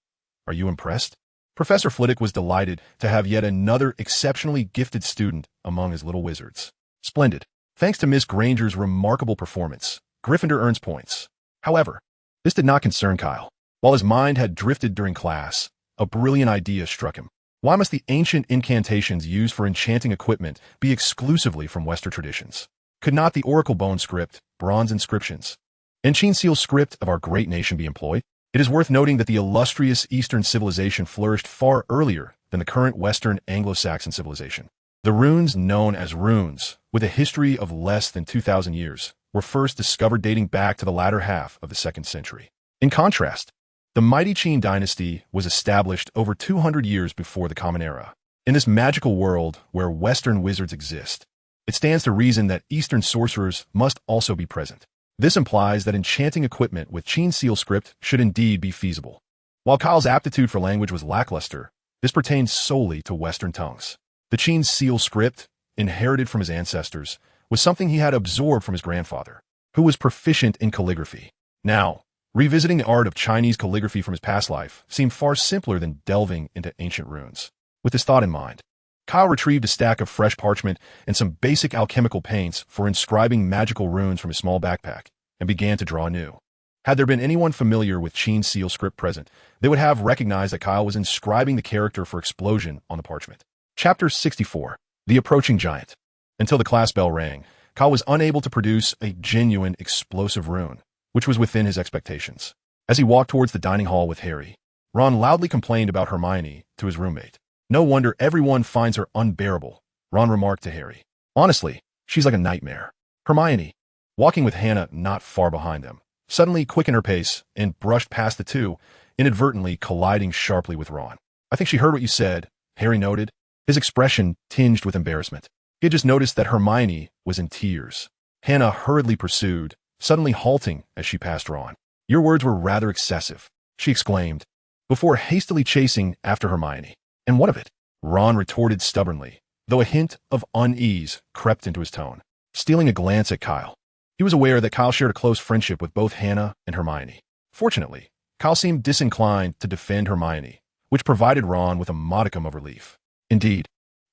"Are you impressed?" Professor Flitwick was delighted to have yet another exceptionally gifted student among his little wizards. Splendid. Thanks to Miss Granger's remarkable performance, Gryffindor earns points. However, this did not concern Kyle. While his mind had drifted during class, a brilliant idea struck him. Why must the ancient incantations used for enchanting equipment be exclusively from Western traditions? Could not the Oracle Bone script, bronze inscriptions, and Cheen Seal script of our great nation be employed? It is worth noting that the illustrious Eastern civilization flourished far earlier than the current Western Anglo-Saxon civilization. The runes known as runes, with a history of less than 2,000 years, were first discovered dating back to the latter half of the 2nd century. In contrast, the mighty Qin dynasty was established over 200 years before the Common Era. In this magical world where Western wizards exist, it stands to reason that Eastern sorcerers must also be present. This implies that enchanting equipment with Qin Seal script should indeed be feasible. While Kyle's aptitude for language was lackluster, this pertained solely to Western tongues. The Qin Seal script, inherited from his ancestors, was something he had absorbed from his grandfather, who was proficient in calligraphy. Now, revisiting the art of Chinese calligraphy from his past life seemed far simpler than delving into ancient runes. With this thought in mind, Kyle retrieved a stack of fresh parchment and some basic alchemical paints for inscribing magical runes from his small backpack and began to draw anew. Had there been anyone familiar with Qin Seal script present, they would have recognized that Kyle was inscribing the character for explosion on the parchment. Chapter 64. The Approaching Giant. Until the class bell rang, Kyle was unable to produce a genuine explosive rune, which was within his expectations. As he walked towards the dining hall with Harry, Ron loudly complained about Hermione to his roommate. "No wonder everyone finds her unbearable," Ron remarked to Harry. "Honestly, she's like a nightmare." Hermione, walking with Hannah not far behind them, suddenly quickened her pace and brushed past the two, inadvertently colliding sharply with Ron. "I think she heard what you said," Harry noted, his expression tinged with embarrassment. He had just noticed that Hermione was in tears. Hannah hurriedly pursued, suddenly halting as she passed Ron. "Your words were rather excessive," she exclaimed, before hastily chasing after Hermione. "And what of it?" Ron retorted stubbornly, though a hint of unease crept into his tone. Stealing a glance at Kyle, he was aware that Kyle shared a close friendship with both Hannah and Hermione. Fortunately, Kyle seemed disinclined to defend Hermione, which provided Ron with a modicum of relief. Indeed,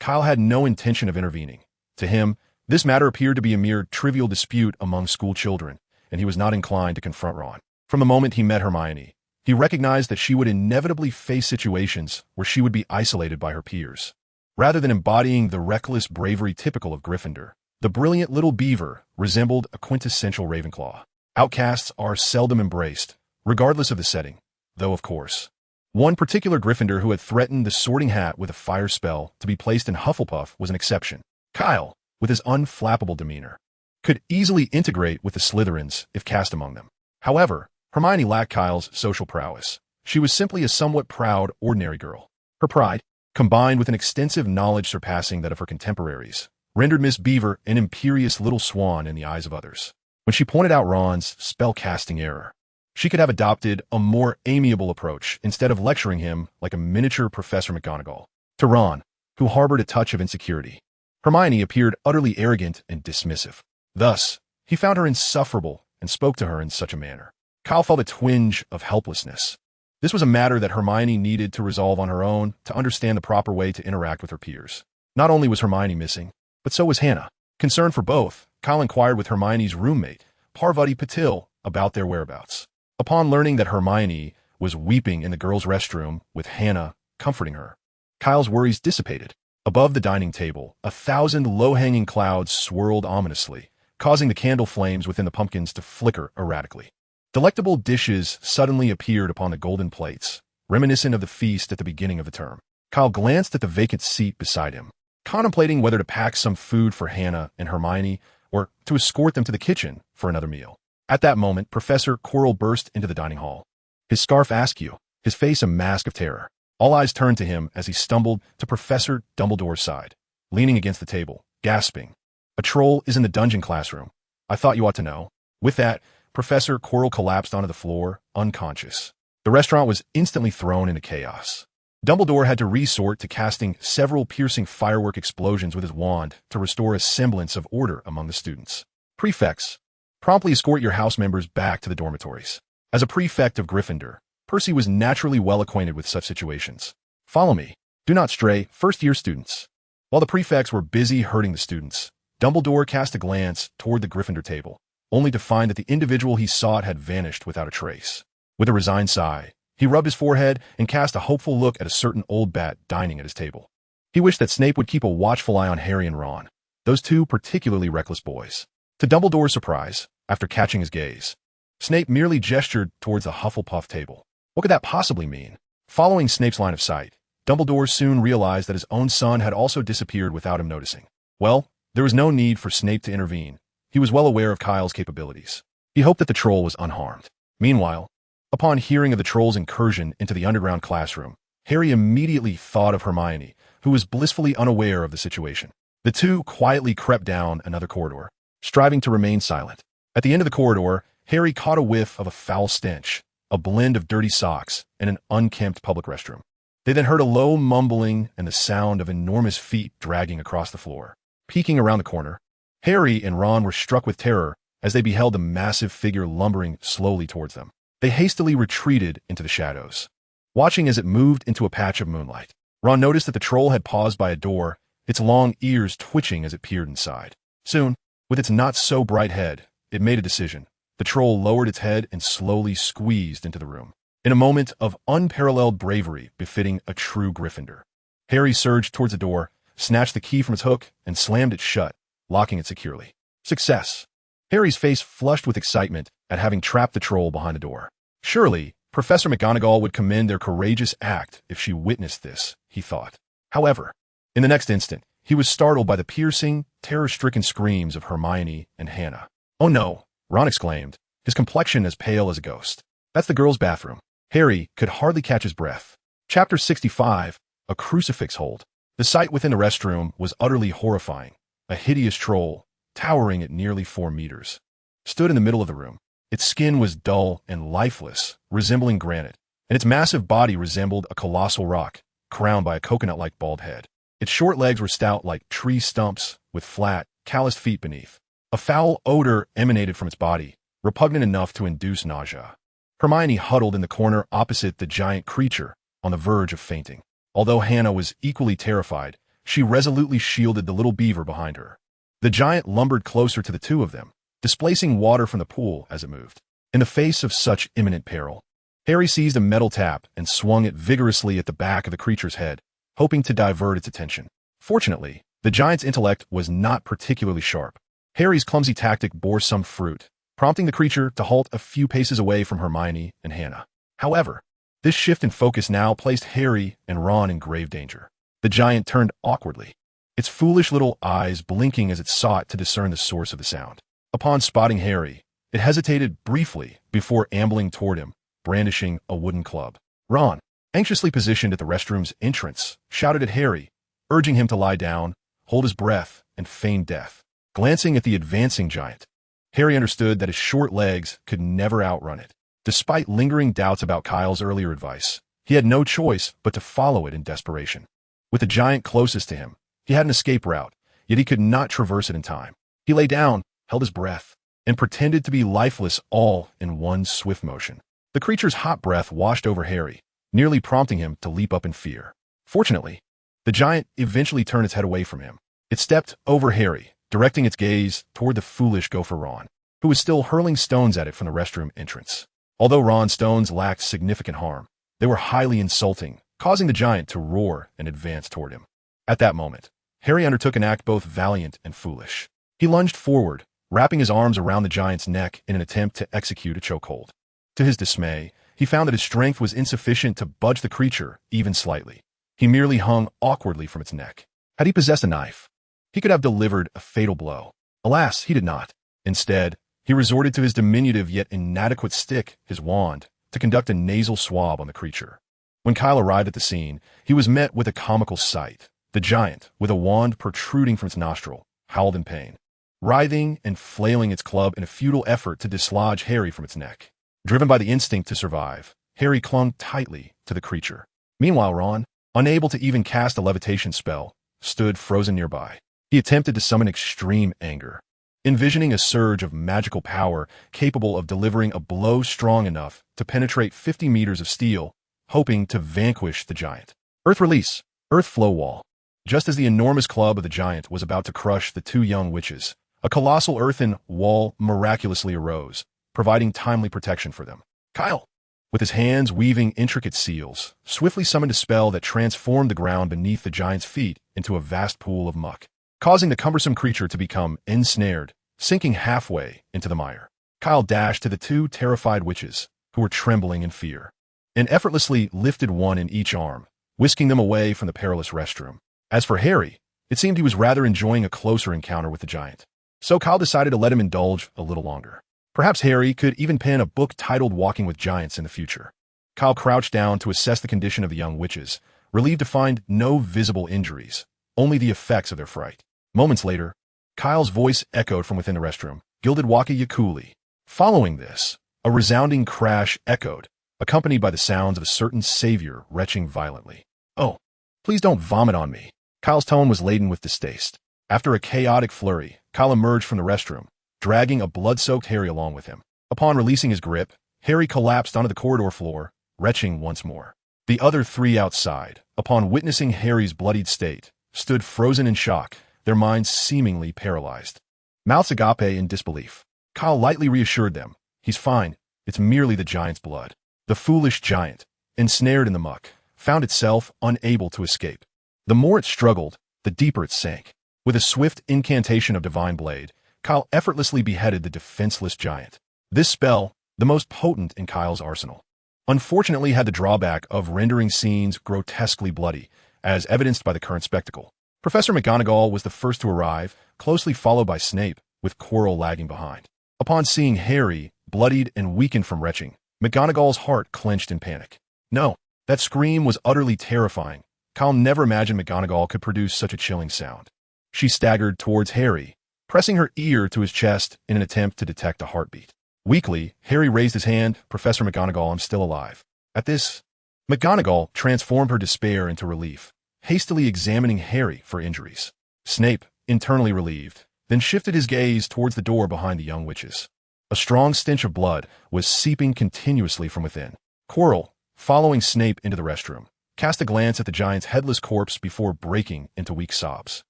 Kyle had no intention of intervening. To him, this matter appeared to be a mere trivial dispute among school children, and he was not inclined to confront Ron. From the moment he met Hermione, he recognized that she would inevitably face situations where she would be isolated by her peers. Rather than embodying the reckless bravery typical of Gryffindor, the brilliant little beaver resembled a quintessential Ravenclaw. Outcasts are seldom embraced, regardless of the setting, though of course. One particular Gryffindor who had threatened the Sorting Hat with a fire spell to be placed in Hufflepuff was an exception. Kyle, with his unflappable demeanor, could easily integrate with the Slytherins if cast among them. However, Hermione lacked Kyle's social prowess. She was simply a somewhat proud, ordinary girl. Her pride, combined with an extensive knowledge surpassing that of her contemporaries, rendered Miss Beaver an imperious little swan in the eyes of others. When she pointed out Ron's spell-casting error, she could have adopted a more amiable approach instead of lecturing him like a miniature Professor McGonagall. To Ron, who harbored a touch of insecurity, Hermione appeared utterly arrogant and dismissive. Thus, he found her insufferable and spoke to her in such a manner. Kyle felt a twinge of helplessness. This was a matter that Hermione needed to resolve on her own to understand the proper way to interact with her peers. Not only was Hermione missing, but so was Hannah. Concerned for both, Kyle inquired with Hermione's roommate, Parvati Patil, about their whereabouts. Upon learning that Hermione was weeping in the girls' restroom with Hannah comforting her, Kyle's worries dissipated. Above the dining table, 1,000 low-hanging clouds swirled ominously, causing the candle flames within the pumpkins to flicker erratically. Delectable dishes suddenly appeared upon the golden plates, reminiscent of the feast at the beginning of the term. Kyle glanced at the vacant seat beside him, contemplating whether to pack some food for Hannah and Hermione or to escort them to the kitchen for another meal. At that moment, Professor Quirrell burst into the dining hall, his scarf askew, his face a mask of terror. All eyes turned to him as he stumbled to Professor Dumbledore's side, leaning against the table, gasping. "A troll is in the dungeon classroom. I thought you ought to know." With that, Professor Quirrell collapsed onto the floor, unconscious. The restaurant was instantly thrown into chaos. Dumbledore had to resort to casting several piercing firework explosions with his wand to restore a semblance of order among the students. Prefects, promptly escort your house members back to the dormitories. As a prefect of Gryffindor, Percy was naturally well acquainted with such situations. "Follow me. Do not stray, first-year students." While the prefects were busy herding the students, Dumbledore cast a glance toward the Gryffindor table, only to find that the individual he sought had vanished without a trace. With a resigned sigh, he rubbed his forehead and cast a hopeful look at a certain old bat dining at his table. He wished that Snape would keep a watchful eye on Harry and Ron, those two particularly reckless boys. To Dumbledore's surprise, after catching his gaze, Snape merely gestured towards the Hufflepuff table. What could that possibly mean? Following Snape's line of sight, Dumbledore soon realized that his own son had also disappeared without him noticing. Well, there was no need for Snape to intervene. He was well aware of Kyle's capabilities. He hoped that the troll was unharmed. Meanwhile, upon hearing of the troll's incursion into the underground classroom, Harry immediately thought of Hermione, who was blissfully unaware of the situation. The two quietly crept down another corridor, striving to remain silent. At the end of the corridor, Harry caught a whiff of a foul stench, a blend of dirty socks and an unkempt public restroom. They then heard a low mumbling and the sound of enormous feet dragging across the floor. Peeking around the corner, Harry and Ron were struck with terror as they beheld the massive figure lumbering slowly towards them. They hastily retreated into the shadows, watching as it moved into a patch of moonlight. Ron noticed that the troll had paused by a door, its long ears twitching as it peered inside. Soon, with its not-so-bright head, it made a decision. The troll lowered its head and slowly squeezed into the room. In a moment of unparalleled bravery befitting a true Gryffindor, Harry surged towards the door, snatched the key from its hook, and slammed it shut, locking it securely. Success! Harry's face flushed with excitement at having trapped the troll behind the door. Surely, Professor McGonagall would commend their courageous act if she witnessed this, he thought. However, in the next instant, he was startled by the piercing, terror-stricken screams of Hermione and Hannah. "Oh no!" Ron exclaimed, his complexion as pale as a ghost. "That's the girls' bathroom." Harry could hardly catch his breath. Chapter 65, A Crucifix Hold. The sight within the restroom was utterly horrifying. A hideous troll, towering at nearly 4 meters, stood in the middle of the room. Its skin was dull and lifeless, resembling granite, and its massive body resembled a colossal rock, crowned by a coconut-like bald head. Its short legs were stout like tree stumps, with flat, calloused feet beneath. A foul odor emanated from its body, repugnant enough to induce nausea. Hermione huddled in the corner opposite the giant creature, on the verge of fainting. Although Hannah was equally terrified, she resolutely shielded the little beaver behind her. The giant lumbered closer to the two of them, displacing water from the pool as it moved. In the face of such imminent peril, Harry seized a metal tap and swung it vigorously at the back of the creature's head, hoping to divert its attention. Fortunately, the giant's intellect was not particularly sharp. Harry's clumsy tactic bore some fruit, prompting the creature to halt a few paces away from Hermione and Hannah. However, this shift in focus now placed Harry and Ron in grave danger. The giant turned awkwardly, its foolish little eyes blinking as it sought to discern the source of the sound. Upon spotting Harry, it hesitated briefly before ambling toward him, brandishing a wooden club. Ron, anxiously positioned at the restroom's entrance, shouted at Harry, urging him to lie down, hold his breath, and feign death. Glancing at the advancing giant, Harry understood that his short legs could never outrun it. Despite lingering doubts about Kyle's earlier advice, he had no choice but to follow it in desperation. With the giant closest to him, he had an escape route, yet he could not traverse it in time. He lay down, held his breath, and pretended to be lifeless all in one swift motion. The creature's hot breath washed over Harry, nearly prompting him to leap up in fear. Fortunately, the giant eventually turned its head away from him. It stepped over Harry, directing its gaze toward the foolish gopher Ron, who was still hurling stones at it from the restroom entrance. Although Ron's stones lacked significant harm, they were highly insulting, causing the giant to roar and advance toward him. At that moment, Harry undertook an act both valiant and foolish. He lunged forward, wrapping his arms around the giant's neck in an attempt to execute a chokehold. To his dismay, he found that his strength was insufficient to budge the creature even slightly. He merely hung awkwardly from its neck. Had he possessed a knife, he could have delivered a fatal blow. Alas, he did not. Instead, he resorted to his diminutive yet inadequate stick, his wand, to conduct a nasal swab on the creature. When Kyle arrived at the scene, he was met with a comical sight. The giant, with a wand protruding from its nostril, howled in pain, writhing and flailing its club in a futile effort to dislodge Harry from its neck. Driven by the instinct to survive, Harry clung tightly to the creature. Meanwhile, Ron, unable to even cast a levitation spell, stood frozen nearby. He attempted to summon extreme anger, envisioning a surge of magical power capable of delivering a blow strong enough to penetrate 50 meters of steel, hoping to vanquish the giant. Earth release, earth flow wall. Just as the enormous club of the giant was about to crush the two young witches, a colossal earthen wall miraculously arose, providing timely protection for them. Kyle, with his hands weaving intricate seals, swiftly summoned a spell that transformed the ground beneath the giant's feet into a vast pool of muck, causing the cumbersome creature to become ensnared, sinking halfway into the mire. Kyle dashed to the two terrified witches, who were trembling in fear, and effortlessly lifted one in each arm, whisking them away from the perilous restroom. As for Harry, it seemed he was rather enjoying a closer encounter with the giant, so Kyle decided to let him indulge a little longer. Perhaps Harry could even pen a book titled Walking with Giants in the future. Kyle crouched down to assess the condition of the young witches, relieved to find no visible injuries, only the effects of their fright. Moments later, Kyle's voice echoed from within the restroom, Gilded Waka Yakuli. Following this, a resounding crash echoed, accompanied by the sounds of a certain savior retching violently. Oh, please don't vomit on me. Kyle's tone was laden with distaste. After a chaotic flurry, Kyle emerged from the restroom, dragging a blood-soaked Harry along with him. Upon releasing his grip, Harry collapsed onto the corridor floor, retching once more. The other three outside, upon witnessing Harry's bloodied state, stood frozen in shock, their minds seemingly paralyzed. Mouths agape in disbelief. Kyle lightly reassured them. He's fine. It's merely the giant's blood. The foolish giant, ensnared in the muck, found itself unable to escape. The more it struggled, the deeper it sank. With a swift incantation of Divine Blade, Kyle effortlessly beheaded the defenseless giant. This spell, the most potent in Kyle's arsenal, unfortunately had the drawback of rendering scenes grotesquely bloody, as evidenced by the current spectacle. Professor McGonagall was the first to arrive, closely followed by Snape, with Quirrell lagging behind. Upon seeing Harry, bloodied and weakened from retching, McGonagall's heart clenched in panic. No, that scream was utterly terrifying. Kyle never imagined McGonagall could produce such a chilling sound. She staggered towards Harry, pressing her ear to his chest in an attempt to detect a heartbeat. Weakly, Harry raised his hand. Professor McGonagall, I'm still alive. At this, McGonagall transformed her despair into relief, hastily examining Harry for injuries. Snape, internally relieved, then shifted his gaze towards the door behind the young witches. A strong stench of blood was seeping continuously from within. Quirrell, following Snape into the restroom, cast a glance at the giant's headless corpse before breaking into weak sobs.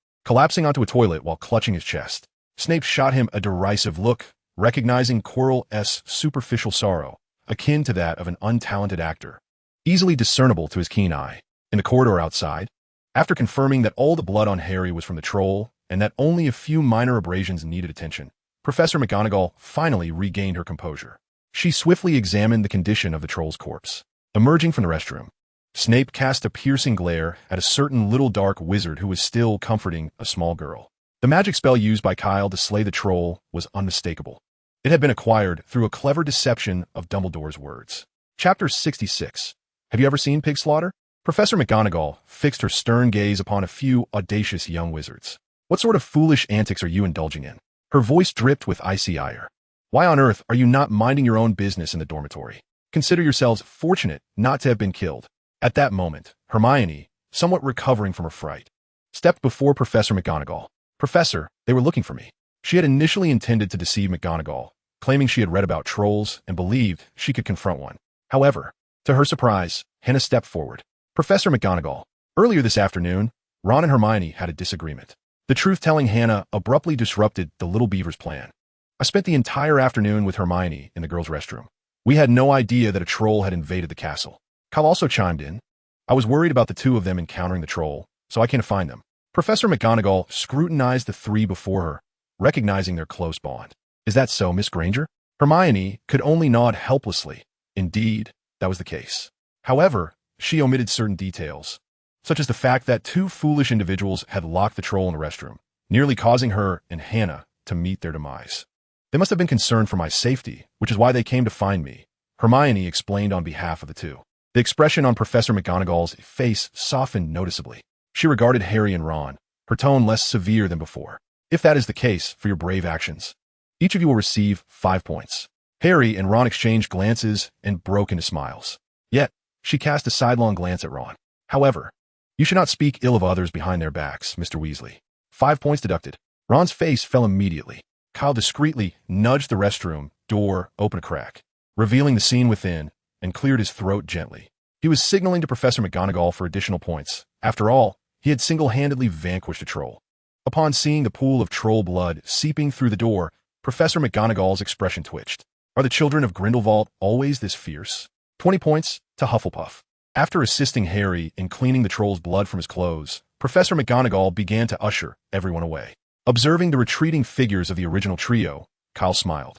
Collapsing onto a toilet while clutching his chest, Snape shot him a derisive look, recognizing Quirrell's superficial sorrow, akin to that of an untalented actor, easily discernible to his keen eye. In the corridor outside, after confirming that all the blood on Harry was from the troll and that only a few minor abrasions needed attention, Professor McGonagall finally regained her composure. She swiftly examined the condition of the troll's corpse. Emerging from the restroom, Snape cast a piercing glare at a certain little dark wizard who was still comforting a small girl. The magic spell used by Kyle to slay the troll was unmistakable. It had been acquired through a clever deception of Dumbledore's words. Chapter 66. Have you ever seen pig slaughter? Professor McGonagall fixed her stern gaze upon a few audacious young wizards. What sort of foolish antics are you indulging in? Her voice dripped with icy ire. Why on earth are you not minding your own business in the dormitory? Consider yourselves fortunate not to have been killed. At that moment, Hermione, somewhat recovering from her fright, stepped before Professor McGonagall. Professor, they were looking for me. She had initially intended to deceive McGonagall, claiming she had read about trolls and believed she could confront one. However, to her surprise, Hannah stepped forward. Professor McGonagall, earlier this afternoon, Ron and Hermione had a disagreement. The truth-telling Hannah abruptly disrupted the little beaver's plan. I spent the entire afternoon with Hermione in the girls' restroom. We had no idea that a troll had invaded the castle. Kyle also chimed in. I was worried about the two of them encountering the troll, so I can't find them. Professor McGonagall scrutinized the three before her, recognizing their close bond. Is that so, Miss Granger? Hermione could only nod helplessly. Indeed, that was the case. However, she omitted certain details, such as the fact that two foolish individuals had locked the troll in the restroom, nearly causing her and Hannah to meet their demise. They must have been concerned for my safety, which is why they came to find me, Hermione explained on behalf of the two. The expression on Professor McGonagall's face softened noticeably. She regarded Harry and Ron, her tone less severe than before. If that is the case for your brave actions, each of you will receive 5 points. Harry and Ron exchanged glances and broke into smiles. Yet, she cast a sidelong glance at Ron. However, you should not speak ill of others behind their backs, Mr. Weasley. 5 points deducted. Ron's face fell immediately. Kyle discreetly nudged the restroom door open a crack, revealing the scene within, and cleared his throat gently. He was signaling to Professor McGonagall for additional points. After all, he had single-handedly vanquished a troll. Upon seeing the pool of troll blood seeping through the door, Professor McGonagall's expression twitched. Are the children of Grindelwald always this fierce? 20 points to Hufflepuff. After assisting Harry in cleaning the troll's blood from his clothes, Professor McGonagall began to usher everyone away. Observing the retreating figures of the original trio, Kyle smiled.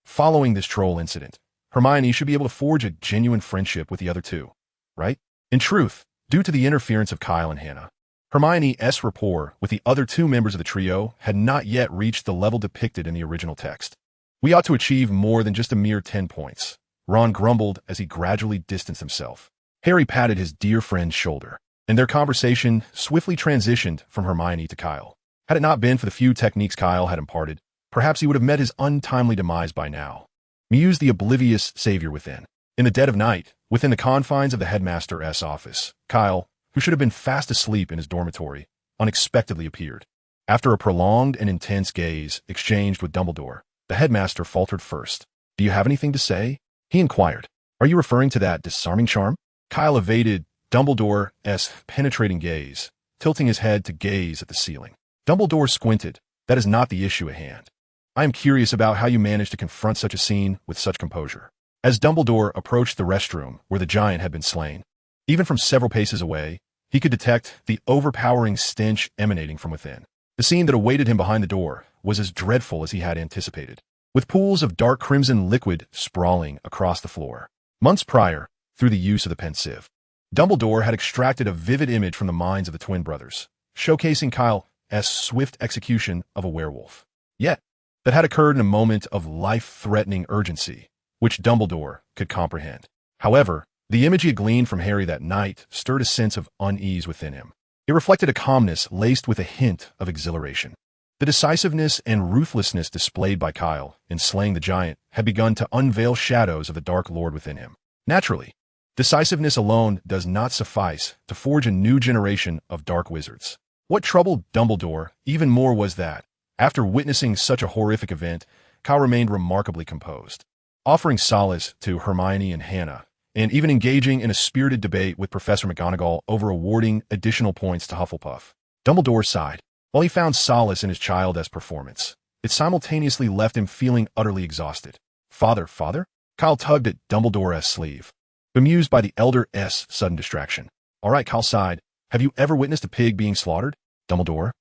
Following this troll incident, Hermione should be able to forge a genuine friendship with the other two, right? In truth, due to the interference of Kyle and Hannah, Hermione's rapport with the other two members of the trio had not yet reached the level depicted in the original text. We ought to achieve more than just a mere 10 points, Ron grumbled as he gradually distanced himself. Harry patted his dear friend's shoulder, and their conversation swiftly transitioned from Hermione to Kyle. Had it not been for the few techniques Kyle had imparted, perhaps he would have met his untimely demise by now, mused the oblivious savior within. In the dead of night, within the confines of the headmaster's office, Kyle, who should have been fast asleep in his dormitory, unexpectedly appeared. After a prolonged and intense gaze exchanged with Dumbledore, the headmaster faltered first. Do you have anything to say? He inquired. Are you referring to that disarming charm? Kyle evaded Dumbledore's penetrating gaze, tilting his head to gaze at the ceiling. Dumbledore squinted. That is not the issue at hand. I am curious about how you managed to confront such a scene with such composure. As Dumbledore approached the restroom where the giant had been slain, even from several paces away, he could detect the overpowering stench emanating from within. The scene that awaited him behind the door was as dreadful as he had anticipated, with pools of dark crimson liquid sprawling across the floor. Months prior, through the use of the pensieve, Dumbledore had extracted a vivid image from the minds of the twin brothers, showcasing Kyle's swift execution of a werewolf. Yet, that had occurred in a moment of life-threatening urgency, which Dumbledore could comprehend. However, the image he had gleaned from Harry that night stirred a sense of unease within him. It reflected a calmness laced with a hint of exhilaration. The decisiveness and ruthlessness displayed by Kyle in slaying the giant had begun to unveil shadows of the Dark Lord within him. Naturally, decisiveness alone does not suffice to forge a new generation of dark wizards. What troubled Dumbledore even more was that, after witnessing such a horrific event, Kyle remained remarkably composed. Offering solace to Hermione and Hannah, and even engaging in a spirited debate with Professor McGonagall over awarding additional points to Hufflepuff. Dumbledore sighed. While he found solace in his child's performance, it simultaneously left him feeling utterly exhausted. Father? Kyle tugged at Dumbledore's sleeve, bemused by the elder's sudden distraction. All right, Kyle sighed. Have you ever witnessed a pig being slaughtered? Dumbledore.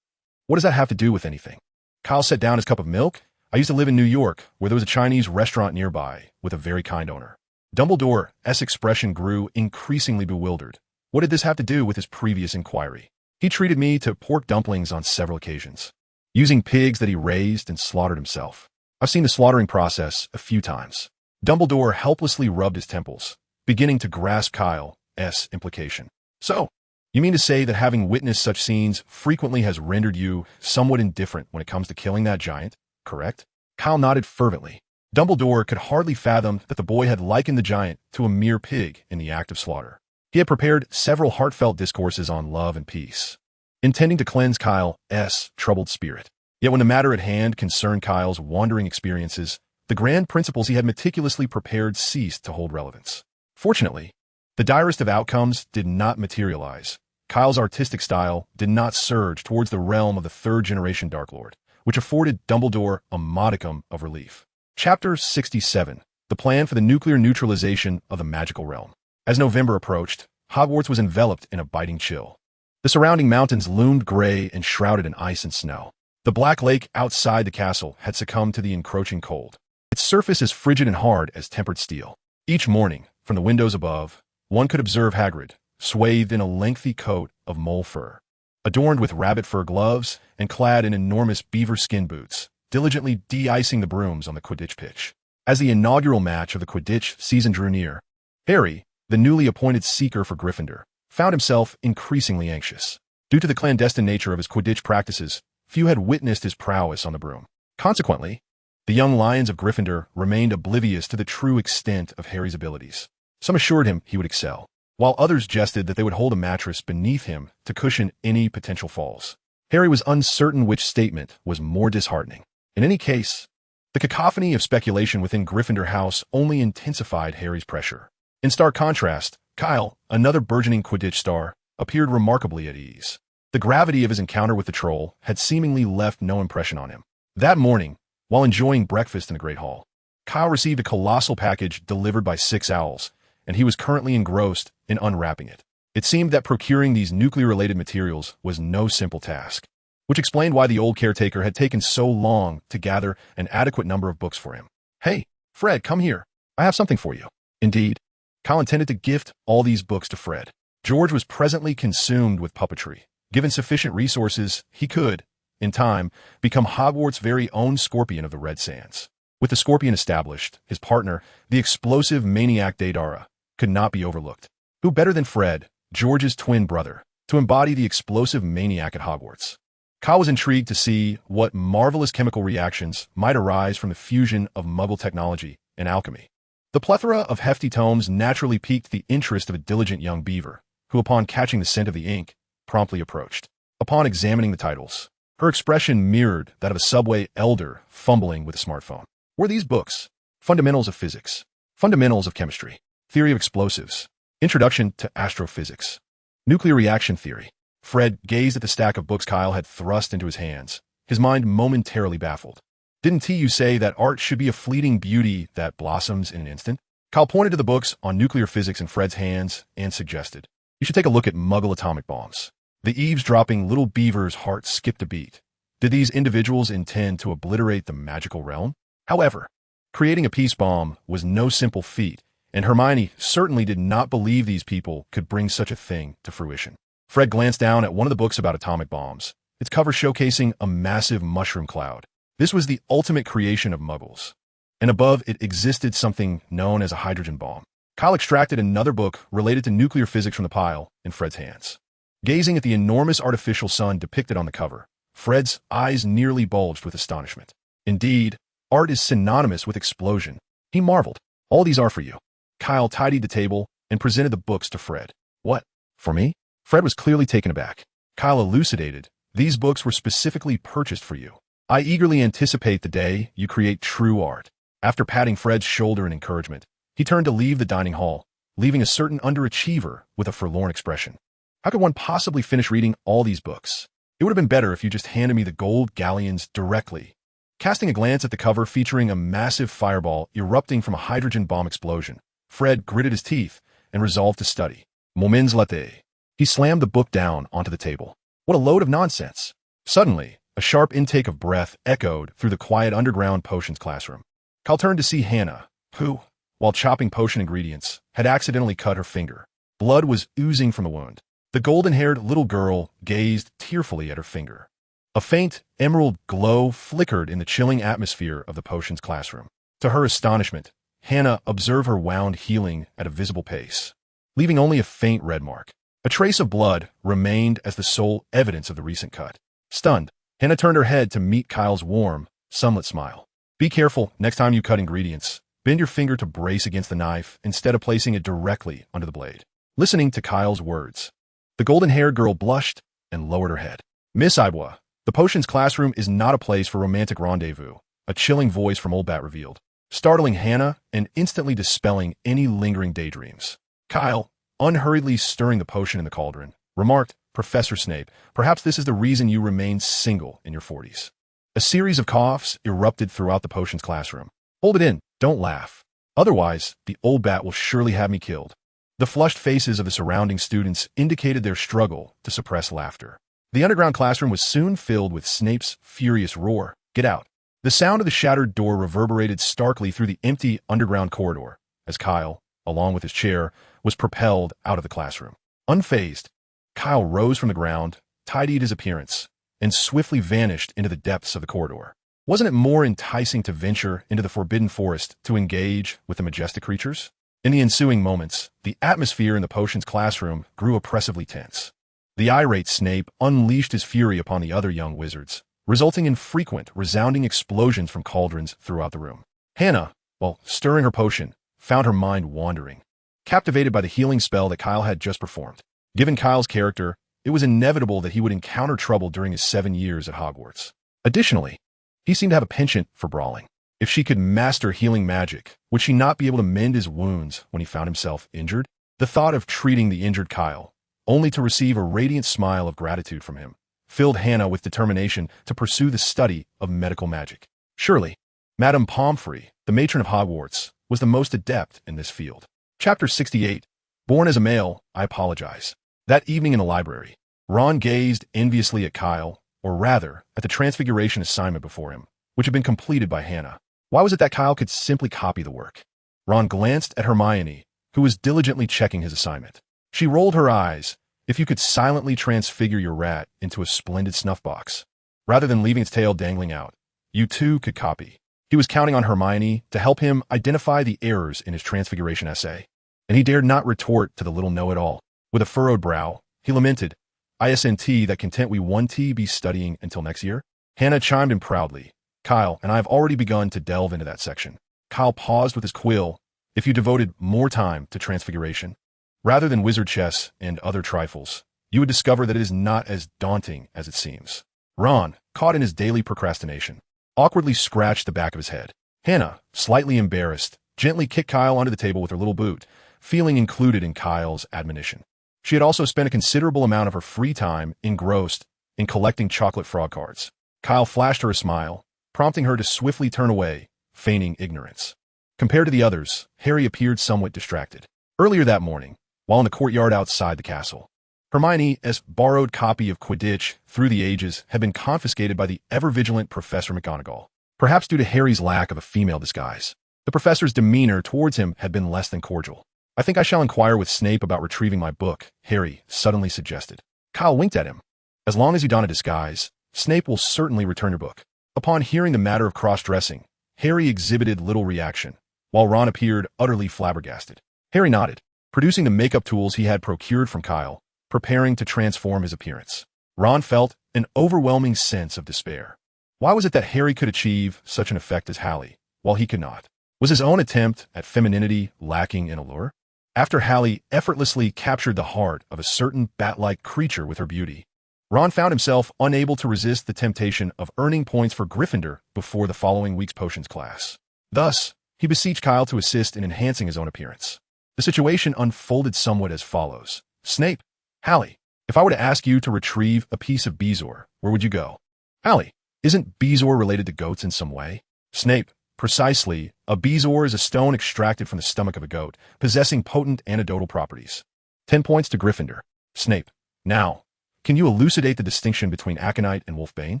What does that have to do with anything? Kyle set down his cup of milk. I used to live in New York, where there was a Chinese restaurant nearby, with a very kind owner. Dumbledore's expression grew increasingly bewildered. What did this have to do with his previous inquiry? He treated me to pork dumplings on several occasions, using pigs that he raised and slaughtered himself. I've seen the slaughtering process a few times. Dumbledore helplessly rubbed his temples, beginning to grasp Kyle's implication. So, you mean to say that having witnessed such scenes frequently has rendered you somewhat indifferent when it comes to killing that giant, correct? Kyle nodded fervently. Dumbledore could hardly fathom that the boy had likened the giant to a mere pig in the act of slaughter. He had prepared several heartfelt discourses on love and peace, intending to cleanse Kyle's troubled spirit. Yet when the matter at hand concerned Kyle's wandering experiences, the grand principles he had meticulously prepared ceased to hold relevance. Fortunately, the direst of outcomes did not materialize. Kyle's artistic style did not surge towards the realm of the third-generation Dark Lord, which afforded Dumbledore a modicum of relief. Chapter 67. The Plan for the Nuclear Neutralization of the Magical Realm. As November approached, Hogwarts was enveloped in a biting chill. The surrounding mountains loomed gray and shrouded in ice and snow. The black lake outside the castle had succumbed to the encroaching cold, its surface as frigid and hard as tempered steel. Each morning, from the windows above, one could observe Hagrid, swathed in a lengthy coat of mole fur, adorned with rabbit fur gloves and clad in enormous beaver skin boots, diligently de-icing the brooms on the Quidditch pitch. As the inaugural match of the Quidditch season drew near, Harry, the newly appointed seeker for Gryffindor, found himself increasingly anxious. Due to the clandestine nature of his Quidditch practices, few had witnessed his prowess on the broom. Consequently, the young lions of Gryffindor remained oblivious to the true extent of Harry's abilities. Some assured him he would excel, while others jested that they would hold a mattress beneath him to cushion any potential falls. Harry was uncertain which statement was more disheartening. In any case, the cacophony of speculation within Gryffindor House only intensified Harry's pressure. In stark contrast, Kyle, another burgeoning Quidditch star, appeared remarkably at ease. The gravity of his encounter with the troll had seemingly left no impression on him. That morning, while enjoying breakfast in the Great Hall, Kyle received a colossal package delivered by 6 owls, and he was currently engrossed in unwrapping it. It seemed that procuring these nuclear-related materials was no simple task, which explained why the old caretaker had taken so long to gather an adequate number of books for him. Hey, Fred, come here. I have something for you. Indeed, Kyle intended to gift all these books to Fred. George was presently consumed with puppetry. Given sufficient resources, he could, in time, become Hogwarts' very own Scorpion of the Red Sands. With the Scorpion established, his partner, the explosive maniac Daedara, could not be overlooked. Who better than Fred, George's twin brother, to embody the explosive maniac at Hogwarts? Kyle was intrigued to see what marvelous chemical reactions might arise from the fusion of Muggle technology and alchemy. The plethora of hefty tomes naturally piqued the interest of a diligent young beaver, who, upon catching the scent of the ink, promptly approached. Upon examining the titles, her expression mirrored that of a subway elder fumbling with a smartphone. Were these books? Fundamentals of Physics, Fundamentals of Chemistry, Theory of Explosives, Introduction to Astrophysics, Nuclear Reaction Theory. Fred gazed at the stack of books Kyle had thrust into his hands, his mind momentarily baffled. Didn't you say that art should be a fleeting beauty that blossoms in an instant? Kyle pointed to the books on nuclear physics in Fred's hands and suggested, you should take a look at Muggle atomic bombs. The eavesdropping little beaver's heart skipped a beat. Did these individuals intend to obliterate the magical realm? However, creating a peace bomb was no simple feat, and Hermione certainly did not believe these people could bring such a thing to fruition. Fred glanced down at one of the books about atomic bombs, its cover showcasing a massive mushroom cloud. This was the ultimate creation of Muggles, and above it existed something known as a hydrogen bomb. Kyle extracted another book related to nuclear physics from the pile in Fred's hands. Gazing at the enormous artificial sun depicted on the cover, Fred's eyes nearly bulged with astonishment. Indeed, art is synonymous with explosion. He marveled. All these are for you. Kyle tidied the table and presented the books to Fred. What? For me? Fred was clearly taken aback. Kyle elucidated. These books were specifically purchased for you. I eagerly anticipate the day you create true art. After patting Fred's shoulder in encouragement, he turned to leave the dining hall, leaving a certain underachiever with a forlorn expression. How could one possibly finish reading all these books? It would have been better if you just handed me the gold galleons directly. Casting a glance at the cover featuring a massive fireball erupting from a hydrogen bomb explosion, Fred gritted his teeth and resolved to study. Moments later, he slammed the book down onto the table. What a load of nonsense. Suddenly, a sharp intake of breath echoed through the quiet underground potions classroom. Kyle turned to see Hannah, who, while chopping potion ingredients, had accidentally cut her finger. Blood was oozing from the wound. The golden-haired little girl gazed tearfully at her finger. A faint, emerald glow flickered in the chilling atmosphere of the potions classroom. To her astonishment, Hannah observed her wound healing at a visible pace, leaving only a faint red mark. A trace of blood remained as the sole evidence of the recent cut. Stunned, Hannah turned her head to meet Kyle's warm, sunlit smile. Be careful next time you cut ingredients. Bend your finger to brace against the knife instead of placing it directly under the blade. Listening to Kyle's words, the golden-haired girl blushed and lowered her head. Miss Ibois, the potions classroom is not a place for romantic rendezvous, a chilling voice from Old Bat revealed, startling Hannah and instantly dispelling any lingering daydreams. Kyle, unhurriedly stirring the potion in the cauldron, remarked, Professor Snape, perhaps this is the reason you remain single in your 40s. A series of coughs erupted throughout the potions classroom. Hold it in, don't laugh. Otherwise, the Old Bat will surely have me killed. The flushed faces of the surrounding students indicated their struggle to suppress laughter. The underground classroom was soon filled with Snape's furious roar, "Get out!" The sound of the shattered door reverberated starkly through the empty underground corridor as Kyle, along with his chair, was propelled out of the classroom. Unfazed, Kyle rose from the ground, tidied his appearance, and swiftly vanished into the depths of the corridor. Wasn't it more enticing to venture into the forbidden forest to engage with the majestic creatures? In the ensuing moments, the atmosphere in the potions classroom grew oppressively tense. The irate Snape unleashed his fury upon the other young wizards, resulting in frequent, resounding explosions from cauldrons throughout the room. Hannah, while stirring her potion, found her mind wandering, captivated by the healing spell that Kyle had just performed. Given Kyle's character, it was inevitable that he would encounter trouble during his 7 years at Hogwarts. Additionally, he seemed to have a penchant for brawling. If she could master healing magic, would she not be able to mend his wounds when he found himself injured? The thought of treating the injured Kyle, only to receive a radiant smile of gratitude from him, filled Hannah with determination to pursue the study of medical magic. Surely, Madame Pomfrey, the matron of Hogwarts, was the most adept in this field. Chapter 68. Born as a male, I apologize. That evening in the library, Ron gazed enviously at Kyle, or rather, at the transfiguration assignment before him, which had been completed by Hannah. Why was it that Kyle could simply copy the work? Ron glanced at Hermione, who was diligently checking his assignment. She rolled her eyes. If you could silently transfigure your rat into a splendid snuff box, rather than leaving its tail dangling out, you too could copy. He was counting on Hermione to help him identify the errors in his transfiguration essay, and he dared not retort to the little know-it-all. With a furrowed brow, he lamented, "ISNT that content we 1T be studying until next year?" Hannah chimed in proudly, "Kyle and I have already begun to delve into that section." Kyle paused with his quill. If you devoted more time to transfiguration, rather than wizard chess and other trifles, you would discover that it is not as daunting as it seems. Ron, caught in his daily procrastination, awkwardly scratched the back of his head. Hannah, slightly embarrassed, gently kicked Kyle onto the table with her little boot, feeling included in Kyle's admonition. She had also spent a considerable amount of her free time engrossed in collecting chocolate frog cards. Kyle flashed her a smile, prompting her to swiftly turn away, feigning ignorance. Compared to the others, Harry appeared somewhat distracted. Earlier that morning, while in the courtyard outside the castle, Hermione's borrowed copy of Quidditch Through the Ages had been confiscated by the ever-vigilant Professor McGonagall, perhaps due to Harry's lack of a female disguise. The professor's demeanor towards him had been less than cordial. "I think I shall inquire with Snape about retrieving my book," Harry suddenly suggested. Kyle winked at him. "As long as you don a disguise, Snape will certainly return your book." Upon hearing the matter of cross-dressing, Harry exhibited little reaction, while Ron appeared utterly flabbergasted. Harry nodded, producing the makeup tools he had procured from Kyle, preparing to transform his appearance. Ron felt an overwhelming sense of despair. Why was it that Harry could achieve such an effect as Hallie, while he could not? Was his own attempt at femininity lacking in allure? After Hallie effortlessly captured the heart of a certain bat-like creature with her beauty, Ron found himself unable to resist the temptation of earning points for Gryffindor before the following week's potions class. Thus, he beseeched Kyle to assist in enhancing his own appearance. The situation unfolded somewhat as follows. Snape, Hallie, if I were to ask you to retrieve a piece of bezoar, where would you go? Hallie, isn't bezoar related to goats in some way? Snape, precisely. A bezoar is a stone extracted from the stomach of a goat, possessing potent antidotal properties. 10 points to Gryffindor. Snape, now, can you elucidate the distinction between aconite and wolfbane?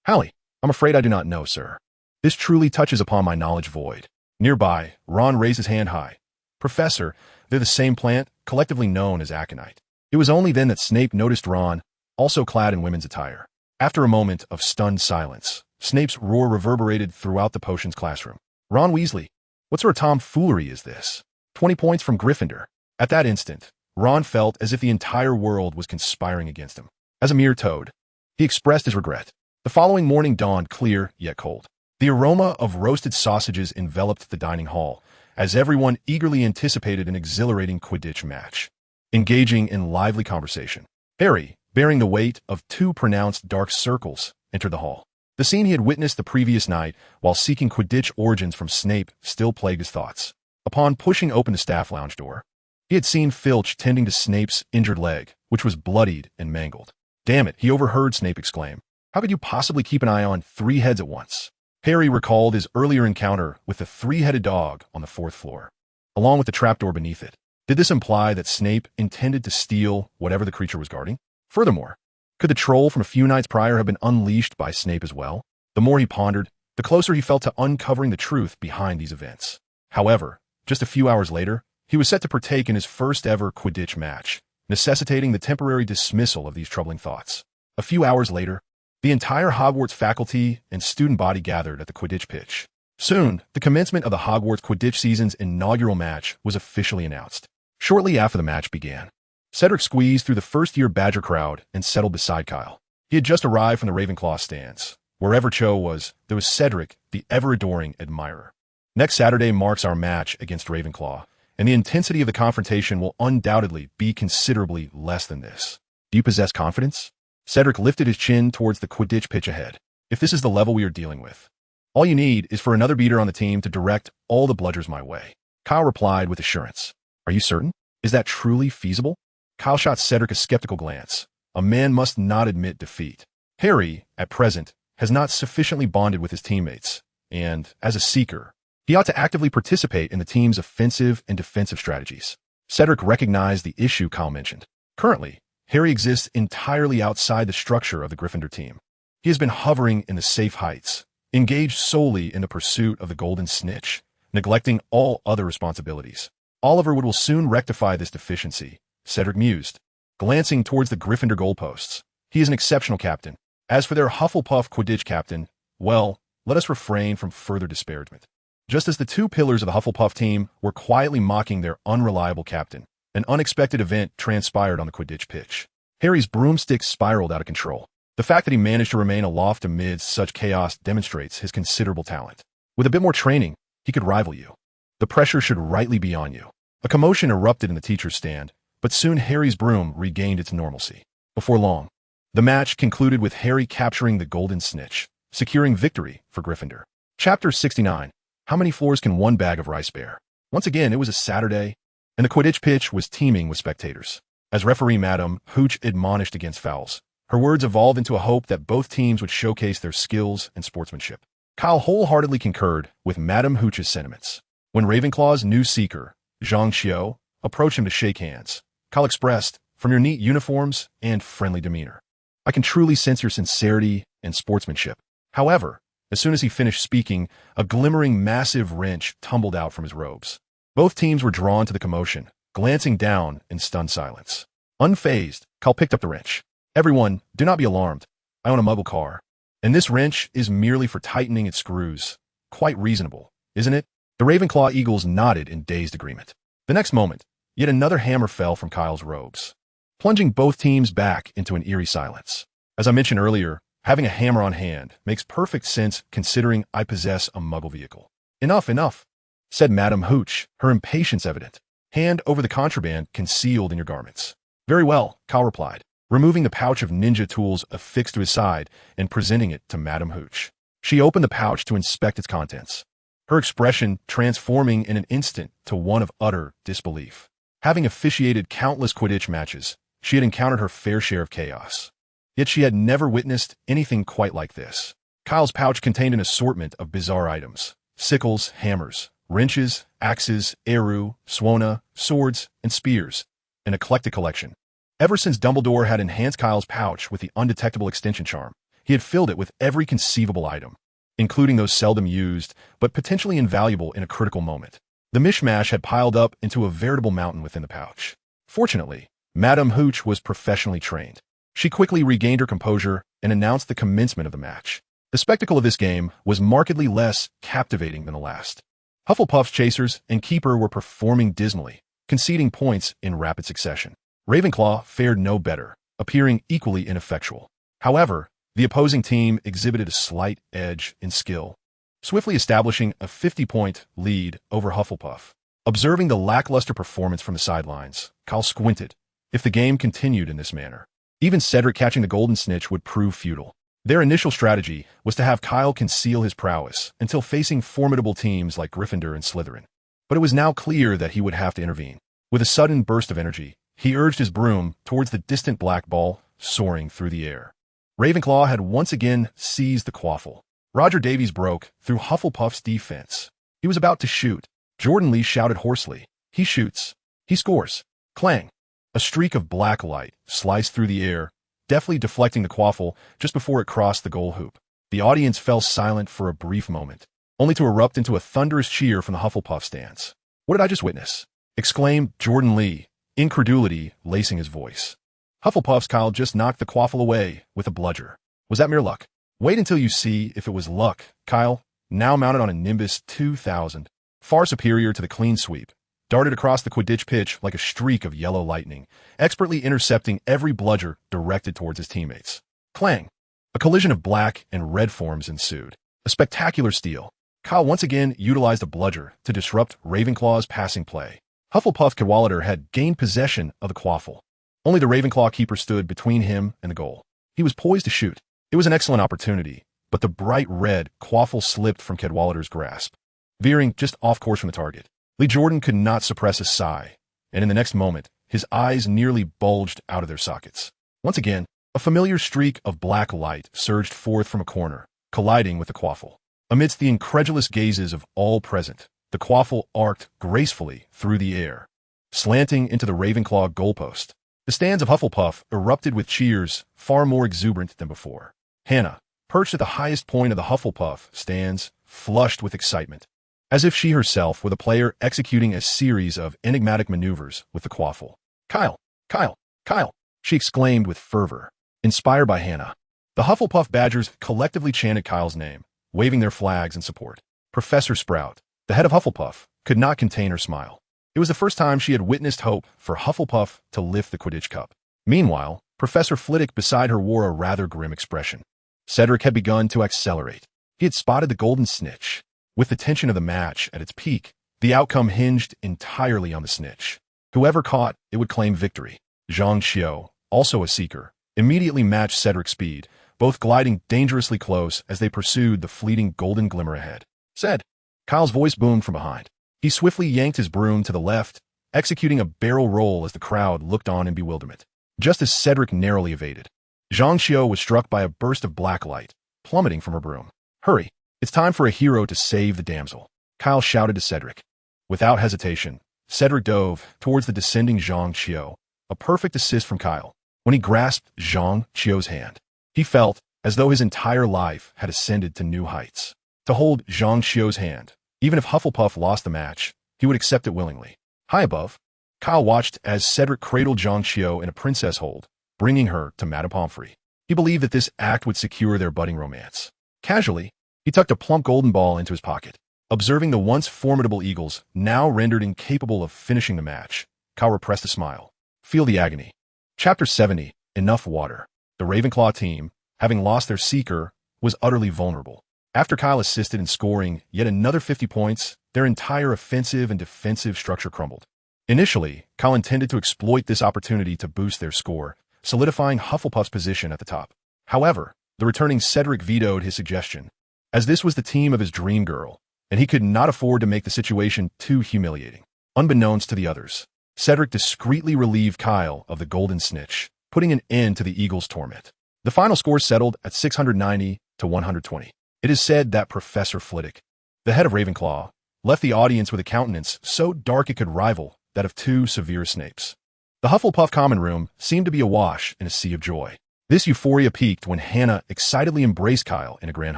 Hallie, I'm afraid I do not know, sir. This truly touches upon my knowledge void. Nearby, Ron raised his hand high. Professor, they're the same plant, collectively known as aconite. It was only then that Snape noticed Ron, also clad in women's attire. After a moment of stunned silence, Snape's roar reverberated throughout the potions classroom. Ron Weasley, what sort of tomfoolery is this? 20 points from Gryffindor. At that instant, Ron felt as if the entire world was conspiring against him. As a mere toad, he expressed his regret. The following morning dawned clear yet cold. The aroma of roasted sausages enveloped the dining hall, as everyone eagerly anticipated an exhilarating Quidditch match. Engaging in lively conversation, Harry, bearing the weight of 2 pronounced dark circles, entered the hall. The scene he had witnessed the previous night while seeking Quidditch origins from Snape still plagued his thoughts. Upon pushing open the staff lounge door, he had seen Filch tending to Snape's injured leg, which was bloodied and mangled. Damn it, he overheard Snape exclaim. How could you possibly keep an eye on 3 heads at once? Harry recalled his earlier encounter with the 3-headed dog on the 4th floor, along with the trapdoor beneath it. Did this imply that Snape intended to steal whatever the creature was guarding? Furthermore, could the troll from a few nights prior have been unleashed by Snape as well? The more he pondered, the closer he felt to uncovering the truth behind these events. However, just a few hours later, he was set to partake in his first ever Quidditch match, necessitating the temporary dismissal of these troubling thoughts. A few hours later, the entire Hogwarts faculty and student body gathered at the Quidditch pitch. Soon, the commencement of the Hogwarts Quidditch season's inaugural match was officially announced. Shortly after the match began, Cedric squeezed through the first-year Badger crowd and settled beside Kyle. He had just arrived from the Ravenclaw stands. Wherever Cho was, there was Cedric, the ever-adoring admirer. Next Saturday marks our match against Ravenclaw, and the intensity of the confrontation will undoubtedly be considerably less than this. Do you possess confidence? Cedric lifted his chin towards the Quidditch pitch ahead. If this is the level we are dealing with, all you need is for another beater on the team to direct all the bludgers my way. Kyle replied with assurance. Are you certain? Is that truly feasible? Kyle shot Cedric a skeptical glance. A man must not admit defeat. Harry, at present, has not sufficiently bonded with his teammates, and, as a seeker, he ought to actively participate in the team's offensive and defensive strategies. Cedric recognized the issue Kyle mentioned. Currently, Harry exists entirely outside the structure of the Gryffindor team. He has been hovering in the safe heights, engaged solely in the pursuit of the golden snitch, neglecting all other responsibilities. Oliver will soon rectify this deficiency, Cedric mused, glancing towards the Gryffindor goalposts. He is an exceptional captain. As for their Hufflepuff Quidditch captain, well, let us refrain from further disparagement. Just as the 2 pillars of the Hufflepuff team were quietly mocking their unreliable captain, an unexpected event transpired on the Quidditch pitch. Harry's broomstick spiraled out of control. The fact that he managed to remain aloft amidst such chaos demonstrates his considerable talent. With a bit more training, he could rival you. The pressure should rightly be on you. A commotion erupted in the teacher's stand, but soon Harry's broom regained its normalcy. Before long, the match concluded with Harry capturing the golden snitch, securing victory for Gryffindor. Chapter 69. How many floors can one bag of rice bear? Once again, it was a Saturday, and the Quidditch pitch was teeming with spectators. As referee Madame Hooch admonished against fouls, her words evolved into a hope that both teams would showcase their skills and sportsmanship. Kyle wholeheartedly concurred with Madame Hooch's sentiments. When Ravenclaw's new seeker, Zhang Xiao, approached him to shake hands, Kyle expressed, from your neat uniforms and friendly demeanor, I can truly sense your sincerity and sportsmanship. However, as soon as he finished speaking, a glimmering massive wrench tumbled out from his robes. Both teams were drawn to the commotion, glancing down in stunned silence. Unfazed, Kyle picked up the wrench. Everyone, do not be alarmed. I own a Muggle car, and this wrench is merely for tightening its screws. Quite reasonable, isn't it? The Ravenclaw Eagles nodded in dazed agreement. The next moment, yet another hammer fell from Kyle's robes, plunging both teams back into an eerie silence. As I mentioned earlier, having a hammer on hand makes perfect sense considering I possess a Muggle vehicle. Enough, said Madame Hooch, her impatience evident. Hand over the contraband concealed in your garments. Very well, Kyle replied, removing the pouch of ninja tools affixed to his side and presenting it to Madame Hooch. She opened the pouch to inspect its contents, her expression transforming in an instant to one of utter disbelief. Having officiated countless Quidditch matches, she had encountered her fair share of chaos. Yet she had never witnessed anything quite like this. Kyle's pouch contained an assortment of bizarre items: sickles, hammers, wrenches, axes, eru, swona, swords, and spears, an eclectic collection. Ever since Dumbledore had enhanced Kyle's pouch with the undetectable extension charm, he had filled it with every conceivable item, including those seldom used but potentially invaluable in a critical moment. The mishmash had piled up into a veritable mountain within the pouch. Fortunately, Madame Hooch was professionally trained. She quickly regained her composure and announced the commencement of the match. The spectacle of this game was markedly less captivating than the last. Hufflepuff's chasers and keeper were performing dismally, conceding points in rapid succession. Ravenclaw fared no better, appearing equally ineffectual. However, the opposing team exhibited a slight edge in skill, swiftly establishing a 50-point lead over Hufflepuff. Observing the lackluster performance from the sidelines, Kyle squinted. If the game continued in this manner, even Cedric catching the golden snitch would prove futile. Their initial strategy was to have Kyle conceal his prowess until facing formidable teams like Gryffindor and Slytherin. But it was now clear that he would have to intervene. With a sudden burst of energy, he urged his broom towards the distant black ball soaring through the air. Ravenclaw had once again seized the quaffle. Roger Davies broke through Hufflepuff's defense. He was about to shoot. Jordan Lee shouted hoarsely. He shoots. He scores. Clang. A streak of black light sliced through the air, deftly deflecting the quaffle just before it crossed the goal hoop. The audience fell silent for a brief moment, only to erupt into a thunderous cheer from the Hufflepuff stands. What did I just witness? Exclaimed Jordan Lee, incredulity lacing his voice. Hufflepuff's Kyle just knocked the quaffle away with a bludger. Was that mere luck? Wait until you see if it was luck. Kyle, now mounted on a Nimbus 2000, far superior to the clean sweep, darted across the Quidditch pitch like a streak of yellow lightning, expertly intercepting every bludger directed towards his teammates. Clang! A collision of black and red forms ensued. A spectacular steal. Kyle once again utilized a bludger to disrupt Ravenclaw's passing play. Hufflepuff Cadwallader had gained possession of the quaffle. Only the Ravenclaw keeper stood between him and the goal. He was poised to shoot. It was an excellent opportunity, but the bright red quaffle slipped from Cadwallader's grasp, veering just off course from the target. Lee Jordan could not suppress a sigh, and in the next moment, his eyes nearly bulged out of their sockets. Once again, a familiar streak of black light surged forth from a corner, colliding with the quaffle. Amidst the incredulous gazes of all present, the quaffle arced gracefully through the air, slanting into the Ravenclaw goalpost. The stands of Hufflepuff erupted with cheers far more exuberant than before. Hannah, perched at the highest point of the Hufflepuff stands, flushed with excitement, as if she herself were the player executing a series of enigmatic maneuvers with the quaffle. Kyle! Kyle! Kyle! She exclaimed with fervor. Inspired by Hannah, the Hufflepuff Badgers collectively chanted Kyle's name, waving their flags in support. Professor Sprout, the head of Hufflepuff, could not contain her smile. It was the first time she had witnessed hope for Hufflepuff to lift the Quidditch Cup. Meanwhile, Professor Flitwick beside her wore a rather grim expression. Cedric had begun to accelerate. He had spotted the golden snitch. With the tension of the match at its peak, the outcome hinged entirely on the snitch. Whoever caught it would claim victory. Zhang Xiao, also a seeker, immediately matched Cedric's speed, both gliding dangerously close as they pursued the fleeting golden glimmer ahead. Ced! Kyle's voice boomed from behind. He swiftly yanked his broom to the left, executing a barrel roll as the crowd looked on in bewilderment. Just as Cedric narrowly evaded, Zhang Xiao was struck by a burst of black light, plummeting from her broom. Hurry! It's time for a hero to save the damsel, Kyle shouted to Cedric. Without hesitation, Cedric dove towards the descending Zhang Xiao, a perfect assist from Kyle. When he grasped Zhang Xiao's hand, he felt as though his entire life had ascended to new heights. To hold Zhang Xiao's hand, even if Hufflepuff lost the match, he would accept it willingly. High above, Kyle watched as Cedric cradled Zhang Xiao in a princess hold, bringing her to Madame Pomfrey. He believed that this act would secure their budding romance. Casually, he tucked a plump golden ball into his pocket. Observing the once formidable Eagles now rendered incapable of finishing the match, Kyle repressed a smile. Feel the agony. Chapter 70, Enough Water. The Ravenclaw team, having lost their seeker, was utterly vulnerable. After Kyle assisted in scoring yet another 50 points, their entire offensive and defensive structure crumbled. Initially, Kyle intended to exploit this opportunity to boost their score, solidifying Hufflepuff's position at the top. However, the returning Cedric vetoed his suggestion, as this was the team of his dream girl, and he could not afford to make the situation too humiliating. Unbeknownst to the others, Cedric discreetly relieved Kyle of the golden snitch, putting an end to the Eagles' torment. The final score settled at 690 to 120. It is said that Professor Flitwick, the head of Ravenclaw, left the audience with a countenance so dark it could rival that of two severe Snapes. The Hufflepuff common room seemed to be awash in a sea of joy. This euphoria peaked when Hannah excitedly embraced Kyle in a grand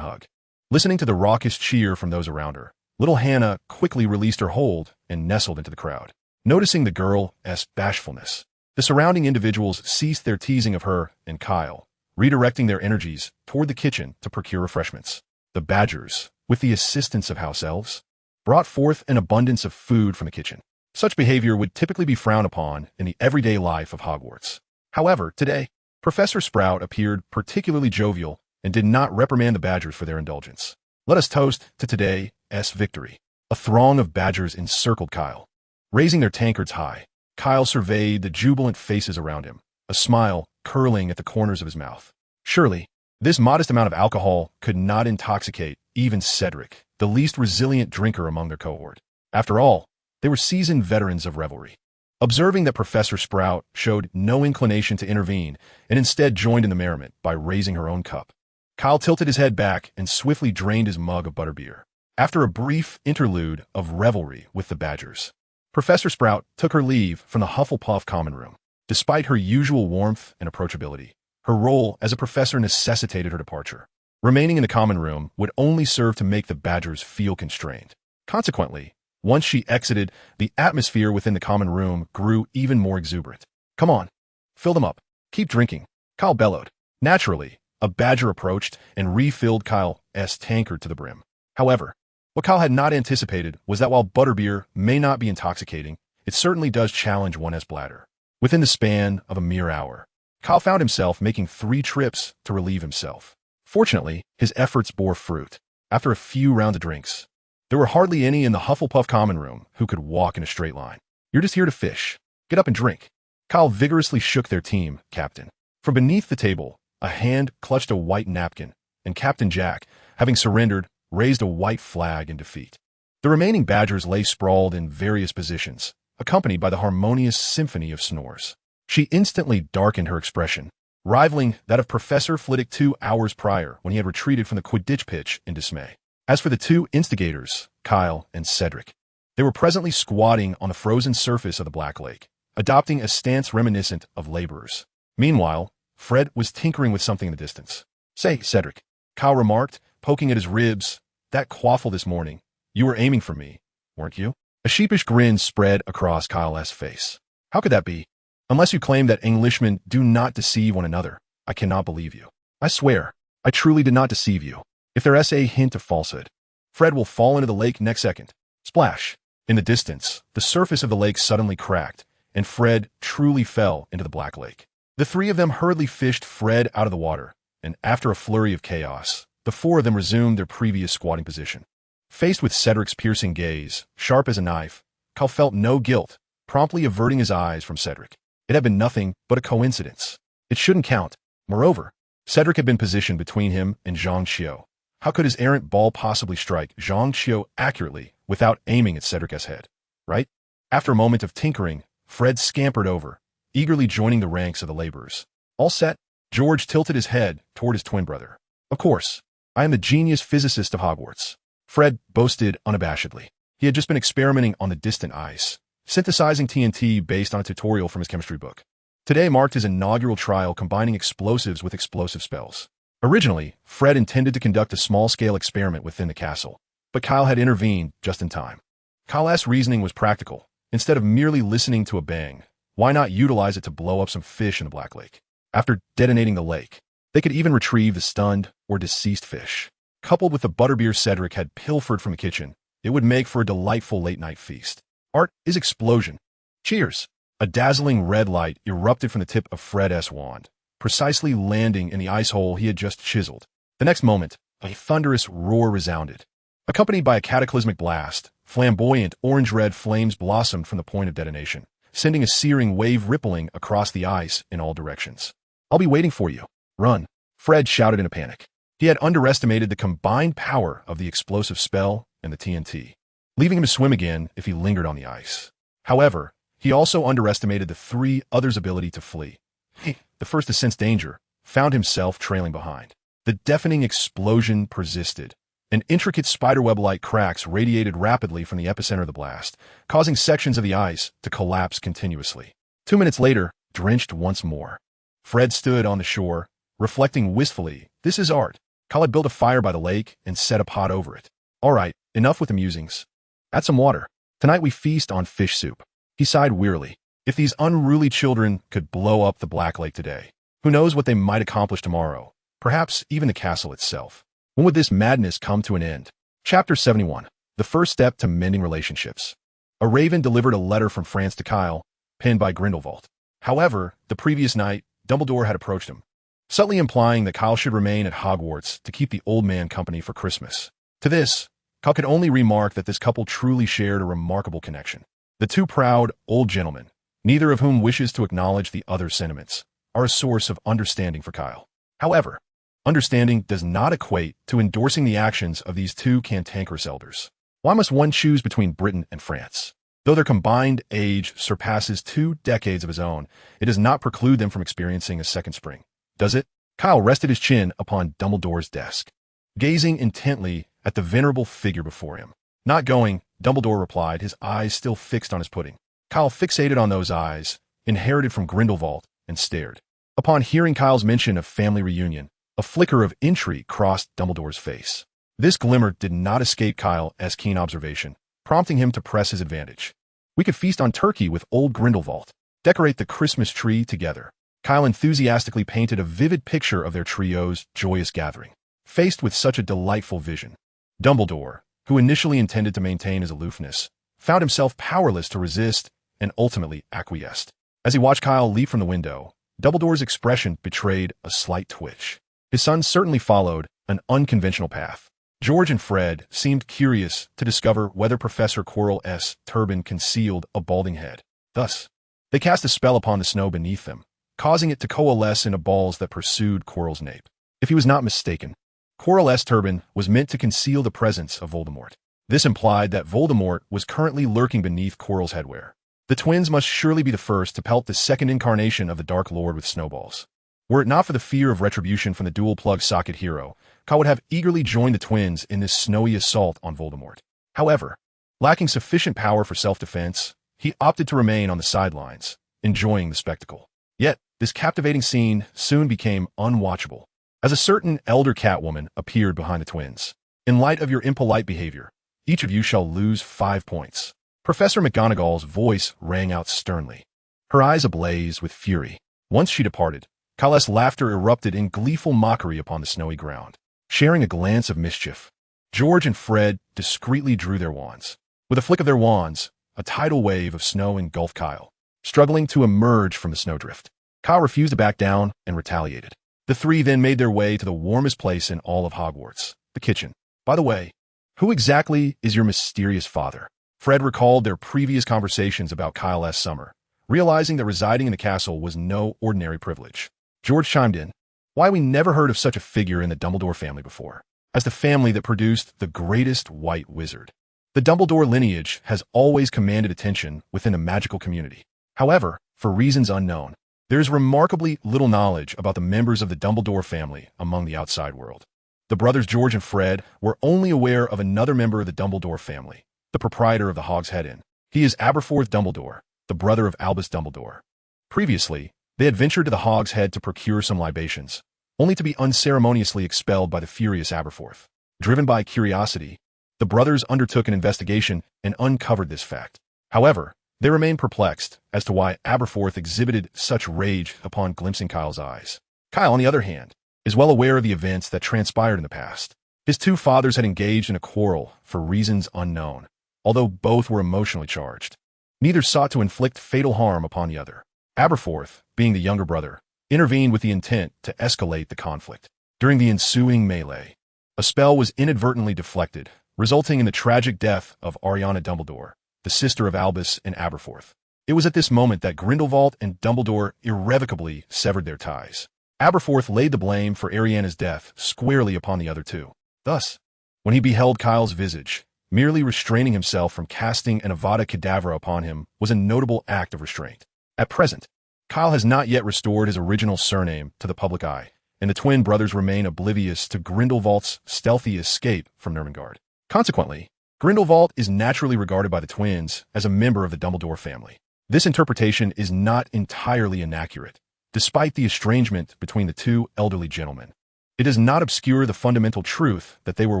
hug. Listening to the raucous cheer from those around her, little Hannah quickly released her hold and nestled into the crowd. Noticing the girl's bashfulness, the surrounding individuals ceased their teasing of her and Kyle, redirecting their energies toward the kitchen to procure refreshments. The Badgers, with the assistance of house elves, brought forth an abundance of food from the kitchen. Such behavior would typically be frowned upon in the everyday life of Hogwarts. However, today, Professor Sprout appeared particularly jovial and did not reprimand the Badgers for their indulgence. Let us toast to today's victory. A throng of Badgers encircled Kyle. Raising their tankards high, Kyle surveyed the jubilant faces around him, a smile curling at the corners of his mouth. Surely, this modest amount of alcohol could not intoxicate even Cedric, the least resilient drinker among their cohort. After all, they were seasoned veterans of revelry. Observing that Professor Sprout showed no inclination to intervene and instead joined in the merriment by raising her own cup, Kyle tilted his head back and swiftly drained his mug of butterbeer. After a brief interlude of revelry with the Badgers, Professor Sprout took her leave from the Hufflepuff common room. Despite her usual warmth and approachability, her role as a professor necessitated her departure. Remaining in the common room would only serve to make the Badgers feel constrained. Consequently, once she exited, the atmosphere within the common room grew even more exuberant. "Come on, fill them up. Keep drinking," Kyle bellowed. Naturally, a Badger approached and refilled Kyle's tankard to the brim. However, what Kyle had not anticipated was that while butterbeer may not be intoxicating, it certainly does challenge one's bladder. Within the span of a mere hour, Kyle found himself making 3 trips to relieve himself. Fortunately, his efforts bore fruit. After a few rounds of drinks, there were hardly any in the Hufflepuff common room who could walk in a straight line. "You're just here to fish. Get up and drink." Kyle vigorously shook their team captain. From beneath the table, a hand clutched a white napkin, and Captain Jack, having surrendered, raised a white flag in defeat. The remaining Badgers lay sprawled in various positions, accompanied by the harmonious symphony of snores. She instantly darkened her expression, rivaling that of Professor Flitwick 2 hours prior when he had retreated from the Quidditch pitch in dismay. As for the two instigators, Kyle and Cedric, they were presently squatting on the frozen surface of the Black Lake, adopting a stance reminiscent of laborers. Meanwhile, Fred was tinkering with something in the distance. "Say, Cedric," Kyle remarked, poking at his ribs, "that quaffle this morning, you were aiming for me, weren't you?" A sheepish grin spread across Kyle's face. "How could that be? Unless you claim that Englishmen do not deceive one another, I cannot believe you. I swear, I truly did not deceive you. If there is a hint of falsehood, Fred will fall into the lake next second." Splash! In the distance, the surface of the lake suddenly cracked, and Fred truly fell into the Black Lake. The 3 of them hurriedly fished Fred out of the water, and after a flurry of chaos, the 4 of them resumed their previous squatting position. Faced with Cedric's piercing gaze, sharp as a knife, Kyle felt no guilt, promptly averting his eyes from Cedric. It had been nothing but a coincidence. It shouldn't count. Moreover, Cedric had been positioned between him and Zhang Qiu. How could his errant ball possibly strike Zhang Qiu accurately without aiming at Cedric's head, right? After a moment of tinkering, Fred scampered over, eagerly joining the ranks of the laborers. All set, George tilted his head toward his twin brother. "Of course, I am the genius physicist of Hogwarts," Fred boasted unabashedly. He had just been experimenting on the distant ice, synthesizing TNT based on a tutorial from his chemistry book. Today marked his inaugural trial combining explosives with explosive spells. Originally, Fred intended to conduct a small-scale experiment within the castle, but Kyle had intervened just in time. Kyle's reasoning was practical. Instead of merely listening to a bang, why not utilize it to blow up some fish in the Black Lake? After detonating the lake, they could even retrieve the stunned or deceased fish. Coupled with the butterbeer Cedric had pilfered from the kitchen, it would make for a delightful late-night feast. Art is explosion. Cheers! A dazzling red light erupted from the tip of Fred's wand, precisely landing in the ice hole he had just chiseled. The next moment, a thunderous roar resounded. Accompanied by a cataclysmic blast, flamboyant orange-red flames blossomed from the point of detonation, sending a searing wave rippling across the ice in all directions. "I'll be waiting for you. Run!" Fred shouted in a panic. He had underestimated the combined power of the explosive spell and the TNT, leaving him to swim again if he lingered on the ice. However, He also underestimated the three others' ability to flee. The first to sense danger found himself trailing behind. The deafening explosion persisted, and intricate spiderweb-like cracks radiated rapidly from the epicenter of the blast, causing sections of the ice to collapse continuously. 2 minutes later, drenched once more, Fred stood on the shore, reflecting wistfully. This is art. Kyle had built a fire by the lake and set a pot over it. All right, enough with the musings. Add some water. Tonight we feast on fish soup. He sighed wearily. If these unruly children could blow up the Black Lake today, who knows what they might accomplish tomorrow? Perhaps even the castle itself. When would this madness come to an end? Chapter 71. The first step to mending relationships. A raven delivered a letter from France to Kyle, penned by Grindelwald. However, the previous night, Dumbledore had approached him, subtly implying that Kyle should remain at Hogwarts to keep the old man company for Christmas. To this, Kyle could only remark that this couple truly shared a remarkable connection. The two proud, old gentlemen, neither of whom wishes to acknowledge the other's sentiments, are a source of understanding for Kyle. However, understanding does not equate to endorsing the actions of these two cantankerous elders. Why must one choose between Britain and France? Though their combined age surpasses 2 decades of his own, it does not preclude them from experiencing a second spring. Does it? Kyle rested his chin upon Dumbledore's desk, gazing intently at the venerable figure before him. Not going, Dumbledore replied, his eyes still fixed on his pudding. Kyle fixated on those eyes, inherited from Grindelwald, and stared. Upon hearing Kyle's mention of family reunion, a flicker of intrigue crossed Dumbledore's face. This glimmer did not escape Kyle's keen observation, prompting him to press his advantage. We could feast on turkey with old Grindelwald, decorate the Christmas tree together. Kyle enthusiastically painted a vivid picture of their trio's joyous gathering. Faced with such a delightful vision, Dumbledore, who initially intended to maintain his aloofness, found himself powerless to resist and ultimately acquiesced. As he watched Kyle leap from the window, Dumbledore's expression betrayed a slight twitch. His son certainly followed an unconventional path. George and Fred seemed curious to discover whether Professor Quirrell's turban concealed a balding head. Thus, they cast a spell upon the snow beneath them, causing it to coalesce into balls that pursued Quirrell's nape. If he was not mistaken, Quirrell's turban was meant to conceal the presence of Voldemort. This implied that Voldemort was currently lurking beneath Quirrell's headwear. The twins must surely be the first to pelt the second incarnation of the Dark Lord with snowballs. Were it not for the fear of retribution from the dual-plug socket hero, Kyle would have eagerly joined the twins in this snowy assault on Voldemort. However, lacking sufficient power for self-defense, he opted to remain on the sidelines, enjoying the spectacle. Yet, this captivating scene soon became unwatchable, as a certain elder Catwoman appeared behind the twins. In light of your impolite behavior, each of you shall lose 5 points. Professor McGonagall's voice rang out sternly, her eyes ablaze with fury. Once she departed, Kyle's laughter erupted in gleeful mockery upon the snowy ground. Sharing a glance of mischief, George and Fred discreetly drew their wands. With a flick of their wands, a tidal wave of snow engulfed Kyle, struggling to emerge from the snowdrift. Kyle refused to back down and retaliated. The three then made their way to the warmest place in all of Hogwarts, the kitchen. By the way, who exactly is your mysterious father? Fred recalled their previous conversations about Kyle's summer, realizing that residing in the castle was no ordinary privilege. George chimed in, why we never heard of such a figure in the Dumbledore family before, as the family that produced the greatest white wizard. The Dumbledore lineage has always commanded attention within a magical community. However, for reasons unknown, there is remarkably little knowledge about the members of the Dumbledore family among the outside world. The brothers George and Fred were only aware of another member of the Dumbledore family, the proprietor of the Hog's Head Inn. He is Aberforth Dumbledore, the brother of Albus Dumbledore. Previously, they had ventured to the Hog's Head to procure some libations, only to be unceremoniously expelled by the furious Aberforth. Driven by curiosity, the brothers undertook an investigation and uncovered this fact. However, they remained perplexed as to why Aberforth exhibited such rage upon glimpsing Kyle's eyes. Kyle, on the other hand, is well aware of the events that transpired in the past. His two fathers had engaged in a quarrel for reasons unknown, although both were emotionally charged. Neither sought to inflict fatal harm upon the other. Aberforth, being the younger brother, intervened with the intent to escalate the conflict. During the ensuing melee, a spell was inadvertently deflected, resulting in the tragic death of Ariana Dumbledore, the sister of Albus and Aberforth. It was at this moment that Grindelwald and Dumbledore irrevocably severed their ties. Aberforth laid the blame for Ariana's death squarely upon the other two. Thus, when he beheld Kyle's visage, Merely restraining himself from casting an Avada Kedavra upon him was a notable act of restraint. At present, Kyle has not yet restored his original surname to the public eye, and the twin brothers remain oblivious to Grindelwald's stealthy escape from Nurmengard. Consequently, Grindelwald is naturally regarded by the twins as a member of the Dumbledore family. This interpretation is not entirely inaccurate, despite the estrangement between the two elderly gentlemen. It does not obscure the fundamental truth that they were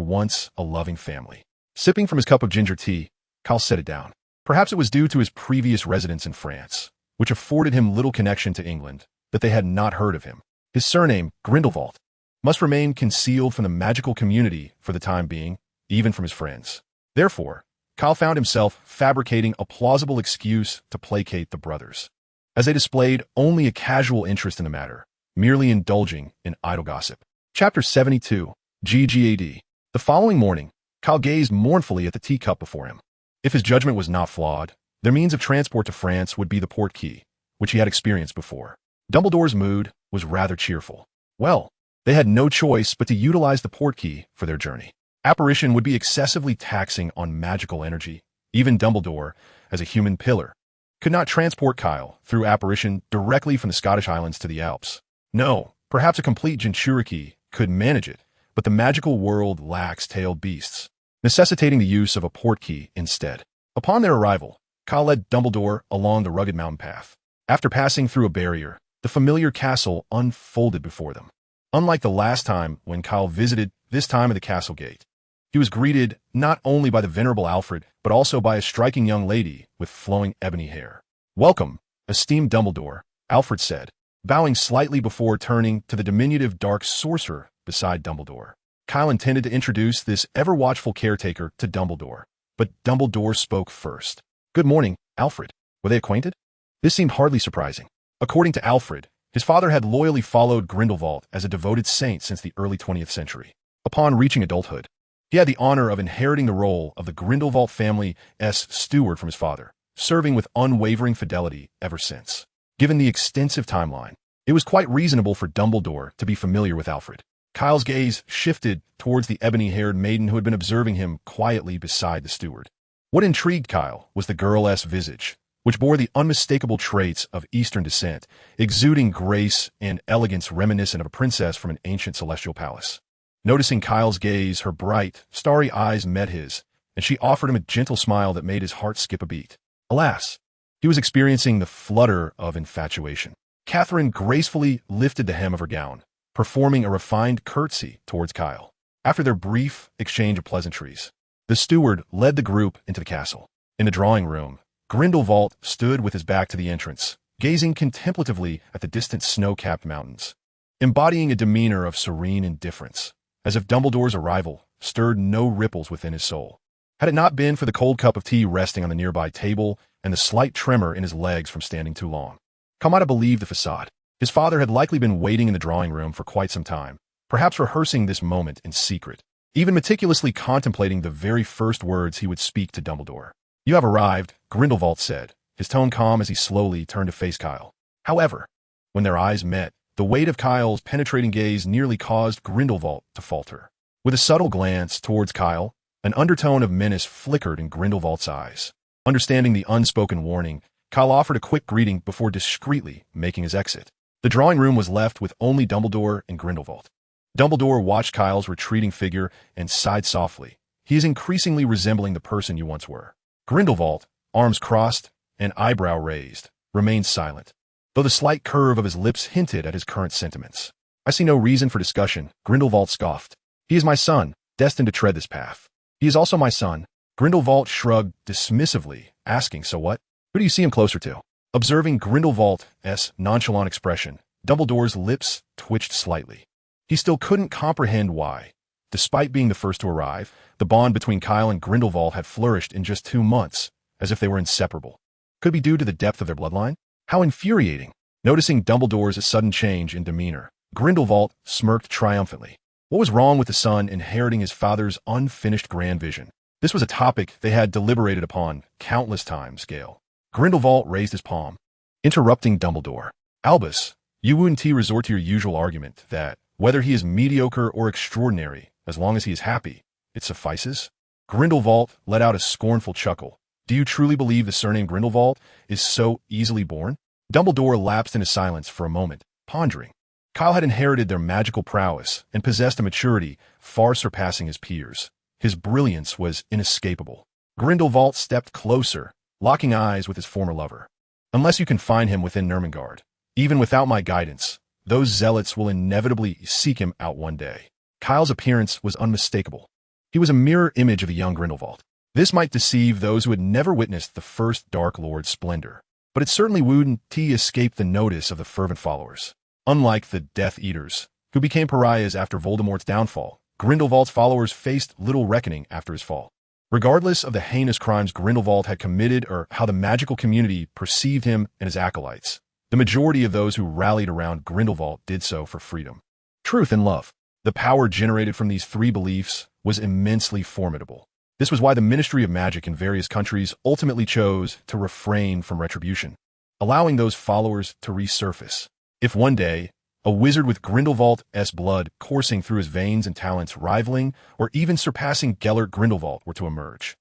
once a loving family. Sipping from his cup of ginger tea, Kyle set it down. Perhaps it was due to his previous residence in France, which afforded him little connection to England, that they had not heard of him. His surname, Grindelwald, must remain concealed from the magical community for the time being, even from his friends. Therefore, Kyle found himself fabricating a plausible excuse to placate the brothers, as they displayed only a casual interest in the matter, merely indulging in idle gossip. Chapter 72, GGAD. The following morning, Kyle gazed mournfully at the teacup before him. If his judgment was not flawed, their means of transport to France would be the port key, which he had experienced before. Dumbledore's mood was rather cheerful. Well, they had no choice but to utilize the port key for their journey. Apparition would be excessively taxing on magical energy. Even Dumbledore, as a human pillar, could not transport Kyle through apparition directly from the Scottish Highlands to the Alps. No, perhaps a complete Jinchuriki could manage it, but the magical world lacks tailed beasts, necessitating the use of a port key instead. Upon their arrival, Kyle led Dumbledore along the rugged mountain path. After passing through a barrier, the familiar castle unfolded before them. Unlike the last time when Kyle visited, this time at the castle gate, he was greeted not only by the venerable Alfred, but also by a striking young lady with flowing ebony hair. "Welcome, esteemed Dumbledore," Alfred said, bowing slightly before turning to the diminutive dark sorcerer beside Dumbledore. Kyle intended to introduce this ever-watchful caretaker to Dumbledore, but Dumbledore spoke first. "Good morning, Alfred." Were they acquainted? This seemed hardly surprising. According to Alfred, his father had loyally followed Grindelwald as a devoted saint since the early 20th century. Upon reaching adulthood, he had the honor of inheriting the role of the Grindelwald family's steward from his father, serving with unwavering fidelity ever since. Given the extensive timeline, it was quite reasonable for Dumbledore to be familiar with Alfred. Kyle's gaze shifted towards the ebony-haired maiden who had been observing him quietly beside the steward. What intrigued Kyle was the girl's visage, which bore the unmistakable traits of Eastern descent, exuding grace and elegance reminiscent of a princess from an ancient celestial palace. Noticing Kyle's gaze, her bright, starry eyes met his, and she offered him a gentle smile that made his heart skip a beat. Alas, he was experiencing the flutter of infatuation. Catherine gracefully lifted the hem of her gown, performing a refined curtsy towards Kyle. After their brief exchange of pleasantries, the steward led the group into the castle. In the drawing room, Grindelwald stood with his back to the entrance, gazing contemplatively at the distant snow-capped mountains, embodying a demeanor of serene indifference, as if Dumbledore's arrival stirred no ripples within his soul. Had it not been for the cold cup of tea resting on the nearby table and the slight tremor in his legs from standing too long, Kyle might have believed the facade. His father had likely been waiting in the drawing room for quite some time, perhaps rehearsing this moment in secret, even meticulously contemplating the very first words he would speak to Dumbledore. "You have arrived," Grindelwald said, his tone calm as he slowly turned to face Kyle. However, when their eyes met, the weight of Kyle's penetrating gaze nearly caused Grindelwald to falter. With a subtle glance towards Kyle, an undertone of menace flickered in Grindelwald's eyes. Understanding the unspoken warning, Kyle offered a quick greeting before discreetly making his exit. The drawing room was left with only Dumbledore and Grindelwald. Dumbledore watched Kyle's retreating figure and sighed softly. "He is increasingly resembling the person you once were." Grindelwald, arms crossed and eyebrow raised, remained silent, though the slight curve of his lips hinted at his current sentiments. "I see no reason for discussion," Grindelwald scoffed. "He is my son, destined to tread this path." "He is also my son." Grindelwald shrugged dismissively, asking, "So what? Who do you see him closer to?" Observing Grindelwald's nonchalant expression, Dumbledore's lips twitched slightly. He still couldn't comprehend why, despite being the first to arrive, the bond between Kyle and Grindelwald had flourished in just 2 months, as if they were inseparable. Could it be due to the depth of their bloodline? How infuriating! Noticing Dumbledore's sudden change in demeanor, Grindelwald smirked triumphantly. What was wrong with the son inheriting his father's unfinished grand vision? This was a topic they had deliberated upon countless times, Gale. Grindelwald raised his palm, interrupting Dumbledore. "Albus, you wouldn't resort to your usual argument that, whether he is mediocre or extraordinary, as long as he is happy, it suffices?" Grindelwald let out a scornful chuckle. Do you truly believe the surname Grindelwald is so easily born? Dumbledore lapsed into silence for a moment, pondering. Kyle had inherited their magical prowess and possessed a maturity far surpassing his peers. His brilliance was inescapable. Grindelwald stepped closer, locking eyes with his former lover. Unless you can find him within Nurmengard, even without my guidance, those zealots will inevitably seek him out one day. Kyle's appearance was unmistakable. He was a mirror image of the young Grindelwald. This might deceive those who had never witnessed the first Dark Lord's splendor, but it certainly wouldn't escape the notice of the fervent followers. Unlike the Death Eaters, who became pariahs after Voldemort's downfall, Grindelwald's followers faced little reckoning after his fall. Regardless of the heinous crimes Grindelwald had committed or how the magical community perceived him and his acolytes, the majority of those who rallied around Grindelwald did so for freedom, truth, and love. The power generated from these three beliefs was immensely formidable. This was why the Ministry of Magic in various countries ultimately chose to refrain from retribution, allowing those followers to resurface. If one day, a wizard with Grindelwald's blood coursing through his veins and talents rivaling or even surpassing Gellert Grindelwald were to emerge.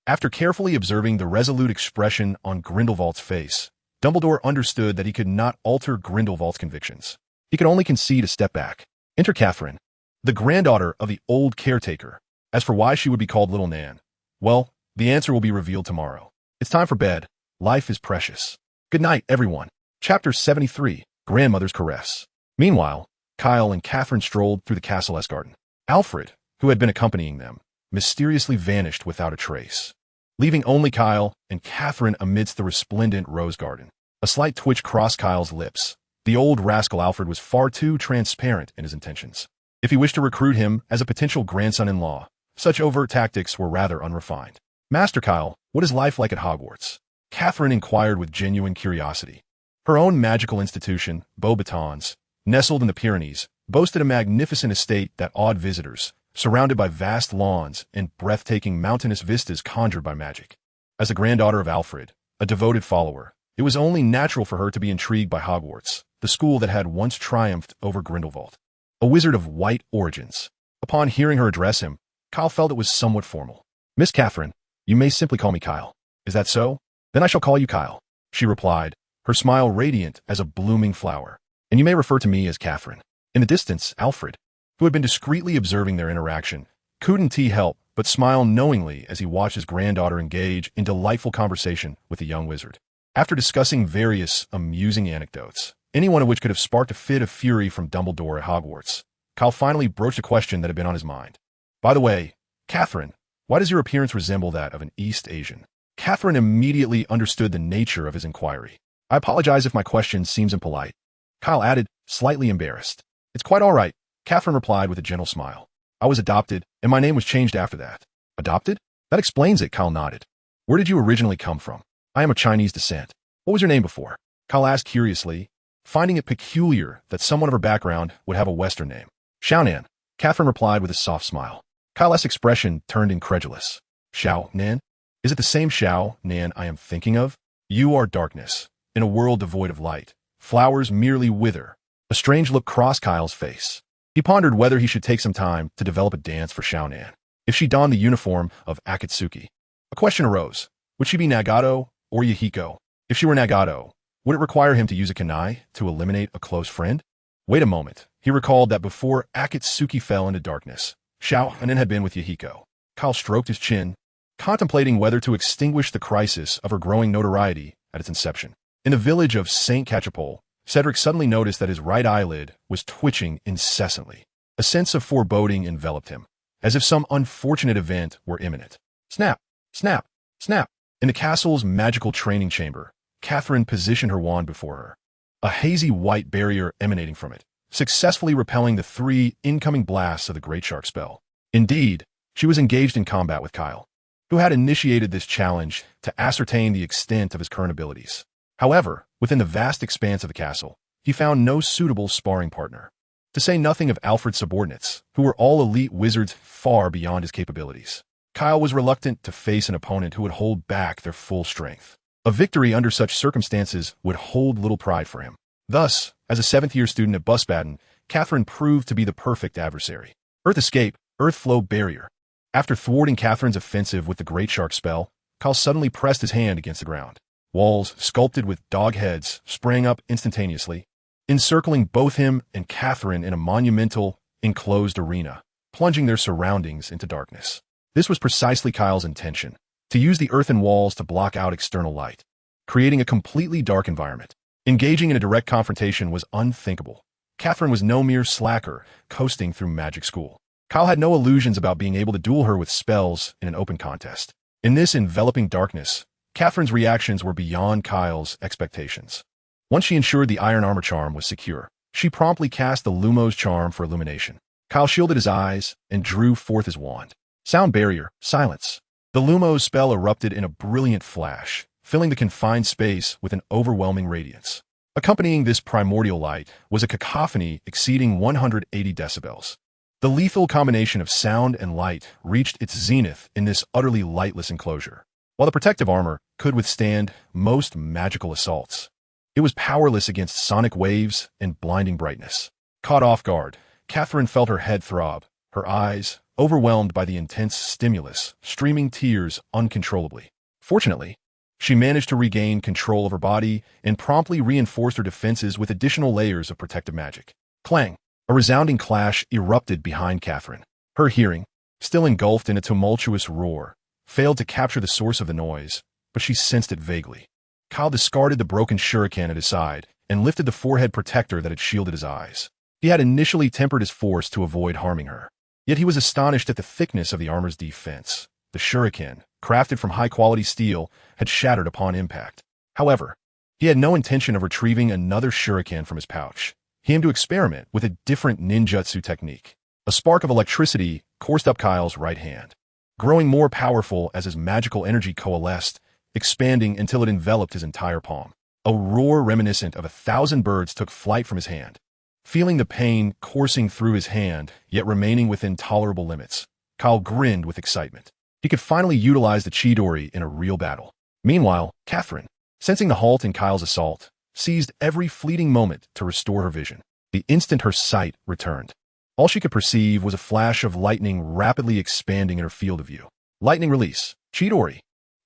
After carefully observing the resolute expression on Grindelwald's face, Dumbledore understood that he could not alter Grindelwald's convictions. He could only concede a step back. Enter Catherine, the granddaughter of the old caretaker. As for why she would be called Little Nan, well, the answer will be revealed tomorrow. It's time for bed. Life is precious. Good night, everyone. Chapter 73, Grandmother's Caress. Meanwhile, Kyle and Catherine strolled through the castle's garden. Alfred, who had been accompanying them, mysteriously vanished without a trace, leaving only Kyle and Catherine amidst the resplendent rose garden. A slight twitch crossed Kyle's lips. The old rascal Alfred was far too transparent in his intentions. If he wished to recruit him as a potential grandson-in-law, such overt tactics were rather unrefined. Master Kyle, what is life like at Hogwarts? Catherine inquired with genuine curiosity. Her own magical institution, Beauxbatons, nestled in the Pyrenees, boasted a magnificent estate that awed visitors, surrounded by vast lawns and breathtaking mountainous vistas conjured by magic. As the granddaughter of Alfred, a devoted follower, it was only natural for her to be intrigued by Hogwarts, the school that had once triumphed over Grindelwald. A wizard of white origins. Upon hearing her address him, Kyle felt it was somewhat formal. Miss Catherine, you may simply call me Kyle. Is that so? Then I shall call you Kyle, she replied, her smile radiant as a blooming flower. And you may refer to me as Catherine. In the distance, Alfred, who had been discreetly observing their interaction, couldn't help but smile knowingly as he watched his granddaughter engage in delightful conversation with the young wizard. After discussing various amusing anecdotes, any one of which could have sparked a fit of fury from Dumbledore at Hogwarts, Kyle finally broached a question that had been on his mind. By the way, Catherine, why does your appearance resemble that of an East Asian? Catherine immediately understood the nature of his inquiry. I apologize if my question seems impolite, Kyle added, slightly embarrassed. It's quite all right, Catherine replied with a gentle smile. I was adopted, and my name was changed after that. Adopted? That explains it, Kyle nodded. Where did you originally come from? I am of Chinese descent. What was your name before? Kyle asked curiously, finding it peculiar that someone of her background would have a Western name. Xiaonan, Catherine replied with a soft smile. Kyle's expression turned incredulous. Xiaonan? Is it the same Xiaonan I am thinking of? You are darkness. In a world devoid of light, flowers merely wither. A strange look crossed Kyle's face. He pondered whether he should take some time to develop a dance for Xiaonan. If she donned the uniform of Akatsuki, a question arose. Would she be Nagato or Yahiko? If she were Nagato, would it require him to use a kunai to eliminate a close friend? Wait a moment. He recalled that before Akatsuki fell into darkness, Xiaonan had been with Yahiko. Kyle stroked his chin, contemplating whether to extinguish the crisis of her growing notoriety at its inception. In the village of St. Catchpole, Cedric suddenly noticed that his right eyelid was twitching incessantly. A sense of foreboding enveloped him, as if some unfortunate event were imminent. Snap! Snap! Snap! In the castle's magical training chamber, Catherine positioned her wand before her. A hazy white barrier emanating from it, successfully repelling the 3 incoming blasts of the Great Shark spell. Indeed, she was engaged in combat with Kyle, who had initiated this challenge to ascertain the extent of his current abilities. However, within the vast expanse of the castle, he found no suitable sparring partner. To say nothing of Alfred's subordinates, who were all elite wizards far beyond his capabilities. Kyle was reluctant to face an opponent who would hold back their full strength. A victory under such circumstances would hold little pride for him. Thus, as a 7th-year student at Busbaden, Catherine proved to be the perfect adversary. Earth Escape, Earth Flow Barrier. After thwarting Catherine's offensive with the Great Shark spell, Kyle suddenly pressed his hand against the ground. Walls, sculpted with dog heads, sprang up instantaneously, encircling both him and Catherine in a monumental, enclosed arena, plunging their surroundings into darkness. This was precisely Kyle's intention, to use the earthen walls to block out external light, creating a completely dark environment. Engaging in a direct confrontation was unthinkable. Catherine was no mere slacker, coasting through magic school. Kyle had no illusions about being able to duel her with spells in an open contest. In this enveloping darkness, Catherine's reactions were beyond Kyle's expectations. Once she ensured the iron armor charm was secure, she promptly cast the Lumos charm for illumination. Kyle shielded his eyes and drew forth his wand. Sound barrier, silence. The Lumos spell erupted in a brilliant flash, filling the confined space with an overwhelming radiance. Accompanying this primordial light was a cacophony exceeding 180 decibels. The lethal combination of sound and light reached its zenith in this utterly lightless enclosure. While the protective armor could withstand most magical assaults, it was powerless against sonic waves and blinding brightness. Caught off guard, Catherine felt her head throb, her eyes, overwhelmed by the intense stimulus, streaming tears uncontrollably. Fortunately, she managed to regain control of her body and promptly reinforced her defenses with additional layers of protective magic. Clang! A resounding clash erupted behind Catherine. Her hearing, still engulfed in a tumultuous roar, failed to capture the source of the noise, but she sensed it vaguely. Kyle discarded the broken shuriken at his side and lifted the forehead protector that had shielded his eyes. He had initially tempered his force to avoid harming her, yet he was astonished at the thickness of the armor's defense. The shuriken, crafted from high-quality steel, had shattered upon impact. However, he had no intention of retrieving another shuriken from his pouch. He aimed to experiment with a different ninjutsu technique. A spark of electricity coursed up Kyle's right hand, growing more powerful as his magical energy coalesced, expanding until it enveloped his entire palm. A roar reminiscent of 1,000 birds took flight from his hand. Feeling the pain coursing through his hand, yet remaining within tolerable limits, Kyle grinned with excitement. He could finally utilize the Chidori in a real battle. Meanwhile, Catherine, sensing the halt in Kyle's assault, seized every fleeting moment to restore her vision. The instant her sight returned, all she could perceive was a flash of lightning rapidly expanding in her field of view. Lightning release. Chidori.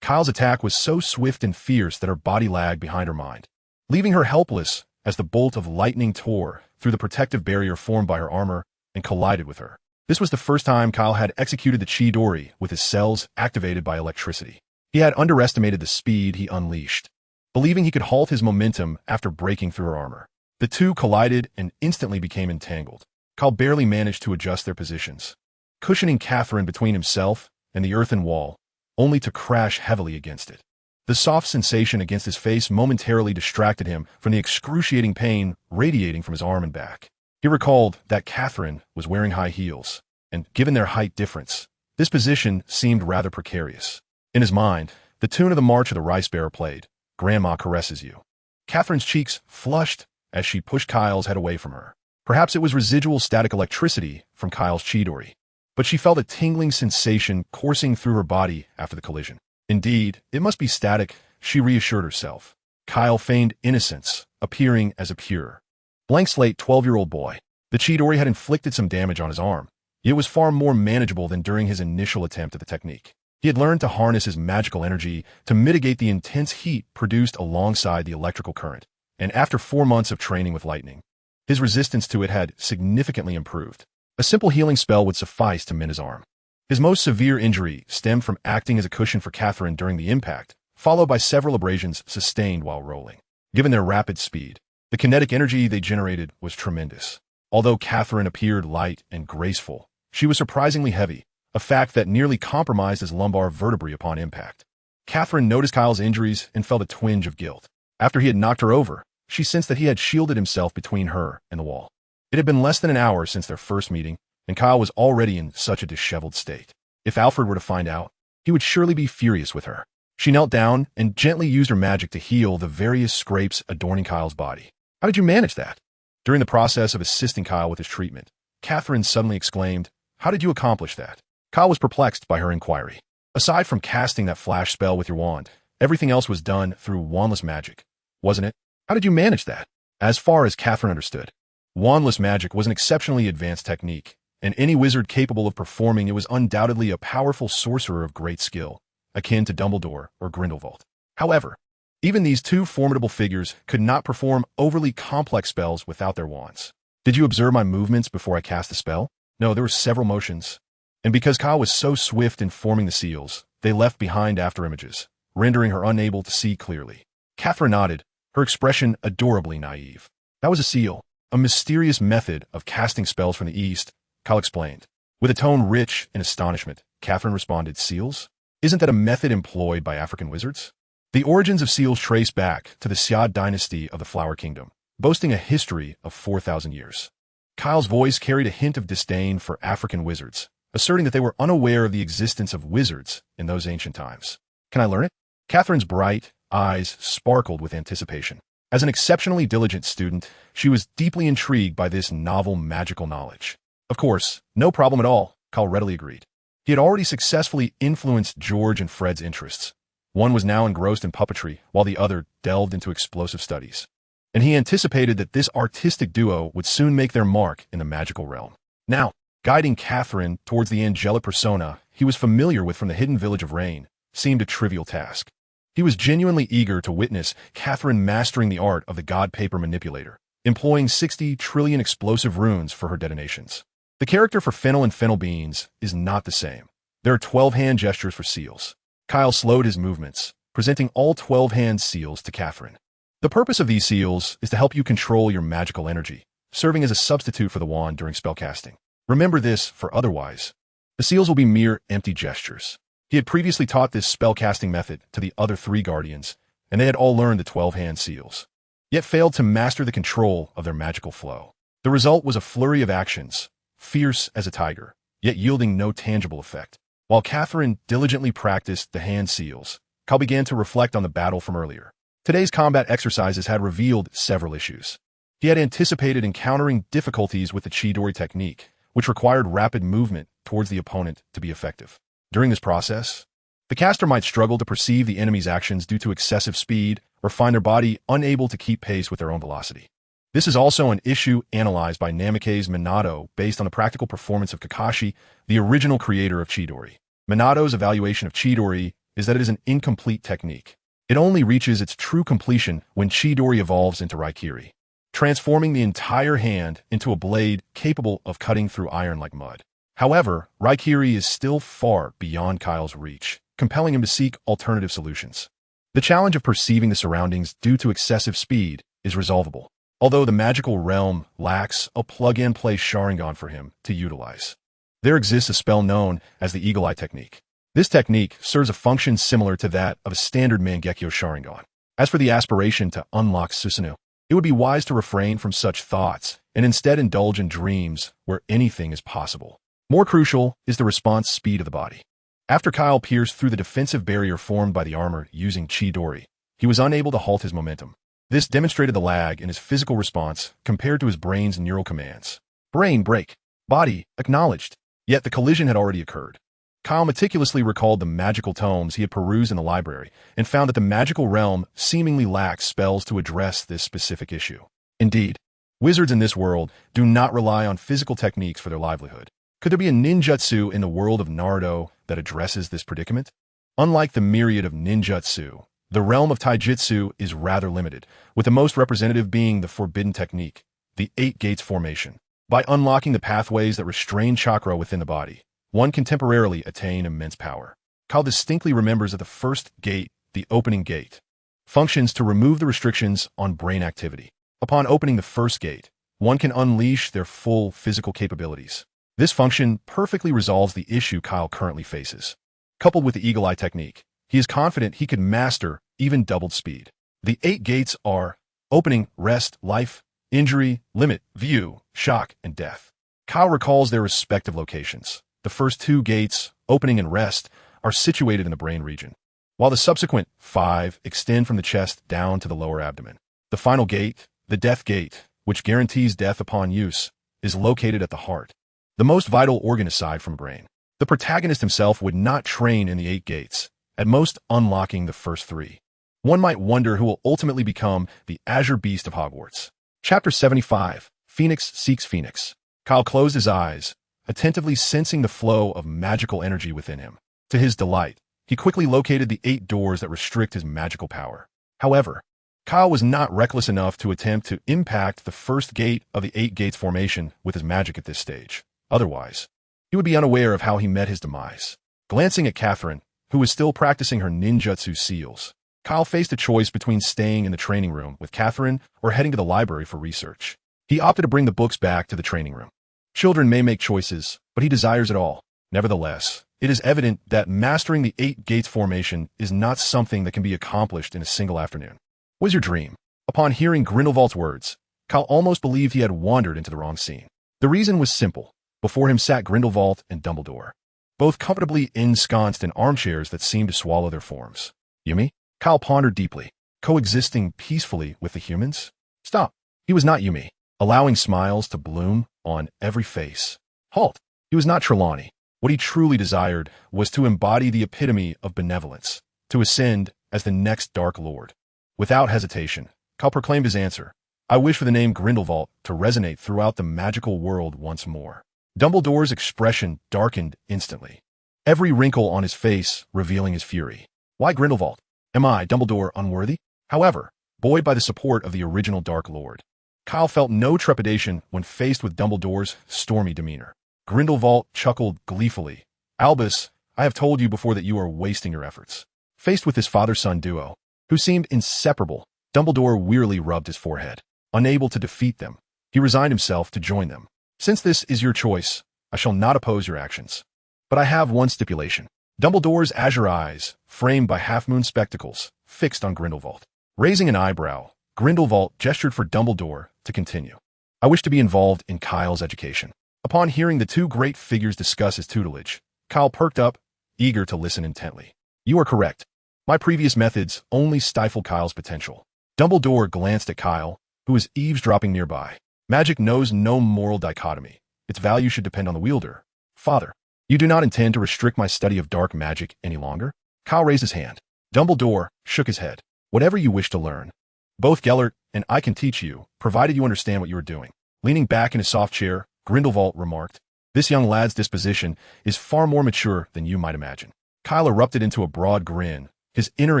Kyle's attack was so swift and fierce that her body lagged behind her mind, leaving her helpless as the bolt of lightning tore through the protective barrier formed by her armor and collided with her. This was the first time Kyle had executed the Chidori with his cells activated by electricity. He had underestimated the speed he unleashed, believing he could halt his momentum after breaking through her armor. The two collided and instantly became entangled. Kyle barely managed to adjust their positions, cushioning Catherine between himself and the earthen wall, only to crash heavily against it. The soft sensation against his face momentarily distracted him from the excruciating pain radiating from his arm and back. He recalled that Catherine was wearing high heels, and given their height difference, this position seemed rather precarious. In his mind, the tune of the March of the Rice Bearer played, "Grandma Caresses You." Catherine's cheeks flushed as she pushed Kyle's head away from her. Perhaps it was residual static electricity from Kyle's Chidori, but she felt a tingling sensation coursing through her body after the collision. Indeed, it must be static, she reassured herself. Kyle feigned innocence, appearing as a pure, blank slate 12-year-old boy. The Chidori had inflicted some damage on his arm. It was far more manageable than during his initial attempt at the technique. He had learned to harness his magical energy to mitigate the intense heat produced alongside the electrical current, and after 4 months of training with lightning, his resistance to it had significantly improved. A simple healing spell would suffice to mend his arm. His most severe injury stemmed from acting as a cushion for Catherine during the impact, followed by several abrasions sustained while rolling. Given their rapid speed, the kinetic energy they generated was tremendous. Although Catherine appeared light and graceful, she was surprisingly heavy, a fact that nearly compromised his lumbar vertebrae upon impact. Catherine noticed Kyle's injuries and felt a twinge of guilt. After he had knocked her over, she sensed that he had shielded himself between her and the wall. It had been less than an hour since their first meeting, and Kyle was already in such a disheveled state. If Alfred were to find out, he would surely be furious with her. She knelt down and gently used her magic to heal the various scrapes adorning Kyle's body. "How did you manage that?" During the process of assisting Kyle with his treatment, Catherine suddenly exclaimed, "How did you accomplish that?" Kyle was perplexed by her inquiry. "Aside from casting that flash spell with your wand, everything else was done through wandless magic, wasn't it? How did you manage that?" As far as Catherine understood, wandless magic was an exceptionally advanced technique, and any wizard capable of performing it was undoubtedly a powerful sorcerer of great skill, akin to Dumbledore or Grindelwald. However, even these two formidable figures could not perform overly complex spells without their wands. Did you observe my movements before I cast the spell? No, there were several motions. And because Kyle was so swift in forming the seals, they left behind afterimages, rendering her unable to see clearly. Catherine nodded, her expression adorably naive. That was a seal, a mysterious method of casting spells from the East, Kyle explained. With a tone rich in astonishment, Catherine responded, seals? Isn't that a method employed by African wizards? The origins of seals trace back to the Xiad dynasty of the Flower Kingdom, boasting a history of 4,000 years. Kyle's voice carried a hint of disdain for African wizards, asserting that they were unaware of the existence of wizards in those ancient times. Can I learn it? Catherine's bright eyes sparkled with anticipation. As an exceptionally diligent student, she was deeply intrigued by this novel magical knowledge. Of course, no problem at all, Kyle readily agreed. He had already successfully influenced George and Fred's interests. One was now engrossed in puppetry, while the other delved into explosive studies. And he anticipated that this artistic duo would soon make their mark in the magical realm. Now, guiding Catherine towards the angelic persona he was familiar with from the hidden village of Rain seemed a trivial task. He was genuinely eager to witness Catherine mastering the art of the god paper manipulator, employing 60 trillion explosive runes for her detonations. The character for Fennel and Fennel Beans is not the same. There are 12 hand gestures for seals. Kyle slowed his movements, presenting all 12 hand seals to Catherine. The purpose of these seals is to help you control your magical energy, serving as a substitute for the wand during spellcasting. Remember this, for otherwise, the seals will be mere empty gestures. He had previously taught this spellcasting method to the other 3 guardians, and they had all learned the 12 hand seals, yet failed to master the control of their magical flow. The result was a flurry of actions, fierce as a tiger, yet yielding no tangible effect. While Catherine diligently practiced the hand seals, Kyle began to reflect on the battle from earlier. Today's combat exercises had revealed several issues. He had anticipated encountering difficulties with the Chidori technique, which required rapid movement towards the opponent to be effective. During this process, the caster might struggle to perceive the enemy's actions due to excessive speed or find their body unable to keep pace with their own velocity. This is also an issue analyzed by Namikaze Minato based on the practical performance of Kakashi, the original creator of Chidori. Minato's evaluation of Chidori is that it is an incomplete technique. It only reaches its true completion when Chidori evolves into Raikiri, transforming the entire hand into a blade capable of cutting through iron like mud. However, Raikiri is still far beyond Kyle's reach, compelling him to seek alternative solutions. The challenge of perceiving the surroundings due to excessive speed is resolvable, although the magical realm lacks a plug-and-play Sharingan for him to utilize. There exists a spell known as the Eagle Eye technique. This technique serves a function similar to that of a standard Mangekyo Sharingan. As for the aspiration to unlock Susanoo, it would be wise to refrain from such thoughts and instead indulge in dreams where anything is possible. More crucial is the response speed of the body. After Kyle pierced through the defensive barrier formed by the armor using Chidori, he was unable to halt his momentum. This demonstrated the lag in his physical response compared to his brain's neural commands. Brain break. Body acknowledged. Yet the collision had already occurred. Kyle meticulously recalled the magical tomes he had perused in the library and found that the magical realm seemingly lacks spells to address this specific issue. Indeed, wizards in this world do not rely on physical techniques for their livelihood. Could there be a ninjutsu in the world of Naruto that addresses this predicament? Unlike the myriad of ninjutsu, the realm of taijutsu is rather limited, with the most representative being the forbidden technique, the 8 gates formation. By unlocking the pathways that restrain chakra within the body, one can temporarily attain immense power. Kyle distinctly remembers that the first gate, the opening gate, functions to remove the restrictions on brain activity. Upon opening the first gate, one can unleash their full physical capabilities. This function perfectly resolves the issue Kyle currently faces. Coupled with the Eagle Eye technique, he is confident he could master even doubled speed. The 8 gates are opening, rest, life, injury, limit, view, shock, and death. Kyle recalls their respective locations. The first 2 gates, opening and rest, are situated in the brain region, while the subsequent 5 extend from the chest down to the lower abdomen. The final gate, the death gate, which guarantees death upon use, is located at the heart, the most vital organ aside from brain. The protagonist himself would not train in the 8 gates, at most unlocking the first 3. One might wonder who will ultimately become the Azure Beast of Hogwarts. Chapter 75, Phoenix Seeks Phoenix. Kyle closed his eyes, attentively sensing the flow of magical energy within him. To his delight, he quickly located the 8 doors that restrict his magical power. However, Kyle was not reckless enough to attempt to impact the first gate of the 8 gates formation with his magic at this stage. Otherwise, he would be unaware of how he met his demise. Glancing at Catherine, who was still practicing her ninjutsu seals, Kyle faced a choice between staying in the training room with Catherine or heading to the library for research. He opted to bring the books back to the training room. Children may make choices, but he desires it all. Nevertheless, it is evident that mastering the 8 gates formation is not something that can be accomplished in a single afternoon. What is your dream? Upon hearing Grindelwald's words, Kyle almost believed he had wandered into the wrong scene. The reason was simple. Before him sat Grindelwald and Dumbledore, both comfortably ensconced in armchairs that seemed to swallow their forms. Yumi? Kyle pondered deeply. Coexisting peacefully with the humans? Stop. He was not Yumi, allowing smiles to bloom on every face. Halt. He was not Trelawney. What he truly desired was to embody the epitome of benevolence, to ascend as the next Dark Lord. Without hesitation, Kyle proclaimed his answer. I wish for the name Grindelwald to resonate throughout the magical world once more. Dumbledore's expression darkened instantly, every wrinkle on his face revealing his fury. Why Grindelwald? Am I, Dumbledore, unworthy? However, buoyed by the support of the original Dark Lord, Kyle felt no trepidation when faced with Dumbledore's stormy demeanor. Grindelwald chuckled gleefully. Albus, I have told you before that you are wasting your efforts. Faced with his father-son duo, who seemed inseparable, Dumbledore wearily rubbed his forehead. Unable to defeat them, he resigned himself to join them. Since this is your choice, I shall not oppose your actions. But I have one stipulation. Dumbledore's azure eyes, framed by half-moon spectacles, fixed on Grindelwald. Raising an eyebrow, Grindelwald gestured for Dumbledore to continue. I wish to be involved in Kyle's education. Upon hearing the 2 great figures discuss his tutelage, Kyle perked up, eager to listen intently. You are correct. My previous methods only stifle Kyle's potential. Dumbledore glanced at Kyle, who was eavesdropping nearby. Magic knows no moral dichotomy. Its value should depend on the wielder. Father, you do not intend to restrict my study of dark magic any longer? Kyle raised his hand. Dumbledore shook his head. Whatever you wish to learn. Both Gellert and I can teach you, provided you understand what you are doing. Leaning back in his soft chair, Grindelwald remarked, this young lad's disposition is far more mature than you might imagine. Kyle erupted into a broad grin, his inner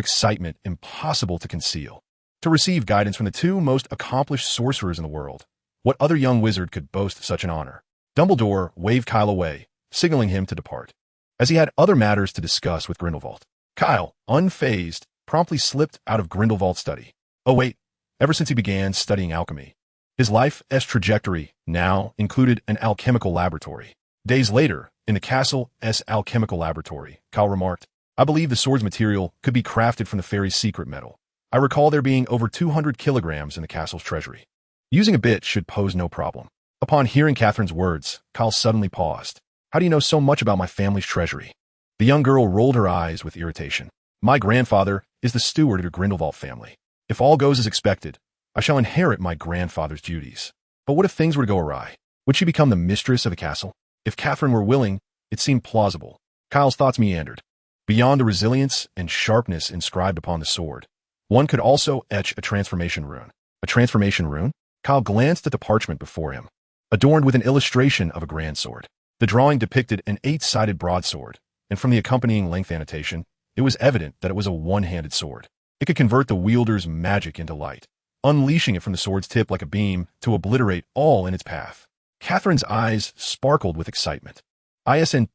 excitement impossible to conceal. To receive guidance from the 2 most accomplished sorcerers in the world, what other young wizard could boast such an honor? Dumbledore waved Kyle away, signaling him to depart, as he had other matters to discuss with Grindelwald. Kyle, unfazed, promptly slipped out of Grindelwald's study. Oh wait, ever since he began studying alchemy, his life's trajectory now included an alchemical laboratory. Days later, in the castle's alchemical laboratory, Kyle remarked, I believe the sword's material could be crafted from the fairy's secret metal. I recall there being over 200 kilograms in the castle's treasury. Using a bit should pose no problem. Upon hearing Catherine's words, Kyle suddenly paused. How do you know so much about my family's treasury? The young girl rolled her eyes with irritation. My grandfather is the steward of your Grindelwald family. If all goes as expected, I shall inherit my grandfather's duties. But what if things were to go awry? Would she become the mistress of the castle? If Catherine were willing, it seemed plausible. Kyle's thoughts meandered. Beyond the resilience and sharpness inscribed upon the sword, one could also etch a transformation rune. A transformation rune? Kyle glanced at the parchment before him, adorned with an illustration of a grand sword. The drawing depicted an 8-sided broadsword, and from the accompanying length annotation, it was evident that it was a one-handed sword. It could convert the wielder's magic into light, unleashing it from the sword's tip like a beam to obliterate all in its path. Catherine's eyes sparkled with excitement. Isn't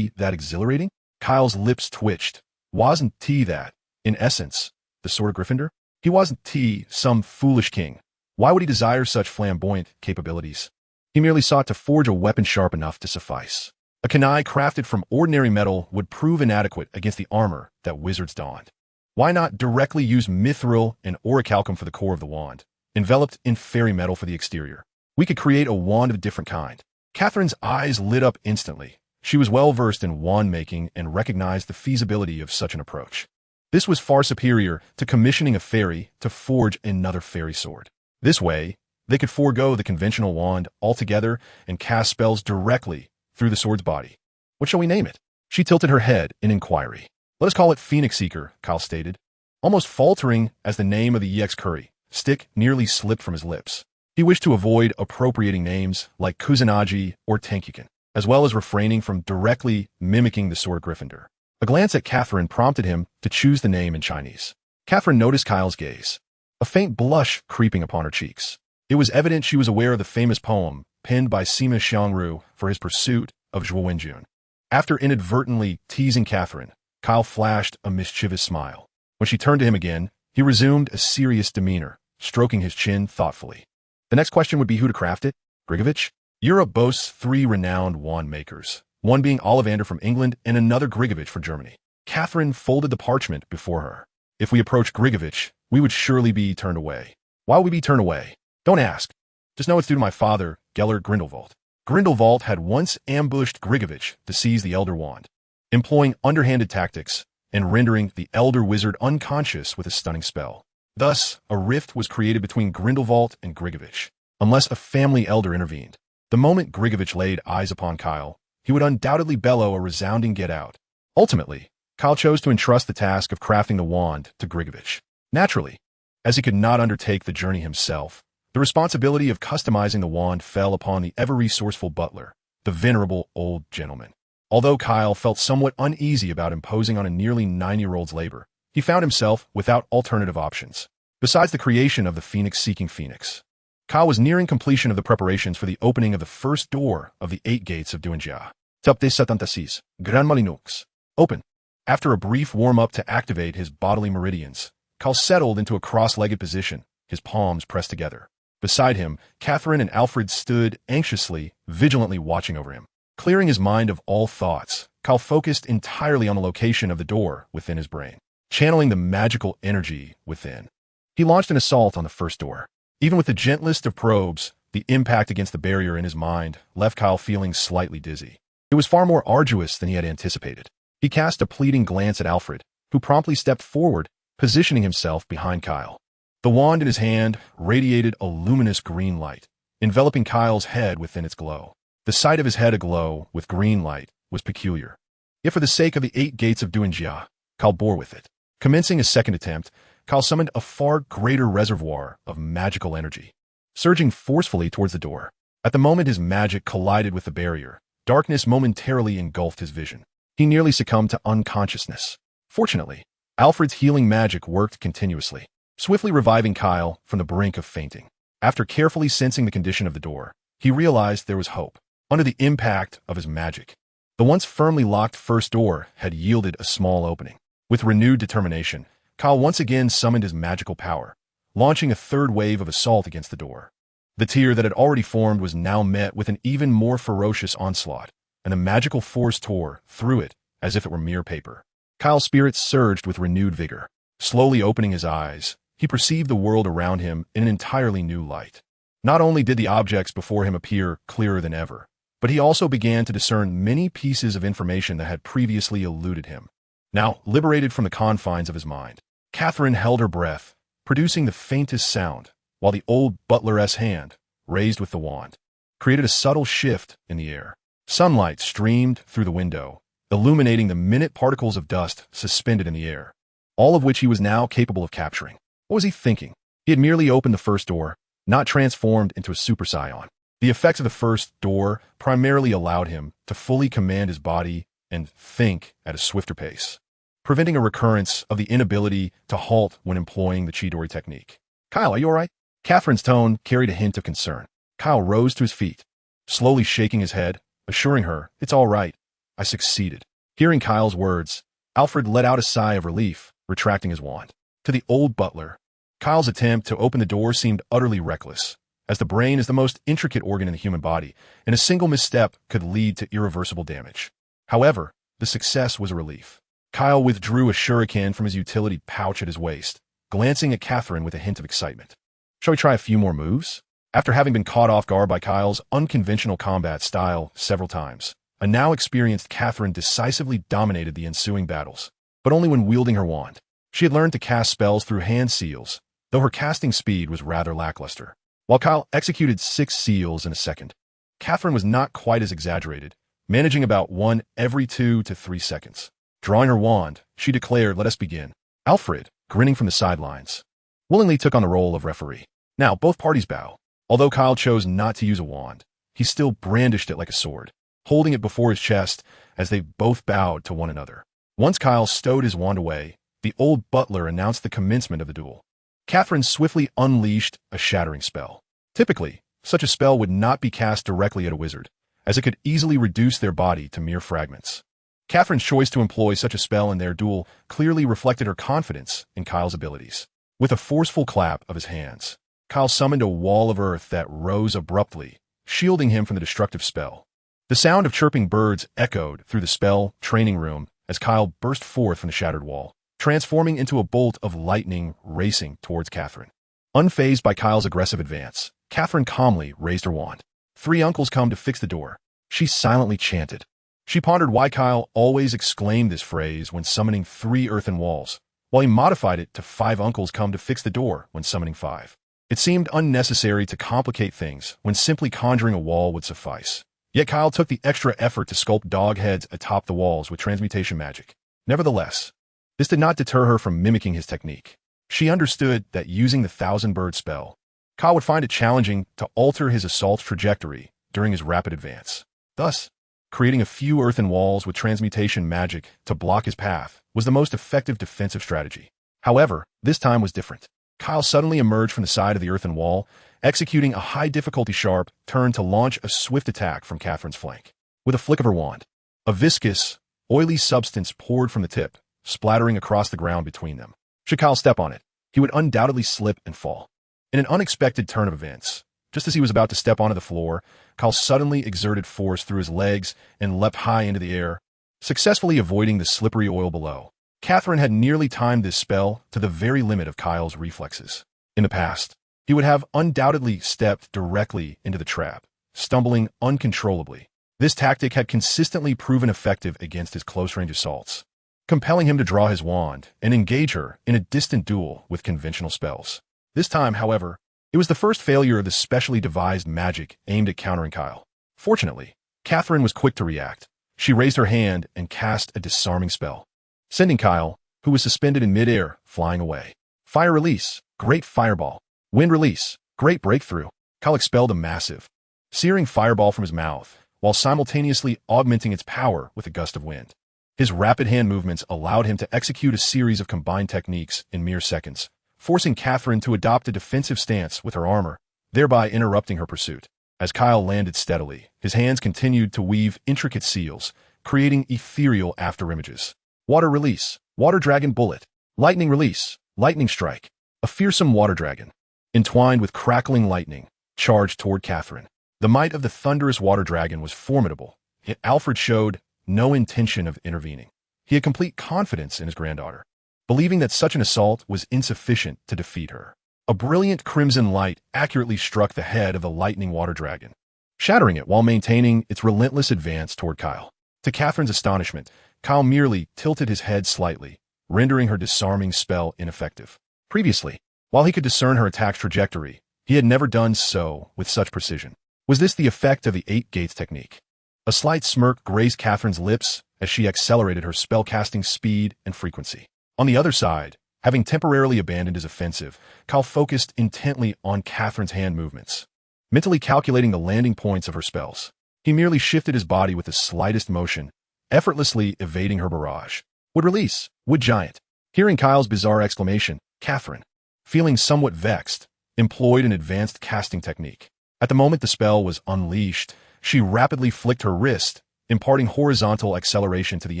that exhilarating? Kyle's lips twitched. Wasn't that, in essence, the sword of Gryffindor? He wasn't some foolish king. Why would he desire such flamboyant capabilities? He merely sought to forge a weapon sharp enough to suffice. A kunai crafted from ordinary metal would prove inadequate against the armor that wizards donned. Why not directly use mithril and orichalcum for the core of the wand, enveloped in fairy metal for the exterior? We could create a wand of a different kind. Catherine's eyes lit up instantly. She was well versed in wand making and recognized the feasibility of such an approach. This was far superior to commissioning a fairy to forge another fairy sword. This way, they could forego the conventional wand altogether and cast spells directly through the sword's body. What shall we name it? She tilted her head in inquiry. Let us call it Phoenix Seeker, Kyle stated. Almost faltering as the name of the EX curry stick nearly slipped from his lips. He wished to avoid appropriating names like Kusanagi or Tenkyukin. as well as refraining from directly mimicking the sword Gryffindor. A glance at Catherine prompted him to choose the name in Chinese. Catherine noticed Kyle's gaze, a faint blush creeping upon her cheeks. It was evident she was aware of the famous poem penned by Sima Xiangru for his pursuit of Zhuo Wenjun. After inadvertently teasing Catherine, Kyle flashed a mischievous smile. When she turned to him again, he resumed a serious demeanor, stroking his chin thoughtfully. The next question would be who to craft it. Grigovich? Europe boasts 3 renowned wand makers, one being Ollivander from England and another Grigovich for Germany. Catherine folded the parchment before her. If we approach Grigovich, we would surely be turned away. Why would we be turned away? Don't ask. Just know it's due to my father, Gellert Grindelwald. Grindelwald had once ambushed Grigovich to seize the Elder Wand, employing underhanded tactics and rendering the Elder Wizard unconscious with a stunning spell. Thus, a rift was created between Grindelwald and Grigovich, unless a family elder intervened. The moment Grigovich laid eyes upon Kyle, he would undoubtedly bellow a resounding get out. Ultimately, Kyle chose to entrust the task of crafting the wand to Grigovich. Naturally, as he could not undertake the journey himself, the responsibility of customizing the wand fell upon the ever-resourceful butler, the venerable old gentleman. Although Kyle felt somewhat uneasy about imposing on a nearly 9-year-old's labor, he found himself without alternative options. Besides the creation of the Phoenix-seeking Phoenix, Kyle was nearing completion of the preparations for the opening of the first door of the 8 gates of Duinjia. Tapte 76, Grand Malinux. Open. After a brief warm-up to activate his bodily meridians, Kyle settled into a cross-legged position, his palms pressed together. Beside him, Catherine and Alfred stood anxiously, vigilantly watching over him. Clearing his mind of all thoughts, Kyle focused entirely on the location of the door within his brain, channeling the magical energy within. He launched an assault on the first door. Even with the gentlest of probes, the impact against the barrier in his mind left Kyle feeling slightly dizzy. It was far more arduous than he had anticipated. He cast a pleading glance at Alfred, who promptly stepped forward, positioning himself behind Kyle. The wand in his hand radiated a luminous green light, enveloping Kyle's head within its glow. The sight of his head aglow with green light was peculiar. Yet for the sake of the 8 gates of Duinjia, Kyle bore with it. Commencing a second attempt, Kyle summoned a far greater reservoir of magical energy, surging forcefully towards the door. At the moment his magic collided with the barrier, darkness momentarily engulfed his vision. He nearly succumbed to unconsciousness. Fortunately, Alfred's healing magic worked continuously, swiftly reviving Kyle from the brink of fainting. After carefully sensing the condition of the door, he realized there was hope. Under the impact of his magic, the once firmly locked first door had yielded a small opening. With renewed determination, Kyle once again summoned his magical power, launching a third wave of assault against the door. The tier that had already formed was now met with an even more ferocious onslaught, and the magical force tore through it as if it were mere paper. Kyle's spirits surged with renewed vigor. Slowly opening his eyes, he perceived the world around him in an entirely new light. Not only did the objects before him appear clearer than ever, but he also began to discern many pieces of information that had previously eluded him. Now, liberated from the confines of his mind, Catherine held her breath, producing the faintest sound, while the old butler's hand, raised with the wand, created a subtle shift in the air. Sunlight streamed through the window, illuminating the minute particles of dust suspended in the air, all of which he was now capable of capturing. What was he thinking? He had merely opened the first door, not transformed into a super scion. The effects of the first door primarily allowed him to fully command his body and think at a swifter pace, preventing a recurrence of the inability to halt when employing the Chidori technique. Kyle, are you all right? Catherine's tone carried a hint of concern. Kyle rose to his feet, slowly shaking his head, assuring her, "It's all right. I succeeded." Hearing Kyle's words, Alfred let out a sigh of relief, retracting his wand. To the old butler, Kyle's attempt to open the door seemed utterly reckless, as the brain is the most intricate organ in the human body, and a single misstep could lead to irreversible damage. However, the success was a relief. Kyle withdrew a shuriken from his utility pouch at his waist, glancing at Catherine with a hint of excitement. "Shall we try a few more moves?" After having been caught off guard by Kyle's unconventional combat style several times, a now experienced Catherine decisively dominated the ensuing battles, but only when wielding her wand. She had learned to cast spells through hand seals, though her casting speed was rather lackluster. While Kyle executed 6 seals in a second, Catherine was not quite as exaggerated, managing about 1 every 2 to 3 seconds. Drawing her wand, she declared, "Let us begin." Alfred, grinning from the sidelines, willingly took on the role of referee. Now, both parties bow. Although Kyle chose not to use a wand, he still brandished it like a sword. holding it before his chest as they both bowed to one another. Once Kyle stowed his wand away, the old butler announced the commencement of the duel. Catherine swiftly unleashed a shattering spell. Typically, such a spell would not be cast directly at a wizard, as it could easily reduce their body to mere fragments. Catherine's choice to employ such a spell in their duel clearly reflected her confidence in Kyle's abilities. With a forceful clap of his hands, Kyle summoned a wall of earth that rose abruptly, shielding him from the destructive spell. The sound of chirping birds echoed through the spell training room as Kyle burst forth from the shattered wall, transforming into a bolt of lightning racing towards Catherine. Unfazed by Kyle's aggressive advance, Catherine calmly raised her wand. "Three uncles come to fix the door," she silently chanted. She pondered why Kyle always exclaimed this phrase when summoning 3 earthen walls, while he modified it to 5 uncles come to fix the door when summoning 5. It seemed unnecessary to complicate things when simply conjuring a wall would suffice. Yet Kyle took the extra effort to sculpt dog heads atop the walls with transmutation magic. Nevertheless, this did not deter her from mimicking his technique. She understood that using the thousand-bird spell, Kyle would find it challenging to alter his assault trajectory during his rapid advance. Thus, creating a few earthen walls with transmutation magic to block his path was the most effective defensive strategy. However, this time was different. Kyle suddenly emerged from the side of the earthen wall, executing a high-difficulty sharp turn to launch a swift attack from Catherine's flank. With a flick of her wand, a viscous, oily substance poured from the tip, splattering across the ground between them. Should Kyle step on it, he would undoubtedly slip and fall. In an unexpected turn of events, just as he was about to step onto the floor, Kyle suddenly exerted force through his legs and leapt high into the air, successfully avoiding the slippery oil below. Catherine had nearly timed this spell to the very limit of Kyle's reflexes. In the past, he would have undoubtedly stepped directly into the trap, stumbling uncontrollably. This tactic had consistently proven effective against his close-range assaults, compelling him to draw his wand and engage her in a distant duel with conventional spells. This time, however, it was the first failure of the specially devised magic aimed at countering Kyle. Fortunately, Catherine was quick to react. She raised her hand and cast a disarming spell, sending Kyle, who was suspended in midair, flying away. Fire release, great fireball. Wind release, great breakthrough. Kyle expelled a massive, searing fireball from his mouth, while simultaneously augmenting its power with a gust of wind. His rapid hand movements allowed him to execute a series of combined techniques in mere seconds, forcing Catherine to adopt a defensive stance with her armor, thereby interrupting her pursuit. As Kyle landed steadily, his hands continued to weave intricate seals, creating ethereal afterimages. Water release, water dragon bullet. Lightning release, lightning strike. A fearsome water dragon, entwined with crackling lightning, charged toward Catherine. The might of the thunderous water dragon was formidable, yet Alfred showed no intention of intervening. He had complete confidence in his granddaughter, believing that such an assault was insufficient to defeat her. A brilliant crimson light accurately struck the head of the lightning water dragon, shattering it while maintaining its relentless advance toward Kyle. To Catherine's astonishment, Kyle merely tilted his head slightly, rendering her disarming spell ineffective. Previously, while he could discern her attack's trajectory, he had never done so with such precision. Was this the effect of the 8 gates technique? A slight smirk grazed Catherine's lips as she accelerated her spellcasting speed and frequency. On the other side, having temporarily abandoned his offensive, Kyle focused intently on Catherine's hand movements, mentally calculating the landing points of her spells. He merely shifted his body with the slightest motion, effortlessly evading her barrage. Wood release, wood giant. Hearing Kyle's bizarre exclamation, Catherine, feeling somewhat vexed, employed an advanced casting technique. At the moment the spell was unleashed, she rapidly flicked her wrist, imparting horizontal acceleration to the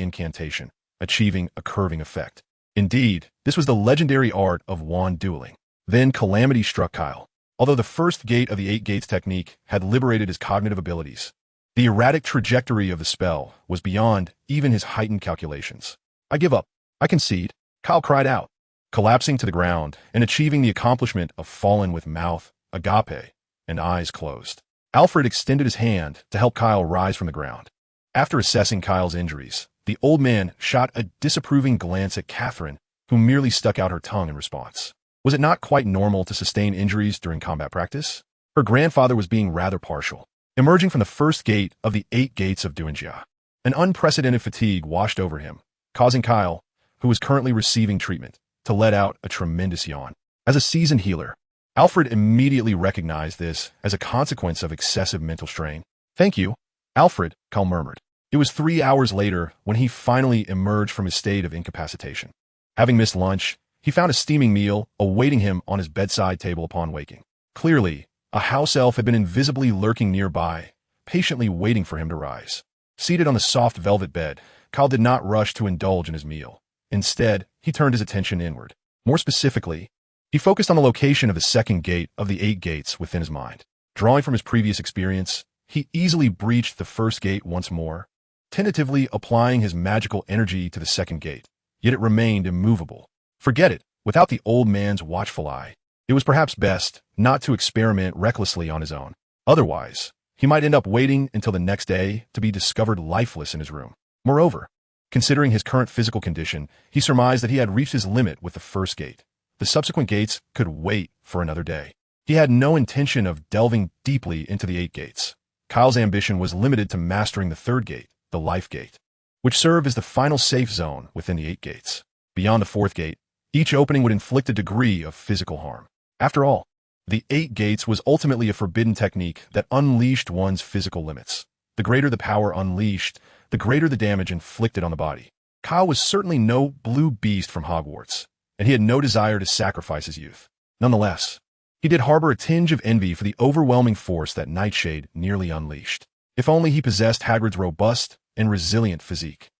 incantation, achieving a curving effect. Indeed, this was the legendary art of wand dueling. Then calamity struck Kyle. Although the first gate of the 8 gates technique had liberated his cognitive abilities, the erratic trajectory of the spell was beyond even his heightened calculations. I give up. I concede, Kyle cried out, collapsing to the ground and achieving the accomplishment of falling with mouth agape and eyes closed. Alfred extended his hand to help Kyle rise from the ground. After assessing Kyle's injuries, the old man shot a disapproving glance at Catherine, who merely stuck out her tongue in response. Was it not quite normal to sustain injuries during combat practice? Her grandfather was being rather partial. Emerging from the first gate of the 8 gates of Duinjia, an unprecedented fatigue washed over him, causing Kyle, who was currently receiving treatment, to let out a tremendous yawn. As a seasoned healer, Alfred immediately recognized this as a consequence of excessive mental strain. Thank you, Alfred, Cal murmured. It was 3 hours later when he finally emerged from his state of incapacitation. Having missed lunch, he found a steaming meal awaiting him on his bedside table upon waking. Clearly, a house elf had been invisibly lurking nearby, patiently waiting for him to rise. Seated on the soft velvet bed, Cal did not rush to indulge in his meal. Instead, he turned his attention inward. More specifically, he focused on the location of the second gate of the 8 gates within his mind. Drawing from his previous experience, he easily breached the first gate once more, tentatively applying his magical energy to the second gate. Yet it remained immovable. Forget it, without the old man's watchful eye. It was perhaps best not to experiment recklessly on his own. Otherwise, he might end up waiting until the next day to be discovered lifeless in his room. Moreover, considering his current physical condition, he surmised that he had reached his limit with the first gate. The subsequent gates could wait for another day. He had no intention of delving deeply into the 8 gates. Kyle's ambition was limited to mastering the third gate, the life gate, which served as the final safe zone within the 8 gates. Beyond the fourth gate, each opening would inflict a degree of physical harm. After all, the 8 gates was ultimately a forbidden technique that unleashed one's physical limits. The greater the power unleashed, the greater the damage inflicted on the body. Kyle was certainly no blue beast from Hogwarts, and he had no desire to sacrifice his youth. Nonetheless, he did harbor a tinge of envy for the overwhelming force that Nightshade nearly unleashed. If only he possessed Hagrid's robust and resilient physique.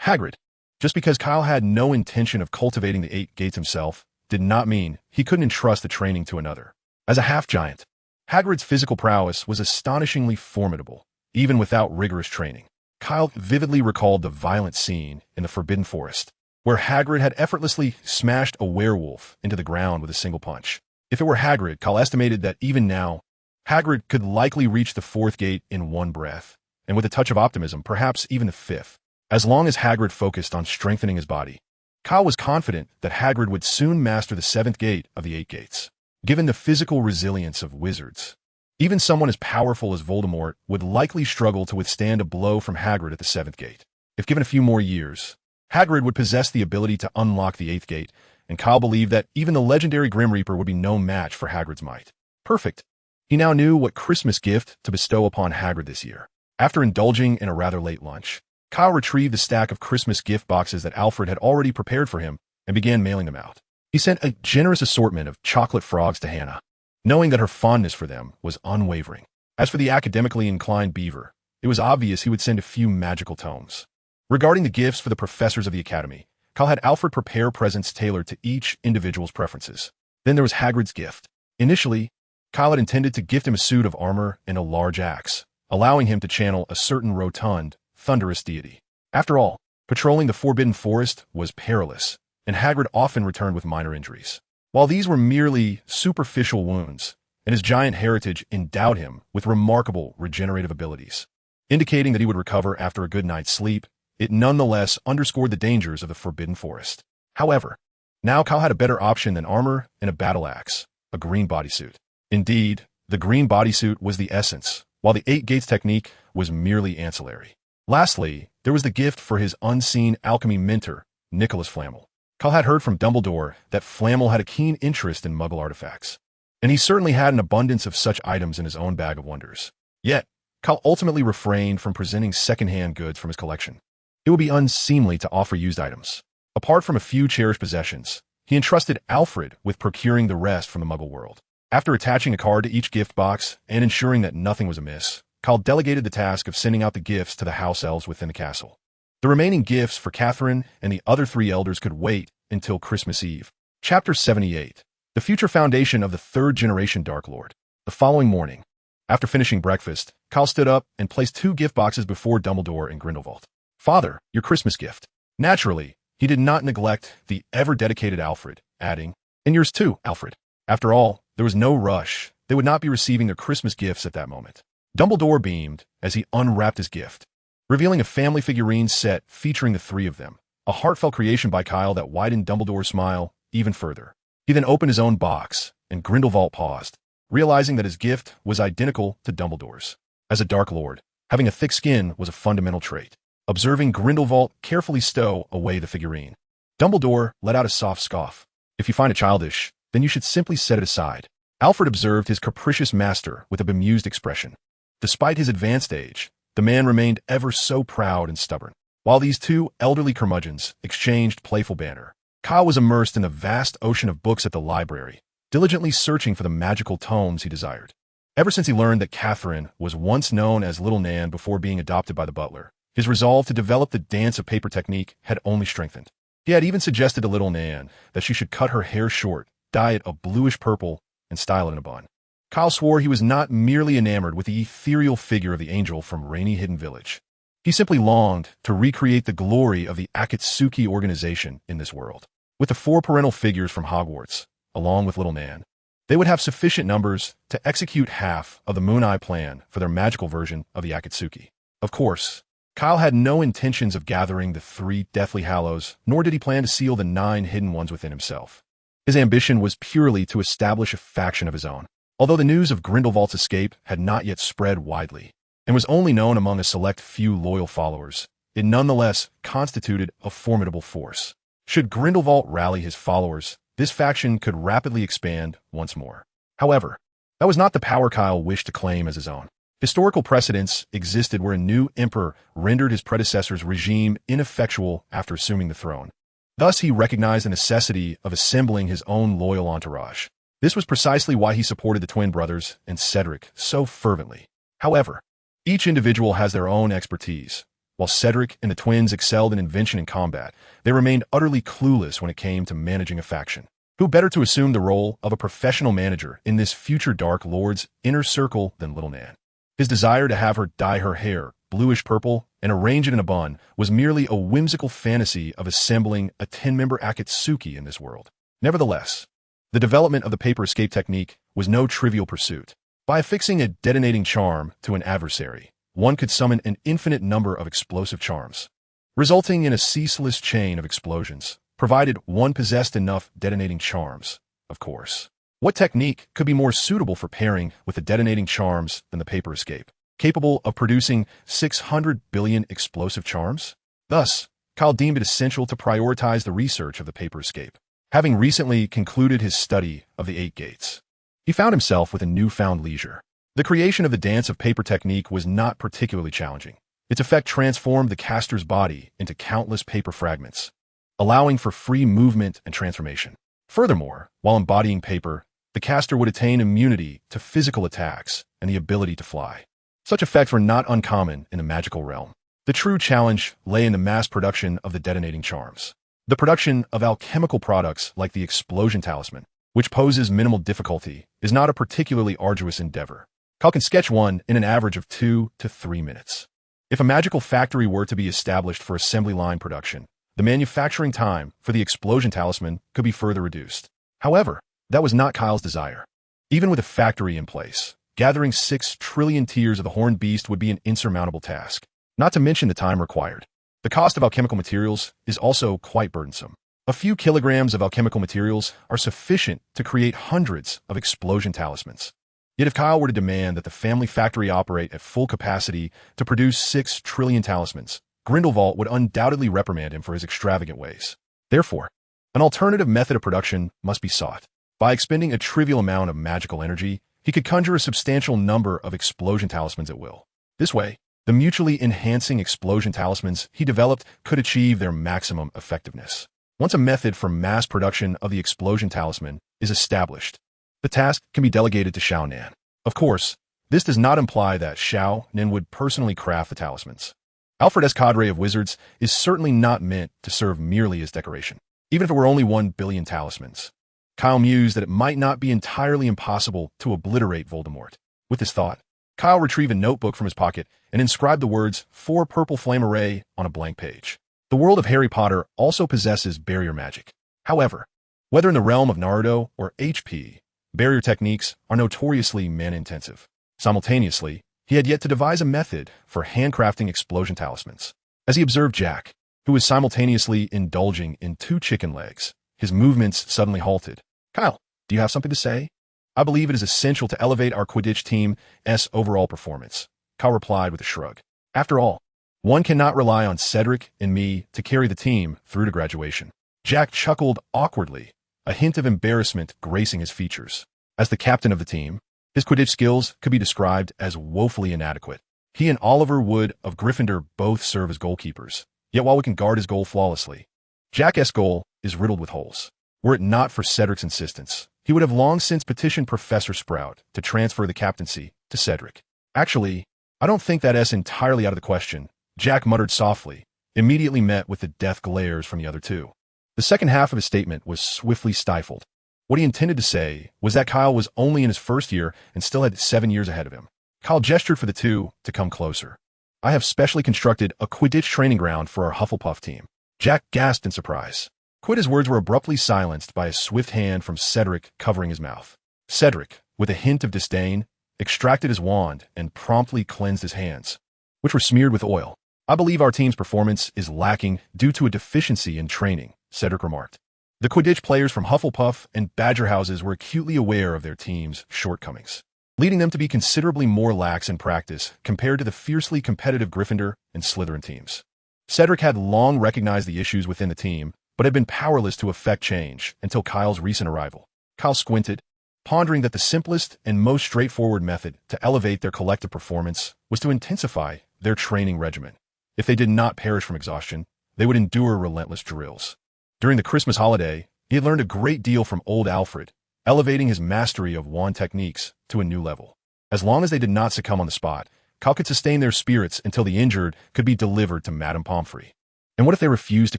Hagrid. Just because Kyle had no intention of cultivating the 8 gates himself, did not mean he couldn't entrust the training to another. As a half-giant, Hagrid's physical prowess was astonishingly formidable, even without rigorous training. Kyle vividly recalled the violent scene in the Forbidden Forest, where Hagrid had effortlessly smashed a werewolf into the ground with a single punch. If it were Hagrid, Kyle estimated that even now, Hagrid could likely reach the 4th gate in one breath, and with a touch of optimism, perhaps even the 5th. As long as Hagrid focused on strengthening his body, Kyle was confident that Hagrid would soon master the 7th gate of the 8 gates. Given the physical resilience of wizards, even someone as powerful as Voldemort would likely struggle to withstand a blow from Hagrid at the 7th gate. If given a few more years, Hagrid would possess the ability to unlock the 8th gate, and Kyle believed that even the legendary Grim Reaper would be no match for Hagrid's might. Perfect. He now knew what Christmas gift to bestow upon Hagrid this year. After indulging in a rather late lunch, Kyle retrieved the stack of Christmas gift boxes that Alfred had already prepared for him and began mailing them out. He sent a generous assortment of chocolate frogs to Hannah, knowing that her fondness for them was unwavering. As for the academically inclined Beaver, it was obvious he would send a few magical tomes. Regarding the gifts for the professors of the academy, Kyle had Alfred prepare presents tailored to each individual's preferences. Then there was Hagrid's gift. Initially, Kyle had intended to gift him a suit of armor and a large axe, allowing him to channel a certain rotund, thunderous deity. After all, patrolling the Forbidden Forest was perilous, and Hagrid often returned with minor injuries. While these were merely superficial wounds, and his giant heritage endowed him with remarkable regenerative abilities, indicating that he would recover after a good night's sleep, it nonetheless underscored the dangers of the Forbidden Forest. However, now Kyle had a better option than armor and a battle axe, a green bodysuit. Indeed, the green bodysuit was the essence, while the 8 gates technique was merely ancillary. Lastly, there was the gift for his unseen alchemy mentor, Nicholas Flamel. Kyle had heard from Dumbledore that Flamel had a keen interest in Muggle artifacts, and he certainly had an abundance of such items in his own bag of wonders. Yet, Kyle ultimately refrained from presenting second-hand goods from his collection. It would be unseemly to offer used items. Apart from a few cherished possessions, he entrusted Alfred with procuring the rest from the Muggle world. After attaching a card to each gift box and ensuring that nothing was amiss, Kyle delegated the task of sending out the gifts to the house elves within the castle. The remaining gifts for Catherine and the other 3 elders could wait until Christmas Eve. Chapter 78. The Future Foundation of the Third Generation Dark Lord. The following morning, after finishing breakfast, Kyle stood up and placed 2 gift boxes before Dumbledore and Grindelwald. "Father, your Christmas gift." Naturally, he did not neglect the ever-dedicated Alfred, adding, "And yours too, Alfred." After all, there was no rush. They would not be receiving their Christmas gifts at that moment. Dumbledore beamed as he unwrapped his gift, revealing a family figurine set featuring the 3 of them, a heartfelt creation by Kyle that widened Dumbledore's smile even further. He then opened his own box, and Grindelwald paused, realizing that his gift was identical to Dumbledore's. As a Dark Lord, having a thick skin was a fundamental trait. Observing Grindelwald carefully stow away the figurine, Dumbledore let out a soft scoff. "If you find it childish, then you should simply set it aside." Alfred observed his capricious master with a bemused expression. Despite his advanced age, the man remained ever so proud and stubborn. While these two elderly curmudgeons exchanged playful banter, Kyle was immersed in the vast ocean of books at the library, diligently searching for the magical tomes he desired. Ever since he learned that Catherine was once known as Little Nan before being adopted by the butler, his resolve to develop the dance of paper technique had only strengthened. He had even suggested to Little Nan that she should cut her hair short, dye it a bluish purple, and style it in a bun. Kyle swore he was not merely enamored with the ethereal figure of the angel from Rainy Hidden Village. He simply longed to recreate the glory of the Akatsuki organization in this world. With the 4 parental figures from Hogwarts, along with Little Nan, they would have sufficient numbers to execute half of the Moon Eye plan for their magical version of the Akatsuki. Of course, Kyle had no intentions of gathering the 3 Deathly Hallows, nor did he plan to seal the 9 hidden ones within himself. His ambition was purely to establish a faction of his own. Although the news of Grindelwald's escape had not yet spread widely, and was only known among a select few loyal followers, it nonetheless constituted a formidable force. Should Grindelwald rally his followers, this faction could rapidly expand once more. However, that was not the power Kyle wished to claim as his own. Historical precedents existed where a new emperor rendered his predecessor's regime ineffectual after assuming the throne. Thus, he recognized the necessity of assembling his own loyal entourage. This was precisely why he supported the twin brothers and Cedric so fervently. However, each individual has their own expertise. While Cedric and the twins excelled in invention and combat, they remained utterly clueless when it came to managing a faction. Who better to assume the role of a professional manager in this future Dark Lord's inner circle than Little Nan? His desire to have her dye her hair bluish purple and arrange it in a bun was merely a whimsical fantasy of assembling a 10-member Akatsuki in this world. Nevertheless, the development of the paper escape technique was no trivial pursuit. By affixing a detonating charm to an adversary, one could summon an infinite number of explosive charms, resulting in a ceaseless chain of explosions, provided one possessed enough detonating charms, of course. What technique could be more suitable for pairing with the detonating charms than the paper escape, capable of producing 600 billion explosive charms? Thus, Kyle deemed it essential to prioritize the research of the paper escape. Having recently concluded his study of the 8 gates, he found himself with a newfound leisure. The creation of the dance of paper technique was not particularly challenging. Its effect transformed the caster's body into countless paper fragments, allowing for free movement and transformation. Furthermore, while embodying paper, the caster would attain immunity to physical attacks and the ability to fly. Such effects were not uncommon in the magical realm. The true challenge lay in the mass production of the detonating charms. The production of alchemical products like the explosion talisman, which poses minimal difficulty, is not a particularly arduous endeavor. Kyle can sketch one in an average of 2 to 3 minutes. If a magical factory were to be established for assembly line production, the manufacturing time for the explosion talisman could be further reduced. However, that was not Kyle's desire. Even with a factory in place, gathering 6 trillion tears of the horned beast would be an insurmountable task, not to mention the time required. The cost of alchemical materials is also quite burdensome. A few kilograms of alchemical materials are sufficient to create hundreds of explosion talismans. Yet if Kyle were to demand that the family factory operate at full capacity to produce 6 trillion talismans, Grindelwald would undoubtedly reprimand him for his extravagant ways. Therefore, an alternative method of production must be sought. By expending a trivial amount of magical energy, he could conjure a substantial number of explosion talismans at will. This way, the mutually enhancing explosion talismans he developed could achieve their maximum effectiveness. Once a method for mass production of the explosion talisman is established, the task can be delegated to Xiao Nan. Of course, this does not imply that Xiao Nan would personally craft the talismans. Alfred's cadre of wizards is certainly not meant to serve merely as decoration. Even if it were only 1 billion talismans, Kyle mused that it might not be entirely impossible to obliterate Voldemort. With this thought, Kyle retrieved a notebook from his pocket and inscribed the words "4 purple flame array" on a blank page. The world of Harry Potter also possesses barrier magic. However, whether in the realm of Naruto or HP, barrier techniques are notoriously mana-intensive. Simultaneously, he had yet to devise a method for handcrafting explosion talismans. As he observed Jack, who was simultaneously indulging in 2 chicken legs, his movements suddenly halted. "Kyle, do you have something to say?" "I believe it is essential to elevate our Quidditch team's overall performance," Kyle replied with a shrug. "After all, one cannot rely on Cedric and me to carry the team through to graduation." Jack chuckled awkwardly, a hint of embarrassment gracing his features. As the captain of the team, his Quidditch skills could be described as woefully inadequate. He and Oliver Wood of Gryffindor both serve as goalkeepers, yet while we can guard his goal flawlessly, Jack's goal is riddled with holes. Were it not for Cedric's insistence, he would have long since petitioned Professor Sprout to transfer the captaincy to Cedric. Actually, I don't think that S entirely out of the question, Jack muttered softly, immediately met with the death glares from the other two. The second half of his statement was swiftly stifled. What he intended to say was that Kyle was only in his first year and still had 7 years ahead of him. Kyle gestured for the two to come closer. I have specially constructed a Quidditch training ground for our Hufflepuff team. Jack gasped in surprise. His words were abruptly silenced by a swift hand from Cedric covering his mouth. Cedric, with a hint of disdain, extracted his wand and promptly cleansed his hands, which were smeared with oil. I believe our team's performance is lacking due to a deficiency in training, Cedric remarked. The Quidditch players from Hufflepuff and Badger houses were acutely aware of their team's shortcomings, leading them to be considerably more lax in practice compared to the fiercely competitive Gryffindor and Slytherin teams. Cedric had long recognized the issues within the team, but had been powerless to effect change until Kyle's recent arrival. Kyle squinted, pondering that the simplest and most straightforward method to elevate their collective performance was to intensify their training regimen. If they did not perish from exhaustion, they would endure relentless drills. During the Christmas holiday, he had learned a great deal from old Alfred, elevating his mastery of wand techniques to a new level. As long as they did not succumb on the spot, Kyle could sustain their spirits until the injured could be delivered to Madame Pomfrey. And what if they refused to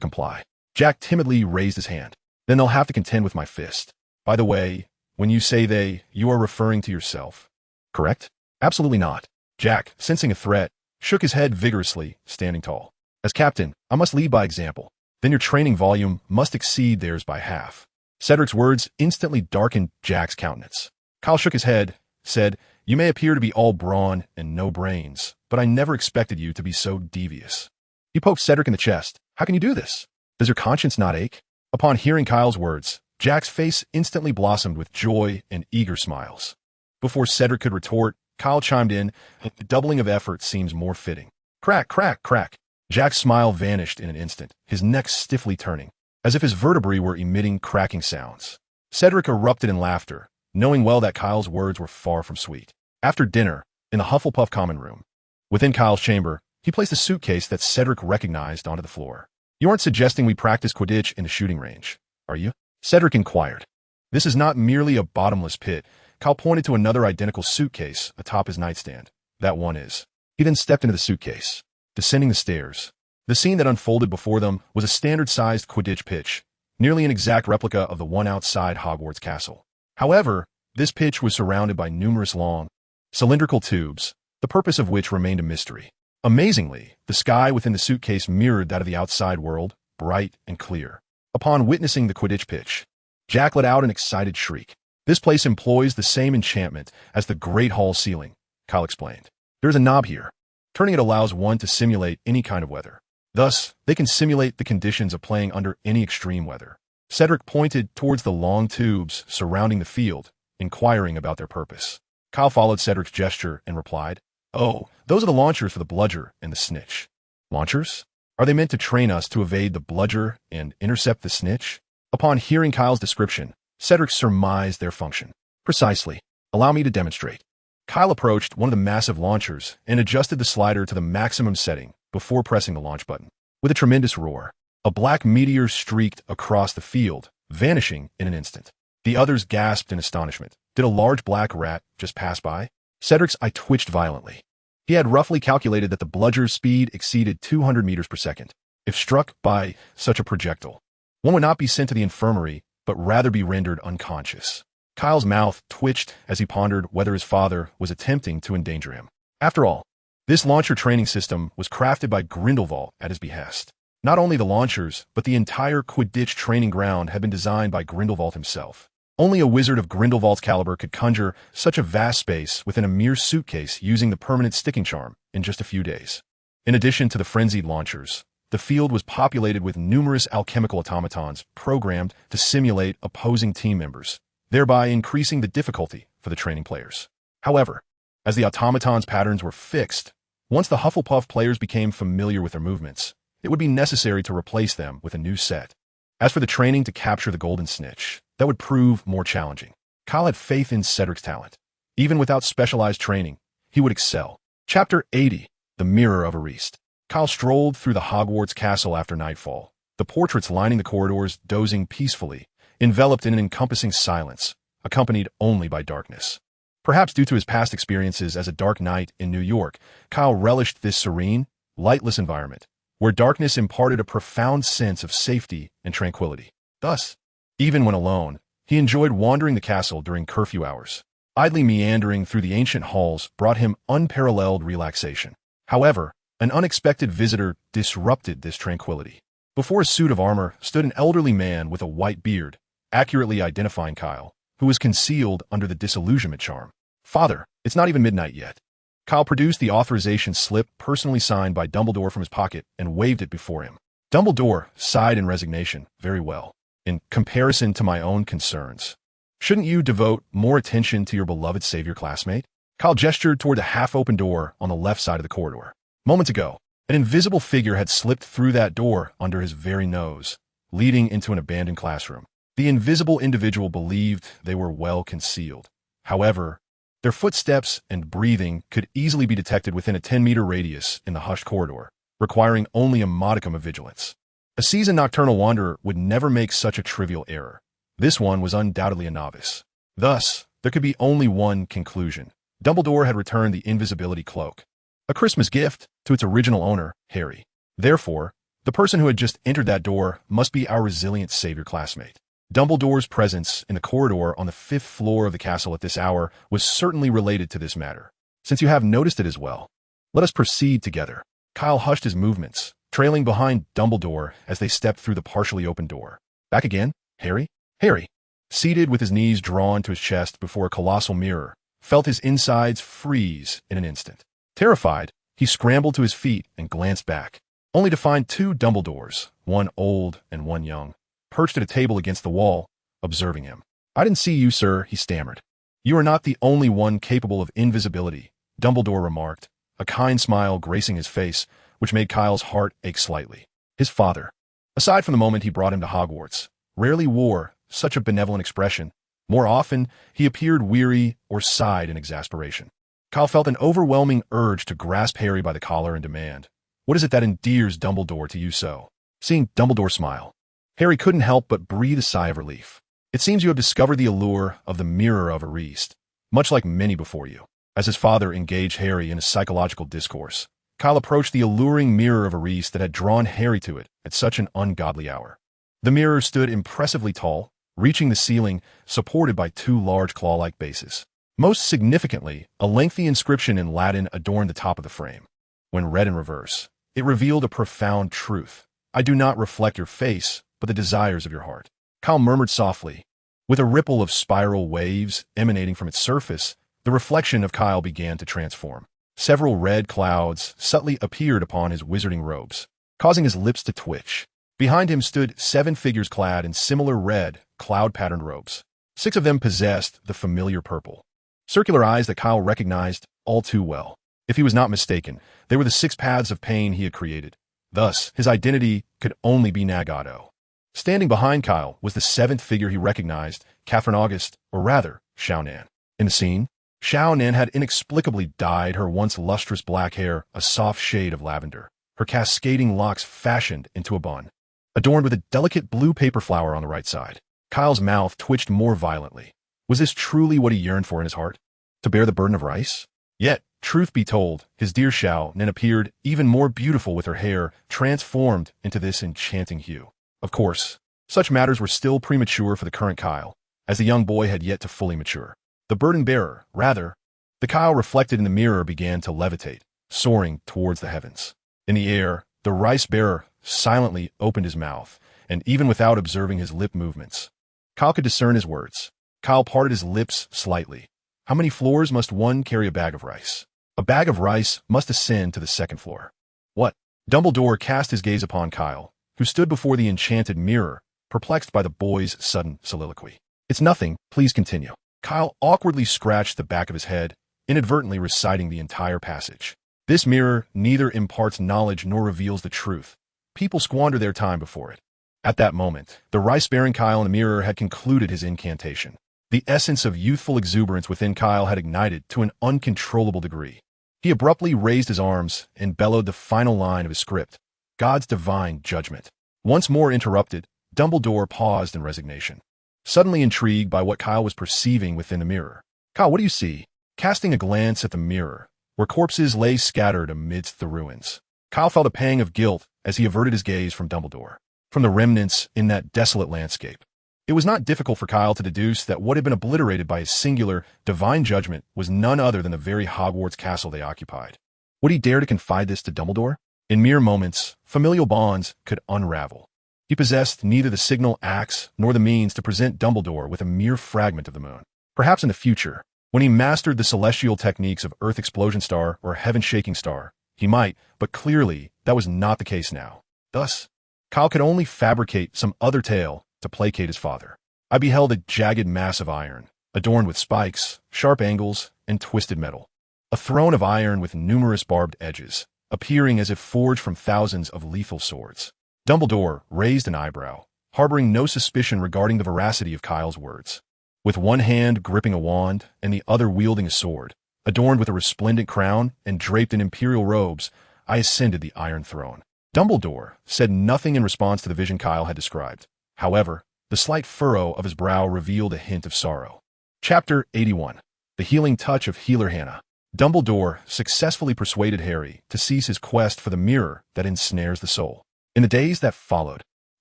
comply? Jack timidly raised his hand. Then they'll have to contend with my fist. By the way, when you say they, you are referring to yourself, correct? Absolutely not. Jack, sensing a threat, shook his head vigorously, standing tall. As captain, I must lead by example. Then your training volume must exceed theirs by half. Cedric's words instantly darkened Jack's countenance. Kyle shook his head, said, You may appear to be all brawn and no brains, but I never expected you to be so devious. He poked Cedric in the chest. How can you do this? Does your conscience not ache? Upon hearing Kyle's words, Jack's face instantly blossomed with joy and eager smiles. Before Cedric could retort, Kyle chimed in, The doubling of effort seems more fitting. Crack, crack, crack. Jack's smile vanished in an instant, his neck stiffly turning, as if his vertebrae were emitting cracking sounds. Cedric erupted in laughter, knowing well that Kyle's words were far from sweet. After dinner, in the Hufflepuff common room, within Kyle's chamber, he placed a suitcase that Cedric recognized onto the floor. You aren't suggesting we practice Quidditch in the shooting range, are you? Cedric inquired. This is not merely a bottomless pit. Kyle pointed to another identical suitcase atop his nightstand. That one is. He then stepped into the suitcase, descending the stairs. The scene that unfolded before them was a standard-sized Quidditch pitch, nearly an exact replica of the one outside Hogwarts Castle. However, this pitch was surrounded by numerous long, cylindrical tubes, the purpose of which remained a mystery. Amazingly, the sky within the suitcase mirrored that of the outside world, bright and clear. Upon witnessing the Quidditch pitch, Jack let out an excited shriek. This place employs the same enchantment as the Great Hall ceiling, Kyle explained. There's a knob here. Turning it allows one to simulate any kind of weather. Thus, they can simulate the conditions of playing under any extreme weather. Cedric pointed towards the long tubes surrounding the field, inquiring about their purpose. Kyle followed Cedric's gesture and replied, Oh, those are the launchers for the bludger and the snitch. Launchers? Are they meant to train us to evade the bludger and intercept the snitch? Upon hearing Kyle's description, Cedric surmised their function. Precisely. Allow me to demonstrate. Kyle approached one of the massive launchers and adjusted the slider to the maximum setting before pressing the launch button. With a tremendous roar, a black meteor streaked across the field, vanishing in an instant. The others gasped in astonishment. Did a large black rat just pass by? Cedric's eye twitched violently. He had roughly calculated that the bludger's speed exceeded 200 meters per second. If struck by such a projectile, one would not be sent to the infirmary, but rather be rendered unconscious. Kyle's mouth twitched as he pondered whether his father was attempting to endanger him. After all, this launcher training system was crafted by Grindelwald at his behest. Not only the launchers, but the entire Quidditch training ground had been designed by Grindelwald himself. Only a wizard of Grindelwald's caliber could conjure such a vast space within a mere suitcase using the permanent sticking charm in just a few days. In addition to the frenzied launchers, the field was populated with numerous alchemical automatons programmed to simulate opposing team members, thereby increasing the difficulty for the training players. However, as the automatons' patterns were fixed, once the Hufflepuff players became familiar with their movements, it would be necessary to replace them with a new set. As for the training to capture the Golden Snitch, that would prove more challenging. Kyle had faith in Cedric's talent. Even without specialized training, he would excel. Chapter 80. The Mirror of Ariste. Kyle strolled through the Hogwarts castle after nightfall, the portraits lining the corridors dozing peacefully, enveloped in an encompassing silence, accompanied only by darkness. Perhaps due to his past experiences as a Dark Knight in New York, Kyle relished this serene, lightless environment, where darkness imparted a profound sense of safety and tranquility. Thus, even when alone, he enjoyed wandering the castle during curfew hours. Idly meandering through the ancient halls brought him unparalleled relaxation. However, an unexpected visitor disrupted this tranquility. Before a suit of armor stood an elderly man with a white beard, accurately identifying Kyle, who was concealed under the disillusionment charm. "Father, it's not even midnight yet." Kyle produced the authorization slip personally signed by Dumbledore from his pocket and waved it before him. Dumbledore sighed in resignation. "Very well. In comparison to my own concerns, shouldn't you devote more attention to your beloved savior classmate?" Kyle gestured toward the half-open door on the left side of the corridor. Moments ago, an invisible figure had slipped through that door under his very nose, leading into an abandoned classroom. The invisible individual believed they were well concealed. However, their footsteps and breathing could easily be detected within a 10-meter radius in the hushed corridor, requiring only a modicum of vigilance. A seasoned nocturnal wanderer would never make such a trivial error. This one was undoubtedly a novice. Thus, there could be only one conclusion. Dumbledore had returned the invisibility cloak, a Christmas gift, to its original owner, Harry. Therefore, the person who had just entered that door must be our resilient savior classmate. Dumbledore's presence in the corridor on the 5th floor of the castle at this hour was certainly related to this matter. Since you have noticed it as well, let us proceed together. Kyle hushed his movements, trailing behind Dumbledore as they stepped through the partially open door. "Back again, Harry?" Harry, seated with his knees drawn to his chest before a colossal mirror, felt his insides freeze in an instant. Terrified, he scrambled to his feet and glanced back, only to find two Dumbledores, one old and one young, perched at a table against the wall, observing him. "I didn't see you, sir," he stammered. "You are not the only one capable of invisibility," Dumbledore remarked, a kind smile gracing his face, which made Kyle's heart ache slightly. His father, aside from the moment he brought him to Hogwarts, rarely wore such a benevolent expression. More often, he appeared weary or sighed in exasperation. Kyle felt an overwhelming urge to grasp Harry by the collar and demand, "What is it that endears Dumbledore to you so?" Seeing Dumbledore smile, Harry couldn't help but breathe a sigh of relief. "It seems you have discovered the allure of the Mirror of Ariste, much like many before you." As his father engaged Harry in a psychological discourse, Kyle approached the alluring Mirror of Ariste that had drawn Harry to it at such an ungodly hour. The mirror stood impressively tall, reaching the ceiling, supported by two large claw-like bases. Most significantly, a lengthy inscription in Latin adorned the top of the frame. When read in reverse, it revealed a profound truth. "I do not reflect your face, but the desires of your heart." Kyle murmured softly. With a ripple of spiral waves emanating from its surface, the reflection of Kyle began to transform. Several red clouds subtly appeared upon his wizarding robes, causing his lips to twitch. Behind him stood 7 figures clad in similar red, cloud-patterned robes. 6 of them possessed the familiar purple, circular eyes that Kyle recognized all too well. If he was not mistaken, they were the 6 paths of pain he had created. Thus, his identity could only be Nagado. Standing behind Kyle was the 7th figure he recognized, Catherine August, or rather, Xiaonan. In the scene, Xiaonan had inexplicably dyed her once lustrous black hair a soft shade of lavender, her cascading locks fashioned into a bun, adorned with a delicate blue paper flower on the right side. Kyle's mouth twitched more violently. Was this truly what he yearned for in his heart? To bear the burden of rice? Yet, truth be told, his dear Xiaonan appeared even more beautiful with her hair transformed into this enchanting hue. Of course, such matters were still premature for the current Kyle, as the young boy had yet to fully mature. The burden-bearer, rather, the Kyle reflected in the mirror began to levitate, soaring towards the heavens. In the air, the rice-bearer silently opened his mouth, and even without observing his lip movements, Kyle could discern his words. Kyle parted his lips slightly. How many floors must one carry a bag of rice? A bag of rice must ascend to the 2nd floor. What? Dumbledore cast his gaze upon Kyle, who stood before the enchanted mirror, perplexed by the boy's sudden soliloquy. "It's nothing, please continue." Kyle awkwardly scratched the back of his head, inadvertently reciting the entire passage. "This mirror neither imparts knowledge nor reveals the truth. People squander their time before it." At that moment, the rice-bearing Kyle in the mirror had concluded his incantation. The essence of youthful exuberance within Kyle had ignited to an uncontrollable degree. He abruptly raised his arms and bellowed the final line of his script, God's divine judgment. Once more interrupted, Dumbledore paused in resignation, suddenly intrigued by what Kyle was perceiving within the mirror. Kyle, what do you see? Casting a glance at the mirror, where corpses lay scattered amidst the ruins, Kyle felt a pang of guilt as he averted his gaze from Dumbledore, from the remnants in that desolate landscape. It was not difficult for Kyle to deduce that what had been obliterated by his singular, divine judgment was none other than the very Hogwarts castle they occupied. Would he dare to confide this to Dumbledore? In mere moments, familial bonds could unravel. He possessed neither the signal axe nor the means to present Dumbledore with a mere fragment of the moon. Perhaps in the future, when he mastered the celestial techniques of Earth Explosion Star or Heaven Shaking Star, he might, but clearly that was not the case now. Thus, Kyle could only fabricate some other tale to placate his father. I beheld a jagged mass of iron, adorned with spikes, sharp angles, and twisted metal. A throne of iron with numerous barbed edges, appearing as if forged from thousands of lethal swords. Dumbledore raised an eyebrow, harboring no suspicion regarding the veracity of Kyle's words. With one hand gripping a wand and the other wielding a sword, adorned with a resplendent crown and draped in imperial robes, I ascended the Iron Throne. Dumbledore said nothing in response to the vision Kyle had described. However, the slight furrow of his brow revealed a hint of sorrow. Chapter 81. The Healing Touch of Healer Hannah. Dumbledore successfully persuaded Harry to cease his quest for the mirror that ensnares the soul. In the days that followed,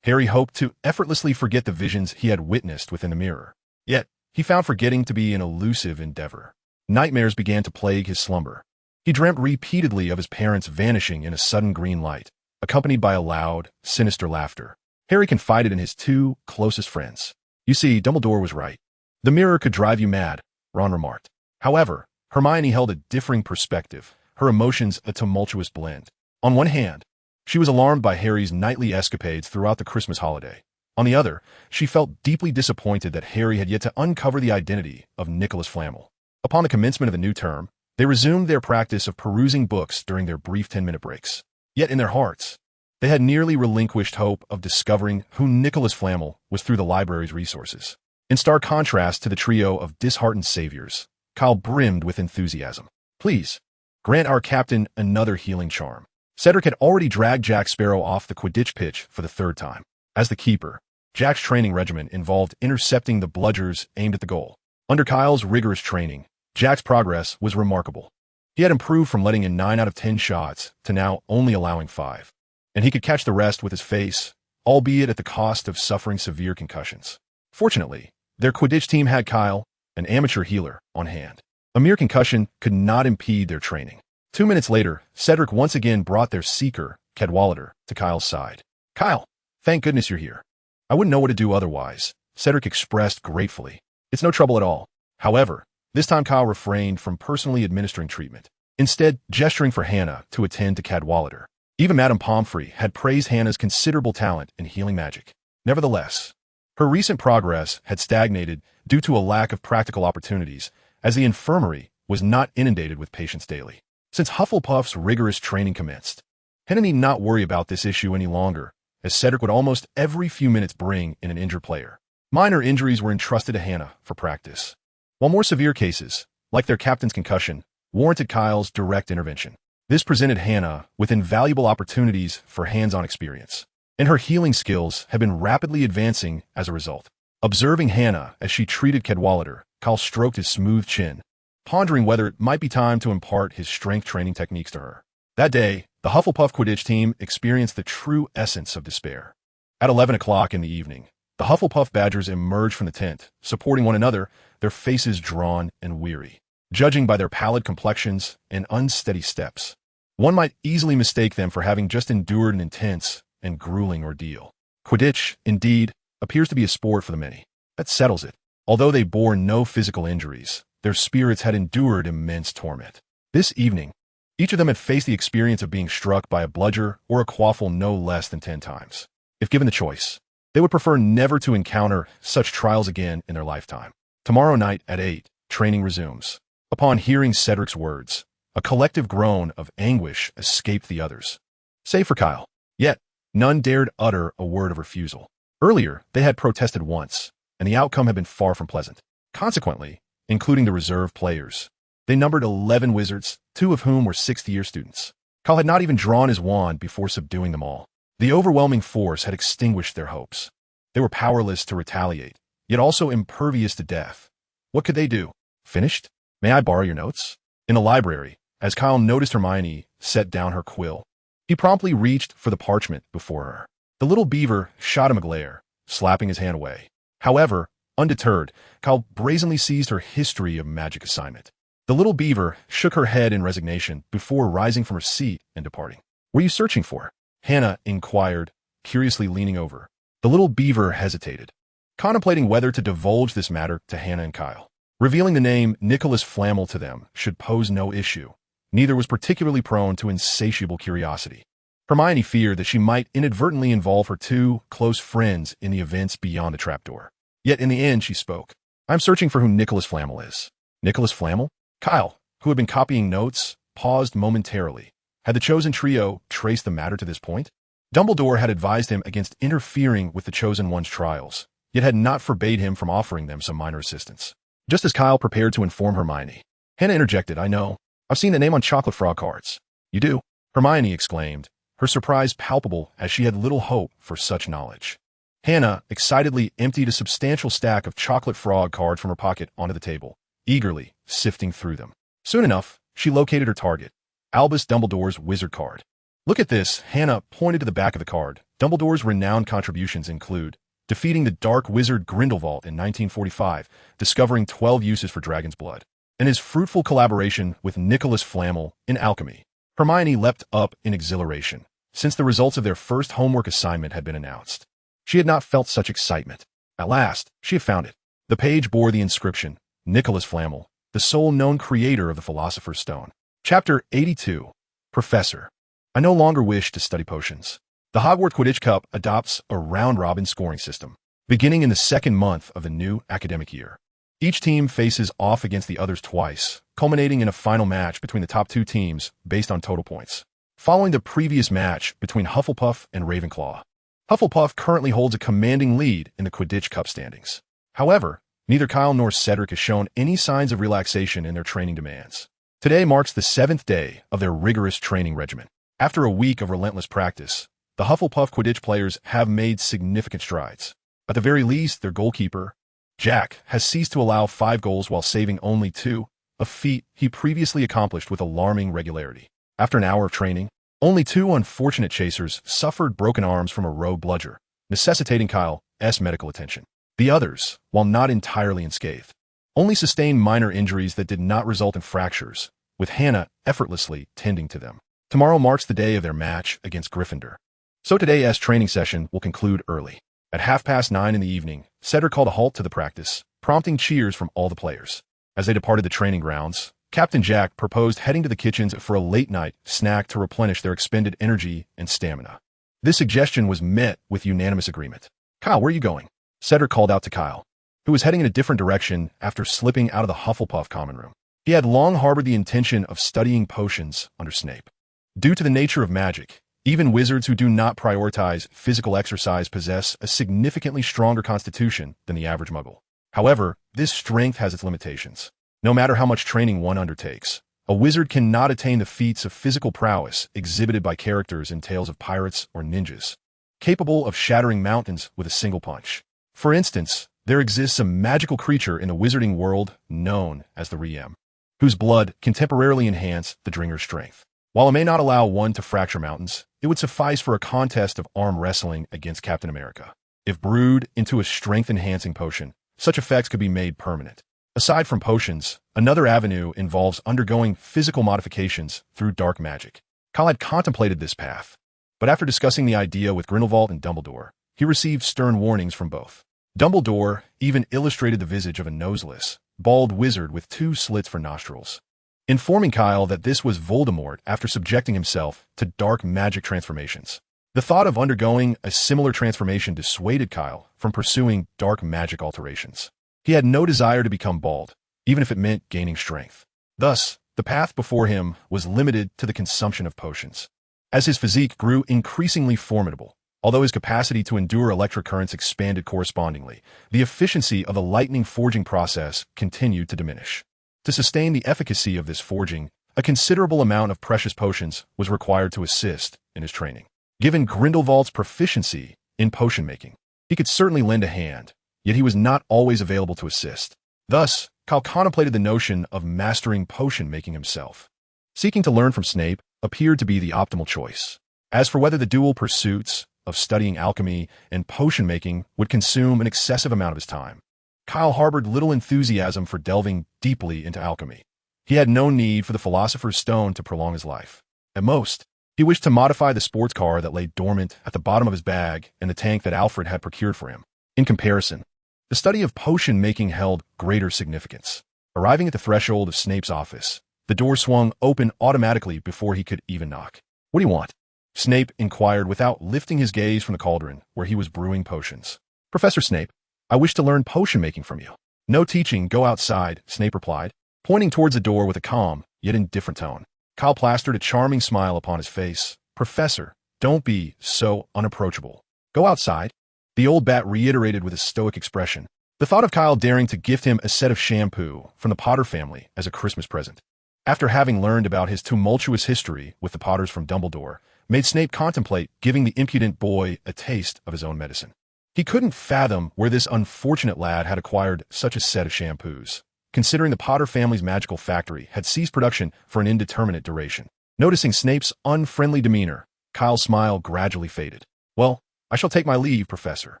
Harry hoped to effortlessly forget the visions he had witnessed within the mirror. Yet, he found forgetting to be an elusive endeavor. Nightmares began to plague his slumber. He dreamt repeatedly of his parents vanishing in a sudden green light, accompanied by a loud, sinister laughter. Harry confided in his two closest friends. You see, Dumbledore was right. The mirror could drive you mad, Ron remarked. However, Hermione held a differing perspective, her emotions a tumultuous blend. On one hand, she was alarmed by Harry's nightly escapades throughout the Christmas holiday. On the other, she felt deeply disappointed that Harry had yet to uncover the identity of Nicholas Flamel. Upon the commencement of the new term, they resumed their practice of perusing books during their brief 10-minute breaks. Yet in their hearts, they had nearly relinquished hope of discovering who Nicholas Flamel was through the library's resources. In stark contrast to the trio of disheartened saviors, Kyle brimmed with enthusiasm. Please, grant our captain another healing charm. Cedric had already dragged Jack Sparrow off the Quidditch pitch for the third time. As the keeper, Jack's training regimen involved intercepting the bludgers aimed at the goal. Under Kyle's rigorous training, Jack's progress was remarkable. He had improved from letting in 9 out of 10 shots to now only allowing 5. And he could catch the rest with his face, albeit at the cost of suffering severe concussions. Fortunately, their Quidditch team had Kyle, an amateur healer, on hand. A mere concussion could not impede their training. 2 minutes later, Cedric once again brought their seeker, Cadwallader, to Kyle's side. Kyle, thank goodness you're here. I wouldn't know what to do otherwise, Cedric expressed gratefully. It's no trouble at all. However, this time Kyle refrained from personally administering treatment, instead gesturing for Hannah to attend to Cadwallader. Even Madame Pomfrey had praised Hannah's considerable talent in healing magic. Nevertheless, her recent progress had stagnated due to a lack of practical opportunities, as the infirmary was not inundated with patients daily. Since Hufflepuff's rigorous training commenced, Hannah need not worry about this issue any longer, as Cedric would almost every few minutes bring in an injured player. Minor injuries were entrusted to Hannah for practice, while more severe cases, like their captain's concussion, warranted Kyle's direct intervention. This presented Hannah with invaluable opportunities for hands-on experience, and her healing skills had been rapidly advancing as a result. Observing Hannah as she treated Cadwallader, Kyle stroked his smooth chin, pondering whether it might be time to impart his strength training techniques to her. That day, the Hufflepuff Quidditch team experienced the true essence of despair. At 11 o'clock in the evening, the Hufflepuff Badgers emerged from the tent, supporting one another, their faces drawn and weary. Judging by their pallid complexions and unsteady steps, one might easily mistake them for having just endured an intense and grueling ordeal. Quidditch, indeed, appears to be a sport for the many. That settles it. Although they bore no physical injuries, their spirits had endured immense torment. This evening, each of them had faced the experience of being struck by a bludger or a quaffle no less than 10 times. If given the choice, they would prefer never to encounter such trials again in their lifetime. Tomorrow night at 8, training resumes. Upon hearing Cedric's words, a collective groan of anguish escaped the others, save for Kyle. Yet, none dared utter a word of refusal. Earlier, they had protested once, and the outcome had been far from pleasant. Consequently, including the reserve players, They numbered 11 wizards, 2 of whom were 6th-year students. Kyle had not even drawn his wand before subduing them all. The overwhelming force had extinguished their hopes. They were powerless to retaliate, yet also impervious to death. What could they do? Finished? May I borrow your notes? In the library, as Kyle noticed Hermione set down her quill, he promptly reached for the parchment before her. The little beaver shot him a glare, slapping his hand away. However, undeterred, Kyle brazenly seized her history of magic assignment. The little beaver shook her head in resignation before rising from her seat and departing. What are you searching for? Hannah inquired, curiously leaning over. The little beaver hesitated, contemplating whether to divulge this matter to Hannah and Kyle. Revealing the name Nicholas Flamel to them should pose no issue. Neither was particularly prone to insatiable curiosity. Hermione feared that she might inadvertently involve her 2 close friends in the events beyond the trapdoor. Yet in the end she spoke. I'm searching for who Nicholas Flamel is. Nicholas Flamel? Kyle, who had been copying notes, paused momentarily. Had the chosen trio traced the matter to this point? Dumbledore had advised him against interfering with the Chosen One's trials, yet had not forbade him from offering them some minor assistance. Just as Kyle prepared to inform Hermione, Hannah interjected, I know. I've seen the name on chocolate frog cards. You do? Hermione exclaimed, her surprise palpable as she had little hope for such knowledge. Hannah excitedly emptied a substantial stack of chocolate frog cards from her pocket onto the table, eagerly sifting through them. Soon enough, she located her target, Albus Dumbledore's wizard card. Look at this, Hannah pointed to the back of the card. Dumbledore's renowned contributions include defeating the dark wizard Grindelwald in 1945, discovering 12 uses for dragon's blood, and his fruitful collaboration with Nicholas Flamel in alchemy. Hermione leapt up in exhilaration, since the results of their first homework assignment had been announced. She had not felt such excitement. At last, she had found it. The page bore the inscription, Nicholas Flamel, the sole known creator of the Philosopher's Stone. Chapter 82. Professor. I no longer wish to study potions. The Hogwarts Quidditch Cup adopts a round-robin scoring system, beginning in the 2nd month of the new academic year. Each team faces off against the others twice, culminating in a final match between the top 2 teams based on total points. Following the previous match between Hufflepuff and Ravenclaw, Hufflepuff currently holds a commanding lead in the Quidditch Cup standings. However, neither Kyle nor Cedric has shown any signs of relaxation in their training demands. Today marks the 7th day of their rigorous training regimen. After a week of relentless practice, the Hufflepuff Quidditch players have made significant strides. At the very least, their goalkeeper, Jack, has ceased to allow 5 goals while saving only 2, a feat he previously accomplished with alarming regularity. After an hour of training, only 2 unfortunate chasers suffered broken arms from a rogue bludger, necessitating Kyle's medical attention. The others, while not entirely unscathed, only sustained minor injuries that did not result in fractures, with Hannah effortlessly tending to them. Tomorrow marks the day of their match against Gryffindor. So today's training session will conclude early. At 9:30 in the evening, Cedric called a halt to the practice, prompting cheers from all the players. As they departed the training grounds, Captain Jack proposed heading to the kitchens for a late-night snack to replenish their expended energy and stamina. This suggestion was met with unanimous agreement. Kyle, where are you going? Cedric called out to Kyle, who was heading in a different direction after slipping out of the Hufflepuff common room. He had long harbored the intention of studying potions under Snape. Due to the nature of magic, even wizards who do not prioritize physical exercise possess a significantly stronger constitution than the average muggle. However, this strength has its limitations. No matter how much training one undertakes, a wizard cannot attain the feats of physical prowess exhibited by characters in tales of pirates or ninjas, capable of shattering mountains with a single punch. For instance, there exists a magical creature in the wizarding world known as the Riem, whose blood can temporarily enhance the dringer's strength. While it may not allow one to fracture mountains, it would suffice for a contest of arm wrestling against Captain America. If brewed into a strength-enhancing potion, such effects could be made permanent. Aside from potions, another avenue involves undergoing physical modifications through dark magic. Kyle had contemplated this path, but after discussing the idea with Grindelwald and Dumbledore, he received stern warnings from both. Dumbledore even illustrated the visage of a noseless, bald wizard with 2 slits for nostrils, informing Kyle that this was Voldemort after subjecting himself to dark magic transformations. The thought of undergoing a similar transformation dissuaded Kyle from pursuing dark magic alterations. He had no desire to become bald, even if it meant gaining strength. Thus, the path before him was limited to the consumption of potions. As his physique grew increasingly formidable, although his capacity to endure electric currents expanded correspondingly, the efficiency of the lightning forging process continued to diminish. To sustain the efficacy of this forging, a considerable amount of precious potions was required to assist in his training. Given Grindelwald's proficiency in potion making, he could certainly lend a hand, yet he was not always available to assist. Thus, Kyle contemplated the notion of mastering potion making himself. Seeking to learn from Snape appeared to be the optimal choice. As for whether the dual pursuits of studying alchemy and potion making would consume an excessive amount of his time, Kyle harbored little enthusiasm for delving deeply into alchemy. He had no need for the Philosopher's Stone to prolong his life. At most, he wished to modify the sports car that lay dormant at the bottom of his bag and the tank that Alfred had procured for him. In comparison, the study of potion making held greater significance. Arriving at the threshold of Snape's office, the door swung open automatically before he could even knock. "What do you want?" Snape inquired without lifting his gaze from the cauldron where he was brewing potions. "Professor Snape, I wish to learn potion making from you." "No teaching, go outside," Snape replied, pointing towards the door with a calm, yet indifferent tone. Kyle plastered a charming smile upon his face. "Professor, don't be so unapproachable. Go outside," the old bat reiterated with a stoic expression. The thought of Kyle daring to gift him a set of shampoo from the Potter family as a Christmas present, after having learned about his tumultuous history with the Potters from Dumbledore, made Snape contemplate giving the impudent boy a taste of his own medicine. He couldn't fathom where this unfortunate lad had acquired such a set of shampoos, considering the Potter family's magical factory had ceased production for an indeterminate duration. Noticing Snape's unfriendly demeanor, Kyle's smile gradually faded. "Well, I shall take my leave, Professor."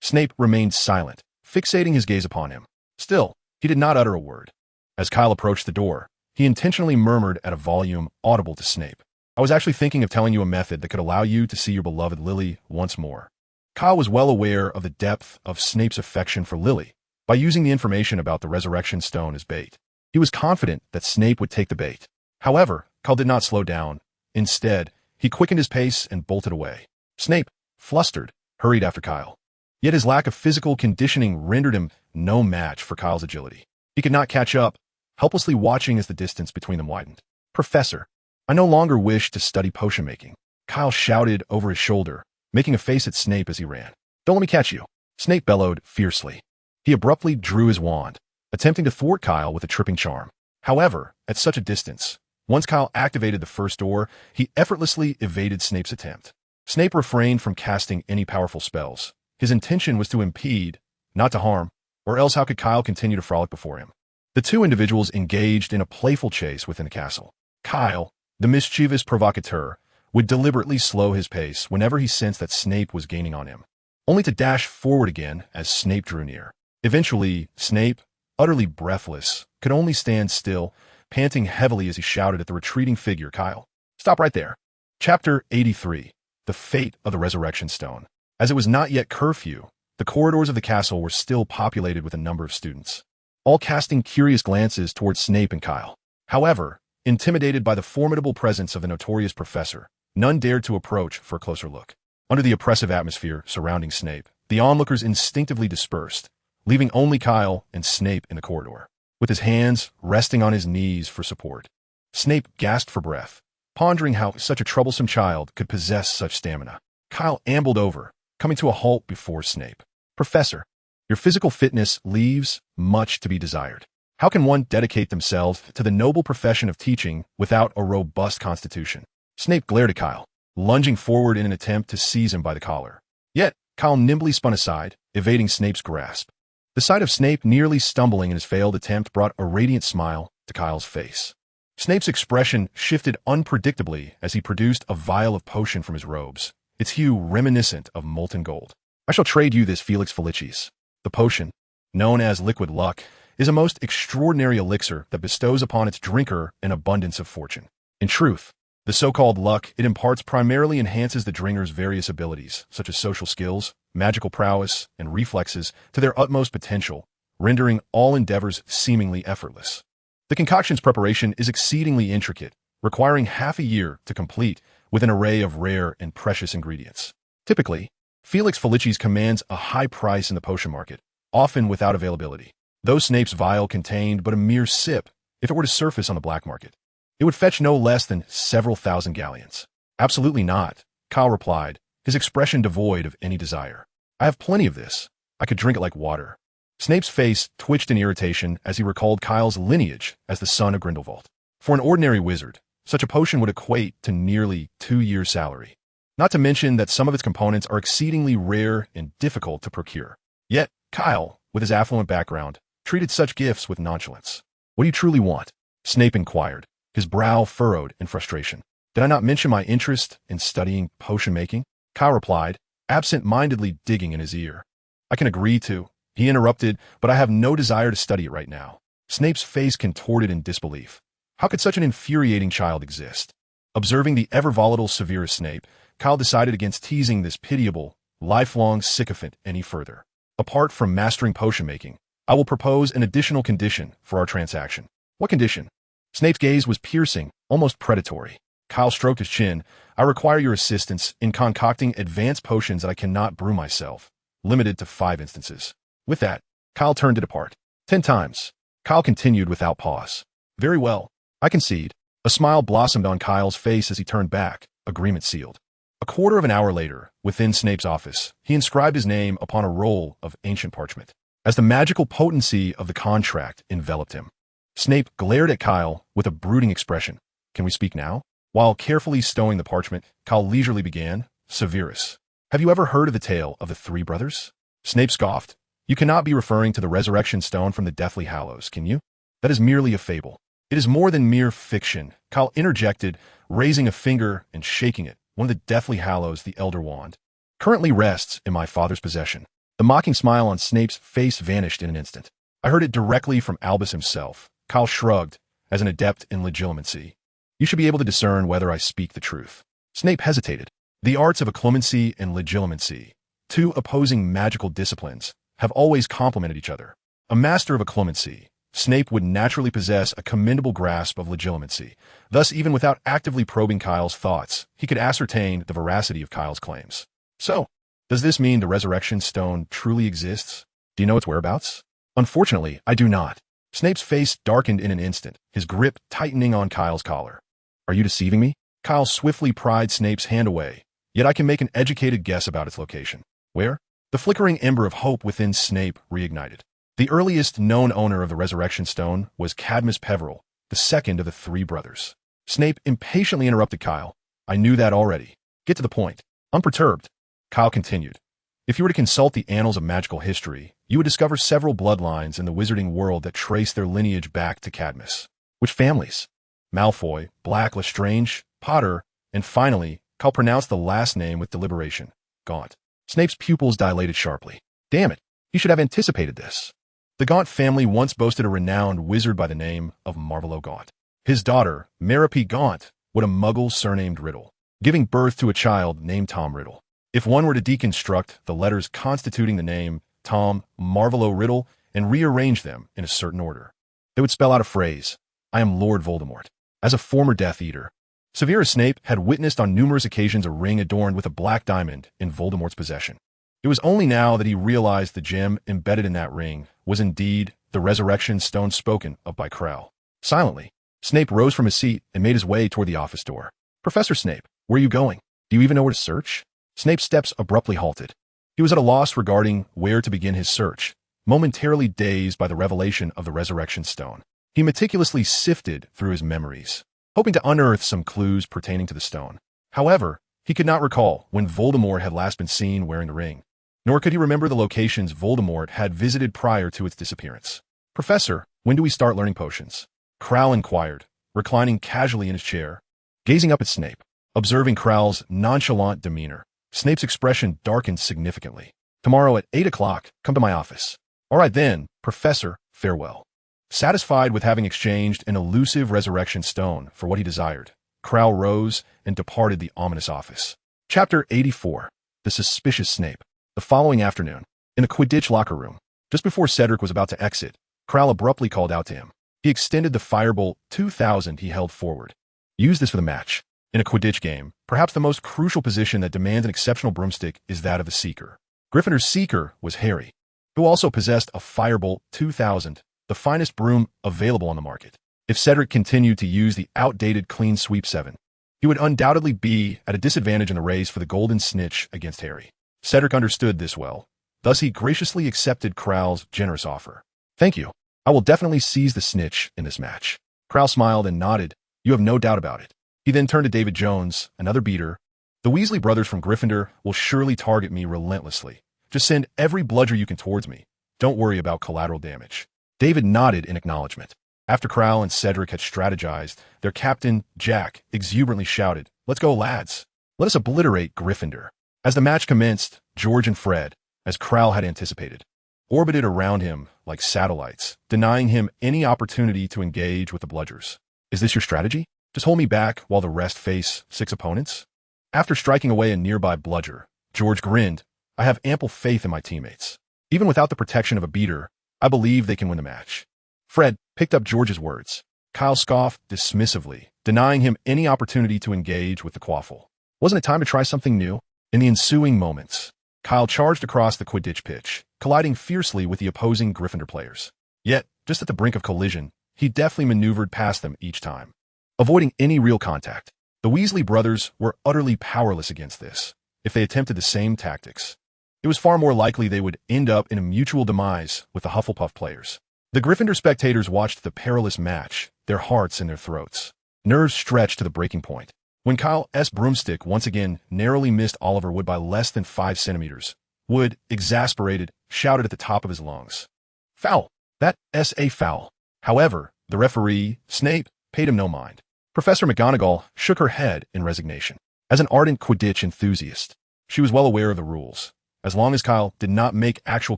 Snape remained silent, fixating his gaze upon him. Still, he did not utter a word. As Kyle approached the door, he intentionally murmured at a volume audible to Snape, "I was actually thinking of telling you a method that could allow you to see your beloved Lily once more." Kyle was well aware of the depth of Snape's affection for Lily by using the information about the Resurrection Stone as bait. He was confident that Snape would take the bait. However, Kyle did not slow down. Instead, he quickened his pace and bolted away. Snape, flustered, hurried after Kyle. Yet his lack of physical conditioning rendered him no match for Kyle's agility. He could not catch up, helplessly watching as the distance between them widened. "Professor, I no longer wish to study potion making," Kyle shouted over his shoulder, making a face at Snape as he ran. "Don't let me catch you," Snape bellowed fiercely. He abruptly drew his wand, attempting to thwart Kyle with a tripping charm. However, at such a distance, once Kyle activated the first door, he effortlessly evaded Snape's attempt. Snape refrained from casting any powerful spells. His intention was to impede, not to harm, or else how could Kyle continue to frolic before him? The two individuals engaged in a playful chase within the castle. Kyle, the mischievous provocateur, would deliberately slow his pace whenever he sensed that Snape was gaining on him, only to dash forward again as Snape drew near. Eventually, Snape, utterly breathless, could only stand still, panting heavily as he shouted at the retreating figure, "Kyle, stop right there." Chapter 83. The Fate of the Resurrection Stone. As it was not yet curfew, the corridors of the castle were still populated with a number of students, all casting curious glances towards Snape and Kyle. However, intimidated by the formidable presence of the notorious professor, none dared to approach for a closer look. Under the oppressive atmosphere surrounding Snape, the onlookers instinctively dispersed, leaving only Kyle and Snape in the corridor, with his hands resting on his knees for support. Snape gasped for breath, pondering how such a troublesome child could possess such stamina. Kyle ambled over, coming to a halt before Snape. "Professor, your physical fitness leaves much to be desired. How can one dedicate themselves to the noble profession of teaching without a robust constitution?" Snape glared at Kyle, lunging forward in an attempt to seize him by the collar. Yet, Kyle nimbly spun aside, evading Snape's grasp. The sight of Snape nearly stumbling in his failed attempt brought a radiant smile to Kyle's face. Snape's expression shifted unpredictably as he produced a vial of potion from his robes, its hue reminiscent of molten gold. "I shall trade you this Felix Felicis." The potion, known as liquid luck, is a most extraordinary elixir that bestows upon its drinker an abundance of fortune. In truth, the so-called luck it imparts primarily enhances the drinker's various abilities, such as social skills, magical prowess, and reflexes, to their utmost potential, rendering all endeavors seemingly effortless. The concoction's preparation is exceedingly intricate, requiring half a year to complete with an array of rare and precious ingredients. Typically, Felix Felicis commands a high price in the potion market, often without availability. Though Snape's vial contained but a mere sip, if it were to surface on the black market, it would fetch no less than several thousand galleons. "Absolutely not," Kyle replied, his expression devoid of any desire. "I have plenty of this. I could drink it like water." Snape's face twitched in irritation as he recalled Kyle's lineage as the son of Grindelwald. For an ordinary wizard, such a potion would equate to nearly 2 years' salary. Not to mention that some of its components are exceedingly rare and difficult to procure. Yet, Kyle, with his affluent background, treated such gifts with nonchalance. What do you truly want? Snape inquired, his brow furrowed in frustration. Did I not mention my interest in studying potion making? Kyle replied, absent-mindedly digging in his ear. I can agree to, he interrupted, but I have no desire to study it right now. Snape's face contorted in disbelief. How could such an infuriating child exist? Observing the ever-volatile Severus Snape, Kyle decided against teasing this pitiable, lifelong sycophant any further. Apart from mastering potion making, I will propose an additional condition for our transaction. What condition? Snape's gaze was piercing, almost predatory. Kyle stroked his chin. I require your assistance in concocting advanced potions that I cannot brew myself, limited to 5 instances. With that, Kyle turned to depart. 10 times. Kyle continued without pause. Very well. I concede. A smile blossomed on Kyle's face as he turned back, agreement sealed. A quarter of an hour later, within Snape's office, he inscribed his name upon a roll of ancient parchment. As the magical potency of the contract enveloped him, Snape glared at Kyle with a brooding expression. Can we speak now? While carefully stowing the parchment, Kyle leisurely began, Severus, have you ever heard of the tale of the 3 brothers? Snape scoffed. You cannot be referring to the resurrection stone from the Deathly Hallows, can you? That is merely a fable. It is more than mere fiction, Kyle interjected, raising a finger and shaking it. One of the Deathly Hallows, the Elder Wand, currently rests in my father's possession. The mocking smile on Snape's face vanished in an instant. I heard it directly from Albus himself. Kyle shrugged, as an adept in legilimency. You should be able to discern whether I speak the truth. Snape hesitated. The arts of occlumency and legilimency, 2 opposing magical disciplines, have always complemented each other. A master of occlumency, Snape would naturally possess a commendable grasp of legilimency. Thus, even without actively probing Kyle's thoughts, he could ascertain the veracity of Kyle's claims. So, does this mean the resurrection stone truly exists? Do you know its whereabouts? Unfortunately, I do not. Snape's face darkened in an instant, his grip tightening on Kyle's collar. Are you deceiving me? Kyle swiftly pried Snape's hand away, yet I can make an educated guess about its location. Where? The flickering ember of hope within Snape reignited. The earliest known owner of the resurrection stone was Cadmus Peverell, the second of the 3 brothers. Snape impatiently interrupted Kyle. I knew that already. Get to the point. Unperturbed, Kyle continued. If you were to consult the annals of magical history, you would discover several bloodlines in the wizarding world that trace their lineage back to Cadmus. Which families? Malfoy, Black, Lestrange, Potter, and finally, Kyle pronounced the last name with deliberation. Gaunt. Snape's pupils dilated sharply. Damn it, he should have anticipated this. The Gaunt family once boasted a renowned wizard by the name of Marvolo Gaunt. His daughter, Merope Gaunt, would a muggle surnamed Riddle, giving birth to a child named Tom Riddle. If one were to deconstruct the letters constituting the name Tom Marvolo Riddle and rearrange them in a certain order, they would spell out a phrase, I am Lord Voldemort. As a former Death Eater, Severus Snape had witnessed on numerous occasions a ring adorned with a black diamond in Voldemort's possession. It was only now that he realized the gem embedded in that ring was indeed the resurrection stone spoken of by Crowell. Silently, Snape rose from his seat and made his way toward the office door. Professor Snape, where are you going? Do you even know where to search? Snape's steps abruptly halted. He was at a loss regarding where to begin his search, momentarily dazed by the revelation of the resurrection stone. He meticulously sifted through his memories, hoping to unearth some clues pertaining to the stone. However, he could not recall when Voldemort had last been seen wearing the ring, nor could he remember the locations Voldemort had visited prior to its disappearance. Professor, when do we start learning potions? Crowell inquired, reclining casually in his chair, gazing up at Snape. Observing Crowell's nonchalant demeanor, Snape's expression darkened significantly. Tomorrow at 8 o'clock, come to my office. All right then, Professor, farewell. Satisfied with having exchanged an elusive resurrection stone for what he desired, Crowell rose and departed the ominous office. Chapter 84. The Suspicious Snape. The following afternoon, in the Quidditch locker room, just before Cedric was about to exit, Crowell abruptly called out to him. He extended the Firebolt 2000 he held forward. Use this for the match. In a Quidditch game, perhaps the most crucial position that demands an exceptional broomstick is that of the Seeker. Gryffindor's Seeker was Harry, who also possessed a Firebolt 2000, the finest broom available on the market. If Cedric continued to use the outdated Clean Sweep 7, he would undoubtedly be at a disadvantage in the race for the Golden Snitch against Harry. Cedric understood this well. Thus he graciously accepted Crowell's generous offer. "Thank you. I will definitely seize the snitch in this match." Crowell smiled and nodded. "You have no doubt about it." He then turned to David Jones, another beater. "The Weasley brothers from Gryffindor will surely target me relentlessly. Just send every bludger you can towards me. Don't worry about collateral damage." David nodded in acknowledgement. After Crowell and Cedric had strategized, their captain, Jack, exuberantly shouted, "Let's go, lads. Let us obliterate Gryffindor." As the match commenced, George and Fred, as Crowell had anticipated, orbited around him like satellites, denying him any opportunity to engage with the bludgers. "Is this your strategy? Just hold me back while the rest face 6 opponents?" After striking away a nearby bludger, George grinned, "I have ample faith in my teammates. Even without the protection of a beater, I believe they can win the match." Fred picked up George's words. Kyle scoffed dismissively, denying him any opportunity to engage with the quaffle. Wasn't it time to try something new? In the ensuing moments, Kyle charged across the Quidditch pitch, colliding fiercely with the opposing Gryffindor players. Yet, just at the brink of collision, he deftly maneuvered past them each time, avoiding any real contact. The Weasley brothers were utterly powerless against this. If they attempted the same tactics, it was far more likely they would end up in a mutual demise with the Hufflepuff players. The Gryffindor spectators watched the perilous match, their hearts in their throats. Nerves stretched to the breaking point. When Kyle's broomstick once again narrowly missed Oliver Wood by less than 5 centimeters, Wood, exasperated, shouted at the top of his lungs, "Foul! That's a foul!" However, the referee, Snape, paid him no mind. Professor McGonagall shook her head in resignation. As an ardent Quidditch enthusiast, she was well aware of the rules. As long as Kyle did not make actual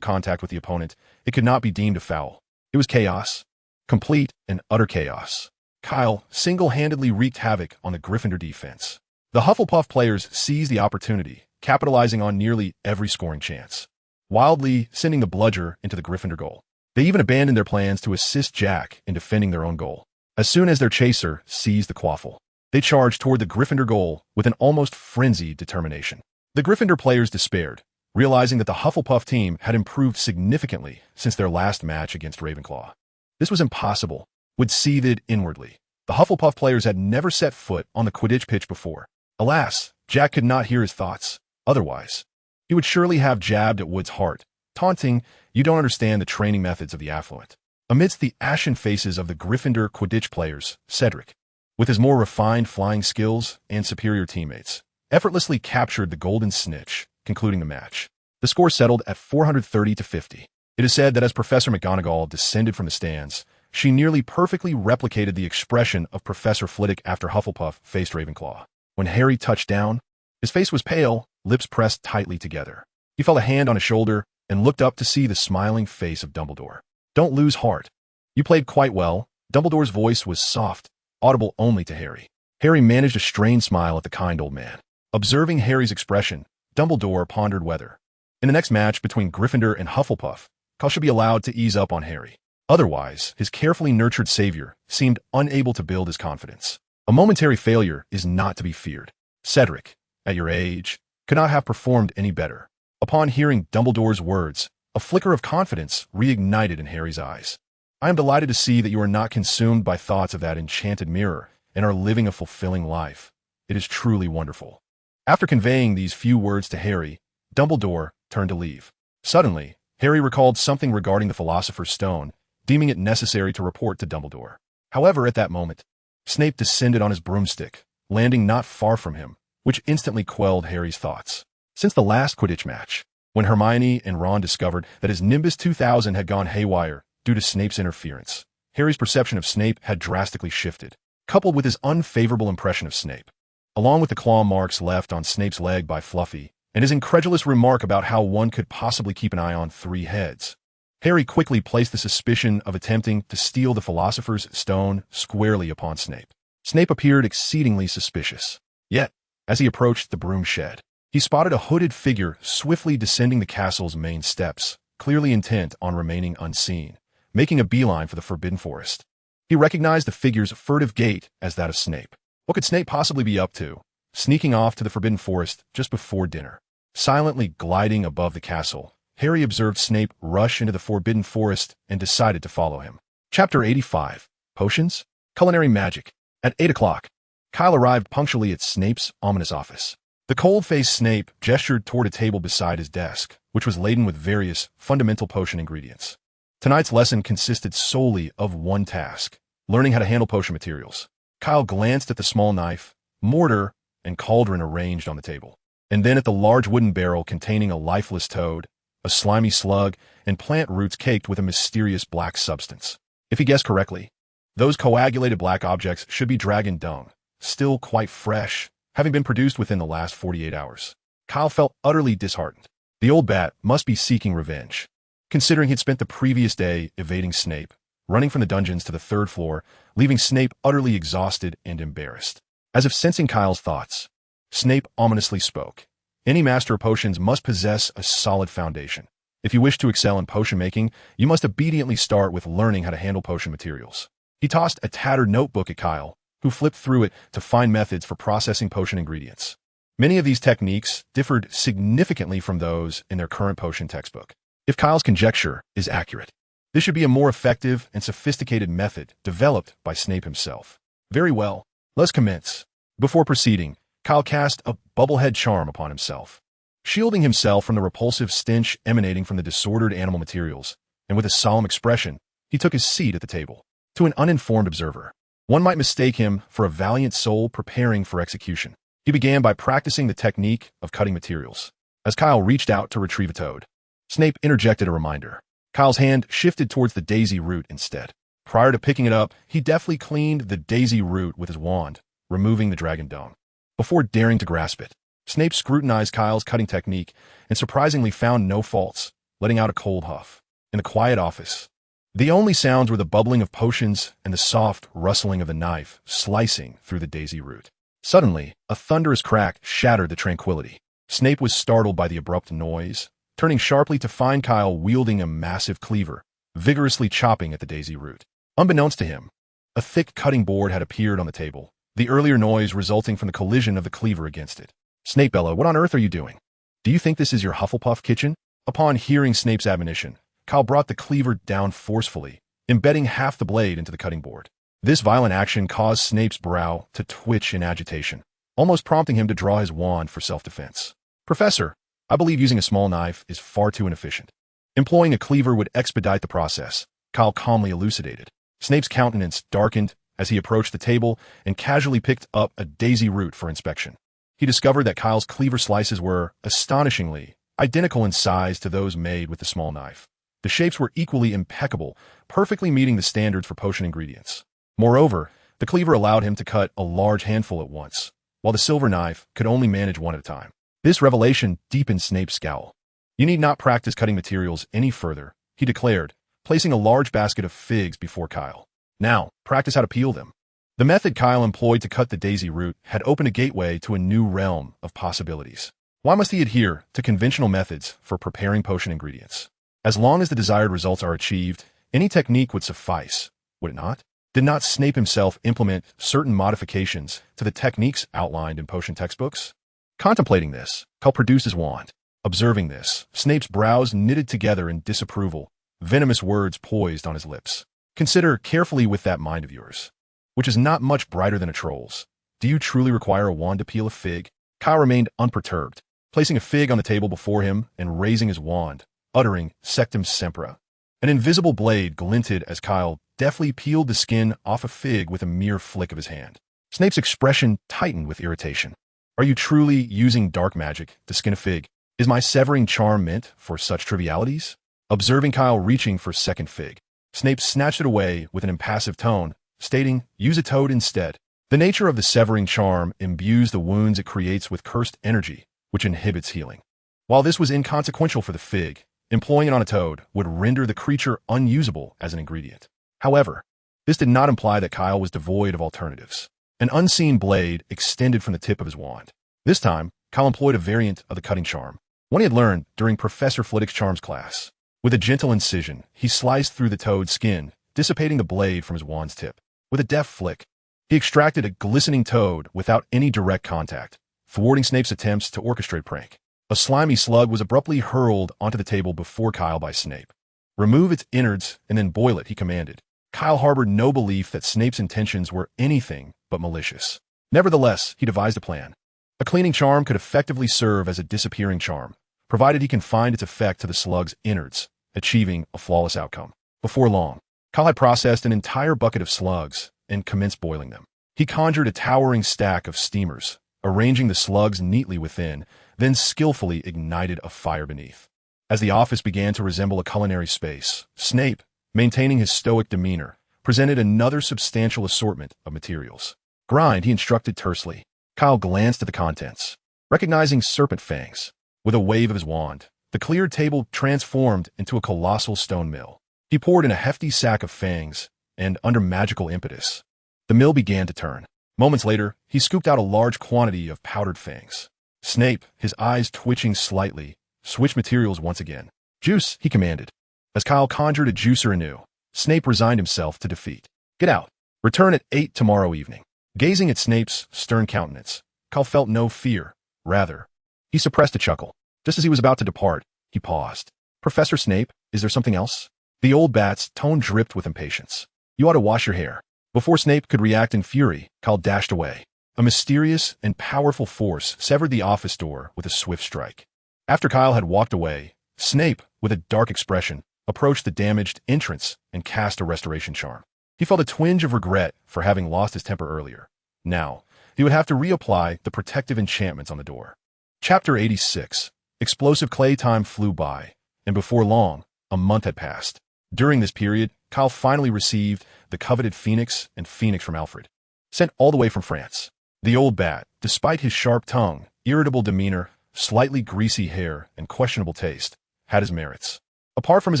contact with the opponent, it could not be deemed a foul. It was chaos. Complete and utter chaos. Kyle single-handedly wreaked havoc on the Gryffindor defense. The Hufflepuff players seized the opportunity, capitalizing on nearly every scoring chance, wildly sending the bludger into the Gryffindor goal. They even abandoned their plans to assist Jack in defending their own goal. As soon as their chaser seized the quaffle, they charged toward the Gryffindor goal with an almost frenzied determination. The Gryffindor players despaired, realizing that the Hufflepuff team had improved significantly since their last match against Ravenclaw. This was impossible. Wood seethed inwardly. The Hufflepuff players had never set foot on the Quidditch pitch before. Alas, Jack could not hear his thoughts. Otherwise, he would surely have jabbed at Wood's heart, taunting, "You don't understand the training methods of the affluent." Amidst the ashen faces of the Gryffindor Quidditch players, Cedric, with his more refined flying skills and superior teammates, effortlessly captured the golden snitch, concluding the match. The score settled at 430-50. It is said that as Professor McGonagall descended from the stands, she nearly perfectly replicated the expression of Professor Flitwick after Hufflepuff faced Ravenclaw. When Harry touched down, his face was pale, lips pressed tightly together. He felt a hand on his shoulder and looked up to see the smiling face of Dumbledore. "Don't lose heart. You played quite well." Dumbledore's voice was soft, audible only to Harry. Harry managed a strained smile at the kind old man. Observing Harry's expression, Dumbledore pondered whether, in the next match between Gryffindor and Hufflepuff, Kyle should be allowed to ease up on Harry. Otherwise, his carefully nurtured savior seemed unable to build his confidence. A momentary failure is not to be feared. Cedric, at your age, could not have performed any better. Upon hearing Dumbledore's words, a flicker of confidence reignited in Harry's eyes. "I am delighted to see that you are not consumed by thoughts of that enchanted mirror and are living a fulfilling life. It is truly wonderful." After conveying these few words to Harry, Dumbledore turned to leave. Suddenly, Harry recalled something regarding the Philosopher's Stone, deeming it necessary to report to Dumbledore. However, at that moment, Snape descended on his broomstick, landing not far from him, which instantly quelled Harry's thoughts. Since the last Quidditch match, when Hermione and Ron discovered that his Nimbus 2000 had gone haywire due to Snape's interference, Harry's perception of Snape had drastically shifted. Coupled with his unfavorable impression of Snape, along with the claw marks left on Snape's leg by Fluffy, and his incredulous remark about how one could possibly keep an eye on 3 heads, Harry quickly placed the suspicion of attempting to steal the Philosopher's Stone squarely upon Snape. Snape appeared exceedingly suspicious. Yet, as he approached the broom shed, he spotted a hooded figure swiftly descending the castle's main steps, clearly intent on remaining unseen, making a beeline for the Forbidden Forest. He recognized the figure's furtive gait as that of Snape. What could Snape possibly be up to, sneaking off to the Forbidden Forest just before dinner? Silently gliding above the castle, Harry observed Snape rush into the Forbidden Forest and decided to follow him. Chapter 85. Potions? Culinary Magic. At 8 o'clock, Kyle arrived punctually at Snape's ominous office. The cold-faced Snape gestured toward a table beside his desk, which was laden with various fundamental potion ingredients. Tonight's lesson consisted solely of one task: learning how to handle potion materials. Kyle glanced at the small knife, mortar, and cauldron arranged on the table, and then at the large wooden barrel containing a lifeless toad, a slimy slug, and plant roots caked with a mysterious black substance. If he guessed correctly, those coagulated black objects should be dragon dung, still quite fresh, having been produced within the last 48 hours. Kyle felt utterly disheartened. The old bat must be seeking revenge, considering he'd spent the previous day evading Snape, running from the dungeons to the third floor, leaving Snape utterly exhausted and embarrassed. As if sensing Kyle's thoughts, Snape ominously spoke. Any master of potions must possess a solid foundation. If you wish to excel in potion making, you must obediently start with learning how to handle potion materials. He tossed a tattered notebook at Kyle, who flipped through it to find methods for processing potion ingredients. Many of these techniques differed significantly from those in their current potion textbook. If Kyle's conjecture is accurate, this should be a more effective and sophisticated method developed by Snape himself. Very well, let's commence. Before proceeding, Kyle cast a bubblehead charm upon himself, shielding himself from the repulsive stench emanating from the disordered animal materials, and with a solemn expression, he took his seat at the table. To an uninformed observer, one might mistake him for a valiant soul preparing for execution. He began by practicing the technique of cutting materials. As Kyle reached out to retrieve a toad, Snape interjected a reminder. Kyle's hand shifted towards the daisy root instead. Prior to picking it up, he deftly cleaned the daisy root with his wand, removing the dragon dung. Before daring to grasp it, Snape scrutinized Kyle's cutting technique and surprisingly found no faults, letting out a cold huff. In the quiet office, the only sounds were the bubbling of potions and the soft rustling of the knife slicing through the daisy root. Suddenly, a thunderous crack shattered the tranquility. Snape was startled by the abrupt noise, turning sharply to find Kyle wielding a massive cleaver, vigorously chopping at the daisy root. Unbeknownst to him, a thick cutting board had appeared on the table, the earlier noise resulting from the collision of the cleaver against it. Snape bellowed, "What on earth are you doing? Do you think this is your Hufflepuff kitchen?" Upon hearing Snape's admonition, Kyle brought the cleaver down forcefully, embedding half the blade into the cutting board. This violent action caused Snape's brow to twitch in agitation, almost prompting him to draw his wand for self-defense. "Professor, I believe using a small knife is far too inefficient. Employing a cleaver would expedite the process," Kyle calmly elucidated. Snape's countenance darkened as he approached the table and casually picked up a daisy root for inspection. He discovered that Kyle's cleaver slices were, astonishingly, identical in size to those made with the small knife. The shapes were equally impeccable, perfectly meeting the standards for potion ingredients. Moreover, the cleaver allowed him to cut a large handful at once, while the silver knife could only manage one at a time. This revelation deepened Snape's scowl. "You need not practice cutting materials any further," he declared, placing a large basket of figs before Kyle. "Now, practice how to peel them." The method Kyle employed to cut the daisy root had opened a gateway to a new realm of possibilities. Why must he adhere to conventional methods for preparing potion ingredients? As long as the desired results are achieved, any technique would suffice, would it not? Did not Snape himself implement certain modifications to the techniques outlined in potion textbooks? Contemplating this, Kyle produced his wand. Observing this, Snape's brows knitted together in disapproval, venomous words poised on his lips. "Consider carefully with that mind of yours, which is not much brighter than a troll's. Do you truly require a wand to peel a fig?" Kyle remained unperturbed, placing a fig on the table before him and raising his wand, uttering Sectum Sempra. An invisible blade glinted as Kyle deftly peeled the skin off a fig with a mere flick of his hand. Snape's expression tightened with irritation. "Are you truly using dark magic to skin a fig? Is my severing charm meant for such trivialities?" Observing Kyle reaching for second fig, Snape snatched it away with an impassive tone, stating, "Use a toad instead." The nature of the severing charm imbues the wounds it creates with cursed energy, which inhibits healing. While this was inconsequential for the fig, employing it on a toad would render the creature unusable as an ingredient. However, this did not imply that Kyle was devoid of alternatives. An unseen blade extended from the tip of his wand. This time, Kyle employed a variant of the cutting charm, one he had learned during Professor Flitwick's charms class. With a gentle incision, he sliced through the toad's skin, dissipating the blade from his wand's tip. With a deft flick, he extracted a glistening toad without any direct contact, thwarting Snape's attempts to orchestrate a prank. A slimy slug was abruptly hurled onto the table before Kyle by Snape. "Remove its innards and then boil it," he commanded. Kyle harbored no belief that Snape's intentions were anything but malicious. Nevertheless, he devised a plan. A cleaning charm could effectively serve as a disappearing charm, provided he confined its effect to the slug's innards, achieving a flawless outcome. Before long, Kyle had processed an entire bucket of slugs and commenced boiling them. He conjured a towering stack of steamers, arranging the slugs neatly within, then skillfully ignited a fire beneath. As the office began to resemble a culinary space, Snape, maintaining his stoic demeanor, presented another substantial assortment of materials. Grind, he instructed tersely. Kyle glanced at the contents, recognizing serpent fangs. With a wave of his wand, the cleared table transformed into a colossal stone mill. He poured in a hefty sack of fangs, and under magical impetus, the mill began to turn. Moments later, he scooped out a large quantity of powdered fangs. Snape, his eyes twitching slightly, switched materials once again. Juice, he commanded. As Kyle conjured a juicer anew, Snape resigned himself to defeat. Get out. Return at 8 tomorrow evening. Gazing at Snape's stern countenance, Kyle felt no fear. Rather, he suppressed a chuckle. Just as he was about to depart, he paused. Professor Snape, is there something else? The old bat's tone dripped with impatience. You ought to wash your hair. Before Snape could react in fury, Kyle dashed away. A mysterious and powerful force severed the office door with a swift strike. After Kyle had walked away, Snape, with a dark expression, approached the damaged entrance and cast a restoration charm. He felt a twinge of regret for having lost his temper earlier. Now, he would have to reapply the protective enchantments on the door. Chapter 86. Explosive clay. Time flew by, and before long, a month had passed. During this period, Kyle finally received the coveted Phoenix and Phoenix from Alfred, sent all the way from France. The old bat, despite his sharp tongue, irritable demeanor, slightly greasy hair, and questionable taste, had his merits. Apart from his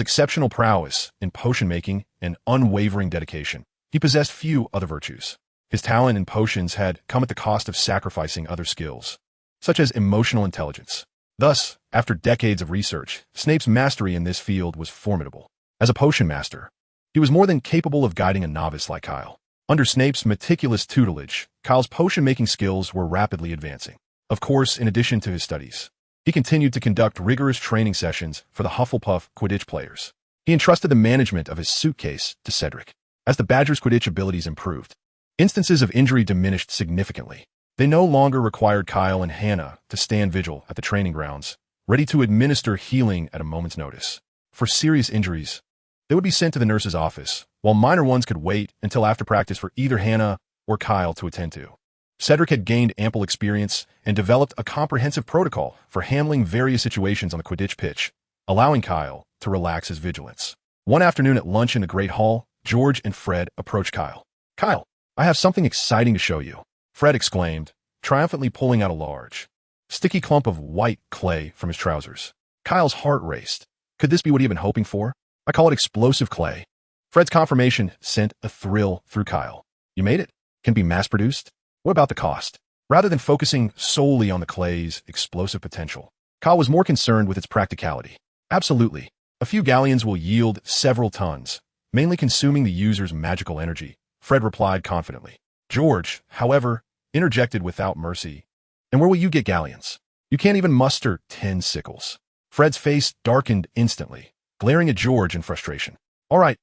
exceptional prowess in potion-making and unwavering dedication, he possessed few other virtues. His talent in potions had come at the cost of sacrificing other skills, such as emotional intelligence. Thus, after decades of research, Snape's mastery in this field was formidable. As a potion master, he was more than capable of guiding a novice like Kyle. Under Snape's meticulous tutelage, Kyle's potion-making skills were rapidly advancing. Of course, in addition to his studies, he continued to conduct rigorous training sessions for the Hufflepuff Quidditch players. He entrusted the management of his suitcase to Cedric. As the Badger's Quidditch abilities improved, instances of injury diminished significantly. They no longer required Kyle and Hannah to stand vigil at the training grounds, ready to administer healing at a moment's notice. For serious injuries, they would be sent to the nurse's office, while minor ones could wait until after practice for either Hannah or Kyle to attend to. Cedric had gained ample experience and developed a comprehensive protocol for handling various situations on the Quidditch pitch, allowing Kyle to relax his vigilance. One afternoon at lunch in the Great Hall, George and Fred approached Kyle. Kyle, I have something exciting to show you, Fred exclaimed, triumphantly pulling out a large, sticky clump of white clay from his trousers. Kyle's heart raced. Could this be what he had been hoping for? I call it explosive clay. Fred's confirmation sent a thrill through Kyle. You made it? Can be mass-produced? What about the cost? Rather than focusing solely on the clay's explosive potential, Kyle was more concerned with its practicality. Absolutely. A few galleons will yield several tons, mainly consuming the user's magical energy, Fred replied confidently. George, however, interjected without mercy. And where will you get galleons? You can't even muster 10 sickles. Fred's face darkened instantly, glaring at George in frustration. All right,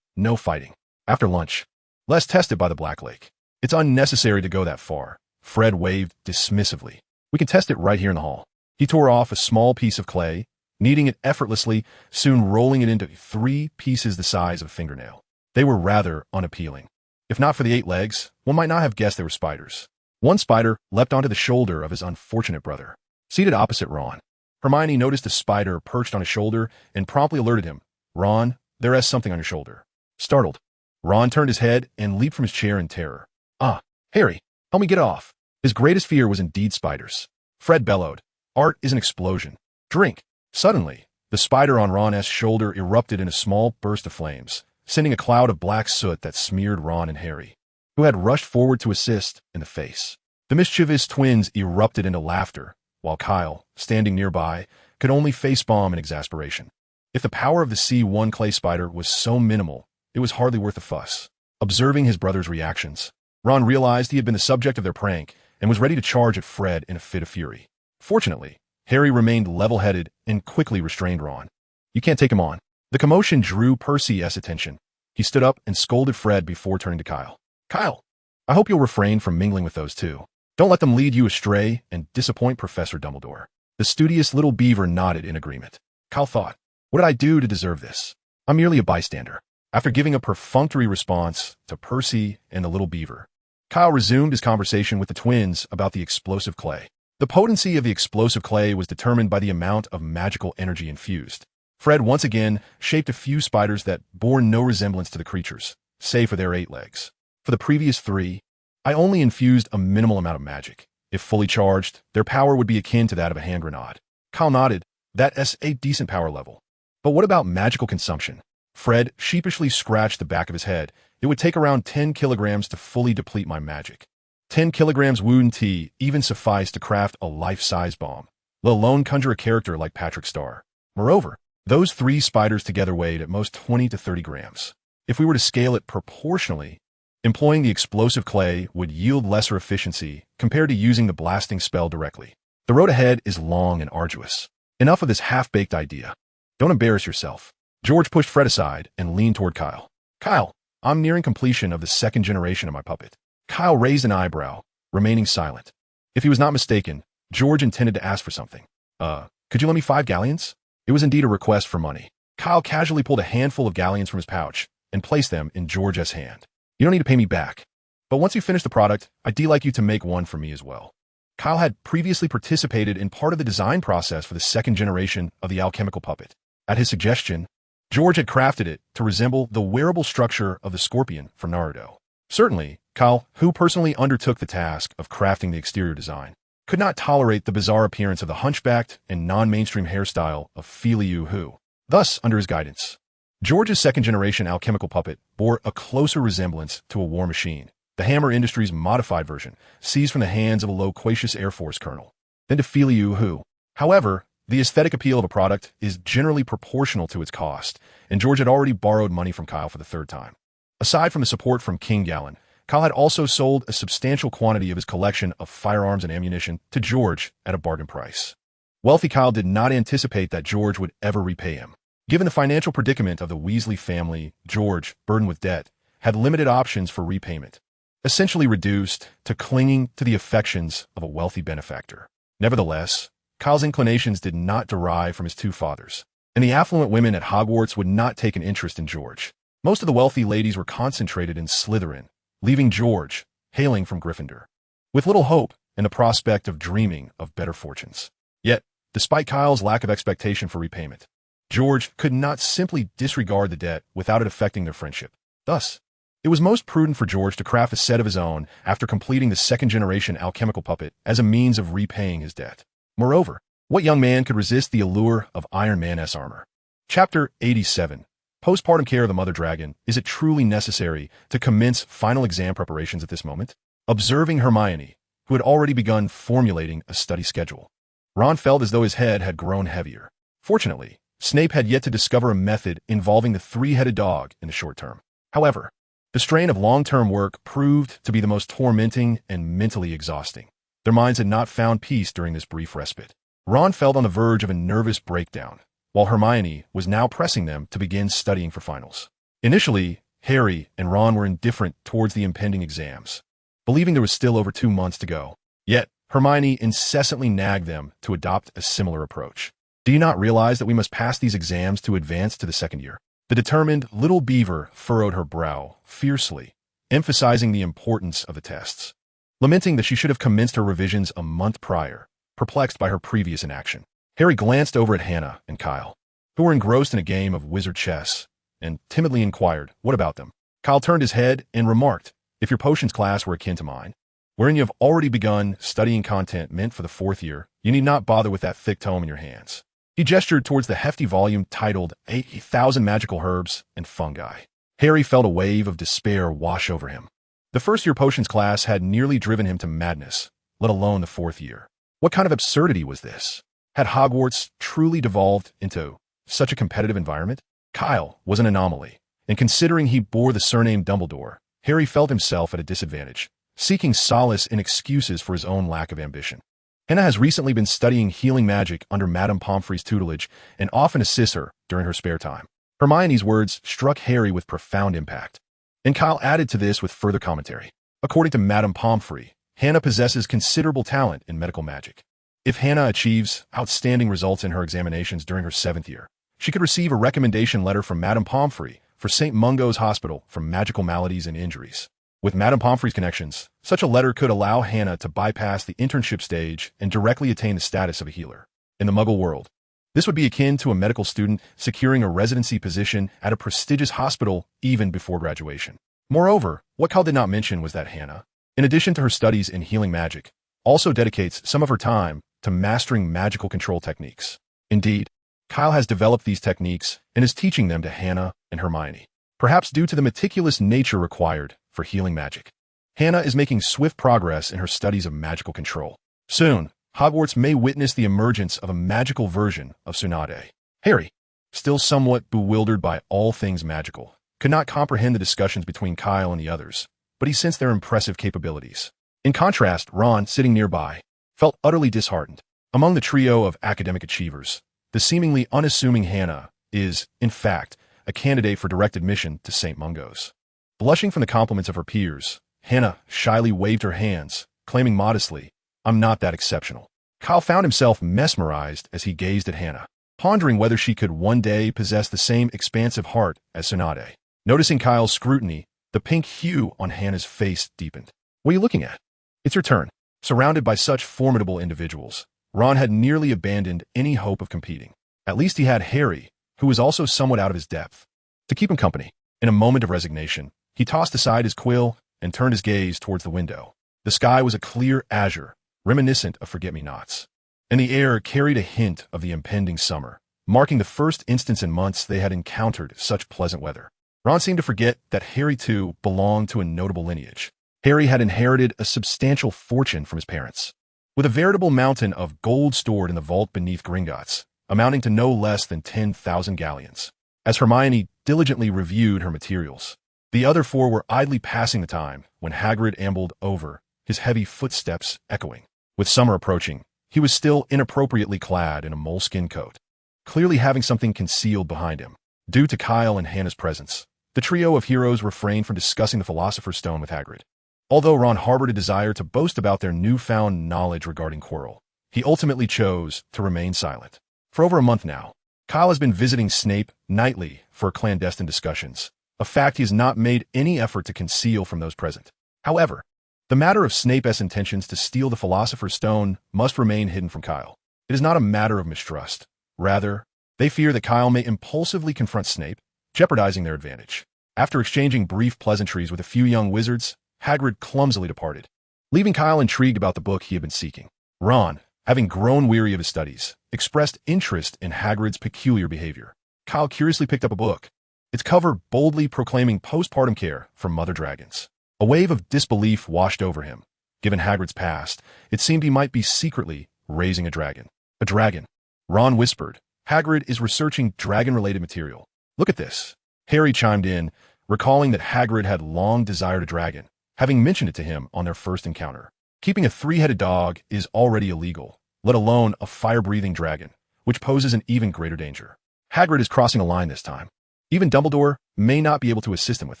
no fighting. After lunch, let's test it by the Black Lake. It's unnecessary to go that far. Fred waved dismissively. We can test it right here in the hall. He tore off a small piece of clay, kneading it effortlessly, soon rolling it into 3 pieces the size of a fingernail. They were rather unappealing. If not for the 8 legs, one might not have guessed they were spiders. One spider leapt onto the shoulder of his unfortunate brother. Seated opposite Ron, Hermione noticed a spider perched on his shoulder and promptly alerted him. Ron, there is something on your shoulder. Startled, Ron turned his head and leaped from his chair in terror. Ah, Harry, help me get off. His greatest fear was indeed spiders. Fred bellowed. Art is an explosion. Drink. Suddenly, the spider on Ron's shoulder erupted in a small burst of flames, sending a cloud of black soot that smeared Ron and Harry, who had rushed forward to assist, in the face. The mischievous twins erupted into laughter, while Kyle, standing nearby, could only facepalm in exasperation. If the power of the C1 clay spider was so minimal, it was hardly worth a fuss. Observing his brother's reactions, Ron realized he had been the subject of their prank and was ready to charge at Fred in a fit of fury. Fortunately, Harry remained level-headed and quickly restrained Ron. You can't take him on. The commotion drew Percy's attention. He stood up and scolded Fred before turning to Kyle. Kyle, I hope you'll refrain from mingling with those two. Don't let them lead you astray and disappoint Professor Dumbledore. The studious little beaver nodded in agreement. Kyle thought, what did I do to deserve this? I'm merely a bystander. After giving a perfunctory response to Percy and the little beaver, Kyle resumed his conversation with the twins about the explosive clay. The potency of the explosive clay was determined by the amount of magical energy infused. Fred once again shaped a few spiders that bore no resemblance to the creatures, save for their 8 legs. For the previous 3, I only infused a minimal amount of magic. If fully charged, their power would be akin to that of a hand grenade. Kyle nodded. That's a decent power level. But what about magical consumption? Fred sheepishly scratched the back of his head. It would take around 10 kilograms to fully deplete my magic. 10 kilograms wound tea even sufficed to craft a life-size bomb, let alone conjure a character like Patrick Star. Moreover, those 3 spiders together weighed at most 20 to 30 grams. If we were to scale it proportionally, employing the explosive clay would yield lesser efficiency compared to using the blasting spell directly. The road ahead is long and arduous. Enough of this half-baked idea. Don't embarrass yourself. George pushed Fred aside and leaned toward Kyle. Kyle, I'm nearing completion of the 2nd generation of my puppet. Kyle raised an eyebrow, remaining silent. If he was not mistaken, George intended to ask for something. Could you lend me 5 galleons? It was indeed a request for money. Kyle casually pulled a handful of galleons from his pouch and placed them in George's hand. You don't need to pay me back. But once you finish the product, I'd like you to make one for me as well. Kyle had previously participated in part of the design process for the 2nd generation of the alchemical puppet. At his suggestion, George had crafted it to resemble the wearable structure of the scorpion for Naruto. Certainly, Kyle, who personally undertook the task of crafting the exterior design, could not tolerate the bizarre appearance of the hunchbacked and non-mainstream hairstyle of Filiu Hu. Thus, under his guidance, George's 2nd generation alchemical puppet bore a closer resemblance to a war machine, the Hammer Industries modified version, seized from the hands of a loquacious Air Force colonel, than to Filiu Hu. However, the aesthetic appeal of a product is generally proportional to its cost, and George had already borrowed money from Kyle for the 3rd time. Aside from the support from King Gallon, Kyle had also sold a substantial quantity of his collection of firearms and ammunition to George at a bargain price. Wealthy Kyle did not anticipate that George would ever repay him. Given the financial predicament of the Weasley family, George, burdened with debt, had limited options for repayment, essentially reduced to clinging to the affections of a wealthy benefactor. Nevertheless, Kyle's inclinations did not derive from his 2 fathers, and the affluent women at Hogwarts would not take an interest in George. Most of the wealthy ladies were concentrated in Slytherin, leaving George, hailing from Gryffindor, with little hope and the prospect of dreaming of better fortunes. Yet, despite Kyle's lack of expectation for repayment, George could not simply disregard the debt without it affecting their friendship. Thus, it was most prudent for George to craft a set of his own after completing the 2nd generation alchemical puppet as a means of repaying his debt. Moreover, what young man could resist the allure of Iron Man's armor? Chapter 87. Postpartum care of the Mother Dragon. Is it truly necessary to commence final exam preparations at this moment? Observing Hermione, who had already begun formulating a study schedule, Ron felt as though his head had grown heavier. Fortunately, Snape had yet to discover a method involving the 3-headed dog in the short term. However, the strain of long-term work proved to be the most tormenting and mentally exhausting. Their minds had not found peace during this brief respite. Ron felt on the verge of a nervous breakdown, while Hermione was now pressing them to begin studying for finals. Initially, Harry and Ron were indifferent towards the impending exams, believing there was still over 2 months to go. Yet, Hermione incessantly nagged them to adopt a similar approach. Do you not realize that we must pass these exams to advance to the 2nd year? The determined little beaver furrowed her brow fiercely, emphasizing the importance of the tests, lamenting that she should have commenced her revisions a month prior, perplexed by her previous inaction. Harry glanced over at Hannah and Kyle, who were engrossed in a game of wizard chess, and timidly inquired, what about them? Kyle turned his head and remarked, if your potions class were akin to mine, wherein you have already begun studying content meant for the 4th year, you need not bother with that thick tome in your hands. He gestured towards the hefty volume titled 80,000 Magical Herbs and Fungi. Harry felt a wave of despair wash over him. The 1st-year potions class had nearly driven him to madness, let alone the 4th year. What kind of absurdity was this? Had Hogwarts truly devolved into such a competitive environment? Kyle was an anomaly, and considering he bore the surname Dumbledore, Harry felt himself at a disadvantage, seeking solace in excuses for his own lack of ambition. Hannah has recently been studying healing magic under Madame Pomfrey's tutelage and often assists her during her spare time. Hermione's words struck Harry with profound impact, and Kyle added to this with further commentary. According to Madame Pomfrey, Hannah possesses considerable talent in medical magic. If Hannah achieves outstanding results in her examinations during her 7th year, she could receive a recommendation letter from Madame Pomfrey for St. Mungo's Hospital for magical maladies and injuries. With Madame Pomfrey's connections, such a letter could allow Hannah to bypass the internship stage and directly attain the status of a healer. In the Muggle world, this would be akin to a medical student securing a residency position at a prestigious hospital even before graduation. Moreover, what Kyle did not mention was that Hannah, in addition to her studies in healing magic, also dedicates some of her time to mastering magical control techniques. Indeed, Kyle has developed these techniques and is teaching them to Hannah and Hermione, perhaps due to the meticulous nature required for healing magic. Hannah is making swift progress in her studies of magical control. Soon, Hogwarts may witness the emergence of a magical version of Tsunade. Harry, still somewhat bewildered by all things magical, could not comprehend the discussions between Kyle and the others, but he sensed their impressive capabilities. In contrast, Ron, sitting nearby, felt utterly disheartened. Among the trio of academic achievers, the seemingly unassuming Hannah is, in fact, a candidate for direct admission to St. Mungo's. Blushing from the compliments of her peers, Hannah shyly waved her hands, claiming modestly, "I'm not that exceptional." Kyle found himself mesmerized as he gazed at Hannah, pondering whether she could one day possess the same expansive heart as Tsunade. Noticing Kyle's scrutiny, the pink hue on Hannah's face deepened. "What are you looking at?" "It's your turn." Surrounded by such formidable individuals, Ron had nearly abandoned any hope of competing. At least he had Harry, who was also somewhat out of his depth, to keep him company. In a moment of resignation, he tossed aside his quill and turned his gaze towards the window. The sky was a clear azure, reminiscent of forget-me-nots, and the air carried a hint of the impending summer, marking the first instance in months they had encountered such pleasant weather. Ron seemed to forget that Harry, too, belonged to a notable lineage. Harry had inherited a substantial fortune from his parents, with a veritable mountain of gold stored in the vault beneath Gringotts, amounting to no less than 10,000 galleons. As Hermione diligently reviewed her materials, the other four were idly passing the time when Hagrid ambled over, his heavy footsteps echoing. With summer approaching, he was still inappropriately clad in a moleskin coat, clearly having something concealed behind him. Due to Kyle and Hannah's presence, the trio of heroes refrained from discussing the Philosopher's Stone with Hagrid. Although Ron harbored a desire to boast about their newfound knowledge regarding Quirrell, he ultimately chose to remain silent. For over a month now, Kyle has been visiting Snape nightly for clandestine discussions, a fact he has not made any effort to conceal from those present. However, the matter of Snape's intentions to steal the Philosopher's Stone must remain hidden from Kyle. It is not a matter of mistrust. Rather, they fear that Kyle may impulsively confront Snape, jeopardizing their advantage. After exchanging brief pleasantries with a few young wizards, Hagrid clumsily departed, leaving Kyle intrigued about the book he had been seeking. Ron, having grown weary of his studies, expressed interest in Hagrid's peculiar behavior. Kyle curiously picked up a book, its cover boldly proclaiming postpartum care for mother dragons. A wave of disbelief washed over him. Given Hagrid's past, it seemed he might be secretly raising a dragon. A dragon, Ron whispered. Hagrid is researching dragon-related material. Look at this. Harry chimed in, recalling that Hagrid had long desired a dragon, having mentioned it to him on their first encounter. Keeping a three-headed dog is already illegal, let alone a fire-breathing dragon, which poses an even greater danger. Hagrid is crossing a line this time. Even Dumbledore may not be able to assist him with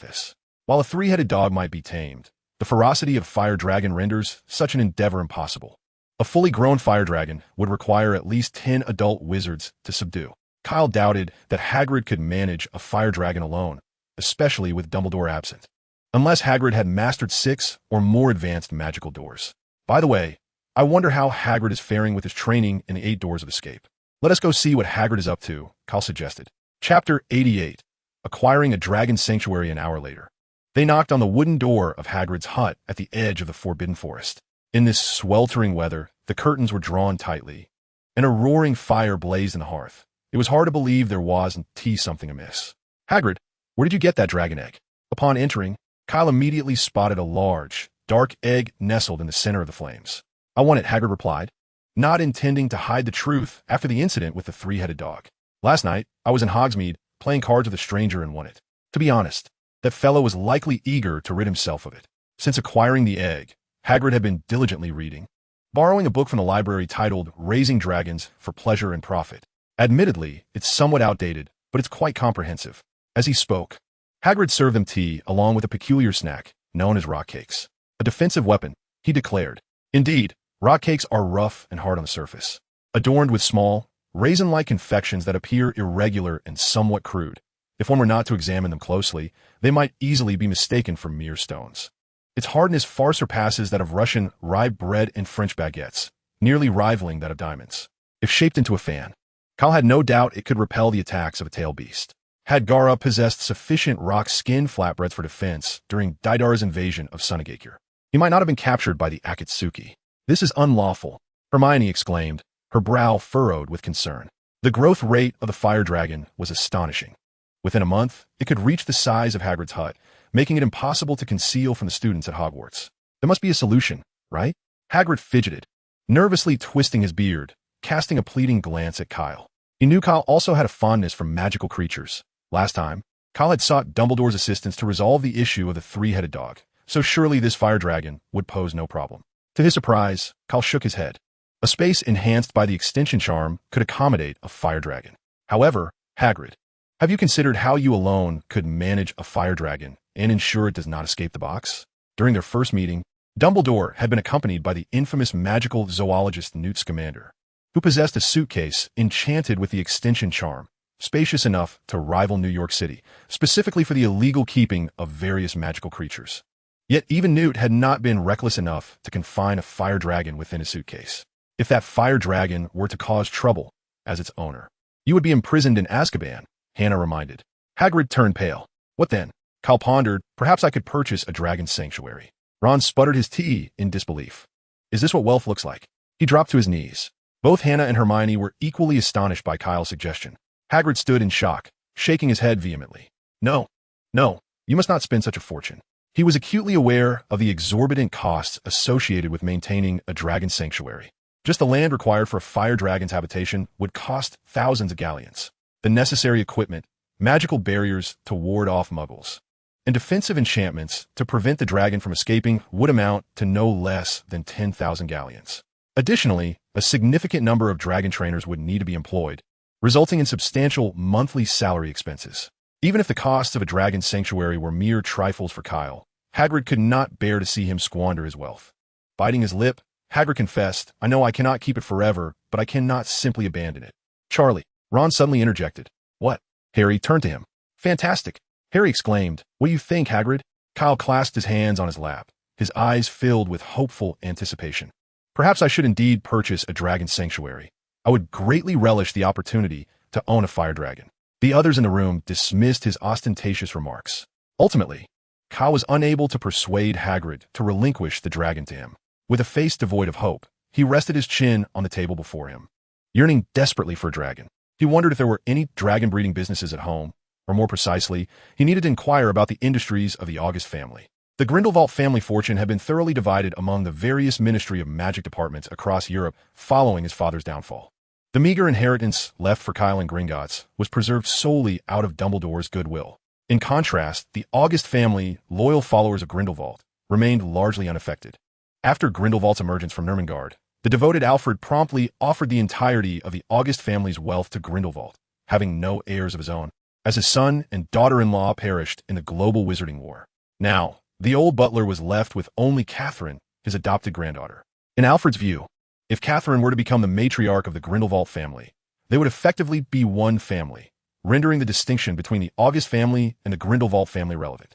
this. While a three-headed dog might be tamed, the ferocity of fire dragon renders such an endeavor impossible. A fully grown fire dragon would require at least 10 adult wizards to subdue. Kyle doubted that Hagrid could manage a fire dragon alone, especially with Dumbledore absent, unless Hagrid had mastered 6 or more advanced magical doors. By the way, I wonder how Hagrid is faring with his training in the 8 Doors of Escape. Let us go see what Hagrid is up to, Kyle suggested. Chapter 88. Acquiring a Dragon Sanctuary an hour later. They knocked on the wooden door of Hagrid's hut at the edge of the Forbidden Forest. In this sweltering weather, the curtains were drawn tightly, and a roaring fire blazed in the hearth. It was hard to believe there wasn't something amiss. "Hagrid, where did you get that dragon egg?" Upon entering, Kyle immediately spotted a large, dark egg nestled in the center of the flames. "I want it," Hagrid replied, not intending to hide the truth after the incident with the three-headed dog. "Last night, I was in Hogsmeade, playing cards with a stranger and won it. To be honest, that fellow was likely eager to rid himself of it. Since acquiring the egg, Hagrid had been diligently reading, borrowing a book from the library titled Raising Dragons for Pleasure and Profit. Admittedly, it's somewhat outdated, but it's quite comprehensive." As he spoke, Hagrid served them tea along with a peculiar snack known as rock cakes, a defensive weapon he declared. Indeed, rock cakes are rough and hard on the surface, adorned with small, raisin-like confections that appear irregular and somewhat crude. If one were not to examine them closely, they might easily be mistaken for mere stones. Its hardness far surpasses that of Russian rye bread and French baguettes, nearly rivaling that of diamonds. If shaped into a fan, Kyle had no doubt it could repel the attacks of a tail beast. Had Gara possessed sufficient rock skin flatbreads for defense during Daidar's invasion of Sunagakure, he might not have been captured by the Akatsuki. This is unlawful, Hermione exclaimed, her brow furrowed with concern. The growth rate of the fire dragon was astonishing. Within a month, it could reach the size of Hagrid's hut, making it impossible to conceal from the students at Hogwarts. There must be a solution, right? Hagrid fidgeted, nervously twisting his beard, casting a pleading glance at Kyle. He knew Kyle also had a fondness for magical creatures. Last time, Kyle had sought Dumbledore's assistance to resolve the issue of the three-headed dog, so surely this fire dragon would pose no problem. To his surprise, Kyle shook his head. A space enhanced by the extension charm could accommodate a fire dragon. However, Hagrid, have you considered how you alone could manage a fire dragon and ensure it does not escape the box? During their first meeting, Dumbledore had been accompanied by the infamous magical zoologist Newt Scamander, who possessed a suitcase enchanted with the extension charm, spacious enough to rival New York City, specifically for the illegal keeping of various magical creatures. Yet even Newt had not been reckless enough to confine a fire dragon within a suitcase. If that fire dragon were to cause trouble as its owner, you would be imprisoned in Azkaban, Hannah reminded. Hagrid turned pale. What then? Kyle pondered, perhaps I could purchase a dragon sanctuary. Ron sputtered his tea in disbelief. Is this what wealth looks like? He dropped to his knees. Both Hannah and Hermione were equally astonished by Kyle's suggestion. Hagrid stood in shock, shaking his head vehemently. No, you must not spend such a fortune. He was acutely aware of the exorbitant costs associated with maintaining a dragon sanctuary. Just the land required for a fire dragon's habitation would cost thousands of galleons. The necessary equipment, magical barriers to ward off muggles, and defensive enchantments to prevent the dragon from escaping would amount to no less than 10,000 galleons. Additionally, a significant number of dragon trainers would need to be employed, resulting in substantial monthly salary expenses. Even if the costs of a dragon sanctuary were mere trifles for Kyle, Hagrid could not bear to see him squander his wealth. Biting his lip, Hagrid confessed, I know I cannot keep it forever, but I cannot simply abandon it. Charlie, Ron suddenly interjected. What? Harry turned to him. Fantastic, Harry exclaimed. What do you think, Hagrid? Kyle clasped his hands on his lap, his eyes filled with hopeful anticipation. Perhaps I should indeed purchase a dragon sanctuary. I would greatly relish the opportunity to own a fire dragon. The others in the room dismissed his ostentatious remarks. Ultimately, Kyle was unable to persuade Hagrid to relinquish the dragon to him. With a face devoid of hope, he rested his chin on the table before him. Yearning desperately for a dragon, he wondered if there were any dragon-breeding businesses at home, or more precisely, he needed to inquire about the industries of the August family. The Grindelwald family fortune had been thoroughly divided among the various Ministry of Magic departments across Europe following his father's downfall. The meager inheritance left for Kyle and Gringotts was preserved solely out of Dumbledore's goodwill. In contrast, the August family, loyal followers of Grindelwald, remained largely unaffected. After Grindelwald's emergence from Nurmengard, the devoted Alfred promptly offered the entirety of the August family's wealth to Grindelwald, having no heirs of his own, as his son and daughter-in-law perished in the global wizarding war. Now, the old butler was left with only Catherine, his adopted granddaughter. In Alfred's view, if Catherine were to become the matriarch of the Grindelwald family, they would effectively be one family, rendering the distinction between the August family and the Grindelwald family relevant.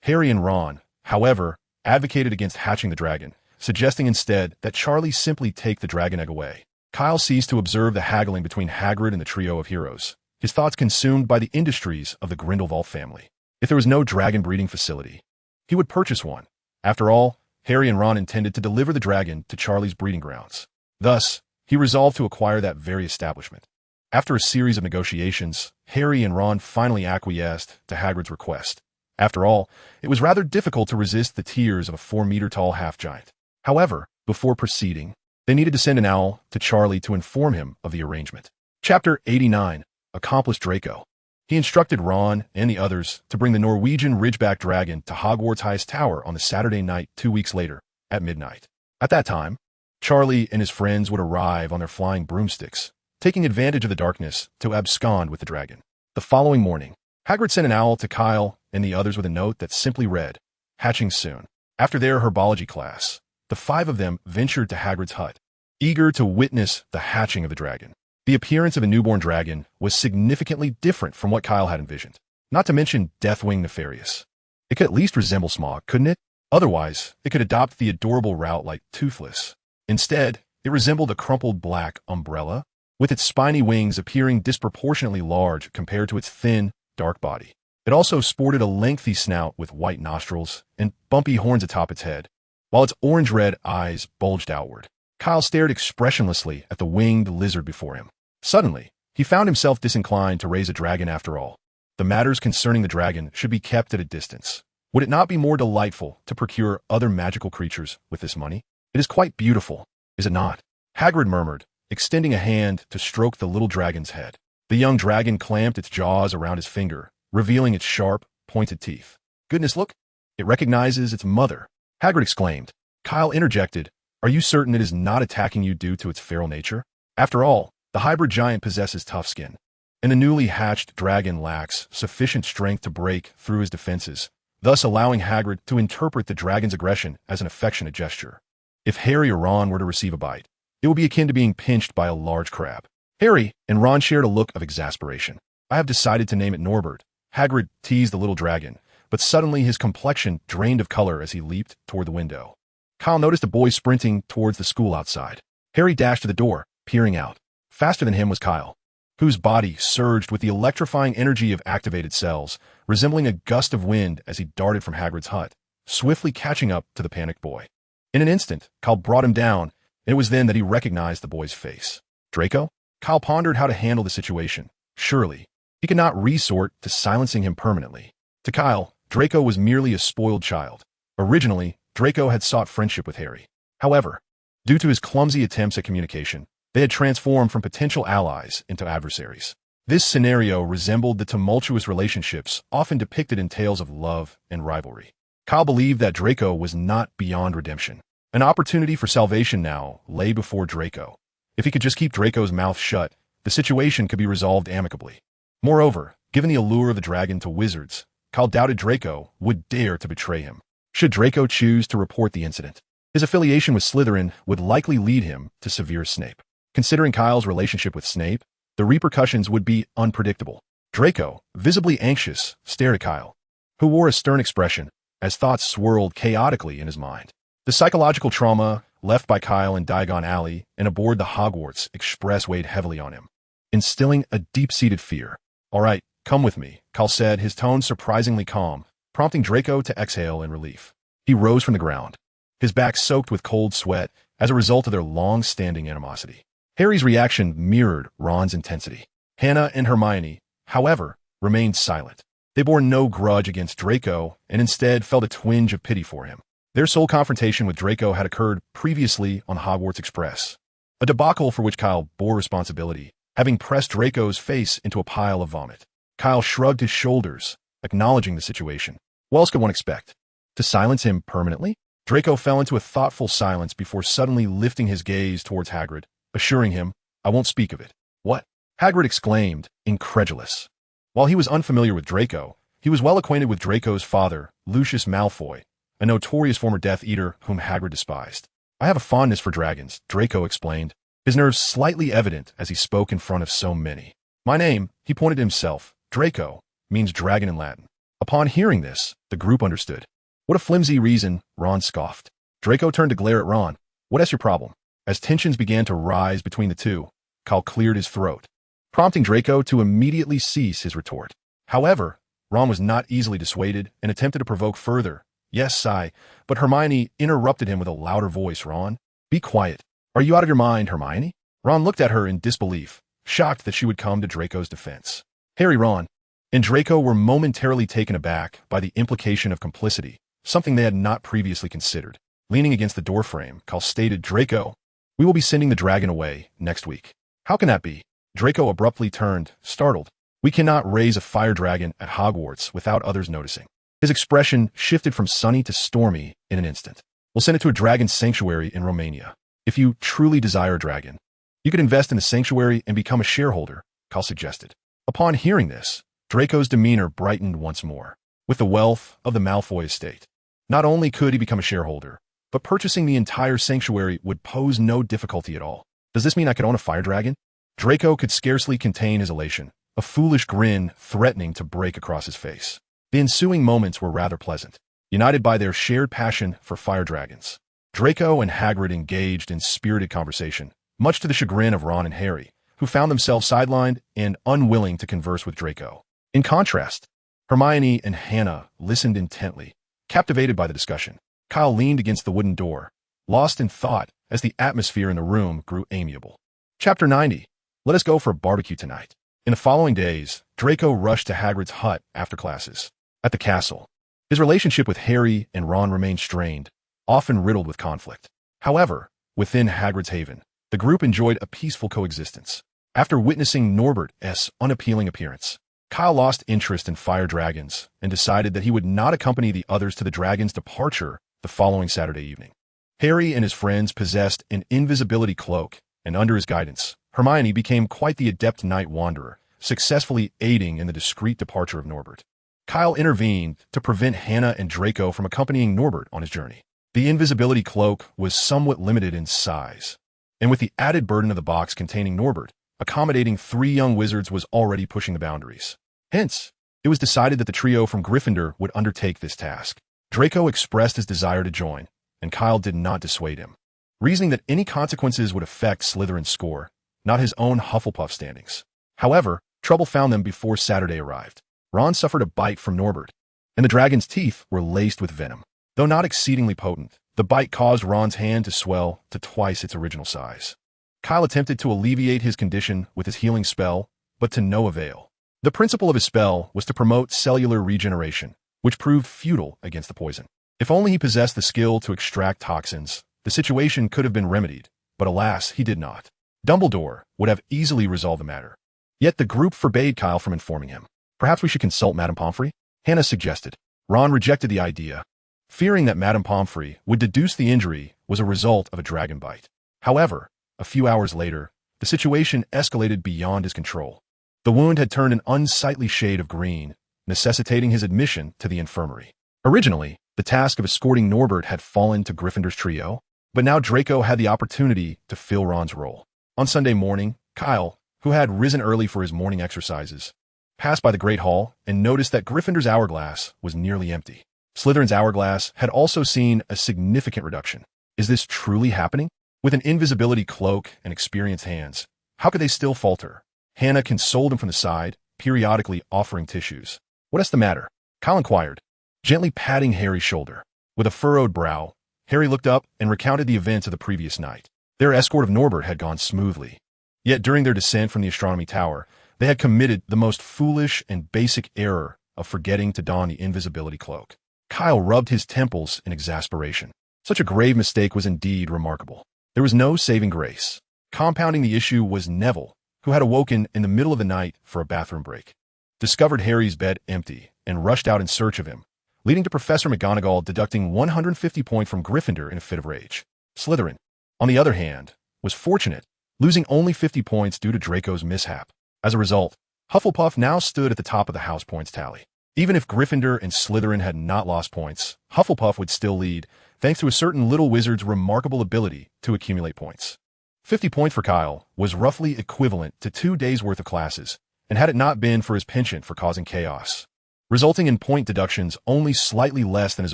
Harry and Ron, however, advocated against hatching the dragon, suggesting instead that Charlie simply take the dragon egg away. Kyle ceased to observe the haggling between Hagrid and the trio of heroes, his thoughts consumed by the industries of the Grindelwald family. If there was no dragon breeding facility, he would purchase one. After all, Harry and Ron intended to deliver the dragon to Charlie's breeding grounds. Thus, he resolved to acquire that very establishment. After a series of negotiations, Harry and Ron finally acquiesced to Hagrid's request. After all, it was rather difficult to resist the tears of a 4-meter-tall half-giant. However, before proceeding, they needed to send an owl to Charlie to inform him of the arrangement. Chapter 89. Accomplished Draco. He instructed Ron and the others to bring the Norwegian Ridgeback dragon to Hogwarts' highest tower on the Saturday night 2 weeks later, at midnight. At that time, Charlie and his friends would arrive on their flying broomsticks, taking advantage of the darkness to abscond with the dragon. The following morning, Hagrid sent an owl to Kyle and the others with a note that simply read, "Hatching soon." After their herbology class, the five of them ventured to Hagrid's hut, eager to witness the hatching of the dragon. The appearance of a newborn dragon was significantly different from what Kyle had envisioned, not to mention Deathwing Nefarious. It could at least resemble Smaug, couldn't it? Otherwise, it could adopt the adorable route like Toothless. Instead, it resembled a crumpled black umbrella, with its spiny wings appearing disproportionately large compared to its thin, dark body. It also sported a lengthy snout with white nostrils and bumpy horns atop its head, while its orange-red eyes bulged outward. Kyle stared expressionlessly at the winged lizard before him. Suddenly, he found himself disinclined to raise a dragon after all. The matters concerning the dragon should be kept at a distance. Would it not be more delightful to procure other magical creatures with this money? It is quite beautiful, is it not? Hagrid murmured, extending a hand to stroke the little dragon's head. The young dragon clamped its jaws around his finger, revealing its sharp, pointed teeth. Goodness, look! It recognizes its mother, Hagrid exclaimed. Kyle interjected, Are you certain it is not attacking you due to its feral nature? After all, the hybrid giant possesses tough skin, and a newly hatched dragon lacks sufficient strength to break through his defenses, thus allowing Hagrid to interpret the dragon's aggression as an affectionate gesture. If Harry or Ron were to receive a bite, it would be akin to being pinched by a large crab. Harry and Ron shared a look of exasperation. I have decided to name it Norbert. Hagrid teased the little dragon, but suddenly his complexion drained of color as he leaped toward the window. Kyle noticed a boy sprinting towards the school outside. Harry dashed to the door, peering out. Faster than him was Kyle, whose body surged with the electrifying energy of activated cells, resembling a gust of wind as he darted from Hagrid's hut, swiftly catching up to the panicked boy. In an instant, Kyle brought him down, and it was then that he recognized the boy's face. Draco? Kyle pondered how to handle the situation. Surely, he could not resort to silencing him permanently. To Kyle, Draco was merely a spoiled child. Originally, Draco had sought friendship with Harry. However, due to his clumsy attempts at communication, they had transformed from potential allies into adversaries. This scenario resembled the tumultuous relationships often depicted in tales of love and rivalry. Kyle believed that Draco was not beyond redemption. An opportunity for salvation now lay before Draco. If he could just keep Draco's mouth shut, the situation could be resolved amicably. Moreover, given the allure of the dragon to wizards, Kyle doubted Draco would dare to betray him. Should Draco choose to report the incident, his affiliation with Slytherin would likely lead him to Severus Snape. Considering Kyle's relationship with Snape, the repercussions would be unpredictable. Draco, visibly anxious, stared at Kyle, who wore a stern expression as thoughts swirled chaotically in his mind. The psychological trauma left by Kyle in Diagon Alley and aboard the Hogwarts Express weighed heavily on him, instilling a deep-seated fear. All right, come with me, Kyle said, his tone surprisingly calm, prompting Draco to exhale in relief. He rose from the ground, his back soaked with cold sweat as a result of their long-standing animosity. Harry's reaction mirrored Ron's intensity. Hannah and Hermione, however, remained silent. They bore no grudge against Draco and instead felt a twinge of pity for him. Their sole confrontation with Draco had occurred previously on Hogwarts Express, a debacle for which Kyle bore responsibility, having pressed Draco's face into a pile of vomit. Kyle shrugged his shoulders, acknowledging the situation. What else could one expect? To silence him permanently? Draco fell into a thoughtful silence before suddenly lifting his gaze towards Hagrid, assuring him, I won't speak of it. What? Hagrid exclaimed, incredulous. While he was unfamiliar with Draco, he was well acquainted with Draco's father, Lucius Malfoy, a notorious former Death Eater whom Hagrid despised. I have a fondness for dragons, Draco explained, his nerves slightly evident as he spoke in front of so many. My name, he pointed to himself, Draco, means dragon in Latin. Upon hearing this, the group understood. What a flimsy reason, Ron scoffed. Draco turned to glare at Ron. What is your problem? As tensions began to rise between the two, Kyle cleared his throat, prompting Draco to immediately cease his retort. However, Ron was not easily dissuaded and attempted to provoke further. Yes, sigh, but Hermione interrupted him with a louder voice. Ron, be quiet. Are you out of your mind, Hermione? Ron looked at her in disbelief, shocked that she would come to Draco's defense. Harry, Ron, and Draco were momentarily taken aback by the implication of complicity, something they had not previously considered. Leaning against the doorframe, Kyle stated, Draco, we will be sending the dragon away next week. How can that be? Draco abruptly turned, startled. We cannot raise a fire dragon at Hogwarts without others noticing. His expression shifted from sunny to stormy in an instant. We'll send it to a dragon sanctuary in Romania. If you truly desire a dragon, you could invest in the sanctuary and become a shareholder, Kyle suggested. Upon hearing this, Draco's demeanor brightened once more. With the wealth of the Malfoy estate, not only could he become a shareholder, but purchasing the entire sanctuary would pose no difficulty at all. Does this mean I could own a fire dragon? Draco could scarcely contain his elation, a foolish grin threatening to break across his face. The ensuing moments were rather pleasant, united by their shared passion for fire dragons. Draco and Hagrid engaged in spirited conversation, much to the chagrin of Ron and Harry, who found themselves sidelined and unwilling to converse with Draco. In contrast, Hermione and Hannah listened intently, captivated by the discussion. Kyle leaned against the wooden door, lost in thought as the atmosphere in the room grew amiable. Chapter 90. Let us go for a barbecue tonight. In the following days, Draco rushed to Hagrid's hut after classes. At the castle, his relationship with Harry and Ron remained strained, often riddled with conflict. However, within Hagrid's haven, the group enjoyed a peaceful coexistence. After witnessing Norbert's unappealing appearance, Kyle lost interest in fire dragons and decided that he would not accompany the others to the dragon's departure the following Saturday evening. Harry and his friends possessed an invisibility cloak, and under his guidance, Hermione became quite the adept night wanderer, successfully aiding in the discreet departure of Norbert. Kyle intervened to prevent Hannah and Draco from accompanying Norbert on his journey. The invisibility cloak was somewhat limited in size, and with the added burden of the box containing Norbert, accommodating 3 young wizards was already pushing the boundaries. Hence, it was decided that the trio from Gryffindor would undertake this task. Draco expressed his desire to join, and Kyle did not dissuade him, reasoning that any consequences would affect Slytherin's score, not his own Hufflepuff standings. However, trouble found them before Saturday arrived. Ron suffered a bite from Norbert, and the dragon's teeth were laced with venom. Though not exceedingly potent, the bite caused Ron's hand to swell to twice its original size. Kyle attempted to alleviate his condition with his healing spell, but to no avail. The principle of his spell was to promote cellular regeneration, which proved futile against the poison. If only he possessed the skill to extract toxins, the situation could have been remedied, but alas, he did not. Dumbledore would have easily resolved the matter. Yet the group forbade Kyle from informing him. Perhaps we should consult Madame Pomfrey? Hannah suggested. Ron rejected the idea, fearing that Madame Pomfrey would deduce the injury was a result of a dragon bite. However, a few hours later, the situation escalated beyond his control. The wound had turned an unsightly shade of green, necessitating his admission to the infirmary. Originally, the task of escorting Norbert had fallen to Gryffindor's trio, but now Draco had the opportunity to fill Ron's role. On Sunday morning, Kyle, who had risen early for his morning exercises, passed by the Great Hall and noticed that Gryffindor's hourglass was nearly empty. Slytherin's hourglass had also seen a significant reduction. Is this truly happening? With an invisibility cloak and experienced hands, how could they still falter? Hannah consoled him from the side, periodically offering tissues. What's the matter? Kyle inquired, gently patting Harry's shoulder. With a furrowed brow, Harry looked up and recounted the events of the previous night. Their escort of Norbert had gone smoothly. Yet during their descent from the astronomy tower, they had committed the most foolish and basic error of forgetting to don the invisibility cloak. Kyle rubbed his temples in exasperation. Such a grave mistake was indeed remarkable. There was no saving grace. Compounding the issue was Neville, who had awoken in the middle of the night for a bathroom break, discovered Harry's bed empty, and rushed out in search of him, leading to Professor McGonagall deducting 150 points from Gryffindor in a fit of rage. Slytherin, on the other hand, was fortunate, losing only 50 points due to Draco's mishap. As a result, Hufflepuff now stood at the top of the house points tally. Even if Gryffindor and Slytherin had not lost points, Hufflepuff would still lead, thanks to a certain little wizard's remarkable ability to accumulate points. 50 points for Kyle was roughly equivalent to 2 days' worth of classes, and had it not been for his penchant for causing chaos, resulting in point deductions only slightly less than his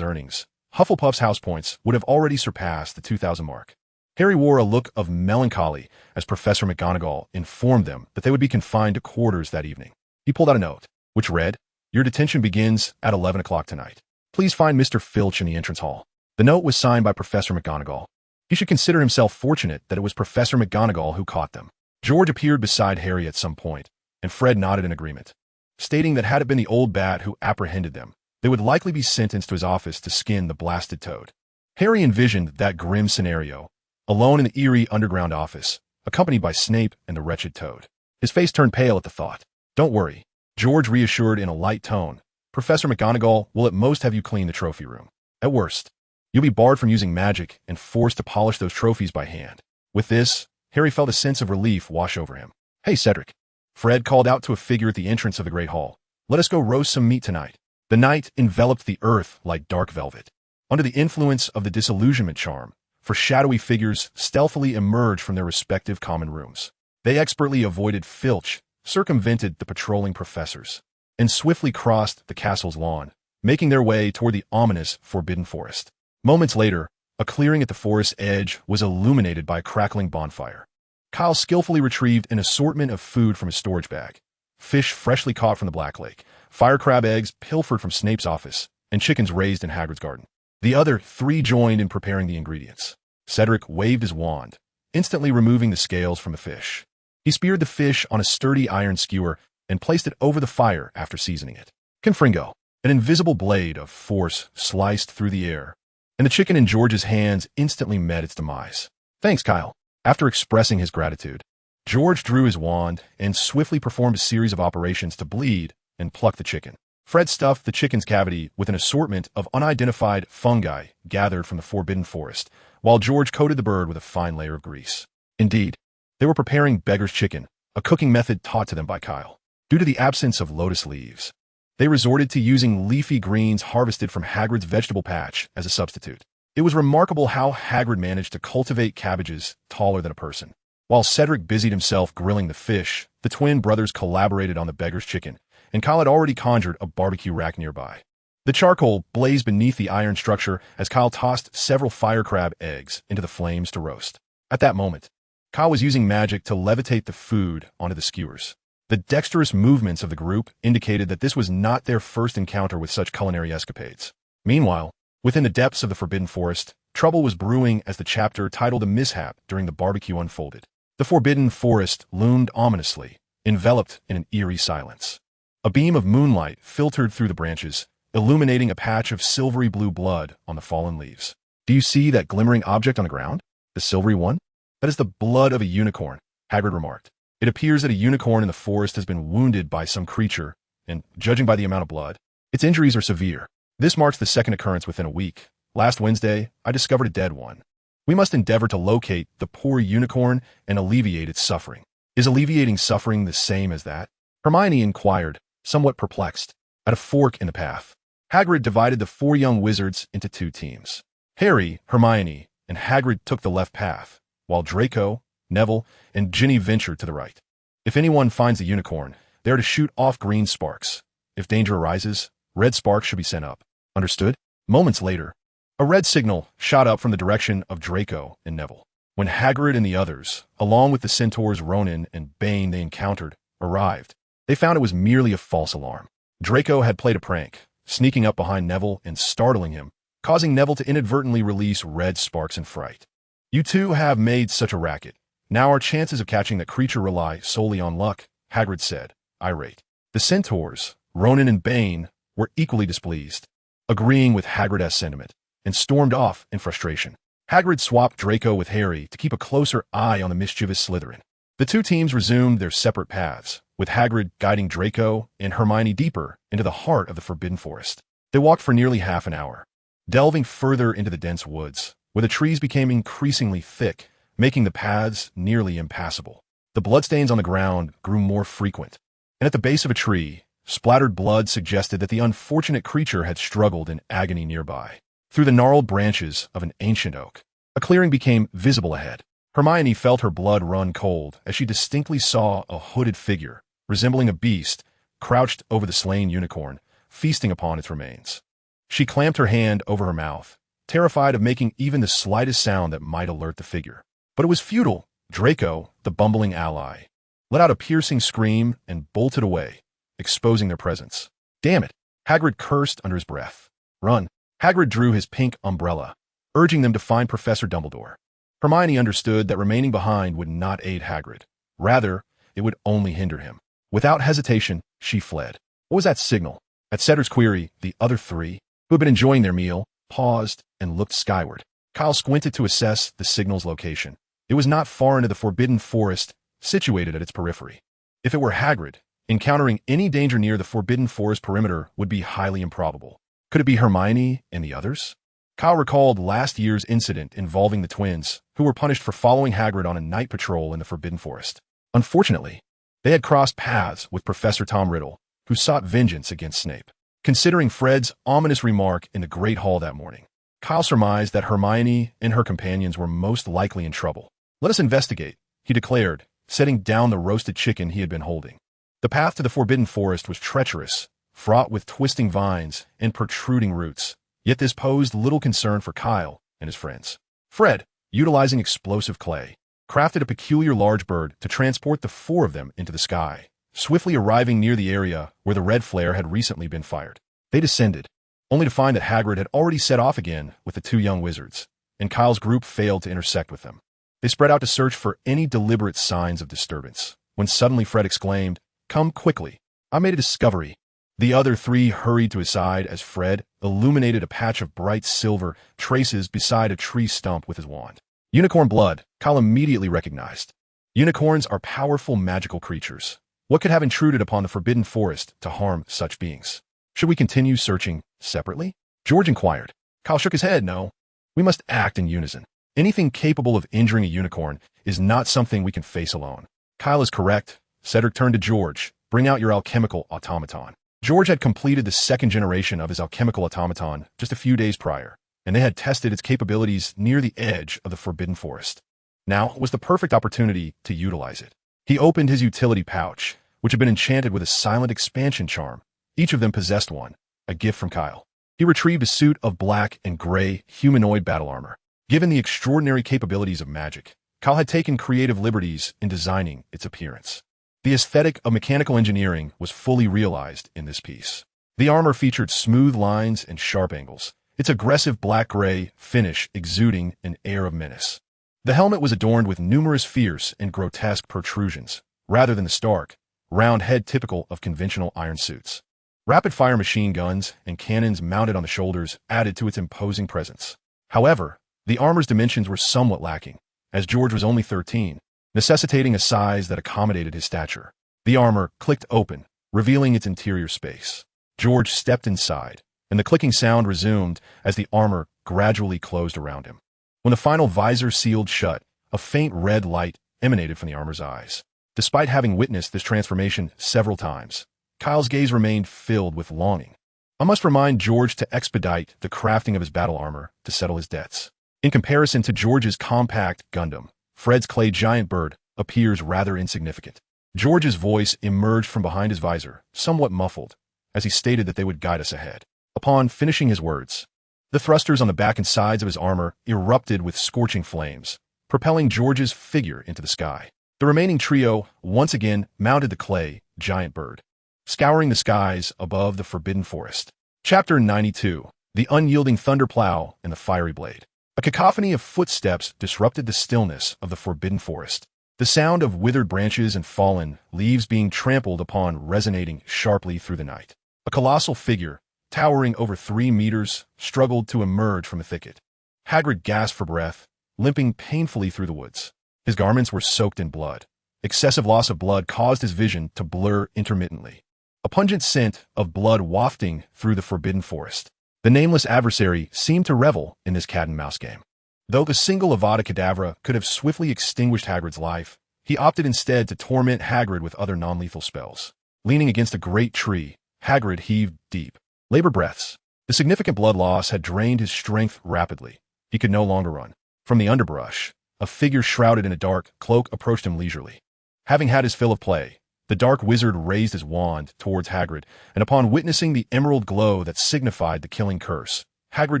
earnings, Hufflepuff's house points would have already surpassed the 2,000 mark. Harry wore a look of melancholy as Professor McGonagall informed them that they would be confined to quarters that evening. He pulled out a note, which read, "Your detention begins at 11 o'clock tonight. Please find Mr. Filch in the entrance hall." The note was signed by Professor McGonagall. He should consider himself fortunate that it was Professor McGonagall who caught them. George appeared beside Harry at some point, and Fred nodded in agreement, stating that had it been the old bat who apprehended them, they would likely be sentenced to his office to skin the blasted toad. Harry envisioned that grim scenario, alone in the eerie underground office, accompanied by Snape and the wretched toad. His face turned pale at the thought. "Don't worry," George reassured in a light tone. "Professor McGonagall will at most have you clean the trophy room. At worst, you'll be barred from using magic and forced to polish those trophies by hand." With this, Harry felt a sense of relief wash over him. "Hey, Cedric," Fred called out to a figure at the entrance of the Great Hall. "Let us go roast some meat tonight." The night enveloped the earth like dark velvet. Under the influence of the disillusionment charm, for shadowy figures stealthily emerged from their respective common rooms. They expertly avoided Filch, circumvented the patrolling professors, and swiftly crossed the castle's lawn, making their way toward the ominous Forbidden Forest. Moments later, a clearing at the forest's edge was illuminated by a crackling bonfire. Kyle skillfully retrieved an assortment of food from his storage bag. Fish freshly caught from the Black Lake, fire crab eggs pilfered from Snape's office, and chickens raised in Hagrid's garden. The other three joined in preparing the ingredients. Cedric waved his wand, instantly removing the scales from the fish. He speared the fish on a sturdy iron skewer and placed it over the fire after seasoning it. Confringo, an invisible blade of force sliced through the air, and the chicken in George's hands instantly met its demise. Thanks, Kyle. After expressing his gratitude, George drew his wand and swiftly performed a series of operations to bleed and pluck the chicken. Fred stuffed the chicken's cavity with an assortment of unidentified fungi gathered from the Forbidden Forest, while George coated the bird with a fine layer of grease. Indeed, they were preparing beggar's chicken, a cooking method taught to them by Kyle. Due to the absence of lotus leaves, they resorted to using leafy greens harvested from Hagrid's vegetable patch as a substitute. It was remarkable how Hagrid managed to cultivate cabbages taller than a person. While Cedric busied himself grilling the fish, the twin brothers collaborated on the beggar's chicken, and Kyle had already conjured a barbecue rack nearby. The charcoal blazed beneath the iron structure as Kyle tossed several fire crab eggs into the flames to roast. At that moment, Kyle was using magic to levitate the food onto the skewers. The dexterous movements of the group indicated that this was not their first encounter with such culinary escapades. Meanwhile, within the depths of the Forbidden Forest, trouble was brewing as the chapter titled A Mishap during the barbecue unfolded. The Forbidden Forest loomed ominously, enveloped in an eerie silence. A beam of moonlight filtered through the branches, illuminating a patch of silvery blue blood on the fallen leaves. Do you see that glimmering object on the ground? The silvery one? That is the blood of a unicorn, Hagrid remarked. It appears that a unicorn in the forest has been wounded by some creature, and, judging by the amount of blood, its injuries are severe. This marks the second occurrence within a week. Last Wednesday, I discovered a dead one. We must endeavor to locate the poor unicorn and alleviate its suffering. Is alleviating suffering the same as that? Hermione inquired, somewhat perplexed. At a fork in the path, Hagrid divided the four young wizards into two teams. Harry, Hermione, and Hagrid took the left path, while Draco, Neville, and Ginny ventured to the right. If anyone finds the unicorn, they are to shoot off green sparks. If danger arises, red sparks should be sent up. Understood? Moments later, a red signal shot up from the direction of Draco and Neville. When Hagrid and the others, along with the centaurs Ronan and Bane they encountered, arrived, they found it was merely a false alarm. Draco had played a prank, sneaking up behind Neville and startling him, causing Neville to inadvertently release red sparks in fright. You two have made such a racket. Now our chances of catching that creature rely solely on luck, Hagrid said, irate. The centaurs, Ronan and Bane, were equally displeased, agreeing with Hagrid's sentiment, and stormed off in frustration. Hagrid swapped Draco with Harry to keep a closer eye on the mischievous Slytherin. The two teams resumed their separate paths, with Hagrid guiding Draco and Hermione deeper into the heart of the Forbidden Forest. They walked for nearly half an hour, delving further into the dense woods, where the trees became increasingly thick, making the paths nearly impassable. The bloodstains on the ground grew more frequent, and at the base of a tree, splattered blood suggested that the unfortunate creature had struggled in agony nearby. Through the gnarled branches of an ancient oak, a clearing became visible ahead. Hermione felt her blood run cold as she distinctly saw a hooded figure, resembling a beast, crouched over the slain unicorn, feasting upon its remains. She clamped her hand over her mouth, terrified of making even the slightest sound that might alert the figure. But it was futile. Draco, the bumbling ally, let out a piercing scream and bolted away, exposing their presence. Damn it! Hagrid cursed under his breath. Run! Hagrid drew his pink umbrella, urging them to find Professor Dumbledore. Hermione understood that remaining behind would not aid Hagrid. Rather, it would only hinder him. Without hesitation, she fled. What was that signal? At Cedric's query, the other three, who had been enjoying their meal, paused and looked skyward. Kyle squinted to assess the signal's location. It was not far into the Forbidden Forest, situated at its periphery. If it were Hagrid, encountering any danger near the Forbidden Forest perimeter would be highly improbable. Could it be Hermione and the others? Kyle recalled last year's incident involving the twins, who were punished for following Hagrid on a night patrol in the Forbidden Forest. Unfortunately, they had crossed paths with Professor Tom Riddle, who sought vengeance against Snape. Considering Fred's ominous remark in the Great Hall that morning, Kyle surmised that Hermione and her companions were most likely in trouble. "Let us investigate," he declared, setting down the roasted chicken he had been holding. The path to the Forbidden Forest was treacherous, fraught with twisting vines and protruding roots, yet this posed little concern for Kyle and his friends. Fred, utilizing explosive clay, crafted a peculiar large bird to transport the four of them into the sky, swiftly arriving near the area where the red flare had recently been fired. They descended, only to find that Hagrid had already set off again with the two young wizards, and Kyle's group failed to intersect with them. They spread out to search for any deliberate signs of disturbance, when suddenly Fred exclaimed, "Come quickly, I made a discovery." The other three hurried to his side as Fred illuminated a patch of bright silver traces beside a tree stump with his wand. Unicorn blood, Kyle immediately recognized. Unicorns are powerful magical creatures. What could have intruded upon the Forbidden Forest to harm such beings? "Should we continue searching separately?" George inquired. Kyle shook his head. "No. We must act in unison. Anything capable of injuring a unicorn is not something we can face alone." "Kyle is correct." Cedric turned to George. "Bring out your alchemical automaton." George had completed the second generation of his alchemical automaton just a few days prior, and they had tested its capabilities near the edge of the Forbidden Forest. Now was the perfect opportunity to utilize it. He opened his utility pouch, which had been enchanted with a silent expansion charm. Each of them possessed one, a gift from Kyle. He retrieved a suit of black and gray humanoid battle armor. Given the extraordinary capabilities of magic, Kyle had taken creative liberties in designing its appearance. The aesthetic of mechanical engineering was fully realized in this piece. The armor featured smooth lines and sharp angles, its aggressive black-gray finish exuding an air of menace. The helmet was adorned with numerous fierce and grotesque protrusions, rather than the stark, round head typical of conventional iron suits. Rapid-fire machine guns and cannons mounted on the shoulders added to its imposing presence. However, the armor's dimensions were somewhat lacking, as George was only 13, necessitating a size that accommodated his stature. The armor clicked open, revealing its interior space. George stepped inside, and the clicking sound resumed as the armor gradually closed around him. When the final visor sealed shut, a faint red light emanated from the armor's eyes. Despite having witnessed this transformation several times, Kyle's gaze remained filled with longing. I must remind George to expedite the crafting of his battle armor to settle his debts. In comparison to George's compact Gundam, Fred's clay giant bird appears rather insignificant. George's voice emerged from behind his visor, somewhat muffled, as he stated that they would guide us ahead. Upon finishing his words, the thrusters on the back and sides of his armor erupted with scorching flames, propelling George's figure into the sky. The remaining trio once again mounted the clay giant bird, scouring the skies above the Forbidden Forest. Chapter 92. The Unyielding Thunderplow and the Fiery Blade. A cacophony of footsteps disrupted the stillness of the Forbidden Forest. The sound of withered branches and fallen leaves being trampled upon resonating sharply through the night. A colossal figure, towering over 3 meters, struggled to emerge from a thicket. Hagrid gasped for breath, limping painfully through the woods. His garments were soaked in blood. Excessive loss of blood caused his vision to blur intermittently. A pungent scent of blood wafting through the Forbidden Forest. The nameless adversary seemed to revel in this cat-and-mouse game. Though the single Avada Kedavra could have swiftly extinguished Hagrid's life, he opted instead to torment Hagrid with other non-lethal spells. Leaning against a great tree, Hagrid heaved deep, labor breaths. The significant blood loss had drained his strength rapidly. He could no longer run. From the underbrush, a figure shrouded in a dark cloak approached him leisurely. Having had his fill of play, the dark wizard raised his wand towards Hagrid, and upon witnessing the emerald glow that signified the killing curse, Hagrid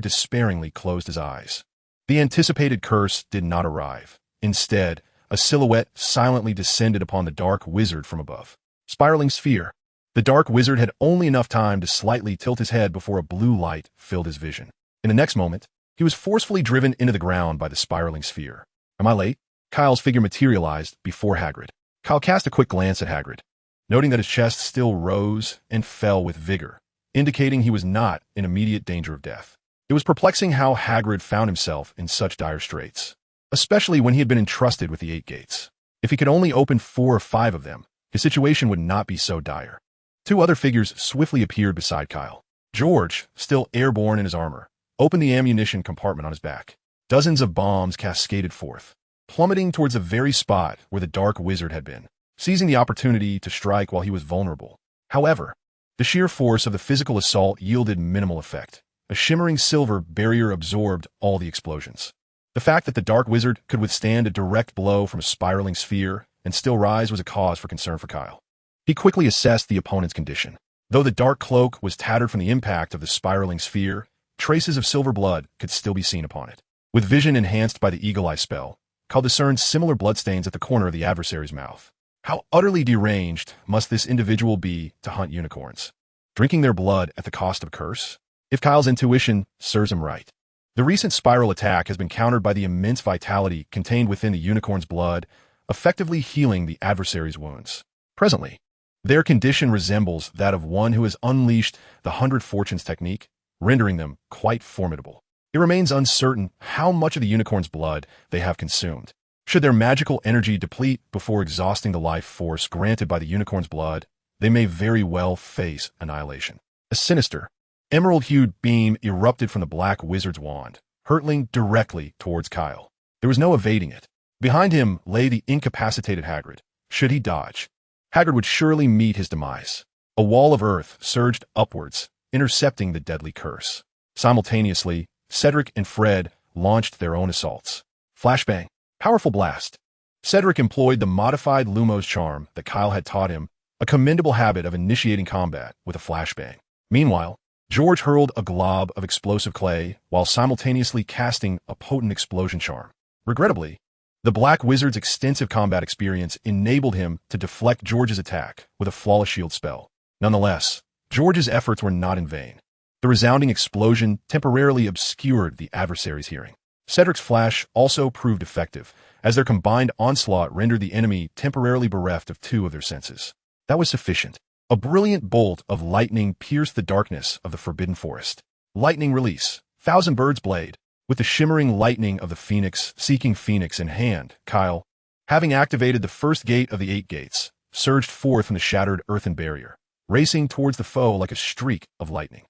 despairingly closed his eyes. The anticipated curse did not arrive. Instead, a silhouette silently descended upon the dark wizard from above. Spiraling sphere. The dark wizard had only enough time to slightly tilt his head before a blue light filled his vision. In the next moment, he was forcefully driven into the ground by the spiraling sphere. "Am I late?" Kyle's figure materialized before Hagrid. Kyle cast a quick glance at Hagrid, noting that his chest still rose and fell with vigor, indicating he was not in immediate danger of death. It was perplexing how Hagrid found himself in such dire straits, especially when he had been entrusted with the 8 gates. If he could only open 4 or 5 of them, his situation would not be so dire. 2 other figures swiftly appeared beside Kyle. George, still airborne in his armor, opened the ammunition compartment on his back. Dozens of bombs cascaded forth, plummeting towards the very spot where the dark wizard had been, seizing the opportunity to strike while he was vulnerable. However, the sheer force of the physical assault yielded minimal effect. A shimmering silver barrier absorbed all the explosions. The fact that the dark wizard could withstand a direct blow from a spiraling sphere and still rise was a cause for concern for Kyle. He quickly assessed the opponent's condition. Though the dark cloak was tattered from the impact of the spiraling sphere, traces of silver blood could still be seen upon it. With vision enhanced by the Eagle Eye spell, Kyle discerned similar bloodstains at the corner of the adversary's mouth. How utterly deranged must this individual be to hunt unicorns? Drinking their blood at the cost of curse? If Kyle's intuition serves him right. The recent spiral attack has been countered by the immense vitality contained within the unicorn's blood, effectively healing the adversary's wounds. Presently, their condition resembles that of one who has unleashed the 100 Fortunes technique, rendering them quite formidable. It remains uncertain how much of the unicorn's blood they have consumed. Should their magical energy deplete before exhausting the life force granted by the unicorn's blood, they may very well face annihilation. A sinister, emerald-hued beam erupted from the black wizard's wand, hurtling directly towards Kyle. There was no evading it. Behind him lay the incapacitated Hagrid. Should he dodge, Hagrid would surely meet his demise. A wall of earth surged upwards, intercepting the deadly curse. Simultaneously, Cedric and Fred launched their own assaults. Flashbang. Powerful blast. Cedric employed the modified Lumos charm that Kyle had taught him, a commendable habit of initiating combat with a flashbang. Meanwhile, George hurled a glob of explosive clay while simultaneously casting a potent explosion charm. Regrettably, the Black Wizard's extensive combat experience enabled him to deflect George's attack with a flawless shield spell. Nonetheless, George's efforts were not in vain. The resounding explosion temporarily obscured the adversary's hearing. Cedric's flash also proved effective, as their combined onslaught rendered the enemy temporarily bereft of 2 of their senses. That was sufficient. A brilliant bolt of lightning pierced the darkness of the Forbidden Forest. Lightning release. Thousand Birds Blade. With the shimmering lightning of the Phoenix seeking Phoenix in hand, Kyle, having activated the first gate of the 8 gates, surged forth from the shattered earthen barrier, racing towards the foe like a streak of lightning.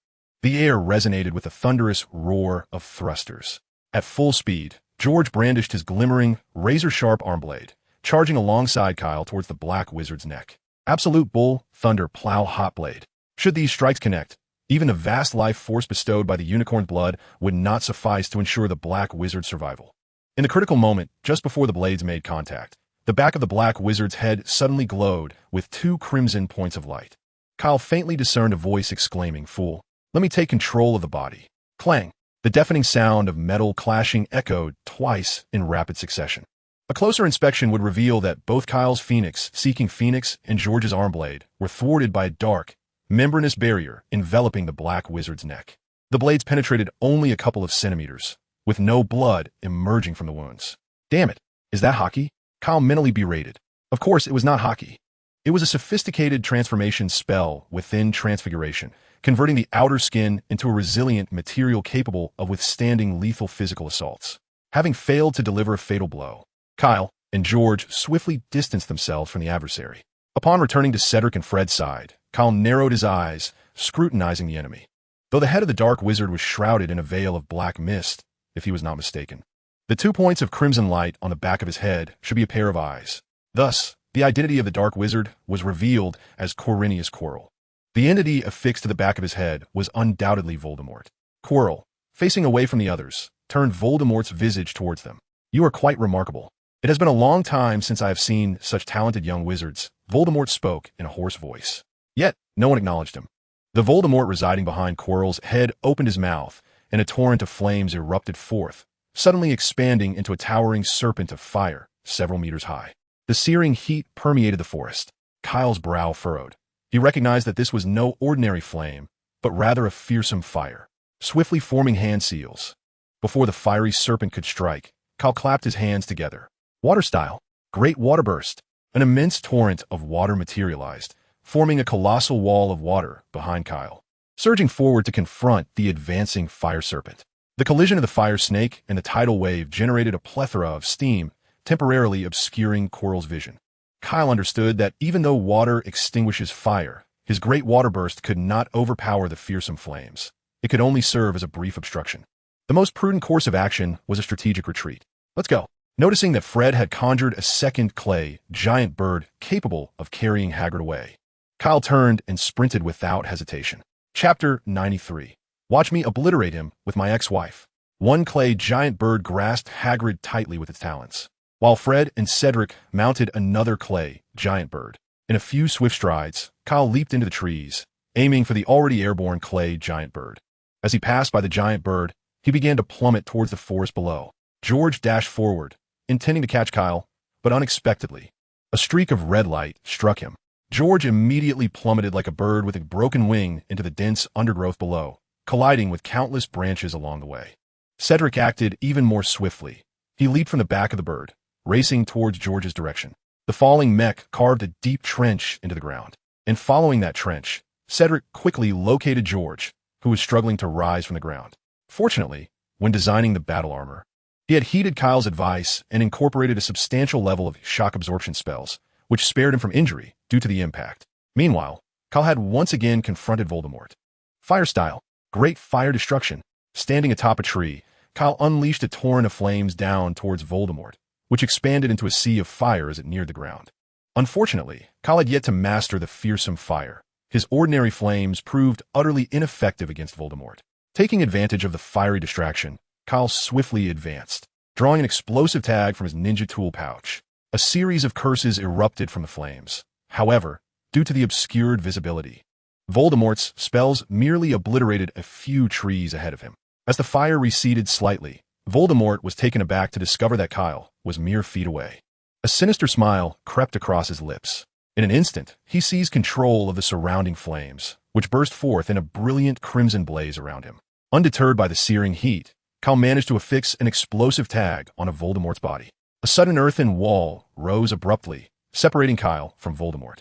The air resonated with the thunderous roar of thrusters. At full speed, George brandished his glimmering, razor-sharp arm blade, charging alongside Kyle towards the Black Wizard's neck. Absolute Bull, Thunder, Plow, Hot Blade. Should these strikes connect, even the vast life force bestowed by the unicorn's blood would not suffice to ensure the Black Wizard's survival. In the critical moment, just before the blades made contact, the back of the Black Wizard's head suddenly glowed with 2 crimson points of light. Kyle faintly discerned a voice exclaiming, "Fool, let me take control of the body." Clang! The deafening sound of metal clashing echoed twice in rapid succession. A closer inspection would reveal that both Kyle's Phoenix seeking Phoenix and George's arm blade were thwarted by a dark, membranous barrier enveloping the Black Wizard's neck. The blades penetrated only a couple of centimeters, with no blood emerging from the wounds. Damn it, is that hockey? Kyle mentally berated. Of course, it was not hockey. It was a sophisticated transformation spell within transfiguration, converting the outer skin into a resilient material capable of withstanding lethal physical assaults. Having failed to deliver a fatal blow, Kyle and George swiftly distanced themselves from the adversary. Upon returning to Cedric and Fred's side, Kyle narrowed his eyes, scrutinizing the enemy. Though the head of the Dark Wizard was shrouded in a veil of black mist, if he was not mistaken, the 2 points of crimson light on the back of his head should be a pair of eyes. Thus, the identity of the Dark Wizard was revealed as Corinius Quirrell. The entity affixed to the back of his head was undoubtedly Voldemort. Quirrell, facing away from the others, turned Voldemort's visage towards them. "You are quite remarkable. It has been a long time since I have seen such talented young wizards," Voldemort spoke in a hoarse voice. Yet, no one acknowledged him. The Voldemort residing behind Quirrell's head opened his mouth, and a torrent of flames erupted forth, suddenly expanding into a towering serpent of fire, several meters high. The searing heat permeated the forest. Kyle's brow furrowed. He recognized that this was no ordinary flame, but rather a fearsome fire, swiftly forming hand seals. Before the fiery serpent could strike, Kyle clapped his hands together. Water style. Great water burst. An immense torrent of water materialized, forming a colossal wall of water behind Kyle, surging forward to confront the advancing fire serpent. The collision of the fire snake and the tidal wave generated a plethora of steam, temporarily obscuring Quirrell's vision. Kyle understood that even though water extinguishes fire, his great water burst could not overpower the fearsome flames. It could only serve as a brief obstruction. The most prudent course of action was a strategic retreat. "Let's go." Noticing that Fred had conjured a second clay giant bird capable of carrying Hagrid away, Kyle turned and sprinted without hesitation. Chapter 93. Watch me obliterate him with my ex-wife. One clay giant bird grasped Hagrid tightly with its talons, while Fred and Cedric mounted another clay giant bird. In a few swift strides, Kyle leaped into the trees, aiming for the already airborne clay giant bird. As he passed by the giant bird, he began to plummet towards the forest below. George dashed forward, intending to catch Kyle, but unexpectedly, a streak of red light struck him. George immediately plummeted like a bird with a broken wing into the dense undergrowth below, colliding with countless branches along the way. Cedric acted even more swiftly. He leaped from the back of the bird, racing towards George's direction. The falling mech carved a deep trench into the ground, and following that trench, Cedric quickly located George, who was struggling to rise from the ground. Fortunately, when designing the battle armor, he had heeded Kyle's advice and incorporated a substantial level of shock absorption spells, which spared him from injury due to the impact. Meanwhile, Kyle had once again confronted Voldemort. Fire style, great fire destruction. Standing atop a tree, Kyle unleashed a torrent of flames down towards Voldemort, which expanded into a sea of fire as it neared the ground. Unfortunately, Kyle had yet to master the fearsome fire. His ordinary flames proved utterly ineffective against Voldemort. Taking advantage of the fiery distraction, Kyle swiftly advanced, drawing an explosive tag from his ninja tool pouch. A series of curses erupted from the flames. However, due to the obscured visibility, Voldemort's spells merely obliterated a few trees ahead of him. As the fire receded slightly, Voldemort was taken aback to discover that Kyle was mere feet away. A sinister smile crept across his lips. In an instant, he seized control of the surrounding flames, which burst forth in a brilliant crimson blaze around him. Undeterred by the searing heat, Kyle managed to affix an explosive tag on Voldemort's body. A sudden earthen wall rose abruptly, separating Kyle from Voldemort.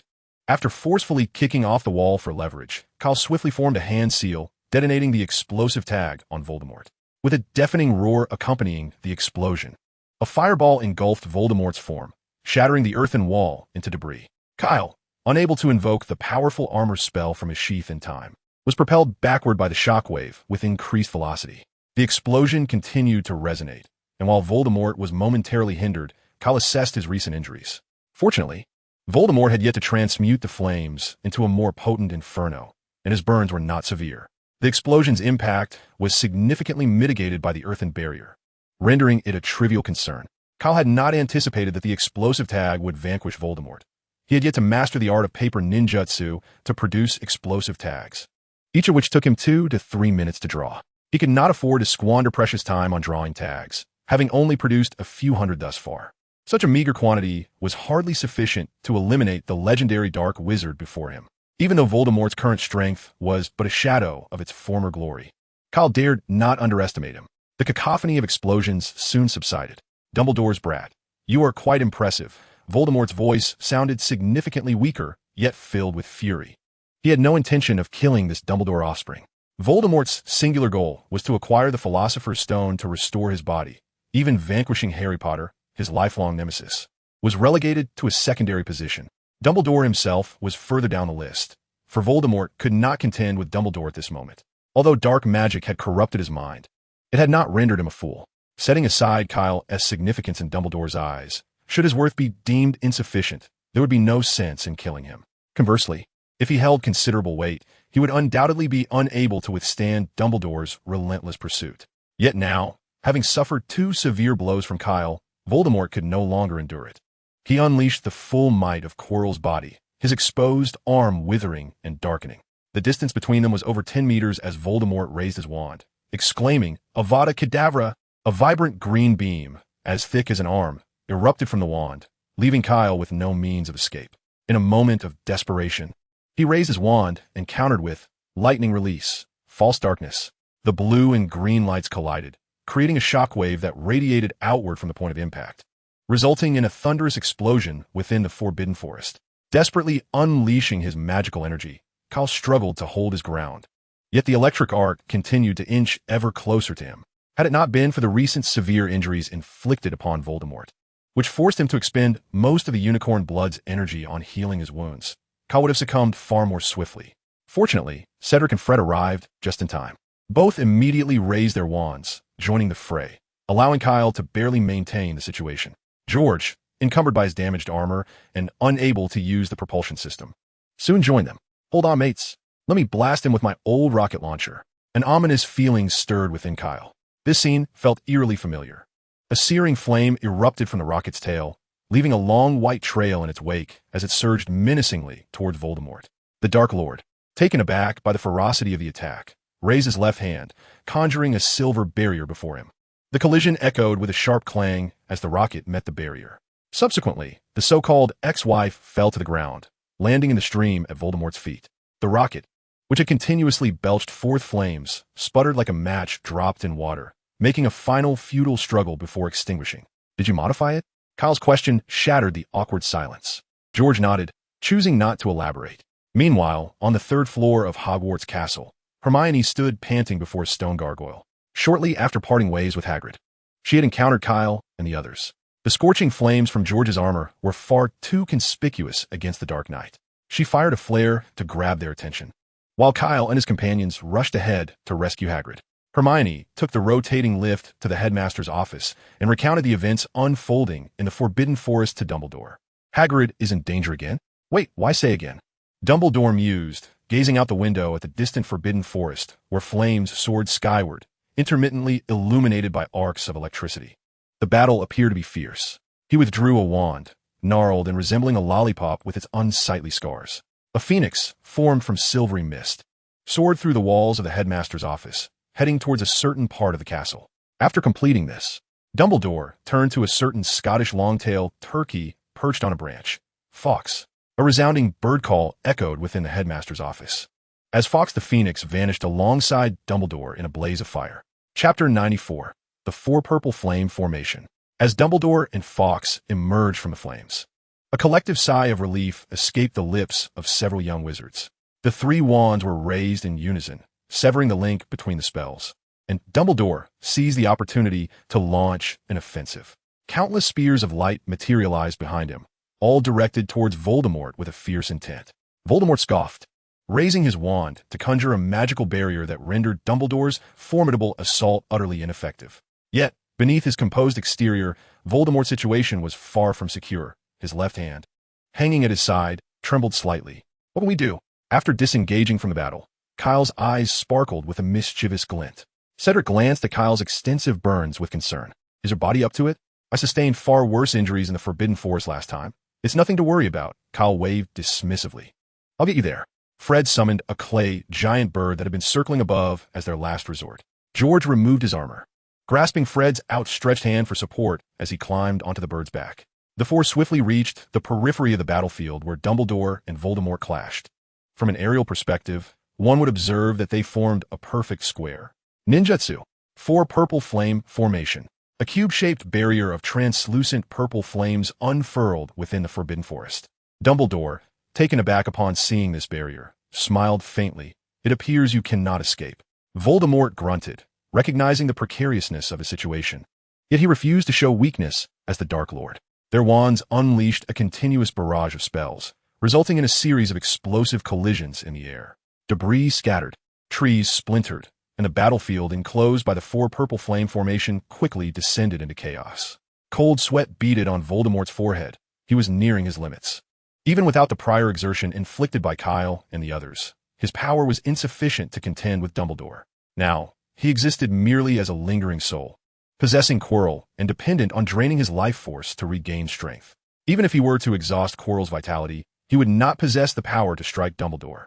After forcefully kicking off the wall for leverage, Kyle swiftly formed a hand seal, detonating the explosive tag on Voldemort. With a deafening roar accompanying the explosion, a fireball engulfed Voldemort's form, shattering the earthen wall into debris. Kyle, unable to invoke the powerful armor spell from his sheath in time, was propelled backward by the shockwave with increased velocity. The explosion continued to resonate, and while Voldemort was momentarily hindered, Kyle assessed his recent injuries. Fortunately, Voldemort had yet to transmute the flames into a more potent inferno, and his burns were not severe. The explosion's impact was significantly mitigated by the earthen barrier, rendering it a trivial concern. Kyle had not anticipated that the explosive tag would vanquish Voldemort. He had yet to master the art of paper ninjutsu to produce explosive tags, each of which took him 2 to 3 minutes to draw. He could not afford to squander precious time on drawing tags, having only produced a few hundred thus far. Such a meager quantity was hardly sufficient to eliminate the legendary Dark Wizard before him. Even though Voldemort's current strength was but a shadow of its former glory, Kyle dared not underestimate him. The cacophony of explosions soon subsided. Dumbledore's brat. You are quite impressive. Voldemort's voice sounded significantly weaker, yet filled with fury. He had no intention of killing this Dumbledore offspring. Voldemort's singular goal was to acquire the Philosopher's Stone to restore his body. Even vanquishing Harry Potter, his lifelong nemesis, was relegated to a secondary position. Dumbledore himself was further down the list, for Voldemort could not contend with Dumbledore at this moment. Although dark magic had corrupted his mind, it had not rendered him a fool. Setting aside Kyle's significance in Dumbledore's eyes, should his worth be deemed insufficient, there would be no sense in killing him. Conversely, if he held considerable weight, he would undoubtedly be unable to withstand Dumbledore's relentless pursuit. Yet now, having suffered 2 severe blows from Kyle, Voldemort could no longer endure it. He unleashed the full might of Quirrell's body, his exposed arm withering and darkening. The distance between them was over 10 meters as Voldemort raised his wand, exclaiming, Avada Kedavra! A vibrant green beam, as thick as an arm, erupted from the wand, leaving Kyle with no means of escape. In a moment of desperation, he raised his wand and countered with lightning release, false darkness. The blue and green lights collided, creating a shockwave that radiated outward from the point of impact, resulting in a thunderous explosion within the Forbidden Forest. Desperately unleashing his magical energy, Kyle struggled to hold his ground. Yet the electric arc continued to inch ever closer to him. Had it not been for the recent severe injuries inflicted upon Voldemort, which forced him to expend most of the unicorn blood's energy on healing his wounds, Kyle would have succumbed far more swiftly. Fortunately, Cedric and Fred arrived just in time. Both immediately raised their wands, joining the fray, allowing Kyle to barely maintain the situation. George, encumbered by his damaged armor and unable to use the propulsion system, soon joined them. Hold on, mates. Let me blast him with my old rocket launcher. An ominous feeling stirred within Kyle. This scene felt eerily familiar. A searing flame erupted from the rocket's tail, leaving a long white trail in its wake as it surged menacingly towards Voldemort. The Dark Lord, taken aback by the ferocity of the attack, raised his left hand, conjuring a silver barrier before him. The collision echoed with a sharp clang as the rocket met the barrier. Subsequently, the so-called ex-wife fell to the ground, landing in the stream at Voldemort's feet. The rocket, which had continuously belched forth flames, sputtered like a match dropped in water, making a final futile struggle before extinguishing. Did you modify it? Kyle's question shattered the awkward silence. George nodded, choosing not to elaborate. Meanwhile, on the third floor of Hogwarts Castle, Hermione stood panting before a stone gargoyle. Shortly after parting ways with Hagrid, she had encountered Kyle and the others. The scorching flames from George's armor were far too conspicuous against the Dark Knight. She fired a flare to grab their attention, while Kyle and his companions rushed ahead to rescue Hagrid. Hermione took the rotating lift to the headmaster's office and recounted the events unfolding in the Forbidden Forest to Dumbledore. Hagrid is in danger again? Wait, why say again? Dumbledore mused, gazing out the window at the distant Forbidden Forest, where flames soared skyward, intermittently illuminated by arcs of electricity. The battle appeared to be fierce. He withdrew a wand, gnarled and resembling a lollipop with its unsightly scars. A phoenix, formed from silvery mist, soared through the walls of the headmaster's office, heading towards a certain part of the castle. After completing this, Dumbledore turned to a certain Scottish long-tailed turkey perched on a branch. Fawkes. A resounding bird call echoed within the headmaster's office, as Fawkes the Phoenix vanished alongside Dumbledore in a blaze of fire. Chapter 94. The Four Purple Flame Formation. As Dumbledore and Fawkes emerged from the flames, a collective sigh of relief escaped the lips of several young wizards. The three wands were raised in unison, severing the link between the spells, and Dumbledore seized the opportunity to launch an offensive. Countless spears of light materialized behind him, all directed towards Voldemort with a fierce intent. Voldemort scoffed, raising his wand to conjure a magical barrier that rendered Dumbledore's formidable assault utterly ineffective. Yet, beneath his composed exterior, Voldemort's situation was far from secure. His left hand, hanging at his side, trembled slightly. What can we do? After disengaging from the battle, Kyle's eyes sparkled with a mischievous glint. Cedric glanced at Kyle's extensive burns with concern. Is her body up to it? I sustained far worse injuries in the Forbidden Forest last time. It's nothing to worry about, Kyle waved dismissively. I'll get you there. Fred summoned a clay giant bird that had been circling above as their last resort. George removed his armor, grasping Fred's outstretched hand for support as he climbed onto the bird's back. The four swiftly reached the periphery of the battlefield where Dumbledore and Voldemort clashed. From an aerial perspective, one would observe that they formed a perfect square. Ninjutsu. Four Purple Flame Formation. A cube-shaped barrier of translucent purple flames unfurled within the Forbidden Forest. Dumbledore, taken aback upon seeing this barrier, smiled faintly. It appears you cannot escape. Voldemort grunted, recognizing the precariousness of his situation. Yet he refused to show weakness as the Dark Lord. Their wands unleashed a continuous barrage of spells, resulting in a series of explosive collisions in the air. Debris scattered, trees splintered, and the battlefield enclosed by the Four Purple Flame Formation quickly descended into chaos. Cold sweat beaded on Voldemort's forehead. He was nearing his limits. Even without the prior exertion inflicted by Kyle and the others, his power was insufficient to contend with Dumbledore. Now, he existed merely as a lingering soul, possessing Quirrell and dependent on draining his life force to regain strength. Even if he were to exhaust Quirrell's vitality, he would not possess the power to strike Dumbledore.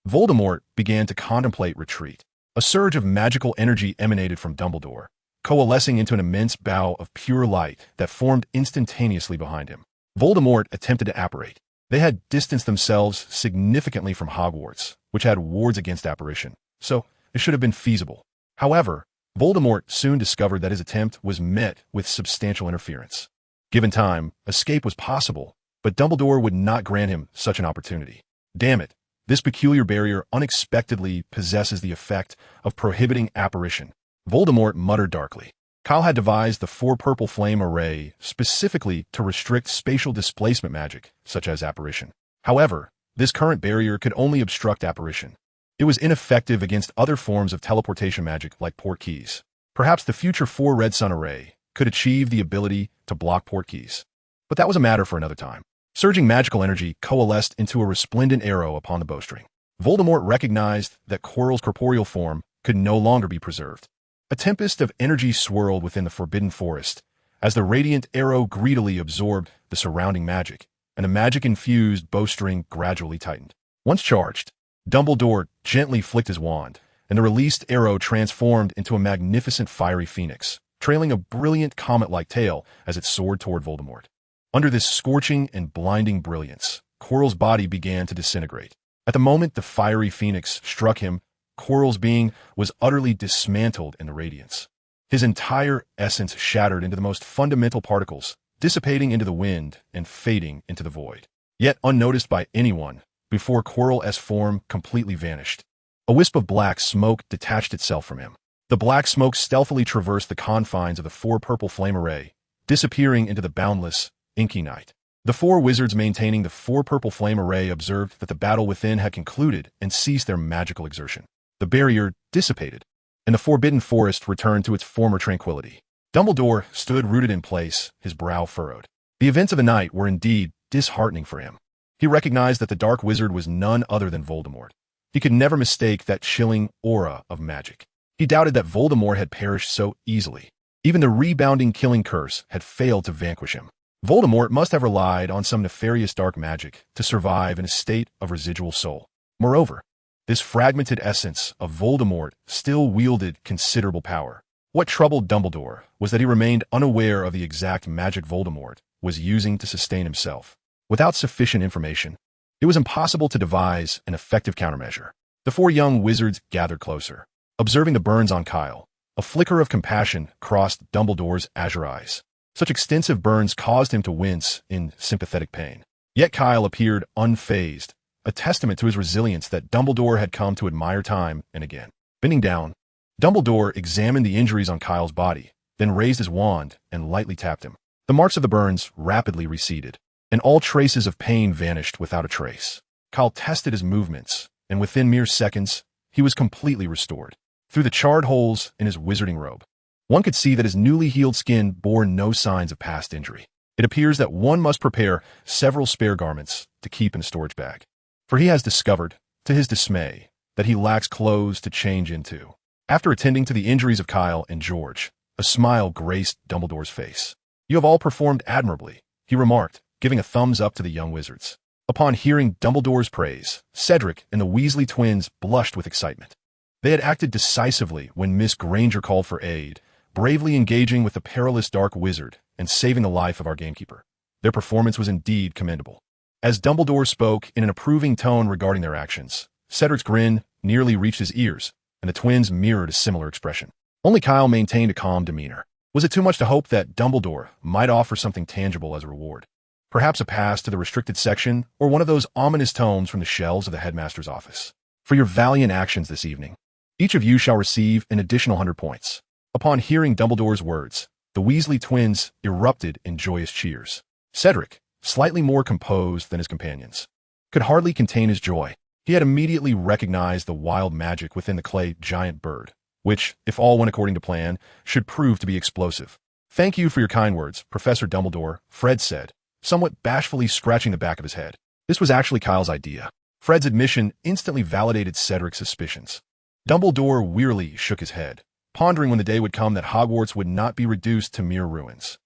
Voldemort began to contemplate retreat. A surge of magical energy emanated from Dumbledore, coalescing into an immense bow of pure light that formed instantaneously behind him. Voldemort attempted to apparate. They had distanced themselves significantly from Hogwarts, which had wards against apparition, so it should have been feasible. However, Voldemort soon discovered that his attempt was met with substantial interference. Given time, escape was possible, but Dumbledore would not grant him such an opportunity. Damn it, this peculiar barrier unexpectedly possesses the effect of prohibiting apparition. Voldemort muttered darkly. Kyle had devised the Four Purple Flame Array specifically to restrict spatial displacement magic, such as apparition. However, this current barrier could only obstruct apparition. It was ineffective against other forms of teleportation magic like port keys. Perhaps the future Four Red Sun Array could achieve the ability to block port keys. But that was a matter for another time. Surging magical energy coalesced into a resplendent arrow upon the bowstring. Voldemort recognized that Quirrell's corporeal form could no longer be preserved. A tempest of energy swirled within the forbidden forest, as the radiant arrow greedily absorbed the surrounding magic, and the magic-infused bowstring gradually tightened. Once charged, Dumbledore gently flicked his wand, and the released arrow transformed into a magnificent fiery phoenix, trailing a brilliant comet-like tail as it soared toward Voldemort. Under this scorching and blinding brilliance, Quirrell's body began to disintegrate. At the moment the fiery phoenix struck him, Quirrell's being was utterly dismantled in the radiance. His entire essence shattered into the most fundamental particles, dissipating into the wind and fading into the void. Yet unnoticed by anyone, before Quirrell's form completely vanished, a wisp of black smoke detached itself from him. The black smoke stealthily traversed the confines of the four purple flame array, disappearing into the boundless, inky night. The four wizards maintaining the four purple flame array observed that the battle within had concluded and ceased their magical exertion. The barrier dissipated, and the forbidden forest returned to its former tranquility. Dumbledore stood rooted in place, his brow furrowed. The events of the night were indeed disheartening for him. He recognized that the Dark Wizard was none other than Voldemort. He could never mistake that chilling aura of magic. He doubted that Voldemort had perished so easily. Even the rebounding killing curse had failed to vanquish him. Voldemort must have relied on some nefarious dark magic to survive in a state of residual soul. Moreover, this fragmented essence of Voldemort still wielded considerable power. What troubled Dumbledore was that he remained unaware of the exact magic Voldemort was using to sustain himself. Without sufficient information, it was impossible to devise an effective countermeasure. The four young wizards gathered closer. Observing the burns on Kyle, a flicker of compassion crossed Dumbledore's azure eyes. Such extensive burns caused him to wince in sympathetic pain. Yet Kyle appeared unfazed, a testament to his resilience that Dumbledore had come to admire time and again. Bending down, Dumbledore examined the injuries on Kyle's body, then raised his wand and lightly tapped him. The marks of the burns rapidly receded, and all traces of pain vanished without a trace. Kyle tested his movements, and within mere seconds, he was completely restored. Through the charred holes in his wizarding robe, one could see that his newly healed skin bore no signs of past injury. It appears that one must prepare several spare garments to keep in a storage bag. For he has discovered, to his dismay, that he lacks clothes to change into. After attending to the injuries of Kyle and George, a smile graced Dumbledore's face. "You have all performed admirably," he remarked, giving a thumbs up to the young wizards. Upon hearing Dumbledore's praise, Cedric and the Weasley twins blushed with excitement. They had acted decisively when Miss Granger called for aid, bravely engaging with the perilous Dark Wizard and saving the life of our gamekeeper. Their performance was indeed commendable. As Dumbledore spoke in an approving tone regarding their actions, Cedric's grin nearly reached his ears, and the twins mirrored a similar expression. Only Kyle maintained a calm demeanor. Was it too much to hope that Dumbledore might offer something tangible as a reward? Perhaps a pass to the restricted section, or one of those ominous tomes from the shelves of the headmaster's office. For your valiant actions this evening, each of you shall receive an additional 100 points. Upon hearing Dumbledore's words, the Weasley twins erupted in joyous cheers. Cedric, slightly more composed than his companions, could hardly contain his joy. He had immediately recognized the wild magic within the clay giant bird, which, if all went according to plan, should prove to be explosive. "Thank you for your kind words, Professor Dumbledore," Fred said, somewhat bashfully scratching the back of his head. This was actually Kyle's idea. Fred's admission instantly validated Cedric's suspicions. Dumbledore wearily shook his head, pondering when the day would come that Hogwarts would not be reduced to mere ruins.